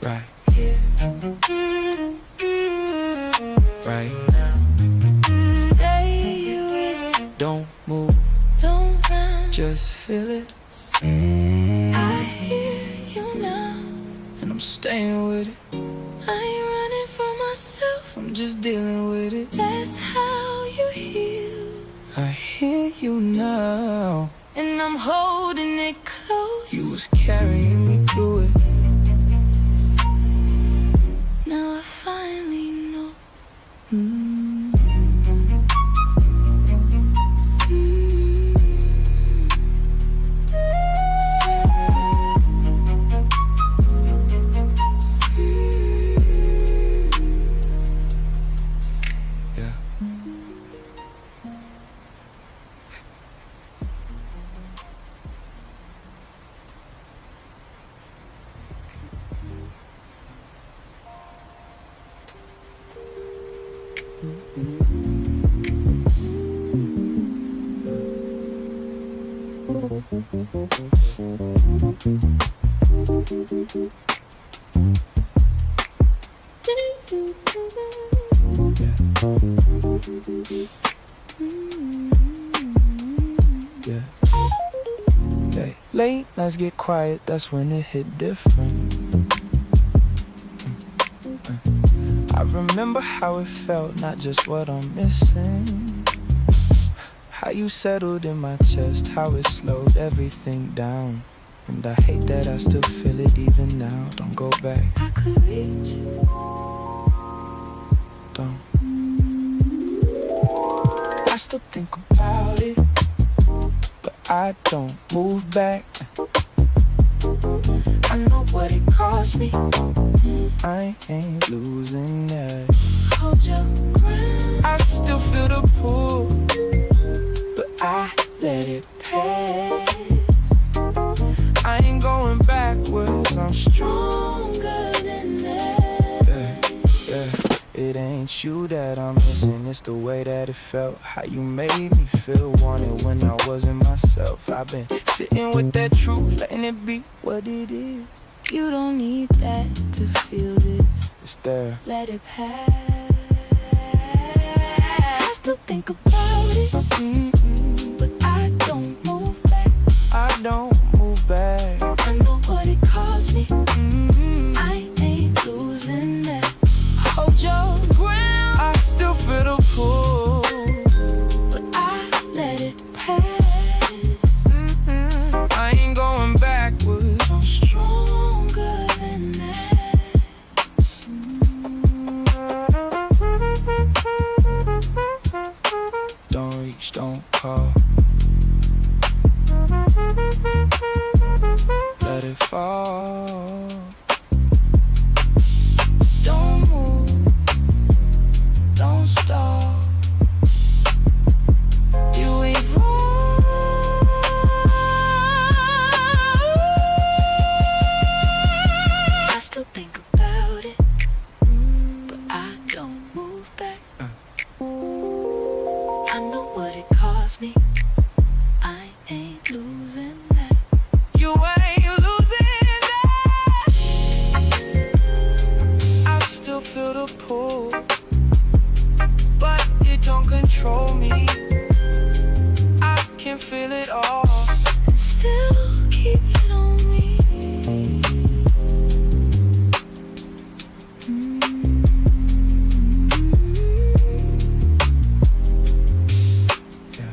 Right here, right now. Stay with it. Don't move, Don't run. just feel it. I hear you now. And I'm staying with it, I ain't running from myself. I'm just dealing with it. That's how you I hear you now, and I'm holding it close. you was carrying me through it. Now I finally know. Yeah. Yeah. Yeah. Late nights get quiet, that's when it hit different. I remember how it felt, not just what I'm missing. How you settled in my chest, how it slowed everything down. And I hate that I still feel it even now. Don't go back, I could reach. don't. I still think about it, but I don't move back. I know what it cost me. I ain't losing that. Hold your ground. I still feel the pull, but I Let it pass. I ain't going backwards, I'm strong. Stronger than that. Yeah. It ain't you that I'm missing, it's the way that it felt. How you made me feel wanted when I wasn't myself. I've been sitting with that truth, letting it be what it is. You don't need that to feel this. It's there. Let it pass. I still think about it, but I don't move back. I don't move back. I know what it cost me. I ain't losing that. Hold your ground, I still feel the pull, but I let it pass. I ain't going backwards, I'm stronger than that. don't reach, don't call. Let it fall. Don't move, don't stop. You ain't wrong. I still think about it, but I don't move back. I know what it cost me. I ain't losing that. You ain't losing that. I still feel the pull, but it don't control me. I can feel it all. And still keep it on me. Yeah.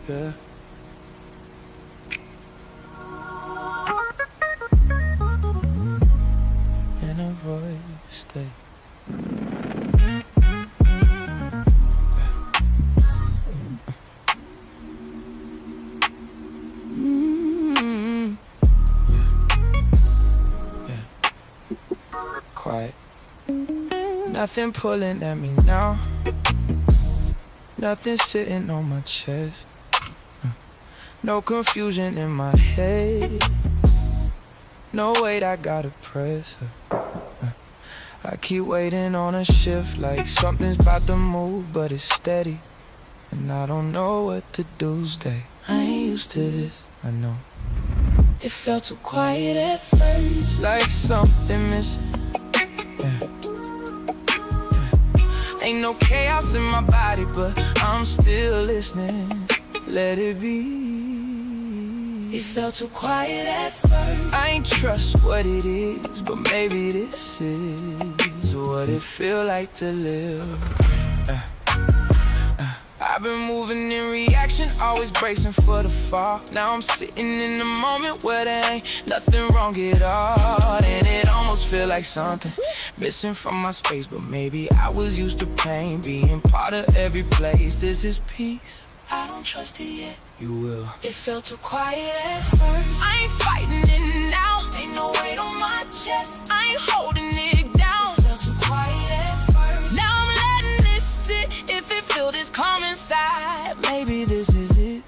Yeah. In a Rhodes state. Quiet. Nothing pulling at me now. Nothing sitting on my chest. No confusion in my head. No weight I gotta press. I keep waiting on a shift like something's about to move, but it's steady. And I don't know what to do. Stay. I ain't used to this, I know. It felt too quiet at first, like something missing. Ain't no chaos in my body, but I'm still listening. Let it be. It felt too quiet at first. I ain't trust what it is, but maybe this is what it feel like to live. I've been moving in reaction, always bracing for the fall. Now I'm sitting in the moment where there ain't nothing wrong at all. And it almost feel like something missing from my space, but maybe I was used to pain, being part of every place. This is peace, I don't trust it yet. You will. It felt too quiet at first. I ain't fighting it now, ain't no weight on my chest. I ain't holding it down. It felt too quiet at first. Now I'm letting this sit. If it feel this calm inside, maybe this is it.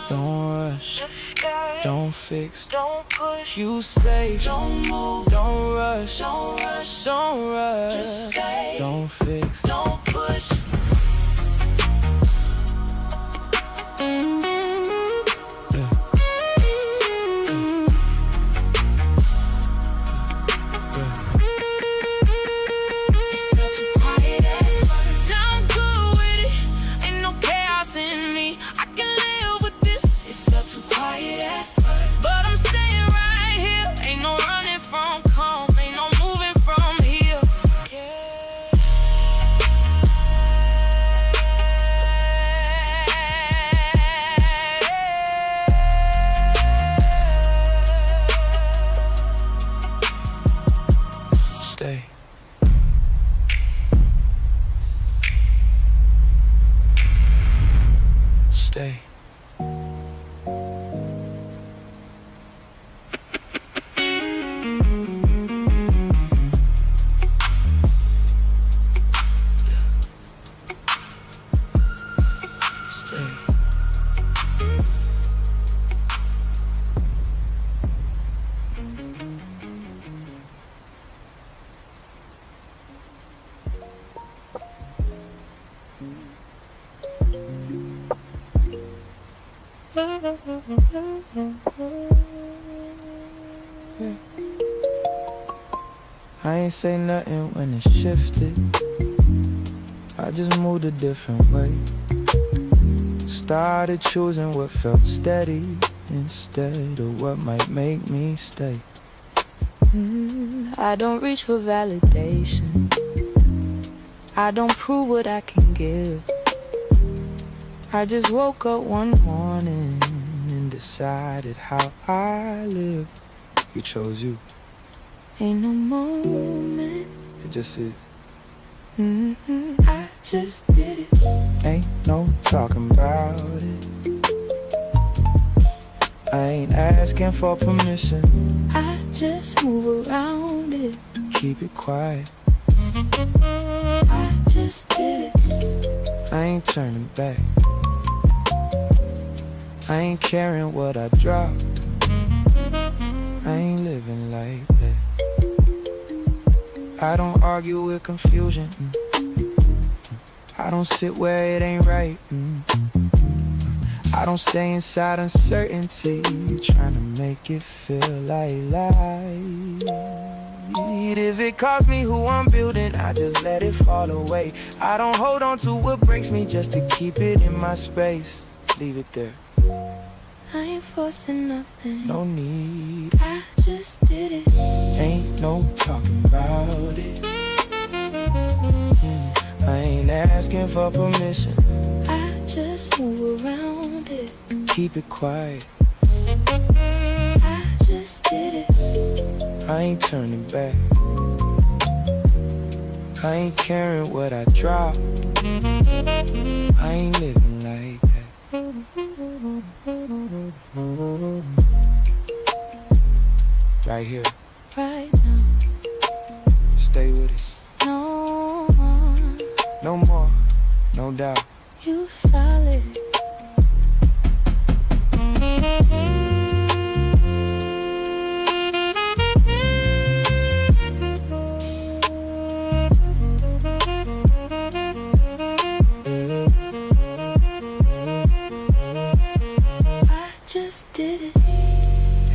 Don't rush, don't fix, don't push. You say, don't move, don't rush, don't rush, don't rush. Just stay, don't fix, don't push. Stay. I ain't say nothing when it shifted. I just moved a different way. Started choosing what felt steady instead of what might make me stay. I don't reach for validation. I don't prove what I can give. I just woke up one morning and decided how I live. You chose you. Ain't no moment. It just is. I just did it. Ain't no talking about it. I ain't asking for permission. I just move around it. Keep it quiet. I just did it. I ain't turning back. I ain't caring what I dropped. I ain't living like that. I don't argue with confusion. I don't sit where it ain't right. I don't stay inside uncertainty, trying to make it feel like light. If it costs me who I'm building, I just let it fall away. I don't hold on to what breaks me just to keep it in my space. Leave it there. I ain't forcing nothing. No need. I just did it. Ain't no talking about it. I ain't asking for permission. I just move around it. Keep it quiet. I just did it. I ain't turning back. I ain't caring what I dropped. I ain't living like that. Right here. Right now. Stay with it. No more. No more. No doubt. You solid. just did it.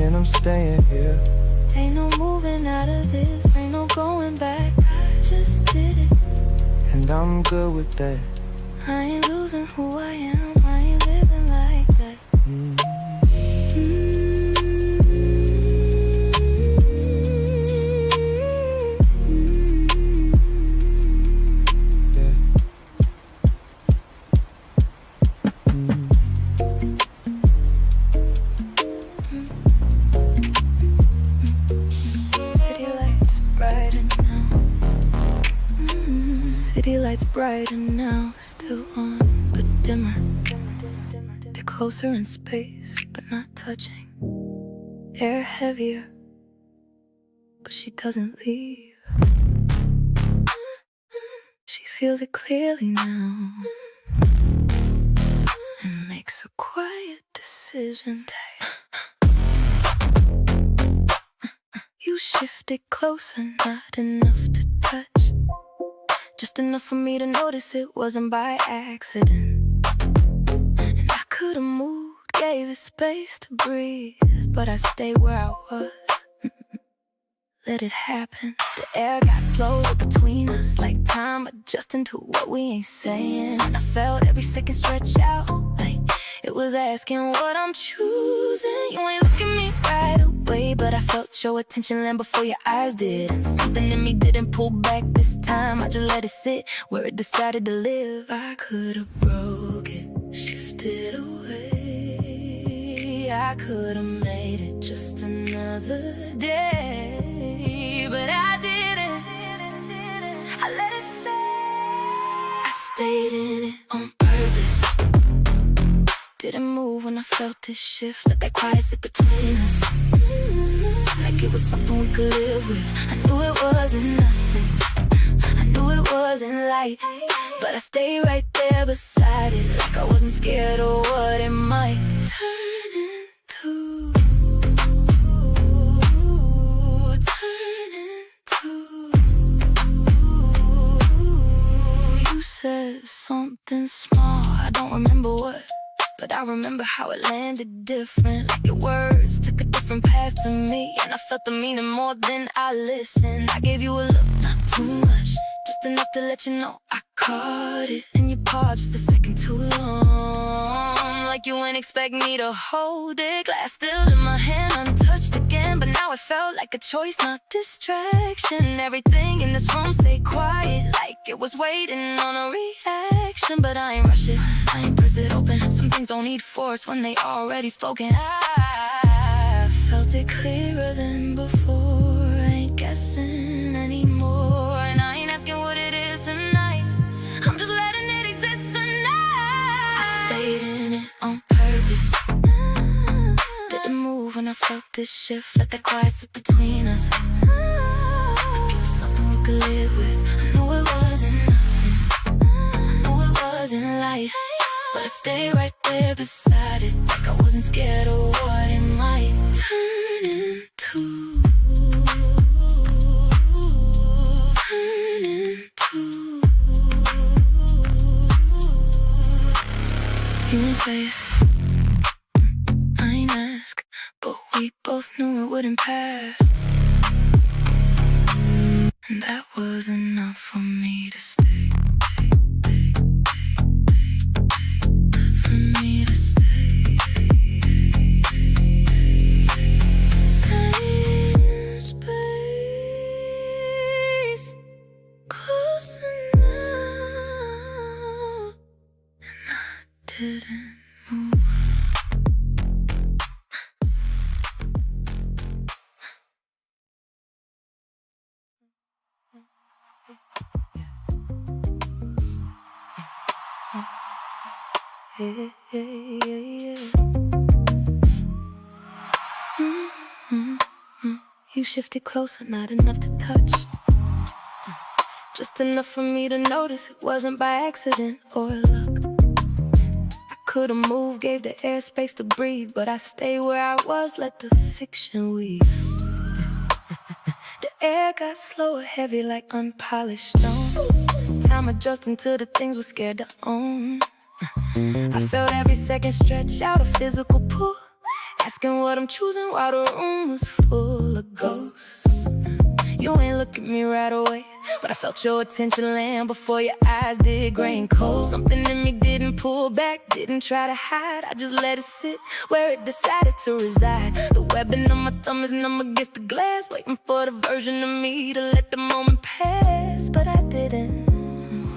and I'm staying here. Ain't no moving out of this, ain't no going back. I just did it. And I'm good with that. I ain't losing who I am, I ain't living like that. City lights brighter now. City lights brighter now, still on, but dimmer. They're closer in space, but not touching. Air heavier, but she doesn't leave. She feels it clearly now and makes a quiet decision. You shifted closer, not enough to touch. Just enough for me to notice it wasn't by accident. And I could've moved, gave it space to breathe, but I stayed where I was. Let it happen. The air got slower between us, like time adjusting to what we ain't saying. And I felt every second stretch out, like it was asking what I'm choosing. You ain't looking me right away, but I felt your attention land before your eyes did. And something in me didn't pull back this time, I just let it sit where it decided to live. I could've broke it, shifted away. I could've made it just another day, but I didn't. I let it stay. I stayed in it on purpose. Didn't move when I felt this shift. Let that quiet sit between us, like it was something we could live with. I knew it wasn't nothing, I knew it wasn't light, but I stayed right there beside it, like I wasn't scared of what it might turn into. You said something small, I don't remember what, but I remember how it landed different. Like your words took a different path to me, and I felt the meaning more than I listened. I gave you a look, not too much, just enough to let you know I caught it. And you paused just a second too long, like you ain't expect me to hold it. Glass still in my hand, untouched again, but now it felt like a choice, not distraction. Everything in this room stayed quiet, like it was waiting on a reaction. But I ain't rush it, I ain't press it open. Some things don't need force when they already spoken. I felt it clearer than before. I ain't guessing anymore, and I ain't asking what it is tonight. I'm just letting it exist tonight. I stayed in it on purpose. Didn't move when I felt this shift. Let that quiet sit between us, like it was something we could live with. I knew it wasn't nothing, I knew it wasn't light, but I stayed right there beside it, like I wasn't scared of what it might turn into. Turn into. You didn't say it, I ain't ask, but we both knew it wouldn't pass. And that was enough for me to stay. For me to stay. Same space, close enough, and I didn't move. Yeah, yeah, yeah. You shifted closer, not enough to touch, just enough for me to notice it wasn't by accident or luck. I could've moved, gave the air space to breathe, but I stayed where I was, let the fiction weave. The air got slower, heavy like unpolished stone. Time adjusting to the things we're scared to own. I felt every second stretch out a physical pull, asking what I'm choosing while the room was full of ghosts. You ain't look at me right away, but I felt your attention land before your eyes did gray and cold. Something in me didn't pull back, didn't try to hide. I just let it sit where it decided to reside. The webbing on my thumb is numb against the glass, waiting for the version of me to let the moment pass. But I didn't.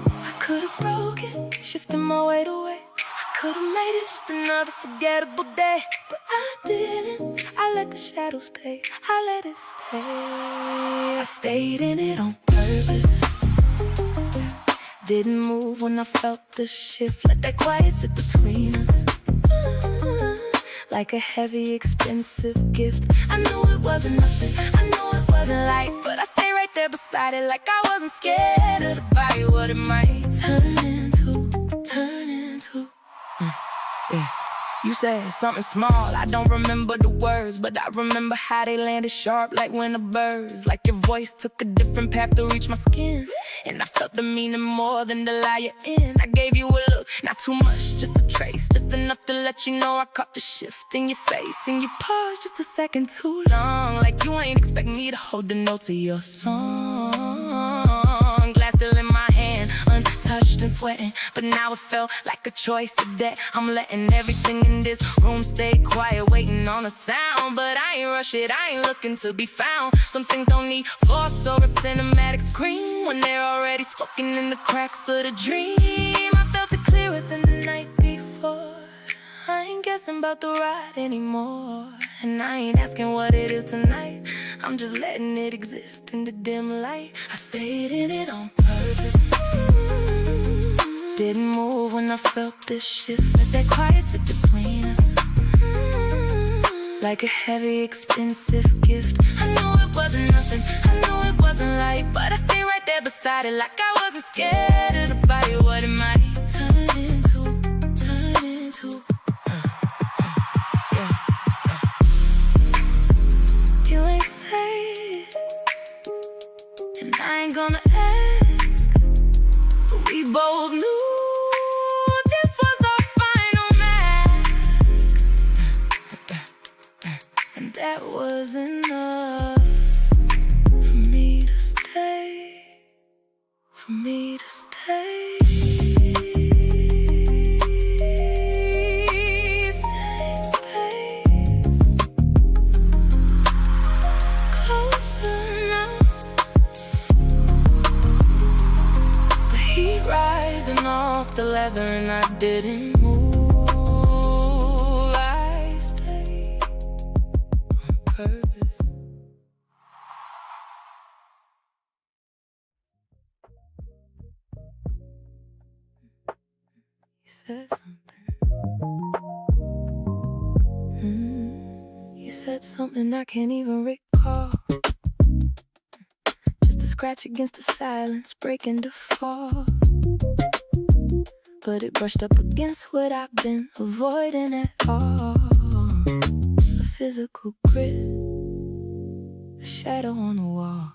I could've broke it, shifting my weight away. I could've made it just another forgettable day, but I didn't. I let the shadow stay, I let it stay. I stayed in it on purpose. Didn't move when I felt the shift. Let that quiet sit between us, like a heavy, expensive gift. I knew it wasn't nothing, I knew it wasn't light, but I stayed right there beside it, like I wasn't scared of the body, what it might turn into, turn into. Yeah. You said something small, I don't remember the words, but I remember how they landed sharp like winter birds. Like your voice took a different path to reach my skin, and I felt the meaning more than the lie you're in. I gave you a look, not too much, just a trace, just enough to let you know I caught the shift in your face. And you paused just a second too long, like you ain't expect me to hold the notes of your song. Glass still in my hand, untouched and sweating, but now it felt like a choice of that. I'm letting everything in this room stay quiet, waiting on a sound, but I ain't rush it, I ain't looking to be found. Some things don't need force or a cinematic screen when they're already spoken in the cracks of the dream. I felt it clearer than the night before. I ain't guessing about the ride anymore, and I ain't asking what it is tonight. I'm just letting it exist in the dim light. I stayed in it on purpose. Didn't move when I felt this shift. Let that quiet sit between us, like a heavy, expensive gift. I knew it wasn't nothing, I knew it wasn't light, but I stayed right there beside it, like I wasn't scared of the body, what it might turn into, turn into. You ain't say it, and I ain't gonna ask, but we both knew this was our final mask, and that was enough for me to stay, for me to stay. Safe space, closer now. The heat rising off the leather and I didn't move. I stayed on purpose. You said something. You said something I can't even recall. Just a scratch against the silence, breaking the fall. But it brushed up against what I've been avoiding at all. A physical grip, a shadow on the wall.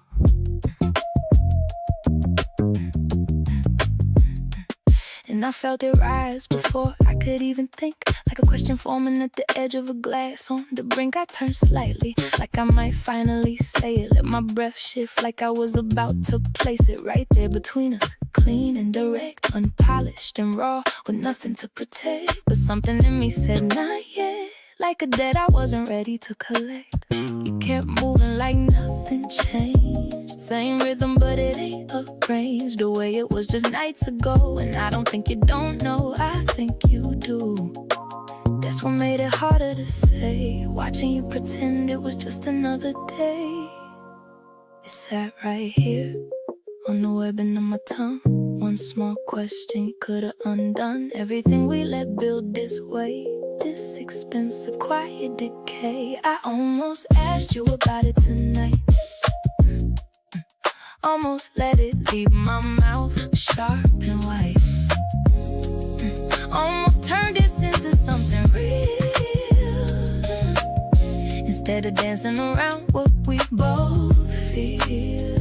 And I felt it rise before I could even think, like a question forming at the edge of a glass on the brink. I turned slightly, like I might finally say it. Let my breath shift, like I was about to place it right there between us. Clean and direct, unpolished and raw, with nothing to protect. But something in me said not yet, like a debt I wasn't ready to collect. You kept moving like nothing changed. Same rhythm, but it ain't arranged the way it was just nights ago. And I don't think you don't know, I think you do. That's what made it harder to say, watching you pretend it was just another day. It sat right here on the webbing of my tongue. One small question could've undone everything we let build this way. This expensive, quiet decay. I almost asked you about it tonight. Almost let it leave my mouth sharp and white. Almost turned this into something real, instead of dancing around what we both feel.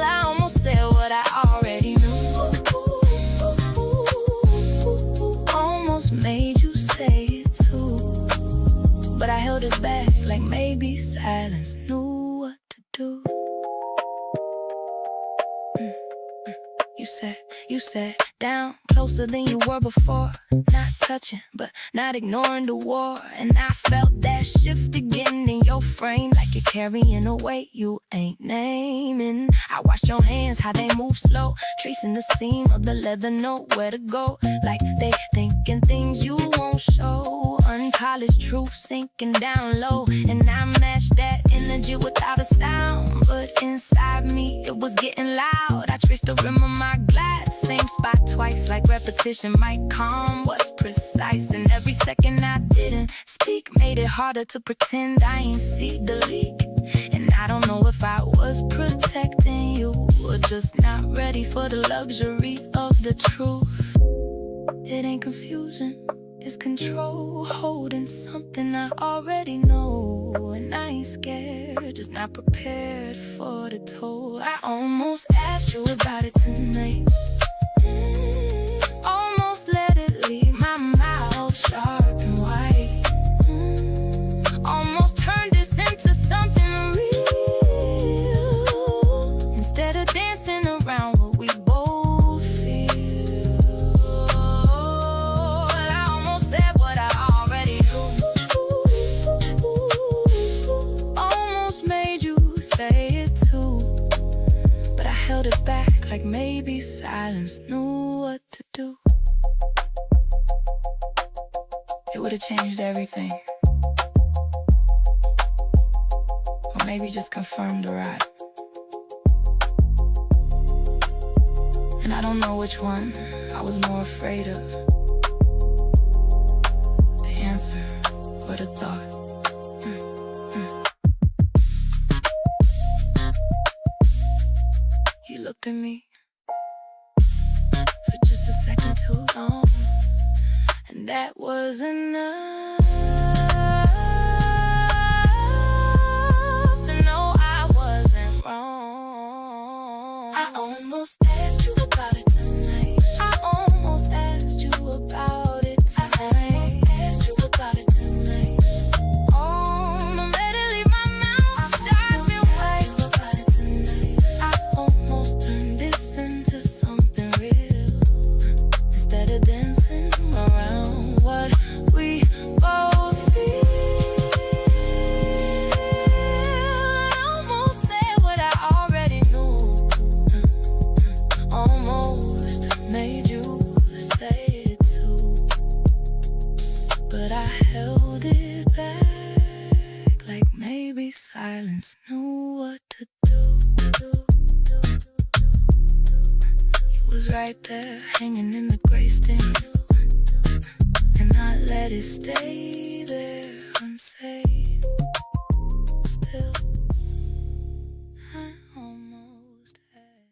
I almost said what I already knew. Almost made you say it too. but I held it back like maybe silence knew what to do. You sat down closer than you were before. Not touching, but not ignoring the war. And I felt that shift again in your frame, like you're carrying a weight you ain't naming. I watched your hands, how they move slow, tracing the seam of the leather, know where to go. Like they thinking things you won't show. Unpolished truth sinking down low. And I matched that energy without a sound, but inside me it was getting loud. I traced the rim of my glass, same spot twice, like repetition might calm what's precise. And every second I didn't speak made it harder to pretend I ain't see the leak. And I don't know if I was protecting you or just not ready for the luxury of the truth. It ain't confusion, it's control, holding something I already know. And I ain't scared, just not prepared for the toll. I almost asked you about it tonight. Almost let it leave my mouth sharp and white. Almost turned this into something real, instead of dancing around what we both feel. I almost said what I already knew. Almost made you say it too, but I held it back like maybe silence knew what to do. It would've changed everything, or maybe just confirmed the ride. And I don't know which one I was more afraid of, the answer or the thought. You looked at me for just a second too long, and that was enough to know I wasn't wrong. I almost asked you about it tonight. I almost asked you about it tonight. I almost asked you about it tonight. Don't let it leave my mouth sharp and white. About it tonight. I almost turned this into something real, instead of dancing around what we both feel. I almost said what I already knew. Almost made you say it too, but I held it back like maybe silence knew what to do. You was right there, hanging in the gray stain, and I let it stay there unsaid. Still, I almost had.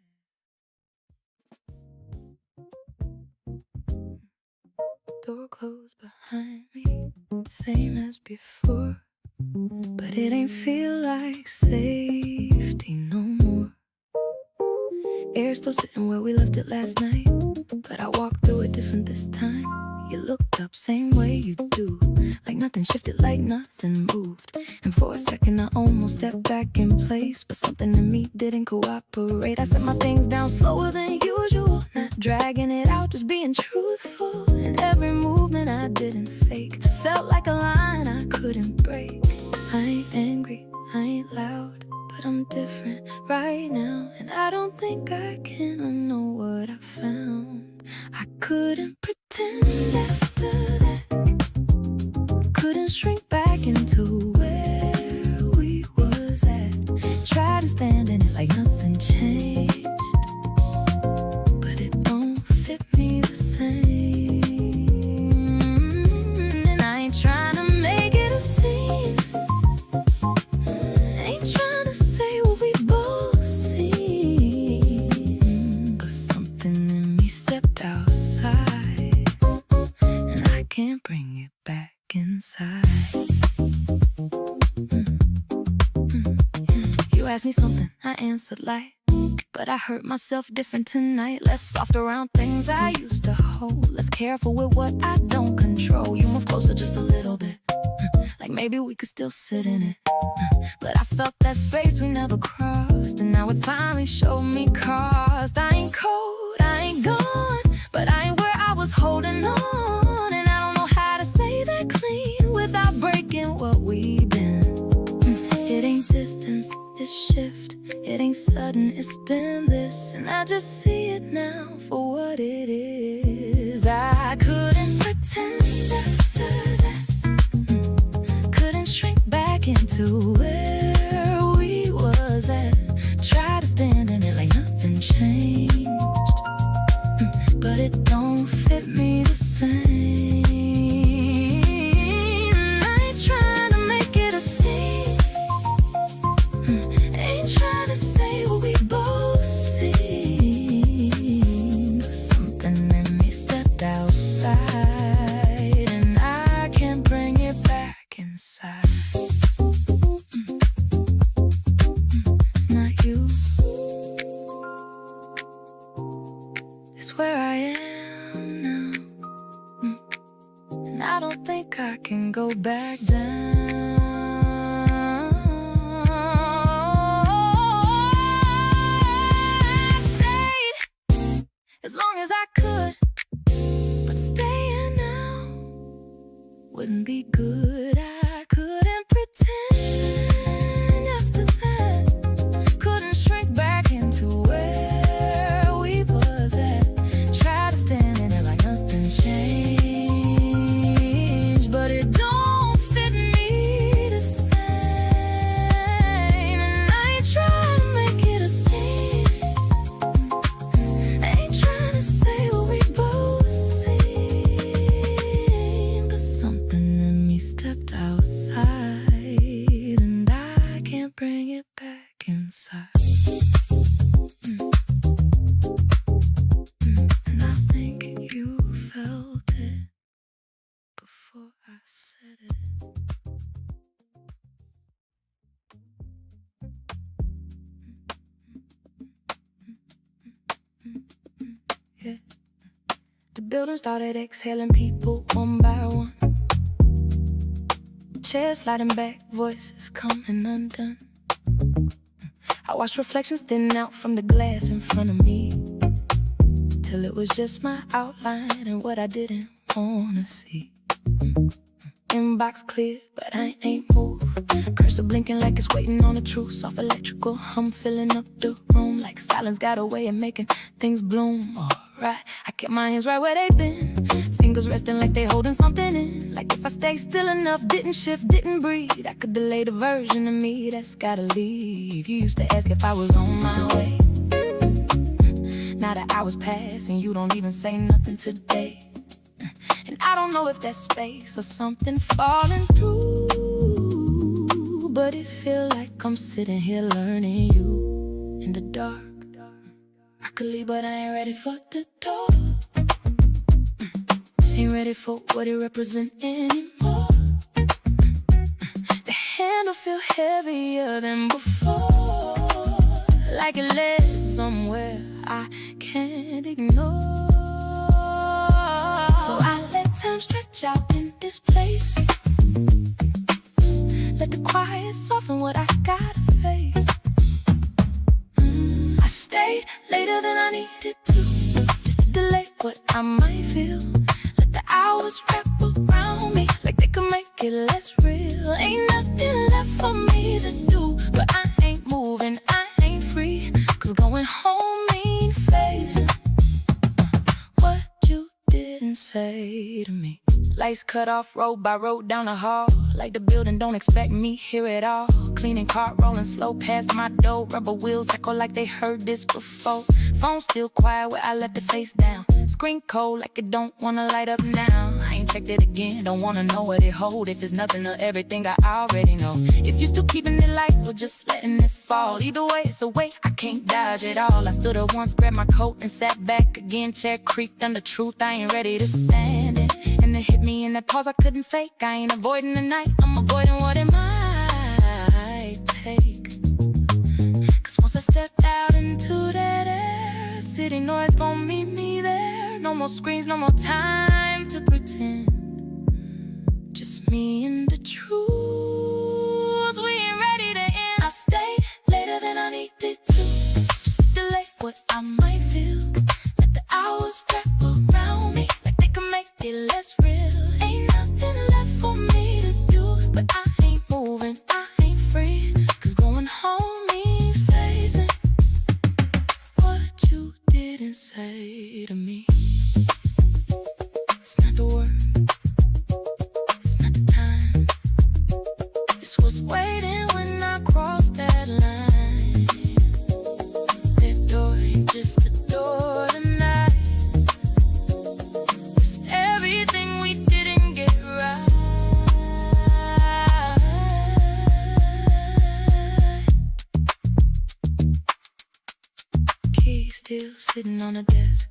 Door closed behind me, same as before, but it ain't feel like safety no more. Air still sitting where we left it last night, but I walked through it different this time. You looked up same way you do, like nothing shifted, like nothing moved. And for a second I almost stepped back in place, but something in me didn't cooperate. I set my things down slower than usual, not dragging it out, just being truthful. And every movement I didn't fake felt like a line I couldn't break. I ain't angry, I ain't loud, but I'm different right now. And I don't think I can unknow what I found. I couldn't pretend after that, couldn't shrink back into where we was at. Try to stand in it like nothing changed, but it don't fit me the same. And I ain't trying to make it a scene, ain't trying to say what we both seen, but something in me stepped outside, and I can't bring it back inside. You asked me something, I answered light, but I hurt myself different tonight. Less soft around things I used to hold, less careful with what I don't control. You move closer just a little bit, like maybe maybe we could still sit in it. But I felt that space we never crossed, and now it finally showed me cost. I ain't cold, I ain't gone, but I ain't where I was holding on. And I don't know how to say that clean without breaking what we've been. It ain't distance, it's shift. It ain't sudden, it's been this. And I just see it now for what it is. I couldn't pretend after that. Couldn't shrink back into where we was at. Try to stand in it like nothing changed, but it don't fit me the same. I ain't trying to make it a scene. Ain't trying to say what we both seen. But something in me stepped outside, and I can't bring it back inside. It's not you, it's where I am now. And I don't think I can go back down. I stayed as long as I could, but staying now wouldn't be good. I couldn't pretend after that. Couldn't shrink back into where we was at. Try to stand in it like nothing changed, but it don't fit me the same. And I ain't trying to make it a scene. I ain't trying to say what we both seen, but something in me stepped outside, and I can't bring it back inside. And I think you felt it before I said it. Yeah. The building started exhaling people one by one. Chairs sliding back, voices coming undone. I watched reflections thin out from the glass in front of me, till it was just my outline and what I didn't wanna see. Inbox clear, but I ain't moved. Cursor blinking like it's waiting on the truth. Soft electrical hum filling up the room, like silence got a way of making things bloom. Alright, I kept my hands right where they been, fingers resting like they holding something in. Like if I stay still enough, didn't shift, didn't breathe, I could delay the version of me that's gotta leave. You used to ask if I was on my way. Now the hours pass and you don't even say nothing today. And I don't know if that's space or something falling through, but it feel like I'm sitting here learning you in the dark. I could leave, but I ain't ready for the door. Ain't ready for what it represents anymore. The handle feel heavier than before, like it led somewhere I can't ignore. So I let time stretch out in this place. Let the quiet soften what I gotta face. I stayed later than I needed to, just to delay what I might feel. Let the hours wrap around me like they could make it less real. Ain't nothing left for me to do, but I ain't moving, I ain't free. Cause going home mean facing what you didn't say to me. Lights cut off road by road down the hall, like the building don't expect me here at all. Cleaning cart rolling slow past my door, rubber wheels echo like they heard this before. Phone still quiet where I let the face down, screen cold like it don't wanna light up now. I ain't checked it again, don't wanna know what it hold. If it's nothing or everything I already know. If you still keeping it light or just letting it fall, either way it's a way I can't dodge it all. I stood up once, grabbed my coat and sat back again. Chair creaked under truth, I ain't ready to stand it. And it hit me in that pause I couldn't fake. I ain't avoiding the night, I'm avoiding what it might take. Cause once I stepped out into that air, city noise gon' meet me there. No more screens, no more time to pretend. Just me and the truth. sitting on a desk,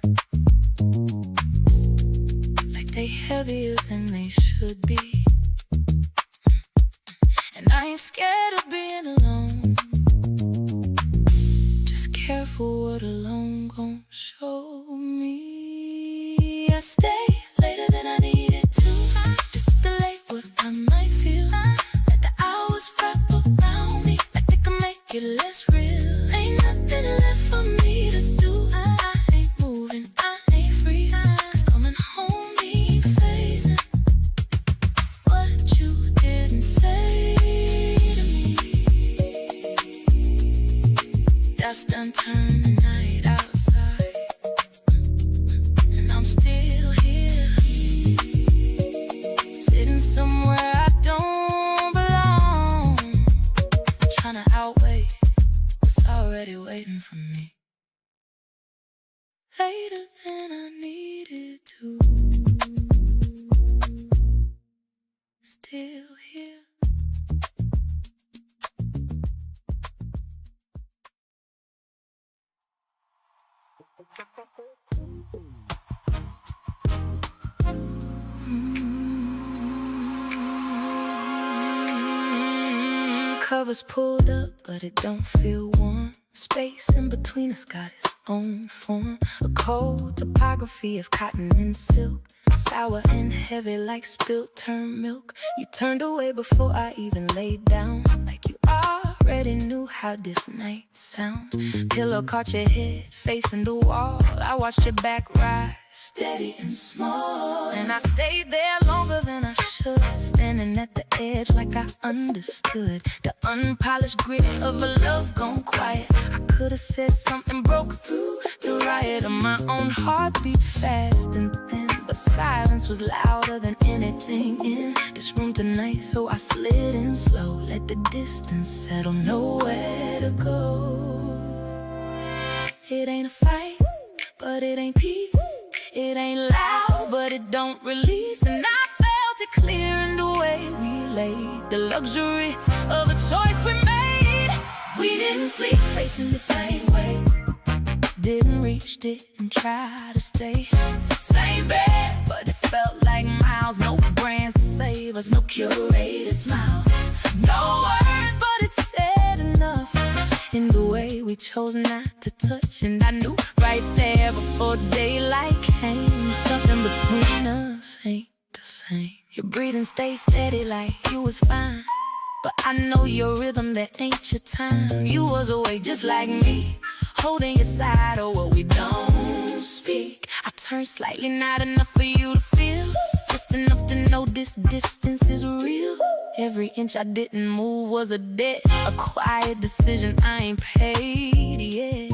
like they heavier than they should be. And I ain't scared of being alone, just careful what alone gon' show me. I stay later than I needed to, just to delay what I might feel. Let the hours wrap around me like they can make it less real. Ain't nothing left for me to do. I ain't moving, I ain't free. 'Cause coming home me facing what you didn't say to me. Dust done turned the night outside, and I'm still here, sitting somewhere I don't belong, trying to outweigh what's already waiting for me. Later than I needed to, still here. Covers pulled up, but it don't feel warm. Space in between us got its own form. A cold topography of cotton and silk, sour and heavy like spilt turned milk. You turned away before I even laid down, like you already knew how this night sound. Pillow caught your head facing the wall. I watched your back rise, steady and small. And I stayed there longer than I should, standing at the edge like I understood the unpolished grit of a love gone quiet. I could've said something, broke through the riot of my own heartbeat, fast and thin. But silence was louder than anything in this room tonight. So I slid in slow, let the distance settle, nowhere to go. It ain't a fight, but it ain't peace. It ain't loud, but it don't release. And I felt it clear in the way we laid, the luxury of a choice we made. We didn't sleep facing the same way, didn't reach, didn't try to stay. Same bed, but it felt like miles. No brands to save us, no curated smiles. No words, but it said enough in the way we chose not to touch. And I knew right there before daylight came, something between us ain't the same. Your breathing stayed steady like you was fine, but I know your rhythm, that ain't your time. You was awake just like me, holding your side, or what we don't speak. I turned slightly, not enough for you to feel, just enough to know this distance is real. Every inch I didn't move was a debt, a quiet decision I ain't paid yet.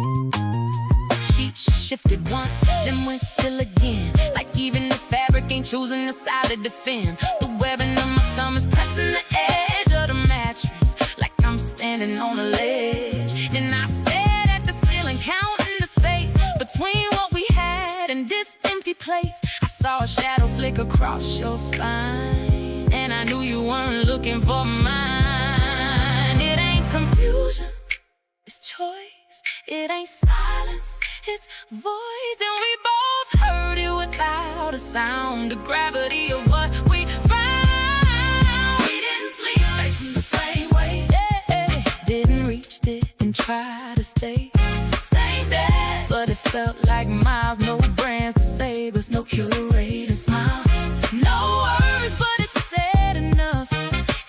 Sheets shifted once, then went still again, like even the fabric ain't choosing a side to defend. The webbing of my thumb is pressing the edge of the mattress, like I'm standing on a ledge. Then I stared at the ceiling, counting the space between what we had and this empty place. I saw a shadow flick across your spine, and I knew you weren't looking for mine. It ain't confusion, it's choice. It ain't silence, it's voice. And we both heard it without a sound, the gravity of what we found. We didn't sleep facing the same way, yeah. Didn't reach, didn't try to stay. Same bed, but it felt like miles. No brands to save us, no curated smiles. No words, but it said enough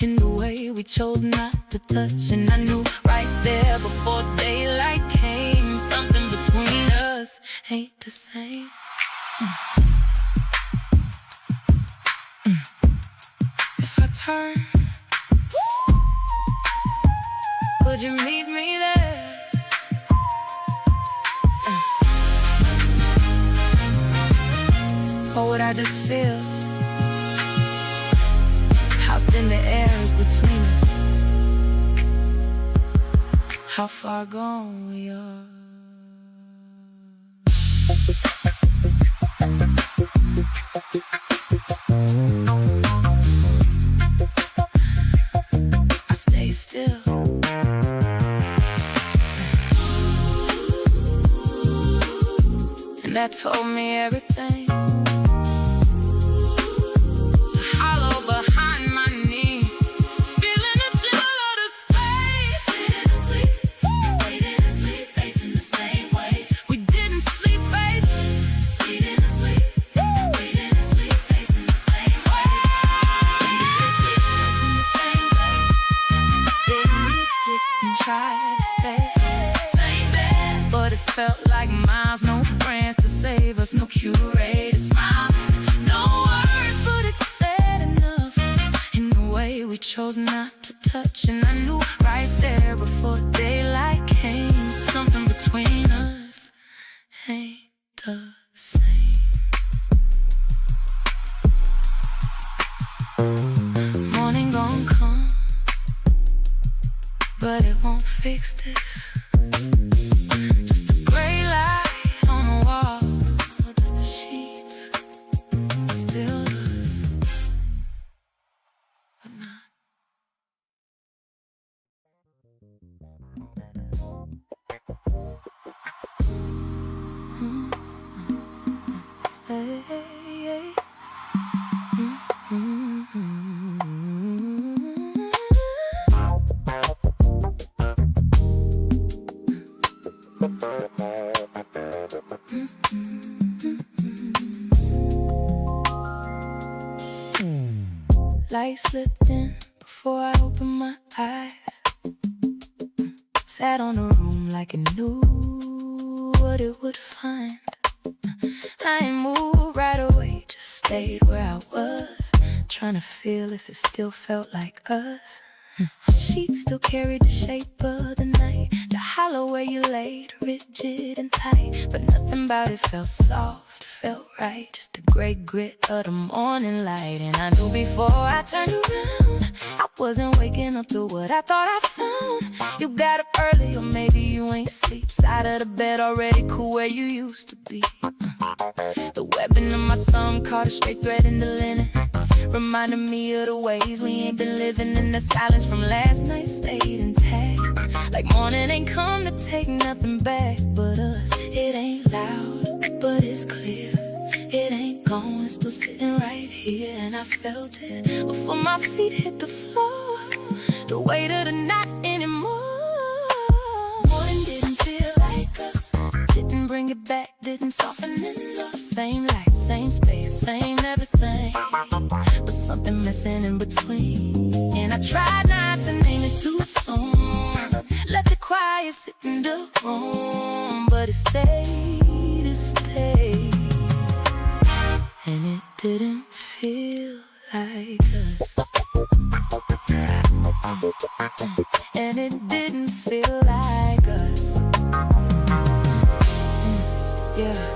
in the way we chose not to touch. And I knew right there before daylight came, something between us ain't the same. If I turn, would you meet me there? Or would I just feel how thin the air is between us, how far gone we are? I stay still. that told me everything. The hollow behind my knee, feeling the chill of the space. We didn't sleep facing the same way. We didn't sleep face. We didn't sleep facing the same way. We didn't sleep facing the same way. Didn't reach it and try to stay. Same bed, But it felt like miles, no brands to save us, no curated smiles, no words, but it said enough in the way we chose not to touch. And I knew right there before daylight came, something between us ain't the same. Morning gon' come, but it won't fix this. Just a gray light on the wall, just the sheets, still us, but not. Hey, hey, hey. Light slipped in before I opened my eyes. Sat on the room like it knew what it would find. I ain't moved right away, just stayed where I was, trying to feel if it still felt like us. Sheets still carried the shape of the night, the hollow where you laid, rigid and tight. But nothing about it felt soft, felt right, just the gray grit of the morning light. And I knew before I turned around, I wasn't waking up to what I thought I found. You got up early, or maybe you ain't sleep. Side of the bed already cool where you used to be. The webbing of my thumb caught a straight thread in the linen, reminded me of the ways we ain't been living. In the silence from last night stayed intact, like morning ain't come to take nothing back but us. It ain't loud, but it's clear. It ain't gone, it's still sitting right here. And I felt it before my feet hit the floor, the weight of the night anymore. Morning didn't feel like us, didn't bring it back, didn't soften it up. Same light, same space, same everything, but something missing in between. And I tried not to name it too soon, let the quiet sit in the room, but it stayed, it stayed. And it didn't feel like us, and it didn't feel like us. Yeah.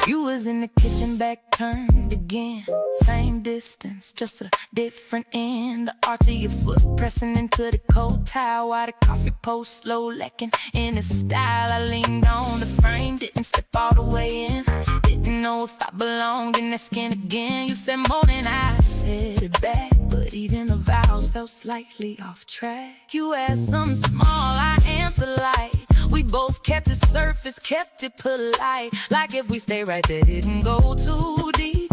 You was in the kitchen, back turned again. Same distance, just a different end. The arch of your foot pressing into the cold tile, while the coffee post slow lecking in his style. I leaned on the frame, didn't step all the way in. Didn't know if I belonged in that skin again. You said morning, I said it back, but even the vowels felt slightly off track. You asked something small, I answered light. We both kept the surface, kept it polite, like if we stay right there didn't go too deep,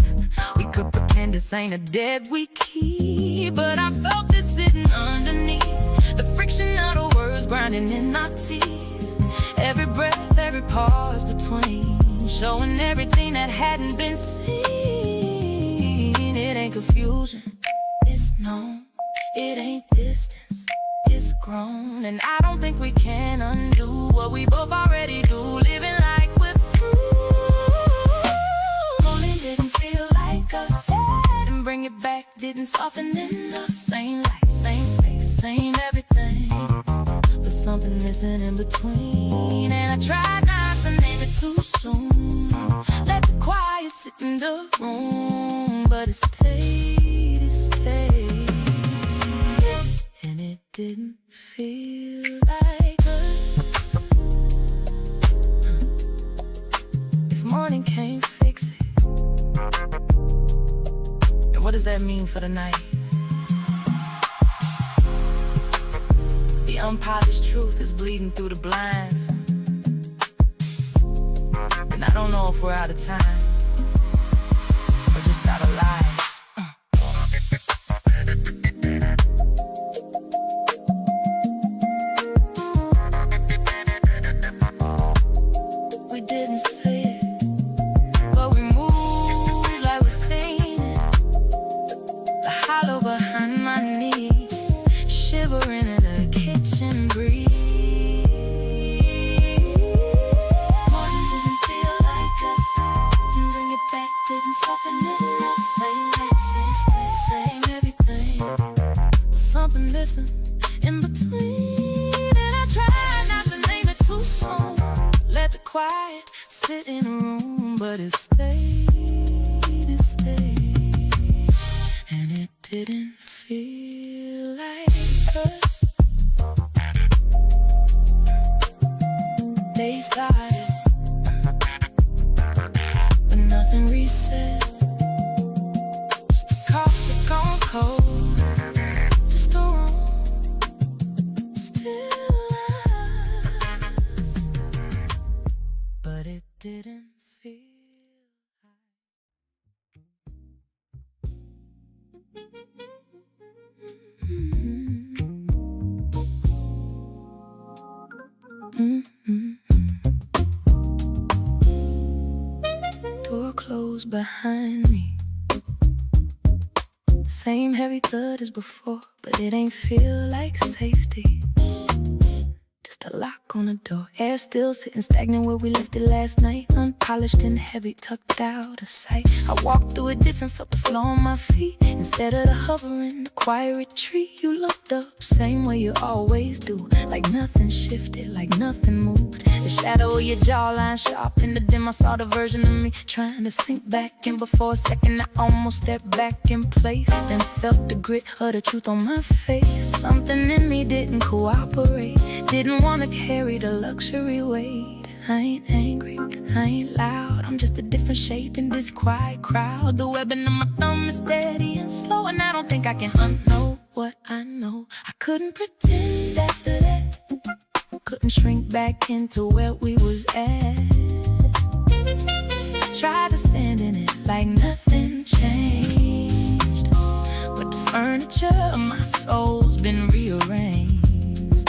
we could pretend this ain't a debt we keep. But I felt this sitting underneath, the friction of the words grinding in our teeth. Every breath, every pause between, showing everything that hadn't been seen. It ain't confusion, it's known. It ain't distance, it's grown. And I don't think we can undo what we both already do, living like we're through. Morning didn't feel like us, didn't bring it back, didn't soften enough. Same light, same space, same everything, but something missing in between. And I tried not to name it too soon, let the quiet sit in the room, but it stayed, it stayed. And it didn't feel like us. If morning can't fix it, then what does that mean for the night? The unpolished truth is bleeding through the blinds. The And I don't know if we're out of time or just out of lives. We didn't say it, but we moved like we're saying it. The hollow behind my knee, shivering in the kitchen breeze. One didn't feel like us, and bring it back didn't soften it enough. Same everything, but something missing in between. And I try not to name it too soon. Let the quiet sit in a room, but it stayed, and it didn't feel like us. They started, but nothing reset. Just a coffee gone cold, just a room, still us, but it didn't feel Door closed behind me. Same heavy thud as before, but it ain't feel like safety. Just a lock on the door, air still sitting stagnant where we left it last night. Unpolished and heavy, tucked out of sight. I walked through it different, felt the flow on my feet. Instead of the hovering, the quiet retreat. You looked up, same way you always do. Like nothing shifted, like nothing moved. The shadow of your jawline sharp in the dim. I saw the version of me trying to sink back in. Before a second I almost stepped back in place, then felt the grit of the truth on my face. Something in me didn't cooperate, didn't wanna carry the luxury weight. I ain't angry, I ain't loud, I'm just a different shape in this quiet crowd. The webbing of my thumb is steady and slow, and I don't think I can unknow what I know. I couldn't pretend after that, couldn't shrink back into where we was at. Tried to stand in it like nothing changed, but the furniture of my soul's been rearranged.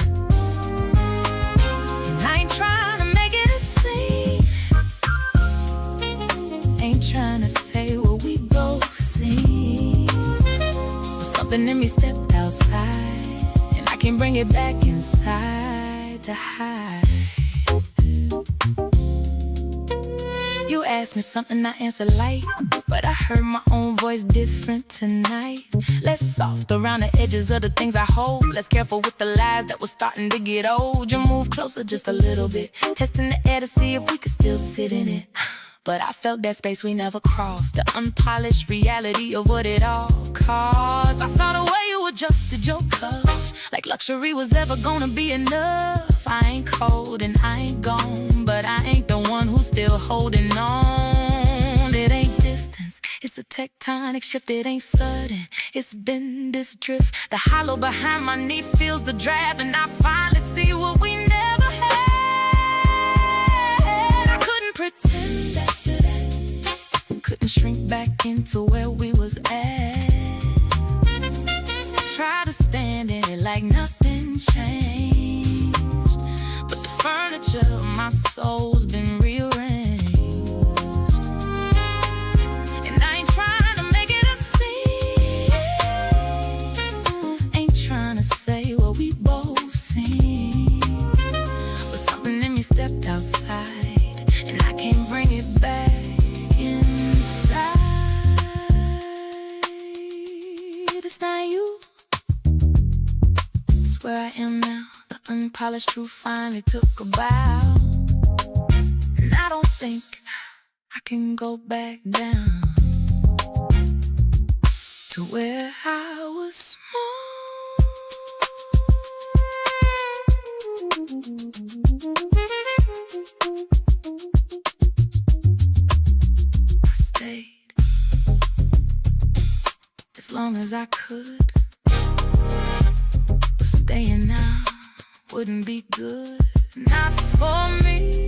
I ain't trying to make it a scene, ain't trying to say what we both seen. But something in me stepped outside, and I can bring it back inside to hide. You asked me something, I answered light, but I heard my own voice different tonight. Less soft around the edges of the things I hold, less careful with the lies that were starting to get old. You move closer just a little bit, testing the air to see if we could still sit in it. But I felt that space we never crossed, the unpolished reality of what it all cost. I saw the way you adjusted your cuff, like luxury was ever gonna be enough. I ain't cold and I ain't gone, but I ain't the one who's still holding on. It ain't distance, it's a tectonic shift. It ain't sudden, it's been this drift. The hollow behind my knee feels the draft, and I finally see what we never had. I couldn't pretend after that, couldn't shrink back into where we was at. Try to stand in it like nothing changed, but the furniture of my soul's been rearranged. And I ain't trying to make it a scene, ain't trying to say what we both seen. But something in me stepped outside, and I can't bring it back inside. It's not you, it's where I am now. The unpolished truth finally took a bow, and I don't think I can go back down to where I was small. I stayed as long as I could, but staying now wouldn't be good, not for me.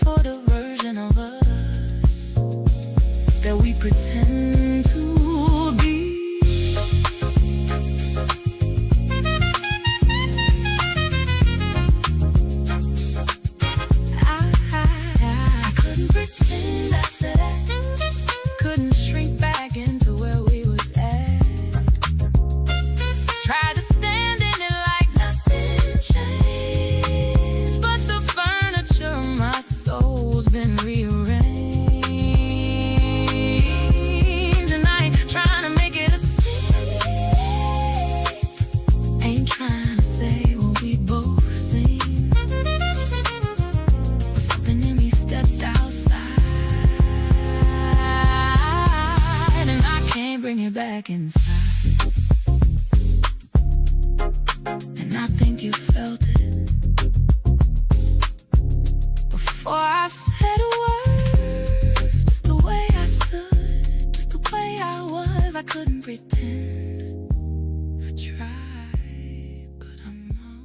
for the version of us that we pretend to be. I couldn't pretend after that. Couldn't shrink back into where we was at. Tried to stand in it like nothing changed, but the furniture of my soul's been rearranged. And I ain't trying to make it a scene, ain't trying to say what we both seen, but something in me stepped outside, and I can't bring it back inside. And I think you felt it before I said a word. Just the way I stood, just the way I was. I couldn't pretend. I tried, but I'm not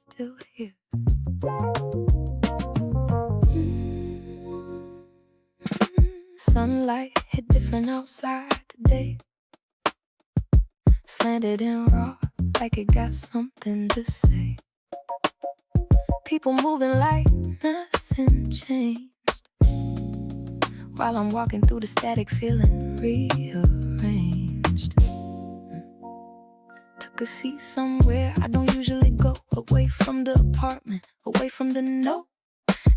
still here. Sunlight hit different outside today. Slanted and raw, like it got something to say. People moving like nothing changed, while I'm walking through the static, feeling rearranged. Took a seat somewhere I don't usually go, away from the apartment, away from the no.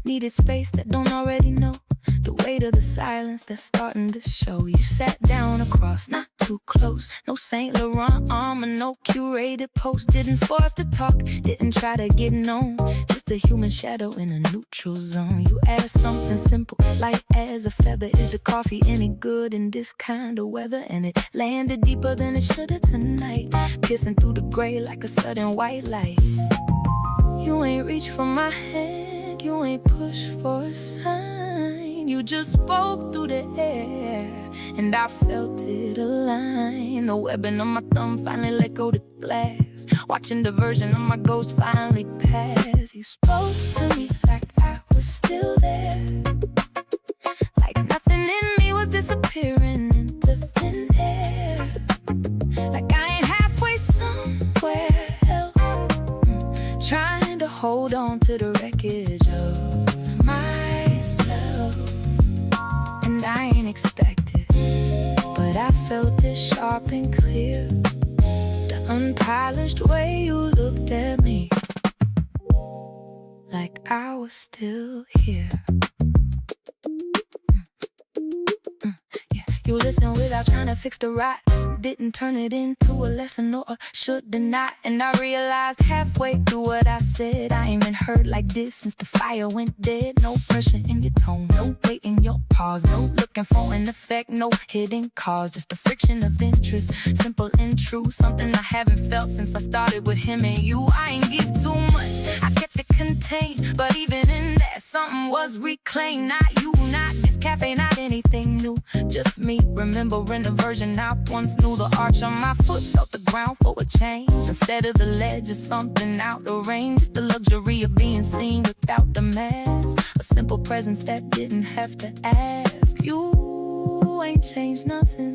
Needed space that don't already know, the weight of the silence that's starting to show. You sat down across, not too close. No Saint Laurent arm and no curated post. Didn't force to talk, didn't try to get known. Just a human shadow in a neutral zone. You asked something simple, light as a feather. Is the coffee any good in this kind of weather? And it landed deeper than it should have tonight, piercing through the gray like a sudden white light. You ain't reach for my hand, you ain't push for a sign. You just spoke through the air, and I felt it align. The webbing on my thumb finally let go the glass, watching the version of my ghost finally pass. You spoke to me like I was still there, like nothing in me was disappearing into thin air, like I ain't halfway somewhere else, trying to hold on to the wreckage of myself. And I ain't expected, but I felt it sharp and clear, the unpolished way you looked at me, like I was still here. Yeah, you listen without trying to fix the rot, didn't turn it into a lesson or a should or not. And I realized halfway through what I said, I ain't been hurt like this since the fire went dead. No pressure in your tone, no weight in your pause, no looking for an effect, no hidden cause, just the friction of interest, simple and true, something I haven't felt since I started with him and you. I ain't give too much, I kept it contained, but even in that something was reclaimed. Not you, not this cafe, not anything new, just me remembering the version I once knew. The arch on my foot felt the ground for a change, instead of the ledge of something out of range. Just the luxury of being seen without the mask, a simple presence that didn't have to ask. You ain't changed nothing,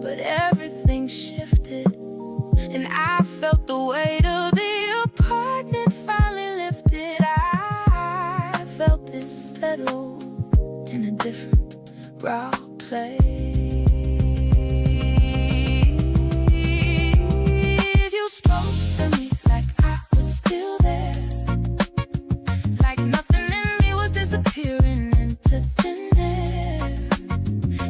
but everything shifted, and I felt the weight of the apartment finally lifted. I felt it settle in a different raw place. You spoke to me like I was still there, like nothing in me was disappearing into thin air,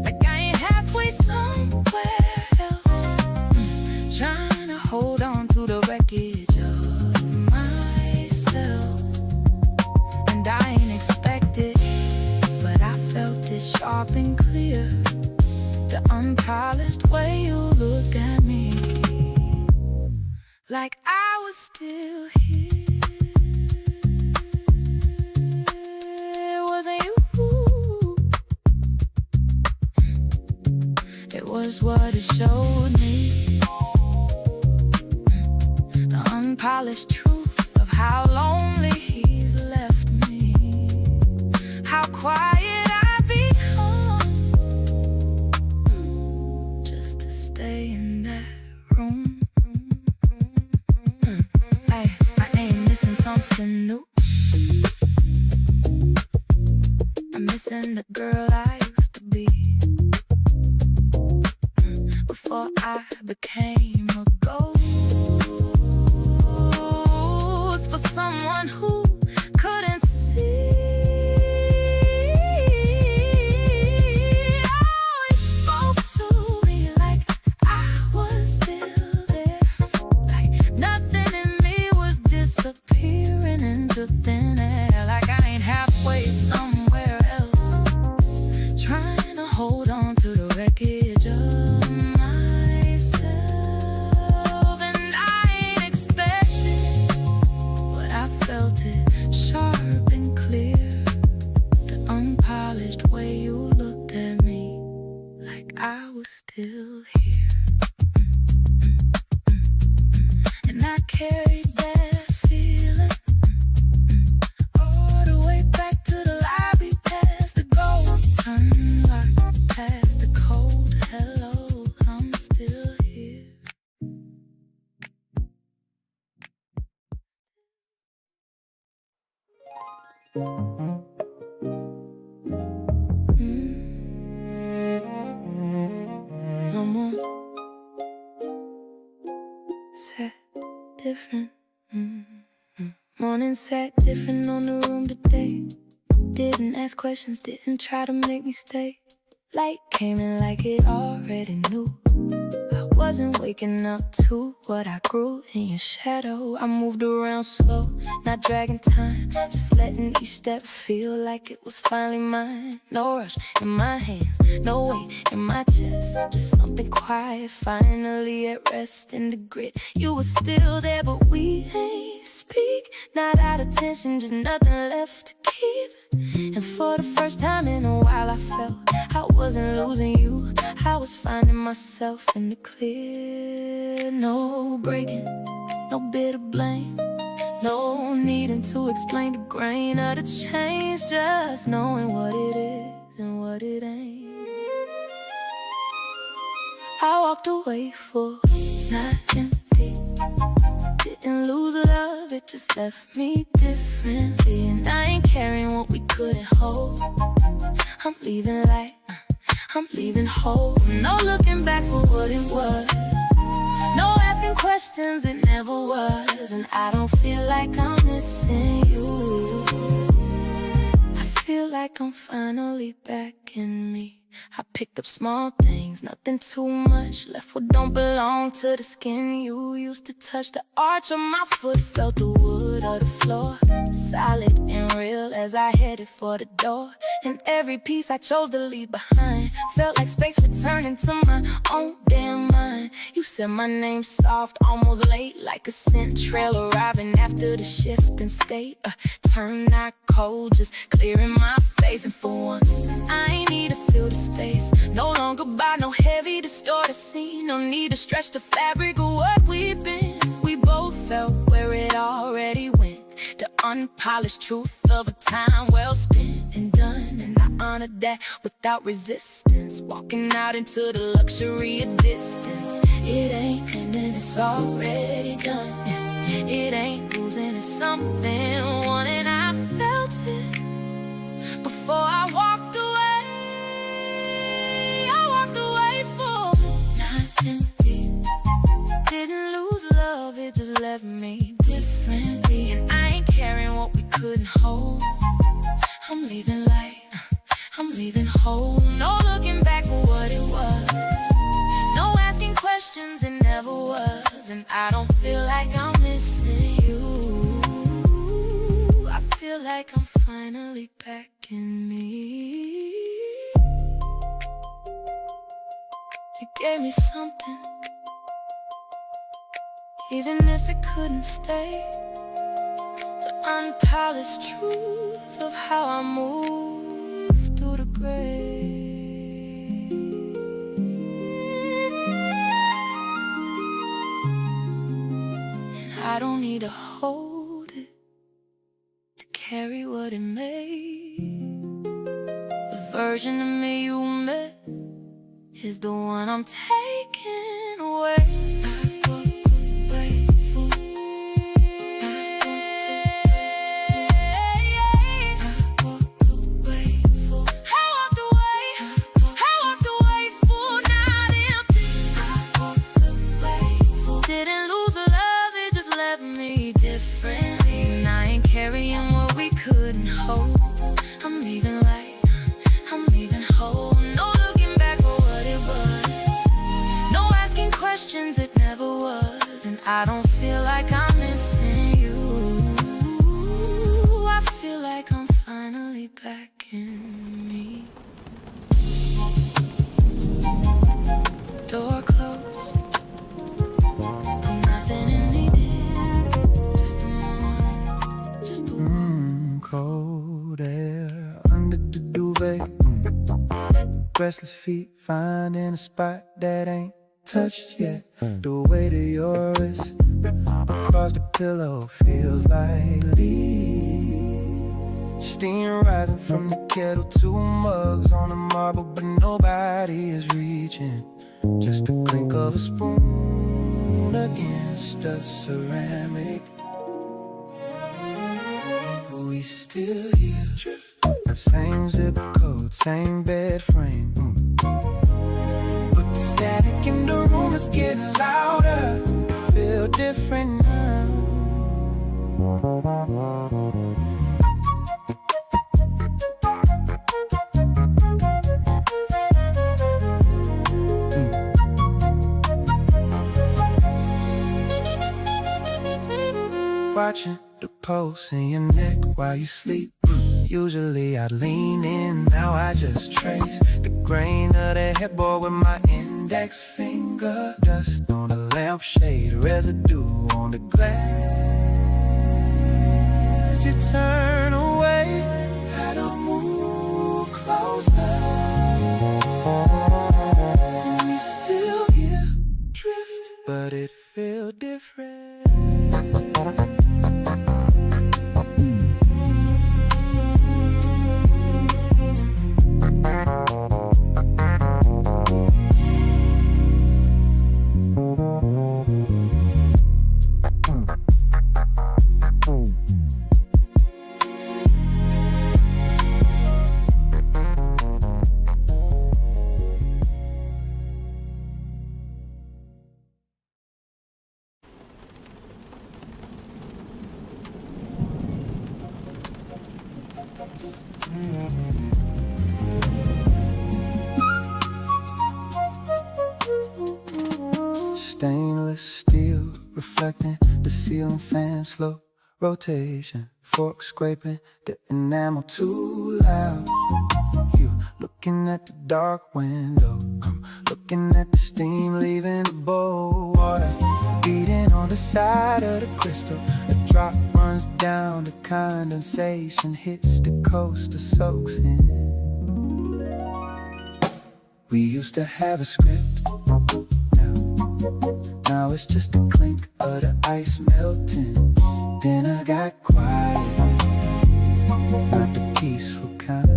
like I ain't halfway somewhere else, trying to hold on to the wreckage of myself. And I ain't expected, but I felt it sharp and clear, the unpolished way you looked at me, like I was still here. It wasn't you, it was what it showed me. unpolished truth of how lonely he's left me. How quiet I become just to stay in that room. Hey, I ain't missing something new. I'm missing the girl I used to be before I became a ghost. For someone who couldn't see. Always spoke to me like I was still there, like nothing in me was disappearing into thin air, like I ain't halfway somewhere else, trying to hold on to the wreckage of myself. And I ain't expecting, but I felt it sharp and clear, the unpolished way you looked at me, like I was still here. And I carried that feeling all the way back to the lobby, past the gold turn light, past the cold hello, I'm still here. No more sat different. Morning sat different on the room today. Didn't ask questions, didn't try to make me stay. Light came in like it already knew. I wasn't waking up to what I grew in your shadow. I moved around slow, not dragging time, just letting each step feel like it was finally mine. No rush in my hands, no weight in my chest, just something quiet, finally at rest in the grit. You were still there, but we ain't speak. Not out of tension, just nothing left to keep. And for the first time in a while I felt I wasn't losing you, I was finding myself in the clear. No breaking, no bit of blame, no needing to explain the grain of the change, just knowing what it is and what it ain't. I walked away full, not empty. Didn't lose love, it just left me differently. And I ain't carrying what we couldn't hold. I'm leaving light, I'm leaving whole. No looking back for what it was, no asking questions, it never was. And I don't feel like I'm missing you, I feel like I'm finally back in me. I picked up small things, nothing too much, left what don't belong to the skin you used to touch. The arch of my foot felt the wood of the floor, solid and real as I headed for the door. And every piece I chose to leave behind felt like space returning to my own damn mind. You said my name soft, almost late, like a scent trail arriving after the shift in state. Turn not cold, just clearing my face. And for once, I ain't need to feel the space. No longer by no heavy, distorted scene. No need to stretch the fabric of what we've been. We both felt where it already went, the unpolished truth of a time well spent and done. And I honored that without resistance, walking out into the luxury of distance. It ain't ending, it's already done. It ain't losing, it's something won. And I felt it before I walked away. I walked away full, not empty. Didn't lose love, it just left me differently. And I ain't carrying what we couldn't hold. I'm leaving light, I'm leaving whole. No looking back for what it was, no asking questions, it never was. And I don't feel like I'm missing you, I feel like I'm finally back in me. You gave me something, even if it couldn't stay, the unpolished truth of how I move through the grave. And I don't need made. The version of me you met is the one I'm taking away. I walked away for not empty. Didn't lose the love, it just left me differently. And I ain't carrying what we couldn't hold. I'm leaving light, I'm leaving whole. No looking back for what it was, no asking questions, it never was. And I don't feel like I'm missing you, I feel like I'm finally back in me. Door closed, but nothing in me did. Just a moment, just a Cold air under the duvet. Restless feet finding a spot that ain't touched yet. The weight of your wrist across the pillow feels like leaves. Steam rising from the kettle, 2 mugs on the marble, but nobody is reaching. Just the clink of a spoon against the ceramic. We still here, drift. Same zip code, same bed frame. But the static in the room is getting louder. It feel different now. Watching the pulse in your neck while you sleep. Usually I'd lean in, now I just trace the grain of the headboard with my index finger. Dust on the lampshade, residue on the glass. You turn away, I don't move closer. We still here, drift, but it feel different. Stainless steel reflecting the ceiling fan, slow rotation, fork scraping the enamel too loud. You looking at the dark window, I'm looking at the steam leaving the bowl. Water beating on the side of the crystal, a drop runs down, the condensation hits the coaster, soaks in. We used to have a script, now it's just a clink of the ice melting. Dinner got quiet, not the peaceful kind.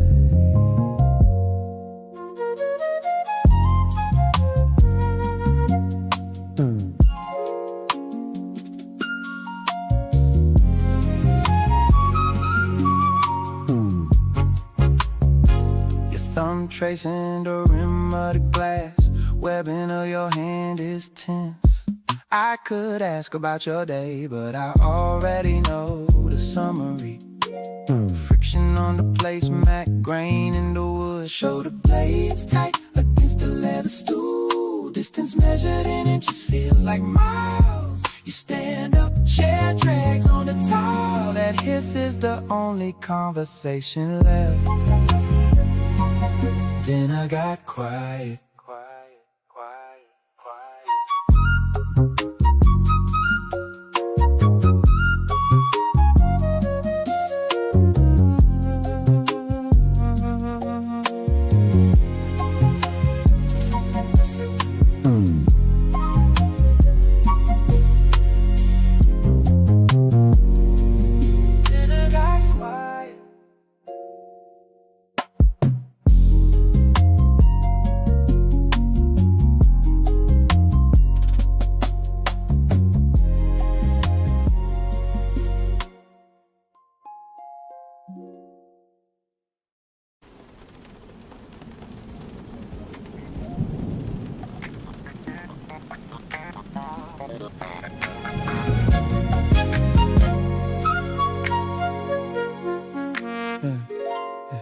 Your thumb tracing the rim of the glass, webbing of your hand is tense. I could ask about your day, but I already know the summary. Friction on the placemat, grain in the wood, shoulder blades tight against the leather stool. Distance measured in inches feels like miles. You stand up, chair drags on the tile. That hiss is the only conversation left. Dinner got quiet.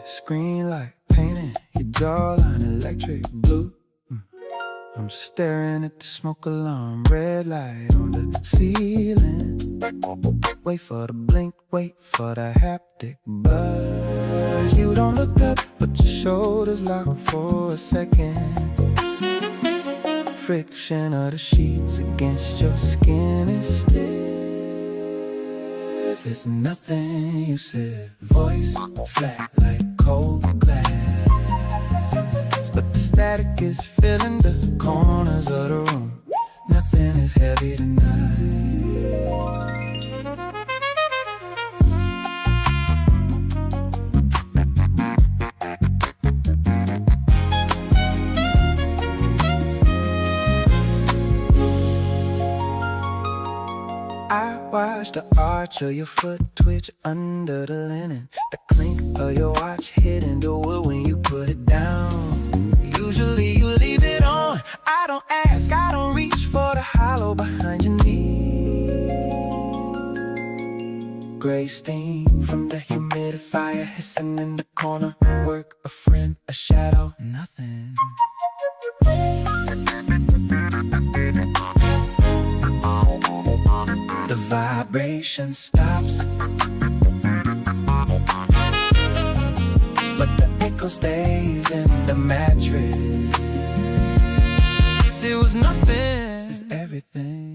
Screen light painting your jawline electric blue. I'm staring at the smoke alarm, red light on the ceiling. Wait for the blink, wait for the haptic buzz. You don't look up, but your shoulders lock for a second. Friction of the sheets against your skin is stiff. It's nothing you said. Voice flat like cold glass, but the static is filling the corners of the room. Nothing is heavy tonight. I watch the arch of your foot twitch under the linen, the clink of your watch hitting the wood when you put it down. Usually you leave it on. I don't ask, I don't reach for the hollow behind your knee. Gray steam from the humidifier hissing in the corner. Work, a friend, a shadow, nothing. The vibration stops, but the echo stays in the mattress. It was nothing, it's everything.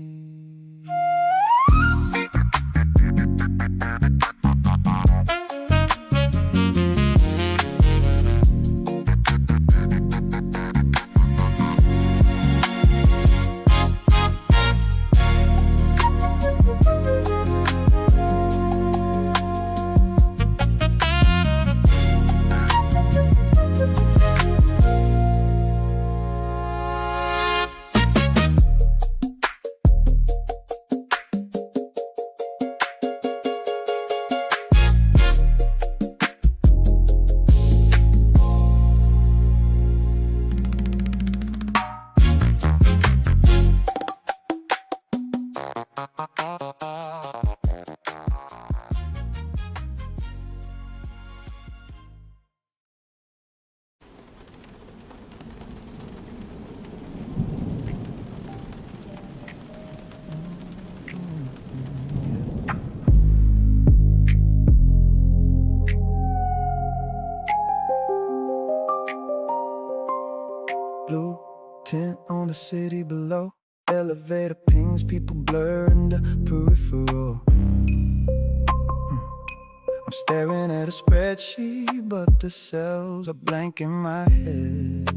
Blue tint on the city below. Elevator pings, people blur in the peripheral. I'm staring at a spreadsheet, but the cells are blank in my head.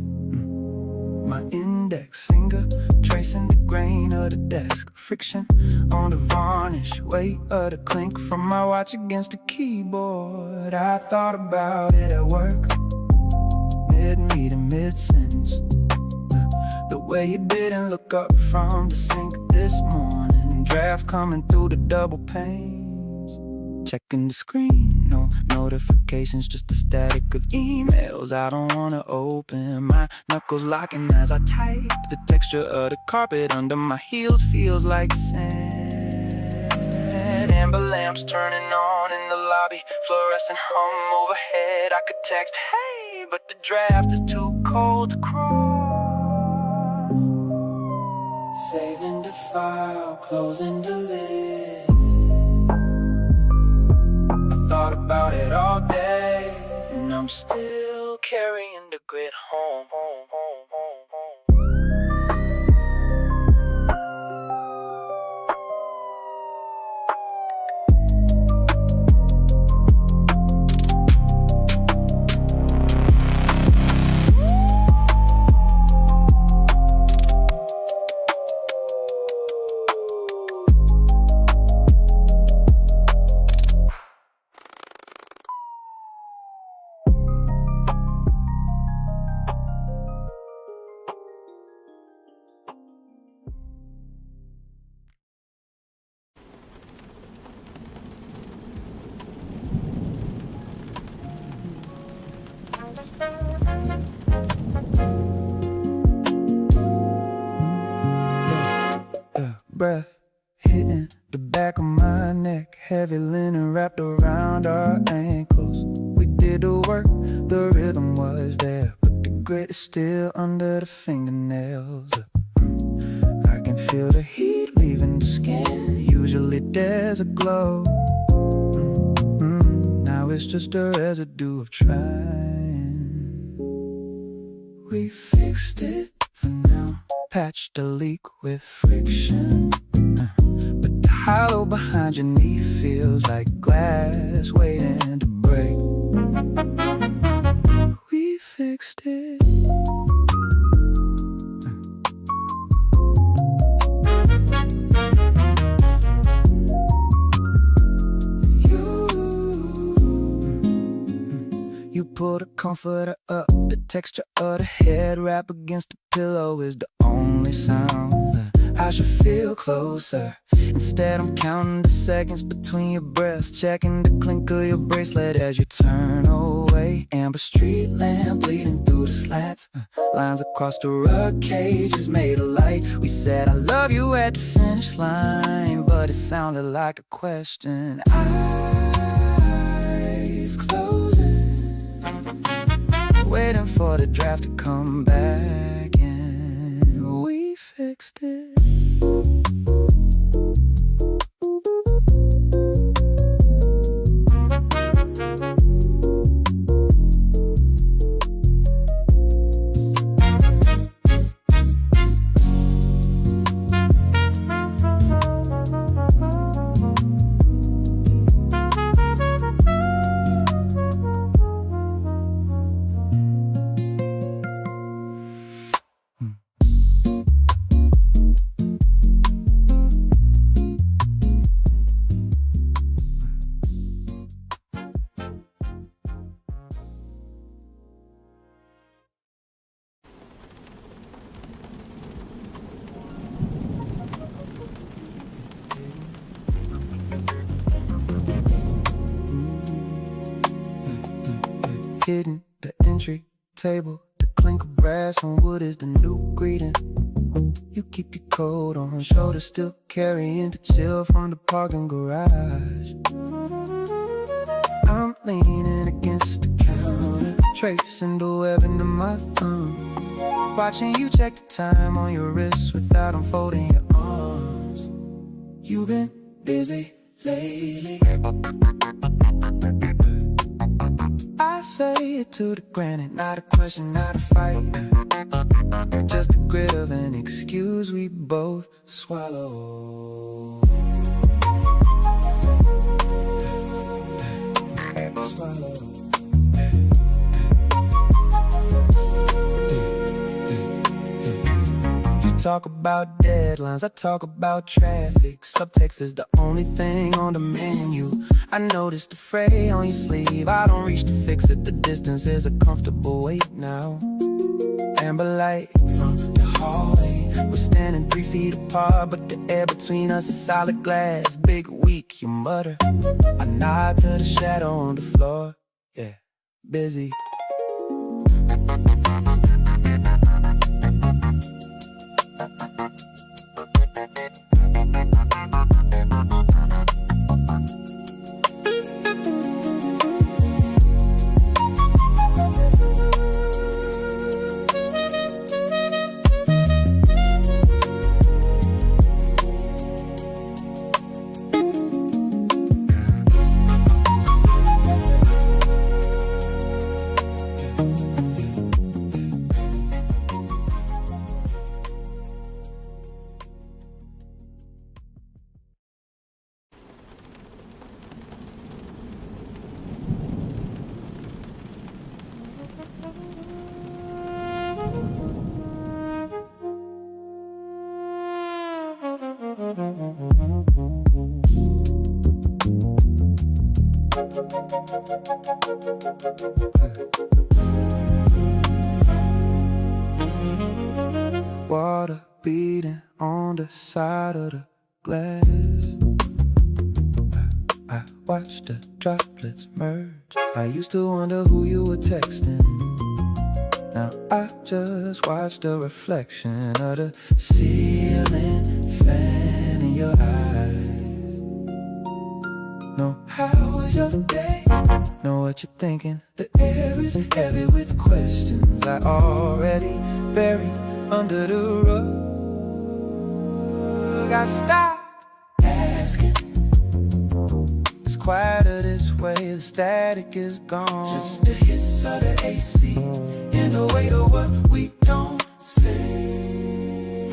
My index finger tracing the grain of the desk. Friction on the varnish, weight of the clink from my watch against the keyboard. I thought about it at work, mid-meeting, mid-sentence. The way you didn't look up from the sink this morning. Draft coming through the double panes. Checking the screen, no notifications, just the static of emails I don't wanna open. My knuckles locking as I type. The texture of the carpet under my heels feels like sand. Amber lamps turning on in the lobby, fluorescent hum overhead. I could text, hey, but the draft is too cold to cross. Saving the file, closing the lid. I thought about it all day, and I'm still carrying the grit home. Breath hitting the back of my neck, heavy linen wrapped around our ankles. We did did the work, the rhythm was there, but the grit is still under the fingernails. I can feel the heat leaving the skin. Usually there's a glow. Now it's just a residue of trying. We fixed it for now, patched the leak with friction, but the hollow behind your knee feels like glass waiting to break. We fixed it. You pull the comforter up, the texture of the head wrap against the pillow is the only sound. I should feel closer. Instead I'm counting the seconds between your breaths, checking the clink of your bracelet as you turn away. Amber street lamp bleeding through the slats, lines across the rug cages made of light. We said I love you at the finish line, but it sounded like a question. Eyes closing, waiting for the draft to come back, and we fixed it. Hidden the entry table, the clink of brass on wood is the new greeting. You keep your coat on shoulder, still carrying the chill from the parking garage. I'm leaning against the counter, tracing the web into my thumb, watching you check the time on your wrist without unfolding your arms. You've been busy lately. I say it to the granite, not a question, not a fight, just the grit of an excuse we both swallow. Swallow. You talk about deadlines, I talk about traffic. Subtext is the only thing on the menu. I noticed the fray on your sleeve, I don't reach to fix it. The distance is a comfortable weight now. Amber light from the hallway, we're standing 3 feet apart, but the air between us is solid glass. Big weak, you mutter. I nod to the shadow on the floor. Yeah, busy. Water beating on the side of the glass. I watched the droplets merge. I used to wonder who you were texting. Now I just watch the reflection of the ceiling fan in your eyes. No, how was your day? know what you're thinking. The air is heavy with questions I already buried under the rug. I stopped asking. It's quieter this way, the static is gone. Just the hiss of the AC and the weight of what we don't say.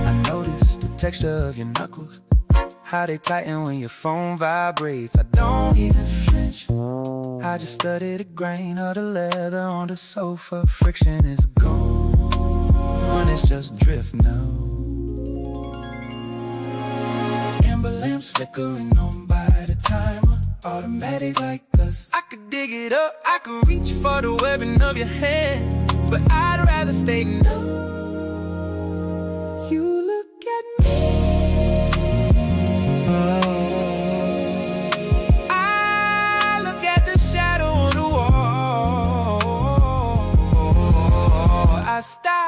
I noticed the texture of your knuckles, how they tighten when your phone vibrates. I don't even flinch, I just study the grain of the leather on the sofa. Friction is gone, it's just drift now. Amber lamps flickering on by the timer, automatic like us. I could dig it up, I could reach for the webbing of your hand, but I'd rather stay numb. You look at me, I look at the shadow on the wall. I stop